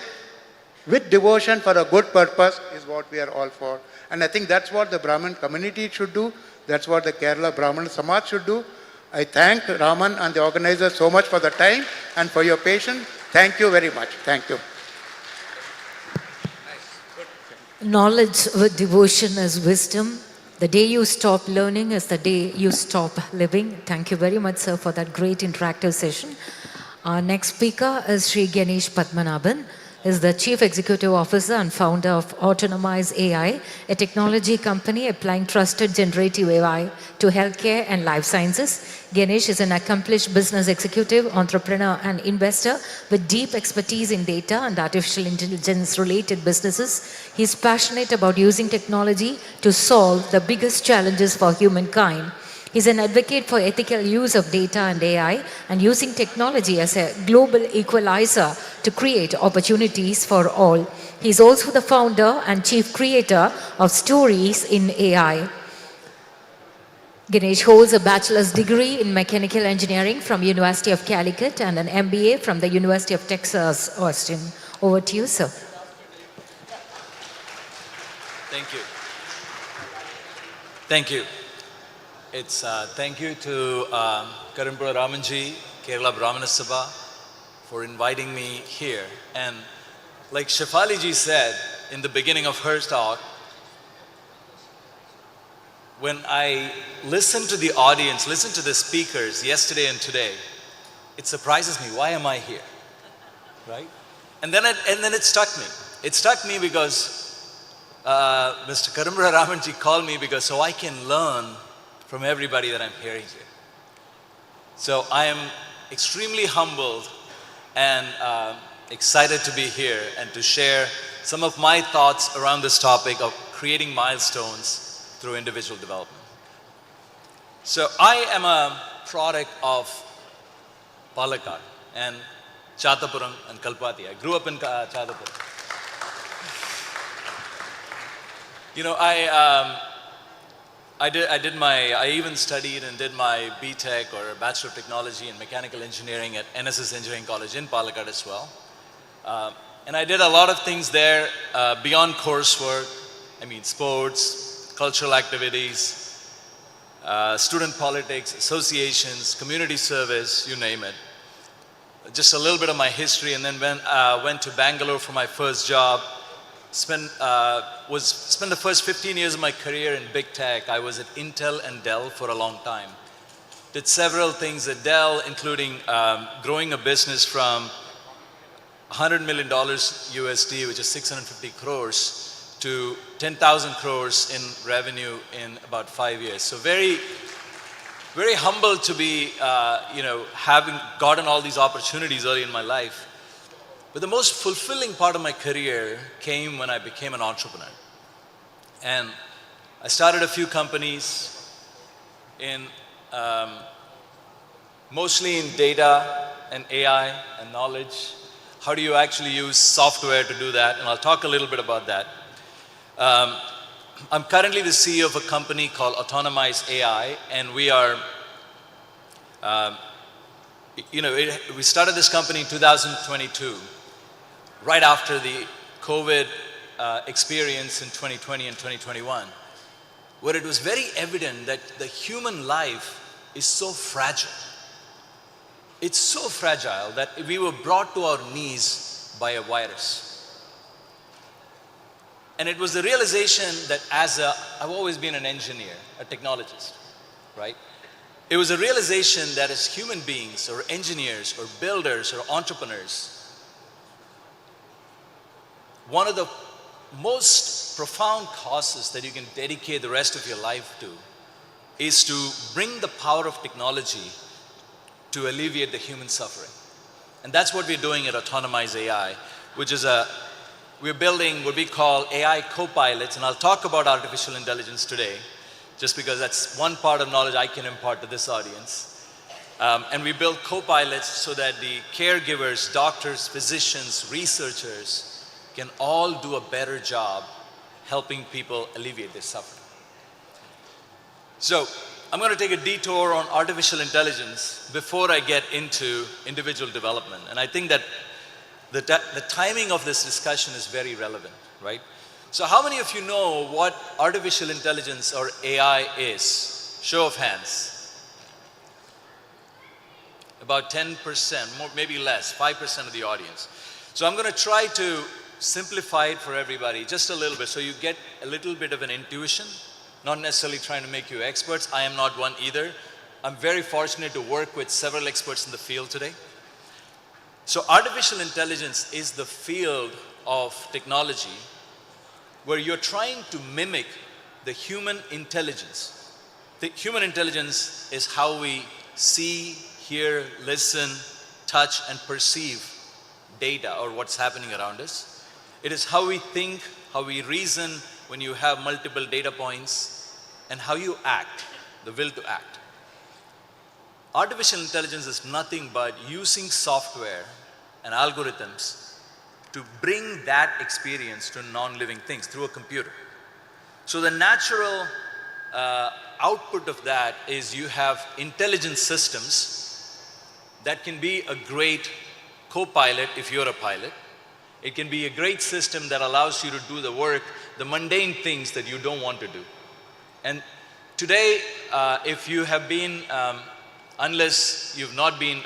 with devotion for a good purpose is what we are all for. And I think that's what the Brahmin community should do. That's what the Kerala Brahmana Sabha should do. I thank Raman and the organizers so much for the time and for your patience. Thank you very much. Thank you. Knowledge with devotion is wisdom. The day you stop learning is the day you stop living. Thank you very much, sir, for that great interactive session. Our next speaker is Sri Ganesh Padmanabhan. He is the Chief Executive Officer and founder of Autonomized AI, a technology company applying trusted generative AI to healthcare and life sciences. Ganesh is an accomplished business executive, entrepreneur and investor with deep expertise in data and artificial intelligence related businesses. He is passionate about using technology to solve the biggest challenges for humankind. He is an advocate for ethical use of data and AI and using technology as a global equalizer to create opportunities for all. He is also the founder and chief creator of Stories in AI. Ganesh holds a bachelor's degree in mechanical engineering from University of Calicut and an MBA from the University of Texas, Austin. Over to you, sir. Thank you. Thank you. It's thank you to Karimpura Ramanji, Kerala Brahmins Sabha for inviting me here. And like Shefali ji said in the beginning of her talk, when I listen to the audience, listen to the speakers yesterday and today, it surprises me. Why am I here? Right? And then it struck me. It struck me because Mr. Karimpura Ramanji called me because so I can learn from everybody that I'm hearing here. So I am extremely humbled and excited to be here and to share some of my thoughts around this topic of creating milestones through individual development. So I am a product of Palakkad and Chatapuram and Kalpati. I grew up in Chatapuram. You know, I even studied and did my BTech or Bachelor of Technology in Mechanical Engineering at NSS Engineering College in Palakkad as well. And I did a lot of things there beyond coursework. I mean, sports, cultural activities, student politics, associations, community service, you name it. Just a little bit of my history, and then went to Bangalore for my first job. Spent the first 15 years of my career in big tech. I was at Intel and Dell for a long time. Did several things at Dell, including growing a business from $100 million USD, which is 650 crores, to 10,000 crores in revenue in about 5 years. So very, very humbled to be, having gotten all these opportunities early in my life. But the most fulfilling part of my career came when I became an entrepreneur. And I started a few companies mostly in data and AI and knowledge. How do you actually use software to do that? And I'll talk a little bit about that. I'm currently the CEO of a company called Autonomized AI, and we are, we started this company in 2022. Right after the COVID experience in 2020 and 2021, where it was very evident that the human life is so fragile. it's so fragile that we were brought to our knees by a virus. And it was the realization that I've always been an engineer, a technologist, right? It was a realization that as human beings or engineers or builders or entrepreneurs, one of the most profound causes that you can dedicate the rest of your life to is to bring the power of technology to alleviate the human suffering. And that's what we're doing at Autonomize AI, which is we're building what we call AI co-pilots, and I'll talk about artificial intelligence today, just because that's one part of knowledge I can impart to this audience. And we build co-pilots so that the caregivers, doctors, physicians, researchers can all do a better job helping people alleviate their suffering. So I'm going to take a detour on artificial intelligence before I get into individual development. And I think that the timing of this discussion is very relevant, right? So how many of you know what artificial intelligence or AI is? Show of hands. About 10%, more, maybe less, 5% of the audience. So I'm going to try to simplify it for everybody just a little bit so you get a little bit of an intuition, not necessarily trying to make you experts. I am not one either. I'm very fortunate to work with several experts in the field today. So artificial intelligence is the field of technology where you're trying to mimic the human intelligence. The human intelligence is how we see, hear, listen, touch, and perceive data or what's happening around us. It is how we think, how we reason when you have multiple data points, and how you act, the will to act. Artificial intelligence is nothing but using software and algorithms to bring that experience to non-living things through a computer. So the natural output of that is you have intelligent systems that can be a great co-pilot if you're a pilot. It can be a great system that allows you to do the work, the mundane things that you don't want to do. And today, if you have been, unless you've not been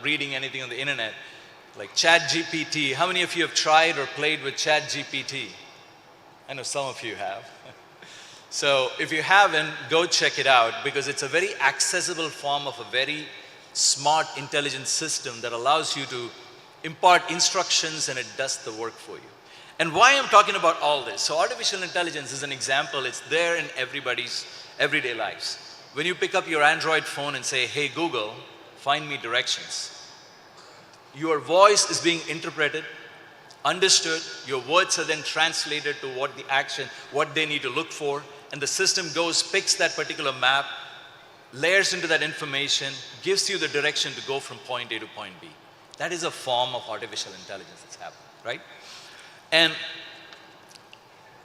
reading anything on the internet, like ChatGPT, how many of you have tried or played with ChatGPT? I know some of you have. So if you haven't, go check it out because it's a very accessible form of a very smart, intelligent system that allows you to impart instructions and it does the work for you. And why I'm talking about all this? So artificial intelligence is an example. It's there in everybody's everyday lives. When you pick up your Android phone and say, hey Google, find me directions. Your voice is being interpreted, understood, your words are then translated to what the action, what they need to look for, and the system goes, picks that particular map, layers into that information, gives you the direction to go from point A to point B. That is a form of artificial intelligence that's happening, right? And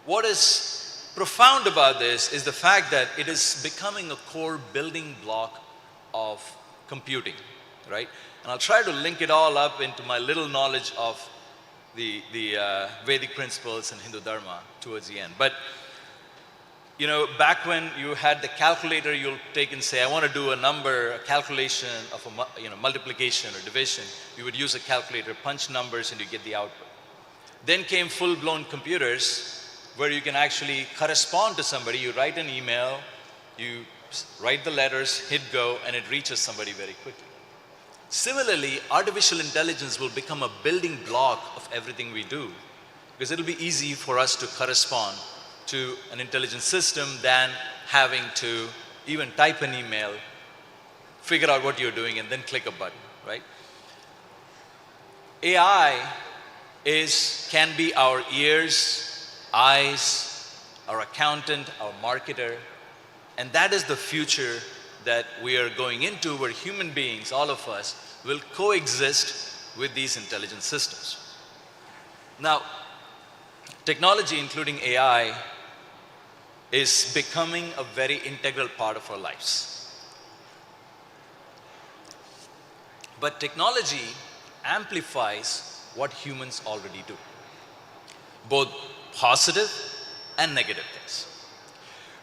what is profound about this is the fact that it is becoming a core building block of computing, right? And I'll try to link it all up into my little knowledge of the Vedic principles and Hindu Dharma towards the end. But, you know, back when you had the calculator, you'll take and say, I want to do a number, a calculation of a multiplication or division. You would use a calculator, punch numbers, and you get the output. Then came full-blown computers where you can actually correspond to somebody. You write an email, you write the letters, hit go, and it reaches somebody very quickly. Similarly, artificial intelligence will become a building block of everything we do because it'll be easy for us to correspond to an intelligent system than having to even type an email, figure out what you're doing, and then click a button, right? AI can be our ears, eyes, our accountant, our marketer, and that is the future that we are going into where human beings, all of us, will coexist with these intelligent systems. Now, technology, including AI, is becoming a very integral part of our lives. But technology amplifies what humans already do, both positive and negative things,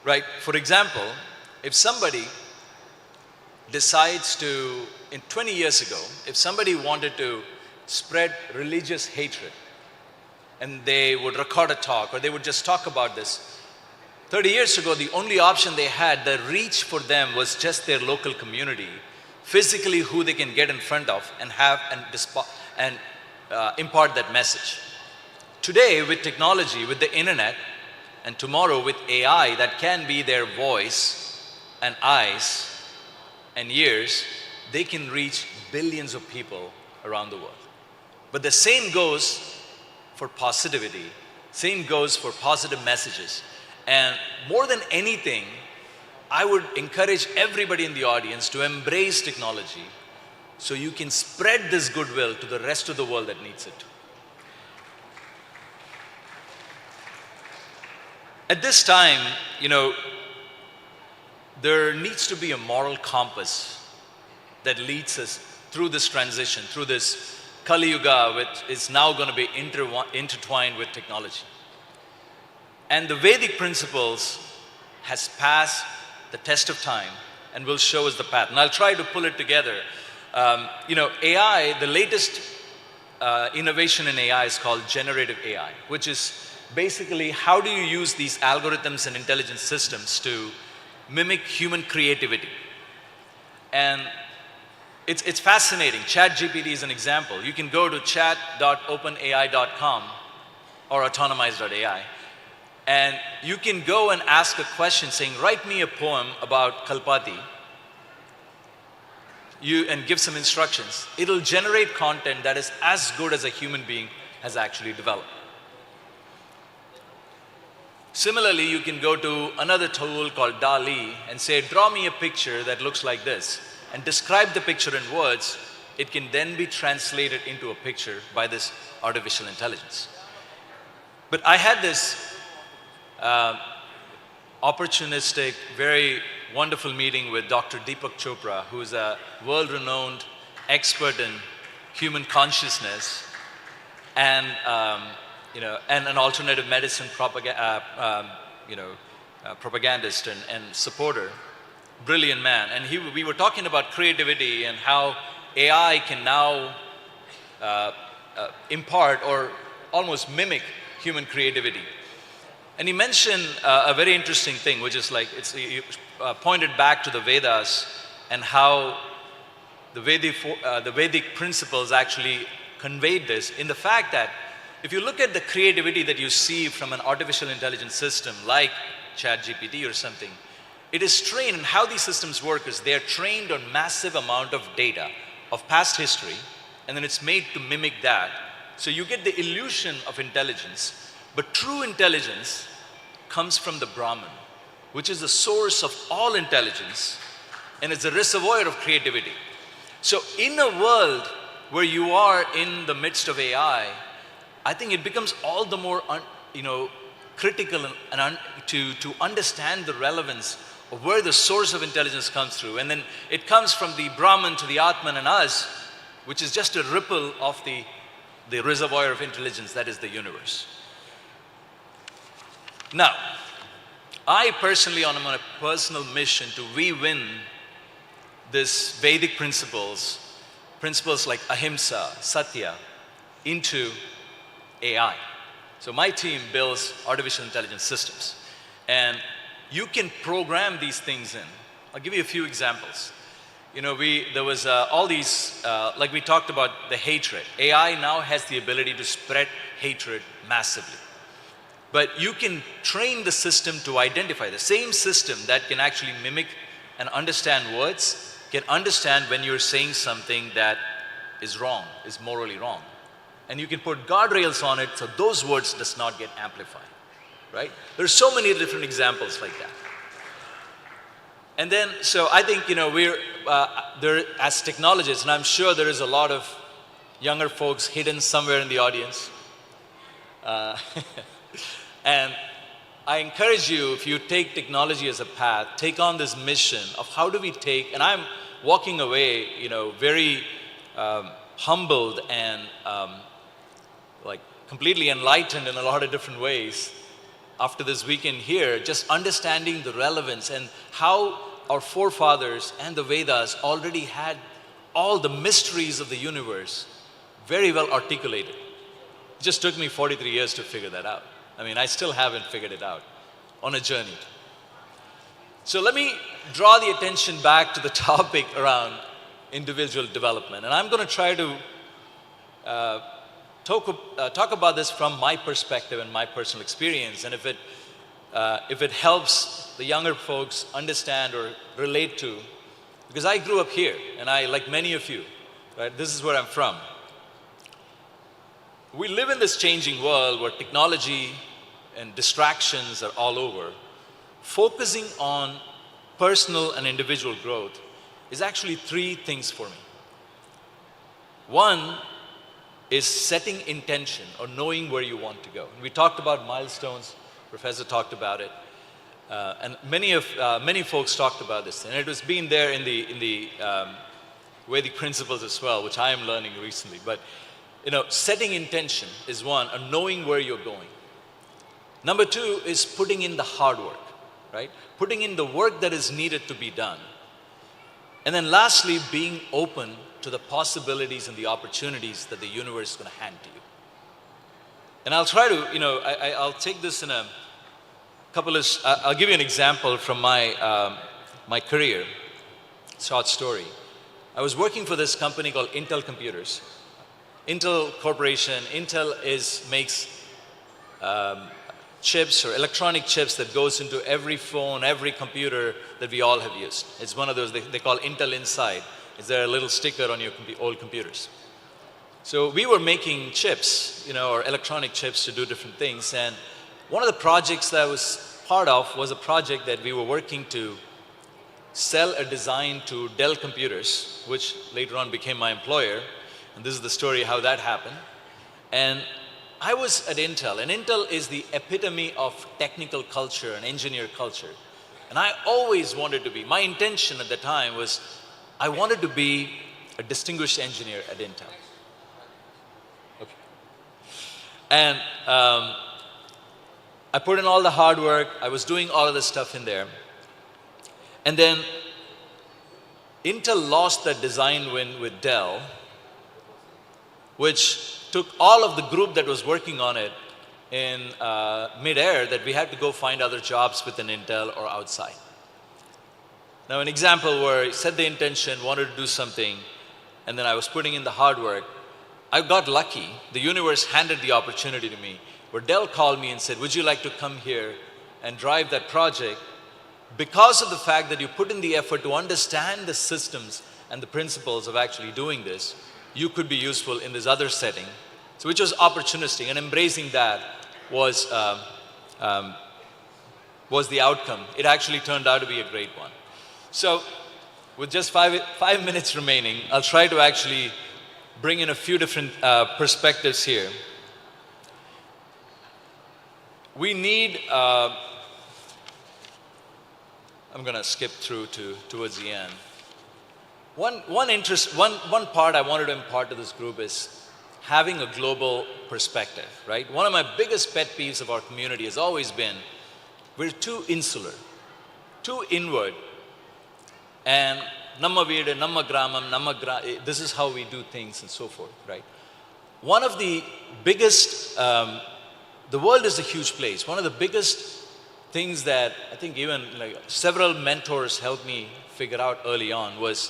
right? For example, if somebody decides to, in 20 years ago, if somebody wanted to spread religious hatred and they would record a talk or they would just talk about this, 30 years ago, the only option they had, the reach for them was just their local community, physically who they can get in front of and have and impart that message. Today, with technology, with the internet, and tomorrow with AI, that can be their voice and eyes and ears, they can reach billions of people around the world. But the same goes for positivity, same goes for positive messages. And more than anything, I would encourage everybody in the audience to embrace technology so you can spread this goodwill to the rest of the world that needs it. At this time, there needs to be a moral compass that leads us through this transition, through this Kali Yuga, which is now going to be intertwined with technology. And the Vedic principles has passed the test of time and will show us the path. And I'll try to pull it together. AI, the latest innovation in AI is called generative AI, which is basically how do you use these algorithms and intelligence systems to mimic human creativity. And it's fascinating. ChatGPT is an example. You can go to chat.openai.com or autonomize.ai. And you can go and ask a question saying, write me a poem about Kalpati, and give some instructions. It'll generate content that is as good as a human being has actually developed. Similarly, you can go to another tool called DALL-E and say, draw me a picture that looks like this, and describe the picture in words. It can then be translated into a picture by this artificial intelligence. But I had this opportunistic, very wonderful meeting with Dr. Deepak Chopra, who is a world-renowned expert in human consciousness and and an alternative medicine propagandist and supporter, brilliant man. And we were talking about creativity and how AI can now impart or almost mimic human creativity. And he mentioned a very interesting thing, which is like, he pointed back to the Vedas and how the Vedic principles actually conveyed this in the fact that if you look at the creativity that you see from an artificial intelligence system like ChatGPT or something, it is trained, and how these systems work is they're trained on massive amount of data of past history, and then it's made to mimic that. So you get the illusion of intelligence, but true intelligence comes from the Brahman, which is the source of all intelligence, and it's a reservoir of creativity. So in a world where you are in the midst of AI, I think it becomes all the more critical and to understand the relevance of where the source of intelligence comes through. And then it comes from the Brahman to the Atman and us, which is just a ripple of the reservoir of intelligence that is the universe. Now, I personally am on a personal mission to re-win this Vedic principles like ahimsa, satya, into AI. So my team builds artificial intelligence systems, and you can program these things in. I'll give you a few examples. There was all these, like we talked about the hatred. AI now has the ability to spread hatred massively. But you can train the system to identify. The same system that can actually mimic and understand words can understand when you're saying something that is wrong, is morally wrong. And you can put guardrails on it so those words does not get amplified, right? There's so many different examples like that. And then, so I think, we're, there as technologists, and I'm sure there is a lot of younger folks hidden somewhere in the audience. And I encourage you, if you take technology as a path, take on this mission of how do we take, and I'm walking away, very humbled and completely enlightened in a lot of different ways after this weekend here, just understanding the relevance and how our forefathers and the Vedas already had all the mysteries of the universe very well articulated. It just took me 43 years to figure that out. I mean, I still haven't figured it out, on a journey. So let me draw the attention back to the topic around individual development. And I'm going to try to talk about this from my perspective and my personal experience. And if it helps the younger folks understand or relate to, because I grew up here, and I, like many of you, right, this is where I'm from. We live in this changing world where technology and distractions are all over. Focusing on personal and individual growth is actually three things for me. One is setting intention or knowing where you want to go. And we talked about milestones, Professor talked about it, and many folks talked about this, and it was being there in the Vedic principles as well, which I am learning recently. But setting intention is one, and knowing where you're going. Number two is putting in the hard work, right? Putting in the work that is needed to be done. And then lastly, being open to the possibilities and the opportunities that the universe is going to hand to you. And I'll try to, I'll take this in a couple of, I'll give you an example from my career, short story. I was working for this company called Intel Computers. Intel Corporation, Intel makes chips or electronic chips that goes into every phone, every computer that we all have used. It's one of those they call Intel Inside. Is there a little sticker on your old computers? So we were making chips, or electronic chips to do different things. And one of the projects that I was part of was a project that we were working to sell a design to Dell Computers, which later on became my employer. And this is the story how that happened. And I was at Intel, and Intel is the epitome of technical culture and engineer culture. And I always wanted to be, my intention at the time was, I wanted to be a distinguished engineer at Intel. Okay. And I put in all the hard work, I was doing all of this stuff in there. And then Intel lost that design win with Dell, which took all of the group that was working on it in mid-air, that we had to go find other jobs within Intel or outside. Now an example where I set the intention, wanted to do something, and then I was putting in the hard work. I got lucky. The universe handed the opportunity to me, where Dell called me and said, would you like to come here and drive that project? Because of the fact that you put in the effort to understand the systems and the principles of actually doing this, you could be useful in this other setting. So which was opportunistic, and embracing that was the outcome. It actually turned out to be a great one. So with just five minutes remaining, I'll try to actually bring in a few different perspectives here. We need, I'm going to skip through towards the end. One part I wanted to impart to this group is having a global perspective, right? One of my biggest pet peeves of our community has always been, we're too insular, too inward, and namma veedu, namma gramam, this is how we do things and so forth, right? One of the biggest, the world is a huge place. One of the biggest things that I think even several mentors helped me figure out early on was,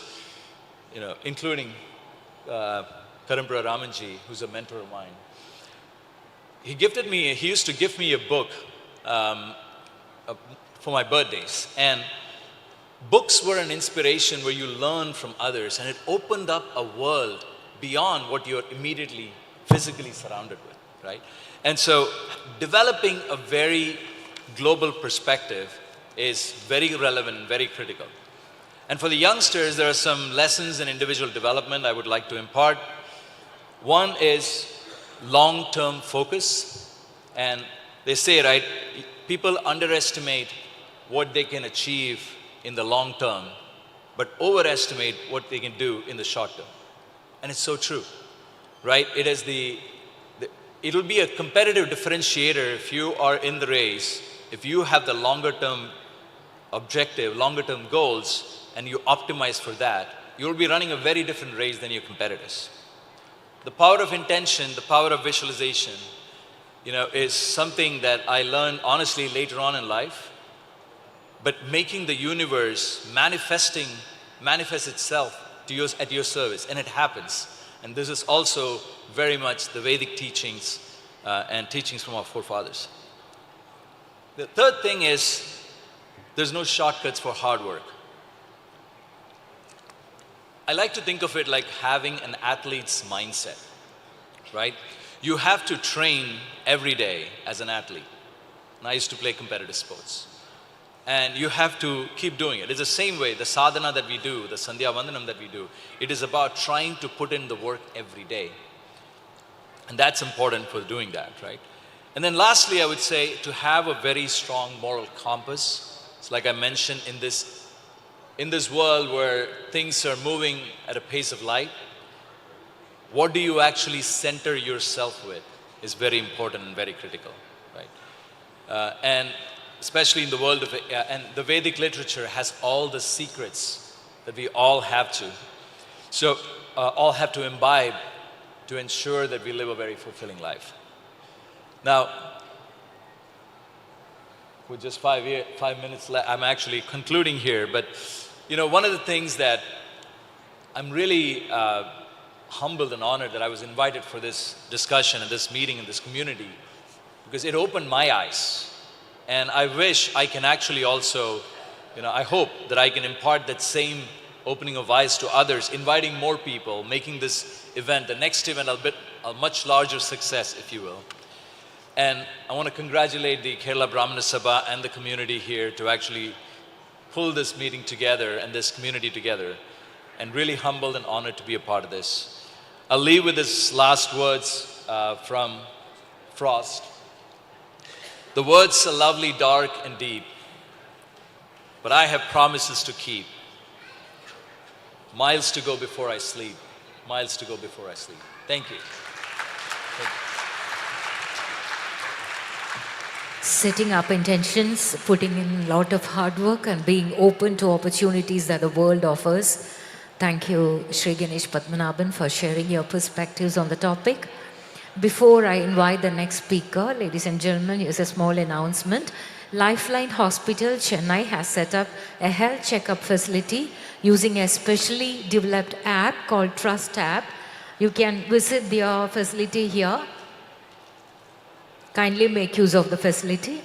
including Karimpura Ramanji, who's a mentor of mine. He used to gift me a book for my birthdays. And books were an inspiration where you learn from others, and it opened up a world beyond what you're immediately physically surrounded with, right? And so developing a very global perspective is very relevant and very critical. And for the youngsters, there are some lessons in individual development I would like to impart. One is long-term focus. And they say, right, people underestimate what they can achieve in the long term, but overestimate what they can do in the short term. And it's so true, right? It will be a competitive differentiator if you are in the race, if you have the longer term objective, longer term goals, and you optimize for that, you'll be running a very different race than your competitors. The power of intention, the power of visualization, is something that I learned honestly later on in life. But making the universe manifest itself at your service, and it happens. And this is also very much the Vedic teachings and teachings from our forefathers. The third thing is, there's no shortcuts for hard work. I like to think of it like having an athlete's mindset, right? You have to train every day as an athlete. And I used to play competitive sports. And you have to keep doing it. It's the same way, the sadhana that we do, the Sandhya Vandanam that we do, it is about trying to put in the work every day. And that's important for doing that, right? And then lastly, I would say to have a very strong moral compass. It's like I mentioned, in this world where things are moving at a pace of light, what do you actually center yourself with is very important and very critical, right? And especially in the world of, and the Vedic literature has all the secrets that we all have to. So all have to imbibe to ensure that we live a very fulfilling life. Now, with just 5 minutes left, I'm actually concluding here, but one of the things that I'm really humbled and honored that I was invited for this discussion and this meeting in this community, because it opened my eyes. And I wish I can actually also, I hope that I can impart that same opening of eyes to others, inviting more people, making this event, the next event, a much larger success, if you will. And I want to congratulate the Kerala Brahmana Sabha and the community here to actually pull this meeting together and this community together, and really humbled and honored to be a part of this. I'll leave with his last words from Frost. The words are lovely, dark, and deep, but I have promises to keep. Miles to go before I sleep. Miles to go before I sleep. Thank you. Setting up intentions, putting in a lot of hard work, and being open to opportunities that the world offers. Thank you, Sri Ganesh Padmanabhan, for sharing your perspectives on the topic. Before I invite the next speaker, ladies and gentlemen, here's a small announcement. Lifeline Hospital, Chennai has set up a health checkup facility using a specially developed app called Trust App. You can visit their facility here. Kindly make use of the facility.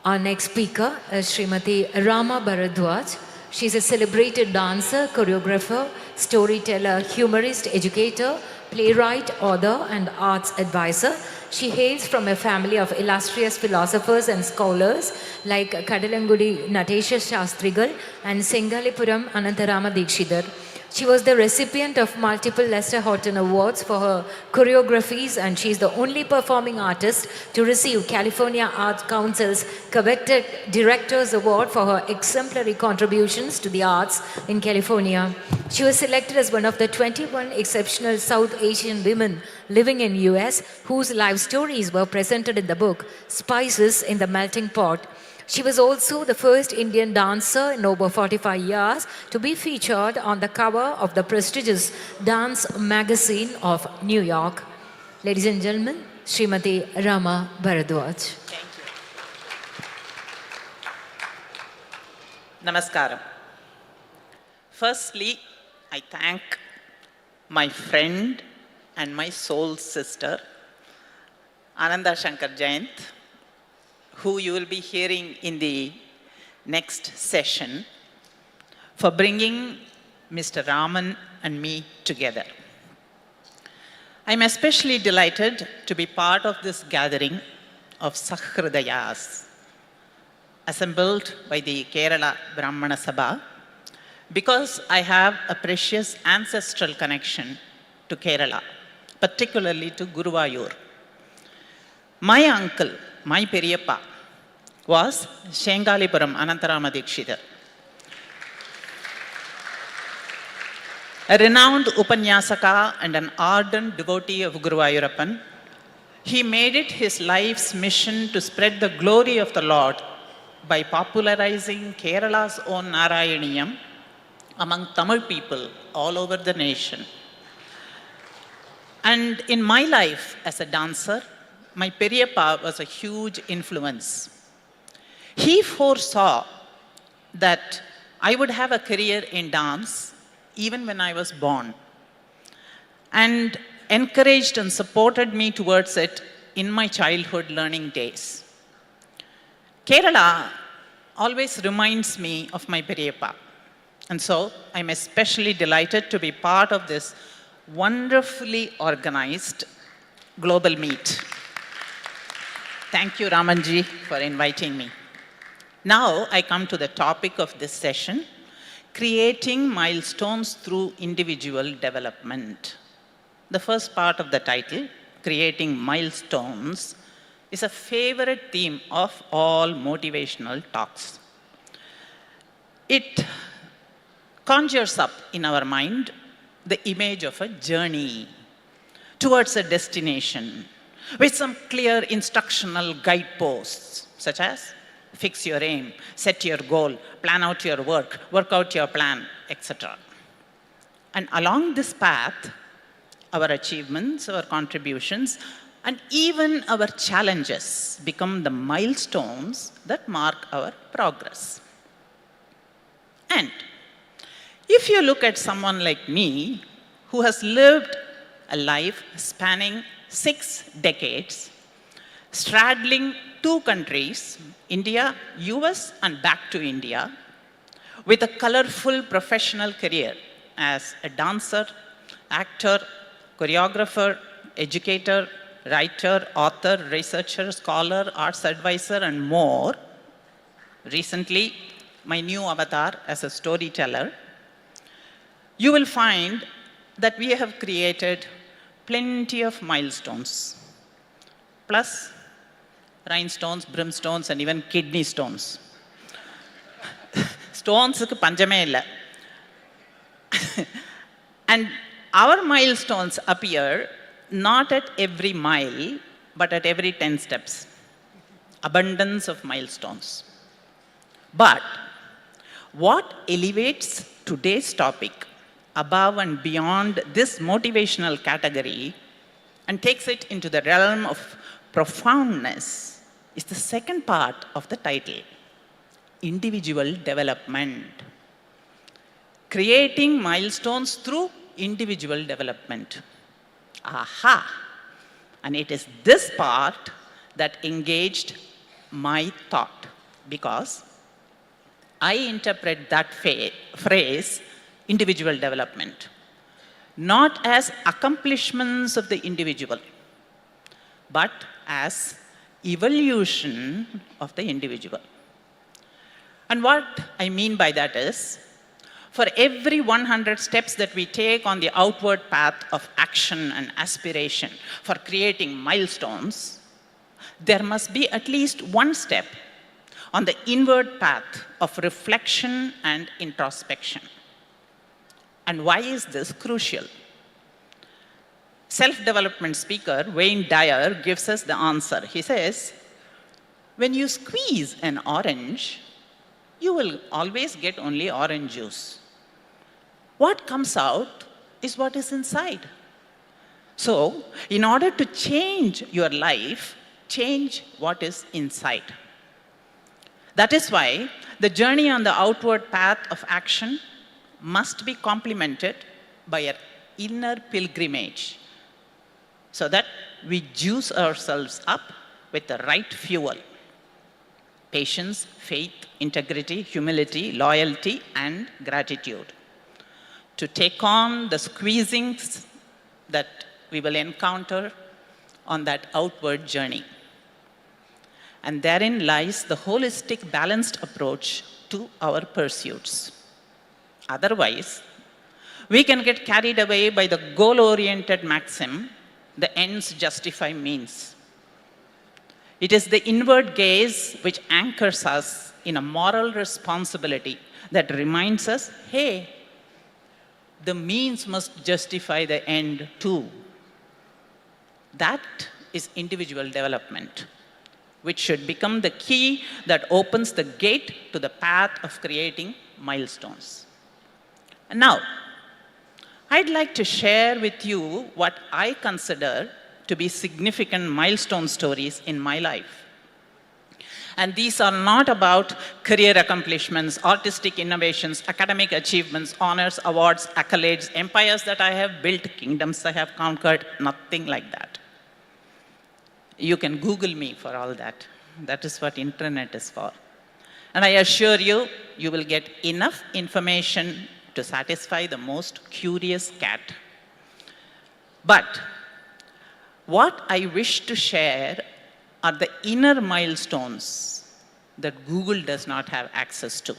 Our next speaker is Srimati Rama Bharadwaj. She's a celebrated dancer, choreographer, storyteller, humorist, educator, playwright, author, and arts advisor. She hails from a family of illustrious philosophers and scholars like Kadalangudi Natesha Shastrigal and Sengalipuram Anantarama Dikshidhar. She was the recipient of multiple Lester Houghton Awards for her choreographies, and she is the only performing artist to receive California Arts Council's coveted Director's Award for her exemplary contributions to the arts in California. She was selected as one of the 21 exceptional South Asian women living in US whose life stories were presented in the book Spices in the Melting Pot. She was also the first Indian dancer in over 45 years to be featured on the cover of the prestigious dance magazine of New York. Ladies and gentlemen, Srimati Rama Bharadwaj. Thank you. Namaskaram. Firstly, I thank my friend and my soul sister, Ananda Shankar Jayant, who you will be hearing in the next session, for bringing Mr. Raman and me together. I'm especially delighted to be part of this gathering of Sahridayas, assembled by the Kerala Brahmana Sabha, because I have a precious ancestral connection to Kerala, particularly to Guruvayur. My uncle, my Periyappa, was Shengalipuram Anantarama Dikshidhar, a renowned Upanyasaka and an ardent devotee of Guruvayurappan. He made it his life's mission to spread the glory of the Lord by popularizing Kerala's own Narayaniyam among Tamil people all over the nation. And in my life as a dancer, my Periyappa was a huge influence. He foresaw that I would have a career in dance even when I was born, and encouraged and supported me towards it in my childhood learning days. Kerala always reminds me of my Periyappa, and so I'm especially delighted to be part of this wonderfully organized global meet. Thank you, Ramanji, for inviting me. Now I come to the topic of this session, creating milestones through individual development. The first part of the title, creating milestones, is a favorite theme of all motivational talks. It conjures up in our mind the image of a journey towards a destination with some clear instructional guideposts, such as fix your aim, set your goal, plan out your work out your plan, etc. And along this path, our achievements, our contributions, and even our challenges become the milestones that mark our progress. And if you look at someone like me, who has lived a life spanning 6 decades, straddling 2 countries, India, US, and back to India, with a colorful professional career as a dancer, actor, choreographer, educator, writer, author, researcher, scholar, arts advisor, and more. Recently, my new avatar as a storyteller. You will find that we have created plenty of milestones, plus rhinestones, brimstones, and even kidney stones. Stones ku panjame illa. And our milestones appear not at every mile, but at every 10 steps. Abundance of milestones. But what elevates today's topic above and beyond this motivational category and takes it into the realm of profoundness is the second part of the title, individual development. Creating milestones through individual development. Aha! And it is this part that engaged my thought, because I interpret that phrase, individual development, not as accomplishments of the individual, but as evolution of the individual. And what I mean by that is, for every 100 steps that we take on the outward path of action and aspiration for creating milestones, there must be at least 1 step on the inward path of reflection and introspection. And why is this crucial? Self-development speaker Wayne Dyer gives us the answer. He says, when you squeeze an orange, you will always get only orange juice. What comes out is what is inside. So, in order to change your life, change what is inside. That is why the journey on the outward path of action must be complemented by an inner pilgrimage, so that we juice ourselves up with the right fuel: patience, faith, integrity, humility, loyalty, and gratitude, to take on the squeezings that we will encounter on that outward journey. And therein lies the holistic, balanced approach to our pursuits. Otherwise, we can get carried away by the goal-oriented maxim, the ends justify means. It is the inward gaze which anchors us in a moral responsibility that reminds us, hey, the means must justify the end too. That is individual development. which should become the key that opens the gate to the path of creating milestones. And now, I'd like to share with you what I consider to be significant milestone stories in my life. And these are not about career accomplishments, artistic innovations, academic achievements, honors, awards, accolades, empires that I have built, kingdoms I have conquered, nothing like that. You can Google me for all that. That is what internet is for. And I assure you, you will get enough information to satisfy the most curious cat. But what I wish to share are the inner milestones that Google does not have access to.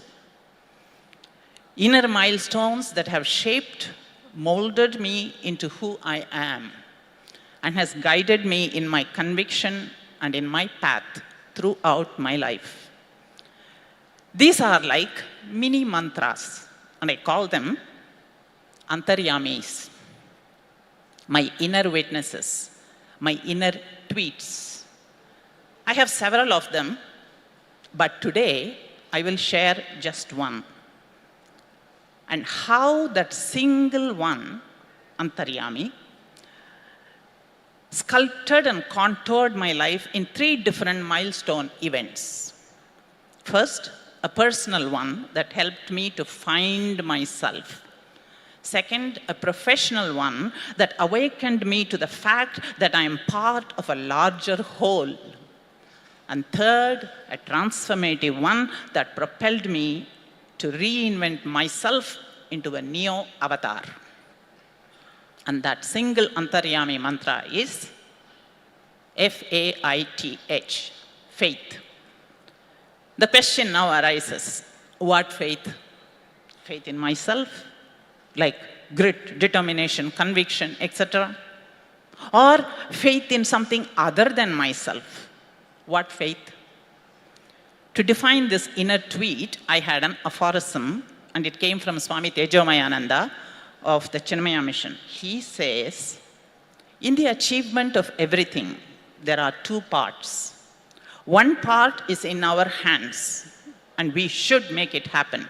Inner milestones that have shaped, molded me into who I am, and has guided me in my conviction and in my path throughout my life. These are like mini mantras, and I call them antaryamis, my inner witnesses, my inner tweets. I have several of them, but today I will share just one. And how that single one, antaryami, sculpted and contoured my life in 3 different milestone events. First, a personal one that helped me to find myself. Second, a professional one that awakened me to the fact that I am part of a larger whole. And third, a transformative one that propelled me to reinvent myself into a neo avatar. And that single antaryami mantra is F-A-I-T-H, faith. The question now arises, what faith? Faith in myself, like grit, determination, conviction, etc. Or faith in something other than myself? What faith? To define this inner tweet, I had an aphorism, and it came from Swami Tejomayananda of the Chinmaya Mission. He says, in the achievement of everything, there are 2 parts. One part is in our hands, and we should make it happen.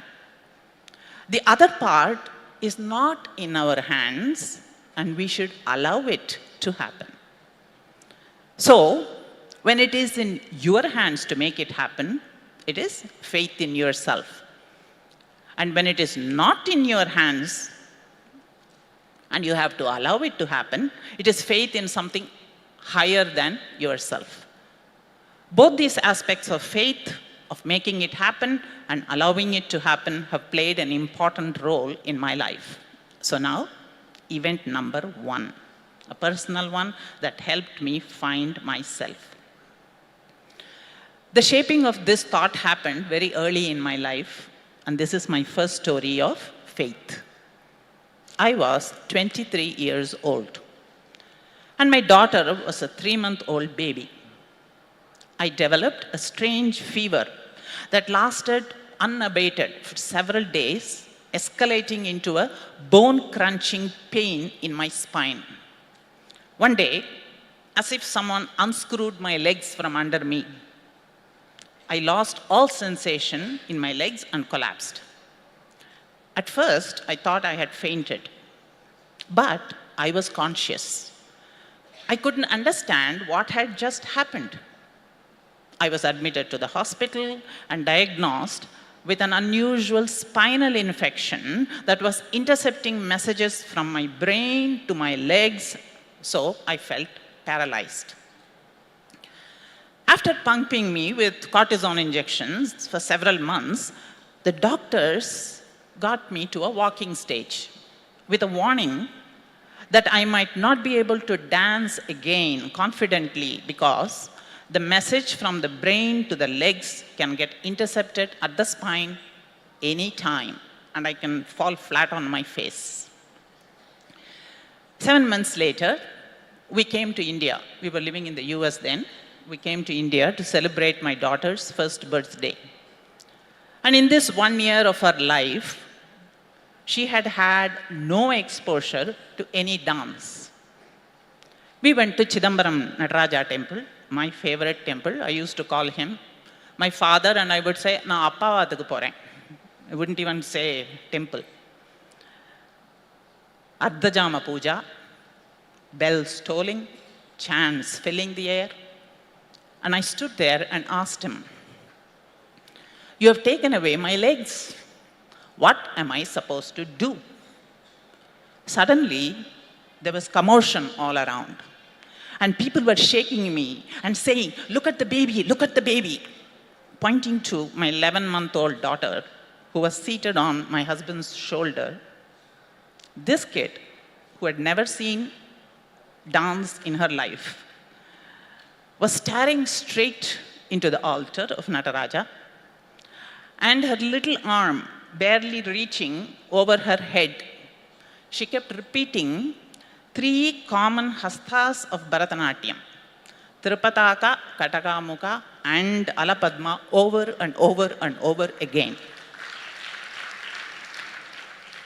The other part is not in our hands, and we should allow it to happen. So, when it is in your hands to make it happen, it is faith in yourself. And when it is not in your hands, and you have to allow it to happen, it is faith in something higher than yourself. Both these aspects of faith, of making it happen and allowing it to happen, have played an important role in my life. So now, event number 1, a personal one that helped me find myself. The shaping of this thought happened very early in my life, and this is my first story of faith. I was 23 years old, and my daughter was a 3-month-old baby. I developed a strange fever that lasted unabated for several days, escalating into a bone-crunching pain in my spine. One day, as if someone unscrewed my legs from under me, I lost all sensation in my legs and collapsed. At first, I thought I had fainted, but I was conscious. I couldn't understand what had just happened. I was admitted to the hospital and diagnosed with an unusual spinal infection that was intercepting messages from my brain to my legs, so I felt paralyzed. After pumping me with cortisone injections for several months, the doctors got me to a walking stage with a warning that I might not be able to dance again confidently because the message from the brain to the legs can get intercepted at the spine any time, and I can fall flat on my face. 7 months later, we came to India. We were living in the US then. We came to India to celebrate my daughter's first birthday. And in this 1 year of her life, she had had no exposure to any dance. We went to Chidambaram Nataraja temple my favorite temple. I used to call him my father, and I would say, "Na appavathukku poren." I wouldn't even say temple. Ardhajama puja, bells tolling, chants filling the air. And I stood there and asked him, "You have taken away my legs. What am I supposed to do?" Suddenly, there was commotion all around. And people were shaking me and saying, "Look at the baby, look at the baby," pointing to my 11-month-old daughter who was seated on my husband's shoulder. This kid, who had never seen dance in her life, was staring straight into the altar of Nataraja, and her little arm barely reaching over her head, she kept repeating 3 common hastas of Bharatanatyam, Tirupataka, Katakamuka, and Alapadma, over and over and over again.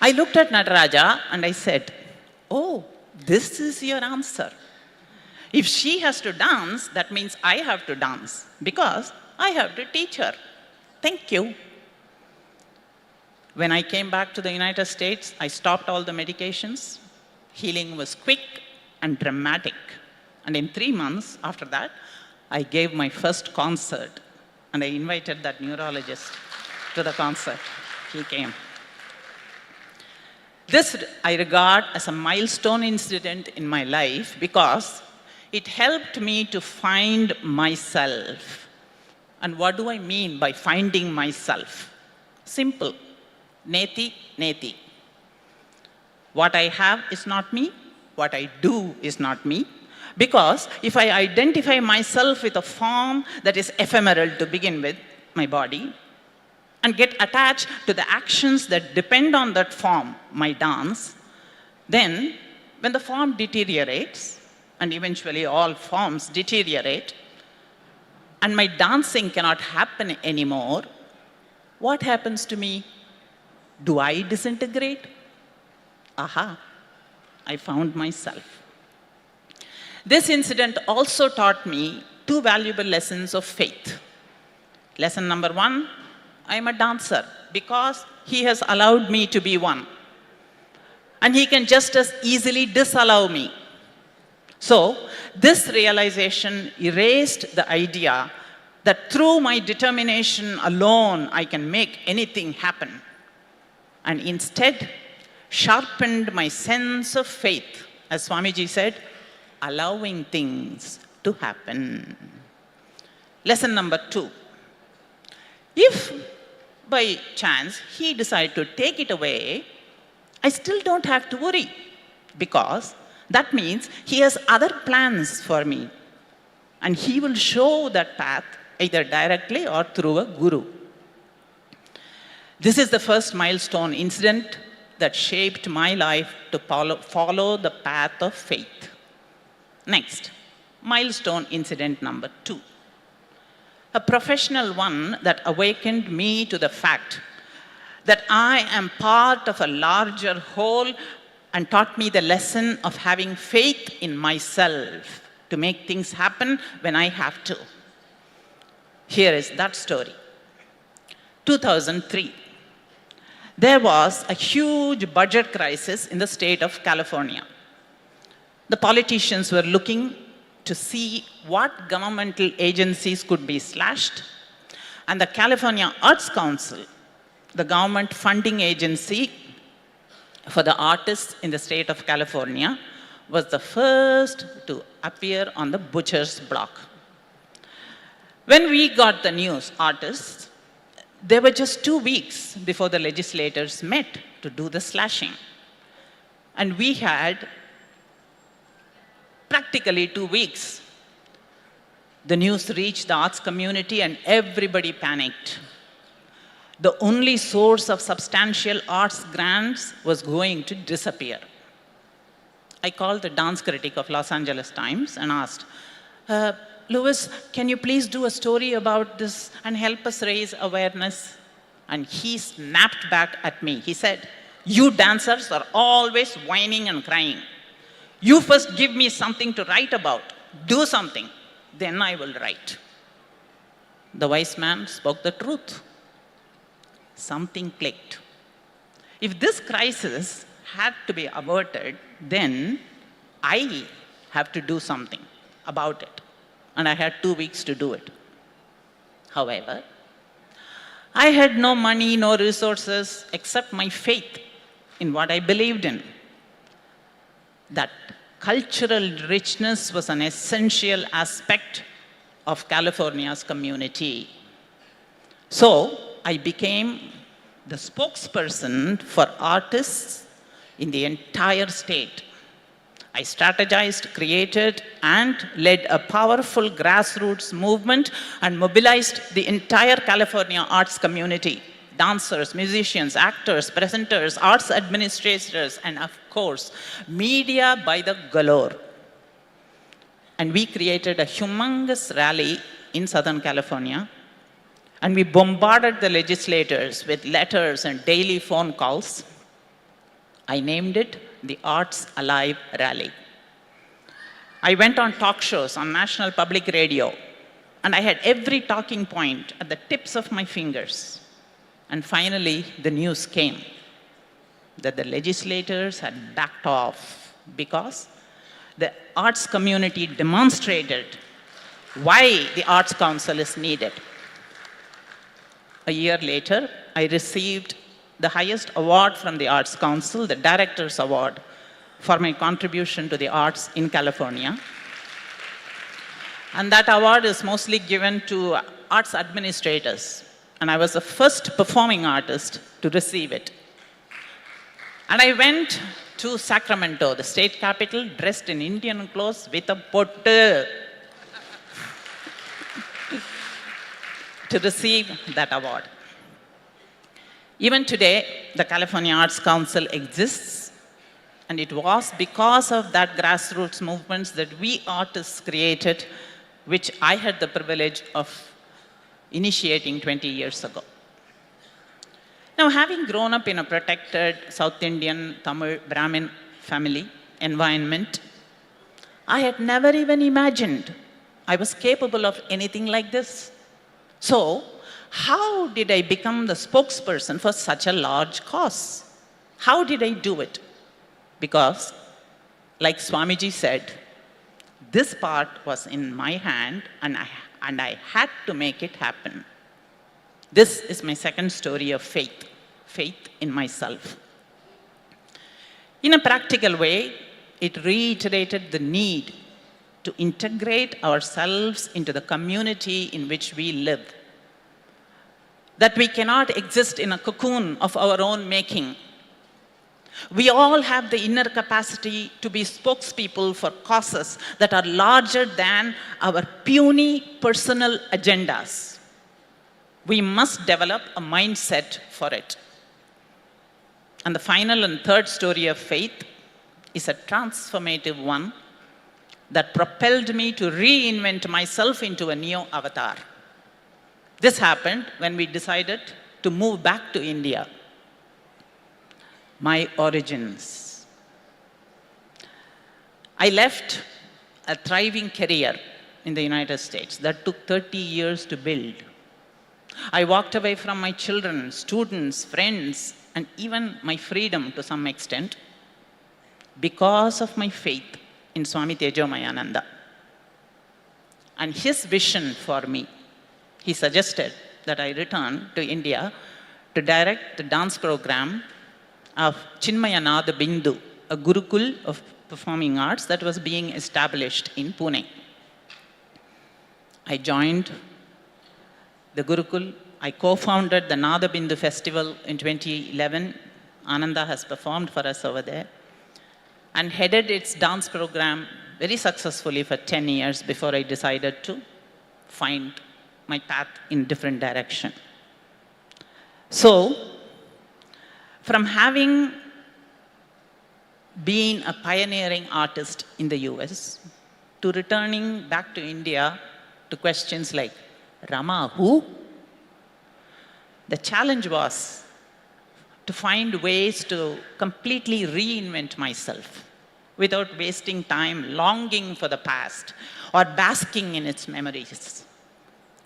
I looked at Nataraja and I said, "Oh, this is your answer. If she has to dance, that means I have to dance, because I have to teach her. Thank you." When I came back to the United States, I stopped all the medications. Healing was quick and dramatic. And in 3 months after that, I gave my first concert. And I invited that neurologist to the concert. He came. This I regard as a milestone incident in my life, because it helped me to find myself. And what do I mean by finding myself? Simple. Neti, neti. What I have is not me. What I do is not me. Because if I identify myself with a form that is ephemeral to begin with, my body, and get attached to the actions that depend on that form, my dance, then when the form deteriorates, and eventually all forms deteriorate, and my dancing cannot happen anymore, what happens to me? Do I disintegrate? Aha, I found myself. This incident also taught me 2 valuable lessons of faith. Lesson number 1, I am a dancer because he has allowed me to be one. And he can just as easily disallow me. So, this realization erased the idea that through my determination alone I can make anything happen, and instead sharpened my sense of faith, as Swamiji said, allowing things to happen. Lesson number 2. If by chance he decided to take it away, I still don't have to worry, because that means he has other plans for me, and he will show that path either directly or through a guru. This is the first milestone incident that shaped my life to follow the path of faith. Next, milestone incident number 2. A professional one that awakened me to the fact that I am part of a larger whole, and taught me the lesson of having faith in myself to make things happen when I have to. Here is that story. 2003. There was a huge budget crisis in the state of California. The politicians were looking to see what governmental agencies could be slashed, and the California Arts Council, the government funding agency for the artists in the state of California, was the first to appear on the butcher's block. When we got the news, artists, there were just 2 weeks before the legislators met to do the slashing. And we had practically 2 weeks. The news reached the arts community and everybody panicked. The only source of substantial arts grants was going to disappear. I called the dance critic of Los Angeles Times and asked, "Louis, can you please do a story about this and help us raise awareness?" And he snapped back at me. He said, "You dancers are always whining and crying. You first give me something to write about. Do something." then I will write. The wise man spoke the truth. Something clicked. If this crisis had to be averted, then I have to do something about it. And I had 2 weeks to do it. However, I had no money, no resources, except my faith in what I believed in. That cultural richness was an essential aspect of California's community. So I became the spokesperson for artists in the entire state. I strategized, created, and led a powerful grassroots movement and mobilized the entire California arts community, dancers, musicians, actors, presenters, arts administrators, and of course, media by the galore. And we created a humongous rally in Southern California, and we bombarded the legislators with letters and daily phone calls. I named it the Arts Alive Rally. I went on talk shows on National Public Radio, and I had every talking point at the tips of my fingers. And finally, the news came that the legislators had backed off because the arts community demonstrated why the Arts Council is needed. A year later, I received the highest award from the Arts Council, the Director's Award, for my contribution to the arts in California. And that award is mostly given to arts administrators. And I was the first performing artist to receive it. And I went to Sacramento, the state capital, dressed in Indian clothes with a pottu to receive that award. Even today, the California Arts Council exists, and it was because of that grassroots movements that we artists created, which I had the privilege of initiating 20 years ago. Now, having grown up in a protected South Indian, Tamil, Brahmin family environment, I had never even imagined I was capable of anything like this. So, how did I become the spokesperson for such a large cause? How did I do it? Because, like Swamiji said, this part was in my hand, and I had to make it happen. This is my second story of faith, faith in myself. In a practical way, it reiterated the need to integrate ourselves into the community in which we live. That we cannot exist in a cocoon of our own making. We all have the inner capacity to be spokespeople for causes that are larger than our puny personal agendas. We must develop a mindset for it. And the final and third story of faith is a transformative one that propelled me to reinvent myself into a neo avatar. This happened when we decided to move back to India. My origins. I left a thriving career in the United States that took 30 years to build. I walked away from my children, students, friends, and even my freedom to some extent because of my faith in Swami Tejomayananda. And his vision for me, he suggested that I return to India to direct the dance program of Chinmayanada Bindu, a Gurukul of performing arts that was being established in Pune. I joined the Gurukul. I co-founded the Nada Bindu Festival in 2011. Ananda has performed for us over there, and headed its dance program very successfully for 10 years before I decided to find my path in different direction. So, from having been a pioneering artist in the US, to returning back to India to questions like, Rama, who? The challenge was to find ways to completely reinvent myself. without wasting time longing for the past or basking in its memories.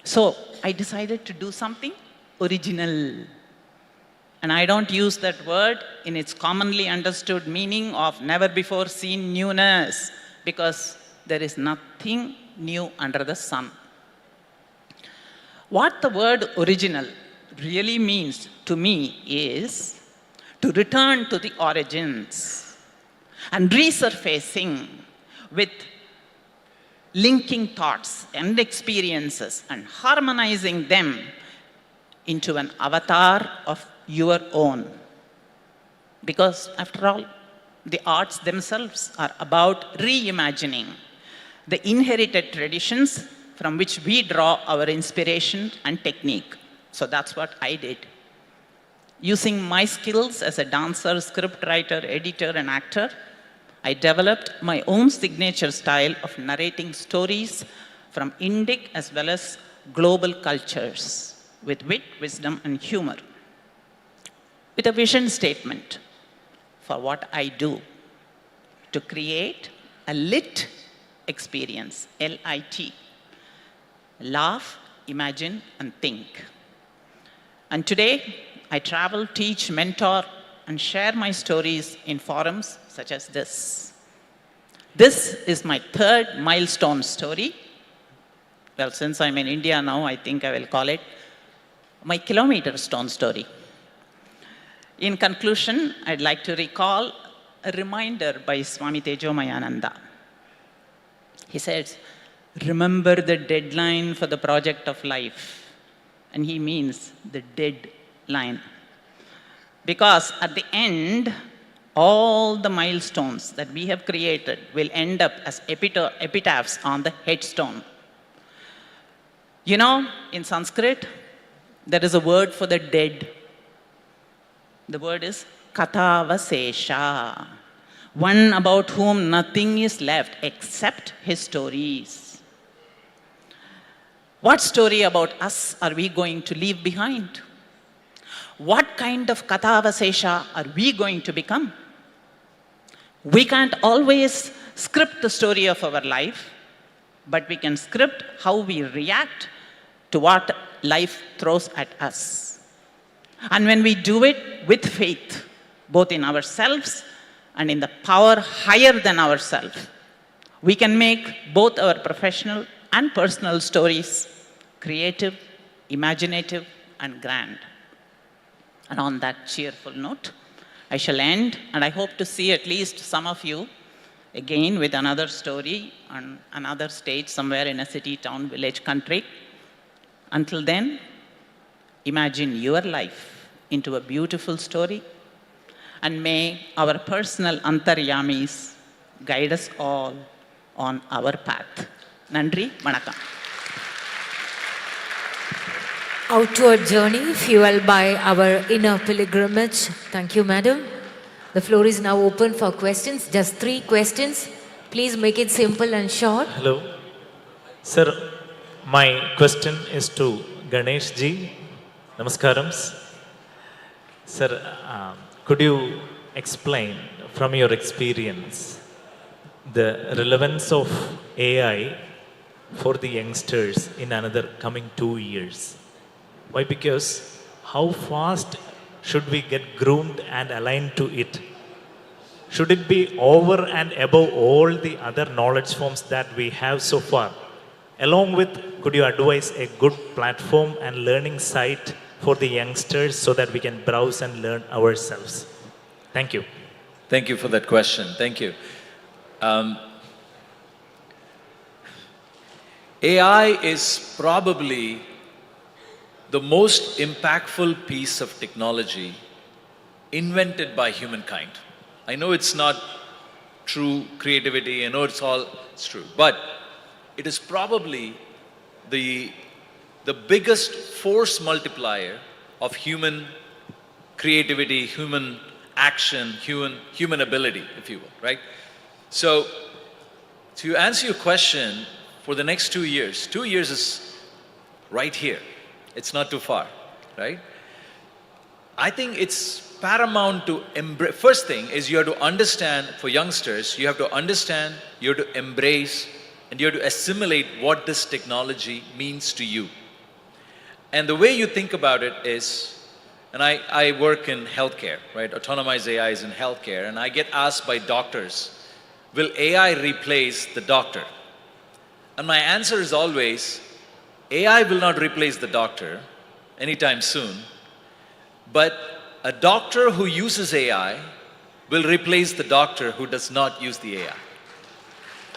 So I decided to do something original. And I don't use that word in its commonly understood meaning of never before seen newness, because there is nothing new under the sun. What the word original really means to me is to return to the origins and resurfacing with linking thoughts and experiences and harmonizing them into an avatar of your own. Because after all, the arts themselves are about reimagining the inherited traditions from which we draw our inspiration and technique. So that's what I did. Using my skills as a dancer, scriptwriter, editor, and actor, I developed my own signature style of narrating stories from Indic as well as global cultures with wit, wisdom, and humor. With a vision statement for what I do, to create a lit experience, L-I-T. Laugh, imagine, and think. And today, I travel, teach, mentor, and share my stories in forums such as this. This is my third milestone story. Well, since I'm in India now, I think I will call it my kilometer stone story. In conclusion, I'd like to recall a reminder by Swami Tejomayananda. He says, remember the deadline for the project of life. And he means the deadline. Because at the end, all the milestones that we have created will end up as epitaphs on the headstone. You know, in Sanskrit, there is a word for the dead. The word is katavasesha, one about whom nothing is left except his stories. What story about us are we going to leave behind? What kind of katavasesha are we going to become? We can't always script the story of our life, but we can script how we react to what life throws at us. And when we do it with faith, both in ourselves and in the power higher than ourselves, we can make both our professional and personal stories creative, imaginative, and grand. And on that cheerful note, I shall end, and I hope to see at least some of you again with another story on another stage somewhere in a city, town, village, country. Until then, imagine your life into a beautiful story, and may our personal antaryamis guide us all on our path. Nandri, vanakkam. Outward journey fueled by our inner pilgrimage. Thank you, madam. The floor is now open for questions. Just 3 questions. Please make it simple and short. Hello. Sir, my question is to Ganesh ji. Namaskarams. Sir, could you explain from your experience the relevance of AI for the youngsters in another coming 2 years? Why? Because how fast should we get groomed and aligned to it? Should it be over and above all the other knowledge forms that we have so far? Along with, could you advise a good platform and learning site for the youngsters so that we can browse and learn ourselves? Thank you. Thank you for that question. Thank you. AI is probably the most impactful piece of technology invented by humankind. I know it's not true creativity, I know it's true, but it is probably the biggest force multiplier of human creativity, human action, human ability, if you will, right? So, to answer your question, for the next 2 years, 2 years is right here. It's not too far, right? I think it's paramount to embrace. First thing is you have to understand, for youngsters, you have to understand, you have to embrace, and you have to assimilate what this technology means to you. And the way you think about it is, and I work in healthcare, right? Autonomized AI is in healthcare, and I get asked by doctors, will AI replace the doctor? And my answer is always, AI will not replace the doctor anytime soon, but a doctor who uses AI will replace the doctor who does not use the AI,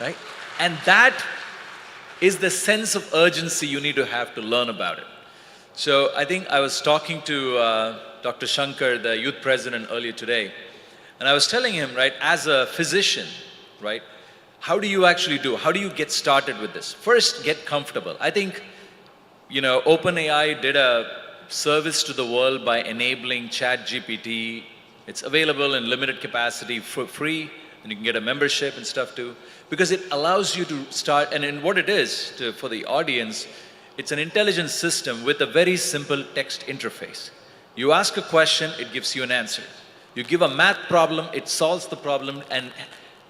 right? And that is the sense of urgency you need to have to learn about it. So I think I was talking to Dr. Shankar, the youth president, earlier today, and I was telling him, right, as a physician, right, how do you actually do? How do you get started with this? First, get comfortable. I think, you know, OpenAI did a service to the world by enabling ChatGPT. It's available in limited capacity for free, and you can get a membership and stuff too, because it allows you to start, and in what it is, for the audience, it's an intelligent system with a very simple text interface. You ask a question, it gives you an answer. You give a math problem, it solves the problem and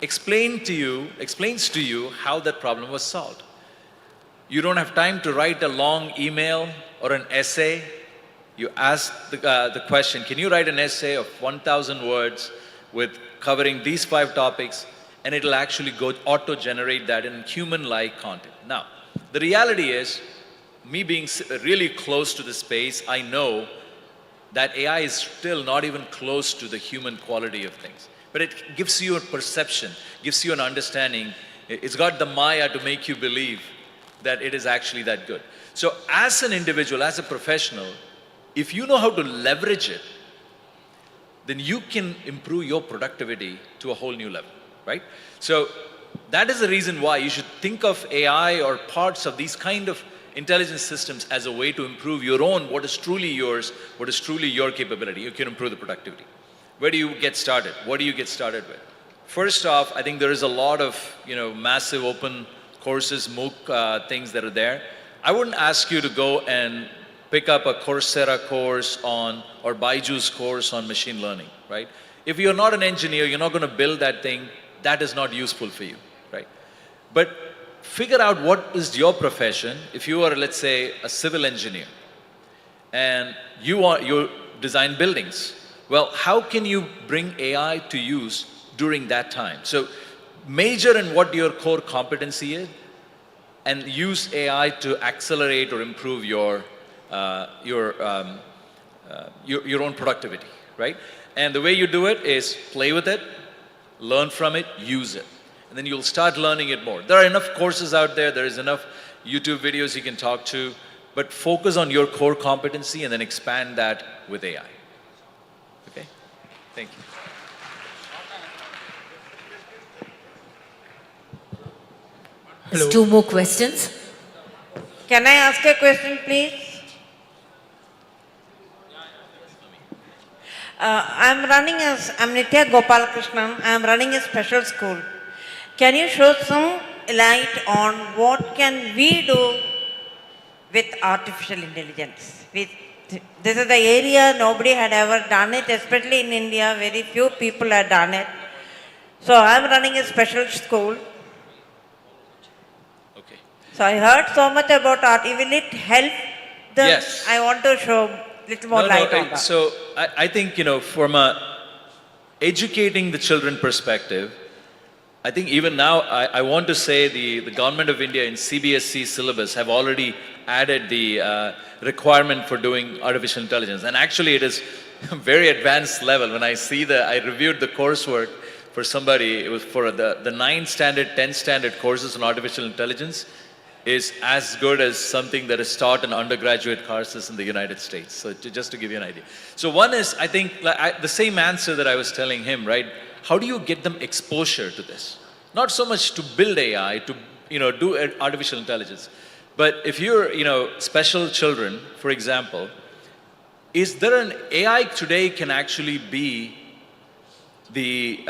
explains to you how that problem was solved. You don't have time to write a long email or an essay. You ask the question, can you write an essay of 1,000 words with covering these 5 topics, and it'll actually go auto-generate that in human-like content. Now, the reality is, me being really close to the space, I know that AI is still not even close to the human quality of things. But it gives you a perception, gives you an understanding. It's got the Maya to make you believe that it is actually that good. So as an individual, as a professional, if you know how to leverage it, then you can improve your productivity to a whole new level, right? So that is the reason why you should think of AI or parts of these kind of intelligence systems as a way to improve your own, what is truly yours, what is truly your capability. You can improve the productivity. Where do you get started? What do you get started with? First off, I think there is a lot of, massive open courses, MOOC things that are there. I wouldn't ask you to go and pick up a Coursera course on, or Byju's course on machine learning, right? If you're not an engineer, you're not going to build that thing, that is not useful for you, right? But figure out what is your profession. If you are, let's say, a civil engineer, and you design buildings, well, how can you bring AI to use during that time? So major in what your core competency is, and use AI to accelerate or improve your own productivity, right? And the way you do it is play with it, learn from it, use it. And then you'll start learning it more. There are enough courses out there, there is enough YouTube videos you can talk to, but focus on your core competency and then expand that with AI. Okay? Thank you. Hello. 2 more questions. Can I ask a question, please? I'm Nitya Gopalakrishnan. I'm running a special school. Can you show some light on what can we do with artificial intelligence? This is the area nobody had ever done it, especially in India. Very few people have done it. So I'm running a special school. Okay. So I heard so much about art. Will it help them? Yes. I want to show a little more light on that. So I think, from a educating the children perspective, I think even now, I want to say the government of India in CBSE syllabus have already added the requirement for doing artificial intelligence. And actually it is very advanced level. When I reviewed the coursework for somebody, it was for the 9th standard, 10th standard courses on artificial intelligence is as good as something that is taught in undergraduate courses in the United States. So just to give you an idea. So one is, I think, the same answer that I was telling him, right? How do you get them exposure to this? Not so much to build AI, to do artificial intelligence, but if you're special children, for example, is there an AI today can actually be the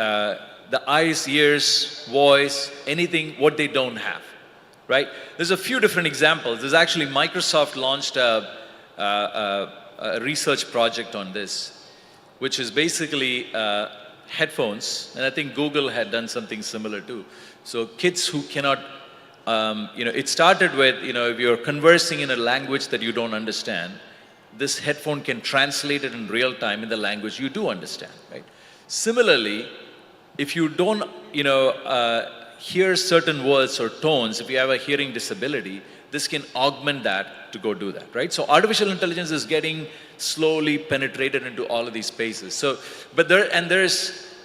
eyes, ears, voice, anything what they don't have, right? There's a few different examples. There's actually Microsoft launched a a research project on this, which is basically headphones, and I think Google had done something similar too. So kids who cannot, it started with, if you're conversing in a language that you don't understand, this headphone can translate it in real time in the language you do understand, right? Similarly, if you don't, hear certain words or tones, if you have a hearing disability, this can augment that to go do that, right? So artificial intelligence is getting slowly penetrated into all of these spaces. So,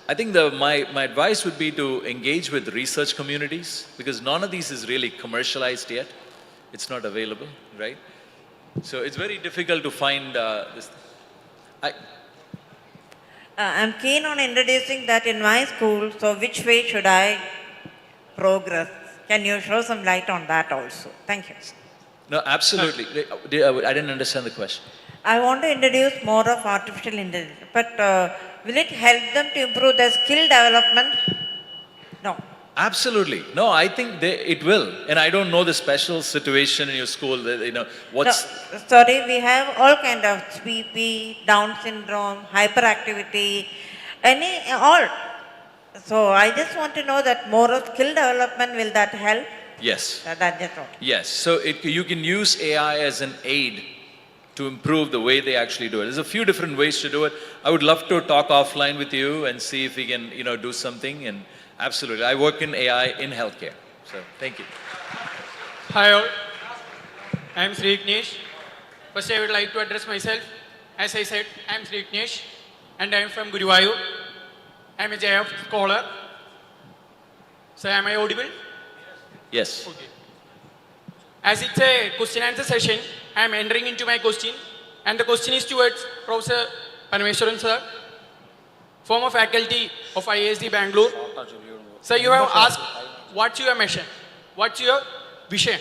I think my advice would be to engage with research communities, because none of these is really commercialized yet. It's not available, right? So it's very difficult to find this. I'm keen on introducing that in my school, so which way should I progress? Can you throw some light on that also? Thank you. No, absolutely. I didn't understand the question. I want to introduce more of artificial intelligence, but will it help them to improve their skill development? No. Absolutely. No, I think it will. And I don't know the special situation in your school, what's... No, sorry, we have all kind of SEP, Down syndrome, hyperactivity, all. So I just want to know that more of skill development, will that help? Yes. That's just all. Yes. So you can use AI as an aid to improve the way they actually do it. There's a few different ways to do it. I would love to talk offline with you and see if we can, do something. And absolutely, I work in AI in healthcare. So thank you. Hi all, I am Sri Ignesh. First I would like to address myself. As I said, I am Sri Ignesh and I am from Guruvayur. I am a JF scholar. So am I audible? Yes. Okay. As it's a question answer session, I am entering into my question, and the question is towards Professor Parameswaran sir, former faculty of ISD Bangalore. So you have asked, what's your mission? What's your vision?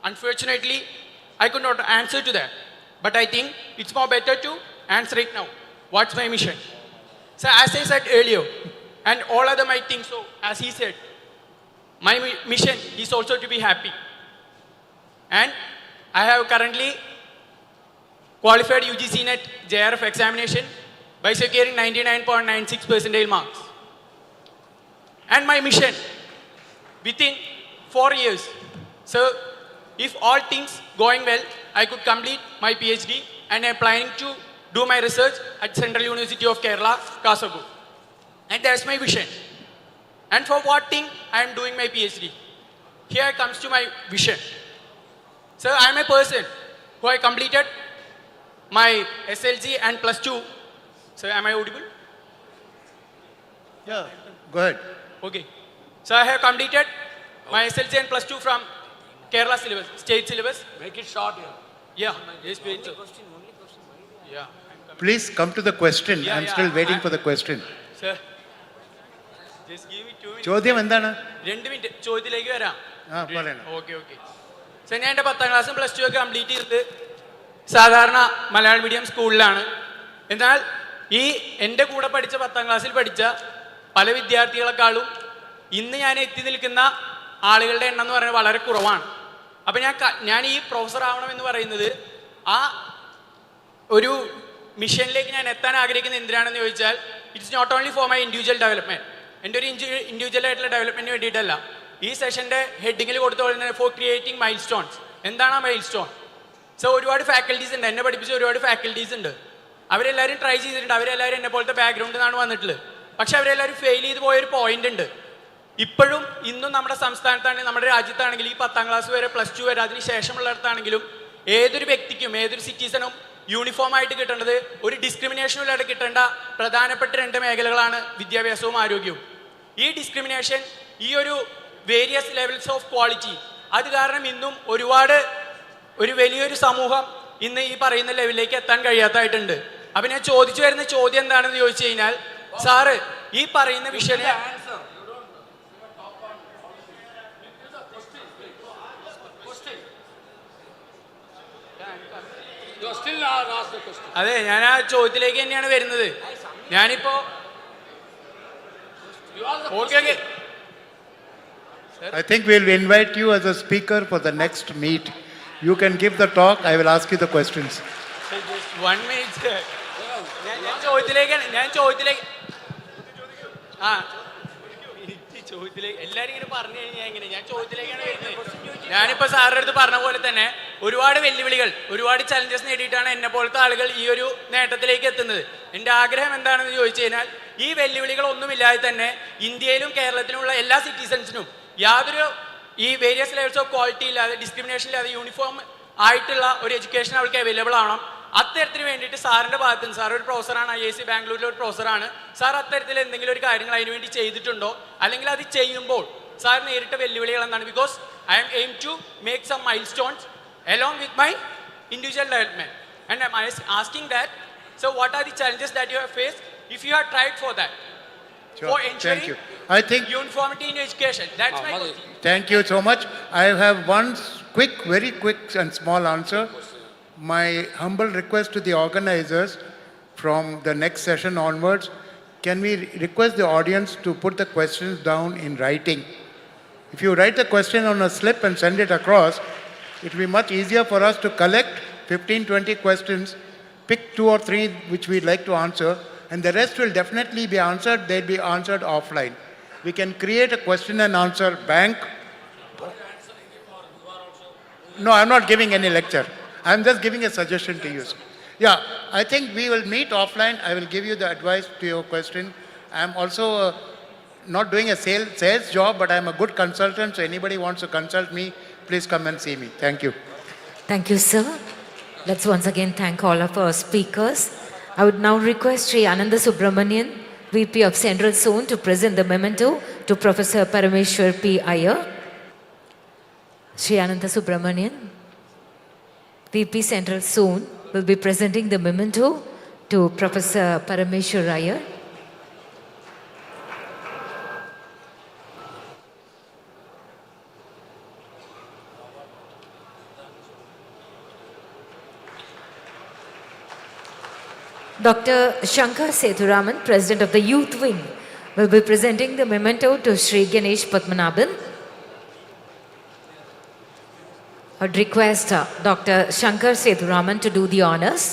Unfortunately, I could not answer to that, but I think it's more better to answer it now. What's my mission? So as I said earlier, and all other might think so, as he said, my mission is also to be happy. And I have currently qualified UGC NET JRF examination by securing 99.96% marks. And my mission, within 4 years, so if all things going well, I could complete my PhD, and I am planning to do my research at Central University of Kerala, Kasaragod. And that's my vision. And for what thing I am doing my PhD? Here comes to my vision. So I am a person who I completed my SLG and +2. So am I audible? Yeah, go ahead. Okay. So I have completed my SLG and +2 from Kerala syllabus, state syllabus. Make it short here. Yeah. Yes, please. Yeah. Please come to the question. I'm still waiting for the question. Sir, just give me 2 minutes. ചോദ്യം എന്താണ്? 2 minutes. ചോദ്യത്തിലേക്ക് വരാം. പറയണം. Okay. So ഞാൻ എൻ്റെ 10ാം ക്ലാസ്സും +2 ഒക്കെ complete ചെയ്തത് സാധാരണ മലയാളം മീഡിയം സ്കൂളിലാണ്. എന്നാൽ ഈ എൻ്റെ കൂടെ പഠിച്ച 10ാം ക്ലാസ്സിൽ പഠിച്ച പല വിദ്യാർത്ഥികളെക്കാളും ഇന്ന് ഞാൻ എത്തി നിൽക്കുന്ന ആളുകളുടെ എണ്ണം എന്ന് പറയുന്നത് വളരെ കുറവാണ്. അപ്പം ഞാൻ ഈ പ്രൊഫസർ ആവണമെന്ന് പറയുന്നത് ആ ഒരു മിഷനിലേക്ക് ഞാൻ എത്താൻ ആഗ്രഹിക്കുന്നത് എന്തിനാണെന്ന് ചോദിച്ചാൽ, it's not only for my individual development, എൻ്റെ ഒരു ഇൻഡിവിജ്വൽ ആയിട്ടുള്ള ഡെവലപ്മെൻറ്റിന് വേണ്ടിയിട്ടല്ല. ഈ സെഷൻ്റെ ഹെഡിങ്ങിൽ കൊടുത്ത പോലെ തന്നെ ഫോർ ക്രിയേറ്റിംഗ് മൈൽ സ്റ്റോൺസ്. എന്താണ് ആ മൈൽ സ്റ്റോൺ? സോ ഒരുപാട് ഫാക്കൽറ്റീസ് ഉണ്ട്, എന്നെ പഠിപ്പിച്ച ഒരുപാട് ഫാക്കൽറ്റീസ് ഉണ്ട്. അവരെല്ലാവരും ട്രൈ ചെയ്തിട്ടുണ്ട്, അവരെല്ലാവരും എന്നെ പോലത്തെ ബാക്ക്ഗ്രൗണ്ടിൽ നിന്നാണ് വന്നിട്ടുള്ളത്. പക്ഷെ അവരെല്ലാവരും ഫെയിൽ ചെയ്ത് പോയൊരു പോയിന്റ് ഉണ്ട്. ഇപ്പോഴും ഇന്നും നമ്മുടെ സംസ്ഥാനത്താണെങ്കിൽ നമ്മുടെ രാജ്യത്താണെങ്കിൽ ഈ 10ാം ക്ലാസ് വരെ +2 വരെ അതിന് ശേഷമുള്ളിടത്താണെങ്കിലും ഏതൊരു വ്യക്തിക്കും ഏതൊരു സിറ്റിസണും യൂണിഫോം ആയിട്ട് കിട്ടേണ്ടത്, ഒരു ഡിസ്ക്രിമിനേഷനും ഇല്ലാതെ കിട്ടേണ്ട പ്രധാനപ്പെട്ട 2 മേഖലകളാണ് വിദ്യാഭ്യാസവും ആരോഗ്യവും. ഈ ഡിസ്ക്രിമിനേഷൻ, ഈ ഒരു വേരിയസ് ലെവൽസ് ഓഫ് ക്വാളിറ്റി, അത് കാരണം ഇന്നും ഒരു വലിയൊരു സമൂഹം ഇന്ന് ഈ പറയുന്ന ലെവലിലേക്ക് എത്താൻ കഴിയാത്തതായിട്ടുണ്ട്. അപ്പം ഞാൻ ചോദിച്ചു വരുന്ന ചോദ്യം എന്താണെന്ന് ചോദിച്ചു കഴിഞ്ഞാൽ, സാറ് ഈ പറയുന്ന വിഷയം അതെ, ഞാൻ ആ ചോദ്യത്തിലേക്ക് തന്നെയാണ് വരുന്നത്. ഞാനിപ്പോ I think we'll invite you as a speaker for the next meet. You can give the talk, I will ask you the questions. 1 minute. ഞാൻ ചോദ്യത്തിലേക്ക് എല്ലാവരും ഇങ്ങനെ പറഞ്ഞു കഴിഞ്ഞാൽ എങ്ങനെ ഞാൻ ചോദ്യത്തിലേക്കാണ് വരുന്നത്. ഞാനിപ്പോൾ സാറിൻ്റെ അടുത്ത് പറഞ്ഞ പോലെ തന്നെ ഒരുപാട് വെല്ലുവിളികൾ, ഒരുപാട് ചലഞ്ചസ് നേടിയിട്ടാണ് എന്നെ പോലത്തെ ആളുകൾ ഈ ഒരു നേട്ടത്തിലേക്ക് എത്തുന്നത്. എൻ്റെ ആഗ്രഹം എന്താണെന്ന് ചോദിച്ചു കഴിഞ്ഞാൽ ഈ വെല്ലുവിളികളൊന്നുമില്ലാതെ തന്നെ ഇന്ത്യയിലും കേരളത്തിലുമുള്ള എല്ലാ സിറ്റിസൺസിനും യാതൊരു ഈ വേരിയസ് ലെവൽസ് ഓഫ് ക്വാളിറ്റി ഇല്ലാതെ, ഡിസ്ക്രിമിനേഷൻ ഇല്ലാതെ യൂണിഫോം ആയിട്ടുള്ള ഒരു എഡ്യൂക്കേഷൻ അവർക്ക് അവൈലബിൾ ആവണം. അത്തരത്തിന് വേണ്ടിയിട്ട് സാറിൻ്റെ ഭാഗത്ത് നിന്ന്, സാർ ഒരു പ്രൊഫസറാണ്, IISc ബാംഗ്ലൂരിലെ ഒരു പ്രൊഫസറാണ്, സാർ അത്തരത്തിൽ എന്തെങ്കിലും ഒരു കാര്യങ്ങൾ അതിന് വേണ്ടി ചെയ്തിട്ടുണ്ടോ? അല്ലെങ്കിൽ അത് ചെയ്യുമ്പോൾ സാർ നേരിട്ട വെല്ലുവിളികൾ എന്താണ്? Because I'm aim to make some milestones along with my individual development, and I'm asking that, so what are the challenges that you have faced if you have tried for that? Sure. for Thank ensuring you. I think uniformity in education. That's my question. Thank you so much. I have one quick, very quick and small answer. My humble request to the organizers from the next session onwards, can we request the audience to put the questions down in writing? If you write the question on a slip and send it across, it will be much easier for us to collect 15-20 questions, pick 2 or 3 which we'd like to answer, and the rest will definitely be answered. They'll be answered offline. We can create a question and answer bank. No, I'm not giving any lecture. I'm just giving a suggestion to you. Yeah, I think we will meet offline. I will give you the advice to your question. I'm also not doing a sales job, but I'm a good consultant. So anybody wants to consult me, please come and see me. Thank you. Thank you, sir. Let's once again thank all of our speakers. I would now request Sri Ananda Subramanian, VP of Central Zone, to present the memento to Professor Parameshwar P. Iyer. Sri Ananda Subramanian, VP Central Zone, will be presenting the memento to Professor Parameshwar Iyer. Dr. Shankar Sethuraman, President of the Youth Wing, will be presenting the memento to Sri Ganesh Padmanabhan. I would request Dr. Shankar Sethuraman to do the honors.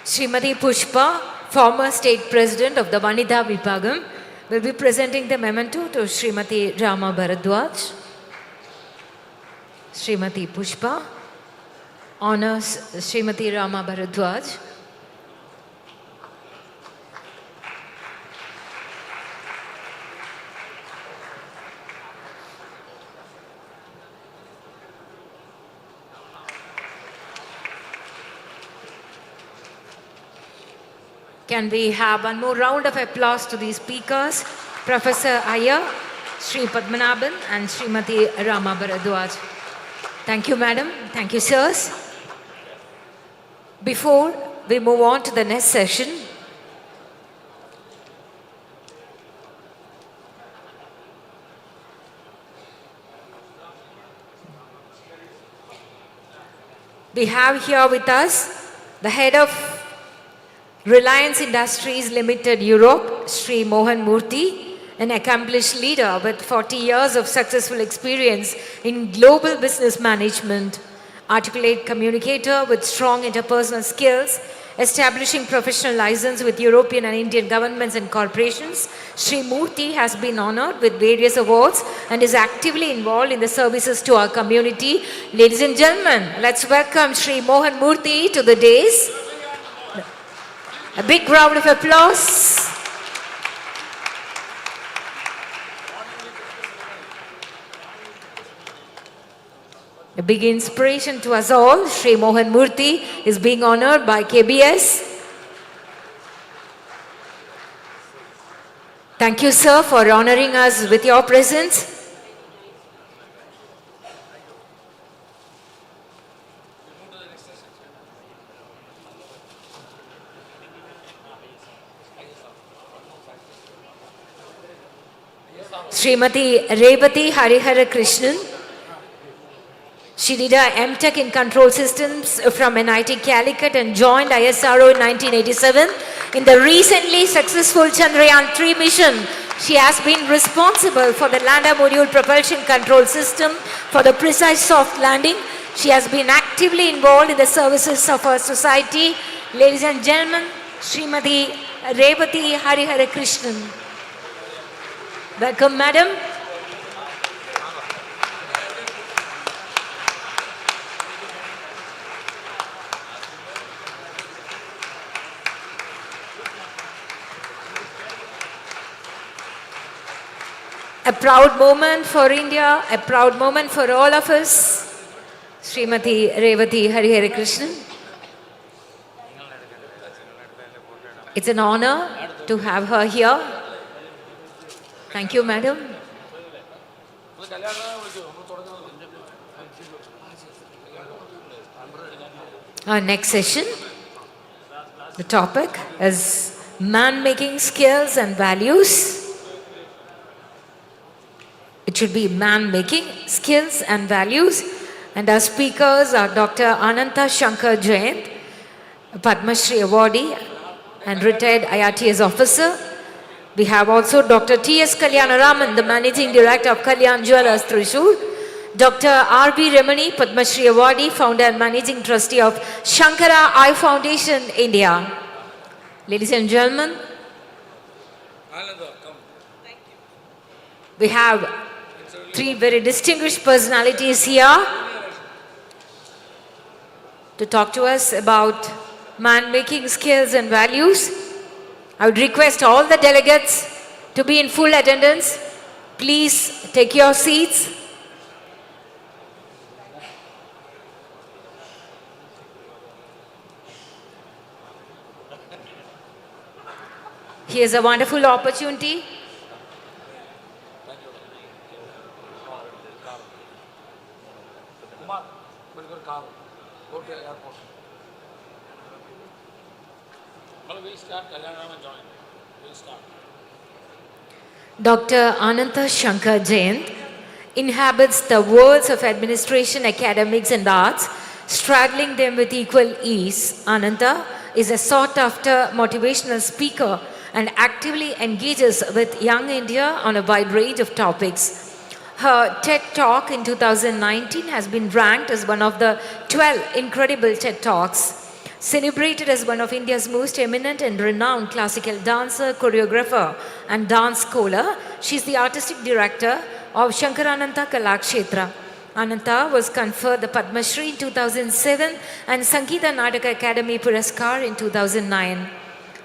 Srimati Pushpa, former State President of the Vanida Vibhagam, will be presenting the memento to Srimati Rama Bharadwaj. Srimati Pushpa honors Srimati Rama Bharadwaj. Can we have one more round of applause to these speakers? Professor Iyer, Sri Padmanabhan and Srimati Rama Bharadwaj. Thank you, madam. Thank you, sirs. Before we move on to the next session, we have here with us the head of Reliance Industries Limited Europe, Sri Mohan Murthy, an accomplished leader with 40 years of successful experience in global business management, articulate communicator with strong interpersonal skills, establishing professional license with European and Indian governments and corporations. Sri Murthy has been honored with various awards and is actively involved in the services to our community. Ladies and gentlemen, let's welcome Sri Mohan Murthy to the dais. A big round of applause. A big inspiration to us all. Sri Mohan Murthy is being honored by KBS. Thank you, sir, for honoring us with your presence. Srimati Revati Harihara Krishnan. She did her M.Tech in Control Systems from NIT Calicut and joined ISRO in 1987. In the recently successful Chandrayaan-3 mission, she has been responsible for the lander module propulsion control system for the precise soft landing. She has been actively involved in the services of her society. Ladies and gentlemen, Srimati Revati Harihara Krishnan. Welcome, madam. A proud moment for India, a proud moment for all of us. Srimati Revati Harihara Krishnan. It's an honor to have her here. Thank you, madam. Our next session, the topic is man-making skills and values. It should be man-making skills and values. And our speakers are Dr. Ananta Shankar Jayant, Padma Shri awardee and retired IRTS officer. We have also Dr. T.S. Kalyanaraman, the Managing Director of Kalyan Jewellers, Thrissur. Dr. R.B. Remani, Padma Shri awardee, founder and Managing Trustee of Shankara Eye Foundation, India. Ladies and gentlemen, we have three very distinguished personalities here to talk to us about man-making skills and values. I would request all the delegates to be in full attendance. Please take your seats. Here's a wonderful opportunity. Dr. Ananta Shankar Jayant inhabits the worlds of administration, academics and arts, straddling them with equal ease. Ananta is a sought-after motivational speaker and actively engages with young India on a wide range of topics. Her TED Talk in 2019 has been ranked as one of the 12 incredible TED Talks. Celebrated as one of India's most eminent and renowned classical dancer, choreographer and dance scholar, she is the artistic director of Shankarananta Kalakshetra. Ananta was conferred the Padma Shri in 2007 and Sangeeta Nataka Academy Puraskar in 2009.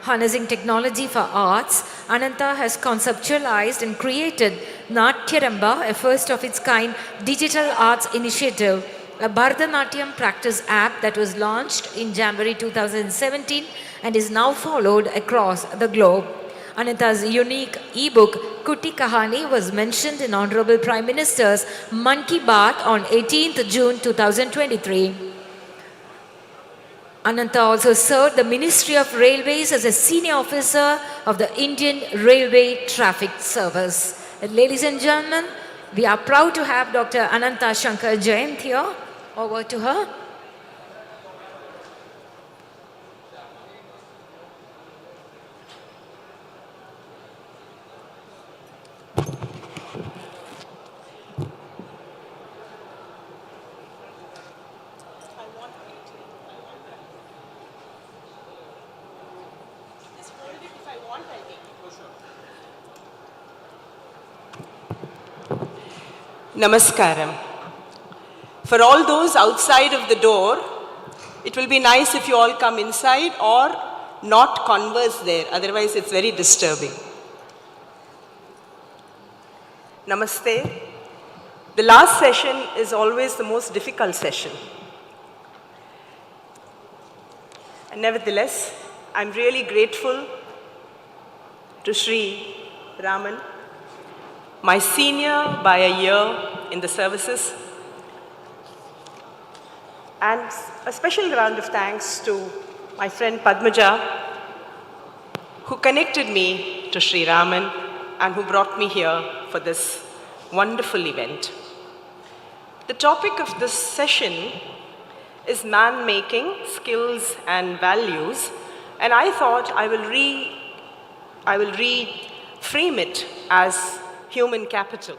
Harnessing technology for arts, Ananta has conceptualized and created Natyaramba, a first of its kind digital arts initiative, a Bharatanatyam practice app that was launched in January 2017 and is now followed across the globe. Ananta's unique e-book, Kutti Kahani, was mentioned in Honorable Prime Minister's Man Ki Baat on 18th June 2023. Ananta also served the Ministry of Railways as a senior officer of the Indian Railway Traffic Service. Ladies and gentlemen, we are proud to have Dr. Ananta Shankar Jayant here. Over to her. Namaskaram. For all those outside of the door, it will be nice if you all come inside or not converse there, otherwise it's very disturbing. Namaste. The last session is always the most difficult session. And nevertheless, I'm really grateful to Sri Raman, my senior by a year in the services. And a special round of thanks to my friend Padmaja, who connected me to Sri Raman and who brought me here for this wonderful event. The topic of this session is man-making, skills and values, and I thought I will reframe it as human capital.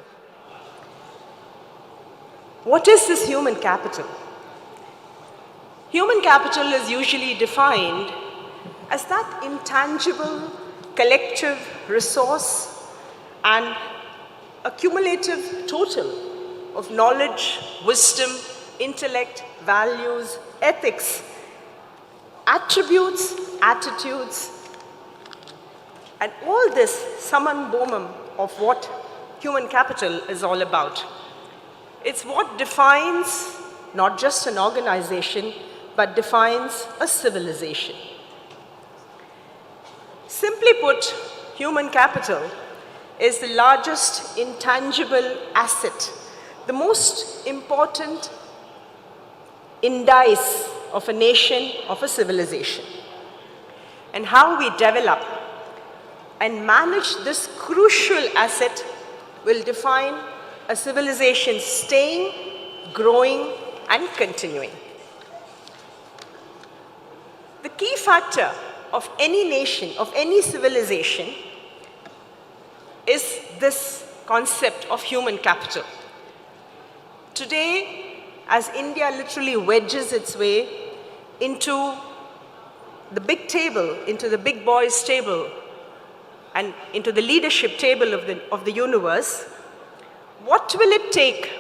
What is this human capital? Human capital is usually defined as that intangible collective resource and accumulative total of knowledge, wisdom, intellect, values, ethics, attributes, attitudes, and all this summum bonum of what human capital is all about. It's what defines not just an organization, but defines a civilization. Simply put, human capital is the largest intangible asset, the most important indice of a nation, of a civilization. And how we develop and manage this crucial asset will define a civilization staying, growing, and continuing. The key factor of any nation, of any civilization, is this concept of human capital. Today, as India literally wedges its way into the big table, into the big boys' table, and into the leadership table of the universe, what will it take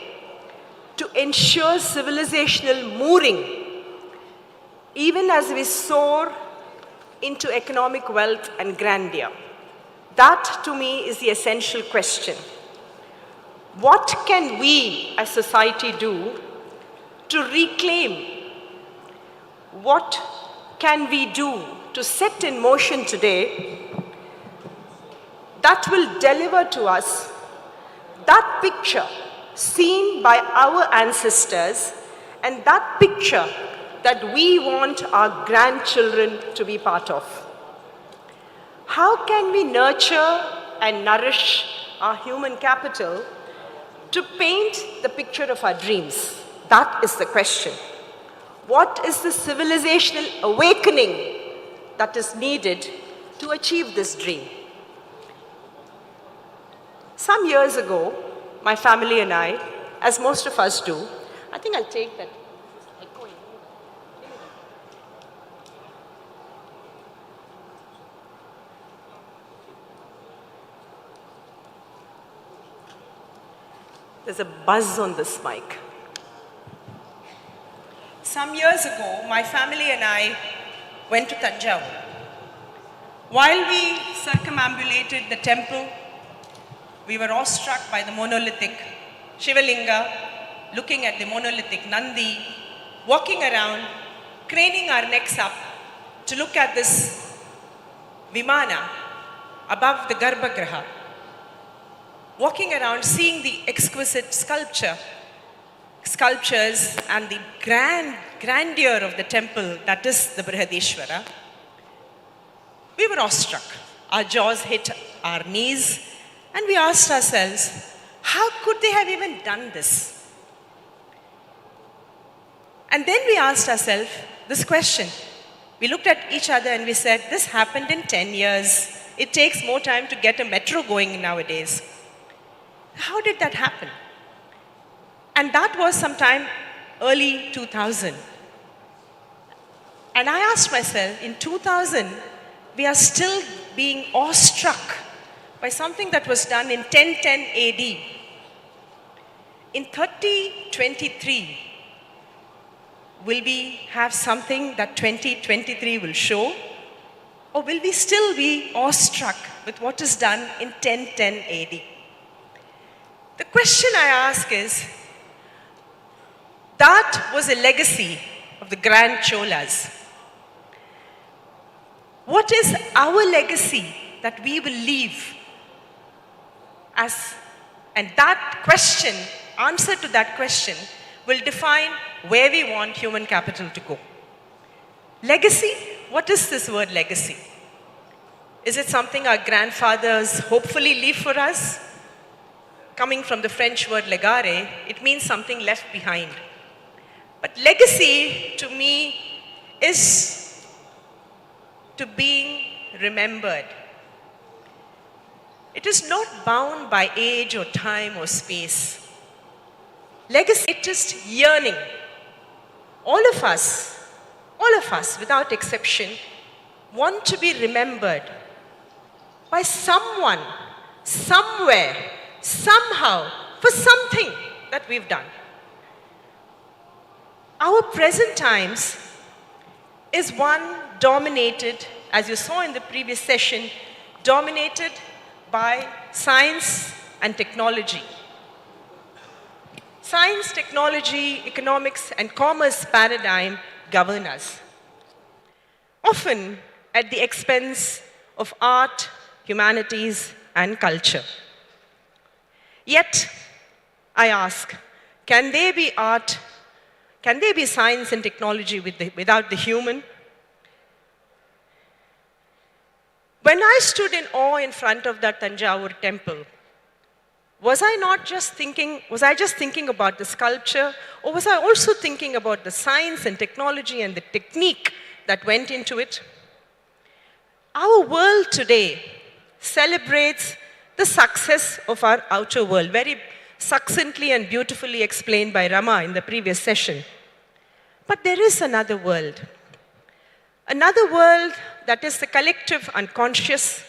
to ensure civilizational mooring, even as we soar into economic wealth and grandeur? That, to me, is the essential question. What can we as society do to reclaim? What can we do to set in motion today that will deliver to us that picture seen by our ancestors and that picture that we want our grandchildren to be part of? How can we nurture and nourish our human capital to paint the picture of our dreams? That is the question. What is the civilizational awakening that is needed to achieve this dream? Some years ago, my family and I, as most of us do, I think I'll take that. There's a buzz on this mic. Some years ago, my family and I went to Tanjavur. While we circumambulated the temple, we were awestruck by the monolithic Shivalinga, looking at the monolithic Nandi, walking around, craning our necks up to look at this Vimana above the Garbhagriha, walking around, seeing the exquisite sculptures and the grandeur of the temple that is the Brihadishvara. We were awestruck. Our jaws hit our knees and we asked ourselves, how could they have even done this? And then we asked ourselves this question. We looked at each other and we said, this happened in 10 years. It takes more time to get a metro going nowadays. How did that happen? And that was sometime early 2000. And I asked myself, in 2000, we are still being awestruck by something that was done in 1010 AD. In 3023, will we have something that 2023 will show? Or will we still be awestruck with what is done in 1010 AD? The question I ask is, that was a legacy of the Grand Cholas. What is our legacy that we will leave as, and that question, answer to that question, will define where we want human capital to go. Legacy? What is this word legacy? Is it something our grandfathers hopefully leave for us? coming from the French word legare, it means something left behind. But legacy to me is to being remembered. It is not bound by age or time or space. Legacy is just yearning. All of us without exception, want to be remembered by someone, somewhere, somehow, for something that we've done. Our present times is one dominated, as you saw in the previous session, dominated by science and technology. Science, technology, economics, and commerce paradigm govern us, often at the expense of art, humanities, and culture. Yet, I ask, can there be art, can there be science and technology without the human? When I stood in awe in front of that Tanjavur temple, was I just thinking about the sculpture, or was I also thinking about the science and technology and the technique that went into it? Our world today celebrates the success of our outer world, very succinctly and beautifully explained by Rama in the previous session. But there is another world that is the collective unconscious,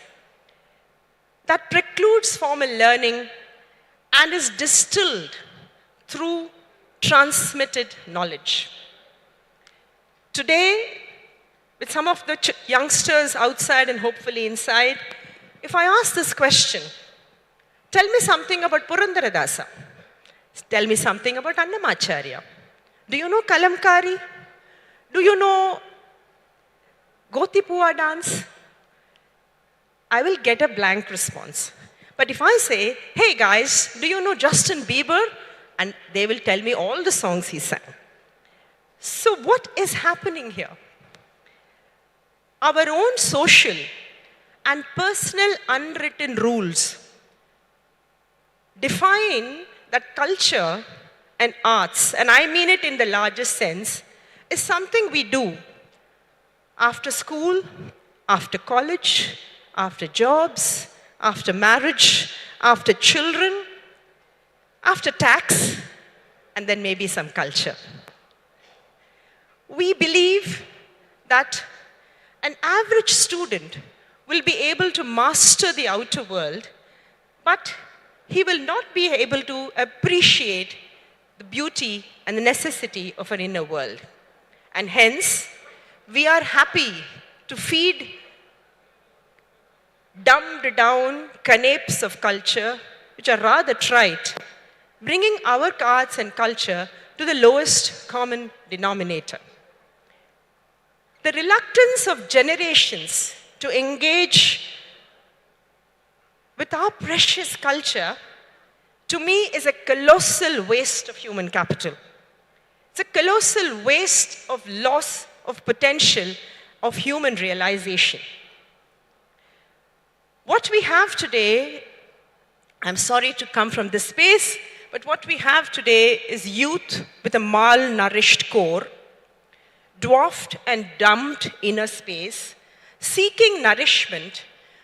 that precludes formal learning and is distilled through transmitted knowledge. Today, with some of the youngsters outside and hopefully inside, if I ask this question, tell me something about Purandaradasa, tell me something about Annamacharya. Do you know Kalamkari? Do you know Gotipua dance? I will get a blank response. But if I say, hey guys, do you know Justin Bieber? And they will tell me all the songs he sang. So what is happening here? Our own social and personal unwritten rules define that culture and arts, and I mean it in the largest sense, is something we do after school, after college, after jobs, after marriage, after children, after tax, and then maybe some culture. We believe that an average student will be able to master the outer world, but he will not be able to appreciate the beauty and the necessity of an inner world. And hence, we are happy to feed dumbed down canapes of culture, which are rather trite, bringing our arts and culture to the lowest common denominator. The reluctance of generations to engage with our precious culture, to me, is a colossal waste of human capital. It's a colossal waste of loss of potential of human realization. What we have today, I'm sorry to come from this space, but what we have today is youth with a malnourished core, dwarfed and dumped inner space, seeking nourishment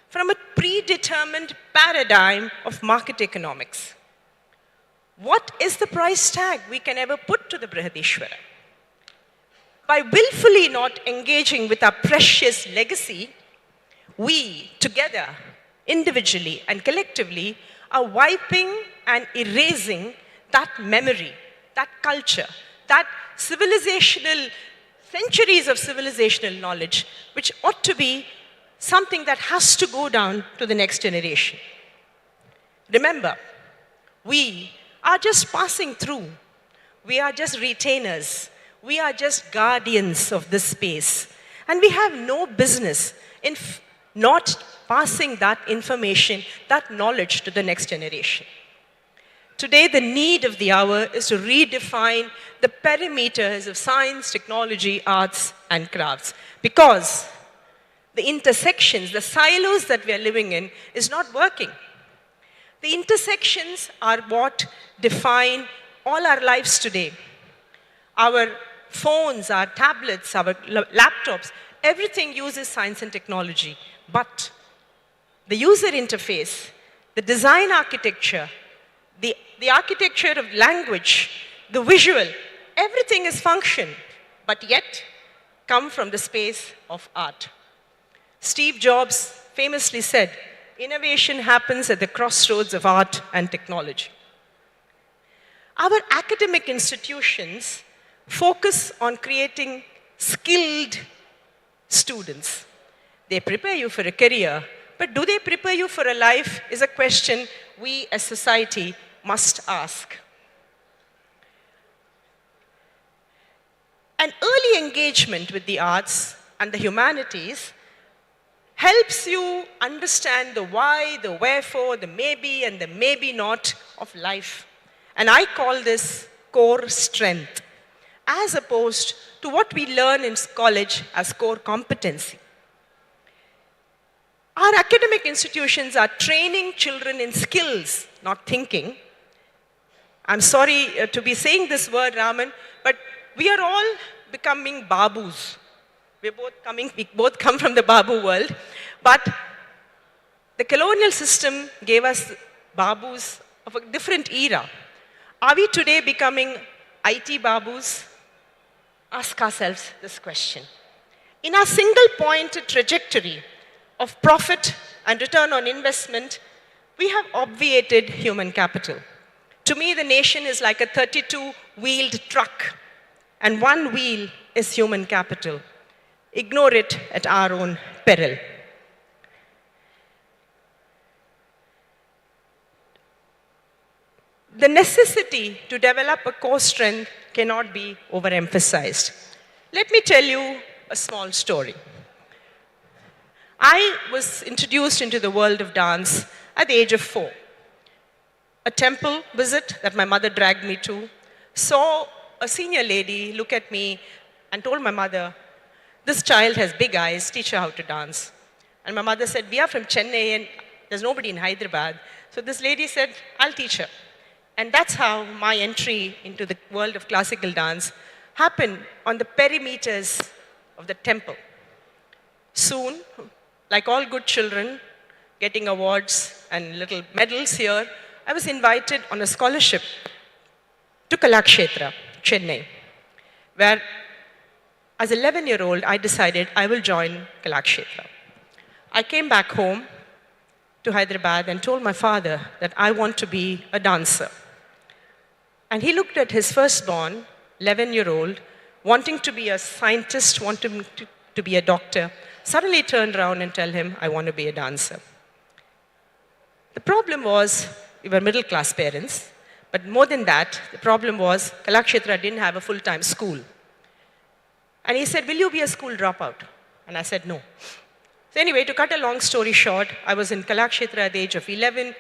from a predetermined paradigm of market economics. What is the price tag we can ever put to the Brihadishwara? By willfully not engaging with our precious legacy, we together, individually and collectively, are wiping and erasing that memory, that culture, that civilizational, centuries of civilizational knowledge, which ought to be something that has to go down to the next generation. Remember, we are just passing through. We are just retainers. We are just guardians of this space. And we have no business in not passing that information, that knowledge to the next generation. Today, the need of the hour is to redefine the perimeters of science, technology, arts, and crafts. Because the intersections, the silos that we are living in is not working. The intersections are what define all our lives today. Our phones, our tablets, our laptops, everything uses science and technology. But the user interface, the design architecture, the architecture of language, the visual, everything is function, but yet come from the space of art. Steve Jobs famously said, innovation happens at the crossroads of art and technology. Our academic institutions focus on creating skilled students. They prepare you for a career, but do they prepare you for a life is a question we as society must ask. An early engagement with the arts and the humanities helps you understand the why, the wherefore, the maybe and the maybe not of life. And I call this core strength, as opposed to what we learn in college as core competency. Our academic institutions are training children in skills, not thinking. I'm sorry to be saying this word, Raman, but we are all becoming babus. We both come from the babu world, but the colonial system gave us babus of a different era. Are we today becoming IT babus? Ask ourselves this question. In our single-pointed trajectory of profit and return on investment, we have obviated human capital. To me, the nation is like a 32-wheeled truck, and one wheel is human capital. Ignore it at our own peril. The necessity to develop a core strength cannot be overemphasized. Let me tell you a small story. I was introduced into the world of dance at the age of 4. A temple visit that my mother dragged me to, saw a senior lady look at me and told my mother, this child has big eyes, teach her how to dance. And my mother said, we are from Chennai and there's nobody in Hyderabad. So this lady said, I'll teach her. And that's how my entry into the world of classical dance happened on the perimeters of the temple. Soon, like all good children, getting awards and little medals here, I was invited on a scholarship to Kalakshetra, Chennai, where as an 11-year-old, I decided I will join Kalakshetra. I came back home to Hyderabad and told my father that I want to be a dancer. And he looked at his firstborn, 11-year-old, wanting to be a scientist, wanting to be a doctor, suddenly turned around and tell him, I want to be a dancer. The problem was, we were middle-class parents, but more than that, the problem was Kalakshetra didn't have a full-time school. And he said, will you be a school dropout? And I said, no. So anyway, to cut a long story short, I was in Kalakshetra at the age of 11,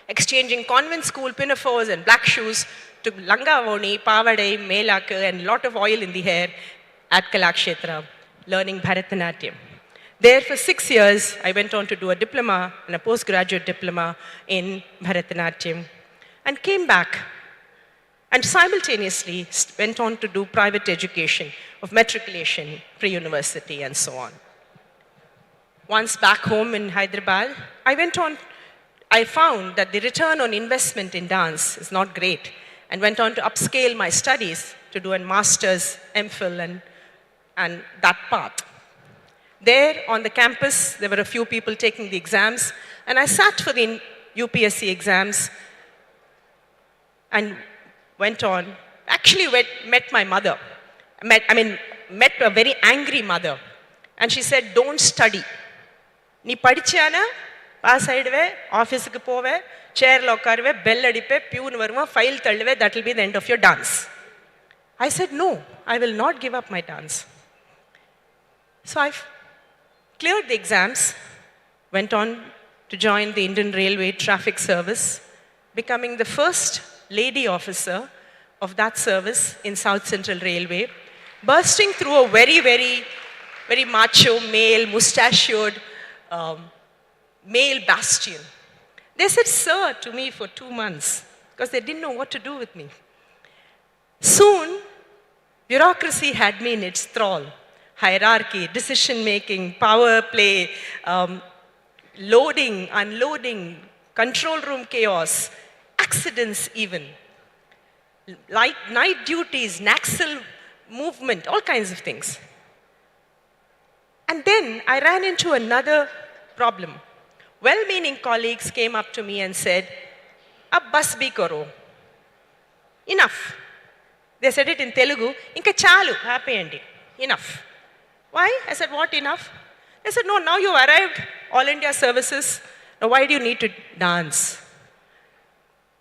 exchanging convent school pinafores and black shoes to langavoni, pavadai, melaka, and a lot of oil in the hair at Kalakshetra, learning Bharatanatyam. There for 6 years, I went on to do a diploma and a postgraduate diploma in Bharatanatyam and came back and simultaneously went on to do private education of matriculation, pre-university, and so on. Once back home in Hyderabad, I found that the return on investment in dance is not great and went on to upscale my studies to do a master's, MPhil, and that path. There on the campus, there were a few people taking the exams, and I sat for the UPSC exams and went on, actually met my mother. Met a very angry mother. And she said, don't study. நீ படிச்சானா pass ஆயிடுவே ஆஃபீஸுக்கு போவே சேர்ல உட்காருவே bell அடிப்பே peon வருவான் file தள்ளுவே that will be the end of your dance. I said, no, I will not give up my dance. So I cleared the exams, went on to join the Indian Railway Traffic Service, becoming the first lady officer of that service in South Central Railway, bursting through a very, very, very macho, male, mustachioed, male bastion. They said, sir, to me for 2 months because they didn't know what to do with me. Soon, bureaucracy had me in its thrall. Hierarchy, decision-making, power play, loading, unloading, control room chaos, accidents even, night duties, Naxal movement, all kinds of things. And then I ran into another problem. Well-meaning colleagues came up to me and said, "Ab bas bhi karo." Enough. They said it in Telugu, "Inka chalu, happy ending." Enough. Why? I said, what enough? They said, no, now you've arrived, All India services, now why do you need to dance?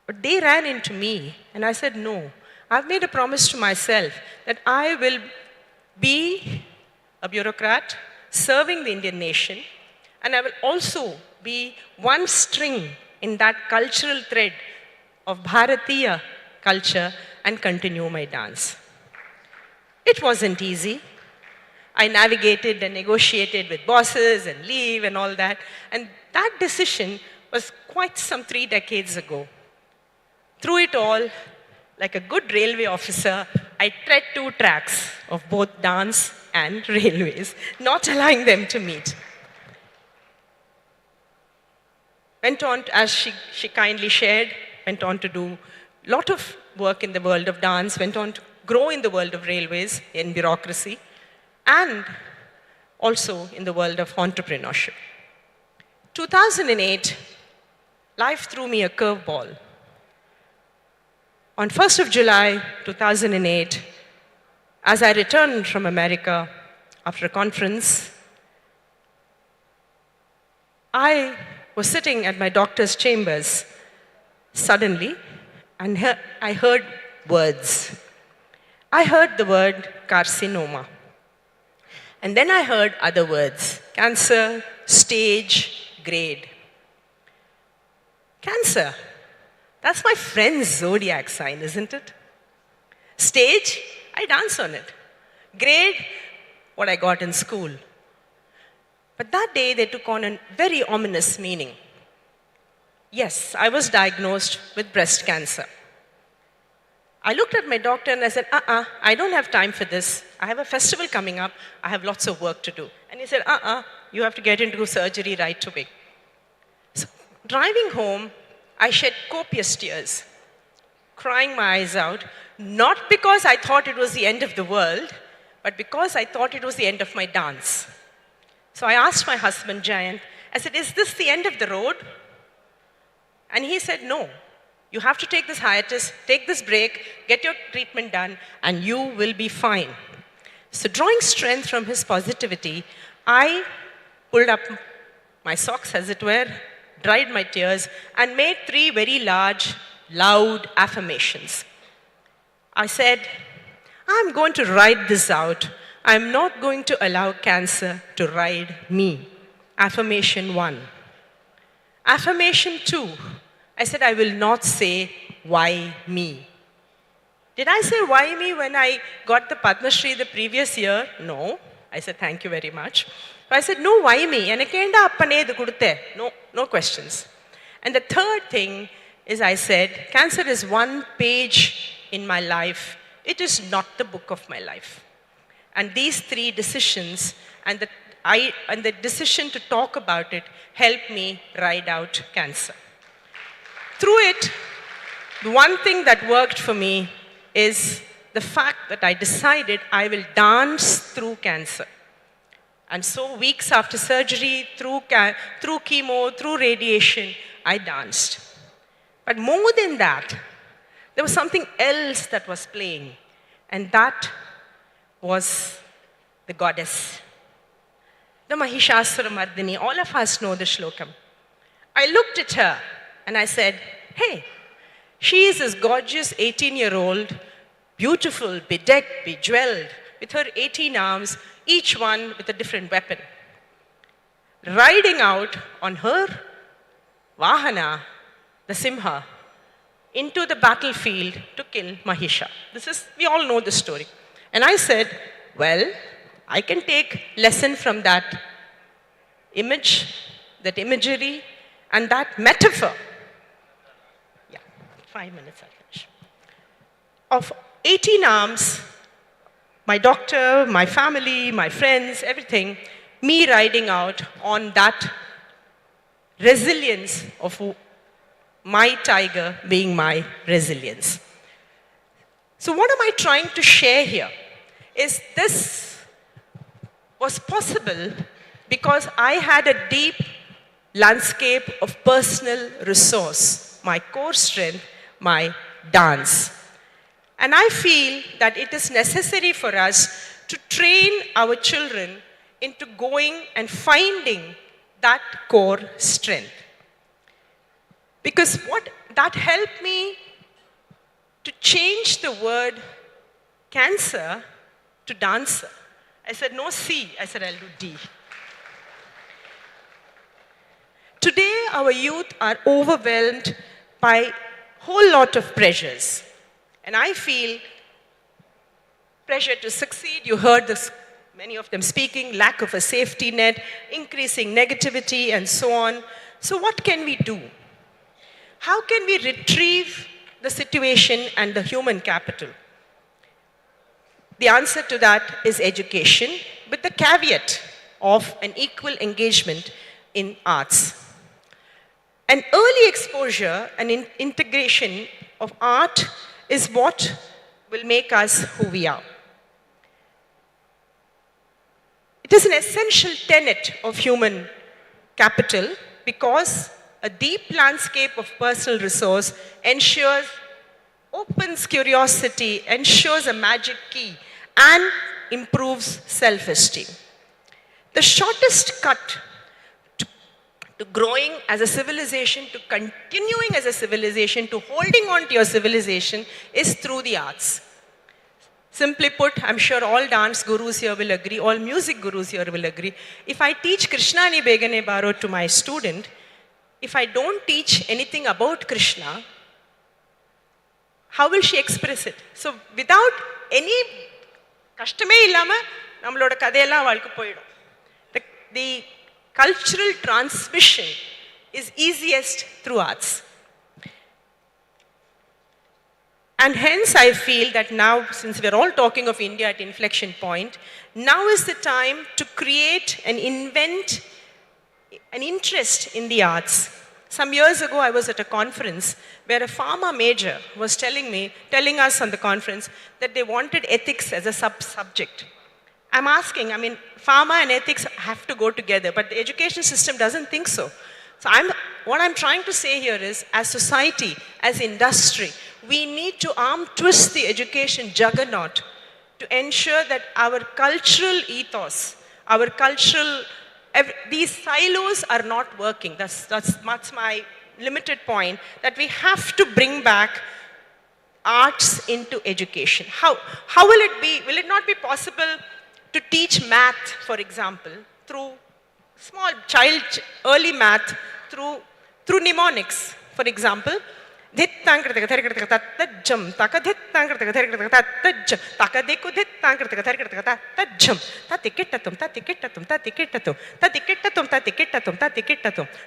But they ran into me and I said, no, I've made a promise to myself that I will be a bureaucrat serving the Indian nation, and I will also be one string in that cultural thread of Bharatiya culture and continue my dance. It wasn't easy. I navigated and negotiated with bosses and leave and all that. And that decision was quite some 3 decades ago. Through it all, like a good railway officer, I tread 2 tracks of both dance and railways, not allowing them to meet. Went on, as she kindly shared, went on to do a lot of work in the world of dance, went on to grow in the world of railways, in bureaucracy, and also in the world of entrepreneurship. 2008, life threw me a curveball. On 1st of July 2008, as I returned from America after a conference, I was sitting at my doctor's chambers suddenly, and I heard words. I heard the word carcinoma. And then I heard other words: cancer, stage, grade. Cancer, that's my friend's zodiac sign, isn't it? Stage, I dance on it. Grade, what I got in school. But that day they took on a very ominous meaning. Yes, I was diagnosed with breast cancer. I looked at my doctor and I said, I don't have time for this. I have a festival coming up. I have lots of work to do. And he said, you have to get into surgery right away. So, driving home, I shed copious tears, crying my eyes out, not because I thought it was the end of the world, but because I thought it was the end of my dance. So I asked my husband, Jayant, I said, is this the end of the road? And he said, no. You have to take this hiatus, take this break, get your treatment done, and you will be fine. So drawing strength from his positivity, I pulled up my socks, as it were, dried my tears, and made 3 very large, loud affirmations. I said, I'm going to ride this out. I'm not going to allow cancer to ride me. Affirmation 1. Affirmation 2. I said, I will not say, why me? Did I say why me when I got the Padma Shri the previous year? No. I said, thank you very much. So I said, no, why me? No questions. And the third thing is I said, cancer is 1 page in my life. It is not the book of my life. And these 3 decisions and the decision to talk about it helped me ride out cancer. Through it, the one thing that worked for me is the fact that I decided I will dance through cancer. And so weeks after surgery, through chemo, through radiation, I danced. But more than that, there was something else that was playing, and that was the goddess. The Mahishasura Mardini. All of us know the shlokam. I looked at her and I said, hey, she is this gorgeous 18-year-old, beautiful, bedecked, bejeweled, with her 18 arms, each one with a different weapon, riding out on her Vahana, the Simha, into the battlefield to kill Mahisha. We all know the story. And I said, well, I can take lesson from that image, that imagery, And that metaphor, 5 minutes I'll finish, of 18 arms, my doctor, my family, my friends, everything, me riding out on that resilience of my tiger being my resilience. So what am I trying to share here? Is this was possible because I had a deep landscape of personal resource, my core strength, my dance. And I feel that it is necessary for us to train our children into going and finding that core strength. Because what that helped me to change the word cancer to dancer. I said, no C, I said, I'll do D. Today, our youth are overwhelmed by a whole lot of pressures. And I feel pressure to succeed. You heard this, many of them speaking, lack of a safety net, increasing negativity, and so on. So what can we do? How can we retrieve the situation and the human capital? The answer to that is education, with the caveat of an equal engagement in arts. An early exposure and integration of art is what will make us who we are. It is an essential tenet of human capital because a deep landscape of personal resource ensures, opens curiosity, ensures a magic key, and improves self-esteem. The shortest cut to growing as a civilization, to continuing as a civilization, to holding on to your civilization is through the arts. Simply put, I'm sure all dance gurus here will agree, all music gurus here will agree. If I teach Krishnani Begane Baro to my student, if I don't teach anything about Krishna, how will she express it? So without any கஷ்டமே இல்லாம நம்மளோட கதையெல்லாம் வாழ்க்கை போயிடும். The cultural transmission is easiest through arts. And hence I feel that now, since we're all talking of India at inflection point, now is the time to create and invent an interest in the arts. Some years ago, I was at a conference where a pharma major was telling us on the conference that they wanted ethics as a subject. I'm asking, pharma and ethics have to go together, but the education system doesn't think so. So what I'm trying to say here is, as society, as industry, we need to arm twist the education juggernaut to ensure that our cultural ethos, our cultural, these silos are not working. That's my limited point, that we have to bring back arts into education. How will it be? Will it not be possible to teach math, for example, through small child, early math, through mnemonics, for example? Jam takadit jam takadiku dit jam tatikitatum tatikitatum tatikitatum tatikitatum tatikitatum tatikitatum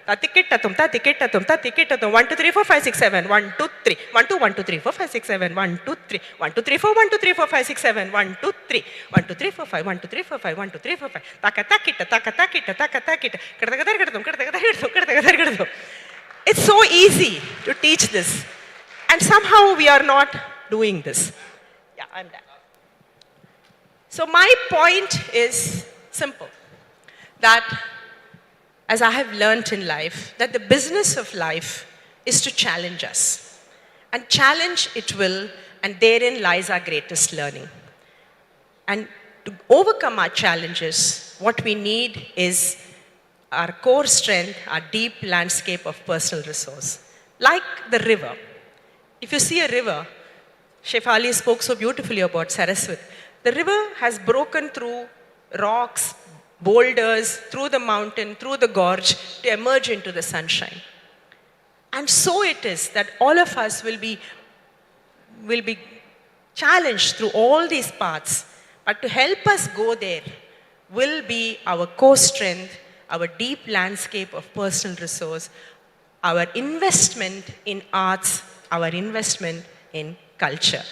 tatikitatum tatikitatum tatikitatum 1 2 3 4 5 6 7 1 2 3 1 2 1 2 3 4 5 6 7 1 2 3 1 2 3 4 1 2 3 4 5 6 7 1 2 3 1 2 3 4 5 1 2 3 4 5 1 2 3 4 5 takatakita takatakita takatakita kadakadakadatum. It's so easy to teach this, and somehow we are not doing this. Yeah, I'm done. So my point is simple, that as I have learnt in life, that the business of life is to challenge us. And challenge it will, and therein lies our greatest learning. And to overcome our challenges, what we need is our core strength, our deep landscape of personal resource. Like the river. If you see a river, Shefali spoke so beautifully about Saraswat. The river has broken through rocks, boulders, through the mountain, through the gorge to emerge into the sunshine. And so it is that all of us will be challenged through all these paths. But to help us go there will be our core strength, our deep landscape of personal resource, our investment in arts, our investment in culture.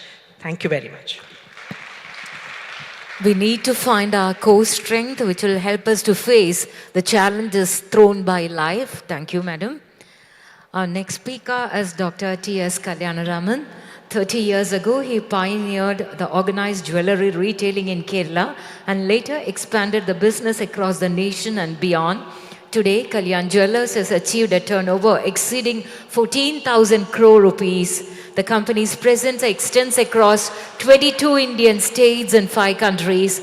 Thank you very much. We need to find our core strength which will help us to face the challenges thrown by life. Thank you, madam. Our next speaker is Dr. T.S. Kalyanaraman. 30 years ago, he pioneered the organized jewelry retailing in Kerala and later expanded the business across the nation and beyond. Today, Kalyan Jewellers has achieved a turnover exceeding 14,000 crore rupees. The company's presence extends across 22 Indian states and 5 countries.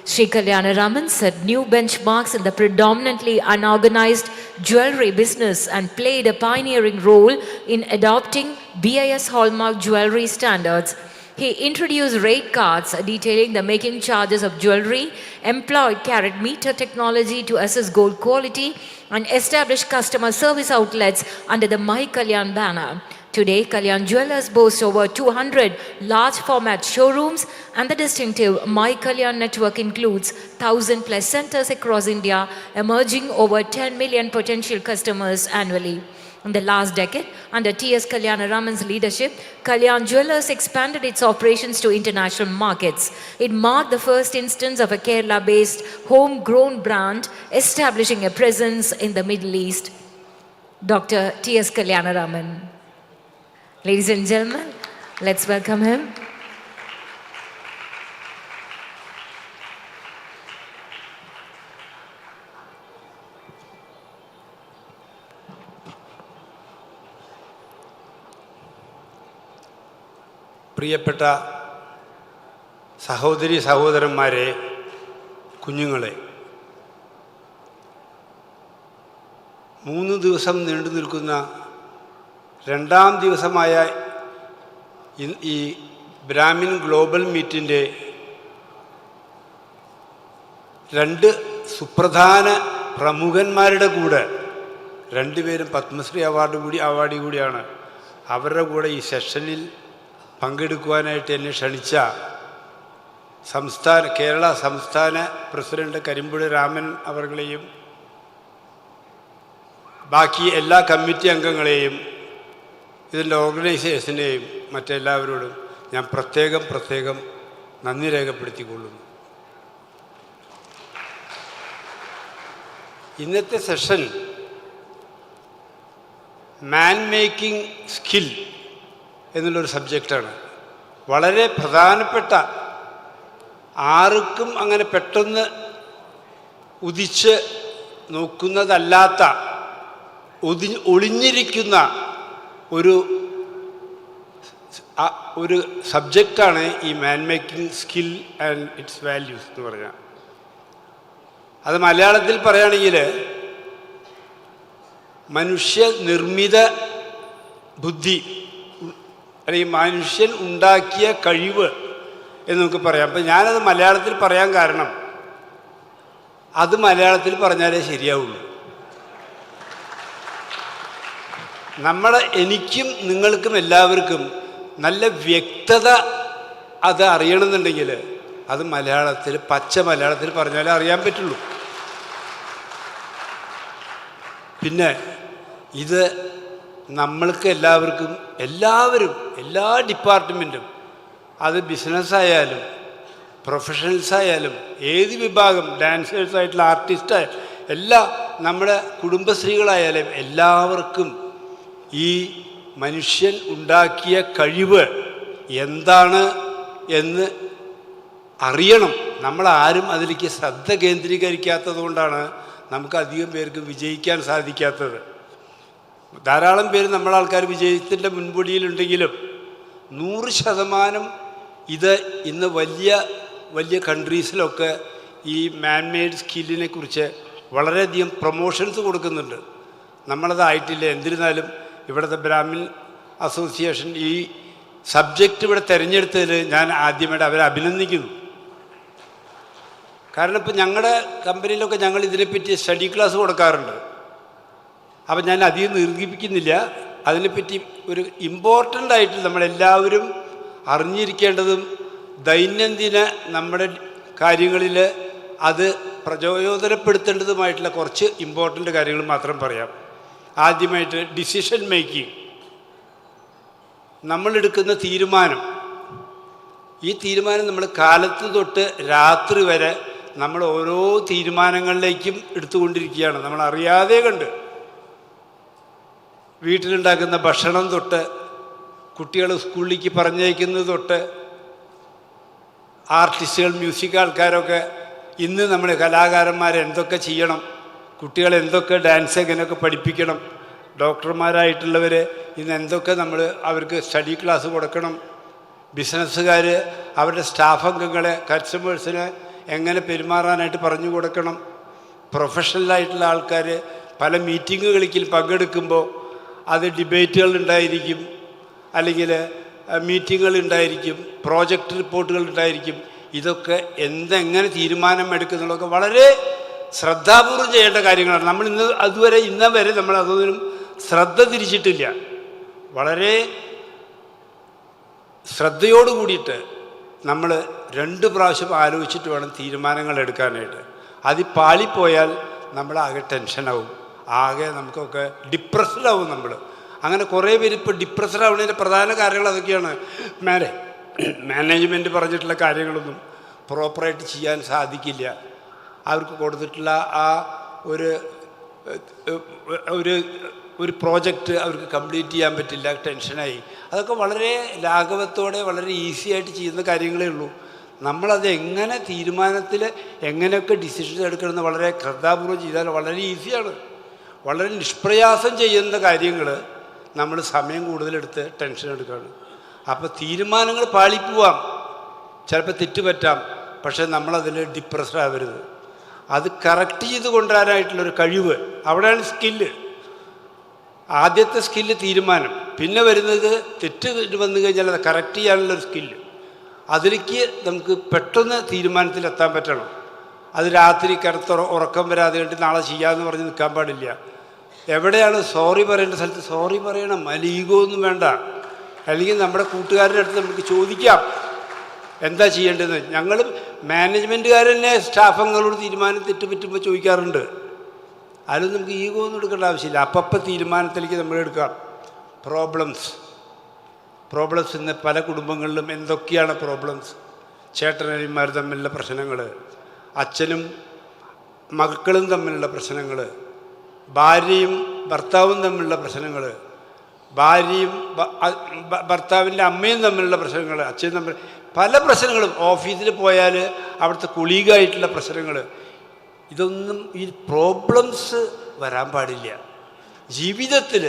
Sri Kalyanaraman set new benchmarks in the predominantly unorganized jewelry business and played a pioneering role in adopting BIS hallmark jewelry standards. He introduced rate cards detailing the making charges of jewelry, employed carat meter technology to assess gold quality, and established customer service outlets under the My Kalyan banner. Today, Kalyan Jewellers boasts over 200 large format showrooms, and the distinctive My Kalyan network includes 1,000 plus centers across India, emerging over 10 million potential customers annually. In the last decade, under T.S. Kalyanaraman's leadership, Kalyan Jewellers expanded its operations to international markets. It marked the first instance of a Kerala-based homegrown brand establishing a presence in the Middle East. Dr. T.S. Kalyanaraman. Ladies and gentlemen, let's welcome him. പ്രിയപ്പെട്ട സഹോദരി സഹോദരന്മാരെ, കുഞ്ഞുങ്ങളെ, 3 ദിവസം നീണ്ടു നിൽക്കുന്ന രണ്ടാം ദിവസമായ ഈ ബ്രാഹ്മിൻ ഗ്ലോബൽ മീറ്റിൻ്റെ 2 സുപ്രധാന പ്രമുഖന്മാരുടെ കൂടെ, 2 പേരും പത്മശ്രീ അവാർഡ് കൂടിയാണ്. അവരുടെ കൂടെ ഈ സെഷനിൽ പങ്കെടുക്കുവാനായിട്ട് എന്നെ ക്ഷണിച്ച കേരള സംസ്ഥാന പ്രസിഡന്റ് കരിമ്പുഴ രാമൻ അവർകളെയും ബാക്കി എല്ലാ കമ്മിറ്റി അംഗങ്ങളെയും ഇതിൻ്റെ ഓർഗനൈസേഷനെയും മറ്റെല്ലാവരോടും ഞാൻ പ്രത്യേകം നന്ദി രേഖപ്പെടുത്തിക്കൊള്ളുന്നു. ഇന്നത്തെ സെഷൻ മാൻ മേക്കിംഗ് സ്കിൽ എന്നുള്ളൊരു സബ്ജക്റ്റാണ്. വളരെ പ്രധാനപ്പെട്ട, ആർക്കും അങ്ങനെ പെട്ടെന്ന് ഉദിച്ച് നോക്കുന്നതല്ലാത്ത, ഒളിഞ്ഞിരിക്കുന്ന ഒരു സബ്ജക്റ്റാണ് ഈ മാൻ making skill and it's values എന്ന് പറഞ്ഞാൽ. അത് മലയാളത്തിൽ പറയുകയാണെങ്കിൽ മനുഷ്യ നിർമ്മിത ബുദ്ധി അല്ലെങ്കിൽ മനുഷ്യൻ ഉണ്ടാക്കിയ കഴിവ് എന്ന് നമുക്ക് പറയാം. അപ്പം ഞാനത് മലയാളത്തിൽ പറയാൻ കാരണം അത് മലയാളത്തിൽ പറഞ്ഞാലേ ശരിയാവുള്ളൂ. എനിക്കും നിങ്ങൾക്കും എല്ലാവർക്കും നല്ല വ്യക്തത അത് അറിയണമെന്നുണ്ടെങ്കിൽ അത് മലയാളത്തിൽ, പച്ച മലയാളത്തിൽ പറഞ്ഞാലേ അറിയാൻ പറ്റുള്ളൂ. പിന്നെ ഇത് നമ്മൾക്ക് എല്ലാവർക്കും, എല്ലാ ഡിപ്പാർട്ട്മെൻറ്റും, അത് ബിസിനസ്സായാലും പ്രൊഫഷണൽസായാലും ഏത് വിഭാഗം, ഡാൻസേഴ്സായിട്ടുള്ള ആർട്ടിസ്റ്റായാലും, എല്ലാ നമ്മുടെ കുടുംബശ്രീകളായാലും എല്ലാവർക്കും ഈ മനുഷ്യൻ ഉണ്ടാക്കിയ കഴിവ് എന്താണ് എന്ന് അറിയണം. നമ്മളാരും അതിലേക്ക് ശ്രദ്ധ കേന്ദ്രീകരിക്കാത്തത് കൊണ്ടാണ് നമുക്ക് അധികം പേർക്ക് വിജയിക്കാൻ സാധിക്കാത്തത്. ധാരാളം പേര് നമ്മളാൾക്കാർ വിജയത്തിൻ്റെ മുൻപടിയിലുണ്ടെങ്കിലും 100% ഇത് ഇന്ന് വലിയ കൺട്രീസിലൊക്കെ ഈ മാൻമെയ്ഡ് സ്കില്ലിനെ കുറിച്ച് വളരെയധികം പ്രൊമോഷൻസ് കൊടുക്കുന്നുണ്ട്. നമ്മളതായിട്ടില്ല. എന്നിരുന്നാലും ഇവിടുത്തെ ബ്രാഹ്മിൻ അസോസിയേഷൻ ഈ സബ്ജക്റ്റ് ഇവിടെ തിരഞ്ഞെടുത്തതിൽ ഞാൻ ആദ്യമായിട്ട് അവരെ അഭിനന്ദിക്കുന്നു. കാരണം ഇപ്പം ഞങ്ങളുടെ കമ്പനിയിലൊക്കെ ഞങ്ങൾ ഇതിനെപ്പറ്റി സ്റ്റഡി ക്ലാസ് കൊടുക്കാറുണ്ട്. അപ്പം ഞാൻ അധികം ദീർഘിപ്പിക്കുന്നില്ല. അതിനെപ്പറ്റി ഒരു ഇമ്പോർട്ടൻ്റ് ആയിട്ട് നമ്മളെല്ലാവരും അറിഞ്ഞിരിക്കേണ്ടതും ദൈനംദിന നമ്മുടെ കാര്യങ്ങളിൽ അത് പ്രചോദനപ്പെടുത്തേണ്ടതുമായിട്ടുള്ള കുറച്ച് ഇമ്പോർട്ടൻ്റ് കാര്യങ്ങൾ മാത്രം പറയാം. ആദ്യമായിട്ട് ഡിസിഷൻ മേക്കിംഗ്, നമ്മളെടുക്കുന്ന തീരുമാനം, ഈ തീരുമാനം നമ്മൾ കാലത്ത് തൊട്ട് രാത്രി വരെ നമ്മൾ ഓരോ തീരുമാനങ്ങളിലേക്കും എടുത്തുകൊണ്ടിരിക്കുകയാണ്. നമ്മൾ അറിയാതെ കണ്ട് വീട്ടിലുണ്ടാക്കുന്ന ഭക്ഷണം തൊട്ട് കുട്ടികൾ സ്കൂളിലേക്ക് പറഞ്ഞയക്കുന്നത് തൊട്ട് ആർട്ടിസ്റ്റുകൾ, മ്യൂസിക് ആൾക്കാരൊക്കെ ഇന്ന് നമ്മൾ കലാകാരന്മാർ എന്തൊക്കെ ചെയ്യണം, കുട്ടികളെ എന്തൊക്കെ ഡാൻസ് എങ്ങനെയൊക്കെ പഠിപ്പിക്കണം, ഡോക്ടർമാരായിട്ടുള്ളവർ ഇന്ന് എന്തൊക്കെ നമ്മൾ അവർക്ക് സ്റ്റഡി ക്ലാസ് കൊടുക്കണം, ബിസിനസ്സുകാർ അവരുടെ സ്റ്റാഫ് അംഗങ്ങളെ, കസ്റ്റമേഴ്സിനെ എങ്ങനെ പെരുമാറാനായിട്ട് പറഞ്ഞു കൊടുക്കണം, പ്രൊഫഷണലായിട്ടുള്ള ആൾക്കാർ പല മീറ്റിങ്ങുകളിൽ പങ്കെടുക്കുമ്പോൾ അത് ഡിബേറ്റുകൾ ഉണ്ടായിരിക്കും, അല്ലെങ്കിൽ മീറ്റിങ്ങുകൾ ഉണ്ടായിരിക്കും, പ്രോജക്റ്റ് റിപ്പോർട്ടുകൾ ഉണ്ടായിരിക്കും. ഇതൊക്കെ എങ്ങനെ തീരുമാനം എടുക്കുന്നുള്ളതൊക്കെ വളരെ ശ്രദ്ധാപൂർവം ചെയ്യേണ്ട കാര്യങ്ങളാണ്. നമ്മൾ ഇന്ന് വരെ നമ്മൾ അതൊന്നും ശ്രദ്ധ തിരിച്ചിട്ടില്ല. വളരെ ശ്രദ്ധയോട് കൂടിയിട്ട് നമ്മൾ 2 പ്രാവശ്യം ആലോചിച്ചിട്ട് വേണം തീരുമാനങ്ങൾ എടുക്കാനായിട്ട്. അത് പാളിപ്പോയാൽ നമ്മളാകെ ടെൻഷനാവും, ആകെ നമുക്കൊക്കെ ഡിപ്രസ്ഡാവും നമ്മൾ. അങ്ങനെ കുറേ പേര് ഇപ്പോൾ ഡിപ്രസ്ഡ് ആവുന്നതിൻ്റെ പ്രധാന കാര്യങ്ങൾ അതൊക്കെയാണ്. മാനേജ്മെൻറ്റ് പറഞ്ഞിട്ടുള്ള കാര്യങ്ങളൊന്നും പ്രോപ്പറായിട്ട് ചെയ്യാൻ സാധിക്കില്ല, അവർക്ക് കൊടുത്തിട്ടുള്ള ആ ഒരു പ്രോജക്റ്റ് അവർക്ക് കംപ്ലീറ്റ് ചെയ്യാൻ പറ്റില്ല, ടെൻഷനായി. അതൊക്കെ വളരെ ലാഘവത്തോടെ വളരെ ഈസി ആയിട്ട് ചെയ്യുന്ന കാര്യങ്ങളേ ഉള്ളൂ. നമ്മളത് എങ്ങനെ തീരുമാനത്തിൽ എങ്ങനെയൊക്കെ ഡിസിഷൻ എടുക്കണമെന്ന് വളരെ ശ്രദ്ധാപൂർവ്വം ചെയ്താൽ വളരെ ഈസിയാണ്. വളരെ നിഷ്പ്രയാസം ചെയ്യുന്ന കാര്യങ്ങൾ നമ്മൾ സമയം കൂടുതലെടുത്ത് ടെൻഷൻ എടുക്കുകയാണ്. അപ്പോൾ തീരുമാനങ്ങൾ പാളിപ്പോവാം, ചിലപ്പോൾ തെറ്റുപറ്റാം, പക്ഷേ നമ്മളതിൽ ഡിപ്രസ്ഡ് ആവരുത്. അത് കറക്റ്റ് ചെയ്ത് കൊണ്ടുവരാനായിട്ടുള്ളൊരു കഴിവ്, അവിടെയാണ് സ്കില്ല്. ആദ്യത്തെ സ്കില്ല് തീരുമാനം, പിന്നെ വരുന്നത് തെറ്റ് വന്നു കഴിഞ്ഞാൽ അത് കറക്റ്റ് ചെയ്യാനുള്ളൊരു സ്കില്ല്. അതിലേക്ക് നമുക്ക് പെട്ടെന്ന് തീരുമാനത്തിലെത്താൻ പറ്റണം. അത് രാത്രി കറുത്ത ഉറക്കം വരാതെ കണ്ട് നാളെ ചെയ്യാമെന്ന് പറഞ്ഞ് നിൽക്കാൻ പാടില്ല. എവിടെയാണ് സോറി പറയേണ്ട സ്ഥലത്ത് സോറി പറയണം, അതിൽ ഈഗോ ഒന്നും വേണ്ട. അല്ലെങ്കിൽ നമ്മുടെ കൂട്ടുകാരുടെ അടുത്ത് നമുക്ക് ചോദിക്കാം എന്താ ചെയ്യേണ്ടതെന്ന്. ഞങ്ങൾ മാനേജ്മെൻറ്റുകാർ തന്നെ സ്റ്റാഫ് അംഗങ്ങളോട് തീരുമാനം തെറ്റുപറ്റുമ്പോൾ ചോദിക്കാറുണ്ട്. അതിലൊന്നും നമുക്ക് ഈഗോ ഒന്നും എടുക്കേണ്ട ആവശ്യമില്ല. അപ്പം തീരുമാനത്തിലേക്ക് നമ്മൾ എടുക്കാം. പ്രോബ്ലംസ് ഇന്ന് പല കുടുംബങ്ങളിലും എന്തൊക്കെയാണ് പ്രോബ്ലംസ്? ചേട്ടനനിയന്മാർ തമ്മിലുള്ള പ്രശ്നങ്ങൾ, അച്ഛനും മക്കളും തമ്മിലുള്ള പ്രശ്നങ്ങൾ, ഭാര്യയും ഭർത്താവും തമ്മിലുള്ള പ്രശ്നങ്ങൾ, ഭാര്യയും ഭർത്താവിൻ്റെ അമ്മയും തമ്മിലുള്ള പ്രശ്നങ്ങൾ, അച്ഛനും തമ്മിൽ പല പ്രശ്നങ്ങളും. ഓഫീസിൽ പോയാൽ അവിടുത്തെ കൊളീഗായിട്ടുള്ള പ്രശ്നങ്ങൾ, ഇതൊന്നും ഈ പ്രോബ്ലംസ് വരാൻ പാടില്ല. ജീവിതത്തിൽ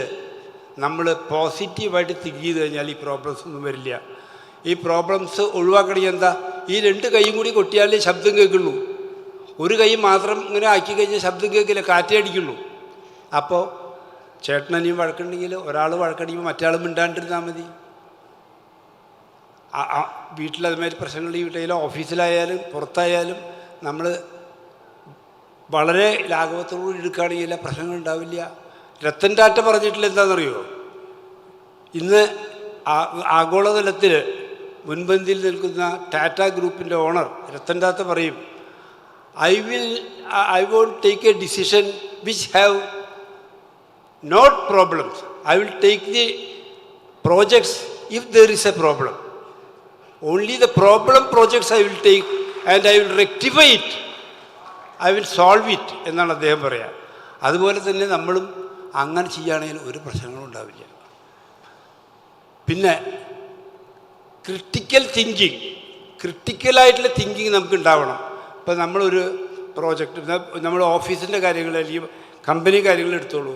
നമ്മൾ പോസിറ്റീവായിട്ട് തിങ്ക് ചെയ്ത് കഴിഞ്ഞാൽ ഈ പ്രോബ്ലംസ് ഒന്നും വരില്ല. ഈ പ്രോബ്ലംസ് ഒഴിവാക്കണമെങ്കിൽ എന്താ? ഈ 2 കൈയും കൂടി കൊട്ടിയാലേ ശബ്ദം കേൾക്കുള്ളൂ. ഒരു കൈ മാത്രം ഇങ്ങനെ ആക്കി കഴിഞ്ഞാൽ ശബ്ദം കേൾക്കില്ല, കാറ്റേ അടിക്കുള്ളൂ. അപ്പോൾ ചേട്ടനനിയും വഴക്കുണ്ടെങ്കിൽ ഒരാൾ വഴക്കടിക്കുമ്പോൾ മറ്റേ മിണ്ടാണ്ടിരുന്നാൽ മതി. വീട്ടിലതുമാതിരി പ്രശ്നങ്ങൾ ഈ വീട്ടിലും ഓഫീസിലായാലും പുറത്തായാലും നമ്മൾ വളരെ ലാഘവത്തോടുകൂടി എടുക്കുകയാണെങ്കിൽ പ്രശ്നങ്ങൾ ഉണ്ടാവില്ല. രത്തൻ ടാറ്റ പറഞ്ഞിട്ടില്ല എന്താണെന്നറിയോ? ഇന്ന് ആഗോളതലത്തിൽ മുൻപന്തിയിൽ നിൽക്കുന്ന ടാറ്റ ഗ്രൂപ്പിൻ്റെ ഓണർ രത്തൻ ടാറ്റ പറയും, I won't take a decision which have not problems. I will take the projects if there is a problem. Only the problem projects I will take and I will rectify it. I will solve it എന്നാണ് അദ്ദേഹം പറയുക. അതുപോലെ തന്നെ നമ്മളും അങ്ങനെ ചെയ്യുകയാണെങ്കിൽ ഒരു പ്രശ്നങ്ങളും ഉണ്ടാവില്ല. പിന്നെ ക്രിട്ടിക്കലായിട്ടുള്ള തിങ്കിങ് നമുക്ക് ഉണ്ടാവണം. ഇപ്പം നമ്മളൊരു പ്രോജക്റ്റ്, നമ്മൾ ഓഫീസിൻ്റെ കാര്യങ്ങൾ അല്ലെങ്കിൽ കമ്പനി കാര്യങ്ങൾ എടുത്തോളൂ,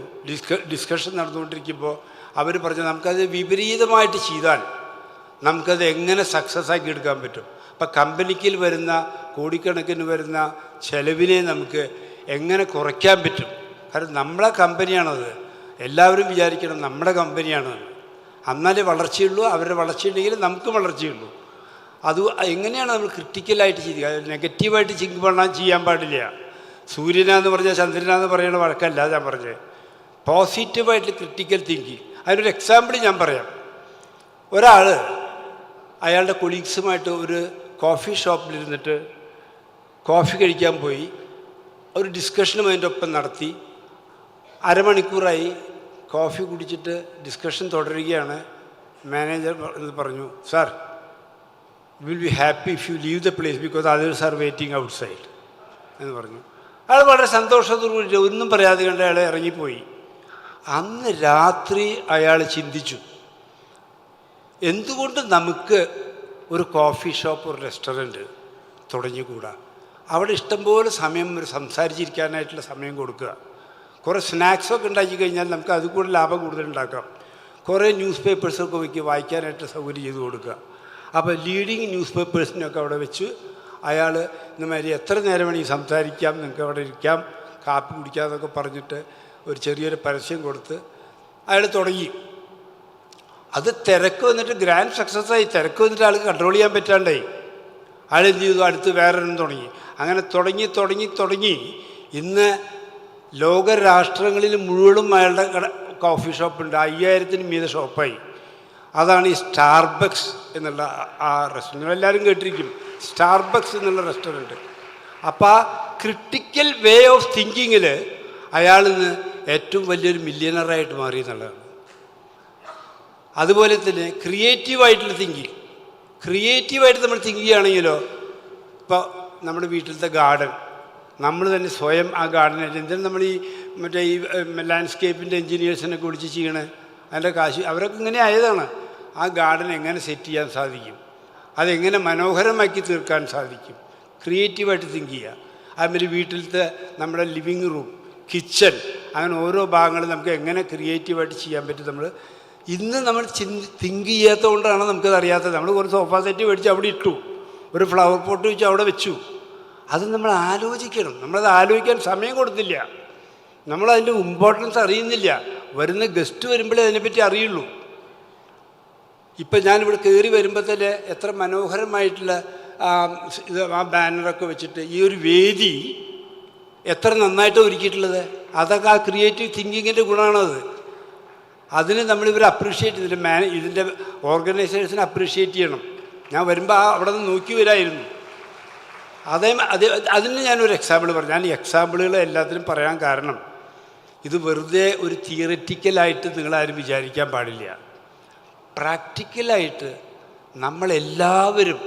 ഡിസ്കഷൻ നടന്നുകൊണ്ടിരിക്കുമ്പോൾ അവർ പറഞ്ഞ് നമുക്കത് വിപരീതമായിട്ട് ചെയ്താൽ നമുക്കത് എങ്ങനെ സക്സസ് ആക്കി എടുക്കാൻ പറ്റും? അപ്പം കമ്പനിക്കിൽ വരുന്ന കോടിക്കണക്കിന് വരുന്ന ചെലവിനെ നമുക്ക് എങ്ങനെ കുറയ്ക്കാൻ പറ്റും? കാരണം നമ്മളെ കമ്പനിയാണത്. എല്ലാവരും വിചാരിക്കണം നമ്മുടെ കമ്പനിയാണത്. എന്നാലേ വളർച്ചയുള്ളൂ. അവരുടെ വളർച്ചയുണ്ടെങ്കിൽ നമുക്കും വളർച്ചയുള്ളൂ. അത് എങ്ങനെയാണ് നമ്മൾ ക്രിട്ടിക്കലായിട്ട് ചെയ്യുക? നെഗറ്റീവായിട്ട് ചെയ്യാൻ പാടില്ല. സൂര്യനാന്ന് പറഞ്ഞാൽ ചന്ദ്രനാന്ന് പറയുന്ന വഴക്കല്ല ഞാൻ പറഞ്ഞത്. പോസിറ്റീവായിട്ട് ക്രിട്ടിക്കൽ തിങ്കിങ്. അതിനൊരു എക്സാമ്പിൾ ഞാൻ പറയാം. ഒരാൾ അയാളുടെ കൊളീഗ്സുമായിട്ട് ഒരു കോഫി ഷോപ്പിലിരുന്നിട്ട് കോഫി കഴിക്കാൻ പോയി. ഒരു ഡിസ്കഷനും അതിൻ്റെ ഒപ്പം നടത്തി. അരമണിക്കൂറായി, കോഫി കുടിച്ചിട്ട് ഡിസ്കഷൻ തുടരുകയാണ്. മാനേജർ പറഞ്ഞു, sir, will be happy if you leave the place because others are waiting out side എന്ന് പറഞ്ഞു. അയാൾ വളരെ സന്തോഷത്തോടുകൂടി ഒന്നും പറയാതെ കണ്ട് അയാൾ ഇറങ്ങിപ്പോയി. അന്ന് രാത്രി അയാൾ ചിന്തിച്ചു, എന്തുകൊണ്ട് നമുക്ക് ഒരു കോഫി ഷോപ്പ്, ഒരു റെസ്റ്റോറൻറ്റ് തുടങ്ങിക്കൂടാ? അവിടെ ഇഷ്ടംപോലെ സമയം ഒരു സംസാരിച്ചിരിക്കാനായിട്ടുള്ള സമയം കൊടുക്കുക. കുറേ സ്നാക്സൊക്കെ ഉണ്ടാക്കി കഴിഞ്ഞാൽ നമുക്ക് അത് കൂടെ ലാഭം കൂടുതലുണ്ടാക്കാം. കുറേ ന്യൂസ് പേപ്പേഴ്സൊക്കെ വയ്ക്കുക, വായിക്കാനായിട്ട് സൗകര്യം ചെയ്ത് കൊടുക്കുക. അപ്പോൾ ലീഡിങ് ന്യൂസ് പേപ്പേഴ്സിനൊക്കെ അവിടെ വെച്ച് അയാൾ ഇന്നമാതിരി എത്ര നേരം വേണമെങ്കിൽ സംസാരിക്കാം, നിങ്ങൾക്ക് അവിടെ ഇരിക്കാം, കാപ്പി കുടിക്കാമെന്നൊക്കെ പറഞ്ഞിട്ട് ഒരു ചെറിയൊരു പരസ്യം കൊടുത്ത് അയാൾ തുടങ്ങി. അത് തിരക്ക് വന്നിട്ട് ഗ്രാൻഡ് സക്സസ്സായി. തിരക്ക് വന്നിട്ട് ആൾക്ക് കൺട്രോൾ ചെയ്യാൻ പറ്റാണ്ടായി. അയാൾ എന്ത് ചെയ്തു, അടുത്ത് വേറൊരെണ്ണം തുടങ്ങി. അങ്ങനെ തുടങ്ങി ഇന്ന് ലോകരാഷ്ട്രങ്ങളിൽ മുഴുവനും അയാളുടെ കോഫി ഷോപ്പുണ്ട്. 5000-ന് മീതെ ഷോപ്പായി. അതാണ് ഈ സ്റ്റാർബക്സ് എന്നുള്ള ആ റെസ്റ്റോറൻറ്റ്. എല്ലാവരും കേട്ടിരിക്കും സ്റ്റാർബക്സ് എന്നുള്ള റെസ്റ്റോറൻറ്റ്. അപ്പോൾ ആ ക്രിട്ടിക്കൽ വേ ഓഫ് തിങ്കിങ്ങിൽ അയാളിന്ന് ഏറ്റവും വലിയൊരു മില്യണറായിട്ട് മാറി എന്നുള്ളതാണ്. അതുപോലെ തന്നെ ക്രിയേറ്റീവായിട്ടുള്ള തിങ്കിങ്, ക്രിയേറ്റീവായിട്ട് നമ്മൾ തിങ്ക് ചെയ്യുകയാണെങ്കിലോ, ഇപ്പോൾ നമ്മുടെ വീട്ടിലത്തെ ഗാർഡൻ നമ്മൾ തന്നെ സ്വയം ആ ഗാർഡനായിട്ട് എന്തിനും നമ്മൾ ഈ മറ്റേ ഈ ലാൻഡ്സ്കേപ്പിൻ്റെ എൻജിനീയേഴ്സിനൊക്കെ വിളിച്ച് ചെയ്യണേ, അതിൻ്റെ കാശ് അവരൊക്കെ ഇങ്ങനെ ആയതാണ്. ആ ഗാർഡൻ എങ്ങനെ സെറ്റ് ചെയ്യാൻ സാധിക്കും, അതെങ്ങനെ മനോഹരമാക്കി തീർക്കാൻ സാധിക്കും, ക്രിയേറ്റീവായിട്ട് തിങ്ക് ചെയ്യുക. അതുമാതിരി വീട്ടിലത്തെ നമ്മുടെ ലിവിങ് റൂം, കിച്ചൺ, അങ്ങനെ ഓരോ ഭാഗങ്ങളും നമുക്ക് എങ്ങനെ ക്രിയേറ്റീവായിട്ട് ചെയ്യാൻ പറ്റും. ഇന്ന് നമ്മൾ തിങ്ക് ചെയ്യാത്തത് കൊണ്ടാണ് നമുക്കത് അറിയാത്തത്. നമ്മൾ ഒരു സോഫ സെറ്റ് മേടിച്ച് അവിടെ ഇട്ടു, ഒരു ഫ്ലവർ പോട്ട് വെച്ച് അവിടെ വെച്ചു. അത് നമ്മൾ ആലോചിക്കണം. നമ്മളത് ആലോചിക്കാൻ സമയം കൊടുത്തില്ല. നമ്മളതിൻ്റെ ഇമ്പോർട്ടൻസ് അറിയുന്നില്ല. വരുന്ന ഗസ്റ്റ് വരുമ്പോഴേ അതിനെപ്പറ്റി അറിയുള്ളൂ. ഇപ്പം ഞാനിവിടെ കയറി വരുമ്പോൾ തന്നെ എത്ര മനോഹരമായിട്ടുള്ള ആ ബാനറൊക്കെ വെച്ചിട്ട് ഈ ഒരു വേദി എത്ര നന്നായിട്ട് ഒരുക്കിയിട്ടുള്ളത്. അതൊക്കെ ആ ക്രിയേറ്റീവ് തിങ്കിങ്ങിൻ്റെ ഗുണമാണത്. അതിന് നമ്മളിവർ അപ്രീഷിയേറ്റ് ചെയ്തില്ല. ഇതിൻ്റെ ഓർഗനൈസേഴ്സിനെ അപ്രീഷിയേറ്റ് ചെയ്യണം. ഞാൻ വരുമ്പോൾ അവിടെ നിന്ന് നോക്കി വരായിരുന്നു. അതിന് ഞാനൊരു എക്സാമ്പിൾ പറഞ്ഞു. ഞാൻ ഈ എക്സാമ്പിളുകൾ എല്ലാത്തിനും പറയാൻ കാരണം, ഇത് വെറുതെ ഒരു തിയററ്റിക്കലായിട്ട് നിങ്ങളാരും വിചാരിക്കാൻ പാടില്ല. പ്രാക്ടിക്കലായിട്ട് നമ്മളെല്ലാവരും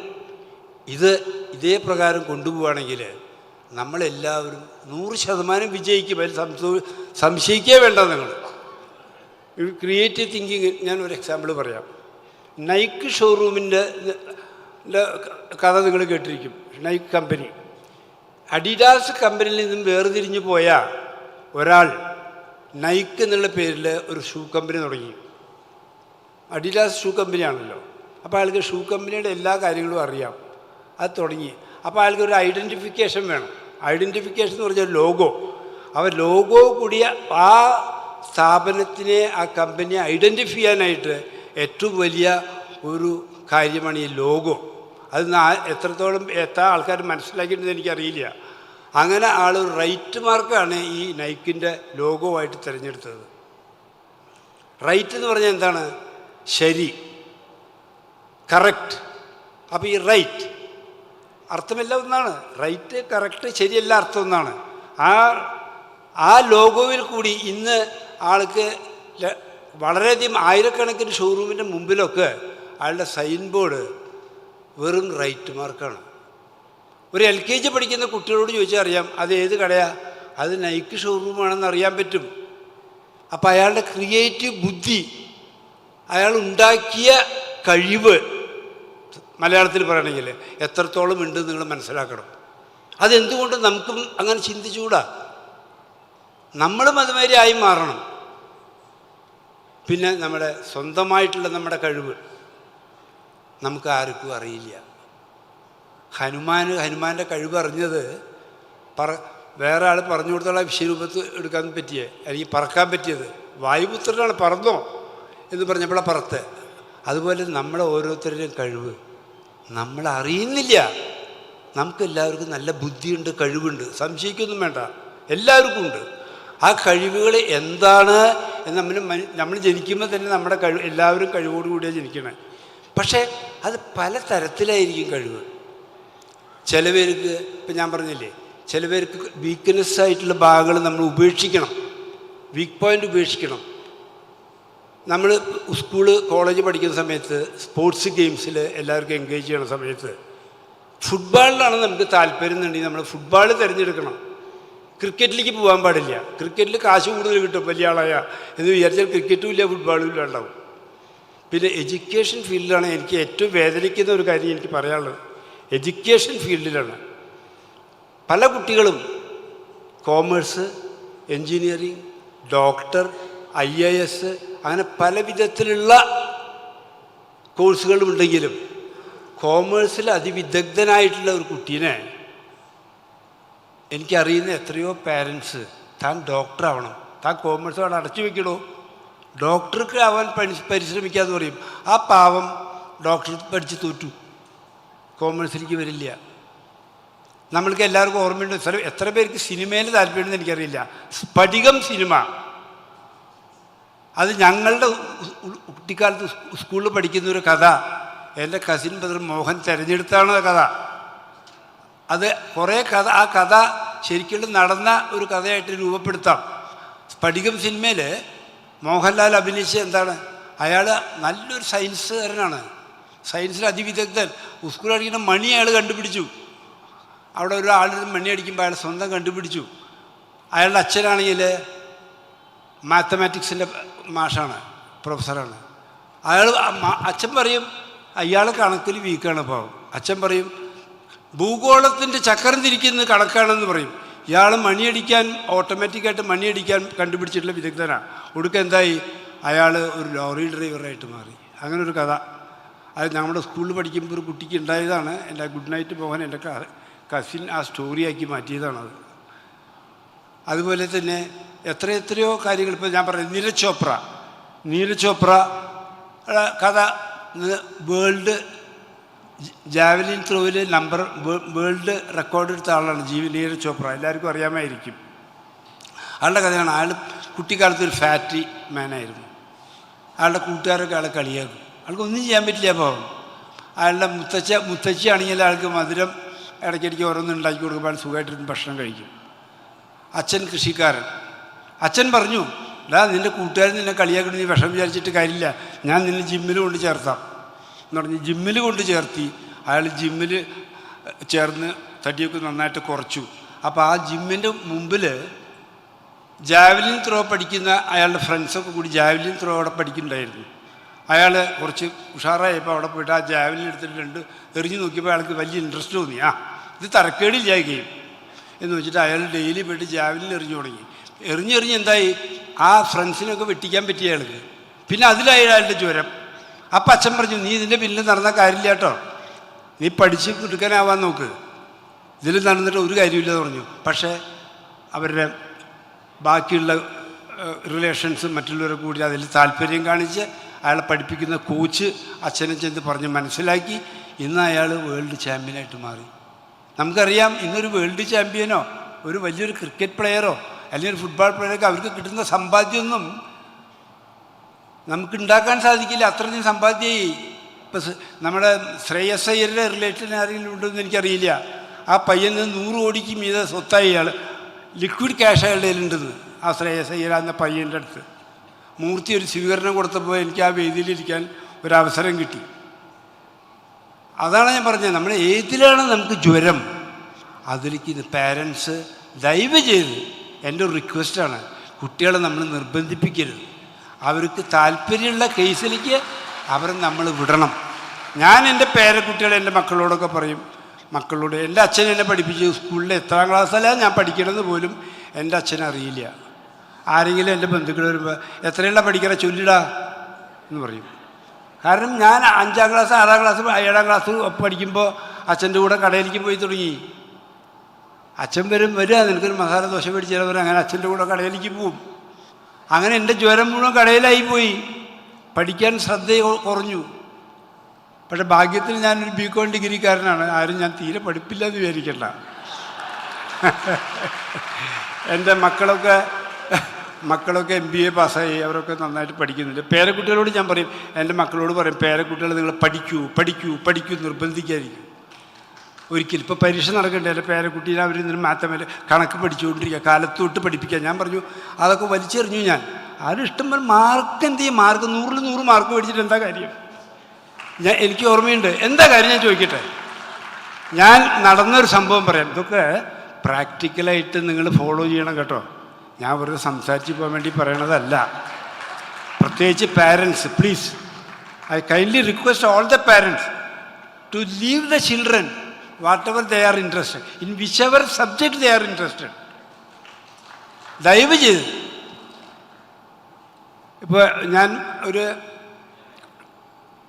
ഇതേ പ്രകാരം കൊണ്ടുപോവുകയാണെങ്കിൽ നമ്മളെല്ലാവരും 100% വിജയിക്കും. അതിൽ സംശയിക്കേ വേണ്ട. നിങ്ങൾ ക്രിയേറ്റീവ് തിങ്കിങ് ഞാനൊരു എക്സാമ്പിൾ പറയാം. നൈക്ക് ഷോറൂമിൻ്റെ കഥ നിങ്ങൾ കേട്ടിരിക്കും. നൈക്ക് കമ്പനി, അഡിഡാസ് കമ്പനിയിൽ നിന്നും വേർതിരിഞ്ഞു പോയ ഒരാൾ നൈക്ക് എന്നുള്ള പേരിൽ ഒരു ഷൂ കമ്പനി തുടങ്ങി. അഡിഡാസ് ഷൂ കമ്പനിയാണല്ലോ. അപ്പോൾ അയാൾക്ക് ഷൂ കമ്പനിയുടെ എല്ലാ കാര്യങ്ങളും അറിയാം. അത് തുടങ്ങി. അപ്പോൾ അയാൾക്ക് ഒരു ഐഡൻറ്റിഫിക്കേഷൻ വേണം. ഐഡൻറ്റിഫിക്കേഷൻ എന്ന് പറഞ്ഞാൽ ലോഗോ. അപ്പോൾ ലോഗോ കൂടിയ ആ സ്ഥാപനത്തിനെ, ആ കമ്പനിയെ ഐഡൻറ്റിഫൈ ചെയ്യാനായിട്ട് ഏറ്റവും വലിയ ഒരു കാര്യമാണ് ഈ ലോഗോ. അത് എത്രത്തോളം എത്ര ആൾക്കാർ മനസ്സിലാക്കിയിട്ടുണ്ടെന്ന് എനിക്കറിയില്ല. അങ്ങനെ ആൾ റൈറ്റ് മാർക്കാണ് ഈ നൈക്കിൻ്റെ ലോഗോ ആയിട്ട് തിരഞ്ഞെടുത്തത്. റൈറ്റ് എന്ന് പറഞ്ഞാൽ എന്താണ്? ശരി, കറക്റ്റ്. അപ്പോൾ ഈ റൈറ്റ് അർത്ഥമെല്ലാം ഒന്നാണ്. റൈറ്റ്, കറക്റ്റ്, ശരിയെല്ലാം അർത്ഥം ഒന്നാണ്. ആ ലോഗോയിൽ കൂടി ഇന്ന് ആൾക്ക് വളരെയധികം ആയിരക്കണക്കിന് ഷോറൂമിൻ്റെ മുമ്പിലൊക്കെ അയാളുടെ സൈൻ ബോർഡ് വെറും റൈറ്റ് മാർക്കാണ്. ഒരു LKG പഠിക്കുന്ന കുട്ടികളോട് ചോദിച്ചാൽ അറിയാം അത് ഏത് കടയാണ്, അത് നൈക്ക് ഷോറൂമാണെന്ന് അറിയാൻ പറ്റും. അപ്പോൾ അയാളുടെ ക്രിയേറ്റീവ് ബുദ്ധി, അയാൾ ഉണ്ടാക്കിയ കഴിവ്, മലയാളത്തിൽ പറയണമെങ്കിൽ എത്രത്തോളം ഉണ്ട് നിങ്ങൾ മനസ്സിലാക്കണം. അതെന്തുകൊണ്ട് നമുക്കും അങ്ങനെ ചിന്തിച്ചുകൂടാ? നമ്മളും അതുമാതിരി ആയി മാറണം. പിന്നെ നമ്മുടെ സ്വന്തമായിട്ടുള്ള നമ്മുടെ കഴിവ് നമുക്ക് ആർക്കും അറിയില്ല. ഹനുമാൻ്റെ കഴിവ് അറിഞ്ഞത് വേറെ ആൾ പറഞ്ഞു കൊടുത്തുള്ള വിശ്വരൂപത്ത് എടുക്കാൻ പറ്റിയേ, അല്ലെങ്കിൽ പറക്കാൻ പറ്റിയത്. വായുപുത്രനാണ്, പറന്നോ എന്ന് പറഞ്ഞപ്പോഴാണ് പറത്ത്. അതുപോലെ നമ്മളെ ഓരോരുത്തരുടെയും കഴിവ് നമ്മൾ അറിയുന്നില്ല. നമുക്കെല്ലാവർക്കും നല്ല ബുദ്ധിയുണ്ട്, കഴിവുണ്ട്, സംശയിക്കൊന്നും വേണ്ട, എല്ലാവർക്കും ഉണ്ട്. ആ കഴിവുകൾ എന്താണ് എന്ന് നമ്മൾ ജനിക്കുമ്പോൾ തന്നെ നമ്മുടെ എല്ലാവരും കഴിവോടുകൂടിയാണ് ജനിക്കണേ. പക്ഷേ അത് പല തരത്തിലായിരിക്കും കഴിവ്. ചില പേർക്ക്, ഇപ്പം ഞാൻ പറഞ്ഞില്ലേ, ചില പേർക്ക് വീക്ക്നെസ് ആയിട്ടുള്ള ഭാഗങ്ങൾ നമ്മൾ ഉപേക്ഷിക്കണം, വീക്ക് പോയിൻ്റ് ഉപേക്ഷിക്കണം. നമ്മൾ സ്കൂള് കോളേജ് പഠിക്കുന്ന സമയത്ത് സ്പോർട്സ് ഗെയിംസിൽ എല്ലാവർക്കും എൻഗേജ് ചെയ്യുന്ന സമയത്ത് ഫുട്ബോളിലാണ് നമുക്ക് താല്പര്യം എന്നുണ്ടെങ്കിൽ നമ്മൾ ഫുട്ബോൾ തിരഞ്ഞെടുക്കണം. ക്രിക്കറ്റിലേക്ക് പോകാൻ പാടില്ല. ക്രിക്കറ്റിൽ കാശ് കൂടുതൽ കിട്ടും വലിയ ആളായ എന്ന് വിചാരിച്ചാൽ ക്രിക്കറ്റും ഇല്ല ഫുട്ബോളും ഇല്ല ഉണ്ടാവും. പിന്നെ എഡ്യൂക്കേഷൻ ഫീൽഡിലാണ് എനിക്ക് ഏറ്റവും വേദനിക്കുന്ന ഒരു കാര്യം എനിക്ക് പറയാനുള്ളത്. എഡ്യൂക്കേഷൻ ഫീൽഡിലാണ് പല കുട്ടികളും കോമേഴ്സ്, എൻജിനീയറിങ്, ഡോക്ടർ, IAS അങ്ങനെ പല വിധത്തിലുള്ള കോഴ്സുകളുമുണ്ടെങ്കിലും കോമേഴ്സിൽ അതിവിദഗ്ധനായിട്ടുള്ള ഒരു കുട്ടീനെ എനിക്കറിയുന്ന എത്രയോ പാരൻസ് താൻ ഡോക്ടറാവണം, താൻ കോമേഴ്സ് അവിടെ അടച്ചു വെക്കണോ, ഡോക്ടർക്ക് ആവാൻ പരിശ്രമിക്കാമെന്ന് പറയും. ആ പാവം ഡോക്ടർ പഠിച്ച് തോറ്റു, കോമേഴ്സിലേക്ക് വരില്ല. നമ്മൾക്ക് എല്ലാവർക്കും ഓർമ്മയുണ്ട്, എത്ര പേർക്ക് സിനിമയിൽ താല്പര്യമെന്ന് എനിക്കറിയില്ല. സ്ഫടികം സിനിമ, അത് ഞങ്ങളുടെ കുട്ടിക്കാലത്ത് സ്കൂളിൽ പഠിക്കുന്ന ഒരു കഥ എൻ്റെ കസിൻ ബ്രദർ മോഹൻ തിരഞ്ഞെടുത്താണ് ആ കഥ. അത് കുറേ കഥ, ആ കഥ ശരിക്കും നടന്ന ഒരു കഥയായിട്ട് രൂപപ്പെടുത്താം. സ്ഫടികം സിനിമയിൽ മോഹൻലാൽ അഭിനയിച്ച എന്താണ്, അയാൾ നല്ലൊരു സയൻസുകാരനാണ്, സയൻസിൽ അതിവിദഗ്ധൻ. സ്കൂളിൽ അടിക്കുന്ന മണി അയാൾ കണ്ടുപിടിച്ചു. അവിടെ ഒരാളിൽ മണി അടിക്കുമ്പോൾ അയാൾ സ്വന്തം കണ്ടുപിടിച്ചു. അയാളുടെ അച്ഛനാണെങ്കിൽ മാത്തമാറ്റിക്സിൻ്റെ മാഷാണ്, പ്രൊഫസറാണ്. അച്ഛൻ പറയും അയാൾ കണക്കിൽ വീക്കാണ് പാവം. അച്ഛൻ പറയും ഭൂഗോളത്തിൻ്റെ ചക്രം തിരിക്കുന്നത് കണക്കാണെന്ന് പറയും. ഇയാൾ മണിയടിക്കാൻ, ഓട്ടോമാറ്റിക്കായിട്ട് മണിയടിക്കാൻ കണ്ടുപിടിച്ചിട്ടുള്ള വിദഗ്ധനാണ്. ഒടുക്കം എന്തായി, അയാൾ ഒരു ലോറി ഡ്രൈവറായിട്ട് മാറി. അങ്ങനെ ഒരു കഥ അത് നമ്മുടെ സ്കൂളിൽ പഠിക്കുമ്പോൾ ഒരു കുട്ടിക്ക് ഉണ്ടായതാണ്. എൻ്റെ ഗുഡ് നൈറ്റ് പോകാൻ എൻ്റെ കസിൻ ആ സ്റ്റോറിയാക്കി മാറ്റിയതാണത്. അതുപോലെ തന്നെ എത്രയോ കാര്യങ്ങൾ. ഇപ്പോൾ ഞാൻ പറയാം, നീരജ് ചോപ്ര കഥ, വേൾഡ് ജാവലിൻ ത്രോയിൽ വേൾഡ് റെക്കോർഡ് എടുത്ത ആളാണ് നീരജ് ചോപ്ര, എല്ലാവർക്കും അറിയാമായിരിക്കും. അയാളുടെ കഥയാണ്. അയാൾ കുട്ടിക്കാലത്ത് ഒരു ഫാറ്റി മാനായിരുന്നു. അയാളുടെ കൂട്ടുകാരൊക്കെ അയാളെ കളിയാക്കും. അയാൾക്ക് ഒന്നും ചെയ്യാൻ പറ്റില്ല. അപ്പോൾ അയാളുടെ മുത്തച്ഛിയാണെങ്കിൽ അയാൾക്ക് മധുരം ഇടയ്ക്കിടയ്ക്ക് ഓരോന്നും ഉണ്ടാക്കി കൊടുക്കുമ്പോൾ അയാൾ സുഖമായിട്ടിരുന്ന് ഭക്ഷണം കഴിക്കും. അച്ഛൻ കൃഷിക്കാരൻ. അച്ഛൻ പറഞ്ഞു, നിൻ്റെ കൂട്ടുകാരൻ നിന്നെ കളിയാക്കി, നീ വിഷം വിചാരിച്ചിട്ട് കാര്യമില്ല, ഞാൻ നിന്നെ ജിമ്മിൽ കൊണ്ട് ചേർത്താം എന്ന് പറഞ്ഞ് ജിമ്മിൽ കൊണ്ട് ചേർത്തി. അയാൾ ജിമ്മിൽ ചേർന്ന് തടിയൊക്കെ നന്നായിട്ട് കുറച്ചു. അപ്പോൾ ആ ജിമ്മിൻ്റെ മുമ്പിൽ ജാവലിൻ ത്രോ പഠിക്കുന്ന അയാളുടെ ഫ്രണ്ട്സൊക്കെ കൂടി ജാവലിൻ ത്രോ അവിടെ പഠിക്കുന്നുണ്ടായിരുന്നു. അയാൾ കുറച്ച് ഉഷാറായപ്പോൾ അവിടെ പോയിട്ട് ആ ജാവലിൻ എടുത്തിട്ടുണ്ട് എറിഞ്ഞു നോക്കിയപ്പോൾ അയാൾക്ക് വലിയ ഇൻട്രസ്റ്റ് തോന്നി. ഇത് തരക്കേടില്ല ഗെയിം എന്ന് വെച്ചിട്ട് അയാൾ ഡെയിലി പോയിട്ട് ജാവലിൻ എറിഞ്ഞു തുടങ്ങി. എറിഞ്ഞെറിഞ്ഞ് എന്തായി, ആ ഫ്രണ്ട്സിനൊക്കെ വെട്ടിക്കാൻ പറ്റിയ അയാൾക്ക്. പിന്നെ അതിലായി അയാളുടെ ജ്വരം. അപ്പം അച്ഛൻ പറഞ്ഞു, നീ ഇതിൻ്റെ പിന്നിൽ നടന്ന കാര്യമില്ല കേട്ടോ, നീ പഠിച്ച് എടുക്കാനാവാൻ നോക്ക്, ഇതിൽ നടന്നിട്ട് ഒരു കാര്യമില്ലെന്ന് പറഞ്ഞു. പക്ഷേ അവരുടെ ബാക്കിയുള്ള റിലേഷൻസും മറ്റുള്ളവരൊക്കെ കൂടി അതിൽ താല്പര്യം കാണിച്ച് അയാളെ പഠിപ്പിക്കുന്ന കോച്ച് അച്ഛനെ ചെന്ന് പറഞ്ഞ് മനസ്സിലാക്കി. ഇന്ന് അയാൾ വേൾഡ് ചാമ്പ്യനായിട്ട് മാറി. നമുക്കറിയാം, ഇന്നൊരു വേൾഡ് ചാമ്പ്യനോ ഒരു വലിയൊരു ക്രിക്കറ്റ് പ്ലെയറോ അല്ലെങ്കിൽ ഒരു ഫുട്ബോൾ പ്ലെയറൊക്കെ അവർക്ക് കിട്ടുന്ന സമ്പാദ്യമൊന്നും നമുക്ക് ഉണ്ടാക്കാൻ സാധിക്കില്ല. അത്രയും സമ്പാദ്യമായി. ഇപ്പം നമ്മുടെ ശ്രേയസ് അയ്യരുടെ റിലേറ്റഡ് ആരെങ്കിലും ഉണ്ടെന്ന് എനിക്കറിയില്ല. ആ പയ്യന് 100 കോടിക്ക് മീതെ സ്വത്തായി അയാൾ, ലിക്വിഡ് ക്യാഷ് അയാളുടെ കയ്യിലുണ്ടെന്ന്. ആ ശ്രേയസ് അയ്യർ എന്ന പയ്യൻ്റെ അടുത്ത് മൂർത്തി ഒരു സ്വീകരണം കൊടുത്തപ്പോൾ എനിക്ക് ആ വേദിയിലിരിക്കാൻ ഒരവസരം കിട്ടി. അതാണ് ഞാൻ പറഞ്ഞത്, നമ്മൾ ഏതിലാണ് നമുക്ക് ജ്വരം അതിലേക്ക് പാരൻസ് ദയവ് ചെയ്ത് എൻ്റെ ഒരു റിക്വസ്റ്റാണ്, കുട്ടികളെ നമ്മൾ നിർബന്ധിപ്പിക്കരുത്. അവർക്ക് താല്പര്യമുള്ള കേസിലേക്ക് അവരെ നമ്മൾ വിടണം. ഞാൻ എൻ്റെ പേരക്കുട്ടികളെ എൻ്റെ മക്കളോടൊക്കെ പറയും, മക്കളോട് എൻ്റെ അച്ഛൻ എന്നെ പഠിപ്പിച്ചു സ്കൂളിൽ എത്രാം ക്ലാസ്സിലാണ് ഞാൻ പഠിക്കണമെന്ന് പോലും എൻ്റെ അച്ഛനറിയില്ല. ആരെങ്കിലും എൻ്റെ ബന്ധുക്കൾ വരുമ്പോൾ എത്രയുള്ള പഠിക്കണ ചൊല്ലിടാ എന്ന് പറയും. കാരണം ഞാൻ 5ാം ക്ലാസ് 6ാം ക്ലാസ് 7ാം ക്ലാസ് പഠിക്കുമ്പോൾ അച്ഛൻ്റെ കൂടെ കടയിലേക്ക് പോയി തുടങ്ങി. അച്ഛൻ വരിക നിനക്കൊരു മസാല ദോശ മേടിച്ചാൽ വരും, അങ്ങനെ അച്ഛൻ്റെ കൂടെ കടയിലേക്ക് പോവും. അങ്ങനെ എൻ്റെ ജ്വരം മുഴുവൻ കടയിലായി പോയി, പഠിക്കാൻ ശ്രദ്ധ കുറഞ്ഞു. പക്ഷെ ഭാഗ്യത്തിൽ ഞാനൊരു BCom ഡിഗ്രിക്കാരനാണ്. ആരും ഞാൻ തീരെ പഠിപ്പില്ല എന്ന് വിചാരിക്കണ്ട. എൻ്റെ മക്കളൊക്കെ MBA പാസ്സായി, അവരൊക്കെ നന്നായിട്ട് പഠിക്കുന്നുണ്ട്. പേരക്കുട്ടികളോട് ഞാൻ പറയും, എൻ്റെ മക്കളോട് പറയും, പേരക്കുട്ടികൾ നിങ്ങൾ പഠിക്കൂ നിർബന്ധിക്കാതിരിക്കും. ഒരിക്കലും ഇപ്പോൾ പരീക്ഷ നടക്കണ്ടേ, എൻ്റെ പേരക്കുട്ടീനെ അവർ ഇന്നലെ കണക്ക് പഠിച്ചുകൊണ്ടിരിക്കുക, കാലത്തോട്ട് പഠിപ്പിക്കാൻ. ഞാൻ പറഞ്ഞു, അതൊക്കെ വലിച്ചെറിഞ്ഞു ഞാൻ. ആരും ഇഷ്ടംപോലെ മാർക്ക് എന്ത് ചെയ്യും, മാർക്ക് 100-ൽ 100 മാർക്ക് മേടിച്ചിട്ട് എന്താ കാര്യം? എനിക്ക് ഓർമ്മയുണ്ട്, എന്താ കാര്യം ഞാൻ ചോദിക്കട്ടെ. ഞാൻ നടന്നൊരു സംഭവം പറയാം. ഇതൊക്കെ പ്രാക്ടിക്കലായിട്ട് നിങ്ങൾ ഫോളോ ചെയ്യണം കേട്ടോ. ഞാൻ വെറുതെ സംസാരിച്ച് പോകാൻ വേണ്ടി പറയണതല്ല. പ്രത്യേകിച്ച് parents, please, I kindly request all the parents to leave the children whatever they are interested, in whichever subject they are interested. ദയവ് ചെയ്ത്. ഇപ്പോൾ ഞാൻ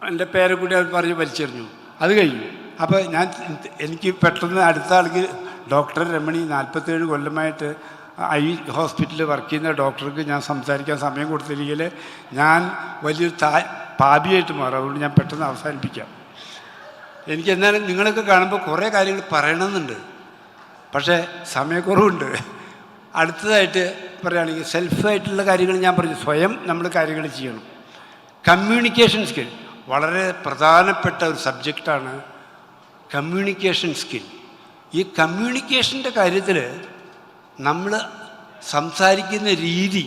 എൻ്റെ പേരെക്കൂടി അത് പറഞ്ഞ് വലിച്ചെറിഞ്ഞു, അത് കഴിഞ്ഞു. അപ്പോൾ എനിക്ക് പെട്ടെന്ന് അടുത്ത ആൾക്ക് ഡോക്ടർ രമണി 47 കൊല്ലമായിട്ട് ഐ ഹോസ്പിറ്റലിൽ വർക്ക് ചെയ്യുന്ന ഡോക്ടർക്ക് ഞാൻ സംസാരിക്കാൻ സമയം കൊടുത്തില്ലെങ്കിൽ ഞാൻ വലിയൊരു പാപിയായിട്ട് മാറും. അതുകൊണ്ട് ഞാൻ പെട്ടെന്ന് അവസാനിപ്പിക്കാം. എനിക്ക് എന്നാലും നിങ്ങളൊക്കെ കാണുമ്പോൾ കുറേ കാര്യങ്ങൾ പറയണമെന്നുണ്ട്, പക്ഷേ സമയക്കുറവുണ്ട്. അടുത്തതായിട്ട് പറയുകയാണെങ്കിൽ സെൽഫായിട്ടുള്ള കാര്യങ്ങൾ ഞാൻ പറഞ്ഞു, സ്വയം നമ്മൾ കാര്യങ്ങൾ ചെയ്യണം. കമ്മ്യൂണിക്കേഷൻ സ്കിൽ വളരെ പ്രധാനപ്പെട്ട ഒരു സബ്ജക്റ്റാണ് കമ്മ്യൂണിക്കേഷൻ സ്കിൽ. ഈ കമ്മ്യൂണിക്കേഷൻ്റെ കാര്യത്തിൽ നമ്മൾ സംസാരിക്കുന്ന രീതി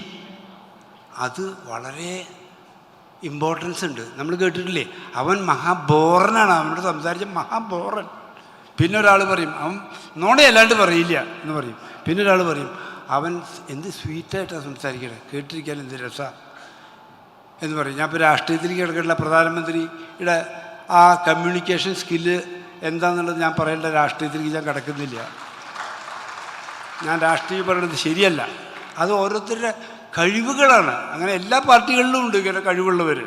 അത് വളരെ ഇമ്പോർട്ടൻസ് ഉണ്ട്. നമ്മൾ കേട്ടിട്ടില്ലേ, അവൻ മഹാബോറനാണ്, അവനോട് സംസാരിച്ച മഹാബോറൻ. പിന്നെ ഒരാൾ പറയും അവൻ നോണയല്ലാണ്ട് പറയില്ല എന്ന് പറയും. പിന്നെ ഒരാൾ പറയും അവൻ എന്ത് സ്വീറ്റായിട്ടാണ് സംസാരിക്കണേ, കേട്ടിരിക്കാൻ എന്ത് രസമാണ് എന്ന് പറയും. ഞാൻ ഇപ്പോൾ രാഷ്ട്രീയത്തിലേക്ക് കിടക്കേണ്ട പ്രധാനമന്ത്രിയുടെ ആ കമ്മ്യൂണിക്കേഷൻ സ്കില്ല് എന്താണെന്നുള്ളത് ഞാൻ പറയേണ്ട, രാഷ്ട്രീയത്തിലേക്ക് ഞാൻ കിടക്കുന്നില്ല. ഞാൻ രാഷ്ട്രീയം പറയുന്നത് ശരിയല്ല, അത് ഓരോരുത്തരുടെ കഴിവുകളാണ്. അങ്ങനെ എല്ലാ പാർട്ടികളിലും ഉണ്ട് ഇങ്ങനെ കഴിവുള്ളവർ,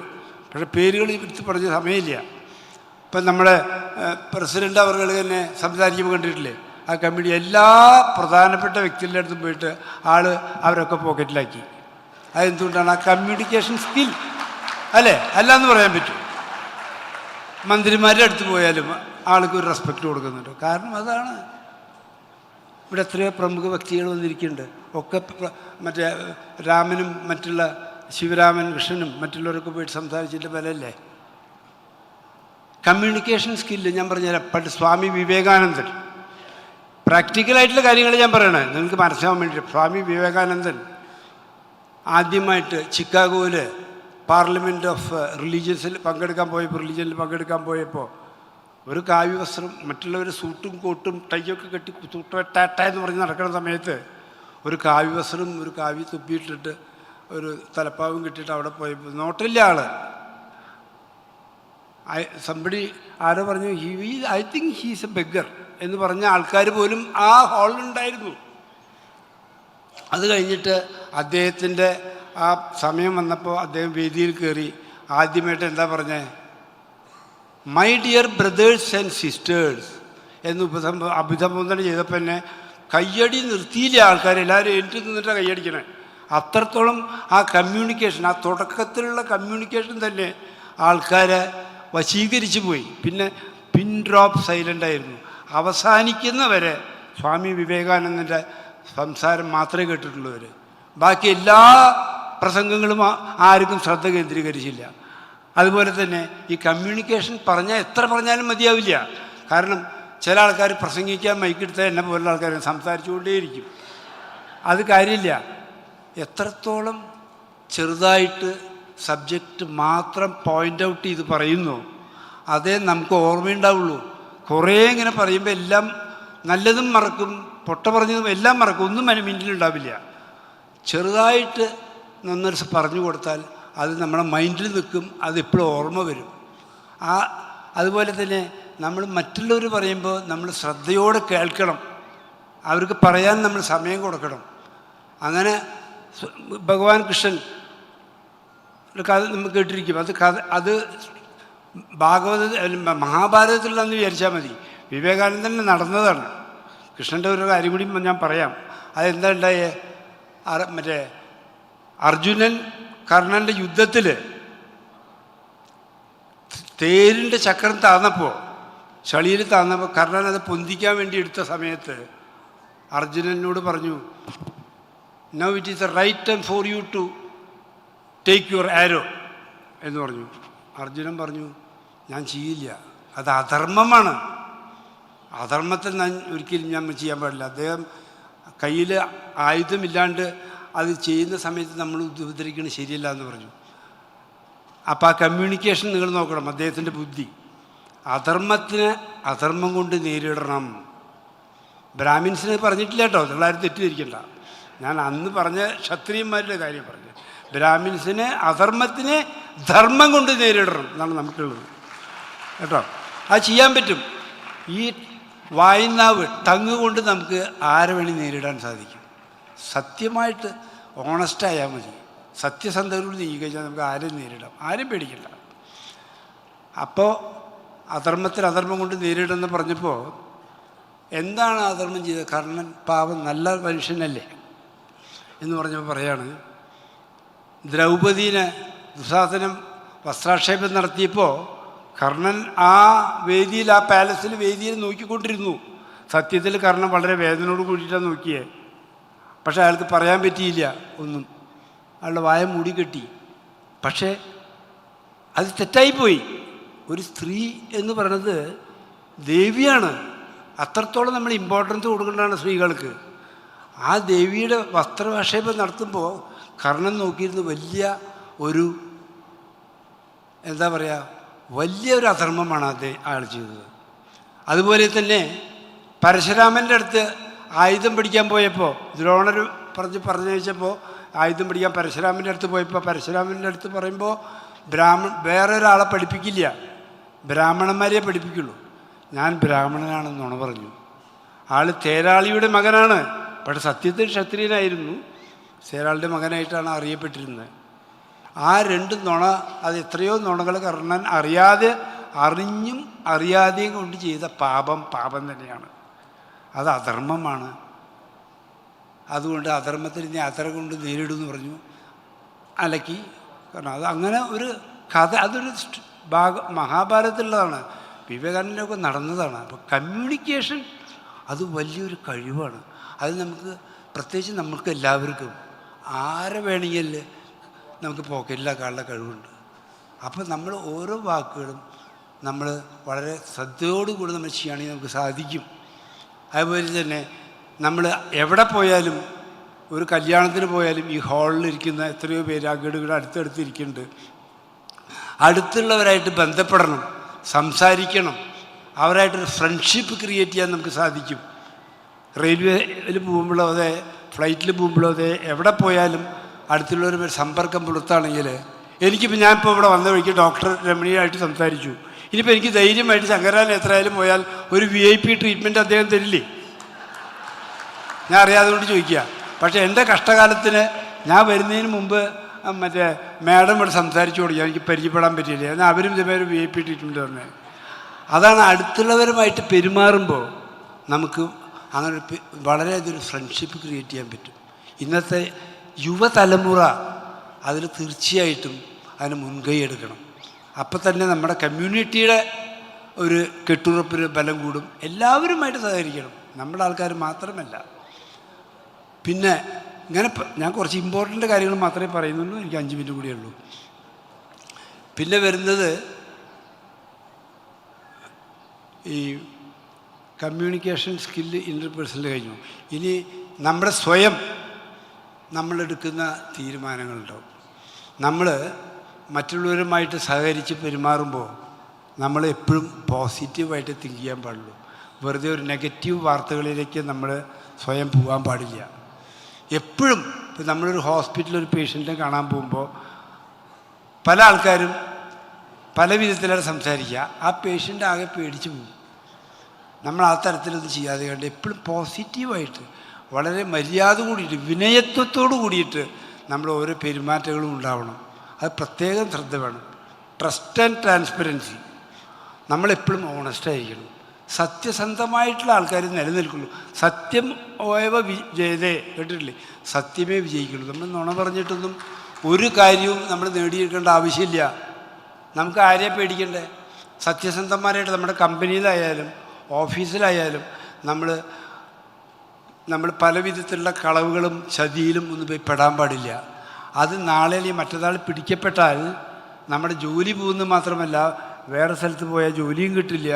പക്ഷേ പേരുകൾ എടുത്ത് പറഞ്ഞ സമയമില്ല. ഇപ്പം നമ്മുടെ പ്രസിഡൻ്റ് അവർ തന്നെ സംസാരിക്കുമ്പോൾ കണ്ടിട്ടില്ലേ, ആ കമ്മിറ്റി എല്ലാ പ്രധാനപ്പെട്ട വ്യക്തികളുടെ അടുത്തും പോയിട്ട് അവരൊക്കെ പോക്കറ്റിലാക്കി. അതെന്തുകൊണ്ടാണ്? ആ കമ്മ്യൂണിക്കേഷൻ സ്കിൽ അല്ലേ, അല്ലാന്ന് പറയാൻ പറ്റും. മന്ത്രിമാരുടെ അടുത്ത് പോയാലും ആൾക്ക് ഒരു റെസ്പെക്റ്റ് കൊടുക്കുന്നുണ്ട്. കാരണം അതാണ്. ഇവിടെ എത്രയോ പ്രമുഖ വ്യക്തികൾ വന്നിരിക്കുന്നുണ്ട്, ഒക്കെ മറ്റേ രാമനും മറ്റുള്ള ശിവരാമൻ കൃഷ്ണനും മറ്റുള്ളവരൊക്കെ പോയിട്ട് സംസാരിച്ചിട്ട് ബലല്ലേ. കമ്മ്യൂണിക്കേഷൻ സ്കില്ല് ഞാൻ പറഞ്ഞുതരാം. സ്വാമി വിവേകാനന്ദൻ, പ്രാക്ടിക്കലായിട്ടുള്ള കാര്യങ്ങൾ ഞാൻ പറയണേ നിങ്ങൾക്ക് മനസ്സിലാവാൻ വേണ്ടിയിട്ട്. സ്വാമി വിവേകാനന്ദൻ ആദ്യമായിട്ട് ചിക്കാഗോയിൽ പാർലമെൻറ്റ് ഓഫ് റിലീജിയൻസിൽ റിലീജിയനിൽ പങ്കെടുക്കാൻ പോയപ്പോൾ ഒരു കാവ്യവസ്ത്രം, മറ്റുള്ളവർ സൂട്ടും കോട്ടും ടൈയൊക്കെ കെട്ടി ടാറ്റ എന്ന് പറഞ്ഞ് നടക്കുന്ന സമയത്ത് ഒരു കാവ്യവസ്ത്രം ഒരു കാവ്യ തുപ്പിയിട്ടിട്ട് ഒരു തലപ്പാവും കിട്ടിയിട്ട് അവിടെ പോയപ്പോൾ നോട്ടില്ല ആൾ. സംബടി ആരോ പറഞ്ഞു I think he's A beggar എന്ന് പറഞ്ഞ ആൾക്കാർ പോലും ആ ഹാളിലുണ്ടായിരുന്നു. അത് കഴിഞ്ഞിട്ട് അദ്ദേഹത്തിൻ്റെ ആ സമയം വന്നപ്പോൾ അദ്ദേഹം വേദിയിൽ കയറി ആദ്യമായിട്ട് എന്താ പറഞ്ഞേ, my dear brothers and sisters എന്ന് അഭിസംബോധന ചെയ്തപ്പോൾ തന്നെ കയ്യടി നിർത്തിയില്ല ആൾക്കാർ. എല്ലാവരും ഏറ്റു നിന്നിട്ടാണ് കയ്യടിക്കണേ. അത്രത്തോളം ആ കമ്മ്യൂണിക്കേഷൻ, ആ തുടക്കത്തിലുള്ള കമ്മ്യൂണിക്കേഷൻ തന്നെ ആൾക്കാരെ വശീകരിച്ചു പോയി. പിന്നെ പിൻ ഡ്രോപ്പ് സൈലൻ്റ് ആയിരുന്നു. അവസാനിക്കുന്നവരെ സ്വാമി വിവേകാനന്ദൻ്റെ സംസാരം മാത്രമേ കേട്ടിട്ടുള്ളവർ. ബാക്കി എല്ലാ പ്രസംഗങ്ങളും ആർക്കും ശ്രദ്ധ കേന്ദ്രീകരിച്ചില്ല. അതുപോലെ തന്നെ ഈ കമ്മ്യൂണിക്കേഷൻ പറഞ്ഞാൽ എത്ര പറഞ്ഞാലും മതിയാവില്ല. കാരണം ചില ആൾക്കാർ പ്രസംഗിക്കാൻ മൈക്കെടുത്താൽ എന്നെ പോലുള്ള ആൾക്കാർ സംസാരിച്ചുകൊണ്ടേയിരിക്കും. അത് കാര്യമില്ല. എത്രത്തോളം ചെറുതായിട്ട് സബ്ജക്റ്റ് മാത്രം പോയിൻ്റ് ഔട്ട് ചെയ്ത് പറയുന്നു അതേ നമുക്ക് ഓർമ്മയുണ്ടാവുള്ളൂ. കുറേ ഇങ്ങനെ പറയുമ്പോൾ എല്ലാം നല്ലതും മറക്കും, പൊട്ട പറഞ്ഞതും എല്ലാം മറക്കും, ഒന്നും മൈൻഡിലുണ്ടാവില്ല. ചെറുതായിട്ട് നന്നൊരു പറഞ്ഞു കൊടുത്താൽ അത് നമ്മുടെ മൈൻഡിൽ നിൽക്കും, അത് എപ്പോഴും ഓർമ്മ വരും. അതുപോലെ തന്നെ നമ്മൾ മറ്റുള്ളവർ പറയുമ്പോൾ നമ്മൾ ശ്രദ്ധയോടെ കേൾക്കണം, അവർക്ക് പറയാൻ നമ്മൾ സമയം കൊടുക്കണം. അങ്ങനെ ഭഗവാൻ കൃഷ്ണൻ കഥ നമ്മൾ കേട്ടിരിക്കും. അത് മഹാഭാരതത്തിലാണെന്ന് വിചാരിച്ചാൽ മതി. വിവേകാനന്ദന് നടന്നതാണ്. കൃഷ്ണൻ്റെ ഒരു കാര്യം കൂടി ഞാൻ പറയാം. അതെന്താ ഉണ്ടായേ, മറ്റേ അർജുനൻ കർണൻ്റെ യുദ്ധത്തിൽ തേരിൻ്റെ ചക്രം താന്നപ്പോൾ, ചളിയിൽ താന്നപ്പോൾ കർണൻ അത് പൊന്തിക്കാൻ വേണ്ടി എടുത്ത സമയത്ത് അർജുനനോട് പറഞ്ഞു, now it is a right time for you to take your arrow എന്ന് പറഞ്ഞു. അർജുനൻ പറഞ്ഞു, ഞാൻ ചെയ്യില്ല, അത് അധർമ്മമാണ്, അധർമ്മത്തിൽ ഒരിക്കലും ഞാൻ ചെയ്യാൻ പാടില്ല. അദ്ദേഹം കയ്യിൽ ആയുധമില്ലാണ്ട് അത് ചെയ്യുന്ന സമയത്ത് നമ്മൾ ഉപദ്രവിക്കുന്നത് ശരിയല്ല എന്ന് പറഞ്ഞു. അപ്പോൾ ആ കമ്മ്യൂണിക്കേഷൻ നിങ്ങൾ നോക്കണം, അദ്ദേഹത്തിൻ്റെ ബുദ്ധി. അധർമ്മത്തിന് അധർമ്മം കൊണ്ട് നേരിടണം. ബ്രാഹ്മിൻസിന് പറഞ്ഞിട്ടില്ല കേട്ടോ, നിങ്ങളാരും തെറ്റിദ്ധരിക്കണ്ട. ഞാൻ അന്ന് പറഞ്ഞ ക്ഷത്രിയന്മാരുടെ കാര്യം പറഞ്ഞു. ബ്രാഹ്മിൻസിന് അധർമ്മത്തിനെ ധർമ്മം കൊണ്ട് നേരിടണം എന്നാണ് നമുക്കുള്ളത് കേട്ടോ. അത് ചെയ്യാൻ പറ്റും. ഈ വായുനാവ് ടങ്ങ് കൊണ്ട് നമുക്ക് ആരെ വേണി നേരിടാൻ സാധിക്കും. സത്യമായിട്ട് ഓണസ്റ്റായാൽ മതി. സത്യസന്ധതയോട് നീങ്ങി കഴിഞ്ഞാൽ നമുക്ക് ആരെയും നേരിടാം, ആരും പേടിക്കണ്ട. അപ്പോൾ അധർമ്മത്തിന് അധർമ്മം കൊണ്ട് നേരിടുമെന്ന് പറഞ്ഞപ്പോൾ എന്താണ് അധർമ്മം ചെയ്തത്? കർണൻ പാവം നല്ല മനുഷ്യനല്ലേ എന്ന് പറഞ്ഞപ്പോൾ പറയാണ്, ദ്രൗപദീനെ ദുശാസനം വസ്ത്രാക്ഷേപം നടത്തിയപ്പോൾ കർണൻ ആ വേദിയിൽ, ആ പാലസിൽ വേദിയിൽ നോക്കിക്കൊണ്ടിരുന്നു. സത്യത്തിൽ കർണൻ വളരെ വേദനയോട് കൂടിയിട്ടാണ് നോക്കിയേ. പക്ഷേ അയാൾക്ക് പറയാൻ പറ്റിയില്ല ഒന്നും. അയാളുടെ വായ മൂടിക്കെട്ടി. പക്ഷേ അത് തെറ്റായിപ്പോയി. ഒരു സ്ത്രീ എന്ന് പറയുന്നത് ദേവിയാണ്. അത്രത്തോളം നമ്മൾ ഇമ്പോർട്ടൻസ് കൊടുക്കേണ്ടതാണ് സ്ത്രീകൾക്ക്. ആ ദേവിയുടെ വസ്ത്രാക്ഷേപം നടത്തുമ്പോൾ കർണൻ നോക്കിയിരുന്ന് വലിയ ഒരു എന്താ പറയുക, വലിയൊരു അധർമ്മമാണ് അയാൾ ചെയ്തത്. അതുപോലെ തന്നെ പരശുരാമൻ്റെ അടുത്ത് ആയുധം പിടിക്കാൻ പോയപ്പോൾ ദ്രോണർ പറഞ്ഞയച്ചപ്പോൾ ആയുധം പിടിക്കാൻ പരശുരാമൻ്റെ അടുത്ത് പോയപ്പോൾ പരശുരാമൻ്റെ അടുത്ത് പറയുമ്പോൾ വേറൊരാളെ പഠിപ്പിക്കില്ല, ബ്രാഹ്മണന്മാരെ പഠിപ്പിക്കുള്ളൂ. ഞാൻ ബ്രാഹ്മണനാണെന്ന് നുണ പറഞ്ഞു. ആൾ തേരാളിയുടെ മകനാണ്, പക്ഷെ സത്യത്തിൽ ക്ഷത്രിയനായിരുന്നു. തേരാളിയുടെ മകനായിട്ടാണ് അറിയപ്പെട്ടിരുന്നത്. ആ രണ്ട് നുണ, അത് എത്രയോ നുണകൾ കർണൻ അറിഞ്ഞും അറിയാതെയും കൊണ്ട് ചെയ്ത പാപം തന്നെയാണ്. അത് അധർമ്മമാണ്. അതുകൊണ്ട് അധർമ്മത്തിന് ഇനി അധർമ്മം കൊണ്ട് നേരിടുമെന്ന് പറഞ്ഞു അലക്കി. കാരണം അത് അങ്ങനെ ഒരു കഥ, അതൊരു മഹാഭാരതത്തിലുള്ളതാണ്, വിവേകാനന്ദനൊക്കെ നടന്നതാണ്. അപ്പോൾ കമ്മ്യൂണിക്കേഷൻ അത് വലിയൊരു കഴിവാണ്. അത് നമുക്ക് പ്രത്യേകിച്ച് നമുക്ക് എല്ലാവർക്കും ആരെ വേണമെങ്കിൽ നമുക്ക് പോക്കറ്റിലാക്കാനുള്ള കഴിവുണ്ട്. അപ്പോൾ നമ്മൾ ഓരോ വാക്കുകളും നമ്മൾ വളരെ ശ്രദ്ധയോടുകൂടി നമ്മൾ ചെയ്യുകയാണെങ്കിൽ നമുക്ക് സാധിക്കും. അതുപോലെ തന്നെ നമ്മൾ എവിടെ പോയാലും, ഒരു കല്യാണത്തിന് പോയാലും ഈ ഹാളിലിരിക്കുന്ന എത്രയോ പേര് അങ്ങോട്ട് അടുത്തടുത്തിരിക്കുന്നുണ്ട്. അടുത്തുള്ളവരായിട്ട് ബന്ധപ്പെടണം, സംസാരിക്കണം, അവരായിട്ടൊരു ഫ്രണ്ട്ഷിപ്പ് ക്രിയേറ്റ് ചെയ്യാൻ നമുക്ക് സാധിക്കും. റെയിൽവേയിൽ പോകുമ്പോഴോ അതെ, ഫ്ലൈറ്റിൽ പോകുമ്പോഴോ അതെ, എവിടെ പോയാലും അടുത്തുള്ളവരുമായി സമ്പർക്കം പുലർത്തുകയാണെങ്കിൽ എനിക്കിപ്പോൾ ഞാനിപ്പോൾ ഇവിടെ വന്ന വഴിക്ക് ഡോക്ടർ രമണിയായിട്ട് സംസാരിച്ചു. ഇനിയിപ്പോൾ എനിക്ക് ധൈര്യമായിട്ട് ശങ്കരാൻ എത്രയായാലും പോയാൽ ഒരു VIP ട്രീറ്റ്മെൻറ്റ് അദ്ദേഹം തരില്ലേ? ഞാൻ അറിയാതെ കൊണ്ട് ചോദിക്കുക. പക്ഷേ എൻ്റെ കഷ്ടകാലത്തിന് ഞാൻ വരുന്നതിന് മുമ്പ് മറ്റേ മാഡം ഇവിടെ സംസാരിച്ചു കൊടുക്കുക, എനിക്ക് പരിചയപ്പെടാൻ പറ്റിയില്ല. എന്നാൽ അവരും ഇതേമാതിരി VIP ട്രീറ്റ്മെൻറ്റ് തന്നെ. അതാണ് അടുത്തുള്ളവരുമായിട്ട് പെരുമാറുമ്പോൾ നമുക്ക് അങ്ങനെ വളരെയധികം ഫ്രണ്ട്ഷിപ്പ് ക്രിയേറ്റ് ചെയ്യാൻ പറ്റും. ഇന്നത്തെ യുവതലമുറ അതിൽ തീർച്ചയായിട്ടും അതിന് മുൻകൈ എടുക്കണം. അപ്പം തന്നെ നമ്മുടെ കമ്മ്യൂണിറ്റിയുടെ ഒരു കെട്ടുറപ്പിന് ബലം കൂടും. എല്ലാവരുമായിട്ട് സഹകരിക്കണം, നമ്മുടെ ആൾക്കാർ മാത്രമല്ല. പിന്നെ ഇങ്ങനെ ഞാൻ കുറച്ച് ഇമ്പോർട്ടൻ്റ് കാര്യങ്ങൾ മാത്രമേ പറയുന്നുള്ളൂ, എനിക്ക് 5 മിനിറ്റ് കൂടിയേ ഉള്ളൂ. പിന്നെ വരുന്നത് ഈ കമ്മ്യൂണിക്കേഷൻ സ്കില്ല് ഇൻ്റർപേഴ്സണൽ കഴിഞ്ഞു. ഇനി നമ്മുടെ സ്വയം നമ്മളെടുക്കുന്ന തീരുമാനങ്ങളുണ്ടാവും. നമ്മൾ മറ്റുള്ളവരുമായിട്ട് സഹകരിച്ച് പെരുമാറുമ്പോൾ നമ്മൾ എപ്പോഴും പോസിറ്റീവായിട്ട് തിങ്ക് ചെയ്യാൻ പാടുള്ളൂ. വെറുതെ ഒരു നെഗറ്റീവ് വാർത്തകളിലേക്ക് നമ്മൾ സ്വയം പോകാൻ പാടില്ല. എപ്പോഴും ഇപ്പോൾ നമ്മളൊരു ഹോസ്പിറ്റലിൽ ഒരു പേഷ്യൻറ്റിനെ കാണാൻ പോകുമ്പോൾ പല ആൾക്കാരും പല വിധത്തിലാണ് സംസാരിക്കുക. ആ പേഷ്യൻ്റ് ആകെ പേടിച്ച് പോകും. നമ്മൾ ആ തരത്തിലൊന്നും ചെയ്യാതെ കണ്ട് എപ്പോഴും പോസിറ്റീവായിട്ട് വളരെ മര്യാദ കൂടിയിട്ട് വിനയത്വത്തോടു കൂടിയിട്ട് നമ്മൾ ഓരോ പെരുമാറ്റങ്ങളും ഉണ്ടാവണം. അത് പ്രത്യേകം ശ്രദ്ധ വേണം. ട്രസ്റ്റ് ആൻഡ് ട്രാൻസ്പെറൻസി, നമ്മളെപ്പോഴും ഓണസ്റ്റായിരിക്കണം. സത്യസന്ധമായിട്ടുള്ള ആൾക്കാർ നിലനിൽക്കുള്ളൂ. സത്യം ഓയവ വിജയതേ കേട്ടിട്ടില്ലേ? സത്യമേ വിജയിക്കുള്ളൂ. നമ്മൾ നുണ പറഞ്ഞിട്ടൊന്നും ഒരു കാര്യവും നമ്മൾ നേടിയെടുക്കേണ്ട ആവശ്യമില്ല. നമുക്ക് ആരെയും പേടിക്കണ്ടേ? സത്യസന്ധന്മാരായിട്ട് നമ്മുടെ കമ്പനിയിലായാലും ഓഫീസിലായാലും നമ്മൾ പല വിധത്തിലുള്ള കളവുകളും ചതിയിലും ഒന്നും പോയി പെടാൻ പാടില്ല. അത് നാളെ അല്ലെങ്കിൽ മറ്റന്നാൾ പിടിക്കപ്പെട്ടാൽ നമ്മുടെ ജോലി പോകുന്നത് മാത്രമല്ല, വേറെ സ്ഥലത്ത് പോയാൽ ജോലിയും കിട്ടില്ല.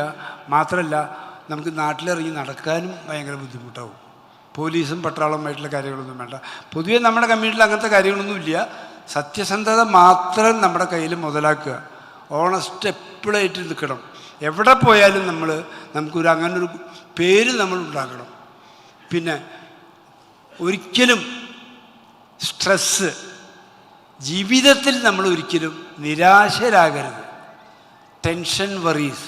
മാത്രമല്ല നമുക്ക് നാട്ടിലിറങ്ങി നടക്കാനും ഭയങ്കര ബുദ്ധിമുട്ടാവും. പോലീസും പട്ടാളവുമായിട്ടുള്ള കാര്യങ്ങളൊന്നും വേണ്ട. പൊതുവെ നമ്മുടെ കമ്മ്യൂണിറ്റിയിൽ അങ്ങനത്തെ കാര്യങ്ങളൊന്നുമില്ല. സത്യസന്ധത മാത്രം നമ്മുടെ കയ്യിൽ മുതലാക്കുക. ഓണസ്റ്റ് എപ്പോഴായിട്ട് നിൽക്കണം. എവിടെ പോയാലും നമുക്കൊരു അങ്ങനൊരു പേര് നമ്മൾ ഉണ്ടാക്കണം. പിന്നെ ഒരിക്കലും സ്ട്രെസ്സ് ജീവിതത്തിൽ നമ്മൾ ഒരിക്കലും നിരാശരാകരുത്. ടെൻഷൻ, വറീസ്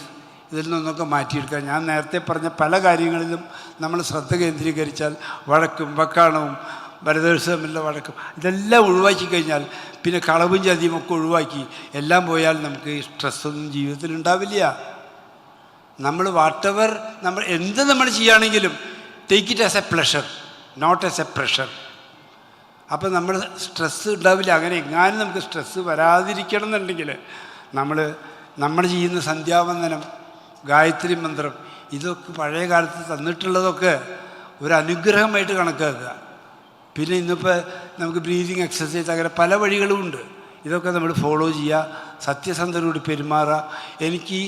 ഇതിൽ നിന്നൊക്കെ മാറ്റിയെടുക്കുക. ഞാൻ നേരത്തെ പറഞ്ഞ പല കാര്യങ്ങളിലും നമ്മൾ ശ്രദ്ധ കേന്ദ്രീകരിച്ചാൽ വഴക്കും വക്കാണവും ബ്രദേഴ്സ് തമ്മിലുള്ള വഴക്കും ഇതെല്ലാം ഒഴിവാക്കി കഴിഞ്ഞാൽ പിന്നെ കളവും ചതിയും ഒക്കെ ഒഴിവാക്കി എല്ലാം പോയാൽ നമുക്ക് ഈ സ്ട്രെസ്സൊന്നും ജീവിതത്തിൽ ഉണ്ടാവില്ല. നമ്മൾ വാട്ടെവർ എന്ത് നമ്മൾ ചെയ്യുകയാണെങ്കിലും take it as a pleasure, not as a pressure. അപ്പോൾ നമ്മൾ സ്ട്രെസ്സ് ഉണ്ടാവില്ല. അങ്ങനെ എങ്ങാനും നമുക്ക് സ്ട്രെസ്സ് വരാതിരിക്കണം എന്നുണ്ടെങ്കിൽ നമ്മൾ ചെയ്യുന്ന സന്ധ്യാവന്ദനം, ഗായത്രി മന്ത്രം, ഇതൊക്കെ പഴയ കാലത്ത് തന്നിട്ടുള്ളതൊക്കെ ഒരു അനുഗ്രഹമായിട്ട് കണക്കാക്കുക. പിന്നെ ഇന്നിപ്പോൾ നമുക്ക് ബ്രീതിങ് എക്സസൈസ് അങ്ങനെ പല വഴികളുമുണ്ട്. ഇതൊക്കെ നമ്മൾ ഫോളോ ചെയ്യുക, സത്യസന്ധരോട് പെരുമാറുക. എനിക്ക്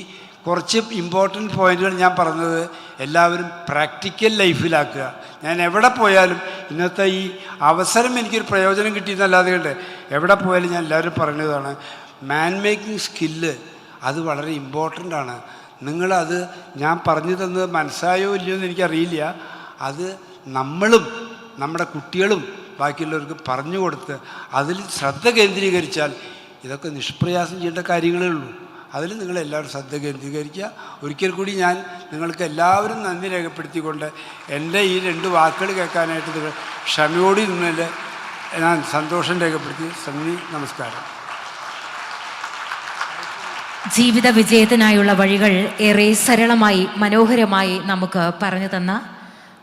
കുറച്ച് ഇമ്പോർട്ടൻറ്റ് പോയിൻറ്റുകൾ ഞാൻ പറഞ്ഞത് എല്ലാവരും പ്രാക്ടിക്കൽ ലൈഫിലാക്കുക. ഞാൻ എവിടെ പോയാലും ഇന്നത്തെ ഈ അവസരം എനിക്കൊരു പ്രയോജനം കിട്ടിയെന്നല്ലാതെ കണ്ട് എവിടെ പോയാലും ഞാൻ എല്ലാവരും പറഞ്ഞതാണ്, മാൻ മേക്കിംഗ് സ്കില്ല് അത് വളരെ ഇമ്പോർട്ടൻ്റ് ആണ്. നിങ്ങളത് ഞാൻ പറഞ്ഞു തന്നത് മനസ്സായോ ഇല്ലയോ എന്ന് എനിക്കറിയില്ല. അത് നമ്മളും നമ്മുടെ കുട്ടികളും ബാക്കിയുള്ളവർക്ക് പറഞ്ഞു കൊടുത്ത് അതിൽ ശ്രദ്ധ കേന്ദ്രീകരിച്ചാൽ ഇതൊക്കെ നിഷ്പ്രയാസം ചെയ്യേണ്ട കാര്യങ്ങളേ ഉള്ളൂ. അതിൽ നിങ്ങളെല്ലാവരും ശ്രദ്ധ കേന്ദ്രീകരിക്കുക. ഒരിക്കൽ കൂടി ഞാൻ നിങ്ങൾക്ക് എല്ലാവരും നന്ദി രേഖപ്പെടുത്തിക്കൊണ്ട് എൻ്റെ ഈ 2 വാക്കുകൾ കേൾക്കാനായിട്ട് നിങ്ങൾ ക്ഷമയോടെ നിന്നതിൽ ഞാൻ സന്തോഷം രേഖപ്പെടുത്തി. നന്ദി, നമസ്കാരം. ജീവിത വിജയത്തിനായുള്ള വഴികൾ ഏറെ സരളമായി മനോഹരമായി നമുക്ക് പറഞ്ഞു തന്ന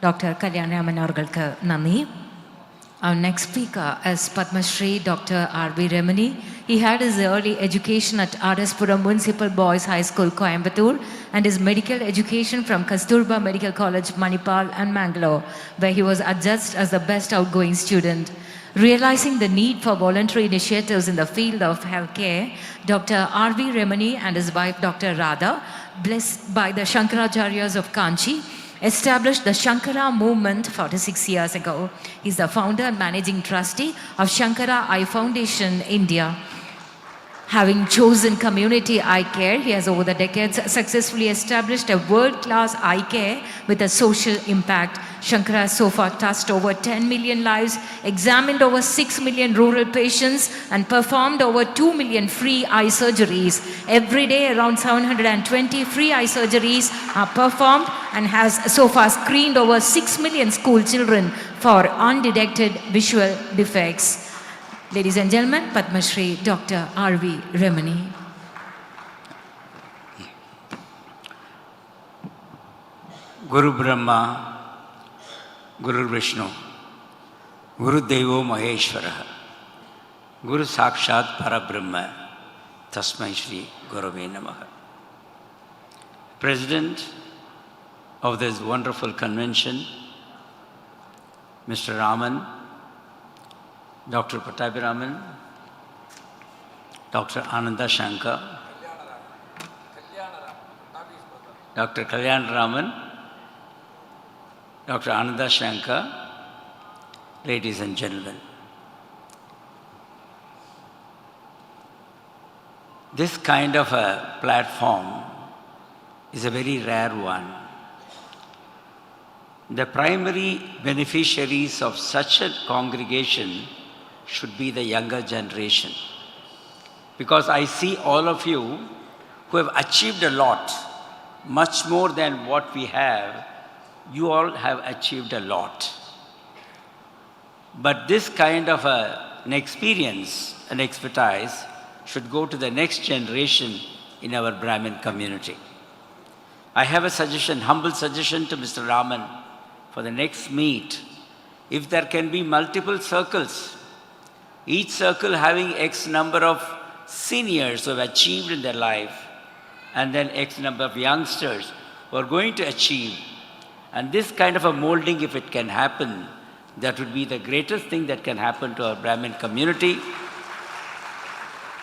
ഡോക്ടർ കല്യാണരാമൻ അവർക്ക് നന്ദി. Our next speaker is Padma Shri Dr. R.V. Remini. He had his early education at Adaspuram Municipal Boys High School, Coimbatore, and his medical education from Kasturba Medical College, Manipal and Mangalore, where he was adjudged as the best outgoing student. Realizing the need for voluntary initiatives in the field of healthcare, Dr. R.V. Remini and his wife Dr. Radha, blessed by the Shankaracharyas of Kanchi, established the Shankara movement 46 years ago. He is the founder and managing trustee of Shankara Eye Foundation, India. Having chosen community eye care, he has over the decades successfully established a world-class eye care with a social impact. Shankara has so far touched over 10 million lives, examined over 6 million rural patients, and performed over 2 million free eye surgeries. Every day, around 720 free eye surgeries are performed and has so far screened over 6 million school children for undetected visual defects. Ladies and gentlemen, Padma Shri Dr. R.V. Remini. Guru Brahma, Guru Vishnu, Guru Devo Maheshwara, Guru Sakshat Parabrahma, Tasmai Shri Gurave Namaha. President of this wonderful convention, Mr. Raman, Dr. Pattabhiraman, Dr. Ananda Shankar, Dr. Kalyan Raman, Dr. Ananda Shankar, ladies and gentlemen. This kind of a platform is a very rare one. The primary beneficiaries of such a congregation should be the younger generation. Because I see all of you who have achieved a lot, much more than what we have. You all have achieved a lot. But this kind of an experience and expertise should go to the next generation in our Brahmin community. I have a suggestion, humble suggestion to Mr. Raman for the next meet. If there can be multiple circles, each circle having X number of seniors who have achieved in their life, and then X number of youngsters who are going to achieve. And this kind of a molding, if it can happen, that would be the greatest thing that can happen to our Brahmin community.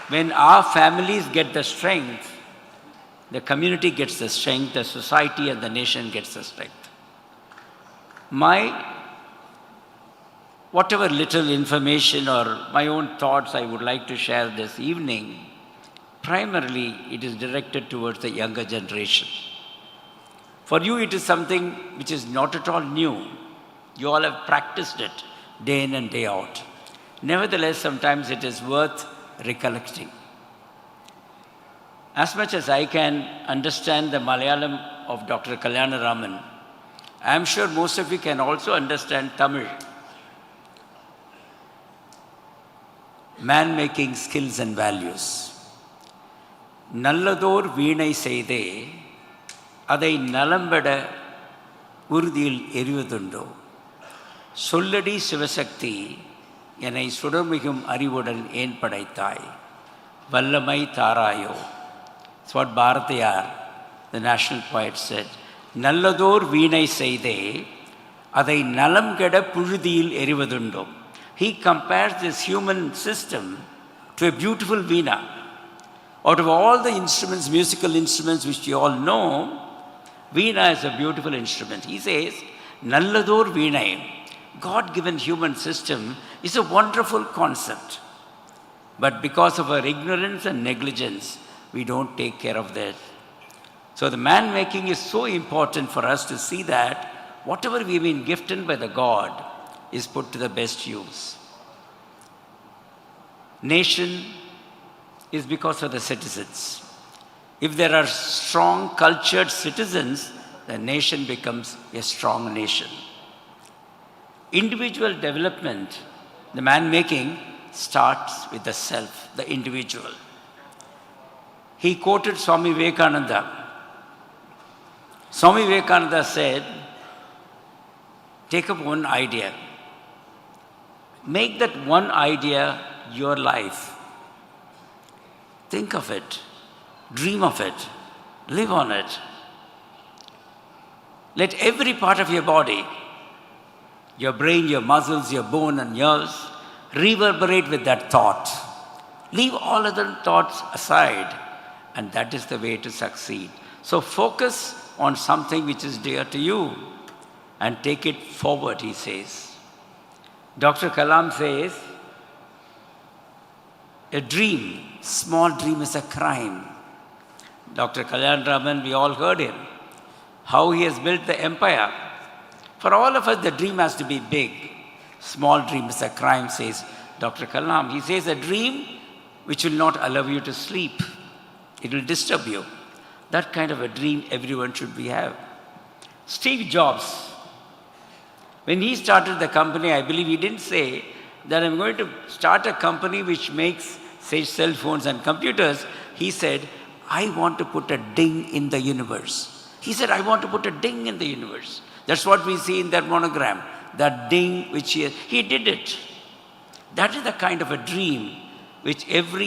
When our families get the strength, the community gets the strength, the society and the nation gets the strength. My whatever little information or my own thoughts I would like to share this evening, primarily it is directed towards the younger generation. For you, it is something which is not at all new. You all have practiced it day in and day out. Nevertheless, sometimes it is worth recollecting. As much as I can understand the Malayalam of Dr. Kalyanaraman, I am sure most of you can also understand Tamil. Man-making skills and values. Nallador Veenai Seide, Adai Nalambada Urdil Erivadundo, Solladi Sivasakti, Yanai Sudamigum Arivudan En Padaitai, Vallamai Tarayo. That's what Bharatiyar, the national poet, said. Nallador Veenai Seide, Adai Nalam Geda Purudil Erivadundo. He compares this human system to a beautiful veena. Out of all the instruments, musical instruments which you all know, veena is a beautiful instrument. He says, Nallador Veenai, God-given human system, is a wonderful concept. But because of our ignorance and negligence, we don't take care of that. So the man-making is so important for us to see that whatever we've been gifted by the God is put to the best use. Nation is because of the citizens. If there are strong, cultured citizens, the nation becomes a strong nation. Individual development, the man-making, starts with the self, the individual. He quoted Swami Vivekananda. Swami Vivekananda said, take up one idea. Make that one idea your life. Think of it. Dream of it. Live on it. Let every part of your body, your brain, your muscles, your bone and nerves, reverberate with that thought. Leave all other thoughts aside, and that is the way to succeed. So focus on something which is dear to you and take it forward, he says. Dr. Kalam says, a dream, small dream is a crime. Dr. Kalyanaraman, we all heard him, how he has built the empire. For all of us, the dream has to be big. Small dream is a crime, says Dr. Kalam. He says a dream which will not allow you to sleep. It will disturb you. That kind of a dream everyone should have. Steve Jobs, when he started the company, I believe he didn't say that I'm going to start a company which makes, say, cell phones and computers. He said, I want to put a ding in the universe. He said, I want to put a ding in the universe. That's what we see in that monogram, that ding which he did it. That is the kind of a dream which every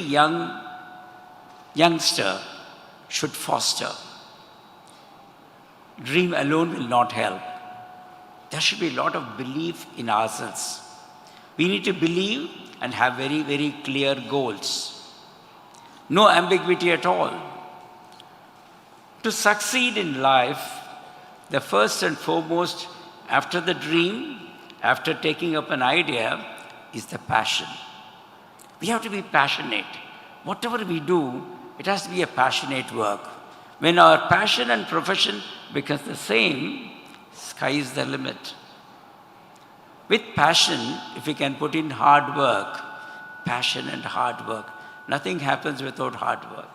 youngster should foster. Dream alone will not help. There should be a lot of belief in ourselves. We need to believe and have very, very clear goals. No ambiguity at all. To succeed in life, the first and foremost, after the dream, after taking up an idea, is the passion. We have to be passionate. Whatever we do, it has to be a passionate work. When our passion and profession becomes the same, sky is the limit. With passion, if we can put in hard work, passion and hard work, nothing happens without hard work.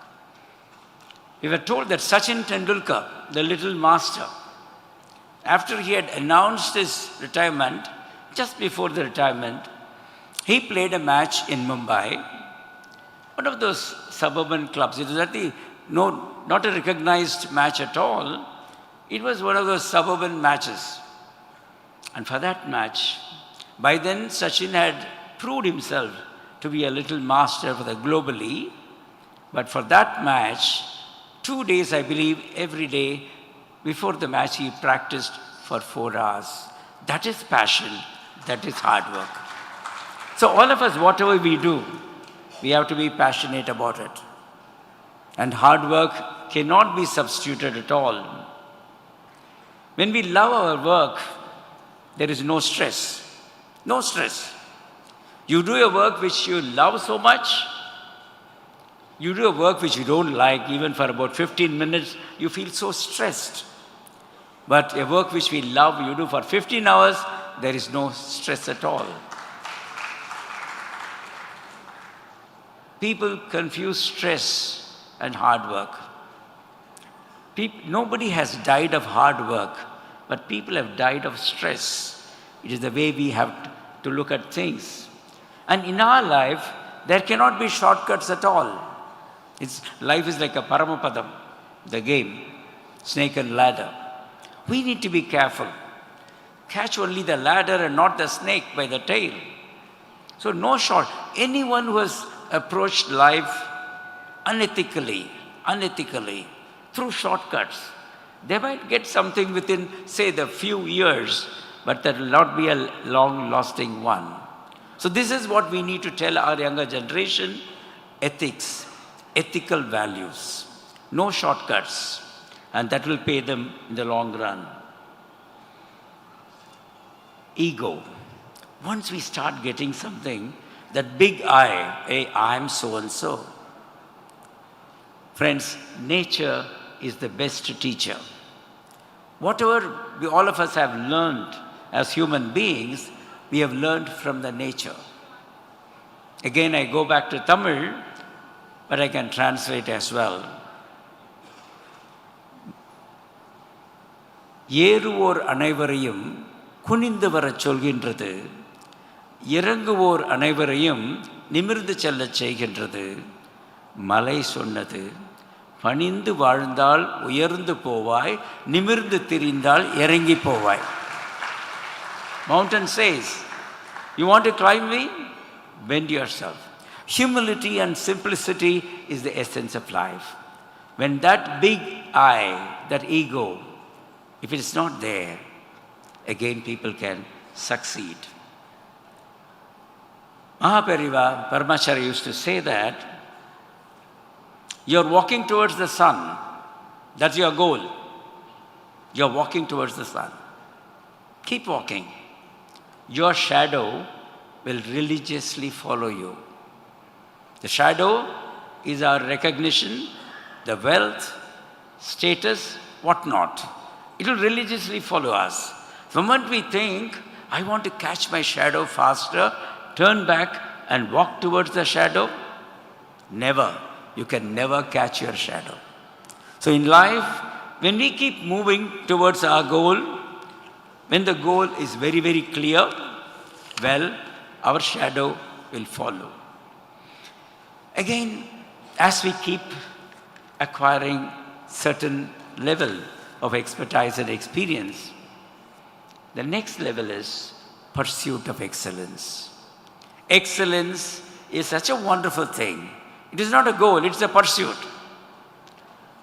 We were told that Sachin Tendulkar, the little master, after he had announced his retirement, just before the retirement, he played a match in Mumbai, one of those suburban clubs. It was not a recognized match at all. It was one of those suburban matches. And for that match, by then Sachin had proved himself to be a little master for the globally. But for that match, 2 days, I believe, every day before the match, he practiced for 4 hours. That is passion. That is hard work. So all of us, whatever we do, we have to be passionate about it. And hard work cannot be substituted at all. When we love our work, there is no stress. No stress. You do a work which you love so much. You do a work which you don't like, even for about 15 minutes, you feel so stressed. But a work which we love, you do for 15 hours, there is no stress at all. People confuse stress and hard work. Nobody has died of hard work, but people have died of stress. It is the way we have to look at things. And in our life, there cannot be shortcuts at all. Life is like a Paramapadam, the game, snake and ladder. We need to be careful. Catch only the ladder and not the snake by the tail. So no short. Anyone who has approached life unethically, through shortcuts, they might get something within, say, the few years, but that will not be a long-lasting one. So this is what we need to tell our younger generation: ethics, ethical values, no shortcuts, and that will pay them in the long run. Ego. Once we start getting something, that big I, hey, I'm so-and-so. Friends, nature is the best teacher. Whatever all of us have learned as human beings, we have learned from the nature. Again, I go back to Tamil, but I can translate as well. ஏறுவோர் அனைவரையும் குனிந்து வரச் சொல்கின்றது, இறங்குவோர் அனைவரையும் நிமிர்ந்து செல்லச் செய்கின்றது. மலை சொன்னது, பணிந்து வாழ்ந்தால் உயர்ந்து போவாய், நிமிர்ந்து திரிந்தால் இறங்கி போவாய். Mountain says, you want to climb me? Bend yourself. Humility and simplicity is the essence of life. When that big I, that ego, if it is not there, again people can succeed. Mahapariva Paramacharya used to say that you're walking towards the sun. That's your goal. You're walking towards the sun. Keep walking. Your shadow will religiously follow you. The shadow is our recognition, the wealth, status, whatnot. It will religiously follow us. The moment we think, I want to catch my shadow faster, turn back and walk towards the shadow, never. You can never catch your shadow. So in life, when we keep moving towards our goal, when the goal is very, very clear, well, our shadow will follow. Again, as we keep acquiring certain level of expertise and experience, the next level is pursuit of excellence. Excellence is such a wonderful thing. It is not a goal, it's a pursuit.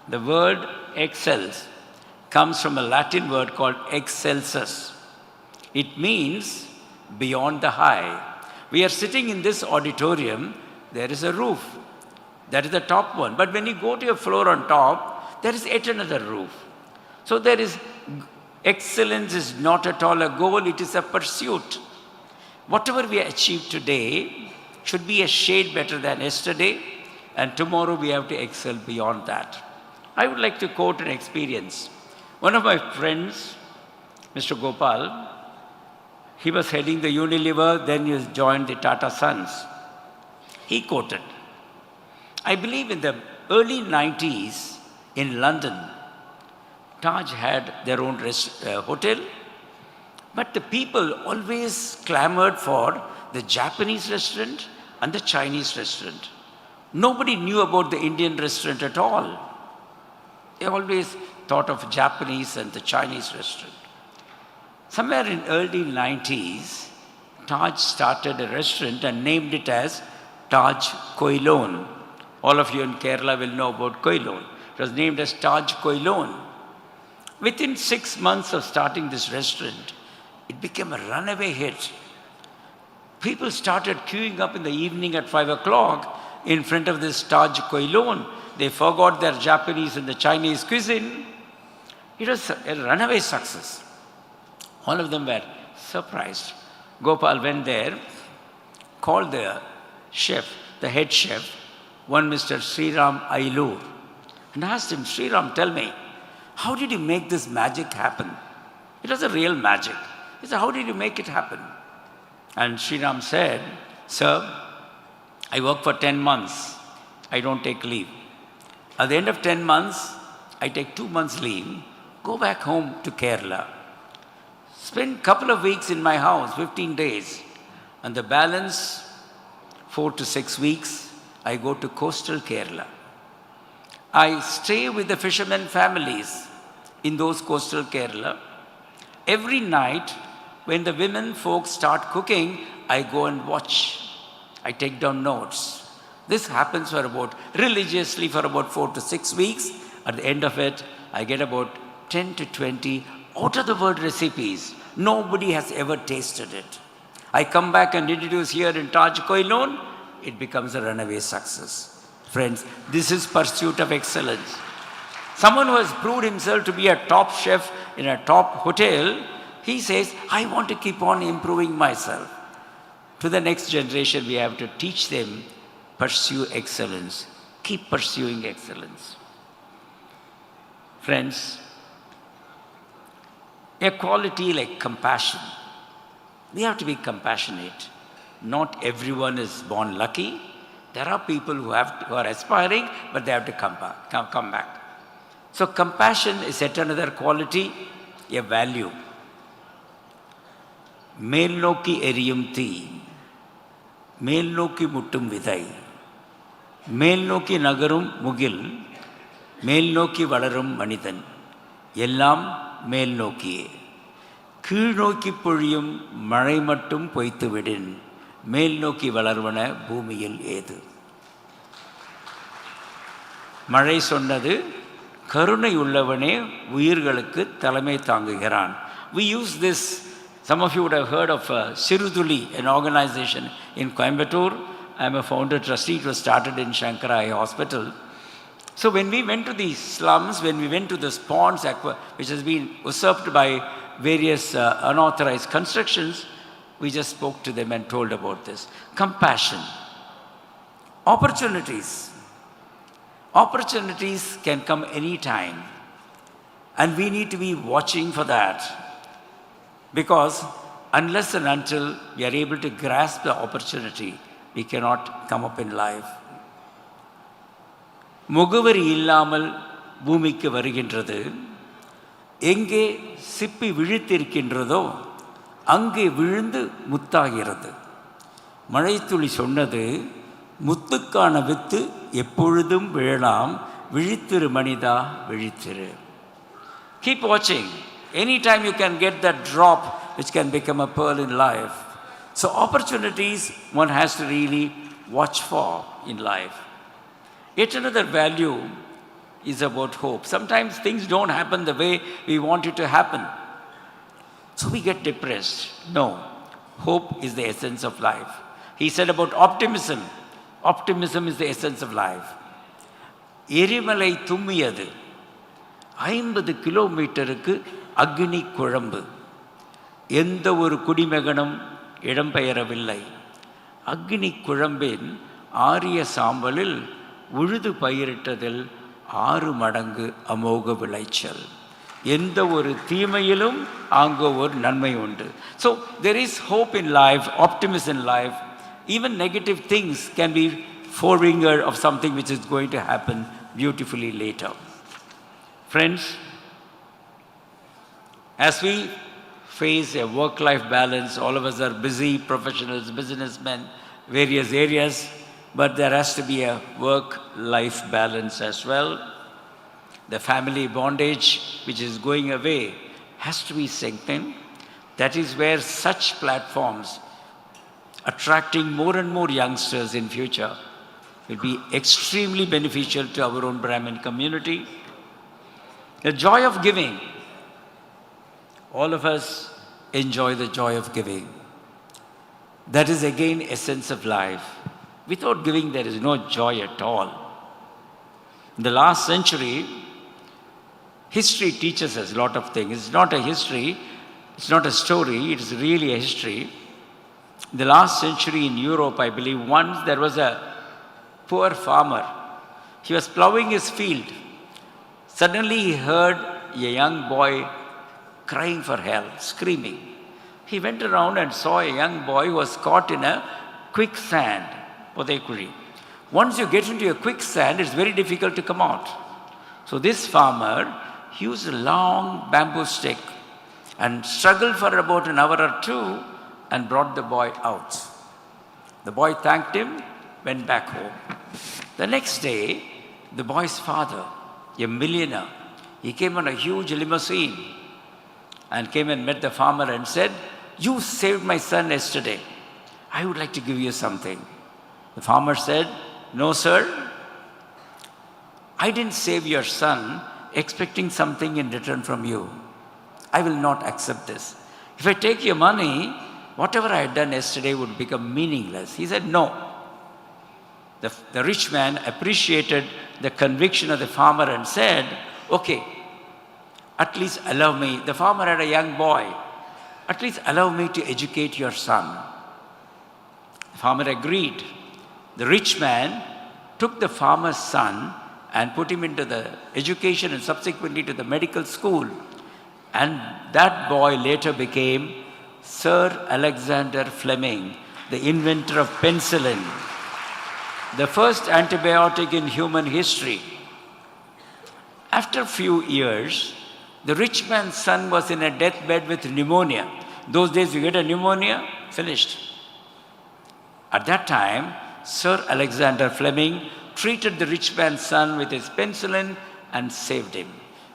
The word excels comes from a Latin word called excelsus. It means beyond the high. We are sitting in this auditorium, there is a roof. That is the top one. But when you go to a floor on top, there is yet another roof. So there is, excellence is not at all a goal, it is a pursuit. Whatever we achieve today should be a shade better than yesterday, and tomorrow we have to excel beyond that. I would like to quote an experience. One of my friends, Mr. Gopal, he was heading the Unilever, then he joined the Tata Sons. He quoted, I believe in the early 90s in London, Taj had their own hotel, but the people always clamored for the Japanese restaurant and the Chinese restaurant. Nobody knew about the Indian restaurant at all. They always thought of Japanese and the Chinese restaurant. Somewhere in early 90s, Taj started a restaurant and named it as Taj Koilon. All of you in Kerala will know about Koilon. It was named as Taj Koilon. Within 6 months of starting this restaurant, it became a runaway hit. People started queuing up in the evening at 5 o'clock in front of this Taj Koilon. They forgot their Japanese and the Chinese cuisine. It was a runaway success. All of them were surprised. Gopal went there, called the chef, the head chef, one Mr. Sriram Ailur, and asked him, Sriram, tell me, how did you make this magic happen? It was a real magic. He said, how did you make it happen? And Sriram said, sir, I work for 10 months. I don't take leave. At the end of 10 months, I take 2 months leave, go back home to Kerala. Spend a couple of weeks in my house, 15 days. And the balance, 4 to 6 weeks, I go to coastal Kerala. I stay with the fishermen families in those coastal Kerala. Every night, when the women folks start cooking, I go and watch. I take down notes. This happens religiously for about 4 to 6 weeks. At the end of it, I get about 10 to 20 out-of-the-world recipes. Nobody has ever tasted it. I come back and introduce here in Taj Koilon, it becomes a runaway success. Friends, this is pursuit of excellence. Someone who has proved himself to be a top chef in a top hotel, he says, I want to keep on improving myself. To the next generation, we have to teach them, pursue excellence. Keep pursuing excellence. Friends, a quality like compassion. We have to be compassionate. Not everyone is born lucky. There are people who are aspiring, but they have to come back. So compassion is yet another quality, a value. Melnoki eriyum thee, Melnoki muttum vidai, Melnoki nagarum mugil, Melnoki valarum manidan, Yellam Melnokiye. கீழ்நோக்கி பொழியும் மழை மட்டும் பொய்த்து விடின் மேல் நோக்கி வளர்வன பூமியில் ஏது. மழை சொன்னது கருணை உள்ளவனே உயிர்களுக்கு தலைமை தாங்குகிறான். We use this, some of you would have heard of Siruduli, an organization in Coimbatore. I am a founder trustee. It was started in Shankara Eye Hospital. So when we went to the slums, when we went to the ponds, which has been usurped by various unauthorized constructions, we just spoke to them and told about this. Compassion. Opportunities. Opportunities can come anytime. And we need to be watching for that. Because unless and until we are able to grasp the opportunity, we cannot come up in life. முகவரி இல்லாமல் பூமிக்கு வருகின்றது. எங்கே சிப்பி விழித்திருக்கின்றதோ அங்கே விழுந்து முத்தாகிறது. மழைத்துளி சொன்னது முத்துக்கான with எப்பொழுதும் விழலாம், விழித்திரு மனிதா விழித்திரு. Keep watching. Anytime you can get that drop which can become a pearl in life. So opportunities one has to really watch for in life. Yet another value is about hope. Sometimes things don't happen the way we want it to happen. So we get depressed. No. Hope is the essence of life. He said about optimism. Optimism is the essence of life. எரிமலை தும்மியது 50 கிலோமீட்டருக்கு அக்னி குழம்பு. எந்த ஒரு குடிமகனும் இடம்பெயரவில்லை. அக்னி குழம்பின் ஆரிய சாம்பலில் உழுது பயிரிட்டதில் 6 மடங்கு அமோக விளைச்சல். எந்த ஒரு தீமையிலும் அங்கே ஒரு நன்மை உண்டு. So there is hope in life, optimism in life. Even negative things can be forefinger of something which is going to happen beautifully later. Friends, as we face a work-life balance, all of us are busy professionals, businessmen, various areas, but there has to be a work-life balance as well. The family bondage, which is going away, has to be strengthened. That is where such platforms, attracting more and more youngsters in future, will be extremely beneficial to our own Brahmin community. The joy of giving. All of us enjoy the joy of giving. That is again essence of life. Without giving, there is no joy at all. In the last century, history teaches us a lot of things. It's not a history, it's not a story, it is really a history. In the last century in Europe, I believe, once there was a poor farmer. He was plowing his field. Suddenly he heard a young boy crying for help, screaming. He went around and saw a young boy who was caught in a quicksand. Once you get into a quicksand, it's very difficult to come out. So this farmer used a long bamboo stick and struggled for about an hour or two and brought the boy out. The boy thanked him, went back home. The next day, the boy's father, a millionaire, he came on a huge limousine and came and met the farmer and said, "You saved my son yesterday. I would like to give you something." The farmer said, "No, sir. I didn't save your son expecting something in return from you. I will not accept this. If I take your money, whatever I had done yesterday would become meaningless." He said, "No." The rich man appreciated the conviction of the farmer and said, "Okay, at least allow me." The farmer had a young boy. "At least allow me to educate your son." The farmer agreed. The rich man took the farmer's son and put him into the education and subsequently to the medical school. And that boy later became Sir Alexander Fleming, the inventor of penicillin, the first antibiotic in human history. After a few years, the rich man's son was in a deathbed with pneumonia. Those days you get a pneumonia, finished. At that time, Sir Alexander Fleming treated the rich man's son with his penicillin and saved him.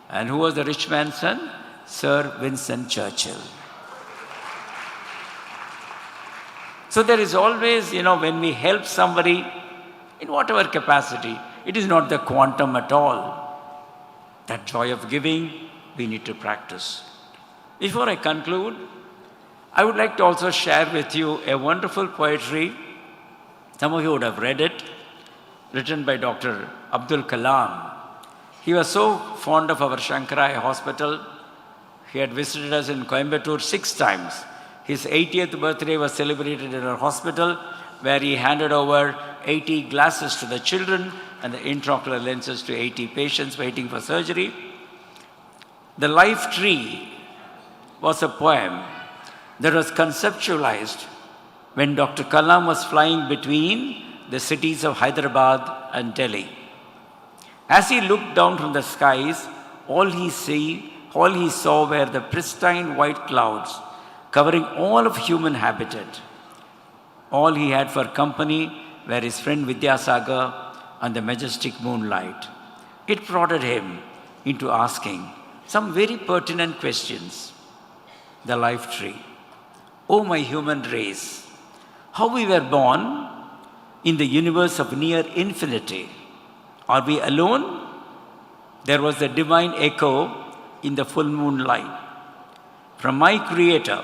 And who was the rich man's son? Sir Winston Churchill. So there is always, when we help somebody in whatever capacity, it is not the quantum at all. That joy of giving, we need to practice. Before I conclude, I would like to also share with you a wonderful poetry. Some of you would have read it, written by Dr. Abdul Kalam. He was so fond of our Shankaraya hospital. He had visited us in Coimbatore 6 times. His 80th birthday was celebrated in our hospital, where he handed over 80 glasses to the children and the intraocular lenses to 80 patients waiting for surgery. The Life Tree was a poem that was conceptualized when Dr. Kalam was flying between the cities of Hyderabad and Delhi. As he looked down from the skies, all he saw were the pristine white clouds covering all of human habitat. All he had for company were his friend Vidyasagar and the majestic moonlight. It prodded him into asking some very pertinent questions. The Life Tree. "O my human race, how we were born in the universe of near infinity. Are we alone? There was a divine echo in the full moonlight. From my Creator,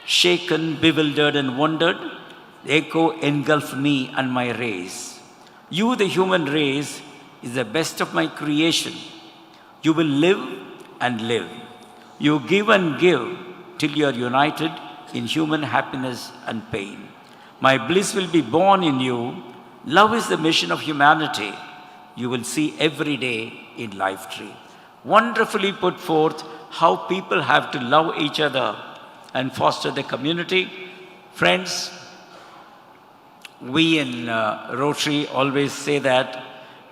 shaken, bewildered, and wondered, the echo engulfed me and my race. You, the human race, is the best of my creation. You will live and live. You give and give till you are united in human happiness and pain. My bliss will be born in you. Love is the mission of humanity. You will see every day in Life Tree." Wonderfully put forth how people have to love each other and foster the community. Friends, we in Rotary always say that,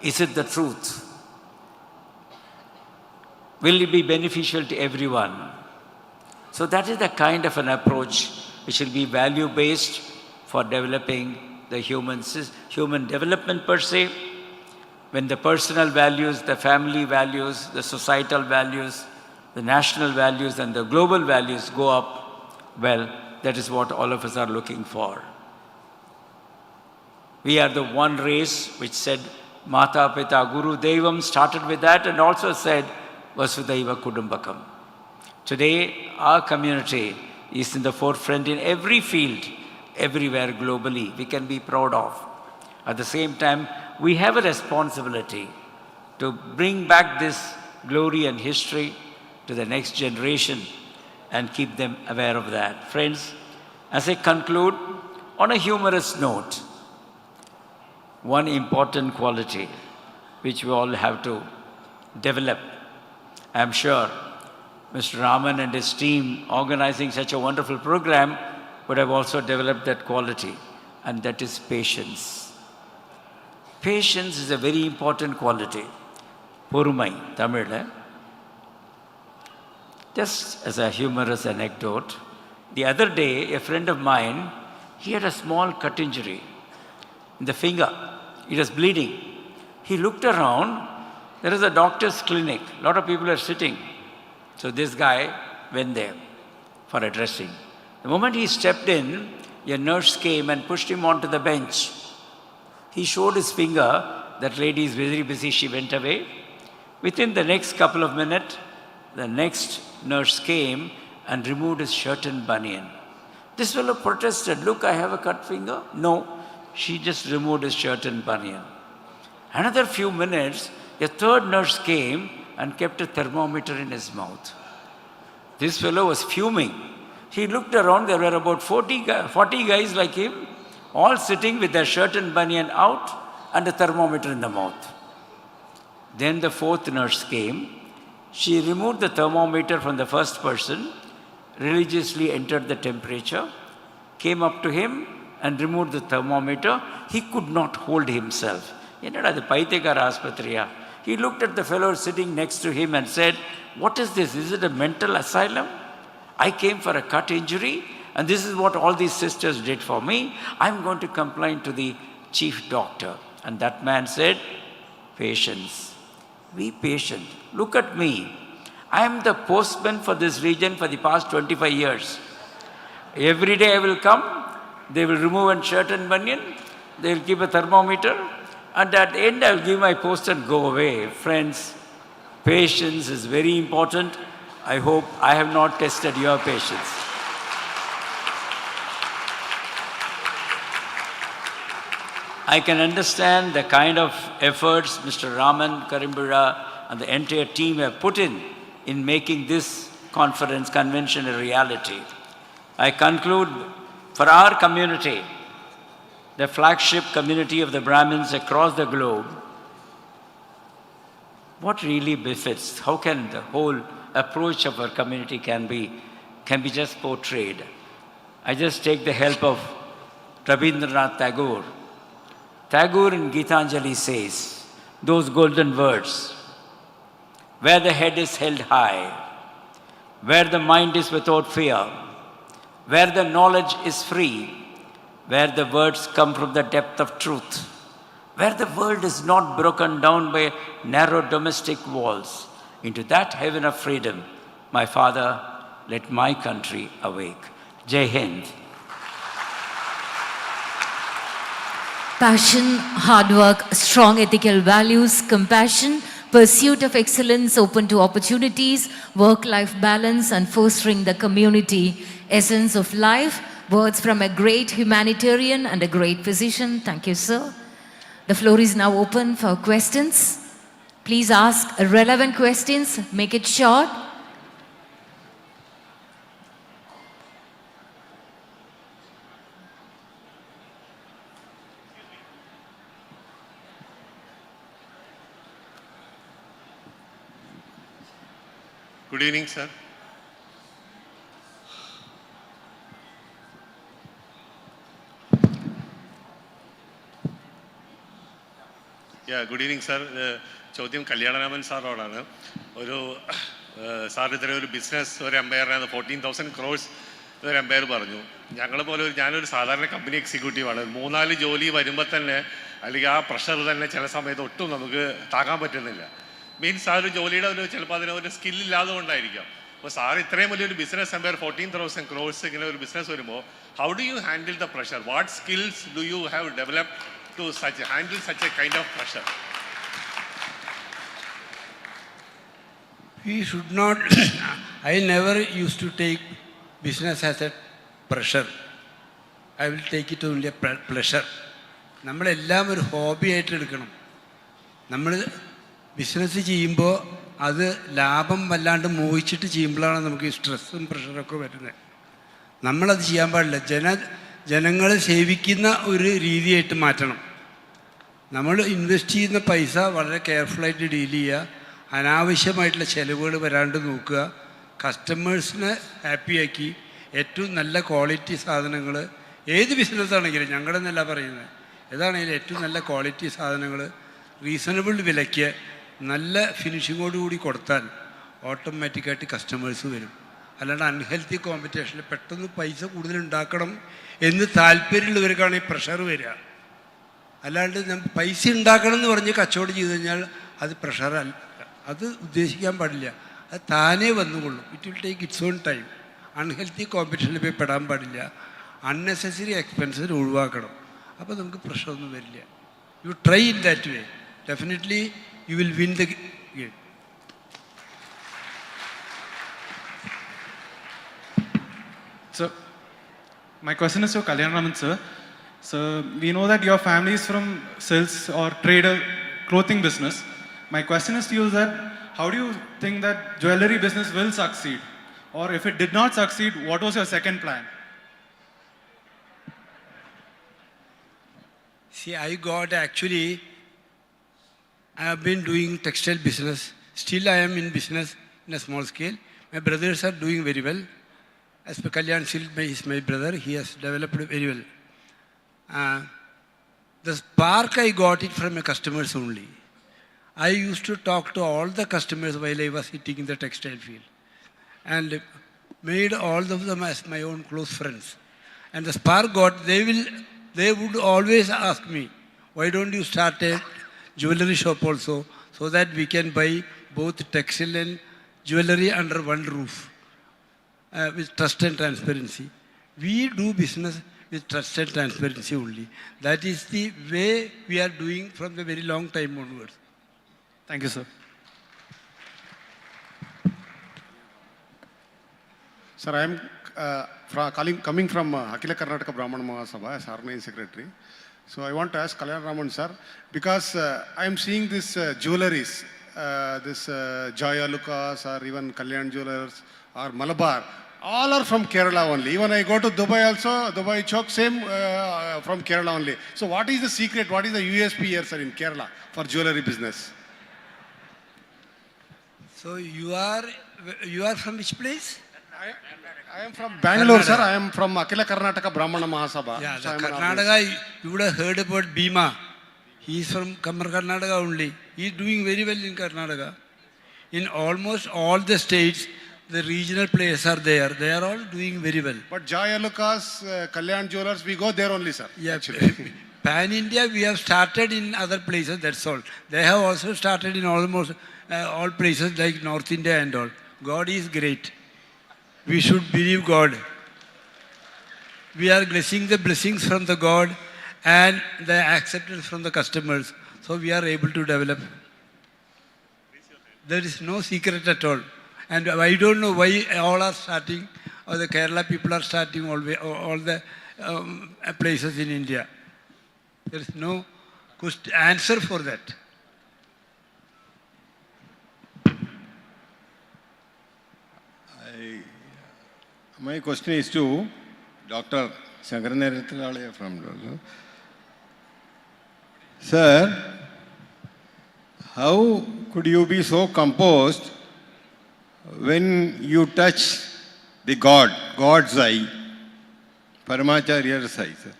is it the truth? Will it be beneficial to everyone? So that is the kind of an approach which will be value-based for developing the human development per se. When the personal values, the family values, the societal values, the national values and the global values go up, well, that is what all of us are looking for. We are the one race which said, Mata Pita Guru Devam, started with that and also said, Vasudhaiva Kudumbakam. Today, our community is in the forefront in every field, everywhere globally. We can be proud of. At the same time, we have a responsibility to bring back this glory and history to the next generation and keep them aware of that. Friends, As I conclude, on a humorous note, one important quality which we all have to develop. I am sure Mr. Raman and his team organizing such a wonderful program would have also developed that quality, and that is patience. Patience is a very important quality. Porumai, Tamil. Just as a humorous anecdote, the other day, a friend of mine, he had a small cut injury in the finger. It was bleeding. He looked around. There is a doctor's clinic. A lot of people are sitting. So this guy went there for a dressing. The moment he stepped in, a nurse came and pushed him onto the bench. He showed his finger. That lady is very busy. She went away. Within the next couple of minutes, the next nurse came and removed his shirt and banian. This fellow protested, "Look, I have a cut finger." No, she just removed his shirt and banian. Another few minutes, a third nurse came and kept a thermometer in his mouth. This fellow was fuming. He looked around, there were about 40 guys like him, all sitting with their shirt and banian out and a thermometer in the mouth. Then the fourth nurse came. She removed the thermometer from the first person, religiously entered the temperature, came up to him and removed the thermometer. He could not hold himself. He looked at the fellow sitting next to him and said, "What is this? Is it a mental asylum? I came for a cut injury and this is what all these sisters did for me. I'm going to complain to the chief doctor." And that man said, "Patience. Be patient. Look at me. I am the postman for this region for the past 25 years. Every day I will come, they will remove a shirt and banian, they will keep a thermometer, and at the end I will give my post and go away." Friends, patience is very important. I hope I have not tested your patience. I can understand the kind of efforts Mr. Raman, Karimbura, and the entire team have put in making this convention a reality. I conclude, for our community, the flagship community of the Brahmins across the globe, what really befits, how can the whole approach of our community can be just portrayed? I just take the help of Rabindranath Tagore. Tagore in Gitanjali says those golden words, "Where the head is held high, where the mind is without fear, where the knowledge is free, where the words come from the depth of truth, where the world is not broken down by narrow domestic walls, into that heaven of freedom, my Father, let my country awake." Jai Hind. Passion, hard work, strong ethical values, compassion, pursuit of excellence, open to opportunities, work-life balance, and fostering the community essence of life. Words from a great humanitarian and a great physician. Thank you, sir. The floor is now open for questions. Please ask relevant questions. Make it short. Good evening, sir. Yeah, good evening, sir. ചോദ്യം Kalyanaraman സാറോടാണ്. Sir ഇത്ര ഒരു business ഒരു എംപയറിനകത്ത് 14,000 crores ഒരു Empire പറഞ്ഞു. ഞാനൊരു സാധാരണ company എക്സിക്യൂട്ടീവാണ്. 3-4 ജോലി വരുമ്പോൾ തന്നെ അല്ലെങ്കിൽ ആ പ്രഷർ തന്നെ ചില സമയത്ത് ഒട്ടും നമുക്ക് താങ്ങാൻ പറ്റുന്നില്ല. മീൻസ് ആ ഒരു ജോലിയുടെ ചിലപ്പോൾ അതിനൊരു സ്കില്ലില്ലാതെ കൊണ്ടായിരിക്കാം. അപ്പോൾ സാർ ഇത്രയും വലിയൊരു ബിസിനസ് എംപയർ 14,000 crores ഇങ്ങനെ ഒരു ബിസിനസ് വരുമ്പോൾ how do you handle the pressure? What skills do you have developed to handle such a kind of pressure? We should not, I never used to take business as a pressure. I will take it only a pleasure. നമ്മളെല്ലാം ഒരു hobby ആയിട്ട് എടുക്കണം. നമ്മൾ business ചെയ്യുമ്പോൾ അത് ലാഭം വല്ലാണ്ട് മോഹിച്ചിട്ട് ചെയ്യുമ്പോഴാണ് നമുക്ക് ഈ സ്ട്രെസ്സും പ്രഷറൊക്കെ വരുന്നത്. നമ്മളത് ചെയ്യാൻ പാടില്ല. ജനങ്ങളെ സേവിക്കുന്ന ഒരു രീതിയായിട്ട് മാറ്റണം. നമ്മൾ ഇൻവെസ്റ്റ് ചെയ്യുന്ന പൈസ വളരെ കെയർഫുള്ളായിട്ട് ഡീൽ ചെയ്യുക, അനാവശ്യമായിട്ടുള്ള ചിലവുകൾ വരാണ്ട് നോക്കുക, കസ്റ്റമേഴ്സിനെ ഹാപ്പിയാക്കി ഏറ്റവും നല്ല ക്വാളിറ്റി സാധനങ്ങൾ, ഏത് ബിസിനസ്സാണെങ്കിലും ഞങ്ങളെന്നല്ല പറയുന്നത്, ഏതാണെങ്കിലും ഏറ്റവും നല്ല ക്വാളിറ്റി സാധനങ്ങൾ റീസണബിൾ വിലയ്ക്ക് നല്ല ഫിനിഷിങ്ങോടുകൂടി കൊടുത്താൽ ഓട്ടോമാറ്റിക്കായിട്ട് കസ്റ്റമേഴ്സ് വരും. അല്ലാണ്ട് അൺഹെൽത്തി കോമ്പറ്റീഷനിൽ പെട്ടെന്ന് പൈസ കൂടുതൽ ഉണ്ടാക്കണം എന്ന് താല്പര്യമുള്ളവർക്കാണ് ഈ പ്രഷർ വരിക. അല്ലാണ്ട് പൈസ ഉണ്ടാക്കണം എന്ന് പറഞ്ഞ് കച്ചവടം ചെയ്ത് കഴിഞ്ഞാൽ അത് പ്രഷറല്ല, അത് ഉദ്ദേശിക്കാൻ പാടില്ല. അത് താനേ വന്നുകൊള്ളും. It will take its own time. Unhealthy കോമ്പറ്റീഷനിൽ പോയി പെടാൻ പാടില്ല. അൺനെസസറി എക്സ്പെൻസിൽ ഒഴിവാക്കണം. അപ്പോൾ നമുക്ക് പ്രശ്നമൊന്നും വരില്ല. You try in that way, definitely you will win the game. So, my question is to Kalyan Raman sir. So, we know that your family is from sales or trader clothing business. My question is to you that how do you think that jewelry business will succeed? Or if it did not succeed, what was your second plan? See, I have been doing textile business. Still I am in business in a small scale. My brothers are doing very well. As per Kalyan Silk is my brother, he has developed very well. The spark I got it from my customers only. I used to talk to all the customers while I was sitting in the textile field and made all of them as my own close friends. And the spark got, they would always ask me, why don't you start a jewelry shop also, so that we can buy both textile and jewelry under one roof with trust and transparency. We do business with trust and transparency only. That is the way we are doing from the very long time onwards. Thank you, sir. Sir, I am coming from Akila Karnataka Brahmana Sabha as organizing secretary. So I want to ask Kalyan Raman sir, because I am seeing this jewelries, this Joya Lucas or even Kalyan Jewelers or Malabar, all are from Kerala only. Even I go to Dubai also, Dubai Chowk, same from Kerala only. So what is the secret, what is the USP here, sir, in Kerala for jewelry business? So you are from which place? I am from Bangalore, sir. I am from Akila Karnataka Brahmana Sabha. Yeah, so Karnataka, you would have heard about Bhima. He is from Karnataka only. He is doing very well in Karnataka. In almost all the states, the regional players are there. They are all doing very well. But Jaya Lucas, Kalyan Jewelers, we go there only, sir. Yeah, actually. Pan India, we have started in other places, that's all. They have also started in almost all places like North India and all. God is great. We should believe God. We are blessing the blessings from the God and the acceptance from the customers. So we are able to develop. There is no secret at all. And I don't know why all are starting, or the Kerala people are starting all the places in India. There is no answer for that. My question is to Dr. Shankaranarayathilale from Lulu. Sir, how could you be so composed when you touch the God's eye, Paramacharya's eye, sir?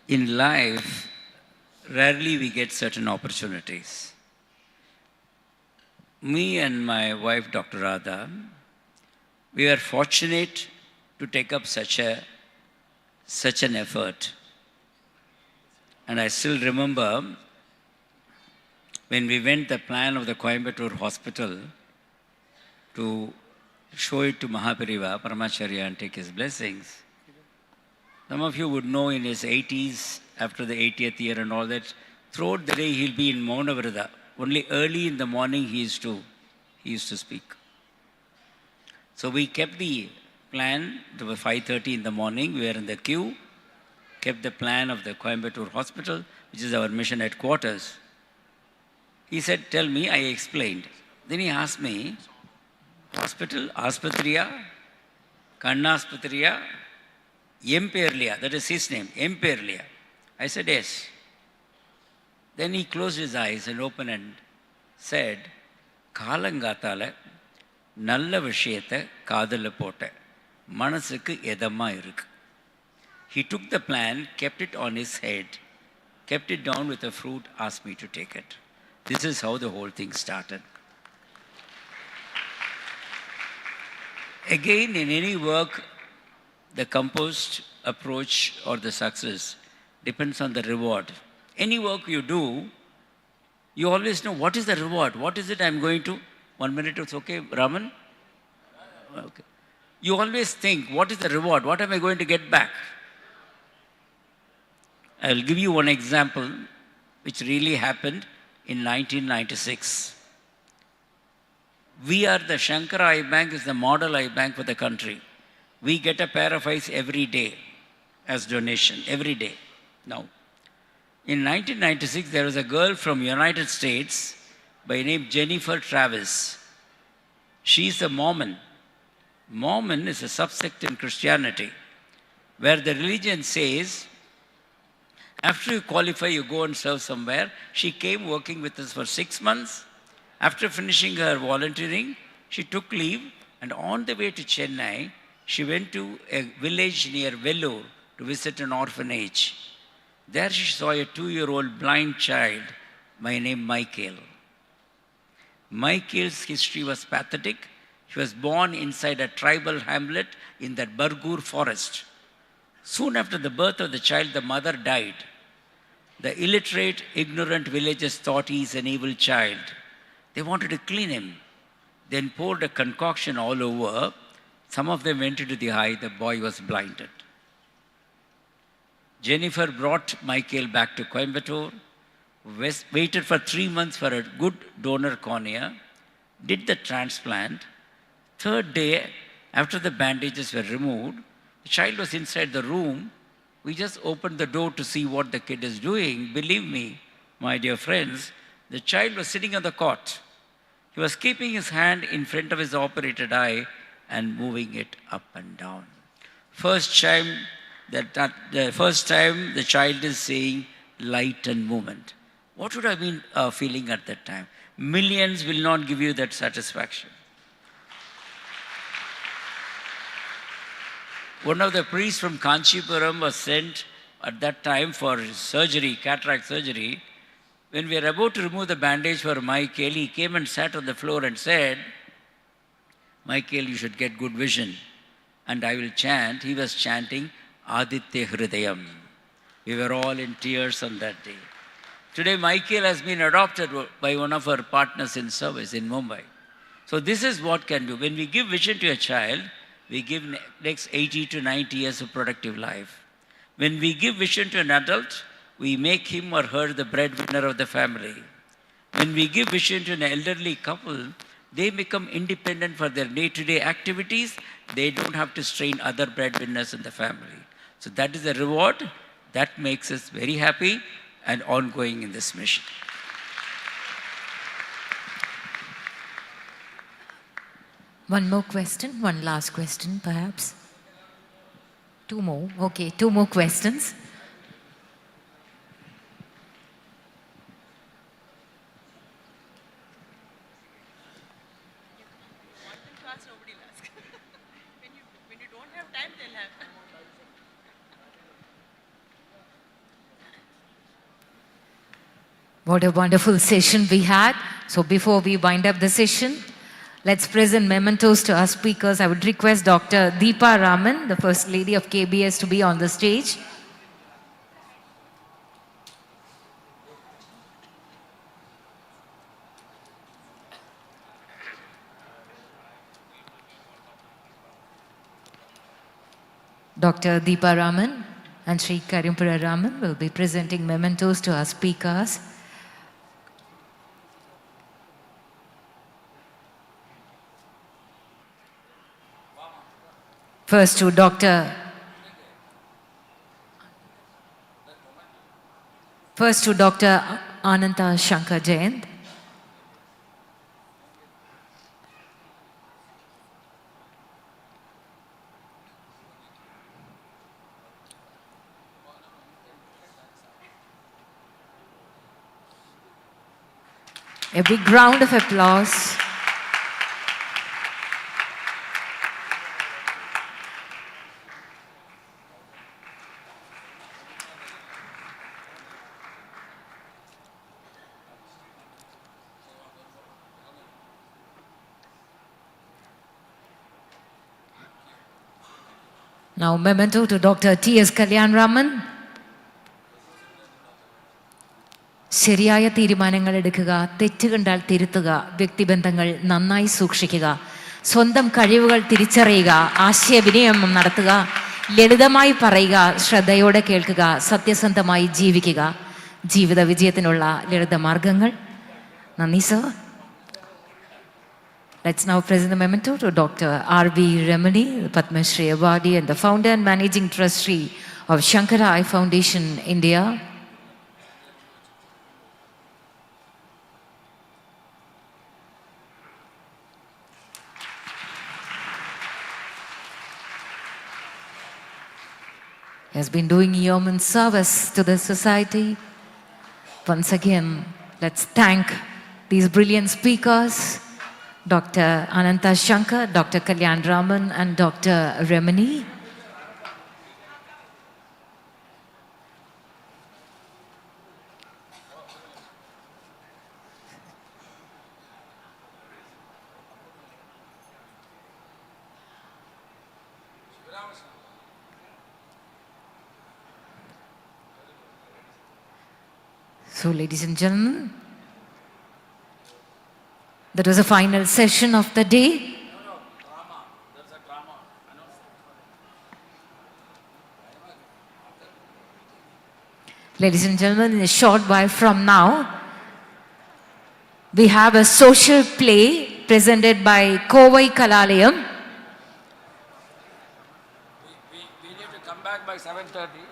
In life, rarely we get certain opportunities. Me and my wife, Dr. Radha, we were fortunate to take up such an effort. And I still remember when we went the plan of the Coimbatore Hospital to show it to Mahapariva, Paramacharya, and take his blessings. Some of you would know in his 80s, after the 80th year and all that, throughout the day he'll be in Maunavrata. Only early in the morning he used to speak. So we kept the plan. It was 5:30 in the morning. We were in the queue, kept the plan of the Coimbatore Hospital. which is our mission headquarters. He said, tell me, I explained. Then he asked me, hospital, Aspatriya, Kannaspatriya, Emperlia, that is his name, Emperlia. I said, yes. Then he closed his eyes and opened and said, Kalangatala, Nalla Visheta, Kadala Pota, Manasuku Edama iruk. He took the plan, kept it on his head, kept it down with a fruit, asked me to take it. This is how the whole thing started. Again, in any work, the composed approach or the success depends on the reward. Any work you do, you always know what is the reward, what is it I'm going to. 1 minute, it's okay, Raman? Okay. You always think, what is the reward, what am I going to get back? I'll give you one example which really happened in 1996. We are the Shankara Eye Bank is the model eye bank for the country. We get a pair of eyes every day as donation, every day. Now, in 1996, there was a girl from United States by name Jennifer Travis. She's a Mormon. Mormon is a subsect in Christianity, where the religion says, after you qualify, you go and serve somewhere. She came working with us for 6 months. After finishing her volunteering, she took leave, and on the way to Chennai, she went to a village near Vellore to visit an orphanage. There she saw a 2-year-old blind child by name Michael. Michael's history was pathetic. He was born inside a tribal hamlet in the Bargur forest. Soon after the birth of the child, the mother died. The illiterate, ignorant villagers thought he is an evil child. They wanted to clean him, then poured a concoction all over. Some of them went into the eye. The boy was blinded. Jennifer brought Michael back to Coimbatore, waited for 3 months for a good donor cornea, did the transplant. Third day, after the bandages were removed, the child was inside the room. We just opened the door to see what the kid is doing. Believe me, my dear friends, the child was sitting on the cot. He was keeping his hand in front of his operated eye and moving it up and down. First time the child is seeing light and movement. What would I been feeling at that time? Millions will not give you that satisfaction. One of the priests from Kanchipuram was sent at that time for surgery, cataract surgery. When we were about to remove the bandage for Michael, he came and sat on the floor and said, Michael, you should get good vision. And I will chant. He was chanting Aditya Hridayam. We were all in tears on that day. Today, Michael has been adopted by one of our partners in service in Mumbai. So this is what can do. When we give vision to a child, we give next 80 to 90 years of productive life. When we give vision to an adult, we make him or her the breadwinner of the family. When we give vision to an elderly couple, they become independent for their day-to-day activities. They don't have to strain other breadwinners in the family. So that is a reward that makes us very happy and ongoing in this mission. One more question, one last question perhaps. 2 more, okay, 2 more questions. What a wonderful session we had. So before we wind up the session, let's present mementos to our speakers. I would request Dr. Deepa Raman, the First Lady of KBS, to be on the stage. Dr. Deepa Raman and Sri Karimpura Raman will be presenting mementos to our speakers. First to First to Dr. Ananta Shankar Jayant. A big round of applause. Now, memento to Dr. T.S. Kalyan Raman. ശരിയായ തീരുമാനങ്ങൾ എടുക്കുക, തെറ്റ് കണ്ടാൽ തിരുത്തുക, വ്യക്തിബന്ധങ്ങൾ നന്നായി സൂക്ഷിക്കുക, സ്വന്തം കഴിവുകൾ തിരിച്ചറിയുക, ആശയവിനിമയം നടത്തുക, ലളിതമായി പറയുക, ശ്രദ്ധയോടെ കേൾക്കുക, സത്യസന്ധമായി ജീവിക്കുക, ജീവിത വിജയത്തിനുള്ള ലളിതമാർഗങ്ങൾ. നന്ദി sir. Let's now present the memento to Dr. R.B. Remani, the Padma Shri Awardee and the founder and managing trustee of Shankara Eye Foundation, India. He has been doing yeoman's service to the society. Once again, let's thank these brilliant speakers, Dr. Ananta Shankar, Dr. Kalyan Raman, and Dr. Remani. So, ladies and gentlemen, that was the final session of the day. Ladies and gentlemen, in a short while from now, we have a social play presented by Kovai Kalalayam. We need to come back by 7:30.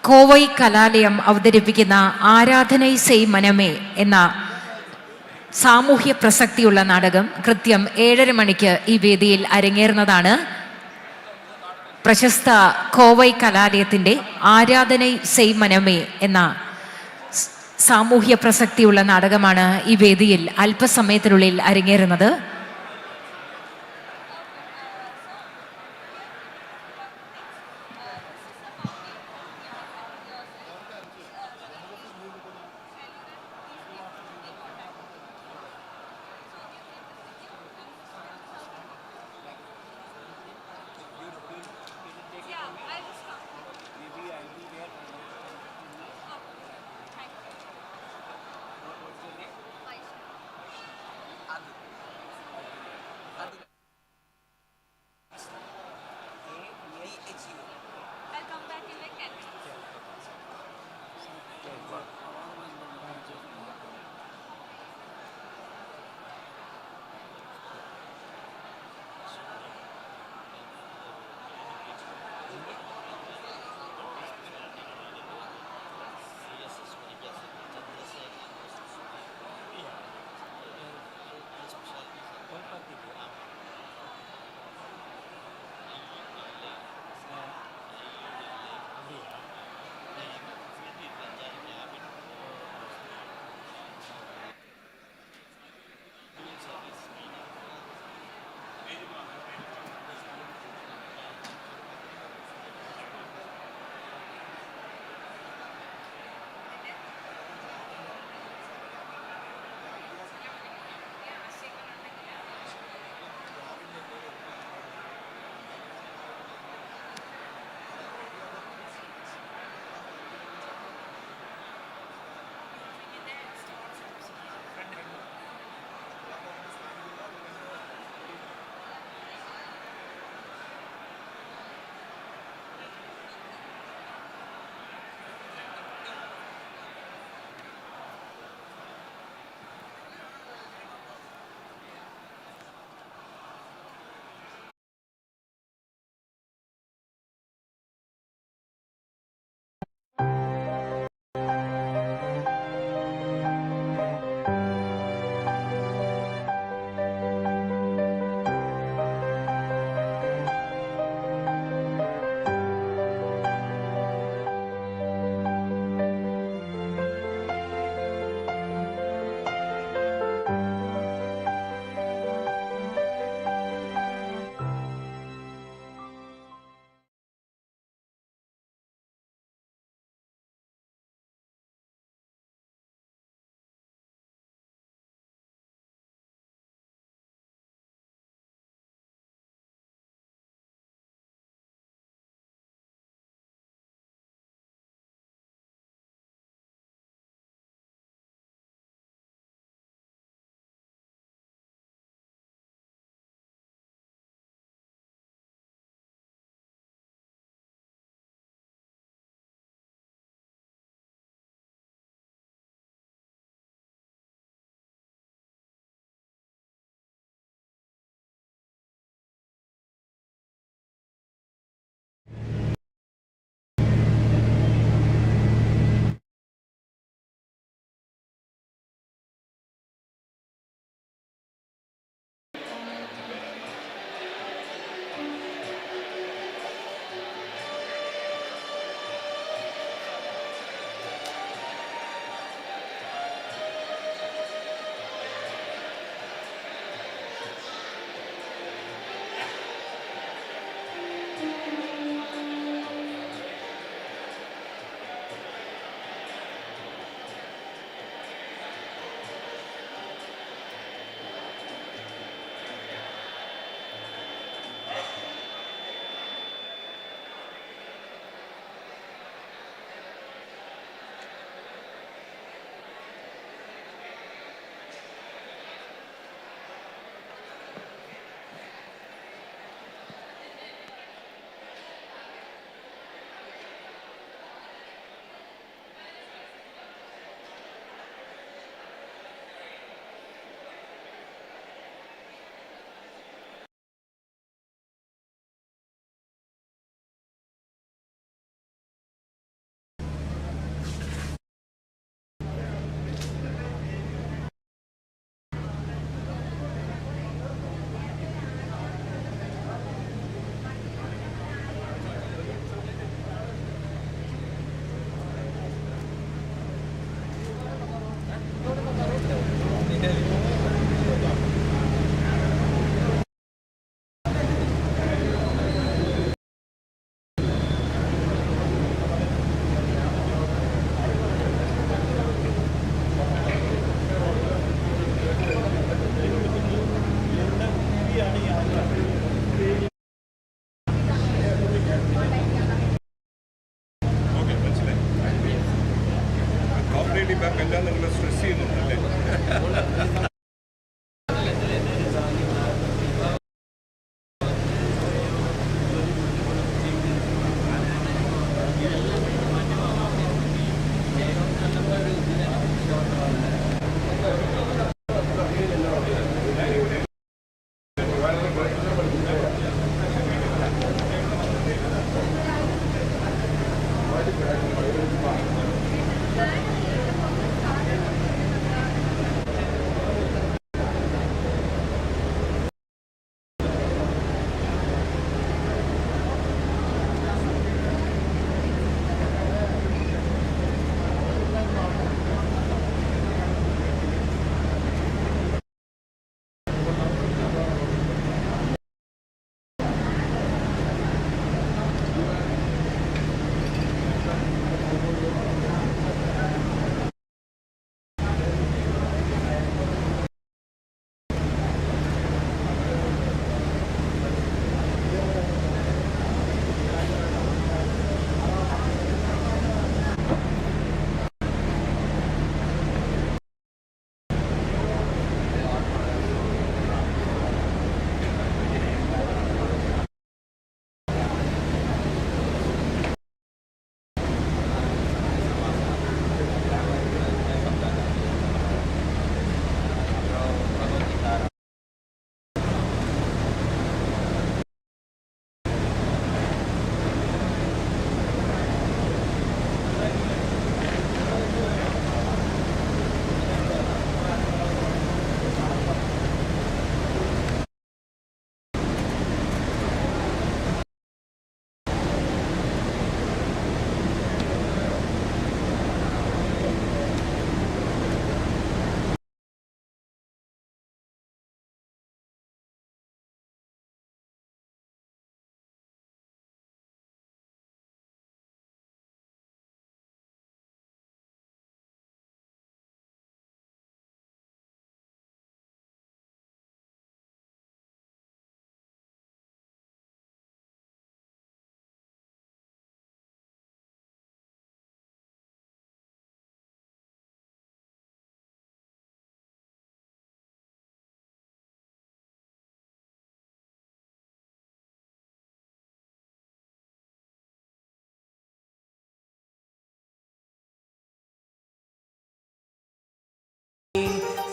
Kovai കലാലയം അവതരിപ്പിക്കുന്ന ആരാധനൈ സെയ് മനമേ എന്ന സാമൂഹ്യ പ്രസക്തിയുള്ള നാടകം കൃത്യം 7:30 മണിക്ക് ഈ വേദിയിൽ അരങ്ങേറുന്നതാണ്. പ്രശസ്ത കോവൈ കലാലയത്തിൻ്റെ ആരാധനൈ സെയ് മനമേ എന്ന സാമൂഹ്യ പ്രസക്തിയുള്ള നാടകമാണ് ഈ വേദിയിൽ അല്പസമയത്തിനുള്ളിൽ അരങ്ങേറുന്നത്.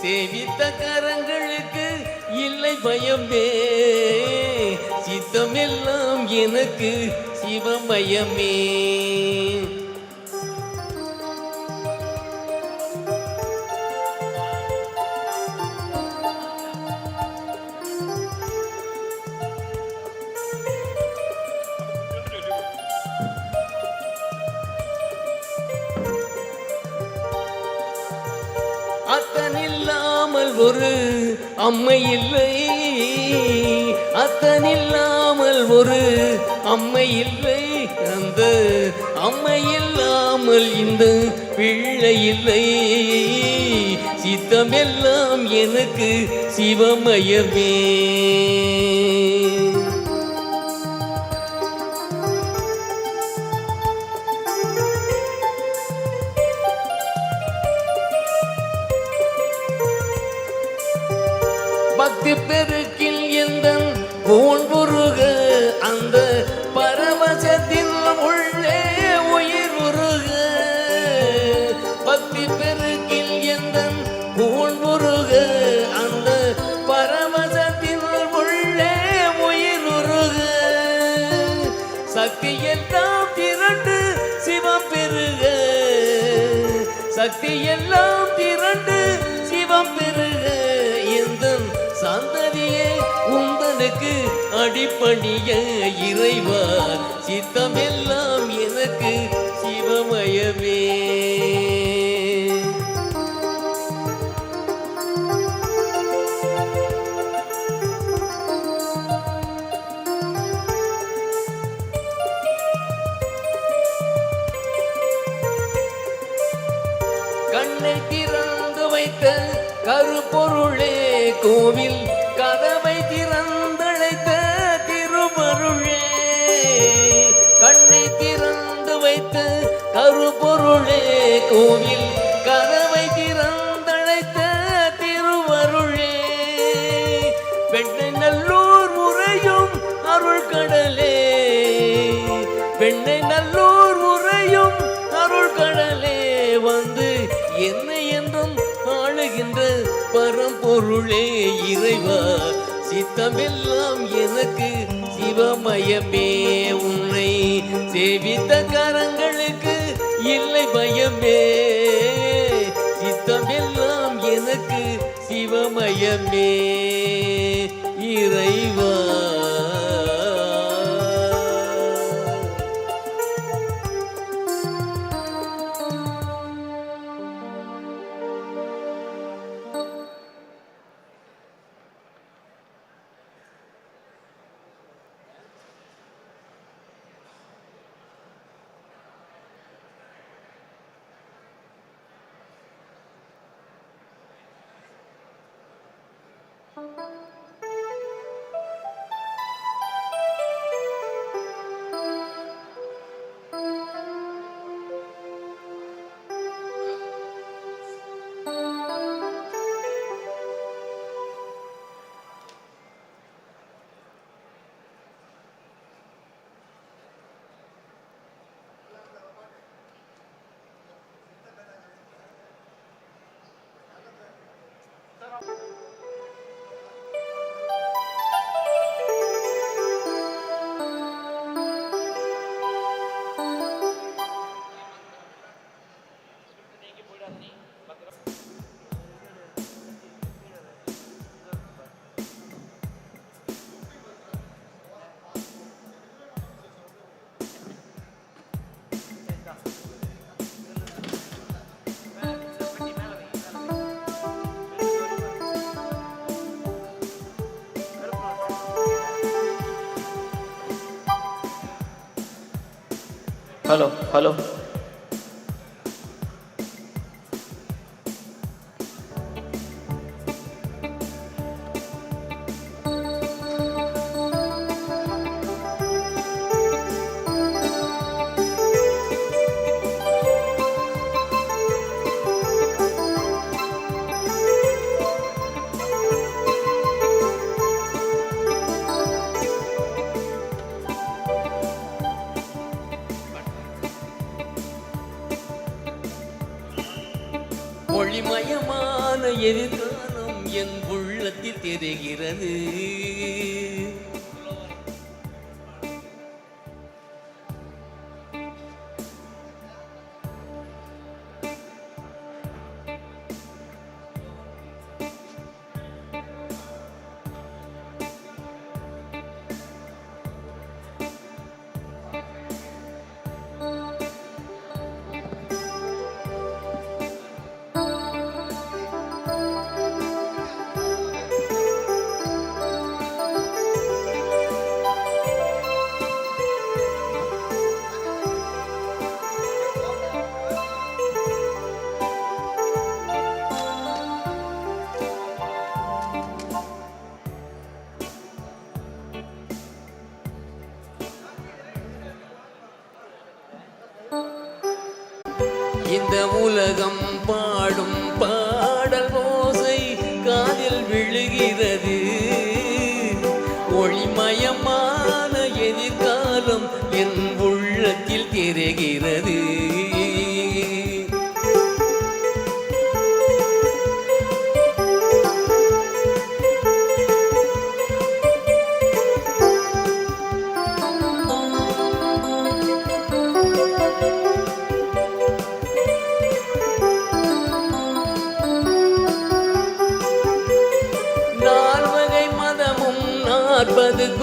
சேவித்த கரங்களுக்கு இல்லை பயமே, சித்தமெல்லாம் எனக்கு சிவமயமே. அத்தனில்லாமல் ஒரு அம்மை இல்லை, அத்தனில்லாமல் ஒரு அம்மை இல்லை, அந்த அம்மை இல்லாமல் இந்த பிள்ளை இல்லை. சித்தமெல்லாம் எனக்கு சிவமயமே. பக்தி பெருக்கில் எந்த ஊன்புருக அந்த பரவசத்தின் உள்ளே உயிர் உருக. பக்தி பெருக்கில் எந்த ஊன்புருக அந்த பரவசத்தின் உள்ளே உயிர் உருக. சக்தி எல்லாம் திரண்டு சிவம் பெருக, சக்தி எல்லாம் திரண்டு சிவம் பெருக. சாந்ததியே உந்தனுக்கு அடிப்பணிய இறைவா, சித்தமெல்லாம் எனக்கு சிவமயமே. கண்ணை திறந்து வைத்த கருப்பொருளே கோவில் கதவை திறந்தழைத்த திருவருளே. கண்ணை திறந்து வைத்த கருப்பொருளே கோவில் கதவை திறந்தழைத்த திருவருளே. பெண்ணை நல்லூர் உறையும் அருள் கடலே, பெண்ணை நல்லூர் உறையும் அருள் கடலே. வந்து என்னை என்றும் ஆளுகின்ற பரம்பொருளே இறைவா, சித்தமெல்லாம் எனக்கு சிவமயமே. உன்னை சேவித்த கரங்களுக்கு இல்லை பயமே, சித்தமெல்லாம் எனக்கு சிவமயமே இறைவா. ஹலோ ஹலோ ஒளிமயமான எதிர்காலம் என் உள்ளத்தில் தெரிகிறது. இந்த உலகம் பாடும் பாடல் ஓசை காதில் விழுகிறது. ஒளிமயமான எதிர்காலம் என் உள்ளத்தில் தெரிகிறது.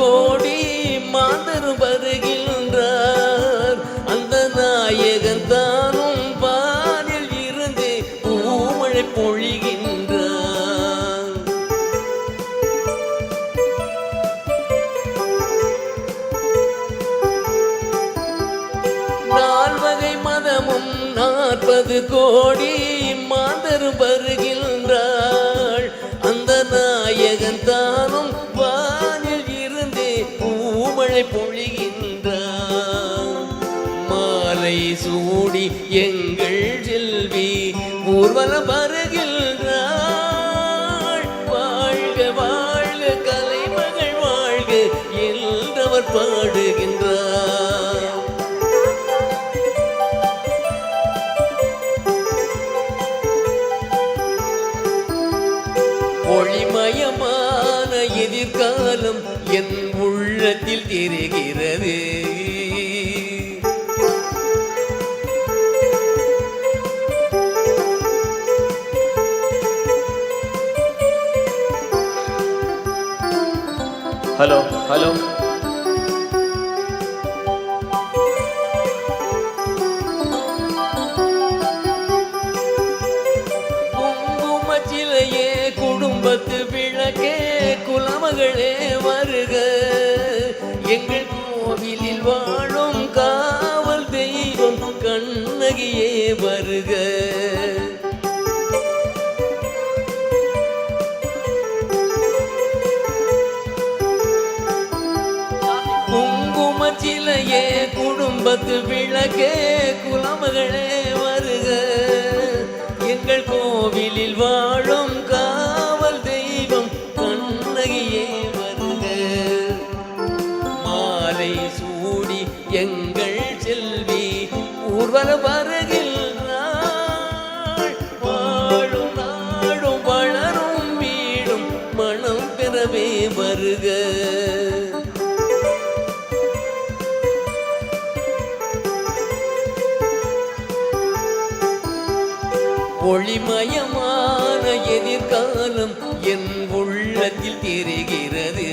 கோடி மாந்தரும் வருகின்றார். அந்த நாயகன் தானும் வானில் இருந்து பூமழை பொழிகின்றார். நால்வகை மதமும் 40 கோடி மாந்தரும் வருகின்றார். அந்த நாயகன் தானும் பூமழை பொழிகின்றார். மாலை சூடி எங்கள் செல்வி ஊர்வலம் வருகின்றாள். வாழ்க வாழ்க கலைமகள் வாழ்க என்றவர் பாடுகின்றார். ஒளிமயமான எதிர்காலம் என் உள்ளத்தில் தெரிகிறது. ஹலோ ஹலோ குங்குமச்சிலையே குடும்பத்து விளக்கே குலமகளே வருக எங்கள் கோவிலில் வாழும் காவல் தெய்வம் கண்ணகியே வருக குங்குமச்சிலையே குடும்பத்து விளக்கே குலமகளே வருக எங்கள் கோவிலில் வாழும் காவல் தெய்வம் கண்ணகியே வருக மாலை சூடி எங்கள் செல்வி ஊர்வலம் வருகின்றாள் வாழும் நாடும் வளரும் வீடும் மனம் பெறவே வருக ஒளிமயமான எதிர்காலம் என் உள்ளத்தில் தெரிகிறது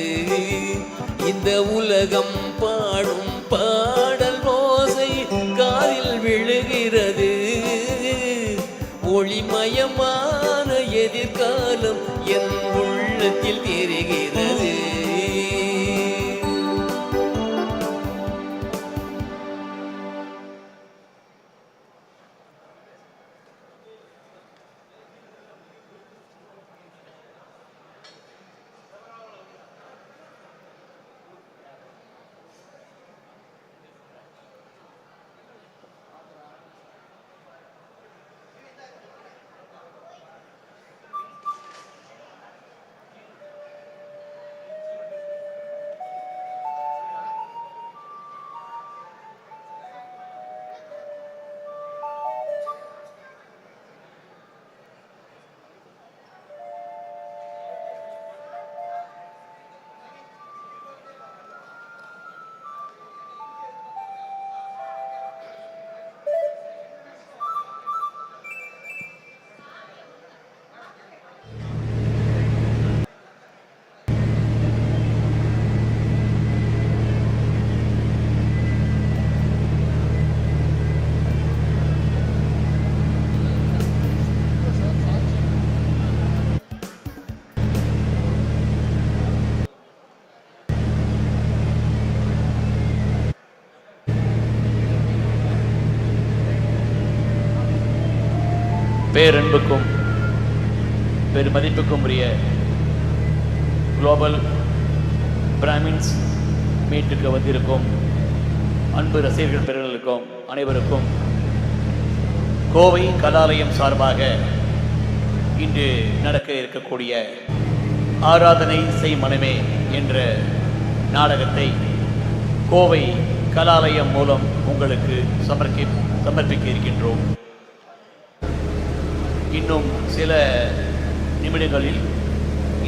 இந்த உலகம் பாடும் பாடல் ஓசை காதில் விழுகிறது ஒளிமயமான எதிர்காலம் என் உள்ளத்தில் தெரிகிறது பேரன்புக்கும் பெருமதிப்புக்கும் உரிய குளோபல் பிராமின்ஸ் மீட்டுக்கு வந்திருக்கும் அன்பு ரசிகர்கள் பெருகளுக்கும் அனைவருக்கும் கோவை கலாலயம் சார்பாக இன்று நடக்க இருக்கக்கூடிய ஆராதனை செய் மனமே என்ற நாடகத்தை கோவை கலாலயம் மூலம் உங்களுக்கு சமர்ப்பிக்க இருக்கின்றோம். இன்னும் சில நிமிடங்களில்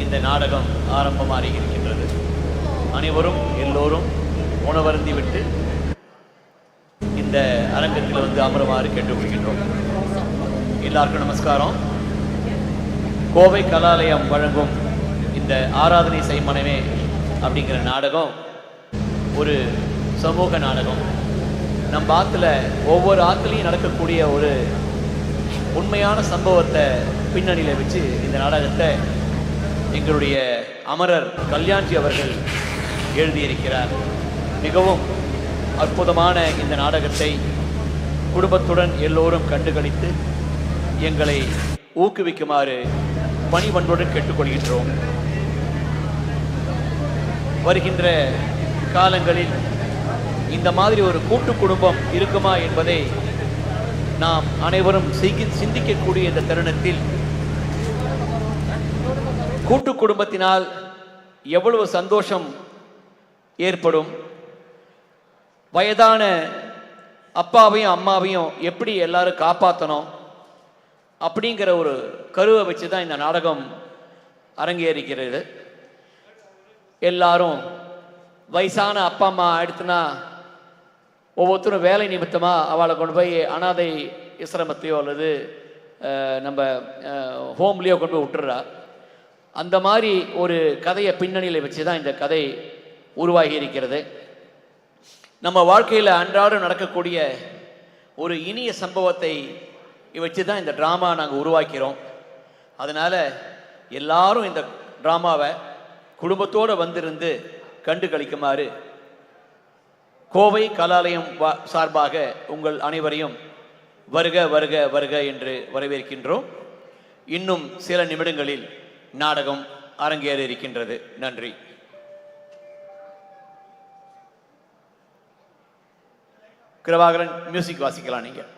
இந்த நாடகம் ஆரம்பமாகி இருக்கின்றது. அனைவரும் எல்லோரும் உணவருந்திவிட்டு இந்த அரங்கத்தில் வந்து அமருமாறு கேட்டுக்கொள்கின்றோம். எல்லாருக்கும் நமஸ்காரம். கோவை கலாலயம் வழங்கும் இந்த ஆராதனை செய்மனமே அப்படிங்கிற நாடகம் ஒரு சமூக நாடகம். நம்ம ஆற்றுல ஒவ்வொரு ஆற்றுலையும் நடக்கக்கூடிய ஒரு உண்மையான சம்பவத்தை பின்னணியில் வச்சு இந்த நாடகத்தை எங்களுடைய அமரர் கல்யாண்ஜி அவர்கள் எழுதியிருக்கிறார். மிகவும் அற்புதமான இந்த நாடகத்தை குடும்பத்துடன் எல்லோரும் கண்டுகளித்து எங்களை ஊக்குவிக்குமாறு பணிவன்புடன் கேட்டுக்கொள்கின்றோம். வருகின்ற காலங்களில் இந்த மாதிரி ஒரு கூட்டு குடும்பம் இருக்குமா என்பதை நாம் அனைவரும் சிந்திக்கக்கூடிய இந்த தருணத்தில் கூட்டு குடும்பத்தினால் எவ்வளவு சந்தோஷம் ஏற்படும், வயதான அப்பாவையும் அம்மாவையும் எப்படி எல்லாரும் காப்பாற்றணும் அப்படிங்கிற ஒரு கருவை வச்சு தான் இந்த நாடகம் அரங்கேறிக்கிறது. எல்லாரும் வயசான அப்பா அம்மா எடுத்துனா ஒவ்வொருத்தரும் வேலை நிமித்தமாக அவளை கொண்டு போய் அனாதை இஸ்ரமத்தையோ அல்லது நம்ம ஹோம்லேயோ கொண்டு போய் விட்டுறா. அந்த மாதிரி ஒரு கதையை பின்னணியில் வச்சு தான் இந்த கதை உருவாகி இருக்கிறது. நம்ம வாழ்க்கையில் அன்றாடம் நடக்கக்கூடிய ஒரு இனிய சம்பவத்தை வச்சு தான் இந்த ட்ராமா நாங்கள் உருவாக்கிறோம். அதனால் எல்லாரும் இந்த ட்ராமாவை குடும்பத்தோடு வந்திருந்து கண்டு கழிக்குமாறு கோவை கலாலயம் சார்பாக உங்கள் அனைவரையும் வருக வருக வருக என்று வரவேற்கின்றோம். இன்னும் சில நிமிடங்களில் நாடகம் அரங்கேற இருக்கின்றது. நன்றி. கிருபாகரன் மியூசிக் வாசிக்கலாம் நீங்கள்.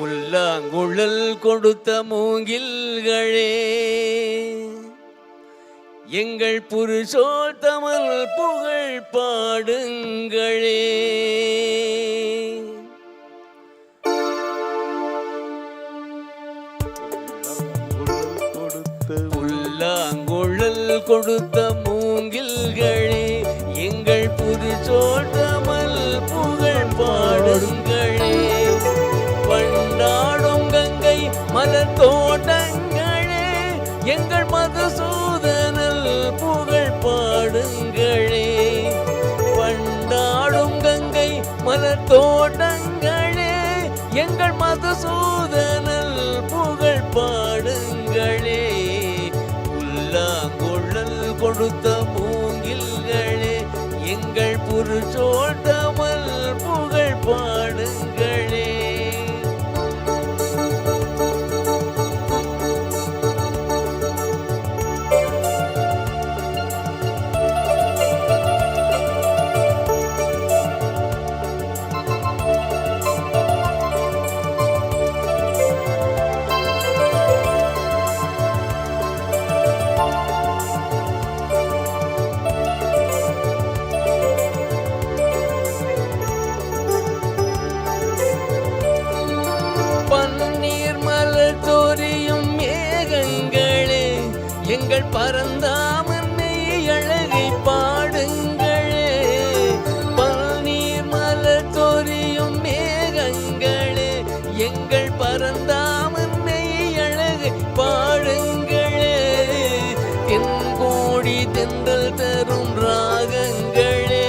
உள்ளாங்குழல் கொடுத்த மூங்கில்களே, எங்கள் புருஷோத்தமன் புகழ் பாடுங்களே. உள்ளாங்குழல் கொடுத்த மூங்கில்களே, எங்கள் புருஷோத்தமன் புகழ் பாடுங்களே. பண்டாடும் கங்கை மலர் தோட்டங்களே, எங்கள் மதுசூதனல் புகழ் பாடுங்களே. பண்டாடும் கங்கை மலர் தோட்டங்களே, எங்கள் மதுசூதனல் புகழ் பாடுங்களே. உள்ளாங்குழல் கொடுத்த மூங்கில்களே, எங்கள் புருஷோத்தமன் புகழ் பாடுங்களே. எங்கள் பரந்தாமன் அழகை பாடுங்களே. பன்னீர் மலர் சொரியும் மேகங்களே, எங்கள் பரந்தாமன் அழகை பாடுங்களே. தென்கோடி தென்றல் தரும் ராகங்களே,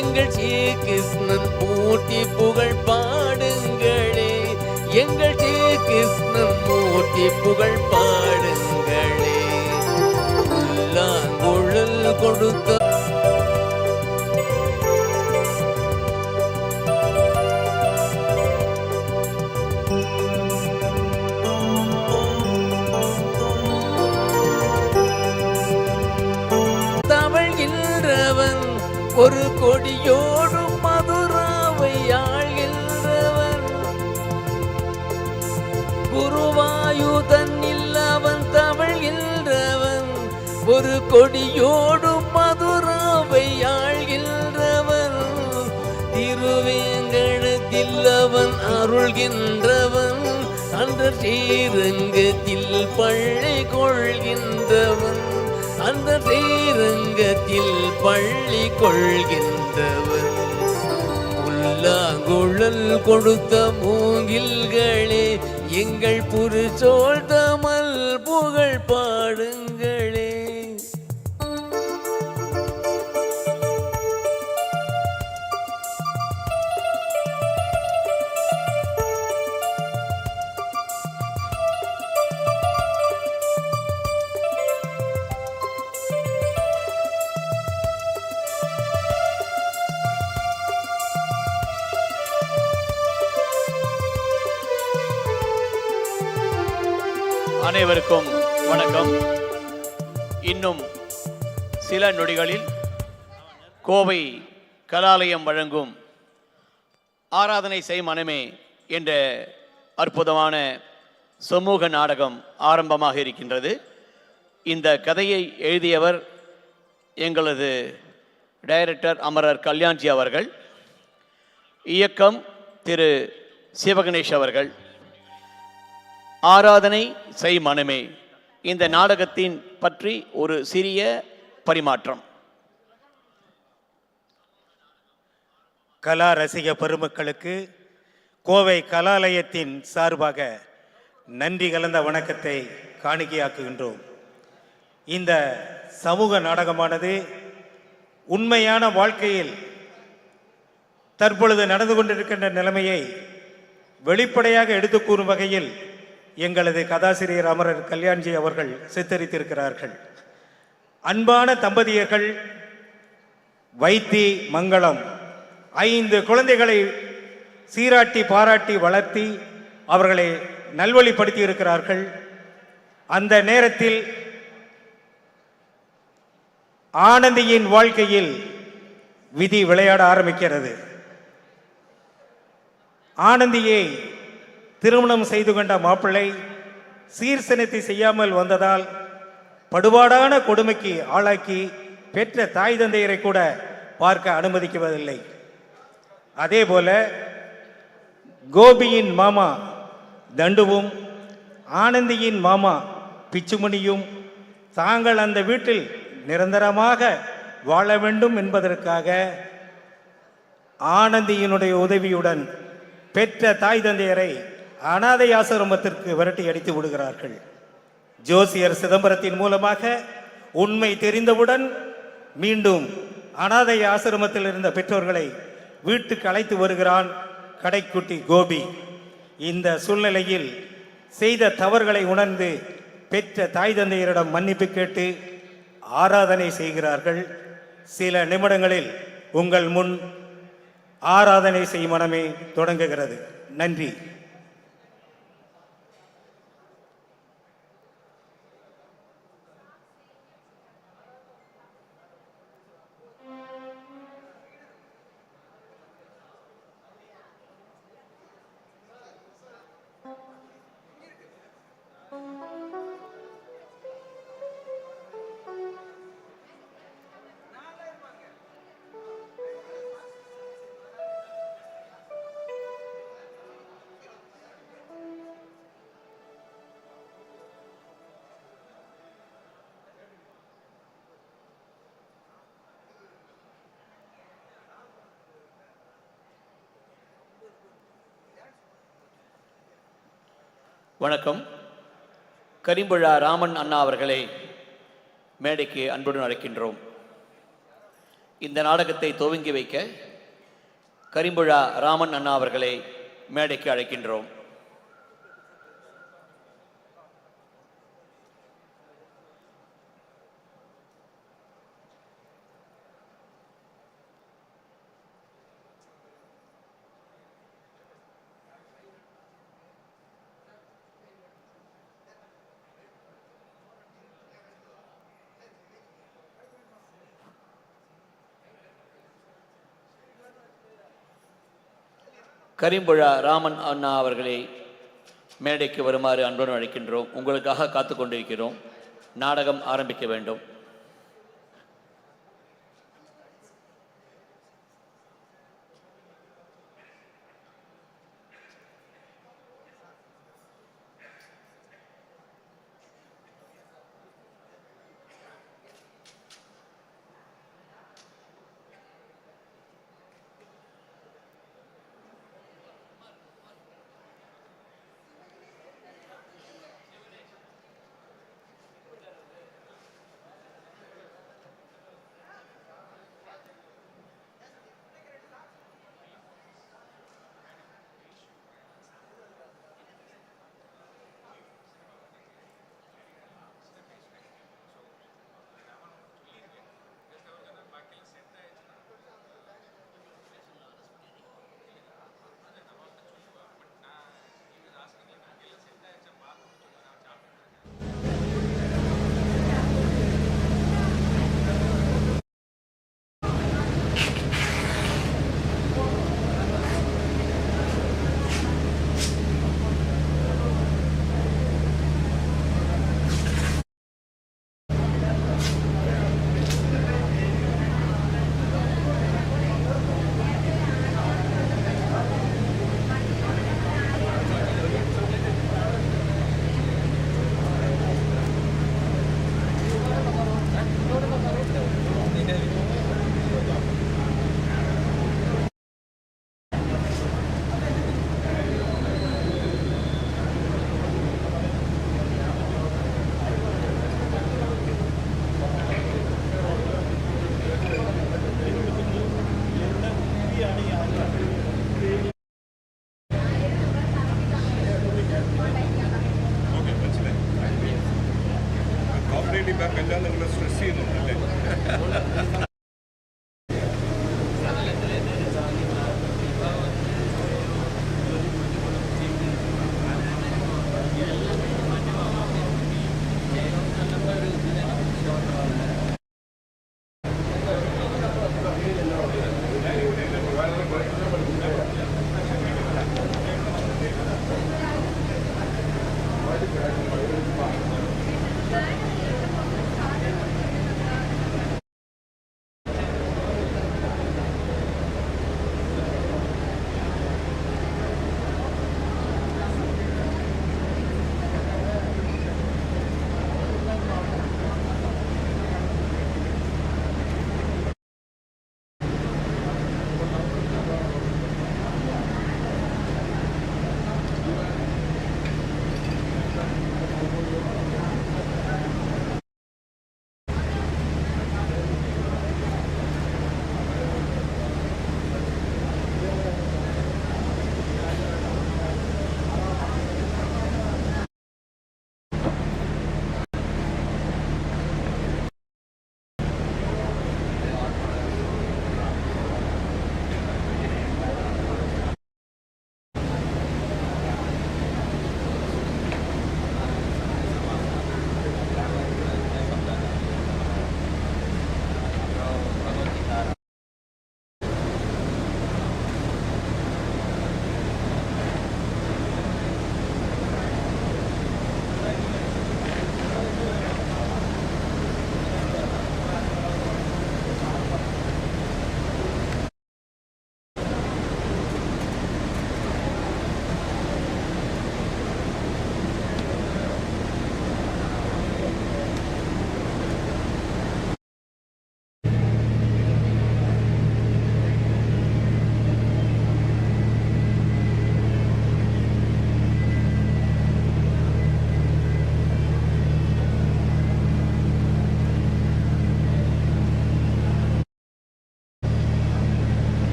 எங்கள் ஸ்ரீ கிருஷ்ணன் மூர்த்தி புகழ் பாடுங்களே. எங்கள் ஸ்ரீ கிருஷ்ணன் மூர்த்தி புகழ் பாடுங்களே. உள்ளாங்குழல் கொடுத்த தவழ்கின்றவன் ஒரு கொடியோடும் மதுராவை ஆழ்கின்றவன். குருவாயு தன்னில் அவன் தவழ்கின்றவன் ஒரு கொடியோடும் மதுராவை ஸ்ரீரங்கத்தில் அவன் அருள்கின்றவன், அந்த ஸ்ரீரங்கத்தில் பள்ளி கொள்கின்றவன், அந்த ஸ்ரீரங்கத்தில் பள்ளி கொள்கின்றவன். புல்லாங்குழல் கொடுத்த மூங்கில்களே, எங்கள் புரிசோல் தமிழ் புகழ் பாடுங்களே. அனைவருக்கும் வணக்கம். இன்னும் சில நொடிகளில் கோவை கலாலயம் வழங்கும் ஆராதனை செய் மனமே என்ற அற்புதமான சமூக நாடகம் ஆரம்பமாக இருக்கின்றது. இந்த கதையை எழுதியவர் எங்களது டைரக்டர் அமரர் கல்யாண்ஜி அவர்கள், இயக்கம் திரு சிவகணேஷ் அவர்கள். ஆராதனை செய் மனமே இந்த நாடகத்தின் பற்றி ஒரு சிறிய பரிமாற்றம். கலா ரசிக பெருமக்களுக்கு கோவை கலாலயத்தின் சார்பாக நன்றி கலந்த வணக்கத்தை காணிக்கையாக்குகின்றோம். இந்த சமூக நாடகமானது உண்மையான வாழ்க்கையில் தற்பொழுது நடந்து கொண்டிருக்கின்ற நிலைமையை வெளிப்படையாக எடுத்து கூறும் வகையில் எங்களது கதாசிரியர் அமரர் கல்யாண்ஜி அவர்கள் சித்தரித்திருக்கிறார்கள். அன்பான தம்பதியர்கள் வைத்தி மங்களம் 5 குழந்தைகளை சீராட்டி பாராட்டி வளர்த்தி அவர்களை நல்வழிப்படுத்தி இருக்கிறார்கள். அந்த நேரத்தில் ஆனந்தியின் வாழ்க்கையில் விதி விளையாட ஆரம்பிக்கிறது. ஆனந்தியை திருமணம் செய்து கொண்ட மாப்பிள்ளை சீர்சனத்தை செய்யாமல் வந்ததால் படுபாடான கொடுமைக்கு ஆளாக்கி பெற்ற தாய் தந்தையரை கூட பார்க்க அனுமதிக்குவதில்லை. அதேபோல கோபியின் மாமா தண்டுவும் ஆனந்தியின் மாமா பிச்சுமணியும் தாங்கள் அந்த வீட்டில் நிரந்தரமாக வாழ வேண்டும் என்பதற்காக ஆனந்தியினுடைய உதவியுடன் பெற்ற தாய் தந்தையரை அனாதை ஆசிரமத்திற்கு விரட்டி அடித்து விடுகிறார்கள். ஜோசியர் சிதம்பரத்தின் மூலமாக உண்மை தெரிந்தவுடன் மீண்டும் அனாதை ஆசிரமத்தில் இருந்த பெற்றோர்களை வீட்டுக்கு அழைத்து வருகிறான் கடைக்குட்டி கோபி. இந்த சூழ்நிலையில் செய்த தவறுகளை உணர்ந்து பெற்ற தாய் தந்தையரிடம் மன்னிப்பு கேட்டு ஆராதனை செய்கிறார்கள். சில நிமிடங்களில் உங்கள் முன் ஆராதனை செய் மனமே தொடங்குகிறது. நன்றி. வணக்கம். கரிம்புழா ராமன் அண்ணா அவர்களை மேடைக்கு அன்புடன் அழைக்கின்றோம். இந்த நாடகத்தை துவங்கி வைக்க கரிம்புழா ராமன் அண்ணா அவர்களை மேடைக்கு அழைக்கின்றோம். கரிம்புழா ராமன் அண்ணா அவர்களை மேடைக்கு வருமாறு அன்புடன் அழைக்கின்றோம். உங்களுக்காக காத்து கொண்டிருக்கிறோம். நாடகம் ஆரம்பிக்க வேண்டும்.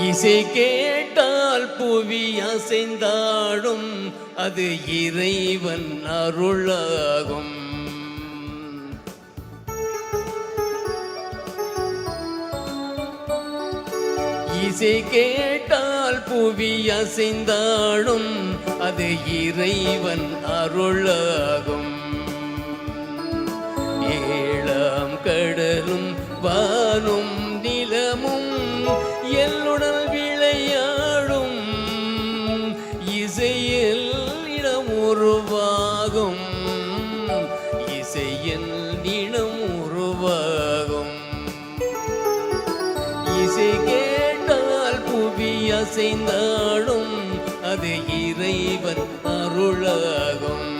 இசை கேட்டால் புவி அசைந்தாடும் அது இறைவன் அருளாகும். இசை கேட்டால் புவி அசைந்தாடும் அது இறைவன் அருளாகும். ஏழாம் கடலும் வானும் நிலமும் எல்லுடல் விளையாடும் இசையில் இடம் உருவாகும். இசையில் இடம் உருவாகும். இசை கேட்டால் புவி அசைந்தாடும் அது இறைவன் அருளாகும்.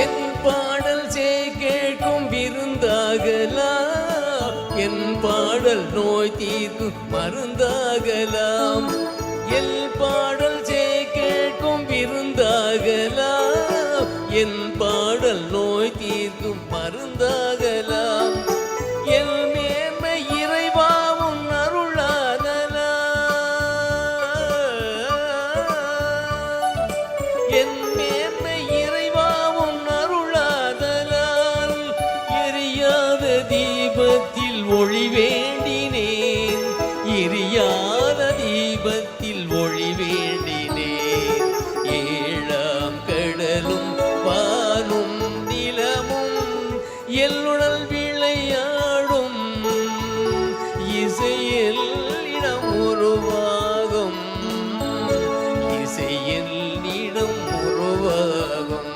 என் பாடல் கேட்கும் விருந்தாகலாம், என் பாடல் நோய் தீர்க்கும் மருந்தாகலாம். என் பாடல் கேட்கும் விருந்தாகலாம், என் பாடல் நோய் தீர்க்கும் மருந்தாகலாம். என் மேன்மை இறைவாவும் அருளாதலாம். என் மேன்மை இறைவாவும் அருளாதலால் எரியாத தீபத்தில் ஒளி வேண்டினேன். எரியாத தீபத்தில் ஒளி வேண்டினேன். ஏழாம் கடலும் வானும் நிலமும் எல்லுடல் விளையாடும் இசையில் இடம் உருவாகும். இசையில் இடம் உருவாகும்.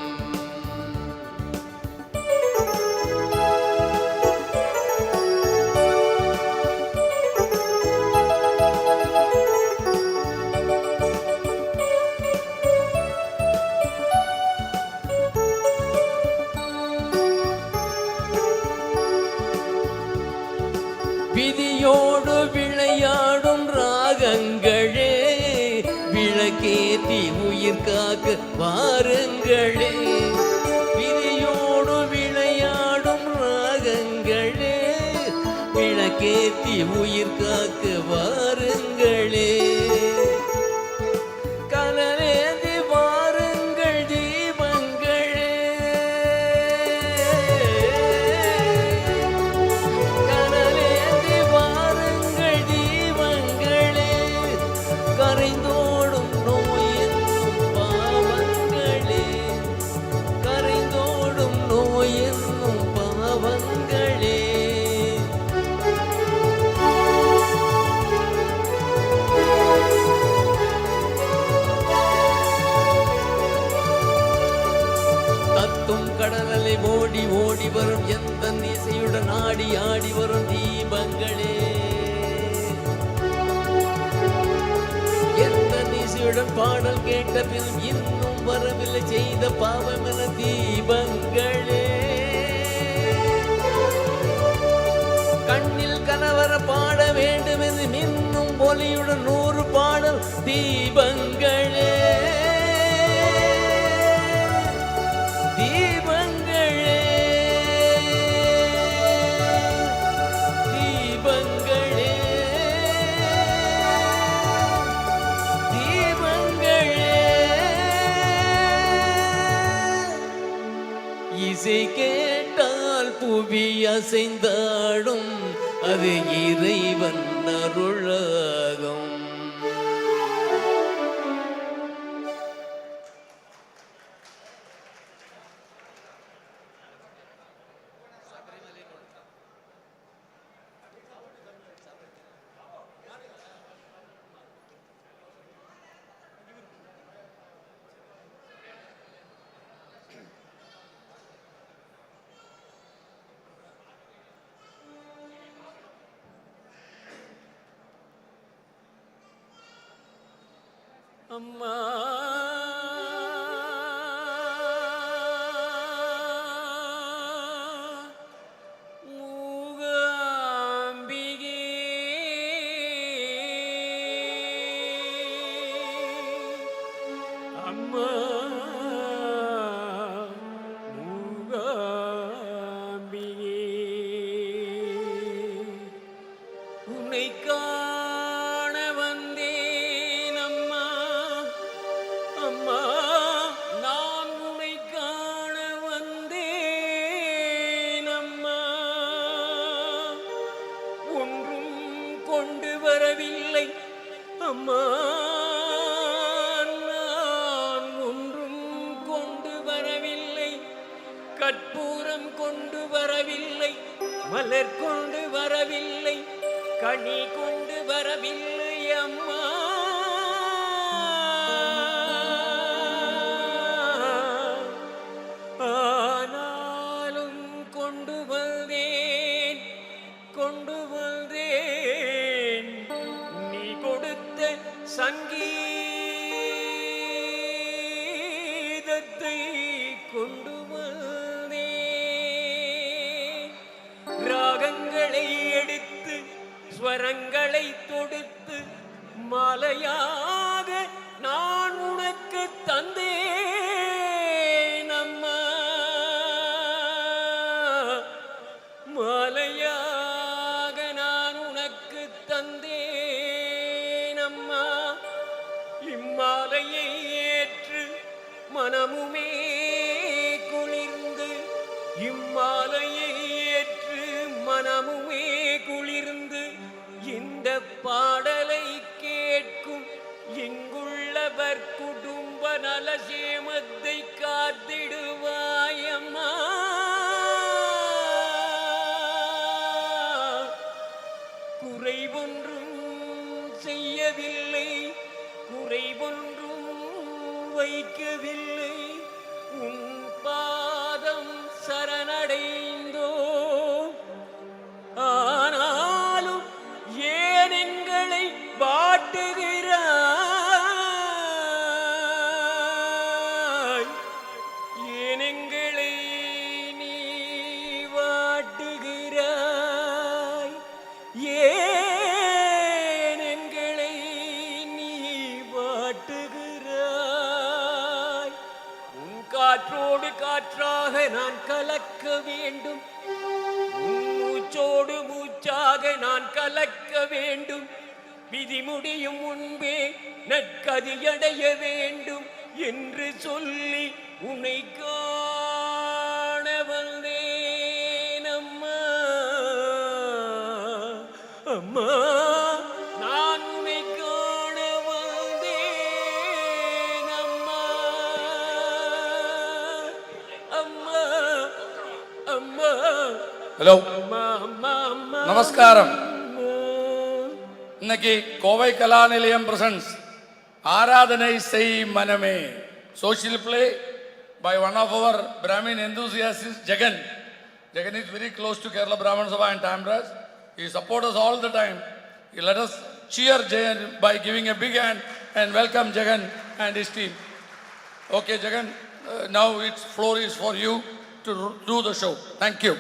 விதியோடு விளையாடும் ராகங்களே, விளக்கேற்றி உயிர் காக்க வாருங்களே. விதியோடு விளையாடும் ராகங்களே, விளக்கேற்றி உயிர் காக்க வாருங்களே. கலரேந்தி வாருங்கள் தீபங்களே. கலரேந்தி வாருங்கள் தீபங்களே. கரைந்தோடும் நோய் என்னும் பாவங்களே. கரைந்தோடும் நோய் என்னும் பாவங்களே. தத்தும் கடலலை ஓடி ஓடி வரும் எந்த இசையுடன் ஆடி ஆடி வரும் தீபங்களே. எந்த இசையுடன் பாடல் கேட்ட பின் இன்னும் வரவில்லை செய்த பாவமென தீபங்களே. கண்ணில் கணவர பாட வேண்டும் என்று மின்னும் ஒலியுடன் 100 பாடல் தீபங்களே. தீபங்களே. தீபங்களே. தீபங்களே. இசை கேட்டால் புவி அசைந்தாடும் அது இறைவன் அருளாகும். அம்மா மூகாம்பிகை அம்மா நான் ஒன்றும் கொண்டு வரவில்லை, கற்பூரம் கொண்டு வரவில்லை, மலர் கொண்டு வரவில்லை, கனி கொண்டு வரவில்லை அம்மா. ஆனாலும் கொண்டு வந்தேன், கொண்டு வந்தேன் நீ கொடுத்த சங்கீதத்தை கொண்டு வந்தேன். ராகங்களை எடுத்து ஸ்வரங்களை தொடுத்து மாலையாக நான் உனக்கு தந்தேன் அம்மா. மாலையாக நான் உனக்கு தந்தேன் அம்மா. இம்மாலையை ஏற்று மனமுமே குளிர்ந்து, இம்மாலையை ஏற்று மனமுமே குளிர்ந்து, இந்த பாடலை கேட்கும் இங்குள்ளவர் குடும்ப நலசேமத்தை காத்திடுவாயம்மா. குறைவொன்றும் செய்யவில்லை, குறைவொன்றும் வைக்கவில்லை, உன் பாதம் சரணடைந்தோ. ஆனாலும் ஏன் எங்களை வாட்டுகிறாய், ஏன் எங்களை நீ வாட்டுகிறாய், ஏன் எங்களை நீ வாட்டுகிறாய். உன் காற்றோடு காற்றாக நான் கலக்க வேண்டும், மூச்சோடு மூச்சாக நான் கலக்க வேண்டும், விதி முடியும் முன்பே நற்கதியடைய வேண்டும் என்று சொல்லி உன்னை காண வந்தேன் அம்மா. அம்மா நான் உன்னை காண வந்தேன் அம்மா. அம்மா அம்மா. ஹலோ, அம்மா அம்மா அம்மா. நமஸ்காரம். இன்னைக்கு கோவை கலா நிலையம் பிரசன்ஸ் ஆராதனை செய் மனமே social play by one of our Brahmin enthusiasts, Jagan. Jagan is very close to Kerala Brahmins Sabha and Tamras. He supports us all the time. Let us cheer Jagan by giving a big hand and welcome Jagan and his team. Okay, Jagan, now its floor is for you to do the show. Thank you.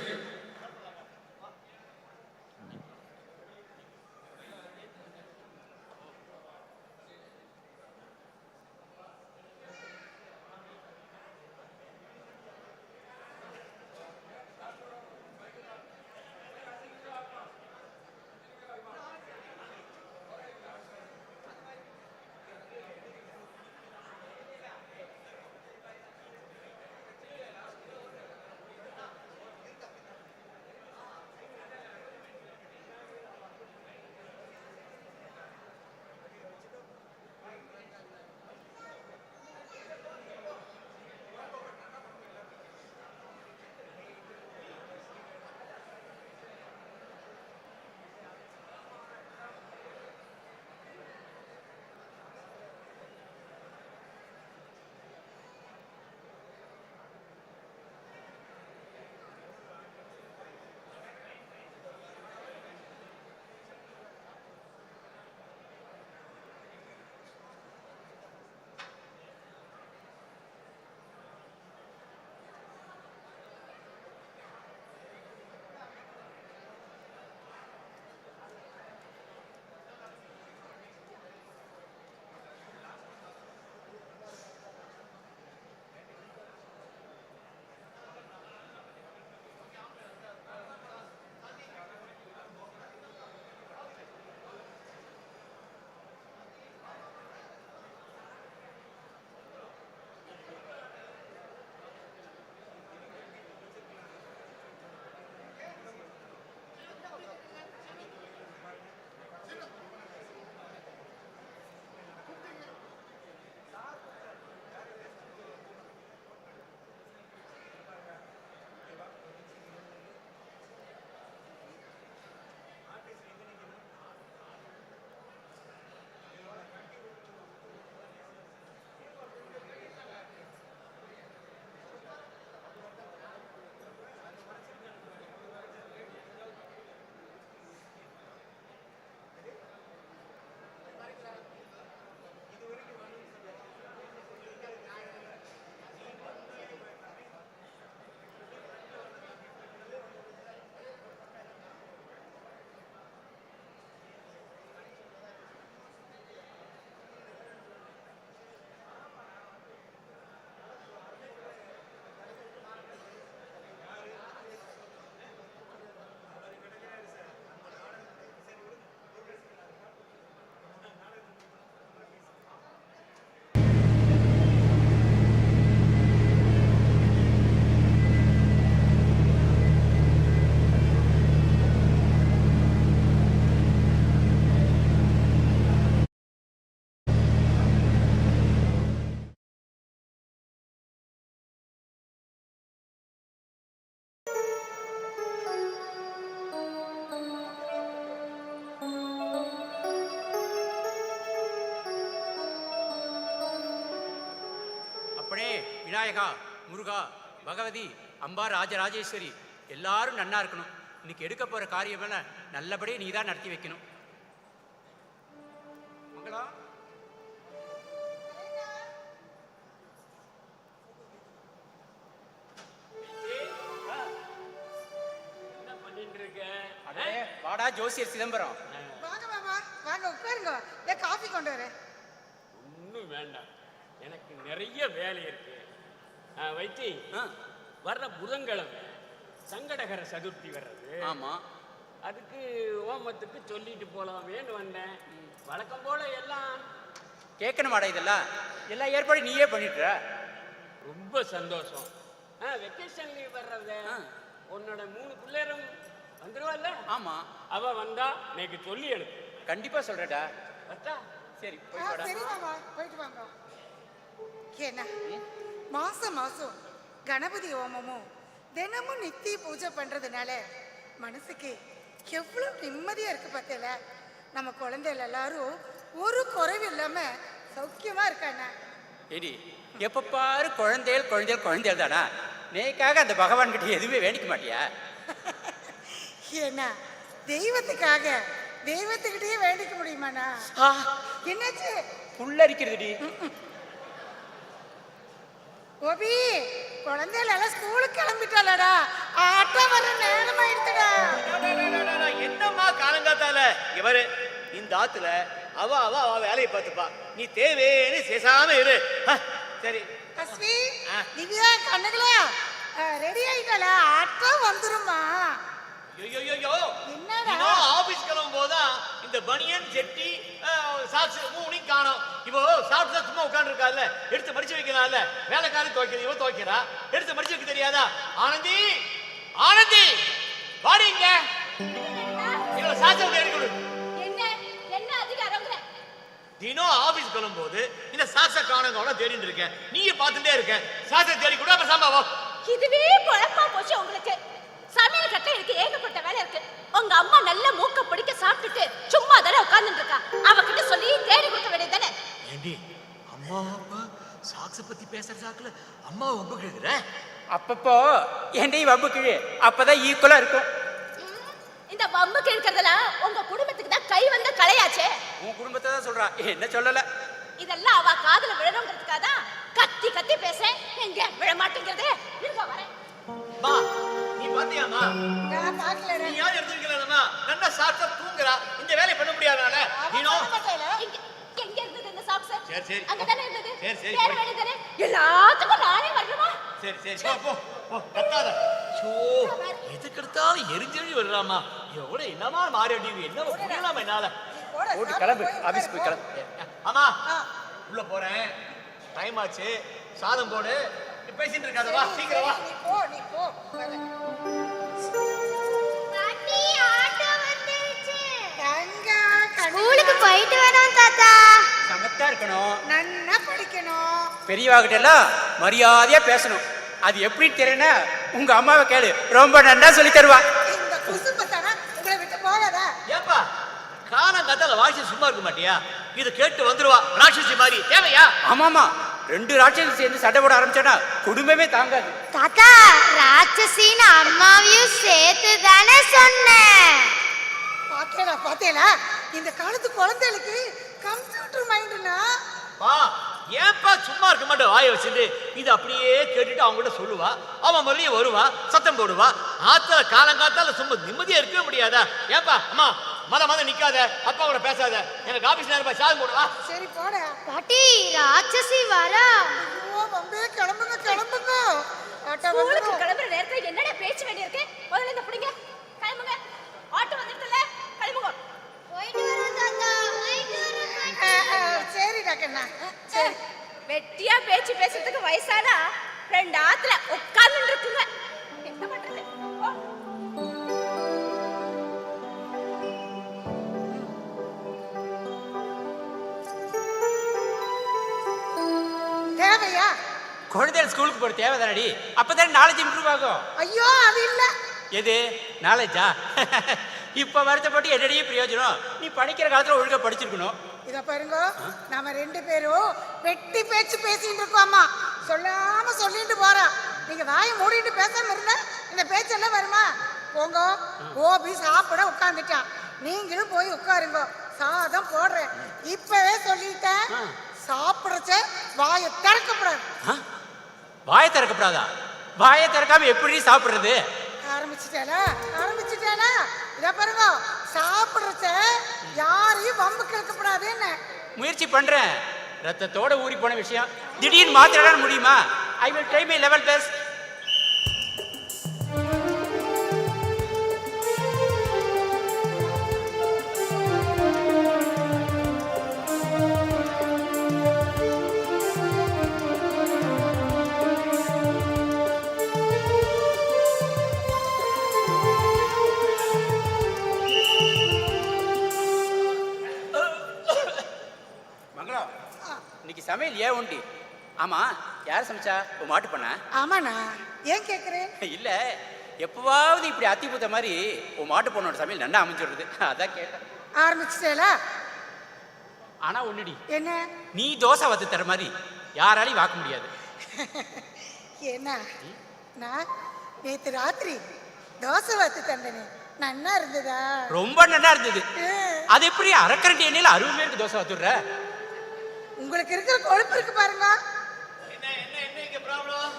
Vinayaka, முருகா, பகவதி, அம்பா, ராஜராஜேஸ்வரி எல்லாரும் நன்னா இருக்கணும். இன்னைக்கு எடுக்க போற காரியமெல்லாம் நல்லபடியாக நீ தான் நடத்தி வைக்கணும். மங்களா, என்ன பண்ணிட்டு இருக்க? வாடா ஜோசியர் சிதம்பரம். வாங்க மாமா, வாங்க உட்காருங்க. காஃபி கொண்டு வரேன். ஒன்றும் வேண்டாம், எனக்கு நிறைய வேலை இருக்கு. வைத்தி, வர்ற புதன்கிழமை சங்கடகர சதுர்த்தி வர்றது. ஆமா, அதுக்கு ஹோமத்துக்கு சொல்லிட்டு போலாமேன்னு வந்தேன். வழக்கம் போல எல்லாம் கேட்கணுமாடா, இதெல்லாம் எல்லாம் ஏற்பாடு நீயே பண்ணிட்டுற. ரொம்ப சந்தோஷம். வெக்கேஷன் லீவ் வர்றது. உன்னோட 3 பிள்ளைரும் வந்துருவாள்ல? ஆமா, அவ வந்தா எனக்கு சொல்லி எழுது. கண்டிப்பா சொல்றடா. வட்டா? சரி, சரி மாமா, போயிட்டு வாங்க. என்ன மாசம் மாசம் கணபதி ஹோமமும் தினமும் நித்திய பூஜை பண்றதுனால மனசுக்கு எவ்வளவு நிம்மதியா இருக்கு பார்த்தல. நம்ம குழந்தைகள் எல்லாரும் ஒரு குறைவு இல்லாம சௌக்கியமா இருக்காண்ணா. ஏடி, எப்ப பாரு குழந்தைகள் குழந்தைகள் குழந்தைகள் தானா? நேக்காக அந்த பகவான் கிட்ட எதுவுமே வேண்டிக்க மாட்டியா? ஏன்னா தெய்வத்துக்காக தெய்வத்துக்கிட்டே வேண்டிக்க முடியுமாண்ணா? என்னாச்சு? புல்லரிக்கிறதுடி. ஓபி, குழந்தைகள் எல்லாம் ஸ்கூலுக்கு கிளம்பிட்டாளடா. ஆட்டம் வர நேரம் ஆயிடுச்சுடா. என்னம்மா காலங்காத்தால இவரு இந்த ஆத்துல அவ அவ அவ வேலையை பார்த்துப்பா, நீ தேவைன்னு சேசாம இரு. சரி அஸ்வி, திவ்யா, கண்ணகளா ரெடி ஆயிட்டாளா? ஆட்டம் வந்துருமா? என்னடா ஆபீஸ் கிளம்பும் போதுதான் இந்த பனியன் ஜெட்டி சாக்ஸ் மூணையும் காணோம். இப்போ சாப்பிட்டு சும்மா உட்கார்ந்து இருக்கால, எடுத்து மடிச்சு வைக்கலாம்ல. வேலைக்காரன் துவைக்கிறது, இவ துவைக்கிறா. எடுத்து மடிச்சு வைக்க தெரியாதா? ஆனந்தி, ஆனந்தி வாடிங்க, இவள சாக்ஸ் தேடி கொடு. என்ன என்ன அதிகாரம்? தினம் ஆபீஸ் கிளம்பும் போது இந்த சாக்ஸ காணோம் தேடிட்டு இருக்கேன். நீயே பார்த்துட்டே இருக்க. சாக்ஸ தேடி கூட அப்ப சம்பவம். இதுவே குழப்பா போச்சு உங்களுக்கு. சமையல் கட்ட இருக்கு, ஏகப்பட்ட வேலை இருக்கு. உங்க அம்மா நல்ல மூக்க பிடிக்க சாப்பிட்டுட்டு சும்மா தானே உட்கார்ந்துட்டு இருக்கா. அவகிட்ட சொல்லி தேடி கொடுக்க வேண்டியது தானே. ஏண்டி, அம்மா அப்பா சாக்ஸ பத்தி பேசுற சாக்குல அம்மா வம்பு கிழக்குற? அப்பப்போ ஏண்டி வம்பு கிழு, அப்பதான் ஈக்குவலா இருக்கும். இந்த வம்பு கிழக்கிறதுல உங்க குடும்பத்துக்கு தான் கை வந்த கலையாச்சே. உன் குடும்பத்தை தான் சொல்றா, என்ன சொல்லல. இதெல்லாம் அவ காதுல விழணுங்கிறதுக்காக தான் கத்தி கத்தி பேச. எங்க விழ மாட்டேங்கிறது. இருங்க வரேன். மா, நீ பாத்தியாமா? நான் பார்க்கல. நீ யார் எடுத்துக்கலாமா? நல்லா சாப்பிட்டா தூங்குறா. இந்த வேலையை பண்ண முடியாதால? நீனோ எங்க இருந்தது இந்த சாக்ஸ்? சரி சரி, அங்க தானே இருந்தது. சரி வேற வேலை தானே. எல்லாத்துக்கும் நானே வரணுமா? சரி சரி, போ போ, கத்தாத. சோ, எதுக்கு எடுத்தாலும் எரிஞ்செழி வர்றாமா. எவ்வளவு என்னமா மாறி அடிக்குது, என்ன புரியலாமா என்னால? ஓடி கிளம்பு, ஆபீஸ் போய் கிளம்பு. ஆமா, உள்ள போறேன், டைம் ஆச்சு. சாதம் போடு. நீ பேசிட்டு இருக்காத, வா சீக்கிரம் வா. நீ போ, நீ போ. பாட்டி, ஆட்டோ வந்துருச்சு. தங்கா, ஸ்கூலுக்கு போயிட்டு வரோம் தாத்தா. சமத்தா இருக்கணும், நன்னா படிக்கணும். பெரியவாகிட்ட எல்லாம் மரியாதையா பேசணும். அது எப்படி தெரியும்னா, உங்க அம்மாவை கேளு, ரொம்ப நன்னா சொல்லி தருவா. இந்த குசும்பு தானே உங்களை விட்டு போகாதா? ஏப்பா காலங்காத்தால வாய்ச்சி சும்மா இருக்க மாட்டியா? இதை கேட்டு வந்துருவா ராட்சசி மாதிரி. தேவையா? ஆமாமா, 2 ராட்சசி சேர்ந்து சண்டை போட ஆரம்பிச்சோன்னா குடும்பமே தாங்காது. தாத்தா, ராட்சசின்னு அம்மாவையும் சேர்த்து தானே சொன்னேன். பாத்தேடா பாத்தேடா, இந்த காலத்து குழந்தைகளுக்கு கம்ப்யூட்டர் மைண்டுனா. பா, ஏப்பா சும்மா இருக்க மாட்டேன் வாயை வச்சுட்டு? இது அப்படியே கேட்டுட்டு அவங்க கிட்ட சொல்லுவா. அவன் மறுபடியும் வருவா, சத்தம் போடுவா. ஆத்துல காலங்காத்தால சும்மா நிம்மதியா இருக்கவே முடியாதா? ஏப்பா அம்மா, மத நிக்காத, அப்பா கூட பேசாத. எனக்கு ஆபீஸ் நேரம் சாதம் போடுவா. சரி போட. பாட்டி, ராட்சசி வரா. ஐயோ வம்பே, கிளம்புங்க கிளம்புங்க. ஸ்கூலுக்கு கிளம்புற நேரத்துல என்னடா பேச்சு வேண்டி இருக்கு? முதல்ல இந்த புடிங்க, கிளம்புங்க. ஆட்டோ வந்துட்டல, கிளம்புங்க. போயிட்டு வரோம் தாத்தா, போயிட்டு வரோம் தாத்தா. சரி டாக்கண்ணா, சரி. வெட்டியா பேச்சு பேசுறதுக்கு வயசானா 2 ஆத்துல உட்கார்ந்து இருக்குங்க. என்ன பண்றது? தேவையா? குழந்தைகள் ஸ்கூலுக்கு போற தேவைதானடி, அப்பதான் நாலேஜ் இம்ப்ரூவ் ஆகும். ஐயோ அது இல்ல. எது நாலேஜா? இப்ப வருத்தப்பட்டு என்னடியே பிரயோஜனம்? நீ படிக்கிற காலத்துல ஒழுங்கா படிச்சிருக்கணும். இத பாருங்க, நாம 2 பேரும் வெட்டி பேச்சு பேசிட்டு இருக்கோமா. சொல்லாம சொல்லிட்டு போறா. நீங்க வாயை மூடிட்டு பேசாம இருந்தா இந்த பேச்செல்லாம் வருமா? போங்க, கோபி சாப்பிட உட்காந்துட்டான். நீங்களும் போய் உட்காருங்க, சாதம் போடுறேன். இப்பவே சொல்லிட்டேன், சாப்பிடுறச்ச வாயை திறக்கப்படாது. வாயை திறக்கப்படாதா? வாயை திறக்காம எப்படி சாப்பிடுறது? ஆரம்பிச்சுட்டானா? இதை பாருங்க, சாப்பிடுறச்ச யாரையும் வம்புக்கு இருக்கப்படாது. என்ன முயற்சி பண்றேன். ரத்தத்தோட ஊறி போன விஷயம் திடீர்னு மாத்திர முடியுமா? I will try my level best. இன்னைக்கு சமையல் ஏன் உண்டி? ஆமா, யார் சமைச்சா? உன் மாட்டு பண்ண? ஆமாண்ணா, ஏன் கேட்குறேன்? இல்ல, எப்பவாவது இப்படி அத்திபூத்த மாதிரி உன் மாட்டு பொண்ணோட சமையல் நல்லா அமைஞ்சிடுறது, அதான் கேட்டேன். ஆரம்பிச்சுட்டேலா? ஆனா ஒண்ணுடி, என்ன? நீ தோசை வத்து தர மாதிரி யாராலையும் வாக்க முடியாது. என்ன, நான் நேற்று ராத்திரி தோசை வத்து தந்தனே, நன்னா இருந்ததா? ரொம்ப நல்லா இருந்தது. அது எப்படி அரைக்கரண்டி எண்ணெயில 60 பேருக்கு தோசை வத்துடுற? உங்களுக்கு இருக்கிற கொழுப்பு இருக்கு பாருங்க. என்ன என்ன என்ன இங்க ப்ராப்ளம்?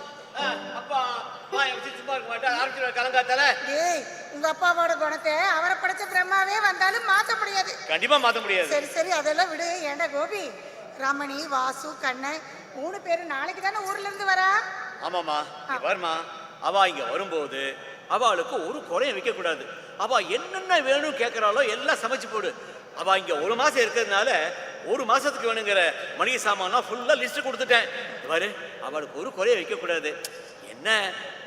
அப்பா வாய் வச்சு சும்மா இருக்க மாட்டா, ஆரம்பிச்சு கலங்காத்தால. டேய், உங்க அப்பாவோட குணத்தை அவரை படைச்ச பிரம்மாவே வந்தாலும் மாற்ற முடியாது. கண்டிப்பா மாத்த முடியாது. சரி சரி, அதெல்லாம் விடு. ஏண்டா கோபி, ரமணி, வாசு, கண்ணன் 3 பேரும் நாளைக்கு தானே ஊர்ல இருந்து வரா? ஆமாம்மா, வருமா. அவ இங்க வரும்போது அவளுக்கு ஒரு குறையும் வைக்க கூடாது. அவ என்னென்ன வேணும் கேட்கறாளோ எல்லாம் சமைச்சு போடு. அவ இங்க 1 மாசம் இருக்கிறதுனால 1 மாசத்துக்கு வேணுங்கிற மளிகை சாமானா ஃபுல்லா லிஸ்ட் கொடுத்துட்டேன். பாரு, அவளுக்கு ஒரு குறைய வைக்க கூடாது. என்ன,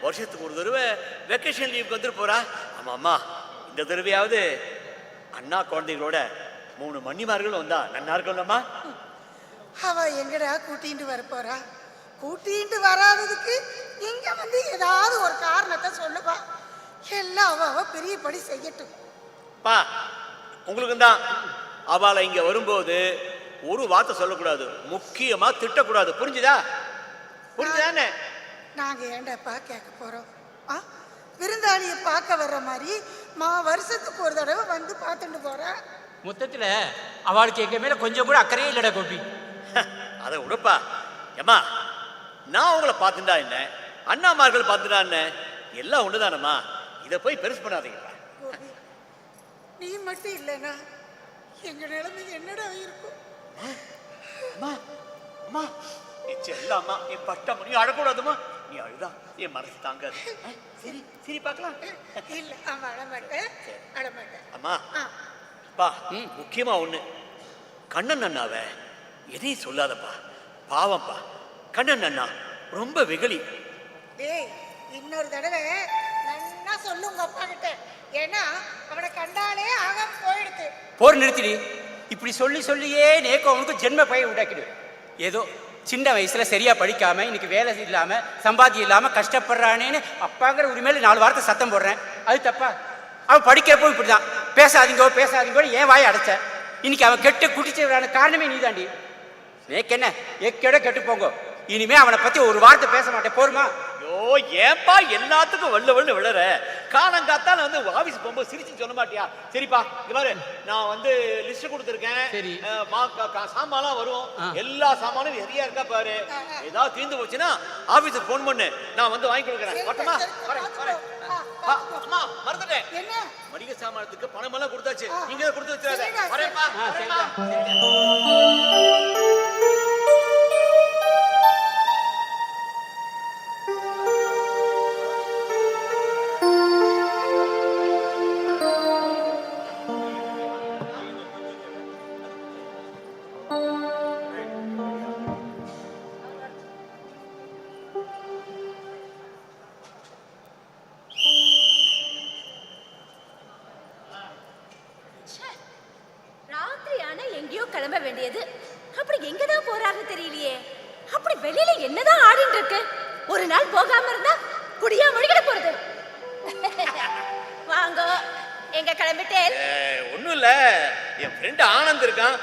வருஷத்துக்கு ஒரு தடவை வெக்கேஷன் லீவுக்கு வந்துட்டு போறா. ஆமா அம்மா, இந்த தடவையாவது அண்ணா குழந்தைகளோட 3 மன்னிமார்களும் வந்தா நன்னா இருக்கும்லம்மா. அவ எங்கடா கூட்டிட்டு வர போறா? கூட்டிட்டு வராததுக்கு இங்க வந்து ஏதாவது ஒரு காரணத்தை சொல்லுவா. எல்லாம் அவ பெரியபடி செய்யட்டும். பா, உங்களுக்கு தான் அவளை இங்க வரும்போது ஒரு வார்த்தை சொல்லக்கூடாது, முக்கியமா திட்டக்கூடாது. புரிஞ்சுதா? புரிஞ்சுதானே? நாங்க ஏண்டாப்பா கேட்க போறோம்? விருந்தாளியை பார்க்க வர்ற மாதிரி வருஷத்துக்கு ஒரு தடவை வந்து பார்த்துட்டு போறா. மொத்தத்துல அவளுக்கு எங்க மேல கொஞ்சம் கூட அக்கறையே இல்லடா கோபி. அதை விடப்பா. ஏம்மா, நான் உங்களை பார்த்துட்டா என்ன, அண்ணாமார்கள் பார்த்துட்டா என்ன, எல்லாம் ஒண்ணுதானம்மா. இதை போய் பெருசு பண்ணாதீங்கப்பா. நீ மட்டும் இல்லைன்னா எங்க நிலைமை என்னடா இருக்கும்? அம்மா அம்மா, செல்லம்மா, நீ பட்ட நீ அழக்கூடாதுமா. நீ அழுதா என் மனசு தாங்காது. சரி சரி, பார்க்கலாம். இல்ல, அம்மா அழமாட்டேன், அழமாட்டேன். அம்மா பா, முக்கியமா ஒண்ணு, கண்ணன் அண்ணாவை எதையும் சொல்லாதப்பா. பாவம்ப்பா, கண்ணன் அண்ணா ரொம்ப வெகுளி. டேய், இன்னொரு தடவை நன்னா சொல்லு உங்க அப்பா கிட்ட. ஏன்னா அவனை கண்டாலே ஆகாம போயிடுது. போர் நிறுத்திடு. இப்படி சொல்லி சொல்லியே நேக்கு அவனுக்கு ஜென்ம பய உண்டாக்கிடு. ஏதோ சின்ன வயசுல சரியா படிக்காம இன்னைக்கு வேலை இல்லாம சம்பாத்தியம் இல்லாம கஷ்டப்படுறானேன்னு அப்பாங்கிற உரிமையில 4 வார்த்தை சத்தம் போடுறேன். அது தப்பா? அவன் படிக்கிறப்போ இப்படிதான், பேசாதீங்கோ பேசாதீங்கோ ஏன் வாயை அடைச்ச. இன்னைக்கு அவன் கெட்டு குடிச்சவரான காரணமே நீ தாண்டி. நேக்கு என்ன, எக்கேட கெட்டு போங்க. இனிமே அவனை பத்தி ஒரு வார்த்தை பேச மாட்டேன், போருமா? ஐயோ, ஏன்பா எல்லாத்துக்கும் வள்ளு விழற? காலங்காத்தால வந்து ஆபீஸ் போகும்போது சிரிச்சு சொல்ல மாட்டியா? சரிப்பா, இங்க பாரு, நான் வந்து லிஸ்ட் கொடுத்துருக்கேன். சரி, சாமான்லாம் வரும். எல்லா சாமானும் நிறைய இருக்கா பாரு. ஏதாவது தீர்ந்து போச்சுன்னா ஆபீஸுக்கு போன் பண்ணு, நான் வந்து வாங்கி கொடுக்குறேன். வரட்டுமா? அம்மா, மறந்துட்டேன், மளிகை சாமானத்துக்கு பணம் எல்லாம் கொடுத்தாச்சு. நீங்க கொடுத்து வச்சிடாத. வரேன்ப்பா. கிளம்ப வேண்டியது, அப்படி எங்கதான் போறாரு தெரியலையே. அப்படி வெளியில என்னதான் ஆடிட்டு இருக்கு. ஒரு நாள் போகாம இருந்தா குடியா மொழிகிட போறது. வாங்க, எங்க கிளம்பிட்டேன். ஒண்ணும் இல்ல, என் ஃப்ரெண்ட் ஆனந்த் இருக்கான்,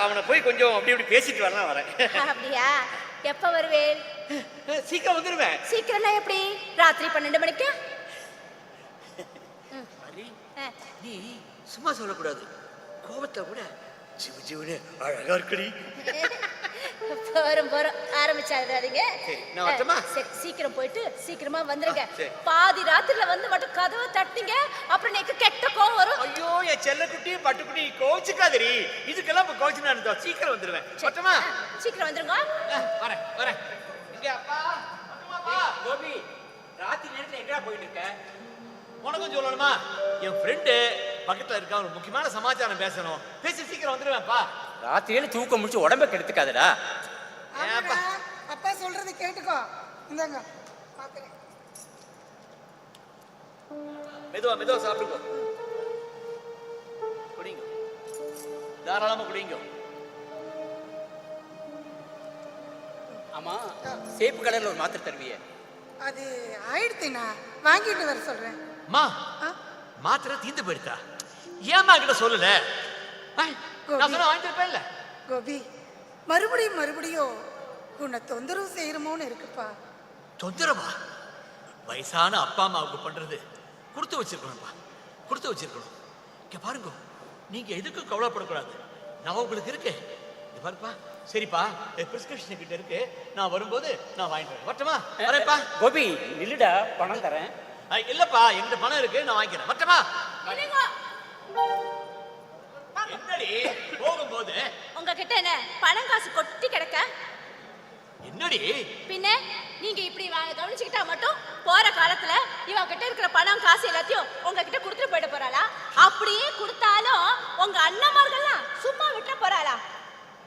அவனை போய் கொஞ்சம் அப்படி இப்படி பேசிட்டு வரலாம் வரேன். அப்படியா? எப்ப வருவேன்? சீக்கிரம் வந்துருவேன். சீக்கிரம்னா எப்படி? ராத்திரி 12 மணிக்கு? நீ சும்மா சொல்லக்கூடாது. கோபத்தை கூட ஜிவு ஜிவுன்னு அழகா இருக்குடி. போறோம் ஆரம்பிச்சாதீங்க. நான் வரட்டுமா? சரி, சீக்கிரம் போயிட்டு சீக்கிரமா வந்துருங்க. பாதி ராத்திரில வந்து மட்டும் கதவை தட்டிங்க, அப்புறம் எனக்கு கெட்ட கோவம் வரும். ஐயோ, என் செல்லக்குட்டி பட்டுக்குட்டி கோச்சுக்காதரி. இதுக்கெல்லாம் இப்ப கோச்சு நான் சீக்கிரம் வந்துருவேன். வரட்டுமா? சீக்கிரம் வந்துருங்க. வரேன். இங்க அப்பா, கோபி, ராத்திரி நேரத்துல எங்கடா போயிட்டு இருக்க? உனக்கும் சொல்லணுமா? என் ஃப்ரெண்டு பக்கத்துல இருக்க ஒரு முக்கியமான சமாச்சாரம் பேசணும். பேசி சீக்கிரம் வந்துருவேன்ப்பா. ராத்திரியில தூக்கம் முடிச்சு உடம்ப கெடுத்துக்காதடா. அப்பா சொல்றது கேட்டுக்கோ. இந்தாங்க பாக்குறேன். மெதுவா சாப்பிடுங்க. குடிங்க, தாராளமா குடிங்க. ஆமா, சேப்பு கடையில் ஒரு மாத்திரை தருவியே? அது ஆயிடுத்துண்ணா, வாங்கிட்டு வர சொல்றேன். அம்மா, மாத்திரை தீந்து போயிடுதா? ஏமா கிட்ட சொல்லல? நான் சொன்ன வாங்கிட்டு இருப்பேன்ல. கோபி, மறுபடியும் உன்னை தொந்தரவு செய்யறமோன்னு இருக்குப்பா. தொந்தரவா? வயசான அப்பா அம்மாவுக்கு பண்றது கொடுத்து வச்சிருக்கணும்ப்பா, கொடுத்து வச்சிருக்கணும். இங்க பாருங்க, நீங்க எதுக்கும் கவலைப்படக்கூடாது. நான் உங்களுக்கு இருக்கேன். பாருப்பா. சரிப்பா, பிரிஸ்கிரிப்ஷன் கிட்ட இருக்கு. நான் வரும்போது நான் வாங்கிட்டு வரேன். வரட்டுமா? வரேன்ப்பா. கோபி நில்லுடா, பணம் தரேன். இல்லப்பா, என்கிட்ட பணம் இருக்கு, நான் வாங்கிக்கிறேன். வரட்டுமா? என்னடி போகும்போது உங்ககிட்ட என்ன பணம் காசு கொட்டி கிடக்க? என்னடி பின்ன நீங்க இப்படி கவனிச்சுக்கிட்டா மட்டும் போற காலத்துல இவன் கிட்ட இருக்கிற பணம் காசு எல்லாத்தையும் உங்ககிட்ட கொடுத்துட்டு போயிட போறாளா? அப்படியே கொடுத்தாலும் உங்க அண்ணன்மார்கள்லாம் சும்மா விட்டு போறாளா?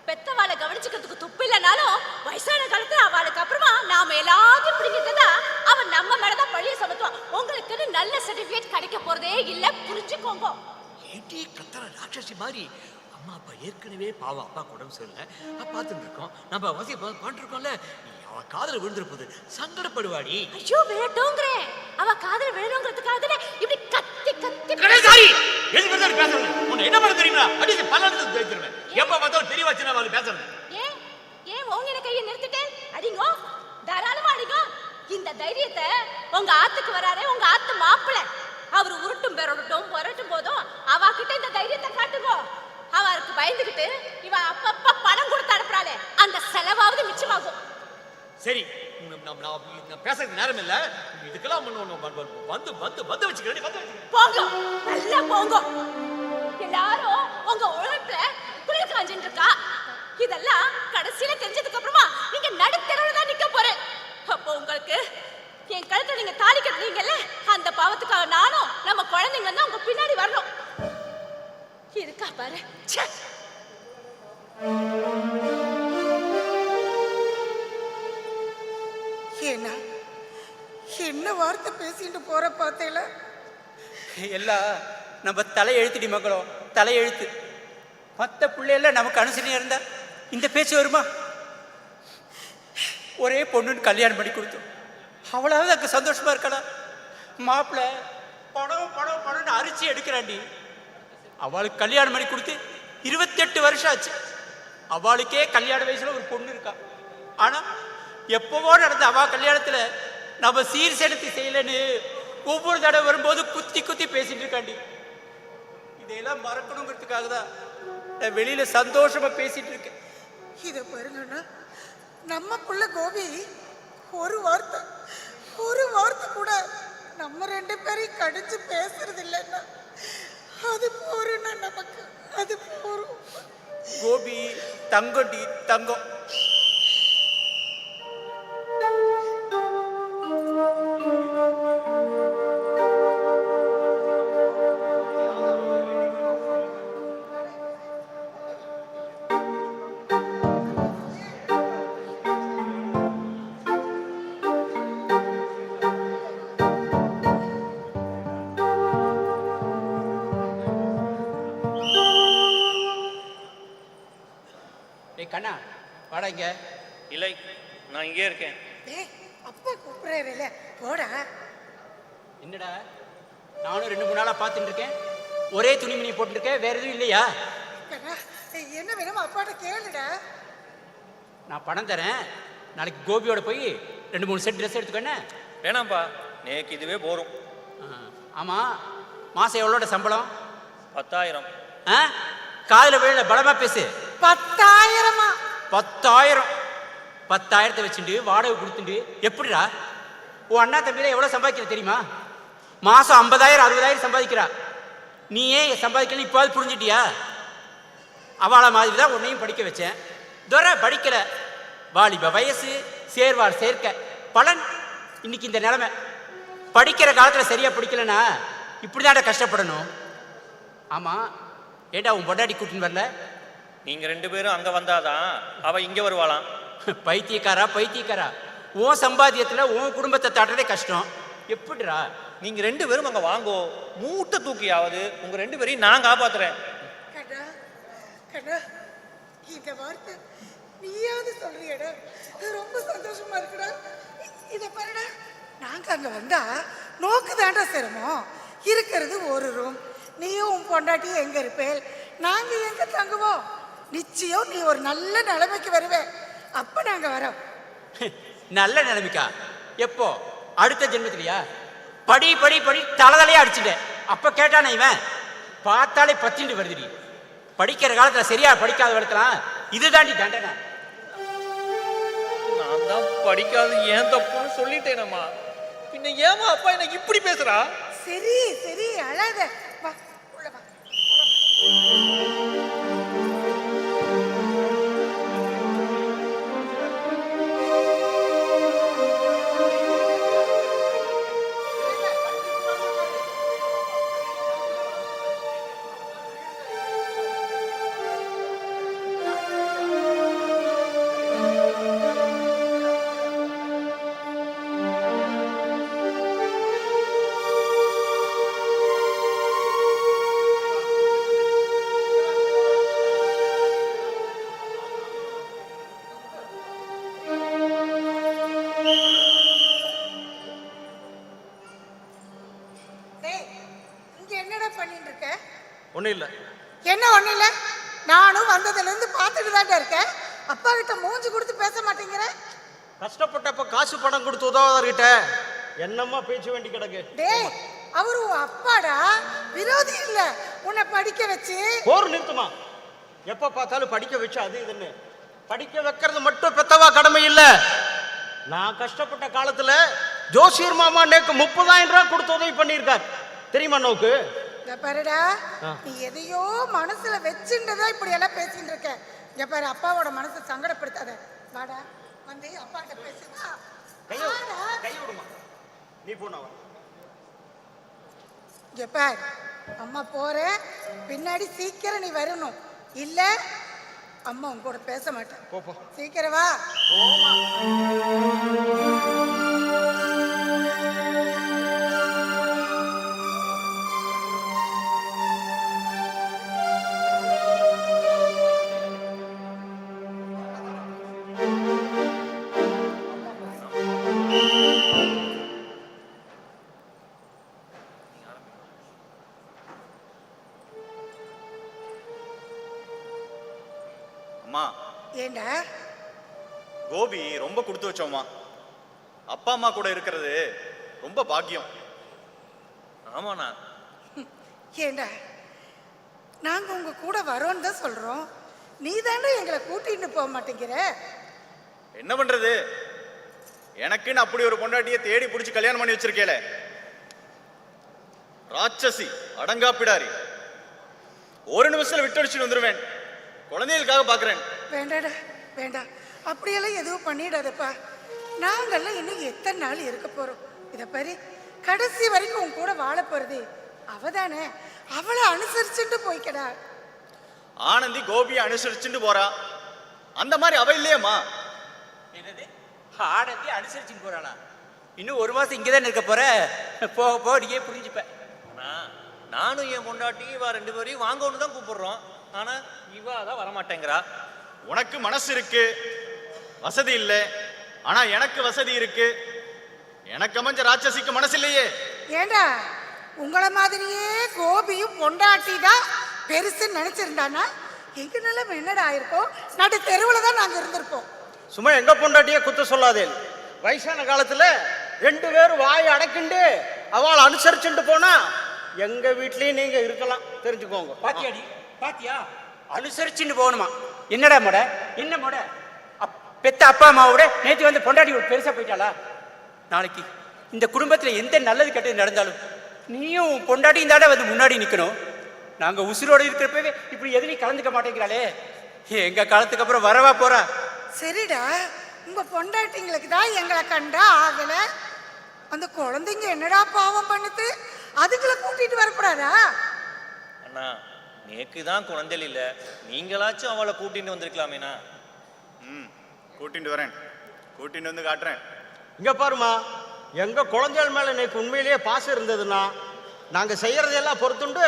பெத்தவாளை கவனிச்சுக்கிறதுக்கு துப்பு இல்லைனாலும் வயசான காலத்துல அவளுக்கு அப்புறமா நாம எல்லாத்தையும் பிடிக்கிட்டதா அவன் நம்ம மேலதான் பழிய சுமத்துவான். உங்களுக்கு நல்ல சர்டிபிகேட் கிடைக்க போறதே இல்ல, புரிஞ்சுக்கோங்க. ஏட்டி கத்தர ராட்சசி மாதிரி. அம்மா அப்பா ஏற்கனவே பாவம், அப்பா உடம்பு சரியில்லை, பார்த்துட்டு இருக்கோம். நம்ம அவசியம் பண்ணிருக்கோம்ல. அவ காதல விழுந்துருப்போது சங்கடப்படுவாடி. ஐயோ, விழட்டோங்கிறேன். அவ காதல விழணுங்கிறதுக்காக இப்படி கத்தி கடைசாரி எதுக்கு வந்து பேசுறது? உன்னை என்ன பண்ண தெரியுமா? அடிச்சு பல்லெடுத்து தேய்ச்சிருவேன். எப்ப பார்த்தாலும் தெரிய வச்சு நான் பேசுறது. ஏன் உங்க கையை நிறுத்திட்டு அடிங்கோ, தாராளமா அடிங்கோ. இந்த தைரியத்தை உங்க ஆத்துக்கு வராரே உங்க ஆத்து மாப்பிள்ளை, அவர் உருட்டும் பெறட்டும் புரட்டும் போதும் அவகிட்ட இந்த தைரியத்தை காட்டுங்க. அவருக்கு பயந்துகிட்டு இவ அப்பப்ப பணம் கொடுத்து அனுப்புறாளே, அந்த செலவாவது மிச்சமாகும். சரி, நான் பேசுறதுக்கு நேரம் இல்ல. இதுக்கெல்லாம் வந்து வச்சுக்கிறேன். போங்க, நல்லா போங்க. எல்லாரும் உங்க உழைப்புல குளிர் காஞ்சிட்டு இருக்கா. இதெல்லாம் கடைசியில தெரிஞ்சதுக்கு அப்புறமா நீங்க நடுத்தரவுல தான் நிக்க போறேன். அப்போ உங்களுக்கு என் கழுத்துல நீங்க தாலி கட்டுறீங்கல்ல, அந்த பாவத்துக்காக நானும் நம்ம குழந்தைங்க தான் உங்க பின்னாடி வரணும். இருக்கா பாரு. என்ன வார்த்தை பேசிட்டு போற பார்த்தேல? எல்லாம் நம்ம தலையெழுத்துடி மகளோ, தலையெழுத்து. மற்ற பிள்ளையெல்லாம் நமக்கு அனுசரியா இருந்தா இந்த பேச்சு வருமா? ஒரே பொண்ணுன்னு கல்யாணம் பண்ணி கொடுத்தோம், அவளாவது அங்கே சந்தோஷமா இருக்கடா. மாப்பிள்ளை பணம்னு அரிச்சு எடுக்கிறாண்டி. அவளுக்கு கல்யாணம் பண்ணி கொடுத்து 28 வருஷம் ஆச்சு. அவளுக்கே கல்யாண வயசுல ஒரு பொண்ணு இருக்கா. ஆனா எப்பவோ நடந்த அவ கல்யாணத்துல நம்ம சீர் செலுத்தி செய்யலன்னு ஒவ்வொரு தடவை வரும்போது குத்தி பேசிட்டு இருக்காண்டி. இதையெல்லாம் மறக்கணுங்கிறதுக்காக தான் நான் வெளியில சந்தோஷமா பேசிட்டு இருக்கேன். இத பாருங்கண்ணா, நம்ம புள்ள கோபி ஒரு வார்த்தை கூட நம்ம 2 பேரையும் கடிச்சு பேசுறது இல்லைன்னா அது போறேன்னா நமக்கு அது போறோம். கோபி தங்கடி தங்கம். கண்ணா வாடா இங்க. இல்லை, நான் இங்கே இருக்கேன். அப்பா கூப்பிடுறேன், போடா. என்னடா, நானும் 2-3 நாளா பார்த்துட்டு இருக்கேன். ஒரே துணிமணி போட்டுருக்கேன், வேற எதுவும் இல்லையா? என்ன வேணுமோ அப்பாட்ட கேளுடா. நான் பணம் தரேன், நாளைக்கு கோபியோட போய் 2-3 செட் ட்ரெஸ் எடுத்துக்கண்ணே. வேணாம்ப்பா, நேக்கு இதுவே போரும். ஆமாம், மாதம் எவ்வளோட சம்பளம்? 10,000. ஆ, காதில் விழல, பலமா பேசு. 10,000? 10,000. 10,000 வச்சுட்டு வாடகை கொடுத்துட்டு எப்படிடா உன் அண்ணா தம்பியில எவ்வளோ சம்பாதிக்கிற தெரியுமா? மாதம் 50,000 60,000 சம்பாதிக்கிறா. நீ ஏன் சம்பாதிக்கணும் இப்போது புரிஞ்சிட்டியா? அவளை மாதிரி தான் உன்னையும் படிக்க வச்சேன். துரை படிக்கலை, வாலிப வயசு, சேர்வார் சேர்க்க பலன் இன்னைக்கு இந்த நிலைமை. படிக்கிற காலத்தில் சரியாக பிடிக்கலன்னா இப்படி தான்டா கஷ்டப்படணும். ஆமாம், ஏண்டா உன் பொண்டாட்டி கூட்டின்னு வரல? நீங்கள் 2 பேரும் அங்கே வந்தாதான் அவள் இங்கே வருவாளாம். பைத்தியக்காரா, உன் சம்பாத்தியத்தில் உன் குடும்பத்தை தாட்டுறதே கஷ்டம். எப்படிடா? நீங்கள் 2 பேரும் அங்கே வாங்கோ, மூட்டை தூக்கியாவது உங்கள் 2 பேரையும் நான் காப்பாற்றுறேன். கண்ணா, இந்த வார்த்தை நீயாவது சொல்றியடா, ரொம்ப சந்தோஷமா இருக்குடா. இதை பாருடா, நாங்கள் அங்கே வந்தா நோக்கு தாண்டா சிரமம். இருக்கிறது ஒரு ரூம், நீயும் உன் பொண்டாட்டியும் எங்கே இருப்பேன், நாங்கள் எங்கே தங்குவோம்? நிச்சயம் நீ ஒரு நல்ல நிலைமைக்கு வருவேன். அப்போ நாங்கள் வரோம். நல்ல நிலைமைக்கா? எப்போ? அடுத்த ஜென்மத்திலையா? படி படி படி தலைதலையா அடிச்சுட்டேன். அப்போ கேட்டானே இவன், பார்த்தாலே பத்திண்டு வருதுடி. படிக்கிற காலத்தில் சரியா படிக்காத வளர்க்கலாம், இதுதாண்டி தண்டனை. நான் தான் படிக்காது ஏன் தப்புன்னு சொல்லிட்டேனம்மா. பின்ன ஏமா அப்பா என்ன இப்படி பேசுறா? சரி சரி, அழாத, வா உள்ள வா. ஒன்றும் இல்லை. என்ன ஒன்றும் இல்லை? நானும் வந்ததுலேருந்து பார்த்துட்டு தான்டா இருக்கேன். அப்பா கிட்ட மூஞ்சி கொடுத்து பேச மாட்டேங்கிற. கஷ்டப்பட்டப்ப காசு பணம் கொடுத்து உதவாதர்கிட்ட என்னம்மா பேச்சு வேண்டி கிடக்கு? டேய், அவரு அப்பாடா, விரோதி இல்ல. உன்னை படிக்க வச்சு போர் நிறுத்துமா? எப்ப பார்த்தாலும் படிக்க வச்சு அது இதுன்னு. படிக்க வைக்கிறது மட்டும் பெத்தவா கடமை இல்ல. நான் கஷ்டப்பட்ட காலத்துல ஜோசியர் மாமா நேக்கு 30,000 ரூபாய் கொடுத்து உதவி பண்ணியிருக்கார் தெரியுமா? நோக்கு பாருடா, நீ எதையோ மனசுல வச்சுட்டதா இப்படி எல்லாம் பேசிட்டு இருக்க. இங்க பாரு, அப்பாவோட மனசை சங்கடப்படுத்தாத. வாடா, வந்து அப்பா கிட்ட பேசுவா. கை விடுமா, நீ போன. இங்க பாரு, அம்மா போற பின்னாடி சீக்கிரம் நீ வரணும், இல்ல அம்மா உன் கூட பேச மாட்டேன். சீக்கிரம் வா. ஏண்டா கோபி ரொம்ப கொடுத்து வச்சோமா. அப்பா அம்மா கூட இருக்கிறது ரொம்ப பாக்கியம். ஆமாண்ணா. ஏண்டா, நாங்க உங்க கூட வரோன்னு தான் சொல்றோம், நீ தானே எங்களை கூட்டிட்டு போக மாட்டேங்கிற. என்ன பண்றது, எனக்குன்னு அப்படி ஒரு பொண்டாட்டியை தேடி பிடிச்சி கல்யாணம் பண்ணி வச்சிருக்கேல. ராட்சசி, அடங்காப்பிடாரி. ஒரு நிமிஷத்துல விட்டடிச்சுட்டு வந்துருவேன். குழந்தைகளுக்காக பாக்குறேன். வேண்டாடா, வேண்டாம், அப்படியெல்லாம் எதுவும் பண்ணிடாதப்பா. நாங்கெல்லாம் இன்னும் எத்தனை நாள் இருக்க போறோம்? இதை பாரு, கடைசி வரைக்கும் உன் கூட வாழ போறது அவதானே. அவளை அனுசரிச்சுட்டு போய்க்கடா. ஆனந்தி கோபியை அனுசரிச்சுட்டு போறா, அந்த மாதிரி அவ இல்லையம்மா. என்னது, ஆனந்தி அனுசரிச்சுட்டு போறாளா? இன்னும் 1 மாசம் இங்கதான் இருக்க போற. போக போக நீயே புரிஞ்சுப்ப. நானும் என் பொண்டாட்டி இவா 2 பேரையும் வாங்கன்னு தான் கூப்பிடுறோம். ஆனா இவா தான் வரமாட்டேங்கிறா. உனக்கு மனசு இருக்கு, வசதி இல்லை. ஆனா எனக்கு வசதி இருக்கு. எனக்கு அமைஞ்ச ராட்சசிக்கு மனசு இல்லையே. ஏண்டா, உங்களை மாதிரியே கோபியும் பொண்டாட்டி தான் பெருசுன்னு நினைச்சிருந்தானா எங்க நிலைமை என்னடா ஆயிருக்கோம்? நடு தெருவில் தான் நாங்கள் இருந்திருப்போம். சும்மா எங்க பொண்டாட்டியே குத்த சொல்லாதே. வயசான காலத்துல 2 பேரும் வாயை அடைக்கிண்டு அவளை அனுசரிச்சுட்டு போனா எங்க வீட்லயும் நீங்க இருக்கலாம், தெரிஞ்சுக்கோங்க. பாத்தியாடி, பாத்தியா? அனுசரிச்சுட்டு போகணுமா? என்னடா மொட, என்ன மொட? பெத்த அப்பா அம்மாவோட நேற்று வந்து பொண்டாட்டி ஒரு பெருசா போயிட்டாளா? நாளைக்கு இந்த குடும்பத்தில் எந்த நல்லது கெட்டது நடந்தாலும் நீயும் பொண்டாட்டியும் தானே வந்து முன்னாடி நிற்கணும். நாங்கள் உசுரோடு இருக்கிறப்பவே இப்படி எதுலையும் கலந்துக்க மாட்டேங்கிறாளே. எங்க காலத்துக்கு அப்புறம் வரவா போறா? சரிடா, உங்க பொண்டாட்டிங்களுக்கு தான் எங்களை கண்டா ஆகல. அந்த குழந்தைங்க என்னடா பாவம் பண்ணுது, அதுக்குள்ள கூட்டிட்டு வரக்கூடாதா? அண்ணா, நேக்கு தான் குழந்தைகள் இல்லை, நீங்களாச்சும் அவளை கூட்டிட்டு வந்திருக்கலாமேண்ணா. கூட்டிட்டு வரேன், கூட்டிட்டு வந்து காட்டுறேன். இங்க பாருமா, எங்க குழந்தைகள் மேல எனக்கு உண்மையிலேயே பாசம் இருந்ததுன்னா நாங்க செய்யறதெல்லாம் பொறுத்துண்டு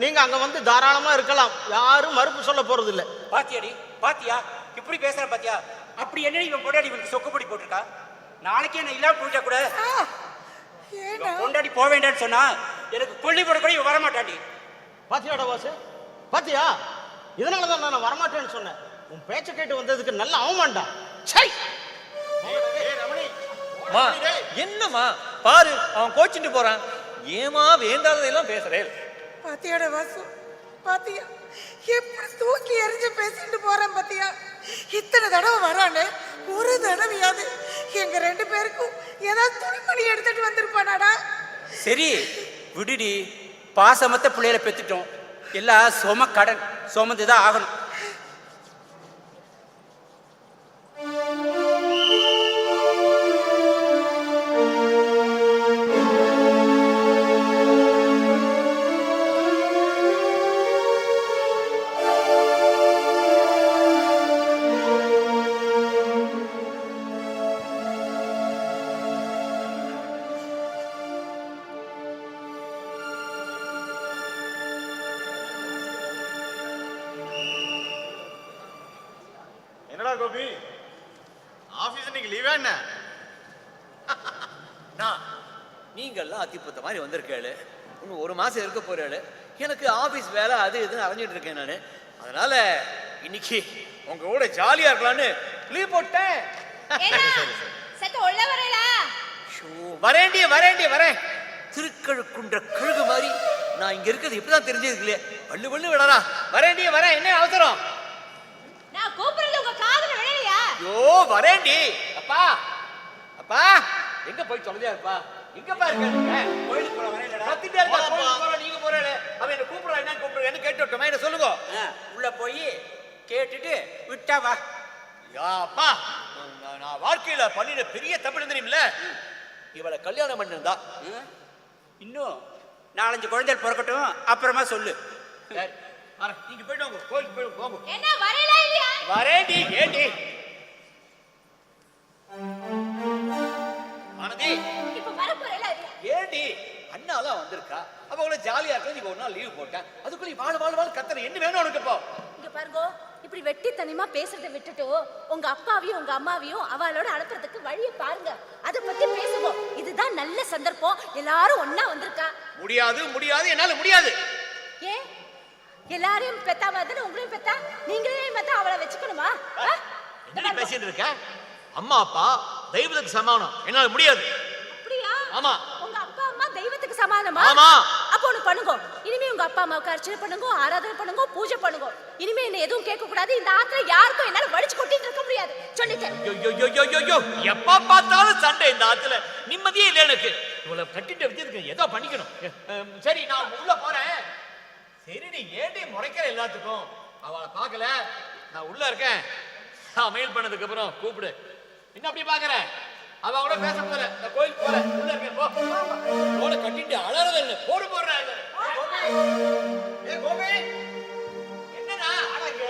நீங்க அங்க வந்து தாராளமா இருக்கலாம், யாரும் மறுப்பு சொல்ல போறது இல்லை. பாத்தியாடி, பாத்தியா இப்படி பேசுற? பாத்தியா? அப்படி என்ன இவன் பொண்டாடி இவனுக்கு சொக்குப்படி போட்டிருக்கா? நாளைக்கே என்ன இல்லாம போயிட்டா கூட பொண்டாடி போக வேண்டாம்னு சொன்னா எனக்கு கொல்லி போட கூட இவன் வரமாட்டாடி. பாத்தியாடா வாசு, பாத்தியா? இதனாலதான் நான் வரமாட்டேன்னு சொன்னேன். உன் பேச்ச கேட்டு வந்ததுக்கு நல்ல அவமாண்டா. என்னம்மா பாரு, அவன் கோச்சிட்டு போறான். ஏமா வேண்டாததெல்லாம் பேசுறேன். பாத்தியாடா வாசு, பாத்தியா எப்படி தூக்கி எறிஞ்சு பேசிட்டு போறேன்? பாத்தியா, இத்தனை தடவை வரானே, ஒரு தடவையாவது எங்க 2 பேருக்கும் ஏதாவது துணிமணி எடுத்துட்டு வந்திருப்பானாடா? சரி விடுடி, பாசமத்த பிள்ளைகளை பெத்துட்டோம், எல்லாம் சும கடன் சுமந்துதான் ஆகணும். என்னடா கோபி, ஆபீஸ் இன்னைக்கு லீவா என்ன? நீங்கள்லாம் அத்திப்பத்த மாதிரி வந்திருக்கேளு, இன்னும் 1 மாசம் இருக்க போறேளு. எனக்கு ஆபீஸ் வேலை அது இதுன்னு அரைஞ்சிட்டு இருக்கேன் நான். அதனால இன்னைக்கு உங்க கூட ஜாலியா இருக்கலான்னு லீவ் போட்டேன். வரேன். திருக்கழுக்குன்ற கழுகு மாதிரி நான் இங்க இருக்கிறது இப்பதான் தெரிஞ்சது இல்லையே. வள்ளு விடறா. வரேன். என்ன அவசரம்? நான் கூப்பிடுறது உங்க காதுல விழலையா? ஐயோ வரேன்டி. அப்பா எங்க போய் தொலைஞ்சியா இருப்பா? எங்க பாருங்க, கோயிலுக்கு போற வரேன்டா. கத்திட்டே இருக்கா, கோயிலுக்கு போற நீங்க போறல. அவன் என்ன கூப்பிடுறா, என்ன கூப்பிடுறா கேட்டுட்டோமா? என்ன சொல்லுங்க. உள்ள போய் கேட்டுட்டு விட்டா வா. அப்பா, நான் வாழ்க்கையில பண்ணின பெரிய தப்பு தெரியுமில்ல, இவளை கல்யாணம் பண்ணிருந்தா. இன்னும் 4-5 குழந்தைகள் பிறக்கட்டும், அப்புறமா சொல்லு. நீங்க போயிட்டு வாங்க, கோயிலுக்கு போயிட்டு போங்க. என்ன வரல இல்லையா? வரேன்டி. ஏண்டி ஆனந்தி, இப்ப வர போறல ஏண்டி அண்ணாலாம் வந்திருக்கா, அவங்கள ஜாலியா இருக்க நீங்க 1 நாள் லீவ் போட்டேன், அதுக்குள்ள வாழ் கத்தனை என்ன வேணும் உனக்கு? இப்போ இங்க பாருங்க, இப்படி வெட்டித்தனமா பேசுறதை விட்டுட்டு உங்க அப்பாவையும் உங்க அம்மாவையும் அவளோட அனுப்புறதுக்கு வழியை பாருங்க, அதை பத்தி பேசுவோம். இதுதான் நல்ல சந்தர்ப்பம், எல்லாரும் ஒன்னா வந்திருக்கா. முடியாது, என்னால முடியாது. ஏன் எல்லாரையும் பெத்தா மாதிரி உங்களையும் பெத்தா நீங்களே மத்த அவளை வச்சுக்கணுமா? என்ன பேசிட்டு இருக்க? அம்மா அப்பா தெய்வத்துக்கு சமானம், என்னால முடியாது. அப்படியா? ஆமா. உங்க அப்பா அம்மா தெய்வத்துக்கு சமானமா? ஆமா. அப்போ ஒண்ணு பண்ணுங்க, இனிமே உங்க அப்பா அம்மாவுக்கு அர்ச்சனை பண்ணுங்க, ஆராதனை பண்ணுங்க, பூஜை பண்ணுங்க. இனிமே என்ன எதுவும் கேட்க கூடாது. இந்த ஆத்துல யாருக்கும் என்னால வலிச்சு கொட்டிட்டு இருக்க முடியாது, சொல்லிட்டேன். ஐயோ, எப்ப பார்த்தாலும் சண்டை இந்த ஆத்துல, நிம்மதியே இல்லை எனக்கு. இவ்வளவு கட்டிட்டு வச்சிருக்கு, ஏதோ பண்ணிக்கணும். சரி நான் உள்ள போறேன். சரி நீ ஏண்டி முறைக்கிற எல்லாத்துக்கும்? அவளை பார்க்கல, நான் உள்ள இருக்கேன். மெயில் பண்ணதுக்கு அப்புறம் கூப்பிடு. என்ன அப்படி பாக்குற? அவ கூட பேச போற, நான் கோயிலுக்கு போறேன், உள்ள இருக்கேன். போட கட்டிட்டு அலறது என்ன போடுறேன். கோபி, என்னடா அடங்க?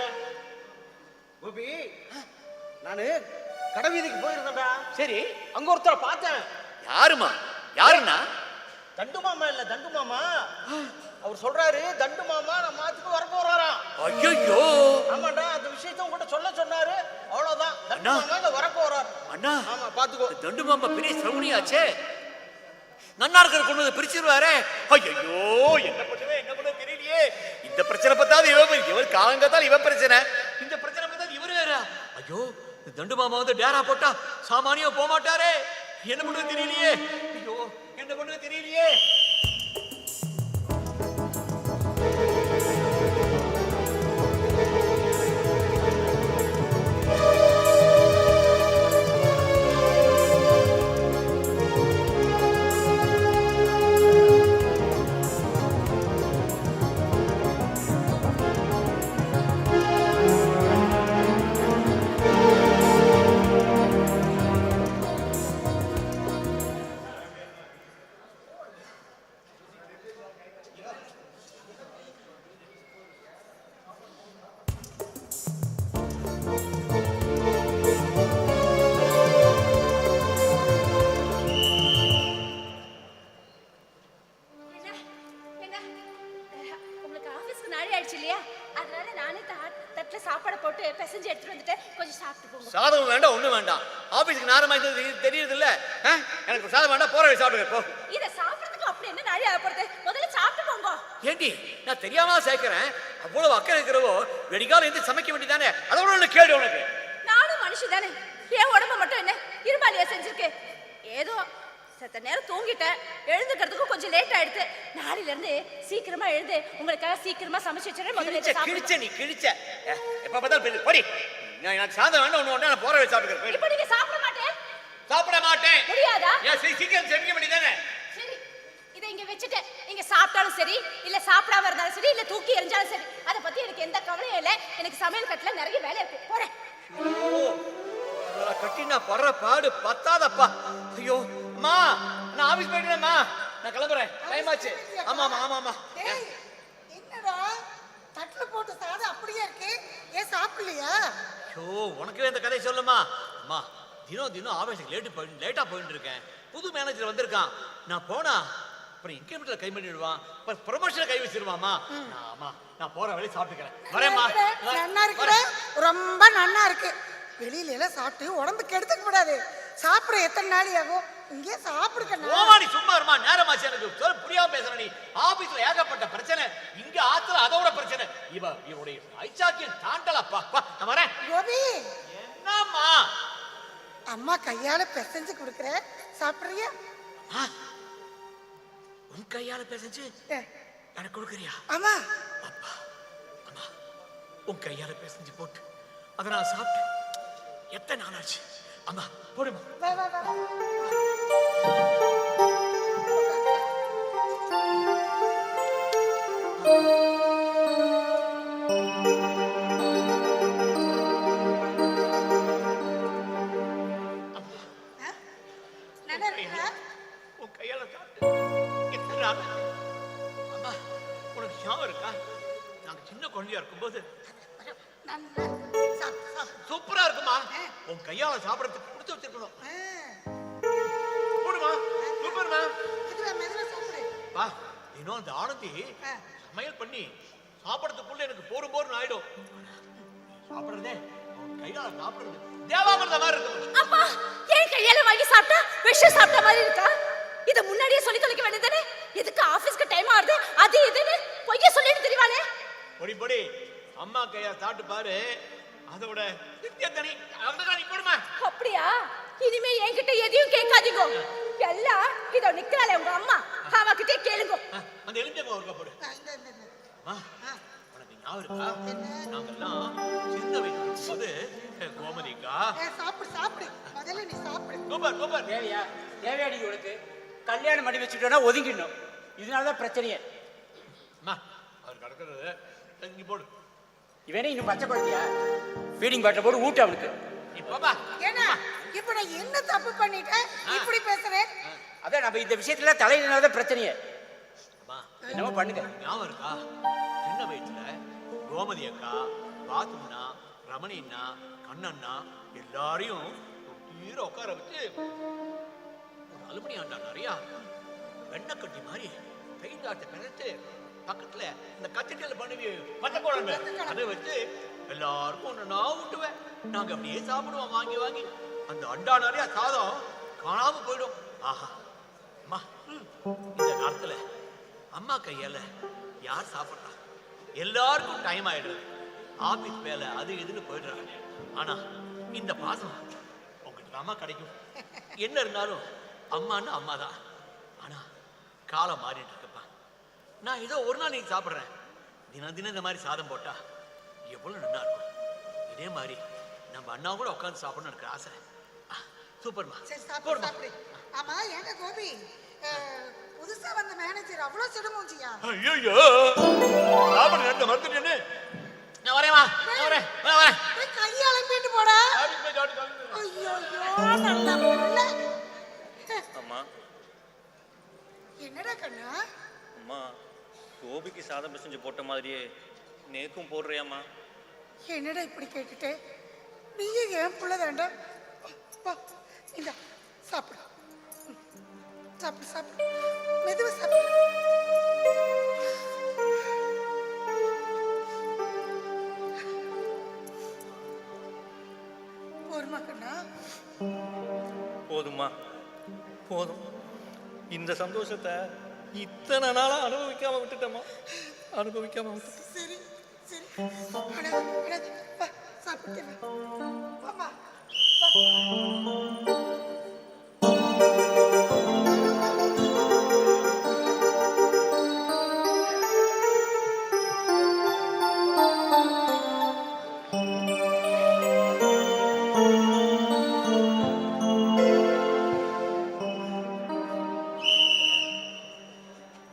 கோபி, நானு கடவீதிக்கு போயிருந்தேன்டா. சரி, அங்க ஒருத்தரை பார்த்தேன். யாருன்னா? தண்டு மாமா இல்ல, தண்டு மாமா. அவர் சொல்றாரு, தண்டு மாமா நம்ம மாத்துக்கு வர போறாராம். ஐயோ, ஆமாடா, அந்த விஷயத்தை உங்ககிட்ட சொல்ல சொன்னாரு, அவ்வளவுதான். தண்டு மாமா வர போறாரு. அண்ணா, ஆமா பாத்துக்கோ. தண்டு மாமா பெரிய சவுனியாச்சே, நன்னா இருக்கிற கொண்டு வந்து பிரிச்சிருவாரே. ஐயோ, என்ன பண்ணுவே தெரியலையே. இந்த பிரச்சனை பத்தாது இவர் காலங்கத்தால் இவன் பிரச்சனை, இந்த பிரச்சனை பத்தாது இவரு வேற. ஐயோ, தண்டு மாமா வந்து டேரா போட்டா சாமானியா போக மாட்டாரே. என்ன பண்ணுவது தெரியலையே. ஐயோ, என்ன பண்ணுவது தெரியலையே. சாதம் வேண்டாம், ஒண்ணு வேண்டாம். ஆபீஸ்க்கு நேரமா தெரியுது இல்ல. எனக்கு சாதம் வேண்டாம், போற வழி சாப்பிடுங்க போ. இத சாப்பிடுறதுக்கு அப்படி என்ன நாளி ஆகப்படுது? முதல்ல சாப்பிட்டு போங்க. ஏண்டி நான் தெரியாம சேர்க்கிறேன். அவ்வளவு அக்கறை இருக்கிறவோ வெடிகாலம் இருந்து சமைக்க வேண்டியதானே. அதோட ஒண்ணு கேடு உனக்கு. நானும் மனுஷன் தானே. என் உடம்பு மட்டும் என்ன இருமாலியா செஞ்சிருக்கு? ஏதோ செத்த நேரம் தூங்கிட்டேன். எழுந்துக்கிறதுக்கு கொஞ்சம் லேட் ஆயிடுது. நாளையில இருந்து சீக்கிரமா எழுந்து உங்களுக்காக சீக்கிரமா சமைச்சு வச்சிடறேன். முதல்ல கிழிச்ச நீ கிழிச்ச. எப்ப பார்த்தாலும் போடி. எனக்கு சாதம் வேண்டாம், ஒண்ணு வேண்டாம், நான் போற வழி சாப்பிடுறேன். இப்போ நீங்க சாப்பிட மாட்டேன். சாப்பிட மாட்டேன். முடியாதா? ஏன் சீக்கிரம் செஞ்சிக்க வேண்டியதானே. சரி, இதை இங்க வச்சுட்டு நீங்க சாப்பிட்டாலும் சரி, இல்ல சாப்பிடாம இருந்தாலும் சரி, இல்ல தூக்கி எறிஞ்சாலும் சரி, அத பத்தி எனக்கு எந்த கவலையும் இல்ல. எனக்கு சமையல் கட்டுல நிறைய வேலை இருக்கு. போறேன். கட்டி நான் படுற பாடு பத்தாதப்பா. ஐயோ அம்மா, நான் ஆபீஸ் போயிட்டேன்மா. நான் கிளம்புறேன். டைம் ஆச்சு. ஆமா ஆமா ஆமா ஆமா. என்னடா தட்டுல போட்டு சாதம் அப்படியே இருக்கு, ஏன் சாப்பிடலையா? ஐயோ, உனக்கு இந்த கதை சொல்லுமா. அம்மா, தினம் ஆபீஸுக்கு லேட்டா போயிட்டு இருக்கேன். புது மேனேஜர் வந்திருக்கான். நான் போனா அப்புறம் இன்கிரிமெண்ட்ல கை பண்ணிடுவான், ப்ரொமோஷனை கை வச்சிருவாமா. ஆமா, நான் போற வழி சாப்பிட்டுக்கிறேன். வரேம்மா. நன்னா இருக்கு, ரொம்ப நன்னா இருக்கு. வெளியில எல்லாம் சாப்பிட்டு உடம்புக்கு எடுத்துக்க கூடாது. சாப்பிட எத்தனை நாளி ஆகும்? இங்கே சாப்பிடுக்கணும். ஓமாடி சும்மா இருமா. நேரமாச்சு. எனக்கு சொல்ல புரியாம பேசுற நீ. ஆபீஸ்ல ஏகப்பட்ட பிரச்சனை, இங்க ஆத்துல அதோட பிரச்சனை. இவனுடைய ஐச்சாக்கியம் தாண்டலப்பா. நான் வரேன். கோபி, என்னம்மா? அம்மா கையால பிசைஞ்சு கொடுக்குறேன், சாப்பிடுறியா? உன் கையால பிசைஞ்சு எனக்கு கொடுக்குறியா? ஆமா. அப்பா, அம்மா, உன் கையால பிசைஞ்சு போட்டு அதை நான் சாப்பிட்டு எத்தனை நாள் ஆச்சு. அம்மா போடுமா. உன் கையால சாப்பிட்டு எத்தனை நாள். அம்மா, உனக்கு ஞாபகம் இருக்கா? நாங்க சின்ன குழந்தையா இருக்கும்போது சூப்பரா இருக்குமா. உன் கையால சாப்பிடறதுக்கு கொடுத்து வச்சிருக்கணும். போடுமா. சூப்பர்மா. வா, இன்னும் அந்த ஆனந்தி சமையல் பண்ணி சாப்பிடறதுக்குள்ள எனக்கு போரும் ஆயிடும். சாப்பிடுறதே கையால சாப்பிடுறது தேவாமிர்த மாதிரி இருக்கு. அப்பா, ஏன் கையால வாங்கி சாப்பிட்டா விஷம் சாப்பிட்ட மாதிரி இருக்கா? இத முன்னாடியே சொல்லி தொலைக்க வேண்டியதானே. எதுக்கு ஆபீஸ்க்கு டைம் ஆகுது அது இதுன்னு பொய்ய சொல்லிட்டு தெரியவானே. பொடி பொடி, அம்மா கையா சாப்பிட்டு பாரு, அதோட தனி. நீ போடுமா. அப்படியா? இனிமே என்கிட்ட எதையும் கேட்காதீங்க. எல்லாம் இதோ நிக்கிறாளே உங்க அம்மா, அவகிட்டே கேளுங்க. அந்த எலுமிச்சை ஒரு போடு. உனக்கு ஞாபகம் இருக்கா? நாங்கெல்லாம் சின்ன வயசுல போது கோமதிக்கா சாப்பிடு முதல்ல நீ சாப்பிடு. கோபர் தேவையாடி உனக்கு கல்யாணம் பண்ணி வச்சுட்டோன்னா ஒதுங்கிடணும். இதனாலதான் பிரச்சனையே. அவர் கிடக்கிறது இங்க போடு. இவனே இன்னும் பச்சை குழந்தையா? ஃபீடிங் பாட்டில் போட்டு ஊட்டு அவனுக்கு. ஏன்னா இப்ப நான் என்ன தப்பு பண்ணிட்டேன் இப்படி பேசுறேன்? அதான் நம்ம இந்த விஷயத்துல தலையினாலதான் பிரச்சனையே. என்னமோ பண்ணுங்க. ஞாபகம் இருக்கா? சின்ன வயசுல கோமதி அக்கா, பாத்தும்னா, ரமணின்னா, கண்ணண்ணா எல்லாரையும் உட்கார வச்சு ஒரு அலுமினி ஆண்டா நிறையா வெண்ணெய் கட்டி மாதிரி கைதாட்டை பிணைச்சு பக்கத்துல இந்த கச்சட்டியில பண்ணுவி பச்சை குழம்பு அதை வச்சு எல்லாருக்கும் ஒன்று நான் ஊட்டுவேன். நாங்க அப்படியே சாப்பிடுவோம் வாங்கி வாங்கி. அந்த அண்டா நிறைய சாதம் காணாம போயிடும். ஆஹா அம்மா, இந்த காலத்துல அம்மா கையால யார் சாப்பிட்றா? எல்லாருக்கும் டைம் ஆயிடுறது. ஆபீஸ் வேலை அது இதுன்னு போயிடுறாங்க. ஆனா இந்த பாசம் உங்ககிட்ட தாமா கிடைக்கும். என்ன இருந்தாலும் அம்மான்னு அம்மா தான். ஆனா காலம் மாறிட்டு இருக்குப்பா. நான் ஏதோ ஒரு நாள் நீங்க சாப்பிட்றேன், தினம் தினம் இந்த மாதிரி சாதம் போட்டா எவ்வளவு நல்லா இருக்கும். இதே மாதிரி நம்ம அண்ணா கூட உட்காந்து சாப்பிடணும்னு எனக்கு ஆசை. சூப்பர்மா. சரி சாப்பிடு சாப்பிடு. ஆமா ஏங்க கோபி, புதுசா வந்த மேனேஜர் அவ்வளோ சிடுமூஞ்சியா? ஐயோ சாப்பிட நேரத்தை மறந்துட்டேன்னு. நான் வரேன், நான் வரேன், நான் வரேன். கையை அலம்பிட்டு போடா. ஐயோ நல்ல புள்ள. அம்மா என்னடா கண்ணா? அம்மா கோபிக்கு சாதம் பிசைஞ்சு போட்ட மாதிரியே நேக்கும் போடுறியாம்மா? என்னடா இப்படி கேட்டுட்டு? நீயும் ஏன் புள்ள தாண்டா. இந்த சாப்பிடு சாப்பிடு சாப்பிடு, மெதுவா சாப்பிடு. போருமா கண்ணா? போதும்மா போதும். இந்த சந்தோஷத்தை இத்தனை நாளா அனுபவிக்காம விட்டுட்டோமா, அனுபவிக்காம விட்டுட்டோம். சரி சரி, வா சாப்பிட்டு வாமா.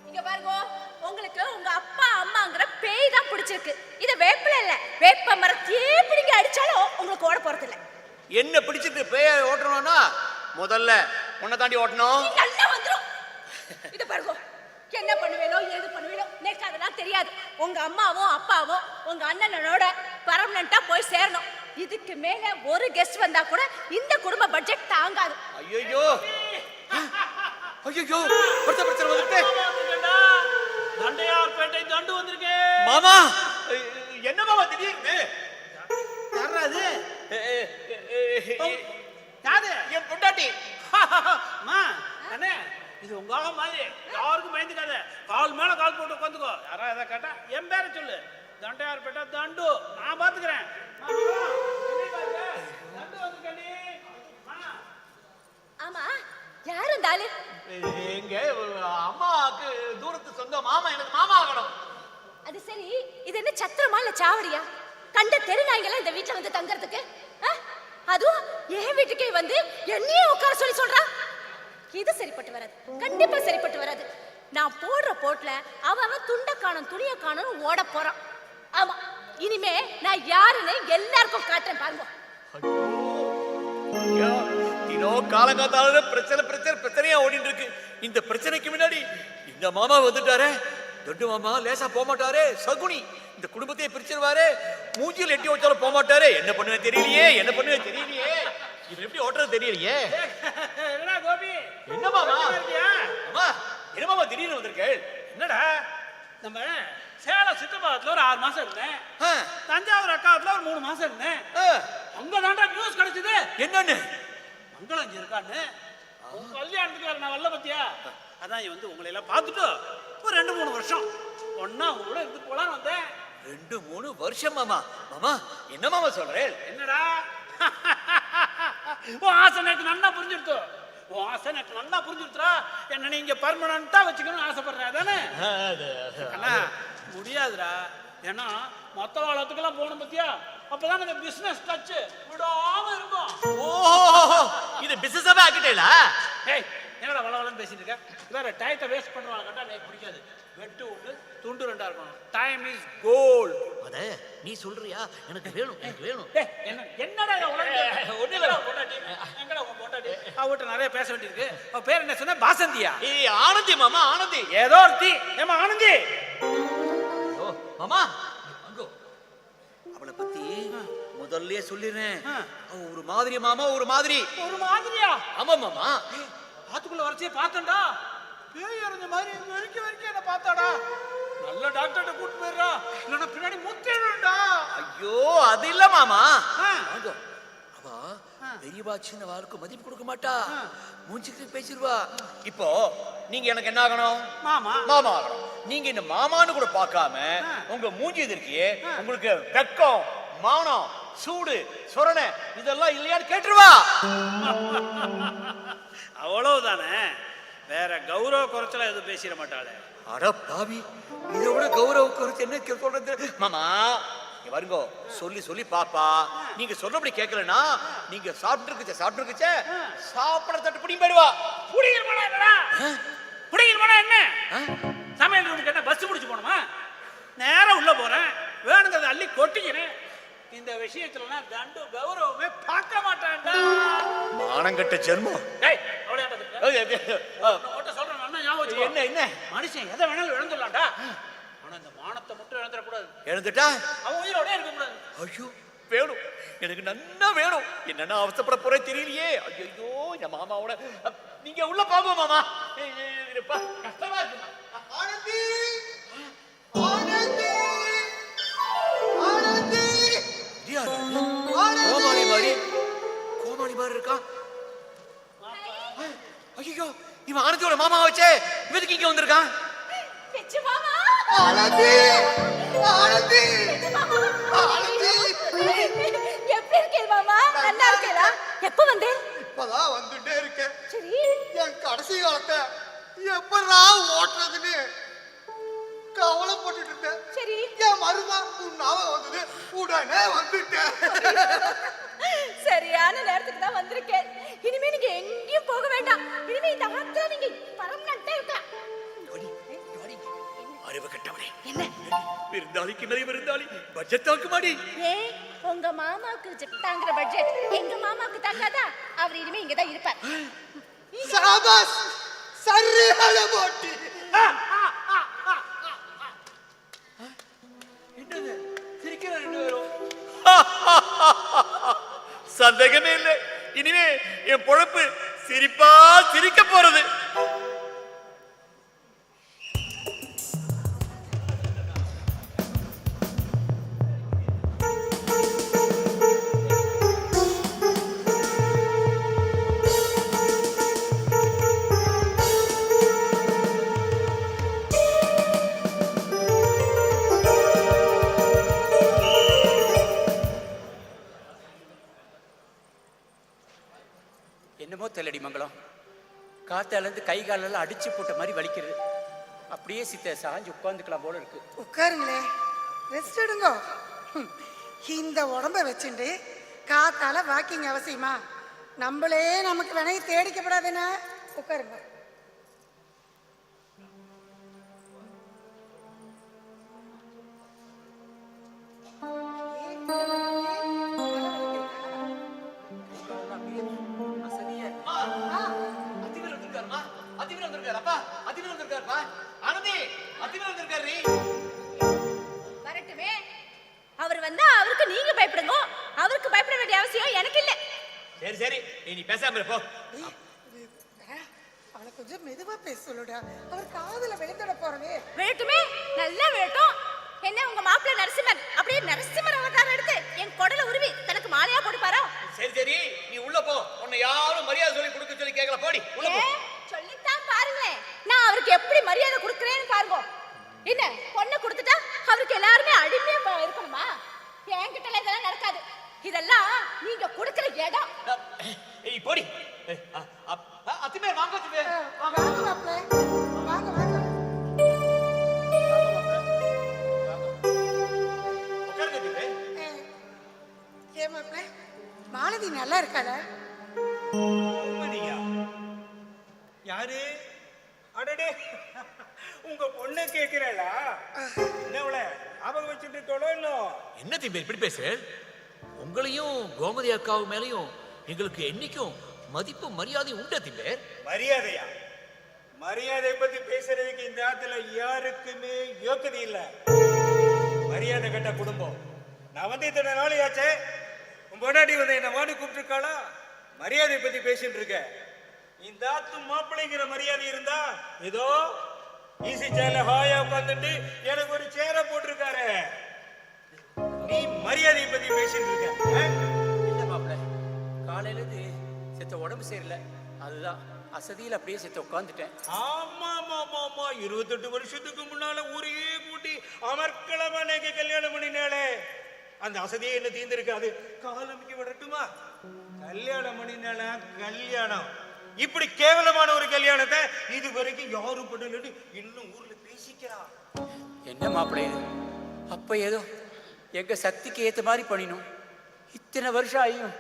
இங்க பாருங்க, உங்களுக்கு உங்க அப்பா அம்மாங்கிற பேய் தான் பிடிச்சிருக்கு. இத வேப்பில இல்ல, வேப்ப மரத்தையே பிடிங்க அடிச்சாலும் உங்களுக்கு ஓட போறது இல்ல. என்ன பிடிச்சிட்டு பேய ஓட்டணும்னா முதல்ல உன்னை தாண்டி ஓட்டணும். நல்லா வந்துரும். இத பாருங்க, என்ன பண்ணுவேனோ ஏது பண்ணுவேனோ எனக்கு அதெல்லாம் தெரியாது. உங்க அம்மாவும் அப்பாவும் உங்க அண்ணனோட பர்மனண்டா போய் சேரணும். இதுக்கு மேல ஒரு கெஸ்ட் வந்தா கூட இந்த குடும்ப பட்ஜெட் தாங்காது. ஐயோ ஐயோ பிரச்சனை பிரச்சனை வந்துட்டே. தண்டையார்பேட்டை தண்டு வந்திருக்கே மாமா. என்ன மாமா திடீர்னு? யாரா அது? யாரு? என் பொண்டாட்டி. அம்மா அண்ணே, இது உங்க ஆக மாதிரி யாருக்கும் பயந்துக்காத. கால் மேல கால் போட்டு உட்காந்துக்கோ. யாரா எதை கேட்டா என் பேரை சொல்லு. தண்டையார்பேட்டை தண்டு, நான் பாத்துக்கிறேன். ஆமா, யாரு இந்த ஆளு? எங்க அம்மாவுக்கு தூரத்து சொந்த மாமா, எனக்கு மாமா ஆகணும். அது சரி, இது என்ன சத்திரமா இல்ல சாவடியா? கண்ட தெரு நாய்ங்கெல்லாம் இந்த வீட்டுல வந்து தங்கறதுக்கு? அதுவும் என் வீட்டுக்கே வந்து என்னையே உட்கார சொல்லி சொல்றா. இது சரிப்பட்டு வராது, கண்டிப்பா சரிப்பட்டு வராது. நான் போடுற போட்ல அவன் துண்ட காணும் துணிய காணும் ஓட போறான். ஆமா, இனிமே நான் யாருன்னு எல்லாருக்கும் காட்டுறேன் பாருங்க. காலங்காத்தால பிரச்சனை பிரச்சனை பிரச்சனையா ஓடிட்டு இருக்கு. இந்த பிரச்சனைக்கு முன்னாடி இந்த மாமா வந்துட்டாரே, தொண்டு மாமா லேசா போக மாட்டாரே, சகுனி இந்த குடும்பத்தையே பிரிச்சிருவாரு, மூஞ்சியில் எட்டி வச்சாலும் போக மாட்டாரு. என்ன பண்ணுவேன் தெரியலையே, என்ன பண்ணுவேன் தெரியலையே, இது எப்படி ஓட்டுறது தெரியலையே. என்ன கோபி, என்ன மாமா? அம்மா என்ன மாமா திடீர்னு வந்திருக்கேள்? என்னடா, நம்ம சேலம் சித்தபாத்துல ஒரு 6 மாசம் இருந்தேன், தஞ்சாவூர் அக்காத்துல ஒரு 3 மாசம் இருந்தேன். அங்க தாண்டா நியூஸ் கிடைச்சது. என்னன்னு? மங்களம் இங்க இருக்கான்னு. உங்க கல்யாணத்துக்கு நான் வரல பத்தியா? அதான் வந்து உங்களை எல்லாம் பார்த்துட்டு ஒரு 2-3 வருஷம் ஒன்னா உங்களோட இருந்து போலான்னு வந்தேன். 2-3 வருஷம் மாமா? மாமா என்ன மாமா சொல்றேன்? என்னடா உன் ஆசை எனக்கு நல்லா புரிஞ்சிருத்து. உன் ஆசை எனக்கு நல்லா புரிஞ்சிருத்துறா. என்ன நீங்க பர்மனண்டா வச்சுக்கணும்னு ஆசைப்படுறேன் தானே? அண்ணா முடியாதுடா. ஏன்னா மொத்த வாழத்துக்கெல்லாம் போகணும் பத்தியா? அப்பதான் இந்த பிசினஸ் டச் விடாம இருக்கும். ஓ, இது பிசினஸாவே ஆக்கிட்டேல? ஏய், என்னடா வளவளன்னு பேசிட்டு இருக்க? வேற டயத்தை வேஸ்ட் பண்றவங்க கேட்டா எனக்கு பிடிக்காது. வெட்டு ஒன்று துண்டு 2 இருக்கணும். Time is gold. அத நீ சொல்றியா? எனக்கு வேணும், எனக்கு வேணும். என்னடா ஒண்ணு இல்ல. போட்டாட்டி எங்கடா உன் போட்டாட்டி? அவட்ட நிறைய பேச வேண்டியிருக்கு. அவ பேர் என்ன சொன்ன? பாசந்தியா? ஏய் ஆனந்தி மாமா, ஆனந்தி. ஏதோ ஒருத்தி. ஏமா ஆனந்தி? ஓ மாமா, அங்கோ அவளை பத்தி முதல்லயே சொல்லிடுறேன். ஒரு மாதிரி மாமா, ஒரு மாதிரி. ஒரு மாதிரியா? ஆமா மாமா. ஆத்துக்குள்ள வரச்சே பார்த்தேன்டா. பேய் இறந்த மாதிரி வெறிக்க என்ன பார்த்தாடா. நல்ல டாக்டர்கிட்ட கூட்டு போயிடுறா, இல்லைன்னா பின்னாடி முத்திடும்டா. ஐயோ அது இல்ல மாமா. அவ பெரியவா சின்னவாளுக்கு மதிப்பு கொடுக்க மாட்டா, மூஞ்சிக்கு பேசிடுவா. இப்போ நீங்க எனக்கு என்ன ஆகணும்? மாமா. மாமா ஆகணும். நீங்க இந்த மாமான்னு கூட பார்க்காம உங்க மூஞ்சி எதிர்க்கியே உங்களுக்கு வெக்கம், மானம், சூடு சொரணை இதெல்லாம் இல்லையான்னு கேட்டுருவா. அவ்வளவுதானே, வேற கௌரவ குறைச்சல எதுவும் பேசிட மாட்டாளே. அட பாவி, இதை விட கௌரவ குறைச்சு என்ன சொல்றது? மாமா இங்க வருங்கோ, சொல்லி சொல்லி பாப்பா, நீங்க சொல்றபடி கேட்கலன்னா நீங்க சாப்பிட்டு சாப்பிட தட்டு பிடி போயிடுவா. புடிங்கிற என்ன சமையல் ரூமுக்கு என்ன பஸ் முடிச்சு போனோமா? நேரம் உள்ள போறேன், வேணுங்கிறத அள்ளி கொட்டிக்கிறேன். இந்த விஷயத்துல தண்டு கௌரவமே பார்க்க மாட்டான்டா. மானங்கட்ட ஜென்மம். என்ன என்ன மனுஷன் எதை வேணாலும் இழந்துடலாம்டா, ஆனா இந்த மானத்தை மட்டும் இழந்துடக்கூடாது. இழந்துட்டா அவன் உயிரோட இருக்க கூடாது. ஐயோ வேணும், எனக்கு நன்னா வேணும். என்னன்னா அவசரப்பட போறேன் தெரியலையே. ஐயோ என் மாமாவோட நீங்க உள்ள பாப்போம் மாமா, கஷ்டமா இருக்கு. கோமாளி மாதிரி இருக்கா. ஐயோ இவன் ஆனந்தியோட மாமா வச்சே, இவனுக்கு இங்க வந்திருக்கான். எப்படி இருக்கே மாமா? நல்லா இருக்கேடா. எப்ப வந்தே? இப்பதான் வந்துட்டே இருக்கேன். சரி, என் கடைசி காலத்தை எப்படா ஓட்டுறதுன்னு கவலைப்பட்டு இருந்தேன். சரி, என் மருமா உன்னாவ வந்தது, உடனே வந்துட்டேன். சரியான நேரத்துக்கு தான் வந்திருக்கேன். இனிமே நீங்க எங்கேயும் போக வேண்டாம். இனிமே இந்த ஆத்துல நீங்க பர்மனன்ட்டா இருக்கலாம். அறிவு கட்டவனே, என்ன விருந்தாளிக்கு நிறைய விருந்தாளி பட்ஜெட் தாக்கு மாடி. ஏன் உங்க மாமாவுக்கு ஜெட்டாங்கிற பட்ஜெட் எங்க மாமாவுக்கு தாக்காதா? அவர் இனிமே இங்க தான் இருப்பார். சாபாஸ், சரியான போட்டி. என்னது சிரிக்கிற ரெண்டு பேரும்? சந்தேகமே இல்லை, இனிமே என் பொழப்பு சிரிப்பா சிரிக்க போறது. என்னமோ தெல்லடி மங்களம், காத்தாலேருந்து கை காலெல்லாம் அடிச்சு போட்ட மாதிரி வலிக்கிறது. அப்படியே சித்த சாஞ்சு உட்காந்துக்கலாம் போல இருக்கு. உட்காருங்களே, ரெஸ்ட் எடுங்க. இந்த உடம்ப வச்சுட்டு காத்தால வாக்கிங் அவசியமா? நம்மளே நமக்கு வினையை தேடிக்கப்படாதுன்னா உட்காருங்க. வரட்டுமே, அவர் வந்தா அவருக்கு நீங்க பயப்படுங்க, அவருக்கு பயப்பட வேண்டிய அவசியம் எனக்கு இல்ல. சரி சரி, நீ பேசாம இரு போ. அவளை கொஞ்சம் மெதுவா பேச சொல்லுடா, அவர் காதுல விழுந்துட போறவே. விழட்டுமே, நல்லா விழட்டும். என்ன உங்க மாப்பிள்ளை நரசிம்மன் அப்படியே நரசிம்மர் அவதாரம் எடுத்து என் கொடல உருவி தனக்கு மாலையா போடுப்பாரோ? சரி சரி, நீ உள்ள போ. உன்னை யாரும் மரியாதை சொல்லி கொடுக்க சொல்லி கேட்கல, போடி உள்ள போ. சொல்லித்தான் பாருங்களேன், நான் அவருக்கு எப்படி மரியாதை கொடுக்கறேன்னு பாருங்க. என்ன பொண்ணை கொடுத்துட்டா அவருக்கு எல்லாருமே அடிமையா இருக்கணுமா? என்கிட்ட இதெல்லாம் நடக்காது. இதெல்லாம் நீங்க கொடுக்கிற இடம். ஏய் போடி. அத்திமே வாங்க, அத்திமே வாங்க மாப்ள, வாங்க வாங்க. உட்காருங்க அத்திமே. ஏ மாப்ள, மாலதி நல்லா இருக்காளா? உண்மையா? யாரு? அடடே, உங்க பொண்ணு கேக்குறா? என்னவள ஞாபகம் வச்சுட்டு தொலைணும். என்ன திம்பே இப்படி பேசு? உங்களையும் கோமதி அக்காவு மேலையும் எங்களுக்கு என்னைக்கும் மதிப்பு மரியாதை உண்டு திம்பே. மரியாதையா? மரியாதை பத்தி பேசுறதுக்கு இந்த ஆத்துல யாருக்குமே யோக்கியதை இல்ல. மரியாதை கட்ட குடும்பம். நான் வந்து இத்தனை நாள் ஆச்சே, உன் பொண்டாட்டி வந்து என்ன வாடி கூப்பிட்டுருக்காளா? மரியாதை பத்தி பேசிட்டு இருக்க. இந்த ஆத்து மாப்பிள்ளைங்கிற மரியாதை இருந்தா ஏதோ ஈசி சேர்ல ஹாயா உட்காந்துட்டு எனக்கு ஒரு சேரை போட்டிருக்காரு. நீ மரியாதை பத்தி பேசிட்டு இருக்க. இல்ல மாப்பிள்ள, காலையில இருந்து செத்த உடம்பு சரியில்லை, அதுதான் அசதியில் அப்படியே செத்த உட்காந்துட்டேன். ஆமா ஆமா ஆமா, 28 வருஷத்துக்கு முன்னால ஊரையே கூட்டி அமர்க்களமா கல்யாணம் பண்ணினாலே. அந்த அசதியே என்ன தீர்ந்திருக்காது. காலமிக்கு விடட்டுமா? கல்யாணம் பண்ணினால கல்யாணம், இப்படி கேவலமான ஒரு கல்யாணத்தை இது வரைக்கும் யாரும் பண்ணலன்னு இன்னும் ஊர்ல பேசிக்கிறா. என்ன மாப்பிள்ளை இது? அப்ப ஏதோ எங்க சக்திக்கு ஏத்த மாதிரி பண்ணினோம். இத்தனை வருஷம் ஆயும்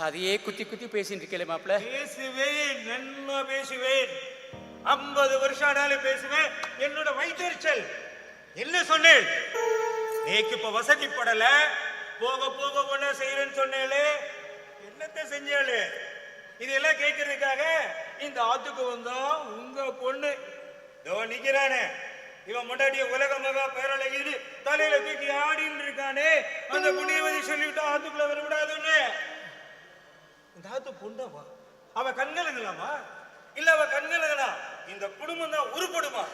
அதையே குத்தி குத்தி பேசிட்டு இருக்கல மாப்பிள்ள. பேசுவேன், நன்னா பேசுவேன். 50 வருஷம் ஆனாலும் பேசுவேன். என்னோட வயிற்றுச்சல் என்ன சொன்னேன்? நேக்கு இப்ப வசதிப்படல, போக போக ஒண்ணு செய்யறேன்னு சொன்னேளே, என்னத்தை செஞ்சாளு? இதெல்லாம் கேட்கறதுக்காக இந்த ஆத்துக்கு வந்தா உங்க பொண்ணு இதோ நிக்கிறானே, இவன் முன்னாடிய உலக மகா பேரழகின்னு தலையில தூக்கி ஆடின்னு இருக்கானே, அந்த புண்ணியவதி சொல்லிவிட்டா ஆத்துக்குள்ள வரக்கூடாதுன்னு. இந்த ஆத்து பொண்ணவா? அவ கண்களுங்களாமா? இல்ல அவ கண்களுங்களா? இந்த குடும்பம் தான் உருப்படுமா?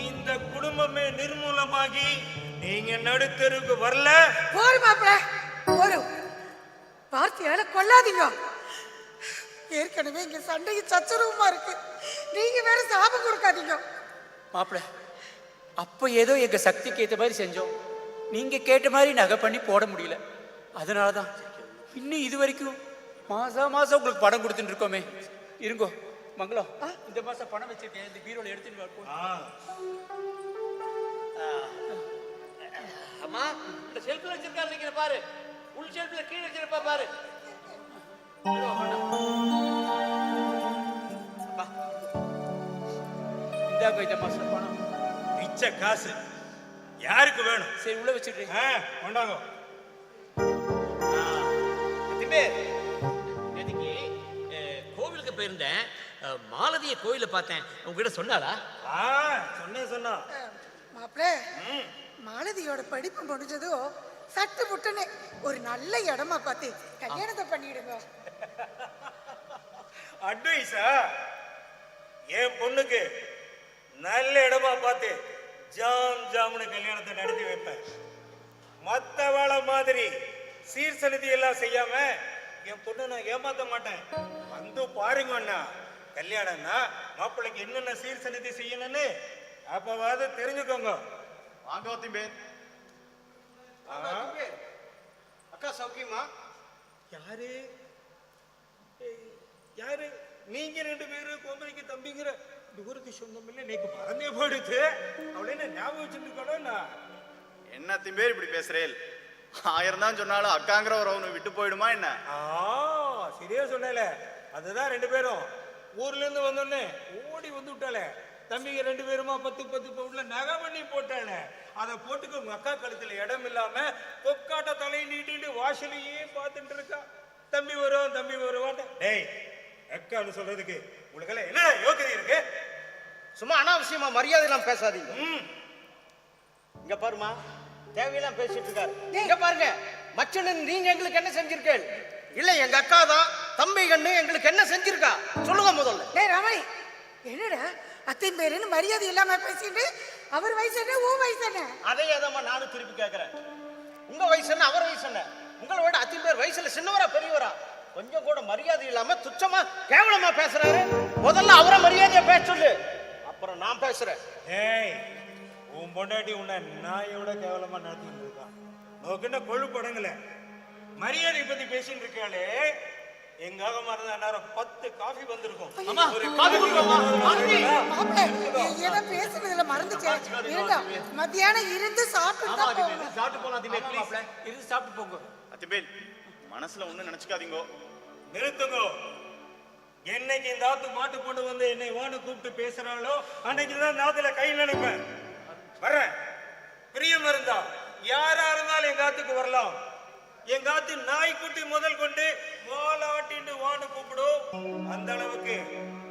இந்த குடும்பமே நிர்மூலமாகி நீங்க நடுத்தருக்கு வரல. போரு மாப்பிள்ள, போரு. வார்த்தையால கொல்லாதீங்க. ஏற்கனவே இங்க சண்டைக்கு சச்சரவுமா இருக்கு, நீங்க வேற சாபம் கொடுக்காதீங்க. மாப்பிள்ள, அப்ப ஏதோ எங்க சக்திக்கு ஏற்ற மாதிரி செஞ்சோம். நீங்க கேட்ட மாதிரி நகை பண்ணி போட முடியல. அதனாலதான் இன்னும் இது வரைக்கும் மாசம் உங்களுக்கு பணம் கொடுத்துட்டு இருக்கோமே. இருங்கோ மங்களம், இந்த மாசம் பணம் வச்சிருக்கேன், இந்த பீரோல எடுத்துட்டு வா. அம்மா, இந்த ஷெல்ஃப்ல வச்சிருக்காரு நீங்க பாரு, உள் ஷெல்ஃப்ல கீழே வச்சிருப்பா பாரு. இந்தாங்க இந்த மாசம் பணம். மிச்ச காசு யாருக்கு வேணும்? சரி உள்ள வச்சிருக்கேன். கொண்டாங்க. நேற்றுக்கு கோவிலுக்கு போயிருந்தேன், மாலதிய கோயில பார்த்தேன். உங்ககிட்ட சொன்னாளா? சொன்னா மாப்பிள்ள, மாலதியோட படிப்பு முடிஞ்சதோ சட்டு புட்டுன்னு ஒரு நல்ல இடமா பார்த்து கல்யாணத்தை பண்ணிடுங்க. அட்வைஸா? என் பொண்ணுக்கு நல்ல இடமா பார்த்து ஜாம்னு கல்யாணத்தை நடத்தி வைப்பேன். மத்தவாள மாதிரி சீர்சனிதி எல்லாம் செய்யாம என் பொண்ணு நான் ஏமாத்த மாட்டேன். வந்து பாருங்க அண்ணா, கல்யாணம்னா மாப்பிள்ளைக்கு என்னென்ன சீர்சனிதி செய்யணும்னு அப்பவாது தெரிஞ்சுக்கோங்க. வாங்க பேர். அக்கா சௌக்கியமா? யாரு யாரு நீங்க? 2 பேரும் கோமதிக்கு தம்பிங்கிற தூரத்து சொந்தம் இல்லை, நீக்கு மறந்தே போயிடுச்சு. அவளை என்ன ஞாபகம் வச்சுருக்கோம்னா? என்ன பேர் இப்படி பேசுறேன்? 1000 தான் சொன்னாலும் அக்காங்கிற ஒரு அவனு விட்டு போயிடுமா என்ன? சரியா சொன்னல. அதுதான் 2 பேரும் ஊர்ல இருந்து வந்தோடனே ஓடி வந்து விட்டாளே. தம்பிங்க 2 பேருமா 10 பவுன்ல நகை பண்ணி போட்டாளே. அதை போட்டுக்க உங்க அக்கா கழுத்துல இடம் இல்லாம பொக்காட்ட தலையை நீட்டிட்டு வாசலையே பார்த்துட்டு இருக்கா. தம்பி வருவான். டேய், அக்கான்னு சொல்றதுக்கு உங்களுக்கு என்ன யோகிதை இருக்கு? சும்மா அனாவசியமா மரியாதை எல்லாம் பேசாதீங்க. இங்க பாருமா, தேவையெல்லாம் பேசிட்டு இருக்காரு. இங்க பாருங்க, மச்சனன் நீங்க எங்களுக்கு என்ன செஞ்சிருக்கேன்? இல்ல எங்க அக்கா தான் தம்பி கண்ணு எங்களுக்கு என்ன செஞ்சிருக்கா சொல்லுங்க முதல்ல. டேய் ரமணி, என்னடா அத்தின் பேருன்னு மரியாதை இல்லாம பேசிட்டு, அவர் வயசு என்ன உன் வயசு என்ன? அதே ஏதாம்மா நானும் திருப்பி கேட்கிறேன். உங்க வயசு என்ன அவர் வயசு என்ன? உங்களோட அத்தின் பேர் வயசுல சின்னவரா பெரியவரா? கொஞ்சம் கூட மரியாதை இல்லாம துச்சமா கேவலமா பேசுறாரு. முதல்ல அவரை மரியாதையா பேச சொல்லு, அப்புறம் நான் பேசுறேன். ஏய், உன் பொண்டாட்டி உன்னை நாயோட கேவலமா நடத்திட்டு இருக்கான். நோக்கிட்ட கொழு படங்கள மரியாதை பத்தி பேசிட்டு இருக்காளே. எங்க ஆகமா இருந்தா நேரம் 10 காஃபி வந்திருக்கும். ஒரு காஃபி ஏதோ பேசுறதுல மறந்துச்சேன். இருங்க, மத்தியானம் இருந்து சாப்பிட்டு போலாம். இருந்து சாப்பிட்டு போங்க. அத்திபேல், மனசுல ஒண்ணு நினைச்சுக்காதீங்க. நிறுத்துங்க. என்னைக்கு இந்த ஆத்து மாட்டு பொண்ணு வந்து என்னை வான்னு கூப்பிட்டு பேசுறாளோ அன்னைக்குதான் நாத்துல கை நினைப்பேன். வர்றேன். பிரியம் இருந்தா யாரா இருந்தாலும் எங்க ஆத்துக்கு வரலாம். எங்க ஆத்து நாய்க்குட்டி முதல் கொண்டு வாலாட்டின்னு வான்னு கூப்பிடும். அந்த அளவுக்கு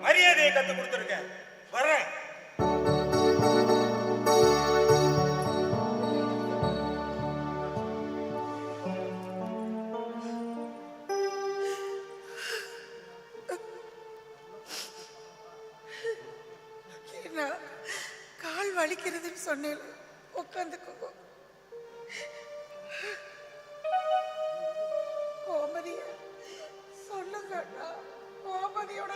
மரியாதையை கத்து கொடுத்துருக்கேன். வர்றேன். கால் வலிக்கிறதுன்னு சொன்னேன், உட்காந்துக்கோ. கோமதி சொல்லுங்க, கோமதியோட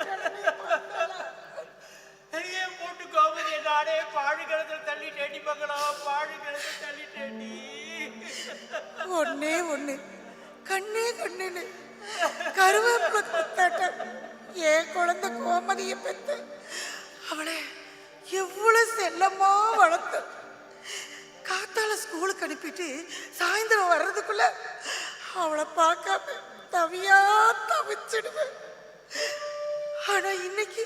போட்டு கோமதி நானே பாழு கிணத்துல தள்ளி டேட்டி பங்களா, பாழு கிணத்துல தள்ளி டேட்டி. ஒன்னே ஒண்ணு கண்ணே கண்ணுன்னு கருவேப்பிலை குத்தாட்ட என் குழந்தை கோமதியை பெத்து அவளை எவ்வளவு செல்லமா வளர்த்து காத்தால ஸ்கூலுக்கு அனுப்பிட்டு சாயந்தரம் வர்றதுக்குள்ள அவளை பார்க்காம தவியா தவிச்சிடுவேன். ஆனா இன்னைக்கு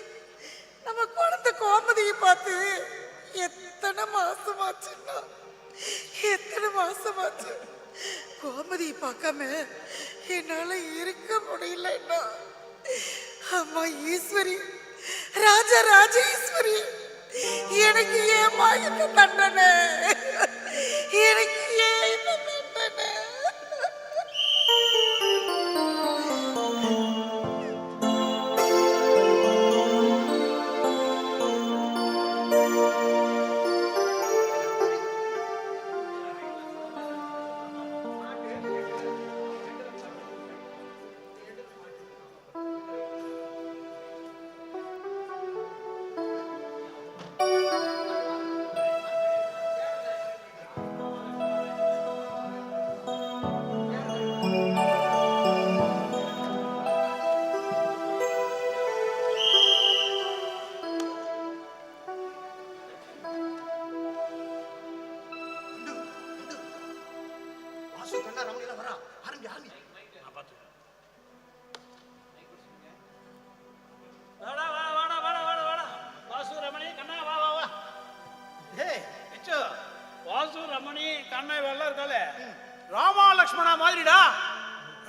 நம்ம குழந்தை கோமதியை பார்த்து எத்தனை மாசமாச்சுன்னா கோமதியை பார்க்காம என்னால இருக்க முடியலன்னா அம்மா ஈஸ்வரி, ராஜா ராஜேஸ்வரி, எனக்கு ஏமா இந்த தண்டனை, எனக்கு ஏன் இந்த தண்டனை?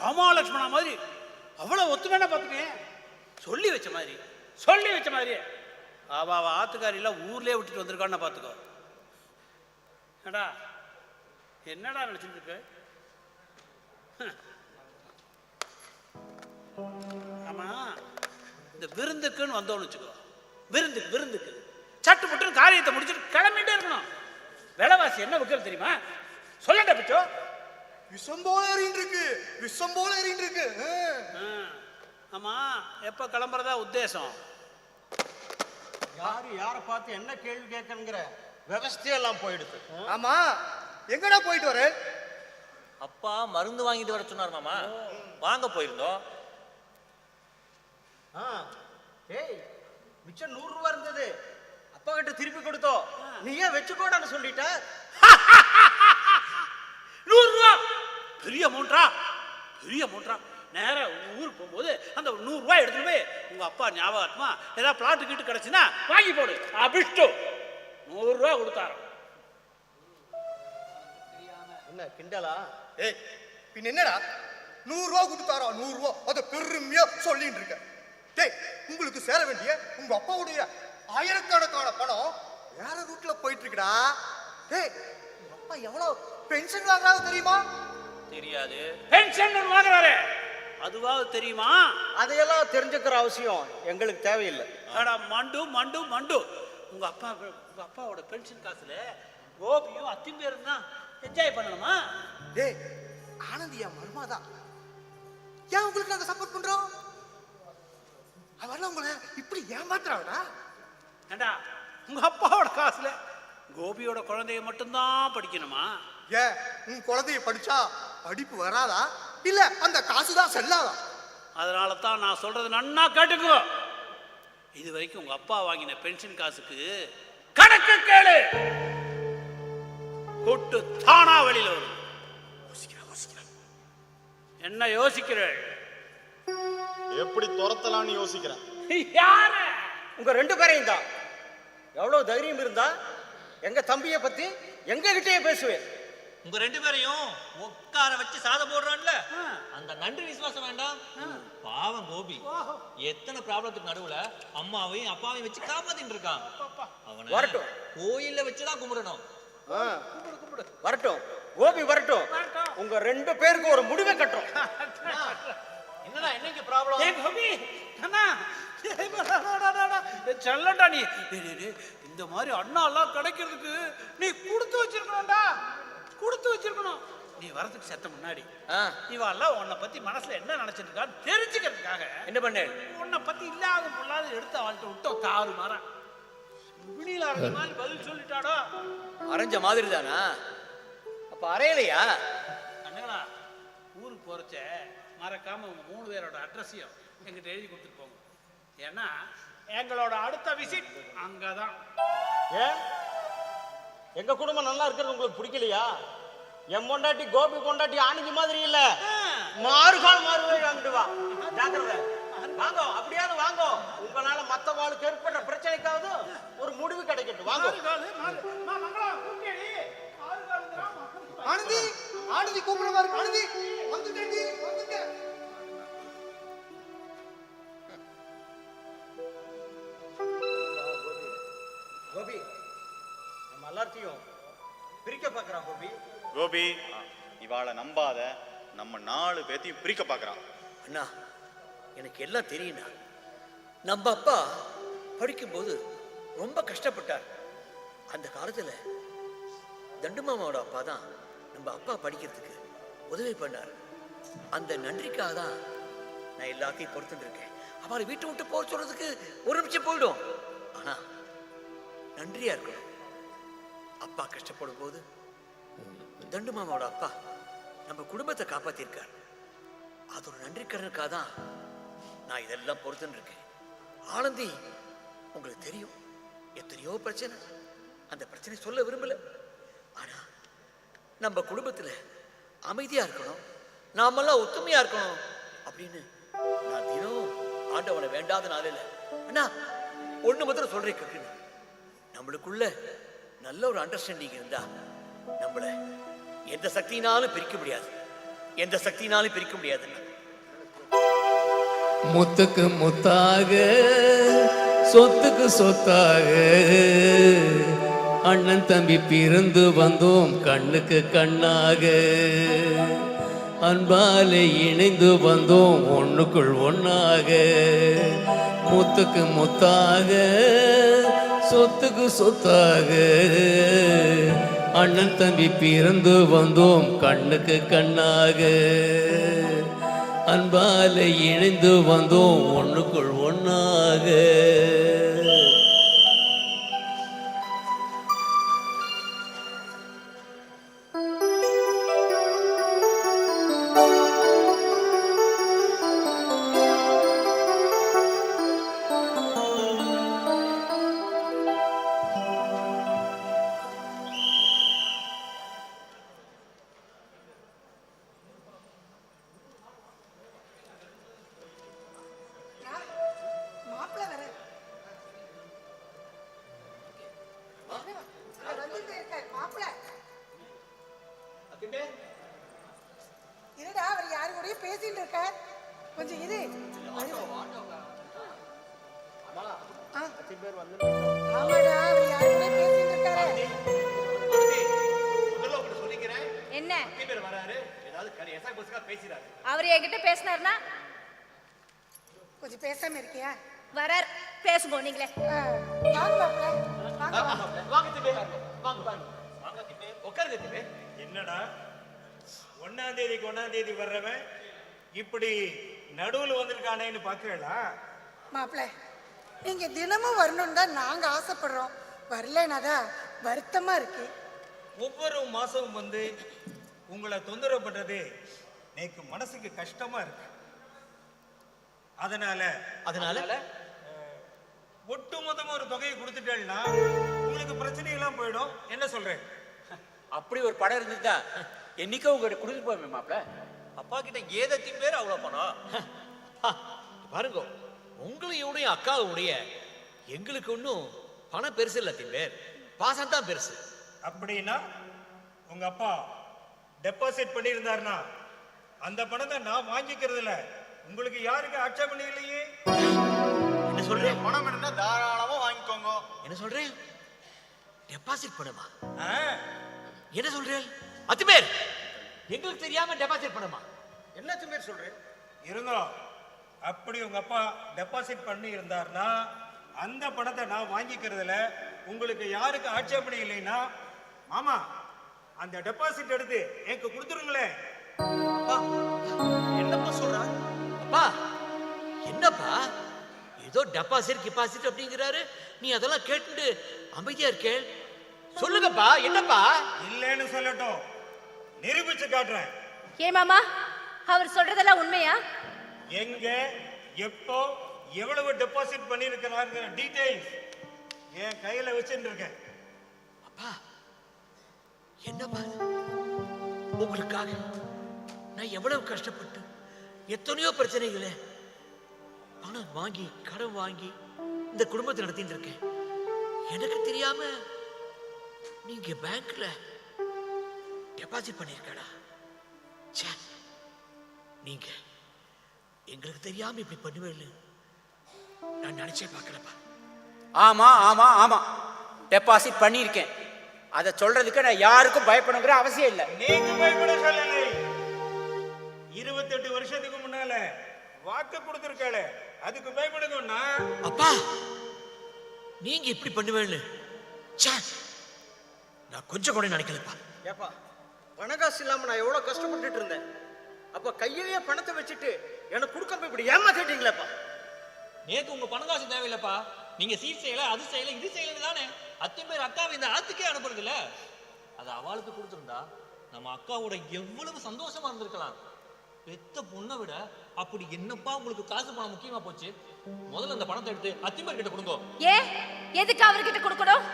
ராமா மாதிரி அவ்வளவு ஒத்துமையான பார்த்துக்கேன். சொல்லி வச்ச மாதிரி அவ ஆத்துக்காரியெல்லாம் ஊர்லேயே விட்டுட்டு வந்திருக்கான்னு பார்த்துக்கோ. என்னடா நினைச்சிட்டு இருக்க? ஆமா, இந்த விருந்துக்குன்னு வந்தோன்னு வச்சுக்கோ. விருந்துக்கு சட்டு புட்டுன்னு காரியத்தை முடிச்சுட்டு கிளம்பிட்டே இருக்கணும். விலைவாசி என்ன விற்கிறது தெரியுமா? சொல்லண்டா பிச்சோ. விஷம் போல எறின்னு இருக்கு. ஆமா, எப்ப கிளம்புறதா உத்தேசம்? யாரை பார்த்து என்ன கேள்வி கேட்கணுங்கிற விவசாயம் போயிடுது. ஆமா, எங்கடா போயிட்டு வர? அப்பா மருந்து வாங்கிட்டு வர சொன்னார் மாமா, வாங்க போயிருந்தோம். ஏய், மிச்சம் 100 ரூபா இருந்தது, அப்பா கிட்ட திருப்பி கொடுத்தோம். நீ ஏன் வச்சுக்கோடான்னு சொல்லிட்ட? 100 ரூபா பெரிய அமௌண்டா? நேர ஊருக்கு போகும்போது அந்த 100 ரூபாய் எடுத்துட்டு போய் உங்க அப்பா ஞாபகமா ஏதாவது பிளாட்டு கிட்ட கிடைச்சுன்னா வாங்கி போடு. அபிஷ்டு 100 ரூபாய் கொடுத்தாரு. என்ன கிண்டலா? ஏய், பின் என்னடா 100 ரூபா கொடுத்தாரா? 100 ரூபா அத பெருமையா சொல்லிட்டு இருக்க. டேய், உங்களுக்கு சேர வேண்டிய உங்க அப்பாவுடைய ஆயிரக்கணக்கான பணம் வேற ரூட்ல போயிட்டு இருக்குடா. டேய், உங்க அப்பா எவ்வளவு பென்ஷன் வாங்குறாங்க தெரியுமா? தெரியாது. பென்ஷன் வாங்குறாரு, அதுவாவது தெரியுமா? அதையெல்லாம் தெரிஞ்சுக்கிற அவசியம் எங்களுக்கு தேவையில்லை. மண்டு உங்க அப்பாவோட பென்ஷன் காசுல கோபியும் அத்திம்பேரும் தான் என்ஜாய் பண்ணணுமா? டேய், ஆனந்தியா மர்மாதா ஏன் உங்களுக்கு நாங்க சப்போர்ட் பண்றோம்? அவர்லாம் உங்களை இப்படி ஏமாத்துறாங்கடா. ஏண்டா, உங்க அப்பாவோட காசுல கோபியோட குழந்தைய மட்டும்தான் படிக்கணுமா? ஏன் உன் குழந்தைய படிச்சா படிப்பு வராதா? இல்ல அந்த காசுதான் செல்லாதா? அதனால தான் நான் சொல்றது நன்னா கேட்டுக்கோ. இது வரைக்கும் உங்க அப்பா வாங்கின பென்ஷன் காசுக்கு கணக்கு கேளு. கொட்டு தானா வெளியில வரும். என்ன யோசிக்கிற? எப்படி துரத்தலாம்னு யோசிக்கிறேன். யாரு? உங்க 2 பேரையும் தான். எவ்வளவு தைரியம் இருந்தா எங்க தம்பியை பத்தி எங்க கிட்டே பேசுவேன். உங்க 2 பேரையும் உட்கார வச்சு சாதம் போடுறான்ல, அந்த நன்றி விசுவாசம் வேண்டாம்? பாவம் கோபி எத்தனை ப்ராப்ளத்துக்கு நடுவுல அம்மாவையும் அப்பாவையும் வச்சு காப்பாத்திட்டு இருக்கான். அவனை வரட்டும், கோயில்ல வச்சுதான் கும்பிடணும். வரட்டும் கோபி, வரட்டும். உங்க 2 பேருக்கு ஒரு முடிவை கட்டுறோம். என்னடா என்னங்க ப்ராப்ளம்? ஏ கோபி அண்ணா, செல்லடா நீ. இந்த மாதிரி அண்ணா எல்லாம் கிடைக்கிறதுக்கு நீ கொடுத்து வச்சிருக்கணும். நீ வரதுக்கு செத்த முன்னாடி இவெல்லாம் உன்னை பத்தி மனசுல என்ன நினைச்சிட்டு இருக்கான்னு தெரிஞ்சுக்கிறதுக்காக என்ன பண்ண? உன்னை பத்தி இல்லாத பொல்லாத எடுத்து அவள்கிட்ட விட்டோம். தாறு மாற வினியில அரைஞ்ச மாதிரி பதில் சொல்லிட்டாடோ. அரைஞ்ச மாதிரி தானா? அப்ப அரையலையா? அண்ணா, போகிறச்ச மறக்காமல் உங்கள் 3 பேரோட அட்ரஸையும் எங்கிட்ட எழுதி கொடுத்துட்டு போங்க. ஏன்னா எங்களோட அடுத்த விசிட் அங்கே தான். ஏன் எங்க குடும்பம் நல்லா இருக்கிறது உங்களுக்கு பிடிக்கலையா? என் பொண்டாட்டி கோபி பொண்டாட்டி ஆணிக்கு மாதிரி இல்ல, மாறுகால் மாறுவேன். அங்கிட்டு வா, ஜாக்கிரதை. வாங்க, அப்படியாவது வாங்க. உங்களால மத்த வாழ்க்கை ஏற்படுற பிரச்சனைக்காவது ஒரு முடிவு கிடைக்கட்டும். வாங்க. ஆனந்தி, ஆனந்தி கூப்பிடுறதா இருக்கு. ஆனந்தி வந்துட்டேன்டி, வந்துட்டேன். கோபி நம்ம எல்லாத்தையும் பிரிக்க பார்க்கறான். கோபி கோபி இவாளை நம்பாத, நம்ம 4 பேத்தையும் பிரிக்க பார்க்கறான். அண்ணா, எனக்கு எல்லாம் தெரியுண்ணா. நம்ம அப்பா படிக்கும்போது ரொம்ப கஷ்டப்பட்டார். அந்த காலத்தில் தண்டுமாமாவோட அப்பா தான் நம்ம அப்பா படிக்கிறதுக்கு உதவி பண்ணார். அந்த நன்றிக்காக தான் நான் எல்லாத்தையும் பொறுத்துட்டு இருக்கேன். அவரை வீட்டை விட்டு போக சொல்றதுக்கு ஒரு நிமிஷம் போயிடும். ஆனா நன்றியா இருக்கணும். அப்பா கஷ்டப்படும் போது தண்டுமாமாவோட அப்பா நம்ம குடும்பத்தை காப்பாத்திருக்கார். அதோட நன்றிக்கடனுக்காக தான் நான் இதெல்லாம் பொறுத்துன்னு இருக்கேன். ஆனந்தி, உங்களுக்கு தெரியும் எத்தனையோ பிரச்சனை. அந்த பிரச்சனை சொல்ல விரும்பல. ஆனா நம்ம குடும்பத்துல அமைதியா இருக்கணும், நாமெல்லாம் ஒத்துமையா இருக்கணும் அப்படின்னு நான் தினம் ஆண்டவனை வேண்டாத நாளில் அண்ணா ஒண்ணு மாத்திரம் சொல்றேன் கேட்கணும். நம்மளுக்குள்ள நல்ல ஒரு அண்டர்ஸ்டாண்டிங் இருந்தா நம்மள எந்த சக்தினாலும் பிரிக்க முடியாது, எந்த சக்தினாலும் பிரிக்க முடியாதுன்னா. முத்துக்கு முத்தாக சொத்துக்கு சொத்தாக அண்ணன் தம்பி பிறந்து வந்தோம் கண்ணுக்கு கண்ணாக. அன்பாலே இணைந்து வந்தோம் ஒண்ணுக்குள் ஒண்ணாக. முத்துக்கு முத்தாக சொத்துக்கு சொத்தாக அண்ணன் தம்பி பிறந்து வந்தோம் கண்ணுக்கு கண்ணாக. அன்பாலே இணைந்து வந்தோம் ஒண்ணுக்குள் ஒண்ணாக. இருடா, அவர் யாரு கூடயும் பேசிட்டு இருக்கார். கொஞ்சம் இரு. ஆமாடா, அவர் யாரு கூட பேசிட்டு இருக்காரு. என்ன அவர் என்கிட்ட பேசினார்னா கொஞ்சம் பேசாம இருக்கியா? வரார், பேசுங்க நீங்களே. என்னடா 1ஆம் தேதிக்கு 1ஆம் தேதி வர்றவன் இப்படி நடுவில் வந்திருக்கானேன்னு பாக்குறா? மாப்பிள்ள, நீங்க தினமும் வரணும் தான் நாங்க ஆசைப்படுறோம். வரலனாதான் வருத்தமா இருக்கு. ஒவ்வொரு மாசமும் வந்து உங்களை தொந்தரவு பண்றது எனக்கு மனசுக்கு கஷ்டமா இருக்கு. அதனால ஒட்டுமொத்தமா ஒரு தொகையை கொடுத்துட்டேன்னா உங்களுக்கு பிரச்சனை எல்லாம் போயிடும். என்ன சொல்றேன்? அப்படி ஒரு படம் இருந்துட்டா என்னைக்கோ உங்ககிட்ட கொடுத்துட்டு போவே மாப்பிள்ள. அப்பா கிட்ட ஏதத்தின் பேர் அவ்வளவு பணம். பாருங்க, உங்களையோடைய அக்காவுடைய எங்களுக்கு ஒன்றும் பணம் பெருசு இல்லை. பேர் பாசம் தான் பெருசு. அப்படின்னா உங்க அப்பா டெபாசிட் பண்ணியிருந்தாருன்னா அந்த பணத்தை நான் வாங்கிக்கிறது இல்ல. உங்களுக்கு யாருக்கு ஆட்சேபணம் இல்லையே. என்ன சொல்றேன்? பணம் இருந்தா தாராளமா வாங்கிக்கோங்க. என்ன சொல்றேன்? டெபாசிட் பண்ணுமா? என்ன சொல்றேன்? அத்துமேர், எங்களுக்கு தெரியாம டெபாசிட் பண்ணுமா? என்ன அத்துமேர் சொல்றேன்? இருந்தோம். அப்படி உங்க அப்பா டெபாசிட் பண்ணி இருந்தாருன்னா அந்த பணத்தை நான் வாங்கிக்கிறதுல உங்களுக்கு யாருக்கு ஆட்சேபணம் இல்லைன்னா மாமா அந்த டெபாசிட் எடுத்து எனக்கு கொடுத்துருங்களே. என்னப்பா சொல்ற? அப்பா என்னப்பா ஏதோ டெபாசிட் கிபாசிட் அப்படிங்கிறாரு, நீ அதெல்லாம் கேட்டு அமைதியா இருக்கே. சொல்லுங்கப்பா, என்னப்பா? இல்லைன்னு சொல்லட்டும், நிரூபிச்சு காட்டுறேன். ஏ மாமா, அவர் சொல்றதெல்லாம் உண்மையா? எங்க எப்போ எவ்வளவு டெபாசிட் பண்ணிருக்கிறாங்க டீடைல்ஸ் என் கையில வச்சுட்டு இருக்கேன். அப்பா என்னப்பா உங்களுக்காக நான் எவ்வளவு கஷ்டப்பட்டு எத்தனையோ பிரச்சனைகளை பணம் வாங்கி கடன் வாங்கி இந்த குடும்பத்தை நடத்திட்டு இருக்கேன். எனக்கு தெரியாம நீங்க பேங்க்ல டெபாசிட் பண்ணிருக்கடா. நீங்க எங்களுக்கு தெரியாம இப்படி பண்ணுவேன்னு நான் நினைச்சே பார்க்கலப்பா. ஆமா ஆமா ஆமா டெபாசிட் பண்ணியிருக்கேன். அதை சொல்றதுக்கு நான் யாருக்கும் பயப்படணுங்கிற அவசியம் இல்லை. நீங்க பயப்பட சொல்லலை. 28 வருஷத்துக்கு முன்னால வாக்கு கொடுத்திருக்காளே அதுக்கு பயப்படுங்கன்னா அப்பா நீங்க இப்படி பண்ணுவேன்னு நான் கொஞ்சம் கூட நினைக்கலப்பா. ஏப்பா பணகாசு இல்லாம நான் எவ்வளவு கஷ்டப்பட்டுட்டு இருந்தேன். அப்ப கையிலேயே பணத்தை வச்சுட்டு எனக்கு கொடுக்காம இப்படி ஏமாத்திட்டீங்களேப்பா. நேத்து உங்க பணகாசு தேவையில்லப்பா. நீங்க சீட் செய்யல அது செய்யல இது செய்யல தானே அத்தனை பேர் அக்காவை இந்த ஆத்துக்கே அனுப்புறது இல்ல. அது அவளுக்கு கொடுத்துருந்தா நம்ம அக்காவோட எவ்வளவு சந்தோஷமா இருந்திருக்கலாம். பெத்த பொண்ணை விட அப்படி என்னப்பா உங்களுக்கு காசு பணம் முக்கியமா போச்சு? முதல்ல அந்த பணத்தை எடுத்து அத்திம்பர் கிட்ட கொடுங்க. எதுக்கு அவர்கிட்ட கொடுக்கணும்?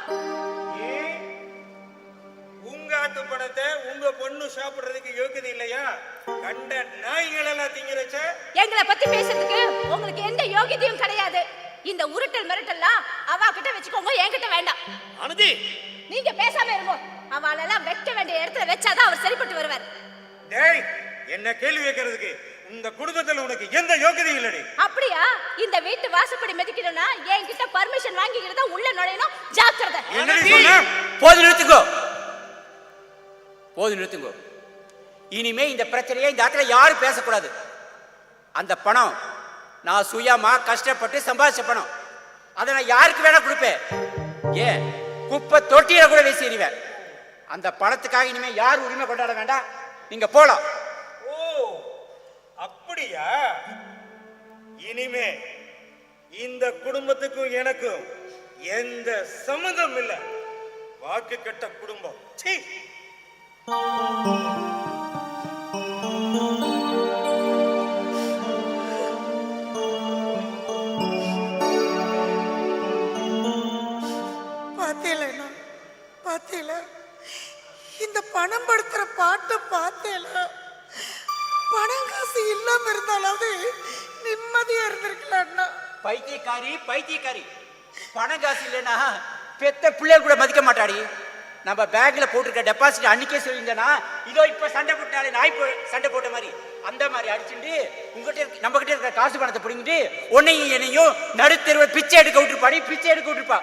உங்க ஆத்து பணத்தை உங்க பொண்ணு சாப்பிடுறதுக்கு யோகியது இல்லையா? கண்ட நாய்கள் எல்லாம் திங்கிறச்ச எங்களை பத்தி பேசுறதுக்கு உங்களுக்கு எந்த யோகியதையும் கிடையாது. இந்த உருட்டல் மிரட்டல்லாம் அவ கிட்ட வச்சுக்கோங்க, என்கிட்ட வேண்டாம். ஆனந்தி நீங்க பேசாம இருங்க. அவளெல்லாம் வைக்க வேண்டிய இடத்துல வச்சாதான் அவர் சரிப்பட்டு வருவார். டேய் என்ன கேள்வி கேட்கறதுக்கு இந்த குடும்பத்துல உனக்கு எந்த யோகியதையும் இல்லடி. அப்படியா? இந்த வீட்டு வாசப்படி மிதிக்கணும்னா என்கிட்ட பர்மிஷன் வாங்கிக்கிறதா உள்ள நுழையணும். ஜாக்கிரதை. என்னடி சொன்ன? போது நிறுத்துங்கோ, போது நிறுத்துங்கோ. இனிமே இந்த பிரச்சனையை இந்த ஆத்துல யாரும் பேசக்கூடாது. அந்த பணம் நான் சுயமா கஷ்டப்பட்டு சம்பாதிச்ச பணம். அதை நான் யாருக்கு வேணா கொடுப்பேன். ஏன் குப்பை தொட்டியில கூட வீசி எறிவேன். அந்த பணத்துக்காக இனிமே யாரும் உரிமை கொண்டாட வேண்டாம். நீங்க போலாம். ஓ அப்படியா? இனிமே இந்த குடும்பத்துக்கும் எனக்கும் எந்த சம்மந்தம் இல்லை. வாக்கு கட்ட குடும்பம். சீ. பார்த்தேல இந்த பணம் படுத்துற பாட்டை பார்த்தேல. பணம் காசு இல்லாம இருந்தாலாவது நிம்மதியா இருந்திருக்கலாம்னா. பைத்தியக்காரி பைத்தியக்காரி. பணம் காசு இல்லைன்னா பெத்த பிள்ளைய கூட மதிக்க மாட்டாடி. நம்ம பேங்க்ல போட்டிருக்க டெபாசிட் அன்னைக்கே சொல்லியிருந்தேன்னா இதோ இப்ப சண்டை போட்டாலே நாய் சண்டை போட்ட மாதிரி அந்த மாதிரி அடிச்சுட்டு உங்ககிட்ட நம்ம கிட்ட இருக்கிற காசு பணத்தை பிடிங்கிட்டு உன்னையும் என்னையும் நடுத்தெருவை பிச்சை எடுக்க விட்டுருப்பாடி. பிச்சை எடுக்க விட்டுருப்பா.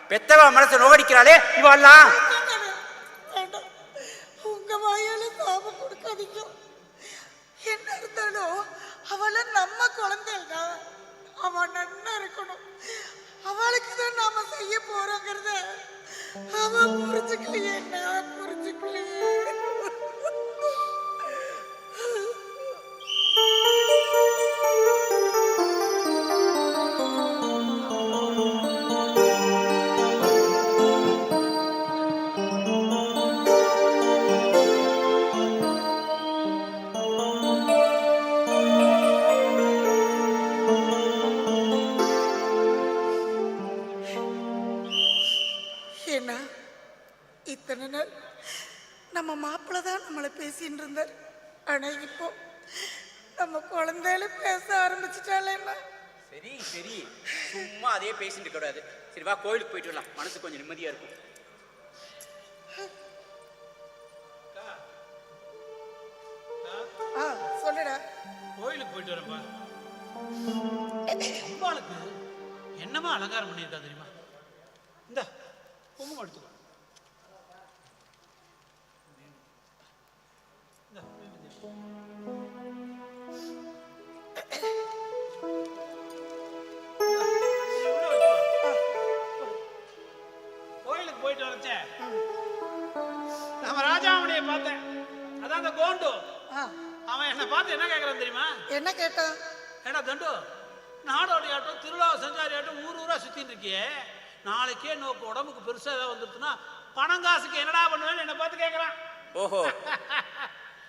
பெத்தவா மனசை நோகடிக்கிறாளே இவெல்லாம். உங்க வாயால சாபம் கொடுக்காதீங்க. என்ன இருந்தாலும் அவளை நம்ம குழந்தைதான். அவ நன்னா இருக்கணும். அவளுக்கு தான் நாம செய்ய போறோங்கிறத அவ புரிஞ்சுக்கலையே, நான் புரிஞ்சுக்கலையே. இத்தனை நாள் நம்ம மாப்பிள்ள தான் நம்மளை பேசிட்டு இருந்தார். ஆனா இப்போ நம்ம குழந்தையில பேச ஆரம்பிச்சுட்டாலேன்னா. சரி சரி சும்மா அதே பேசிட்டு இருக்க கூடாது. சரி வா கோயிலுக்கு போயிட்டு வரலாம். மனசு கொஞ்சம் நிம்மதியா இருக்கும். சொல்லுடா. கோயிலுக்கு போயிட்டு வரப்பா. அம்பாளுக்கு என்னமா அலங்காரம் பண்ணியிருக்கா தெரியுமா? இந்த குங்குமம் எடுத்துக்கோ. கோயிலுக்கு போயிட்டு வரச்சேன் நம்ம ராஜாமணியை பார்த்தேன். அதான் அந்த கோண்டு. அவன் என்ன பார்த்து என்ன கேட்கறான் தெரியுமா? என்ன கேட்டான்? ஏடா தண்டு, நாடோடி ஆட்டம் திருவிழா செஞ்சாரி ஆட்டம் ஊர் ஊரா சுத்தின்னு இருக்கியே, நாளைக்கே நோக்கு உடம்புக்கு பெருசா ஏதாவது வந்துருச்சுன்னா பணம் காசுக்கு என்னடா பண்ணுவேன்னு என்ன பார்த்து கேட்கறான். ஓஹோ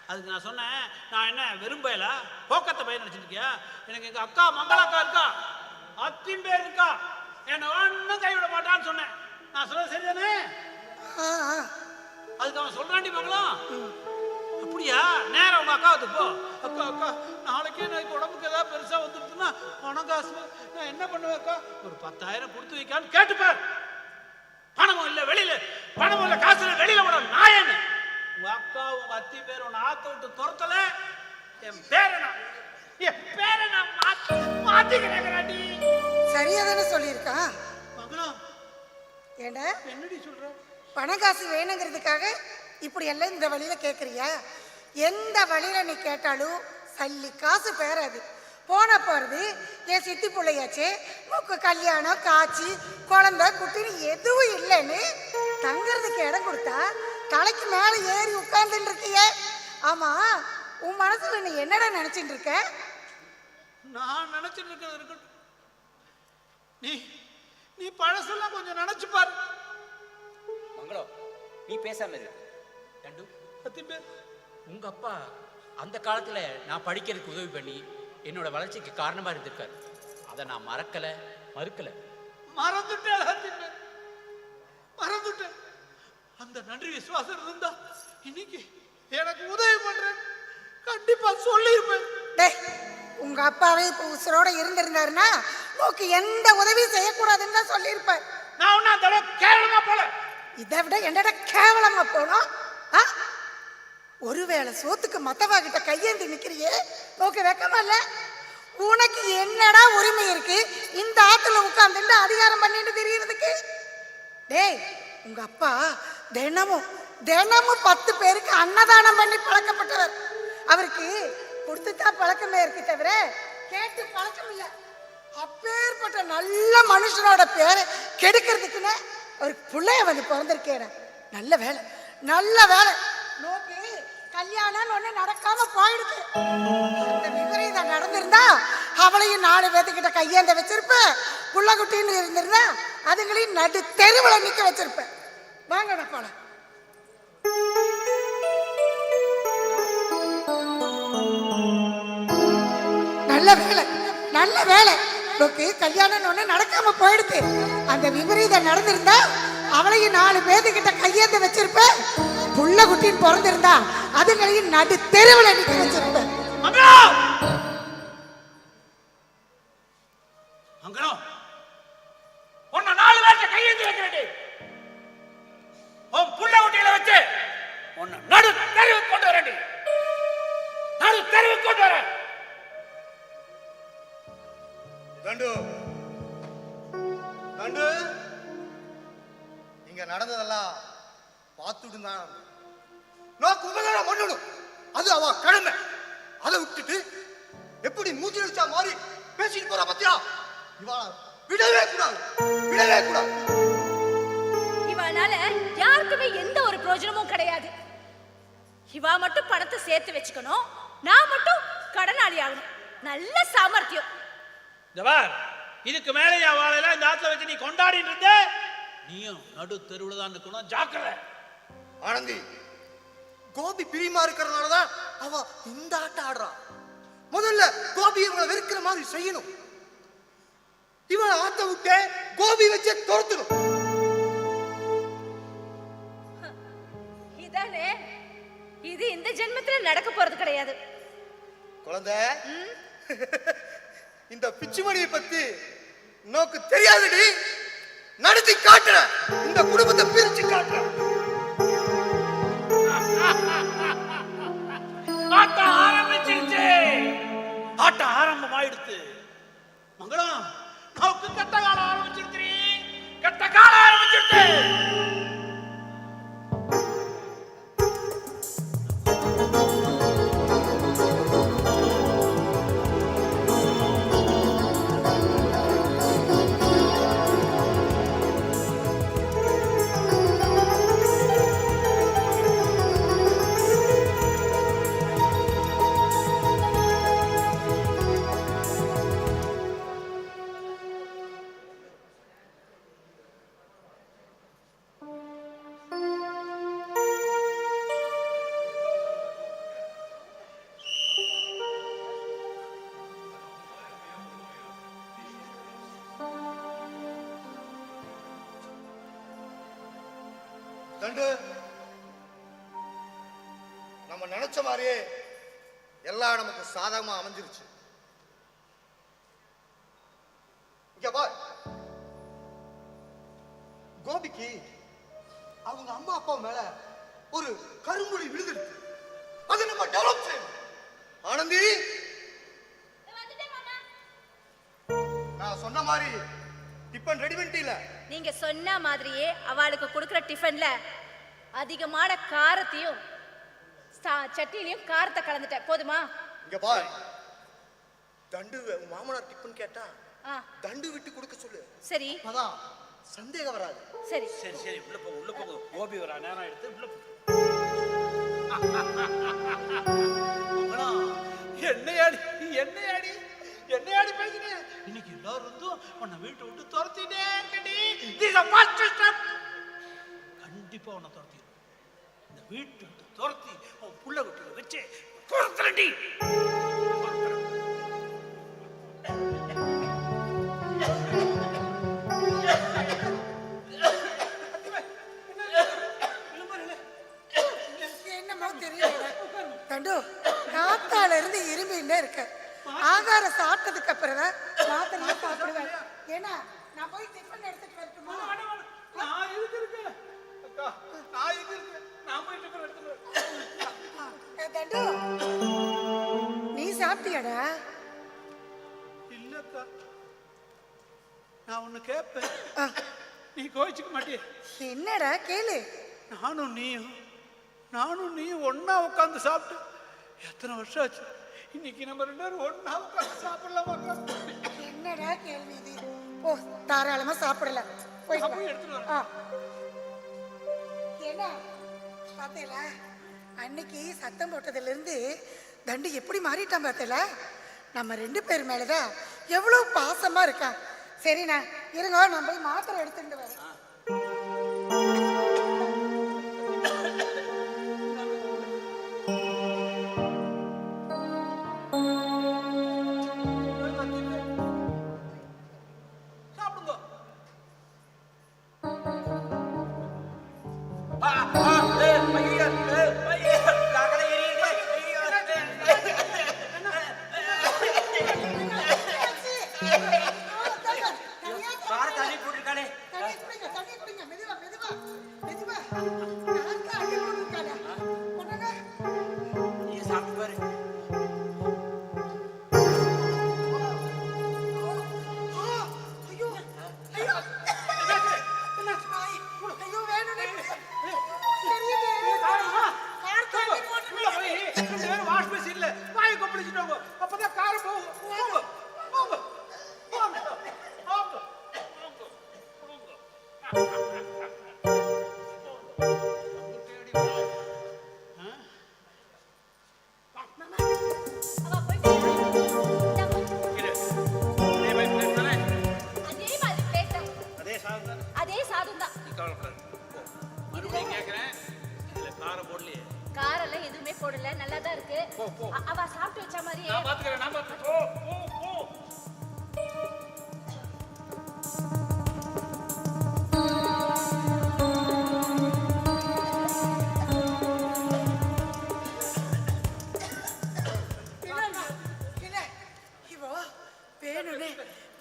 அதுக்கு நான் சொன்னேன், நான் என்ன வெறும்பயலா போக்கத்த பையன் நினச்சிருக்கியா? எனக்கு எங்கள் அக்கா மங்களாக்கா இருக்கா, அத்தின் பேர் இருக்கா, என்னை ஒன்றும் கைவிட மாட்டான்னு சொன்னேன். நான் சொன்னது சரிதானே? அதுக்கு அவன் சொல்றாண்டி மங்களம். அப்படியா? நேரம் உங்க அக்காவுக்கு போ. அக்கா அக்கா நாளைக்கே எனக்கு உடம்புக்கு ஏதாவது பெருசா வந்துருச்சுன்னா பணம் காசு நான் என்ன பண்ணுவேன் அக்கா? ஒரு 10,000 கொடுத்து வைக்கான்னு கேட்டுப்பார். பணமும் இல்லை வெளியில, பணமும் இல்லை காசு இல்லை வெளியில விட நாயன்னு உங்க அக்கா உங்க அத்தி பேர் உன்னை ஆத்த விட்டு துரத்தல. என் பேரை நான் மாத்திக்கிறேன். சரியா தானே சொல்லியிருக்கான் மங்களம். ஏண்டா என்னடி சொல்ற? பணம் காசு வேணுங்கிறதுக்காக இப்படி எல்லாம் இந்த வழியில கேட்குறியா? எந்த வழியில நீ கேட்டாலும் சல்லி காசு பேராது. போன போகிறது என் சித்தி பிள்ளையாச்சு, உக்கு கல்யாணம் காய்ச்சி குழந்தை குட்டின்னு எதுவும் இல்லைன்னு தங்கிறதுக்கு இடம் கொடுத்தா தலைக்கு மேலே ஏறி உட்கார்ந்துட்டு இருக்கிய. ஆமா, உன் மனசுல நீ என்னடா நினைச்சிட்டு இருக்க? நான் நினைச்சிட்டு இருக்கிறது இருக்கட்டும், நீ பழசெல்லாம் கொஞ்சம் நினைச்சு பாரு. மங்களம், நீ பேசாம இரு. தண்டு, பேர் உங்க அப்பா அந்த காலத்துல நான் படிக்கிறதுக்கு உதவி பண்ணி என்னோட வளர்ச்சிக்கு காரணமா இருந்திருக்காரு. அதை நான் மறுக்கல. மறந்துட்டேன். அந்த நன்றி விசுவாசம் இருந்தா இன்னைக்கு எனக்கு உதவி பண்றேன் கண்டிப்பா சொல்லியிருப்பேன். உங்க அப்பாவே இப்ப உசுரோட இருந்திருந்தாருன்னா உனக்கு எந்த உதவியும் செய்யக்கூடாதுன்னு தான் சொல்லியிருப்பேன். நான் ஒன்னும் அந்த அளவுக்கு கேவலமா போல. இதை விட என்னடா கேவலமா போனோம்? ஒருவேளை சோத்துக்கு மத்தவா கிட்ட கையேந்தி நிக்கிறியே, உனக்கு வெக்கமா இல்ல? உனக்கு என்னடா உரிமை இருக்கு இந்த ஆத்துல உட்கார்ந்து அதிகாரம் பண்ணிட்டு தெரியறதுக்கு? டேய், உங்க அப்பா தினமும் 10 பேருக்கு அன்னதானம் பண்ணி பழக்கப்பட்டவர். அவருக்கு கொடுத்துதான் பழக்கமே இருக்கு தவிர கேட்டு பழக்கம் இல்லை. அப்பேற்பட்ட நல்ல மனுஷனோட பேரை கெடுக்கிறதுக்குன்னு ஒரு பிள்ளைய வந்து பிறந்திருக்கேன். நல்ல வேலை நோக்கி கல்யாணம் ஒண்ணு நடக்காம போயிடுச்சு. அந்த விபரீதம் நடந்திருந்தா அவளையும் 4 பேத்துக்கிட்ட கையேந்த வச்சிருப்பேன். புள்ள குட்டின்னு இருந்திருந்தா அதுங்களையும் நடு தெருவில் நிக்க வச்சிருப்பேன். வாங்க போல. நல்ல வேலை நோக்கி கல்யாணம் ஒண்ணு நடக்காம போயிடுச்சு. அந்த விபரீதம் நடந்திருந்தா அவளையும் 4 பேத்துக்கிட்ட கையேந்த வச்சிருப்பேன். புள்ள குட்டின்னு பிறந்திருந்தா அதுங்களையும் நடு தெருவில் நிக்க வச்சிருப்பேன். உன்னை 4 பேர்த்த கையேந்தி வைக்கிறேன். உன் புள்ள குட்டியில வச்சு உன்னை நடு தெருவுக்கு கொண்டு வரேன். தண்டு இங்க நடந்ததெல்லாம் பார்த்துட்டு தான் நான் குமரன் பண்ணணும். அது அவ கடமை. அதை விட்டுட்டு எப்படி மூஞ்சி அடிச்சா மாதிரி பேசிட்டு போறா பத்தியா? இவள விடவே கூடாது. இவனால யாருக்குமே எந்த ஒரு பிரயோஜனமும் கிடையாது. இவா மட்டும் பணத்தை சேர்த்து வச்சுக்கணும், நான் மட்டும் கடனாளி ஆகணும். நல்ல சாமர்த்தியம். இதுக்கு மேலே அவளெல்லாம் இந்த ஆத்துல வச்சு நீ கொண்டாடிட்டு இருந்த, நீயும் நடு தெருவுல தான் இருக்கணும். ஜாக்கிரதை. ஆனந்தி, கோபி பிரியமா இருக்கிறதுனாலதான் அவ இந்த ஆட்டம் ஆடுறான். முதல்ல கோபி இவங்களை வெறுக்கிற மாதிரி செய்யணும். இவளை ஆத்த விட்டு கோபி வச்சு துரத்தணும். இதானே இது இந்த ஜென்மத்துல நடக்க போறது கிடையாது. குழந்தை, இந்த பிச்சுமணியை பத்தி நோக்கு தெரியாதுடி. நடத்தி காட்டுற, இந்த குடும்பத்தை பிரிச்சு காட்டுற. ஆட்டம் ஆரம்பமாயிடுத்து. மங்களம், நோக்கு கெட்ட காலம் ஆரம்பிச்சிருச்சு. தண்டு நம்ம நினைச்ச மாதிரியே எல்லாம் நமக்கு சாதகமா அமைஞ்சிருச்சு. இங்க பா, கோபிக்கு அவங்க அம்மா அப்பா மேல ஒரு கரும்புடி விழுந்துருக்கு. அதை நம்ம டெவலப் செய்யணும். ஆனந்தி, நான் சொன்ன மாதிரி டிஃபன் ரெடி பண்ணிட்டீல? நீங்க சொன்ன மாதிரியே அவளுக்கு கொடுக்கிற டிஃபன்ல அதிகமான காரத்தையும் சட்னிலையும் காரத்தை கலந்துட்டேன். போதுமா? இங்க பா, தண்டு மாமனார் டிஃபன் கேட்டா தண்டு விட்டு கொடுக்க சொல்லு. சரி, அதான் சந்தேகம் வராது. சரி சரி சரி, உள்ள போங்க உள்ள போங்க. கோபி வர நேரம் எடுத்து உள்ள போங்க. என்னையாடி பேசுறேன். இன்னைக்கு எல்லாரும் வந்து உன்னை வீட்டை விட்டு துரத்திட்டே இருக்கடி. கண்டிப்பா உன்னை துரத்திடும். இந்த வீட்டை விட்டு துரத்தி உன் புள்ள குட்டியில வச்சு துரத்துறடி. என்னமோ தெரியல தண்டு, காத்தால இருந்து இரும்பின்னே இருக்க. ஆகாரம் சாப்பிட்டதுக்கு அப்புறம் தான் மாத்திரை சாப்பிடுவேன். ஏன்னா நான் போய் டிஃபன் எடுத்துட்டு வரட்டுமா? நான் எதுக்கு இருக்கேன் அக்கா? நான் எதுக்கு இருக்கேன்? நான் போய் டிஃபன் எடுத்துட்டு வரேன். தண்டு, நீ சாப்பிட்டியாடா? இல்லக்கா, நான் ஒண்ணு கேட்பேன், நீ கோவிச்சுக்க மாட்டியே? என்னடா கேளு. நானும் நீயும் ஒன்னா உட்காந்து சாப்பிட்டு எத்தனை வருஷம் ஆச்சு. இன்னைக்கு நம்ம 2 பேரும் ஒன்னா உட்காந்து சாப்பிடலாமா? என்னடா கேள்வி இது? ஓ, தாராளமா சாப்பிடலாம். போய் எடுத்துட்டு வரேன். என்ன பாத்தீங்களா, அன்னைக்கு சத்தம் போட்டதுல இருந்து தண்டு எப்படி மாறிட்டான் பாத்தீங்களா? நம்ம 2 பேர் மேலதான் எவ்வளவு பாசமா இருக்கான். சரிண்ணா, இருங்க, நான் போய் மாத்திரை எடுத்துட்டு வரேன். காரெல்லாம் எதுவுமே போடல, நல்லா தான் இருக்கு. அவ சாப்பிட்டு வச்ச மாதிரியே. நான் பாத்துக்கிறேன்.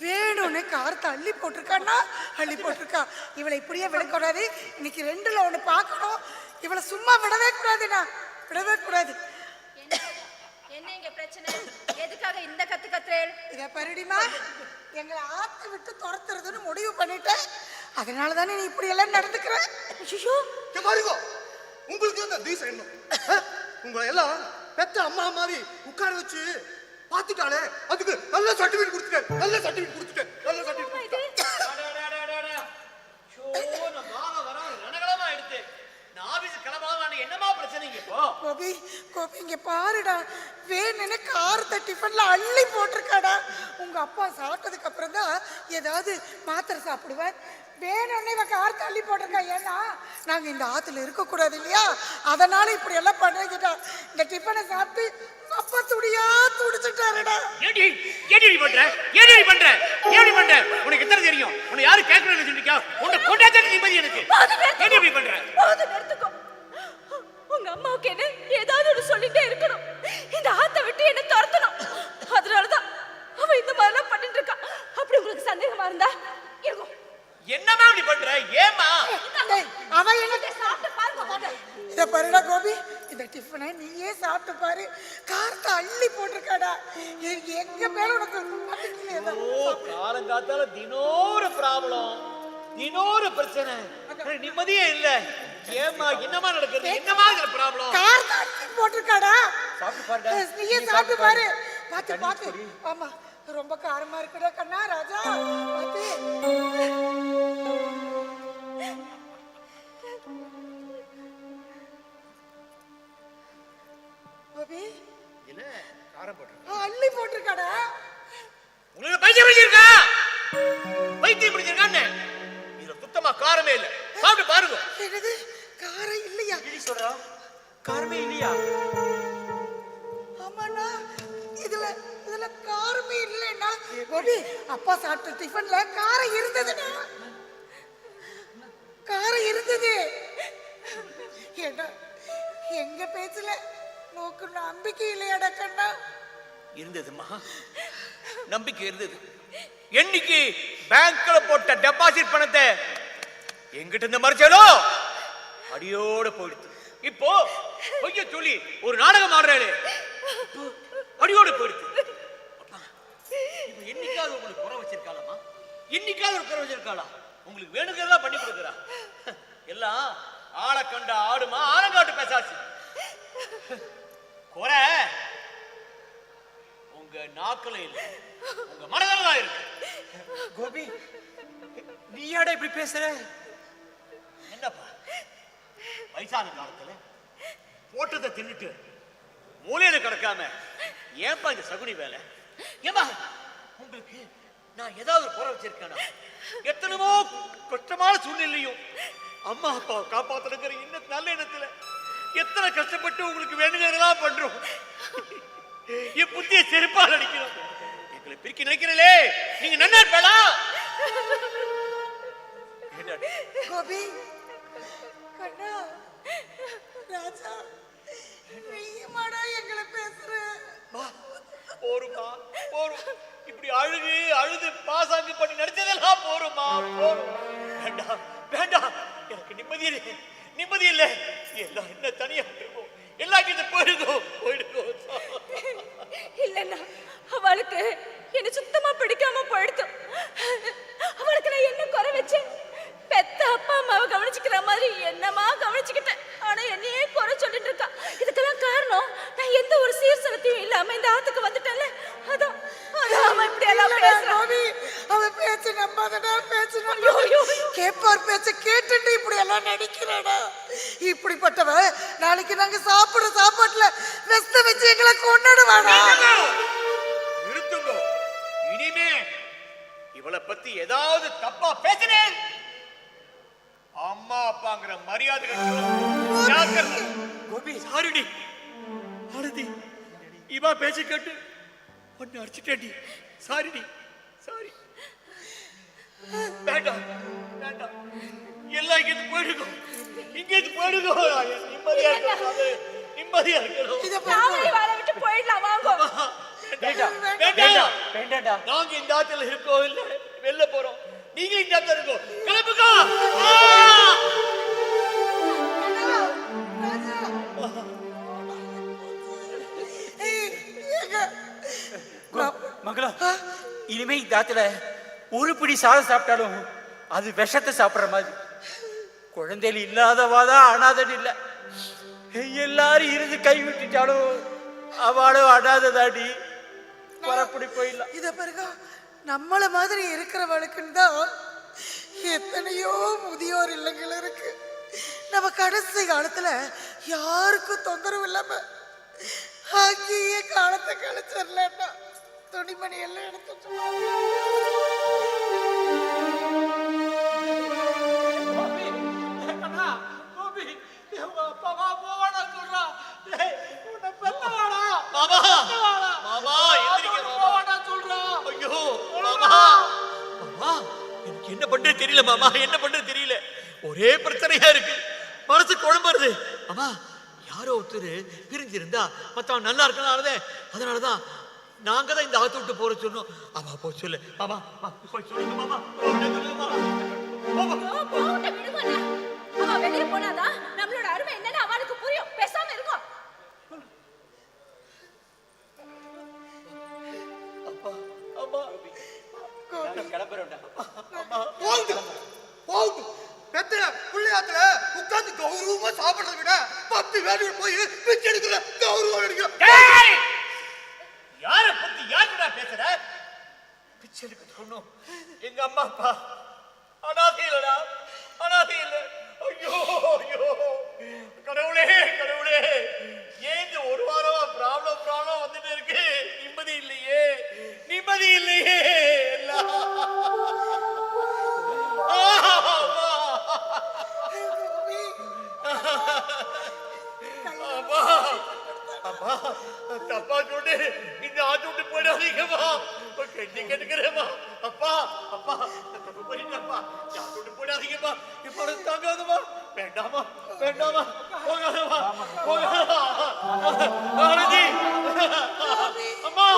வேணும்னு காரத்தை அள்ளி போட்டிருக்கான்னா அள்ளி போட்டிருக்கா. இவளை இப்படியே விடக்கூடாது. இன்னைக்கு 2ல 1 பார்க்கணும். இவளை சும்மா விடவே கூடாதுண்ணா, விடவே கூடாது. என்ன இங்க பிரச்சனை? எதுக்காக இந்த கத்துறேன்? இத பரிடிமா, எங்களை ஆத்து விட்டு துரத்துறதுன்னு முடிவு பண்ணிட்டேன். அதனால தானே நீ இப்படி எல்லாம் நடந்துக்கிற. பாருங்க, உங்களுக்கு அந்த தீசை என்ன? உங்களை எல்லாம் பெத்த அம்மா மாதிரி உட்கார வச்சு பாத்துட்டாலே, அதுக்கு நல்ல சர்டிபிகேட் கொடுத்துட்டேன். கோபி, கோபி இங்க பாருடா, வேணும்னு காரத்தை டிஃபன்ல அள்ளி போட்டிருக்காடா. உங்க அப்பா சாப்பிட்டதுக்கு அப்புறம் தான் ஏதாவது மாத்திரை சாப்பிடுவேன். வேணும்னு இவ காரத்தை அள்ளி போட்டிருக்கா. ஏன்னா நாங்க இந்த ஆத்துல இருக்கக்கூடாது இல்லையா, அதனால இப்படி எல்லாம் பண்ணிக்கிட்டா. இந்த டிஃபனை சாப்பிட்டு அப்பா துடியா துடிச்சுட்டாருடா. ஏடி பண்ற உனக்கு எத்தனை தெரியும்? உன்னை யாரு கேட்கணும்னு சொல்லிருக்கா? உன்னை கொண்டாதான் நிம்மதி எனக்கு. ஏடி இப்படி பண்ற? எப்படியாவது நிறுத்துக்கோ. உங்க அம்மாவுக்கு என்ன ஏதாவது ஒரு சொல்லிட்டே இருக்கணும். இந்த ஆத்த விட்டு என்ன துரத்தணும். அதனாலதான் அவ இந்த மாதிரிலாம் பண்ணிட்டு இருக்கா. அப்படி உங்களுக்கு சந்தேகமா இருந்தா இருக்கும். என்னமா இப்படி பண்ற? ஏமா அவ என்ன சாப்பிட்டு பாருங்க. இத பாருடா கோபி, இந்த டிஃபனை நீயே சாப்பிட்டு பாரு. காரத்தை அள்ளி போட்டிருக்காடா. எங்க மேல உனக்கு காலங்காத்தால தினோரு ப்ராப்ளம், தினோரு பிரச்சனை, நிம்மதியே இல்ல. ஏமா என்னமா நடக்குது? என்னமா இதுல ப்ராப்ளம்? காரத்தை அள்ளி போட்டிருக்காடா. சாப்பிட்டு பாருடா. நீயே சாப்பிட்டு பாரு. பாத்து பாத்து. ஆமா ரொம்ப காரமா இருக்குடா கண்ணா ராஜா. பாத்து. கோபி என்ன காரம் போட்டு அள்ளி போட்டிருக்காடா. உங்களுக்கு பைத்தியம் பிடிச்சிருக்கா? பைத்தியம் பிடிச்சிருக்கான்னு இதுல சுத்தமா காரமே இல்ல. சாப்பிட்டு பாருங்க. என்னது காரம் இல்லையா? நீ சொல்றா காரமே இல்லையா? ஆமாண்ணா, இதுல காரமே இல்லைன்னா கோபி அப்பா சாப்பிட்ட டிஃபன்ல காரம் இருந்ததுண்ணா. காரம் இருந்தது. ஏண்டா எங்க பேச்சுல நோக்கு நம்பிக்கை இல்லையாடா கண்ணா? இருந்ததுமா, நம்பிக்கை இருந்தது. என்னைக்கு பேங்க்ல போட்ட டெபாசிட் பணத்தை எங்கிட்ட இருந்து மறைச்சாலோ அடியோட போயிடுச்சு. இப்போ பொய்ய சொல்லி ஒரு நாடகம் ஆடுறாரு, அடியோட போயிடுச்சு. என்னைக்காவது உங்களுக்கு குறை வச்சிருக்காளமா? என்னைக்காவது ஒரு குறை வச்சிருக்காளா? உங்களுக்கு வேணுங்கிறதா பண்ணி கொடுக்குறா. எல்லாம் ஆளை கண்ட ஆடுமா, ஆலங்காட்டு பேசாச்சு. குறை உங்க நாக்குல இல்ல, உங்க மனதில தான் இருக்கு. கோபி நீ யாடா இப்படி பேசுற? என்னப்பா வயசான காலத்துல போட்டதை தின்னுட்டு மூலையில கிடக்காம ஏன்பா இந்த சகுனி வேலை? ஏமா உங்களுக்கு நான் ஏதாவது குறை வச்சிருக்கேனா? எத்தனமோ கஷ்டமான சூழ்நிலையும் அம்மா அப்பாவை காப்பாத்தணுங்கிற இன்னும் நல்ல எண்ணத்துல எத்தனை கஷ்டப்பட்டு உங்களுக்கு வேணுங்கிறதெல்லாம் பண்றோம். என் புத்திய செருப்பால் அடிக்கிறோம். எங்களை பிரிக்க நினைக்கிறீங்களே, நீங்க நன்னா இருப்பா? கோபி கண்ணா ராஜா, நீயுமாடா எங்களை பேசுற? போருமா போரும். இப்படி அழுது அழுது பாசாங்கு பண்ணி நடிச்சதெல்லாம் போருமா போரும். வேண்டாம் வேண்டாம், எனக்கு நிம்மதி இல்லை, நிம்மதி இல்லை. எல்லாம் என்ன தனியா இருக்கும், எல்லாம் கிட்ட போயிடுங்கோ போயிடுங்கோ. இல்லைன்னா அவளுக்கு என்ன சுத்தமா பிடிக்காம போயிடுது. அவளுக்கு நான் என்ன குறை வச்சேன்? பெத்த அப்பா அம்மாவை கவனிச்சுக்கிற மாதிரி என்னமா கவனிச்சுக்கிட்டேன். ஆனா என்னையே குறை சொல்லிட்டு இருக்கா. இதுக்கெல்லாம் காரணம் நான் எந்த ஒரு சீர்சனத்தையும் இல்லாம இந்த ஆத்துக்கு வந்துட்டேன்ல. அதான் அவன் இப்படி எல்லாம் பேசுறான். அவன் பேச்சு நம்பாதடா, பேச்சு கேப்பார் பேச்ச கேட்டுட்டு இப்படி எல்லாம் நடிக்கிறாடா. இப்படிப்பட்டவ நாளைக்கு நாங்க சாப்பிடுற சாப்பாட்டுல வெஸ்த வச்சு எங்களை கொண்டாடுவாடா. நிறுத்துங்க. இனிமே இவளை பத்தி ஏதாவது தப்பா பேசினேன், அம்மா அப்பாங்கிற மரியாதை கோபி சாரிடி. அழுதி இவா பேச்சு கேட்டு ஒன்னு அடிச்சுட்டேடி. சாரிடி, சாரி. வேண்டாம் வேண்டாம், எல்லாம் இங்கேருந்து போயிடுங்க, இங்கேருந்து போயிடுங்க. நிம்மதியா இருக்கணும், நிம்மதியா இருக்கணும். விட்டு போயிடலாம் வாங்க. வேண்டாம், நாங்க இந்த ஆத்துல இருக்கோம் இல்ல வெளில போறோம். நீங்க இந்த ஆத்துல இருக்கோ, கிளம்புங்க. மகளா, இனிமே இந்த ஆத்துல ஒரு பிடி சாதம் சாப்பிட்டாலும் அது விஷத்தை சாப்பிடுற மாதிரி. குழந்தைகள் இல்லாதவாதான் அனாதன் இல்ல. எல்லாரும் இருந்து கை விட்டுட்டாலும் அவளும் அனாததாடி. வரப்படி போயிடலாம். இத பிறகு நம்மள மாதிரி இருக்கிறவளுக்குன்னு தான் எத்தனையோ முதியோர் இல்லங்கள் இருக்கு. நம்ம கடைசி காலத்துல யாருக்கும் தொந்தரவு இல்லாம அங்கேயே காலத்தை கழிச்சிடலன்னா துணிமணி எல்லாம் எடுத்துட்டு என்ன பண்றது தெரியல மாமா, என்ன பண்றது தெரியல. ஒரே பிரச்சனையா இருக்கு. மனசு குழம்புறது. அம்மா யாரோ ஒருத்தர் பிரிஞ்சிருந்தா மற்றவன் நல்லா இருக்கனாலதே, அதனாலதான் நாங்க தான் இந்த ஆத்து விட்டு போற சொன்னோம். ஆமா போய் சொல்லு. ஆமா போய் சொல்லுங்க மாமா. அவ வெளியே போனாதான் நம்மளோட அருமை என்னன்னு அவளுக்கு புரியும். பேசாம இருக்கும். அப்பா அம்மா கிளம்புறேன்டா. பெத்த பிள்ளையாத்துல உட்கார்ந்து கௌரவமா சாப்பிடுறத விட 10 வேலைக்கு போய் பிச்சை எடுக்கிற கௌரவம் எடுக்கிறோம். யார பத்தி யாருடா பேசுற? பிச்சை எடுக்க தோணும். எங்க அம்மா அப்பா அனாதை இல்லடா, அனாதை இல்ல. ஐயோ ஐயோ கடவுளே கடவுளே, ஏங்க ஒரு வாரமா ப்ராப்ளம் வந்துட்டு இருக்கு. நிம்மதி இல்லையே, நிம்மதி இல்லையே. தப்பா சொல்லு, இந்த ஆத்து விட்டு போயிடாதீங்கம்மா. கெட்டி கேட்டுக்கிறேம்மா. அப்பா அப்பா தப்பு பண்ணிட்டப்பா, ஆத்து விட்டு போயிடாதீங்கம்மா. இப்ப தாங்காதம்மா. வேண்டாமா வேண்டாமா, போகாதம்மா போகாதா. ஆனந்தி அம்மா,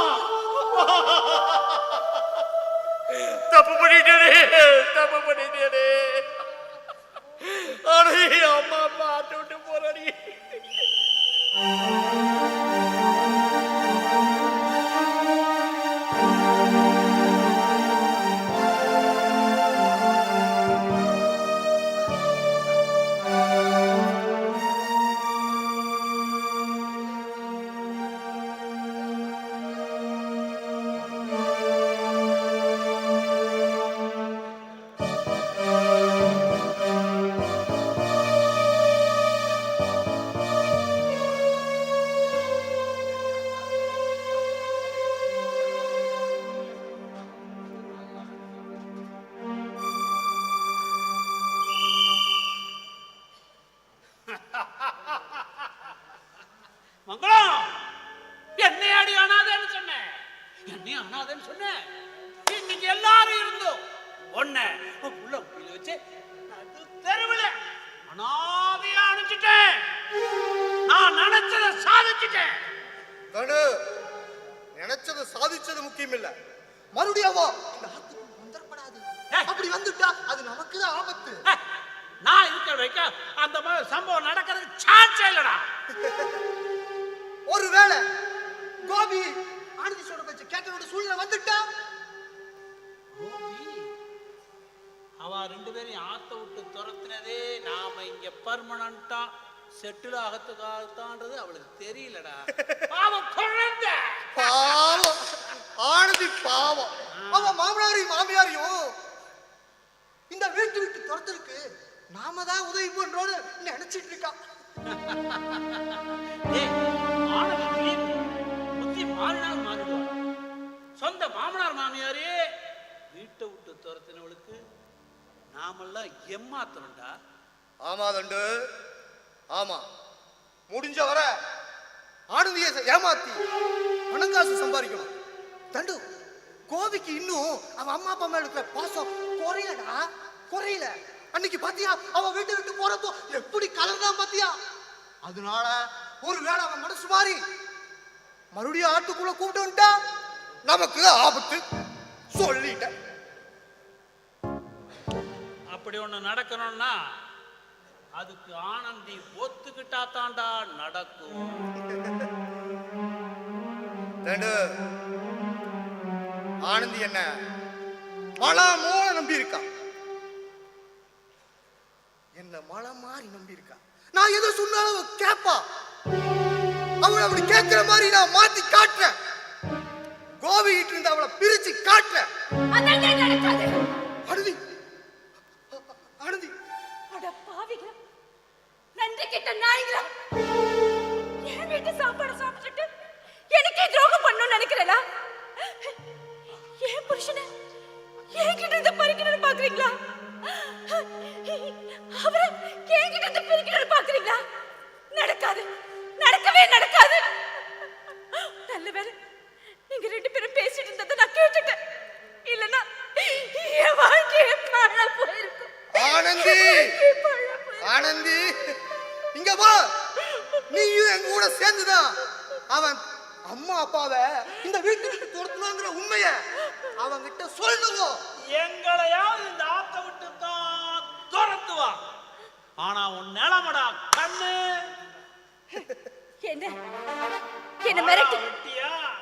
தப்பு பண்ணிட்டே தப்பு பண்ணிட்டே. ஆனந்தி அம்மா அப்பா ஆத்து விட்டு போறாடி. மங்களம், என்னையாடி அனாதைன்னு சொன்னேன்? என்னையும் அனாதைன்னு சொன்னேன். இன்னைக்கு எல்லாரும் இருந்தோம் ஒன்ன புள்ள புள்ள வச்சு தெருவில் அனாதையா அனுப்பிச்சிட்டேன். நான் நினைச்சதை சாதிச்சுட்டேன். நினைச்சதை சாதிச்சது முக்கியம் இல்ல, மறுபடியும் இந்த ஆத்துக்கு வந்துடப்படாது. அப்படி வந்துட்டா அது நமக்கு தான் ஆபத்து. நான் இருக்கிற வைக்க அந்த மாதிரி சம்பவம் நடக்கிறதுக்கு சான்ஸே இல்லடா. ஒருவேளை கோபி ஆனந்தி சொல்ற பேச்ச கேட்கறோட சூழ்நிலை வந்துட்டா, அவ ரெண்டு பேரையும் ஆத்த விட்டு துரத்தினதே நாம இங்க பர்மனண்டா செட்டில் ஆகத்துக்காகத்தான்றது அவளுக்கு தெரியலடா. பாவம் குழந்தை, பாவம் ஆனந்தி பாவம். அவ மாமனாரையும் மாமியாரையும் இந்த வீட்டு விட்டு துரத்துருக்கு நாம தான் உதவி பண்றோம்னு நினைச்சிட்டு இருக்கா. புத்தி மாறினால் மாறிடுவாள். சொந்த மாமனார் மாமியாரே வீட்டை விட்டு துரத்தினவளுக்கு நாமெல்லாம் ஏமாத்தணும்டா. ஆமா தண்டு, ஆமா. முடிஞ்ச வர ஆனந்தியை ஏமாத்தி பணங்காசு சம்பாதிக்கணும். தண்டு, கோபிக்கு இன்னும் அவன் அம்மா அப்பா மேல இருக்கிற பாசம் குறையலடா, குறையல. அன்னைக்கு பாத்தியா அவன் வீட்டை விட்டு போறப்போ எப்படி கலர்தான் பாத்தியா. அதனால ஒருவேளை அவன் மனசு மாறி மறுபடியும் ஆட்டுக்குள்ள கூப்பிட்டு வந்துட்டா நமக்கு ஆபத்து சொல்லிட்ட. அப்படி ஒண்ணு நடக்கணும்னா அதுக்கு ஆனந்தி ஒத்துக்கிட்டா தாண்டா நடக்கும். ஆனந்தி என்ன மழை மூல நம்பி இருக்கா, என்ன மழை மாறி நம்பி இருக்கா. நான் எதை சொன்னாலும் கேட்பா. அவளை அப்படி கேட்கிற மாதிரி நான் மாத்தி காட்டுறேன். கோவி கிட்ட இருந்து அவளை பிரிச்சு காட்டுறேன். ஆனந்தி, ஆனந்தி, அட பாவிகளா, நன்றி கிட்ட நாய்களா, என் வீட்டு சாப்பாடு சாப்பிட்டுட்டு எனக்கே துரோகம் பண்ணணும்னு நினைக்கிறேனா? என் புருஷனை என்கிட்ட இருந்து பறிக்கணும்னு பாக்குறீங்களா? அவரை என்கிட்ட இருந்து பிரிக்கணும்னு பாக்குறீங்களா? நடக்காது, நடக்கவே நடக்காது. நல்ல வேலை நீங்க ரெண்டு பேரும் பேசிட்டு இருந்ததை நான் கேட்டுட்டேன். இல்லைன்னா என் வாழ்க்கையே பாழா போயிருக்கும். ஆனந்தி, ஆனந்தி, எங்க கூட சேர்ந்துதான் அவன் அம்மா அப்பாவை இந்த வீட்டு விட்டு துரத்தணுங்கிற உண்மைய அவங்கிட்ட சொல்லுவோம். எங்களையாவது இந்த ஆத்த விட்டு தான் துரத்துவா. ஆனா உன் நிலமடா கண்ணு. என்ன மிரட்டி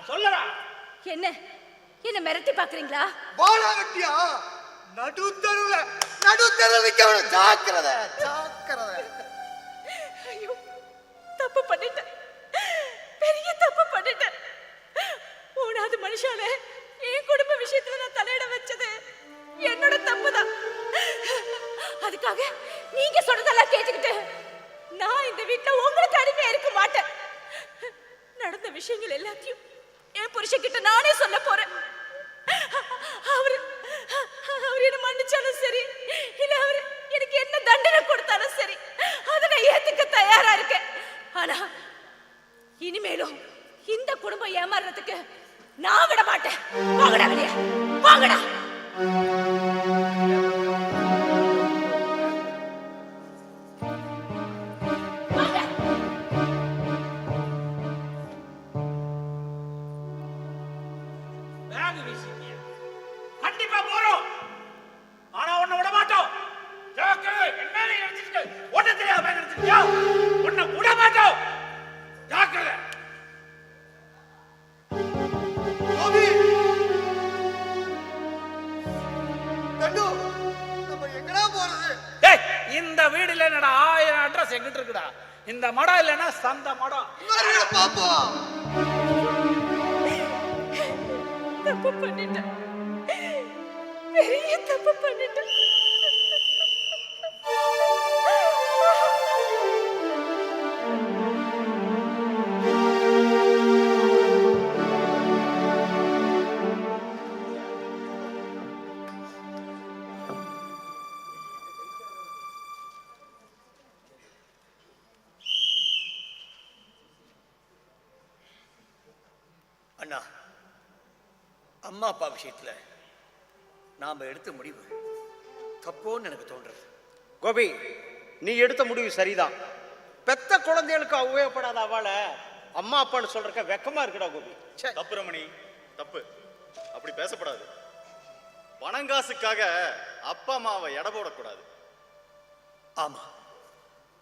சொல்லடா. என்ன மிரட்டி பாக்குறீங்களா? பாலா வெட்டியா நடுத்தருல நிக்கணும். ஜாக்கிரதை ஜாக்கிரதை. ஐயோ, தப்பு பண்ணிட்டேன், பெரிய தப்பு பண்ணிட்டேன். மூணாவது மனுஷால என் குடும்ப விஷயத்துல நான் தலையிட வச்சது என்னோட தப்புதான். அதுக்காக நீங்க சொல்றதெல்லாம் கேட்டுக்கிட்டு நான் இந்த வீட்டுல உங்களுக்கு அடிமையா இருக்க மாட்டேன். நடந்த விஷயங்கள் எல்லாத்தையும் என் புருஷன்கிட்ட நானே சொல்ல போறேன். அவர் என்ன மன்னிச்சாலும் சரி, இல்ல அவர் எனக்கு என்ன தண்டனை கொடுத்தாலும் சரி, அதை நான் ஏத்துக்க தயாரா இருக்கேன். ஆனா இனிமேலும் இந்த குடும்பம் ஏமாறுறதுக்கு நான் விட மாட்டேன். வாங்கடா வெளியே, வாங்கடா. கண்டிப்பா போறோம். ஆனா உன்னை விட மாட்டோம். ஒண்ணு தெரியாம நினைச்சிருக்கியா? உன்னை விட மாட்டோம். ஜாக்கிரதை. இந்த வீடுல என்னடா 1000 அட்ரஸ் எங்கிட்ட இருக்குடா. இந்த மடம் இல்லைன்னா சந்த மடம். பாப்போம். தப்பு பண்ணிட்டேன், பெரிய தப்பு பண்ணிட்டேன். அண்ணா, அம்மா அப்பா விஷயத்துல நாம எடுத்த முடிவு தப்போன்னு எனக்கு தோன்றது. கோபி, நீ எடுத்த முடிவு சரிதான். பெத்த குழந்தைகளுக்கு உபயோகப்படாத அவளை அம்மா அப்பான்னு சொல்றக்க வெக்கமா இருக்குடா கோபி. தப்பு ரமணி, தப்பு. அப்படி பேசப்படாது. பணங்காசுக்காக அப்பா அம்மாவை எடை போடக்கூடாது. ஆமா,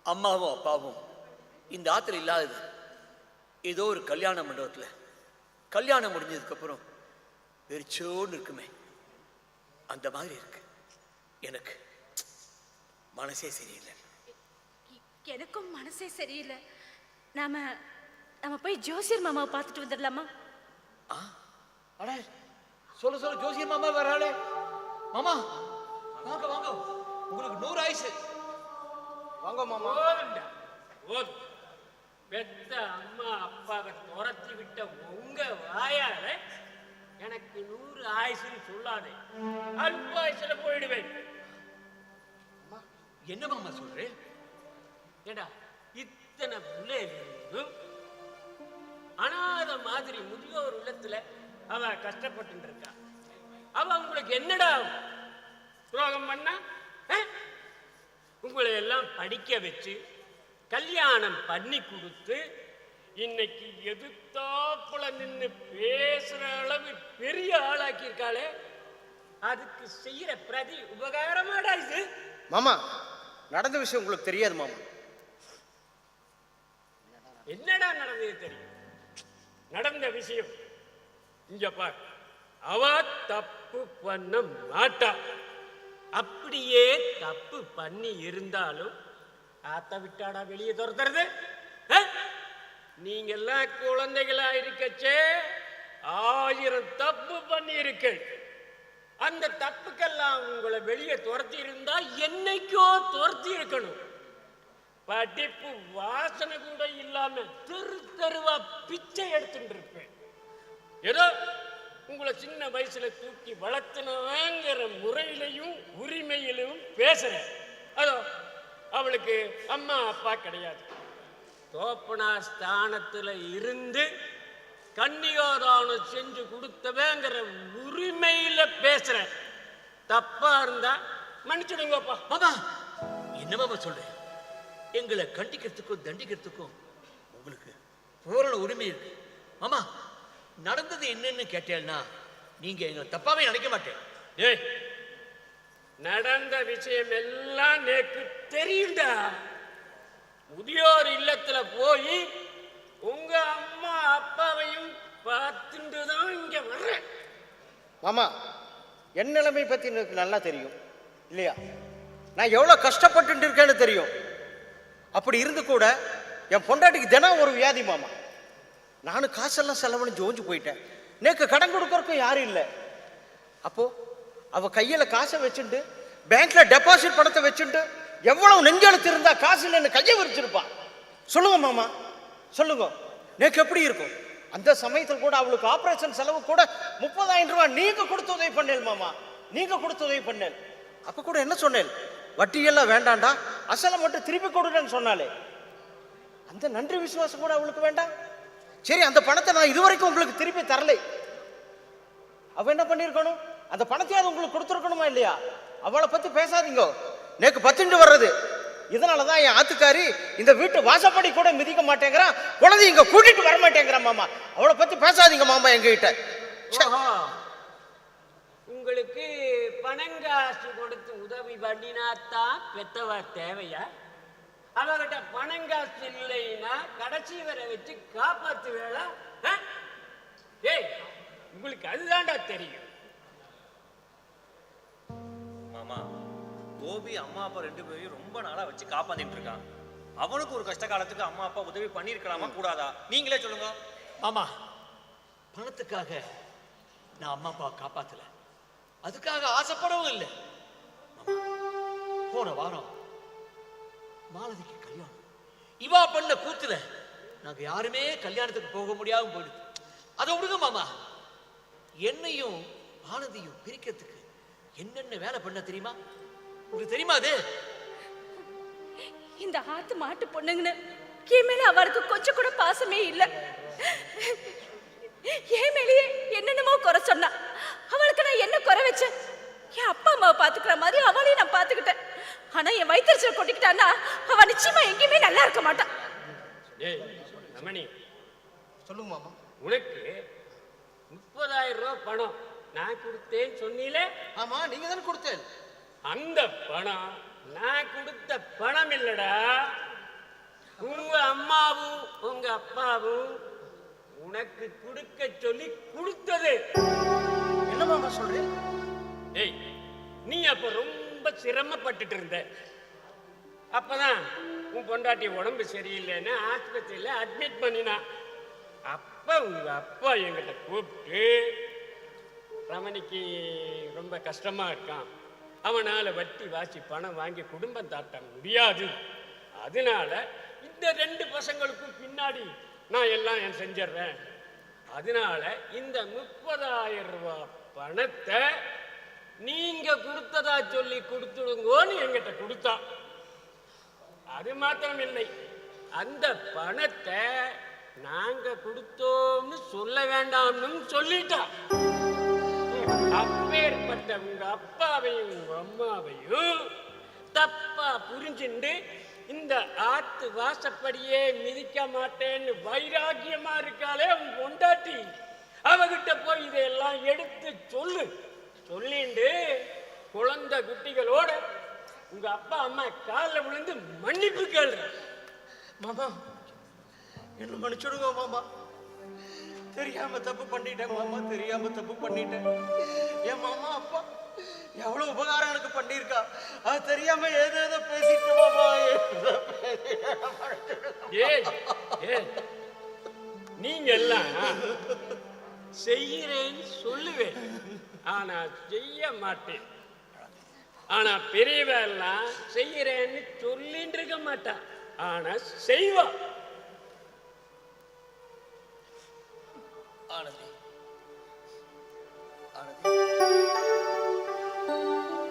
அம்மாவும் அப்பாவும் இந்த ஆத்துல இல்லாதது ஏதோ ஒரு கல்யாண மண்டபத்துல கல்யாணம் முடிஞ்சதுக்கு அப்புறம் வெறிச்சோன்னு இருக்குமே, அந்த மாதிரி இருக்கு. எனக்கு மனசே சரியில்லை. எனக்கும் மனசே சரியில்லை. நாம போய் ஜோசியர் மாமாவை பார்த்துட்டு வந்துடலாமா? சொல்ல ஜோசியர் மாமா வராளே. மாமா வாங்க வாங்க, உங்களுக்கு 100 ஆயுசு. வாங்க மாமா. பெத்த அம்மா அப்பாவை துரத்தி விட்ட உங்க வாயால எனக்கு 100 ஆயுசுன்னு சொல்லாதே. அல்பாயுசுல போயிடுவேன். என்ன மாமா சொல்றேன்? ஏண்டா, இத்தனை பிள்ளைகளும் அனாத மாதிரி முதியோர் உள்ளத்துல அவ கஷ்டப்பட்டு இருக்கா. அவ உங்களுக்கு என்னடா துரோகம் பண்ணா? உங்களை எல்லாம் படிக்க வச்சு கல்யாணம் பண்ணி கொடுத்து இன்னைக்கு எதிர்த்தாப்புல நின்று பேசுற அளவு பெரிய ஆளாக்கி இருக்காளே, அதுக்கு செய்யற பிரதி உபகாரமாடா இது? மாமா, நடந்த விஷயம் உங்களுக்கு தெரியாது மாமா. என்னடா நடந்தது தெரியும்? நடந்த விஷயம் இங்க பார். அவ தப்பு பண்ண மாட்டா. அப்படியே தப்பு பண்ணி இருந்தாலும் ஆத்த விட்டாடா வெளியே துரத்துறது? நீங்க எல்லாம் குழந்தைகளா இருக்கச்சே 1000 தப்பு பண்ணி இருக்க. அந்த தப்புக்கெல்லாம் உங்களை வெளியே துரத்தி இருந்தா என்னைக்கோ துரத்தி இருக்கணும். படிப்பு வாசனை கூட இல்லாம தெரு தெருவா பிச்சை எடுத்துட்டு இருப்பேன். ஏதோ உங்களை சின்ன வயசுல தூக்கி வளர்த்தனங்கிற முறையிலையும் உரிமையிலும் பேசுறேன். அதோ அவளுக்கு அம்மா அப்பா கிடையாது. தோப்பனார் ஸ்தானத்துல இருந்து கன்னிகாதானம் செஞ்சு கொடுத்தவங்கிற உரிமையில பேசுறேன். தப்பா இருந்தா மன்னிச்சுடுங்கப்பா. மாமா என்ன மாமா சொல்றேன்? எங்களை கண்டிக்கிறதுக்கும் தண்டிக்கிறதுக்கும் உங்களுக்கு உங்களோட உரிமை இருக்கு. மாமா, நடந்தது என்னன்னு கேட்டேன்னா நீங்க எங்களை தப்பாவே நினைக்க மாட்டேன். ஏய், நடந்த விஷயம் எல்லாம் எனக்கு தெரியும்டா. முதியோர் இல்லத்துல போய் உங்க அம்மா அப்பாவையும் பார்த்துட்டு தான் இங்க வர்றேன். மாமா, என் நிலைமை பத்தி எனக்கு நல்லா தெரியும் இல்லையா? நான் எவ்வளவு கஷ்டப்பட்டு இருக்கேன்னு தெரியும். அப்படி இருந்து கூட என் பொண்டாட்டிக்கு தினம் ஒரு வியாதி மாமா. நானும் காசெல்லாம் செலவழிஞ்சு ஜோஞ்சு போயிட்டேன். நேக்கு கடன் கொடுக்கறக்கும் யாரும் இல்லை. அப்போ அவ கையில காசை வச்சுட்டு பேங்க்ல டெபாசிட் பணத்தை வச்சுட்டு எவ்வளவு நெஞ்செழுத்து இருந்தா காசு இல்லைன்னு கையை விரிச்சிருப்பான். சொல்லுங்க மாமா, சொல்லுங்க, நேக்கு எப்படி இருக்கும்? அந்த சமயத்தில் கூட அவளுக்கு ஆபரேஷன் செலவு கூட 30,000 ரூபாய் நீங்க கொடுத்து உதவி பண்ணேன் மாமா, நீங்க கொடுத்து உதவி பண்ணேன். அப்ப கூட என்ன சொன்னேன்? வட்டியெல்லாம் வேண்டாண்டா, அசலை மட்டும் திருப்பி கொடுன்னு சொன்னாலே. அந்த நன்றி விசுவாசம் கூட அவளுக்கு வேண்டாம். சரி, அந்த பணத்தை நான் இதுவரைக்கும் உங்களுக்கு திருப்பி தரலை. அவ என்ன பண்ணிருக்கணும்? அந்த பணத்தையாவது உங்களுக்கு கொடுத்துருக்கணுமா இல்லையா? அவளை பத்தி பேசாதீங்க. நேக்கு பத்துண்டு வர்றது. இதனாலதான் என் ஆத்துக்காரி இந்த வீட்டு வாசப்படி கூட மிதிக்க மாட்டேங்கிறா, குழந்தை இங்க கூட்டிட்டு வர மாட்டேங்கிறா மாமா. அவளை பத்தி பேசாதீங்க மாமா எங்ககிட்ட. உங்களுக்கு பணங்காசு கொடுத்து உதவி பண்ணினாத்தான் பெத்தவ தேவையா? அவகிட்ட பணங்காசு இல்லைன்னா கடைசி வரை வச்சு காப்பாத்து வேலை. ஏய், உங்களுக்கு அதுதான்டா தெரியும். மாமா, கோபி அம்மா அப்பா 2 பேரையும் ரொம்ப நாளா வச்சு காப்பாத்திட்டு இருக்கான். அவனுக்கு ஒரு கஷ்ட காலத்துக்கு அம்மா அப்பா உதவி பண்ணிருக்கலாமா கூடாதா? நீங்களே சொல்லுங்க. மாமா, பணத்துக்காக நான் அம்மா அப்பா காப்பாத்தல, அதுக்காக ஆசைப்படவும் இல்லை. போன வாரம் மாலதிக்கு கல்யாணம். இவா பண்ண கூத்துல நாங்க யாருமே கல்யாணத்துக்கு போக முடியாம போயிடுது. அதை விடுங்க மாமா, என்னையும் ஆனந்தியும் பிரிக்கிறதுக்கு என்னென்ன வேலை பண்ண தெரியுமா? உங்களுக்கு தெரியுமா? அது இந்த ஆத்து மாட்டு பொண்ணுங்கன்னு என் மேல அவருக்கு கொஞ்சம் கூட பாசமே இல்லை. என் மேலேயே என்னென்னமோ குறை சொன்னா. அவளுக்கு நான் என்ன குறை வச்சேன்? என் அப்பா அம்மாவை பாத்துக்கிற மாதிரி அவளையும் நான் பாத்துக்கிட்டேன். ஆனா என் வயிற்றுச்சல் கொட்டிக்கிட்டான்னா அவ நிச்சயமா எங்கேயுமே நல்லா இருக்க மாட்டான். ஏய் ரமணி, சொல்லுங்க மாமா. உனக்கு 30,000 ரூபாய் பணம் நான் கொடுத்தேன்னு சொன்னீலே? ஆமா, நீங்க தானே கொடுத்தேன். அந்த பணம் நான் கொடுத்த பணம் இல்லடா. உங்க அம்மாவும் உங்க அப்பாவும் உனக்கு கொடுக்க சொல்லி கொடுத்தது. என்ன மாமா சொல்றேன்? ஏய், நீ அப்ப ரொம்ப சிரமப்பட்டுட்டு இருந்த. அப்பதான் உன் பொண்டாட்டி உடம்பு சரியில்லைன்னு ஆஸ்பத்திரியில அட்மிட் பண்ணினா. அப்ப உங்க அப்பா என்கிட்ட கூப்பிட்டு, ரமணிக்கு ரொம்ப கஷ்டமா இருக்கான், அவனால வட்டி வாசி பணம் வாங்கி குடும்பம் தாட்ட முடியாது, அதனால இந்த 2 பசங்களுக்கும் பின்னாடி நான் எல்லாம் செஞ்சிடறேன், அதனால இந்த 30,000 ரூபாய் பணத்தை நீங்க கொடுத்ததா சொல்லி கொடுத்துடுங்கன்னு என்கிட்ட கொடுத்தா. அது மாத்திரம் இல்லை, அந்த பணத்தை நாங்க கொடுத்தோம்னு சொல்ல வேண்டாம்னு சொல்லிட்டா. அப்பேற்பட்ட உங்க அப்பாவையும் உங்க அம்மாவையும் தப்பா புரிஞ்சுண்டு இந்த ஆத்து வாசப்படியே மிதிக்க மாட்டேன்னு வைராக்கியமா இருக்காளே உன் பொண்டாட்டி, அவகிட்ட போய் இதையெல்லாம் எடுத்து சொல்லு. சொல்லிண்டு குழந்தை குட்டிகளோட உங்க அப்பா அம்மா காலில் விழுந்து மன்னிப்பு கேளு. மாமா, என்ன மன்னிச்சுடுங்க மாமா. தெரியாம தப்பு பண்ணிட்டேன் மாமா, தெரியாம தப்பு பண்ணிட்டேன். என் மாமா அப்பா எவ்வளவு உபகாரம் எனக்கு பண்ணிருக்கா, அது தெரியாம ஏதேதோ பேசிட்டு மாமா. நீங்க எல்லாம் செய்யறேன்னு சொல்லுவேன், ஆனா செய்ய மாட்டேன். ஆனா பெரியவ எல்லாம் செய்யறேன்னு சொல்லிட்டு இருக்க மாட்டா, ஆனா செய்வா. ஆனந்தி,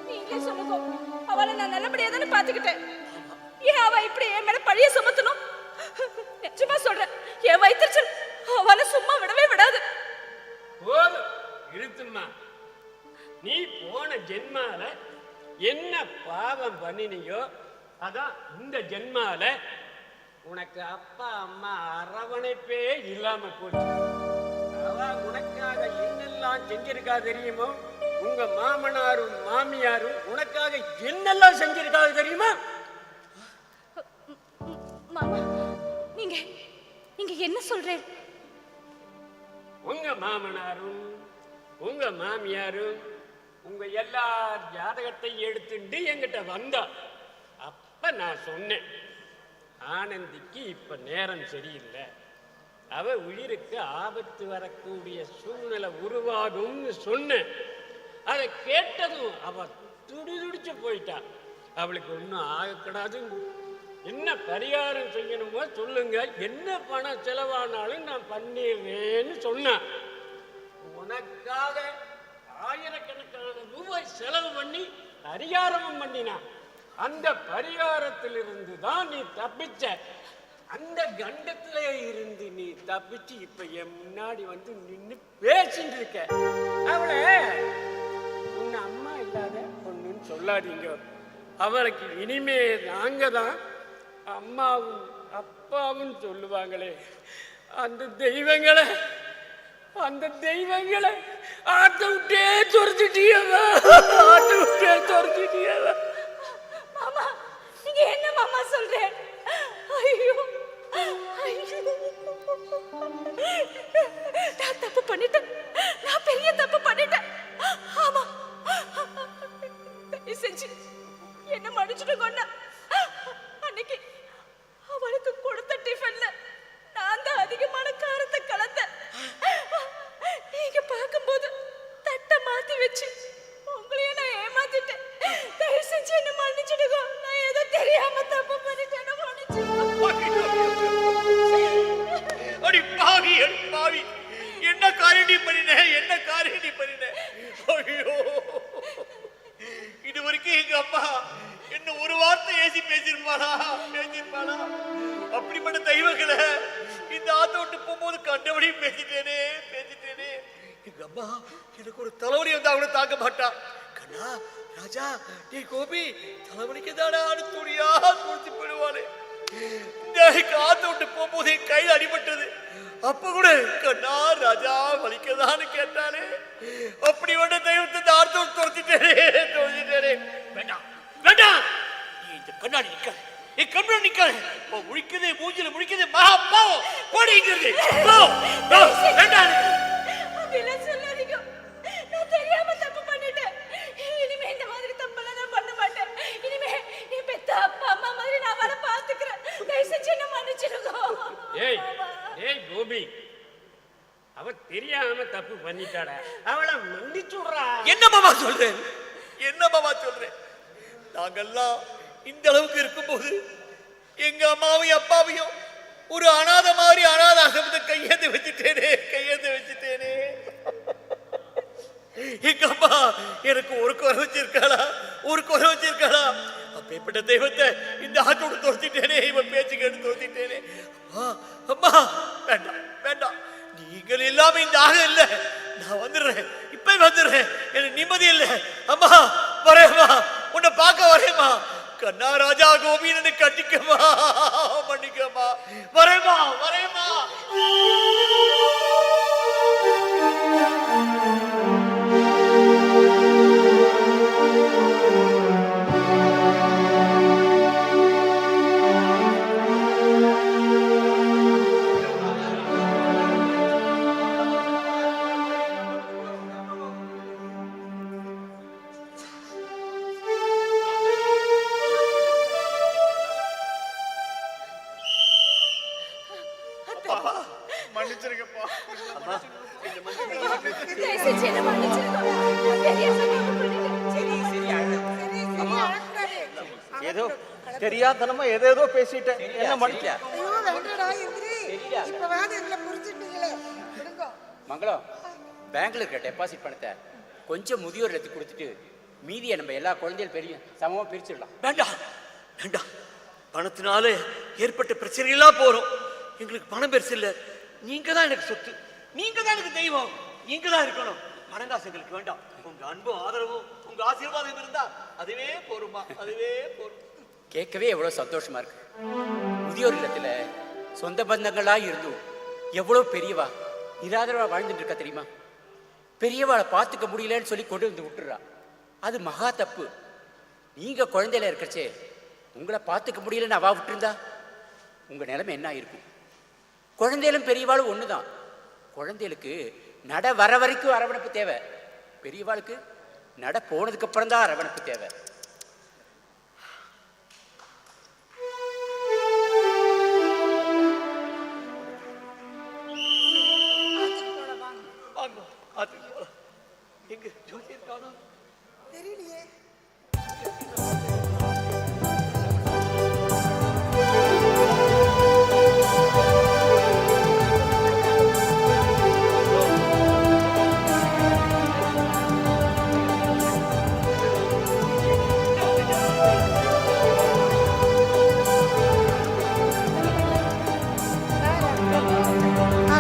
நீங்களே சொல்லுங்க, அவளை நான் நல்லபடியா தானே பாத்துக்கிட்டேன். ஏன் அவ இப்படி என் மேல பழிய சுமத்தணும்? நிஜமா சொல்றேன், என் வயிற்றுச்சல் அவளை சும்மா விடவே விடாது. போதும் இழுத்துமா. நீ போன ஜென்மால என்ன பாவம் பண்ணினியோ அதான் இந்த ஜென்மால உனக்கு அப்பா அம்மா அரவணை நினைப்பே இல்லாம போச்சு. அவ உனக்காக என்னெல்லாம் செஞ்சிருக்கா தெரியுமோ? உங்க மாமனாரும் மாமியாரும் உனக்காக என்னெல்லாம் செஞ்சிருக்காங்க தெரியுமா? மாமா, நீங்க நீங்க என்ன சொல்றீங்க? உங்க மாமனாரும் உங்க மாமியாரும் உங்க எல்லார் ஜாதகத்தை எடுத்துட்டு என்கிட்ட வந்தா. அப்ப நான் சொன்னேன், ஆனந்திக்கு இப்ப நேரம் சரியில்லை, அவ உயிருக்கு ஆபத்து வரக்கூடிய சூழ்நிலை உருவாகும்னு சொன்னேன். அதை கேட்டதும் அவ துடிதுடிச்சு போயிட்டா. அவளுக்கு ஒன்றும் ஆகக்கூடாது, என்ன பரிகாரம் செய்யணுமோ சொல்லுங்க, என்ன பணம் செலவானாலும் நான் பண்ணிடுறேன்னு சொன்னான். உனக்காக ஆயிரக்கணக்கான ரூபாய் செலவு பண்ணி பரிகாரமும் பண்ணினான். அந்த பரிகாரத்திலிருந்து தான் நீ தப்பிச்ச. அந்த கண்டத்திலே இருந்து நீ தப்பிச்சு இப்ப என் முன்னாடி வந்து நின்று பேசிட்டு இருக்க. அவளை உன்னை அம்மா இல்லாத பொண்ணுன்னு சொல்லாதீங்க. அவளுக்கு இனிமே நாங்க தான் அம்மாவும் அப்பாவும் சொல்லுவாங்களே. அந்த தெய்வங்களை ஆட்ட விட்டே துரத்திட்டியவா, ஆட்ட விட்டே துரத்திட்டியவா. மாமா, நீங்க என்ன மாமா சொல்றேன்? ஐயோ நான் தப்பு பண்ணிட்டேன், நான் பெரிய தப்பு பண்ணிட்டேன். ஆமா, தயவு செஞ்சு என்ன மன்னிச்சுடுங்க. அன்னைக்கு அவளுக்கு கொடுத்த டிஃபன்ல நான் தான் அதிகமான காரத்தை கலந்தேன். நீங்க பார்க்கும்போது தட்டை மாத்தி வச்சு உங்களையே நான் ஏமாத்திட்டேன். தயவு செஞ்சு என்ன மன்னிச்சுடுங்க. நான் ஏதோ தெரியாம தப்பு பண்ணிட்டேன், அடி பாவி, அடி பாவி, என்ன காரியடி பண்ணின, என்ன காரியடி பண்ணின. ஐயோ, இது வரைக்கும் எங்க அம்மா என்ன ஒரு வார்த்தை ஏசி பேசிருப்பாளா? அப்படிப்பட்ட தெய்வங்களை இந்த ஆத்த விட்டு போகும்போது கண்டபடியும் பேசிட்டேனே. எங்க அம்மா எனக்கு ஒரு தலைவலி வந்து அவனை தாக்க மாட்டா. கண்ணா ராஜா, நீ கோபி தலைவலிக்கு தானே துணியா குடிச்சு போயிடுவாளே. இந்த ஆத்த விட்டு போகும்போது என் கையில் அடிபட்டது. அப்ப கூட கண்ணா ராஜா வலிக்கதான்னு கேட்டாலே. அப்படி ஒன்று தெய்வத்தை இந்த ஆத்த விட்டு துரத்திட்டேனே. வேண்டாம் வேண்டாம், நீ இந்த கண்ணாடி நிக்காது, என் கண்ணாடி நிக்காது. முழிக்குது, மூஞ்சில முழிக்குது, மகா பாவம். போடிங்கிறது வேண்டாம். அப்படிலாம் சொல்லாதீங்க, நான் தெரியாம தப்பு பண்ணிட்டேன். இனிமே இந்த மாதிரி தப்பெல்லாம் நான் பண்ண மாட்டேன். இனிமே நீ பெத்த அப்பா அம்மா மாதிரி நான் அவளை பாத்துக்கிறேன். தயவு செஞ்சு என்ன மன்னிச்சிடுங்க. ஏய் கோபி, அவ தெரியாம தப்பு பண்ணிட்டாடா, அவளை மன்னிச்சுடுறா. என்ன மாமா சொல்றேன்? நாங்கெல்லாம் இந்த அளவுக்கு இருக்கும்போது எங்க அம்மாவையும் அப்பாவையும் ஒரு அனாத மாதிரி அனாத ஆசிரமத்தை கையெழுந்து வச்சுட்டேனே. எங்க அம்மா எனக்கு ஒரு குறை வச்சிருக்காளா? அப்பேற்பட்ட தெய்வத்தை இந்த ஆட்டோடு துரத்திட்டேனே, இவன் பேச்சு கேட்டு துரத்திட்டேனே. அம்மா வேண்டாம், நீங்கள் இல்லாம இந்த ஆக இல்லை. நான் வந்துடுறேன், இப்ப வந்துடுறேன். எனக்கு நிம்மதி இல்லை. அம்மா வரேம்மா, உன்னை பார்க்க வரேம்மா. கண்ணா ராஜா கோபின்னு கட்டிக்கமா, மன்னிக்கமா. வரேம்மா. ஏதோ தெரியாதனமா ஏதேதோ பேசிட்டேன், என்ன மன்னிக்க. மங்களம், பேங்க்ல இருக்கிற டெபாசிட் பணத்தை கொஞ்சம் முதியோர் எடுத்து கொடுத்துட்டு மீதியை நம்ம எல்லா குழந்தைகள் பெரிய சமமா பிரிச்சிடலாம். வேண்டாம், பணத்தினால ஏற்பட்ட பிரச்சனைகளா போறோம். எங்களுக்கு பணம் பெருசு இல்லை, நீங்க தான் எனக்கு சொத்து, நீங்க தான் எனக்கு தெய்வம், நீங்க தான் இருக்கணும். பணங்காசு எங்களுக்கு வேண்டாம். உங்க அன்பும் ஆதரவும் உங்க ஆசீர்வாதம் இருந்தா அதுவே போருமா, அதுவே போரும். கேட்கவே எவ்வளவு சந்தோஷமா இருக்கு. முதியோர் இல்லத்துல சொந்த பந்தங்களா இருந்தும் எவ்வளோ பெரியவா இராதவா வாழ்ந்துட்டு இருக்கா தெரியுமா? பெரியவாளை பார்த்துக்க முடியலன்னு சொல்லி கொண்டு வந்து விட்டுறா. அது மகா தப்பு. நீங்க குழந்தையில இருக்கச்சே உங்களை பார்த்துக்க முடியலன்னு அவா விட்டுருந்தா உங்க நிலைமை என்ன ஆயிருக்கும்? குழந்தையிலும் பெரியவாளும் ஒண்ணுதான். குழந்தைகளுக்கு நட வர வரைக்கும் அரவணைப்பு தேவை, பெரியவாளுக்கு நட போனதுக்கு அப்புறம் தான் அரவணைப்பு தேவை. எங்க ஜோசியர் காணோம்? தெரியலையே.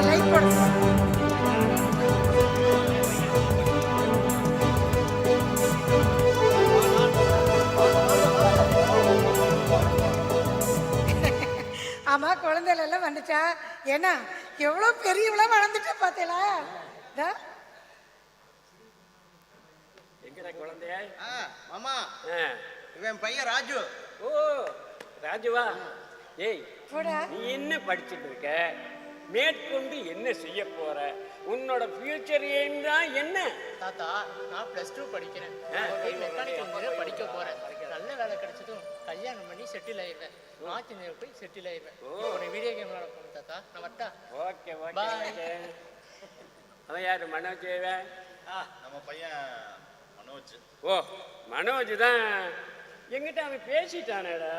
லைட் போடுங்க. ஆமா, குழந்தைல எல்லாம் வந்துட்டா. ஏன்னா எவ்வளவு பெரியவளா வளர்ந்துட்டா பாத்தீங்களா? எங்கடா குழந்தைய? மாமா, இவன் பையன் ராஜு. ஓ ராஜுவா. ஏய், நீ என்ன படிச்சுட்டு இருக்க? மேற்கொண்டு என்ன செய்ய போற? உன்னோட ஃபியூச்சர் எய்ம் தான் என்ன? தாத்தா, நான் +2 படிக்கிறேன். மெக்கானிக்கல் இன்ஜினியர் படிக்க போறேன். நல்ல வேலை கிடைச்சதும் கல்யாணம் பண்ணி செட்டில் ஆயிடுவேன். நார்த் இந்தியா போய் செட்டில் ஆயிடுவேன். ஒரு வீடியோ கேம் விளையாட போகணும் தாத்தா. நான் வட்டா? Okay okay. அவன் யாரு? மனோஜ். நம்ம பையன் மனோஜ். ஓ மனோஜ் தான். எங்கிட்ட அவன் பேசிட்டானடா.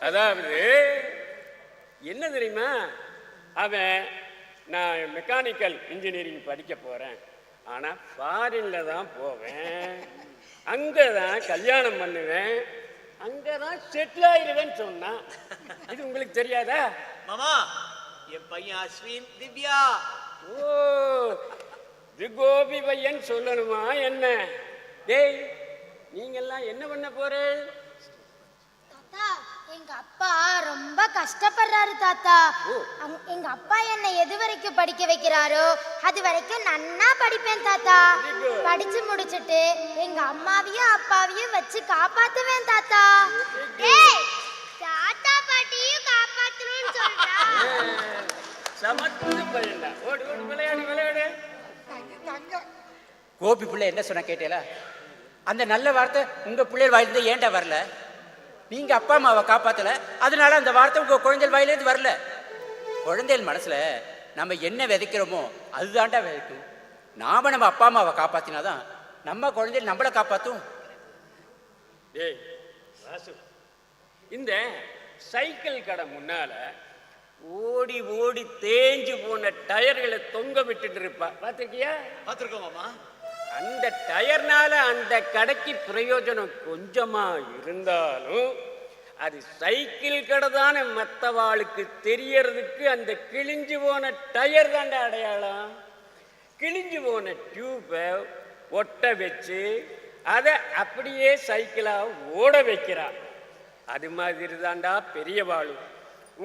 அதாவது என்ன தெரியுமா, அவன் நான் மெக்கானிக்கல் இன்ஜினியரிங் படிக்க போறேன், ஆனா ஃபாரின்ல தான் போவேன், அங்கதான் கல்யாணம் பண்ணுவேன், அங்கதான் செட்டில் ஆயிடுவேன்னு சொன்னான். இது உங்களுக்கு தெரியாதா? மாமா, என் பையன் அஸ்வின் திவ்யா. ஓ கோபி பையன் சொல்லணுமா என்ன? டேய், நீங்கெல்லாம் என்ன பண்ண போற? தாத்தா, எங்க அப்பா ரொம்ப கஷ்டப்படுறாரு தாத்தா. எங்க அப்பா என்னை எது வரைக்கும் படிக்க வைக்கிறாரோ அது வரைக்கும் நன்னா படிப்பேன் தாத்தா. படிச்சு முடிச்சிட்டு எங்க அம்மாவையும் அப்பாவையும் வச்சு காப்பாத்துவேன் தாத்தா. ஏய், தாத்தா பாட்டியும் காப்பாத்தணும்னு சொல்றா. சமத்து பையன்டா. ஓடு ஓடு, விளையாடு விளையாடு. கோபி பிள்ளை என்ன சொன்ன கேட்டேல? அந்த நல்ல வார்த்தை உங்க பிள்ளைகள் வாயிலிருந்து ஏன்டா வரல? நீங்க அப்பா அம்மாவை காப்பாத்தல, அதனால அந்த வார்த்தை உங்க குழந்தைகள் வாயிலிருந்து வரல. குழந்தைகள் மனசுல நம்ம என்ன விதைக்கிறோமோ அதுதான்டா விதைக்கும். நாம நம்ம அப்பா அம்மாவை காப்பாத்தினாதான் நம்ம குழந்தைகள் நம்மளை காப்பாத்தும். டேய் வாசு, இந்த சைக்கிள் கடை முன்னால ஓடி ஓடி தேஞ்சு போன டயர்களை தொங்க விட்டுட்டு இருப்பா, பார்த்திருக்கியா? பார்த்திருக்கோம் மாமா. அந்த டயர்னால அந்த கடைக்கு பிரயோஜனம் கொஞ்சமா இருந்தாலும் அது சைக்கிள் கடை தானே மற்றவாளுக்கு தெரியறதுக்கு அந்த கிழிஞ்சு போன டயர் தாண்டா அடையாளம். கிழிஞ்சு போன டியூப்பை ஒட்ட வச்சு அதை அப்படியே சைக்கிளா ஓட வைக்கிறா. அது மாதிரி தாண்டா பெரியவாளு.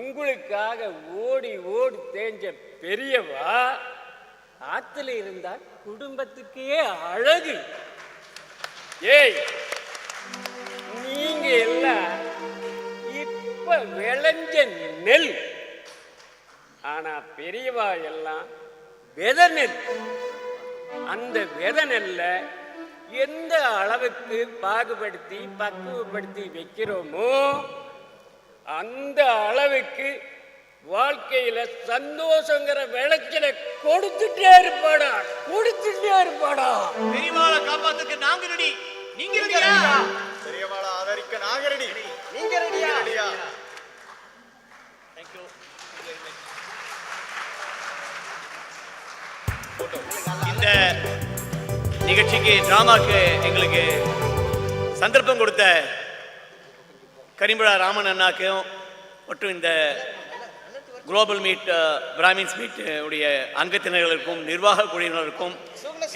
உங்களுக்காக ஓடி ஓடி தேஞ்ச பெரியவா ஆத்துல இருந்தா குடும்பத்துக்கே அழகு. ஏய், நீங்க எல்லாம் இப்ப விளைஞ்ச நெல், ஆனா பெரியவா எல்லாம் விதை நெல். அந்த விதை நெல்ல எந்த அளவுக்கு பாகுபடுத்தி பக்குவப்படுத்தி வைக்கிறோமோ அந்த அளவுக்கு வாழ்க்கையில சந்தோஷங்கிற விளைச்சலை கொடுத்துட்டே இருப்பாடா, கொடுத்துட்டே இருப்பாடா. பெரியவாளை காப்பாத்துக்கு நாங்க ரெடி. நீங்க ரெடியா? பெரியவாளை ஆதரிக்க நாங்க ரெடி. நீங்க ரெடியா? தேங்க்யூ. இந்த நிகழ்ச்சிக்கு டிராமாக்கு எங்களுக்கு சந்தர்ப்பம் கொடுத்த கரிம்புழா ராமன் அண்ணாக்கும் மற்றும் இந்த குளோபல் மீட் பிராமின்ஸ் மீட் உடைய அங்கத்தினர்களுக்கும் நிர்வாக குழுவினருக்கும்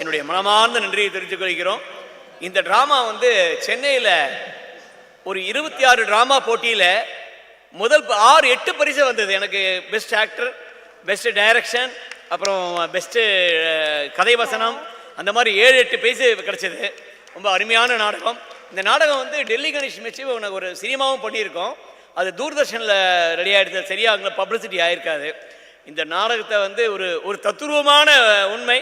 என்னுடைய மனமார்ந்த நன்றியை தெரிவித்துக் கொள்கிறோம். இந்த ட்ராமா சென்னையில் ஒரு 26 ட்ராமா போட்டியில் முதல் 6-8 பரிசு வந்தது. எனக்கு பெஸ்ட் ஆக்டர், பெஸ்ட்டு டைரக்ஷன், அப்புறம் பெஸ்ட்டு கதை வசனம், அந்த மாதிரி 7-8 பிரைஸு கிடச்சிது. ரொம்ப அருமையான நாடகம். இந்த நாடகம் வந்து டெல்லி கணேஷ் வச்சு ஒரு சினிமாவும் பண்ணியிருக்கோம். அது தூர்தர்ஷனில் ரெடி ஆகிடுது. சரியாக அங்கே பப்ளிசிட்டி ஆகிருக்காது. இந்த நாடகத்தை வந்து ஒரு ஒரு தத்துருவமான உண்மை.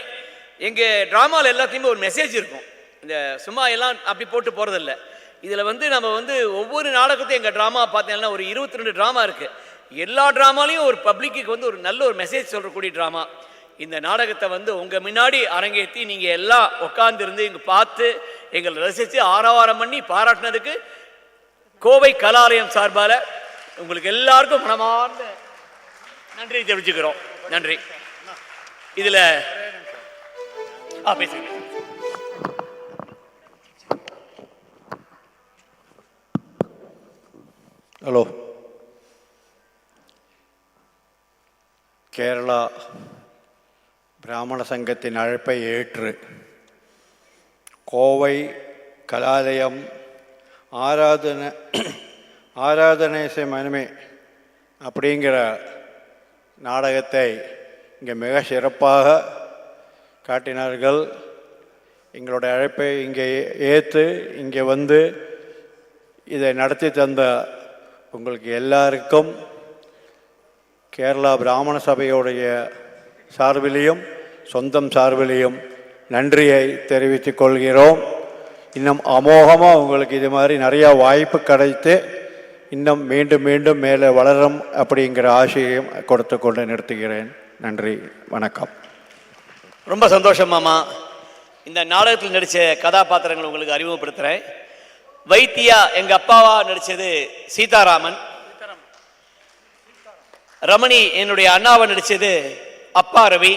எங்கள் ட்ராமாவில் எல்லாத்தையுமே ஒரு மெசேஜ் இருக்கும். இந்த சும்மா எல்லாம் அப்படி போட்டு போகிறதில்ல. இதில் வந்து நம்ம வந்து ஒவ்வொரு நாடகத்தையும் எங்கள் ட்ராமா பார்த்தீங்கன்னா ஒரு 22 ட்ராமா இருக்குது. எல்லா ட்ராமாலையும் ஒரு பப்ளிக்கு வந்து ஒரு நல்ல ஒரு மெசேஜ் சொல்கிறக்கூடிய ட்ராமா. இந்த நாடகத்தை வந்து உங்கள் முன்னாடி அரங்கேற்றி நீங்கள் எல்லாம் உட்காந்துருந்து இங்கே பார்த்து எங்களை ரசித்து ஆரவாரம் பண்ணி பாராட்டினதுக்கு கோவை கலாலயம் சார்பால் உங்களுக்கு எல்லாருக்கும் மனமார்ந்த நன்றி தெரிவிச்சுக்கிறோம். நன்றி. இதில் பேசுங்க. ஹலோ. கேரளா பிராமண சங்கத்தின் அழைப்பை ஏற்று கோவை கலாலயம் ஆராதனை மனமே அப்படிங்கிற நாடகத்தை இங்கே மிக சிறப்பாக காட்டினார்கள். எங்களுடைய அழைப்பை இங்கே ஏற்று இங்கே வந்து இதை நடத்தி தந்த உங்களுக்கு எல்லாருக்கும் கேரளா பிராமண சபையுடைய சார்பிலையும் சொந்தம் சார்பிலையும் நன்றியை தெரிவித்துக் கொள்கிறோம். இன்னும் அமோகமாக உங்களுக்கு இது மாதிரி நிறையா வாய்ப்பு கிடைத்து இன்னும் மீண்டும் மீண்டும் மேலே வளரும் அப்படிங்கிற ஆசையையும் கொடுத்து கொண்டு நிறுத்துகிறேன். நன்றி, வணக்கம். ரொம்ப சந்தோஷம் மாமா. இந்த நாடகத்தில் நடித்த கதாபாத்திரங்கள் உங்களுக்கு அறிமுகப்படுத்துகிறேன். வைத்தியா எங்கள் அப்பாவா நடித்தது சீதாராமன். ரமணி என்னுடைய அண்ணாவை நடித்தது அப்பா ரவி.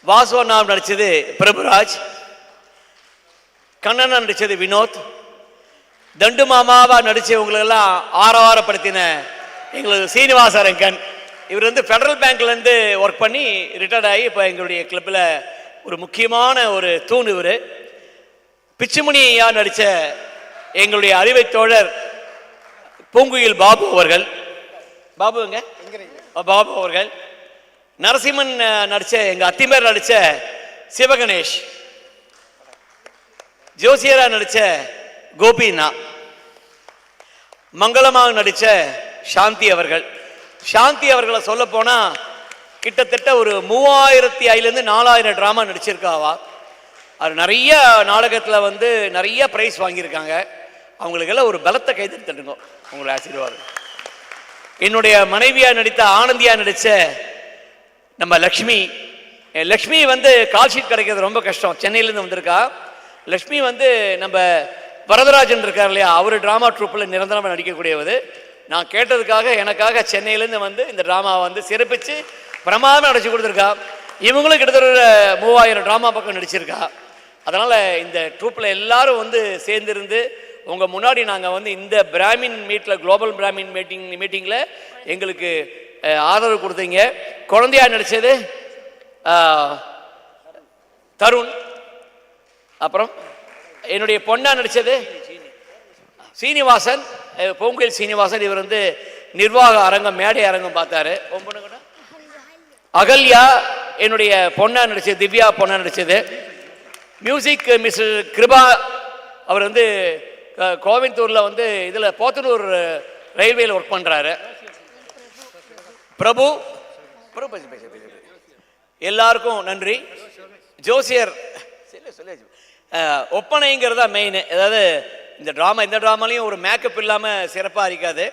வாசு அண்ணாவை நடித்தது பிரபுராஜ். கண்ணன் நடித்தது வினோத். தண்டு மாமாவா நடித்தவங்களெல்லாம் ஆரவாரப்படுத்தின எங்களுக்கு சீனிவாசரங்கன். இவர் வந்து ஃபெடரல் பேங்க்லேருந்து ஒர்க் பண்ணி ரிட்டையர்ட் ஆகி இப்போ எங்களுடைய கிளப்பில் ஒரு முக்கியமான ஒரு தூண். இவர் பிச்சுமணியா நடித்த எங்களுடைய அறிவை தோழர் பூங்குயில் பாபு அவர்கள். பாபுங்க பாபு அவர்கள். நரசிம்மன் நடித்த எங்கள் அத்திமேர் நடித்த சிவகணேஷ். ஜோசியரா நடித்த கோபினா. மங்களமாக நடித்த சாந்தி அவர்கள். சாந்தி அவர்களை சொல்ல போனால் கிட்டத்தட்ட ஒரு 3500 4000 ட்ராமா நடிச்சிருக்காவா. அது நிறைய நாடகத்தில் வந்து நிறைய ப்ரைஸ் வாங்கியிருக்காங்க. அவங்களுக்கெல்லாம் ஒரு பலத்தை கைதட்டுங்க, உங்களுடைய ஆசீர்வாதம். என்னுடைய மனைவியாக நடித்த ஆனந்தியாக நடித்த நம்ம லக்ஷ்மி. லக்ஷ்மி வந்து கால்ஷீட் கிடைக்கிறது ரொம்ப கஷ்டம். சென்னையிலேருந்து வந்திருக்கா. லக்ஷ்மி வந்து நம்ம வரதராஜன் இருக்கார் இல்லையா, அவர் ட்ராமா ட்ரூப்பில் நிரந்தரமாக நடிக்கக்கூடியவது. நான் கேட்டதுக்காக எனக்காக சென்னையிலேருந்து வந்து இந்த ட்ராமாவை வந்து சிறப்பித்து பிரமாதமாக நடிச்சு கொடுத்துருக்கா. இவங்களும் கிட்டத்தட்ட 3000 ட்ராமா பக்கம் நடிச்சிருக்கா. அதனால் இந்த ட்ரூப்பில் எல்லாரும் வந்து சேர்ந்துருந்து உங்கள் முன்னாடி நாங்கள் வந்து இந்த பிராமின் மீட்டில் குளோபல் பிராமின் மீட்டிங்கில் எங்களுக்கு ஆதரவு கொடுத்தீங்க. குழந்தையா நடித்தது தருண். அப்புறம் என்னுடைய பொண்ணா நடித்தது சீனிவாசன், பூங்குயில் சீனிவாசன். இவர் வந்து நிர்வாக அரங்கம் மேடை அரங்கம் பார்த்தாரு. அகல்யா என்னுடைய பொண்ணா நடிச்சது, திவ்யா பொண்ணா நடிச்சது. மியூசிக் மிஸ்டர் கிருபா, அவர் வந்து கோயம்புத்தூரில் வந்து இதில் போத்தனூர் ரயில்வேயில் ஒர்க் பண்ணுறாரு. பிரபு எல்லாருக்கும் நன்றி. ஜோசியர் ஒப்பனைங்கிறதா மெயின். அதாவது இந்த ட்ராமாலையும் ஒரு மேக்கப் இல்லாமல் சிறப்பாக இருக்காது.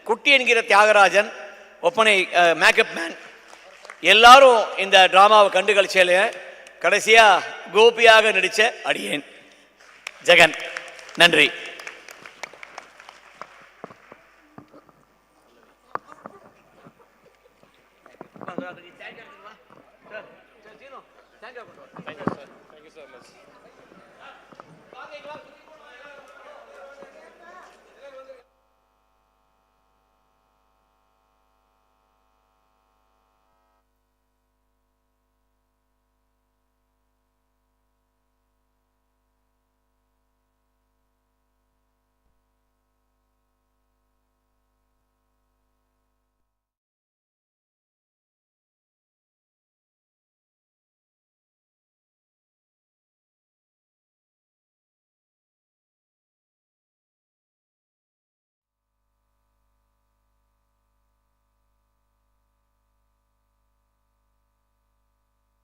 குட்டி என்கிற தியாகராஜன் ஒப்பனை மேக்கப் மேன். எல்லாரும் இந்த ட்ராமாவை கண்டு கழிச்சேல கடைசியாக கோபியாக நடித்த அடியேன் ஜெகன். நன்றி. Thank you so much.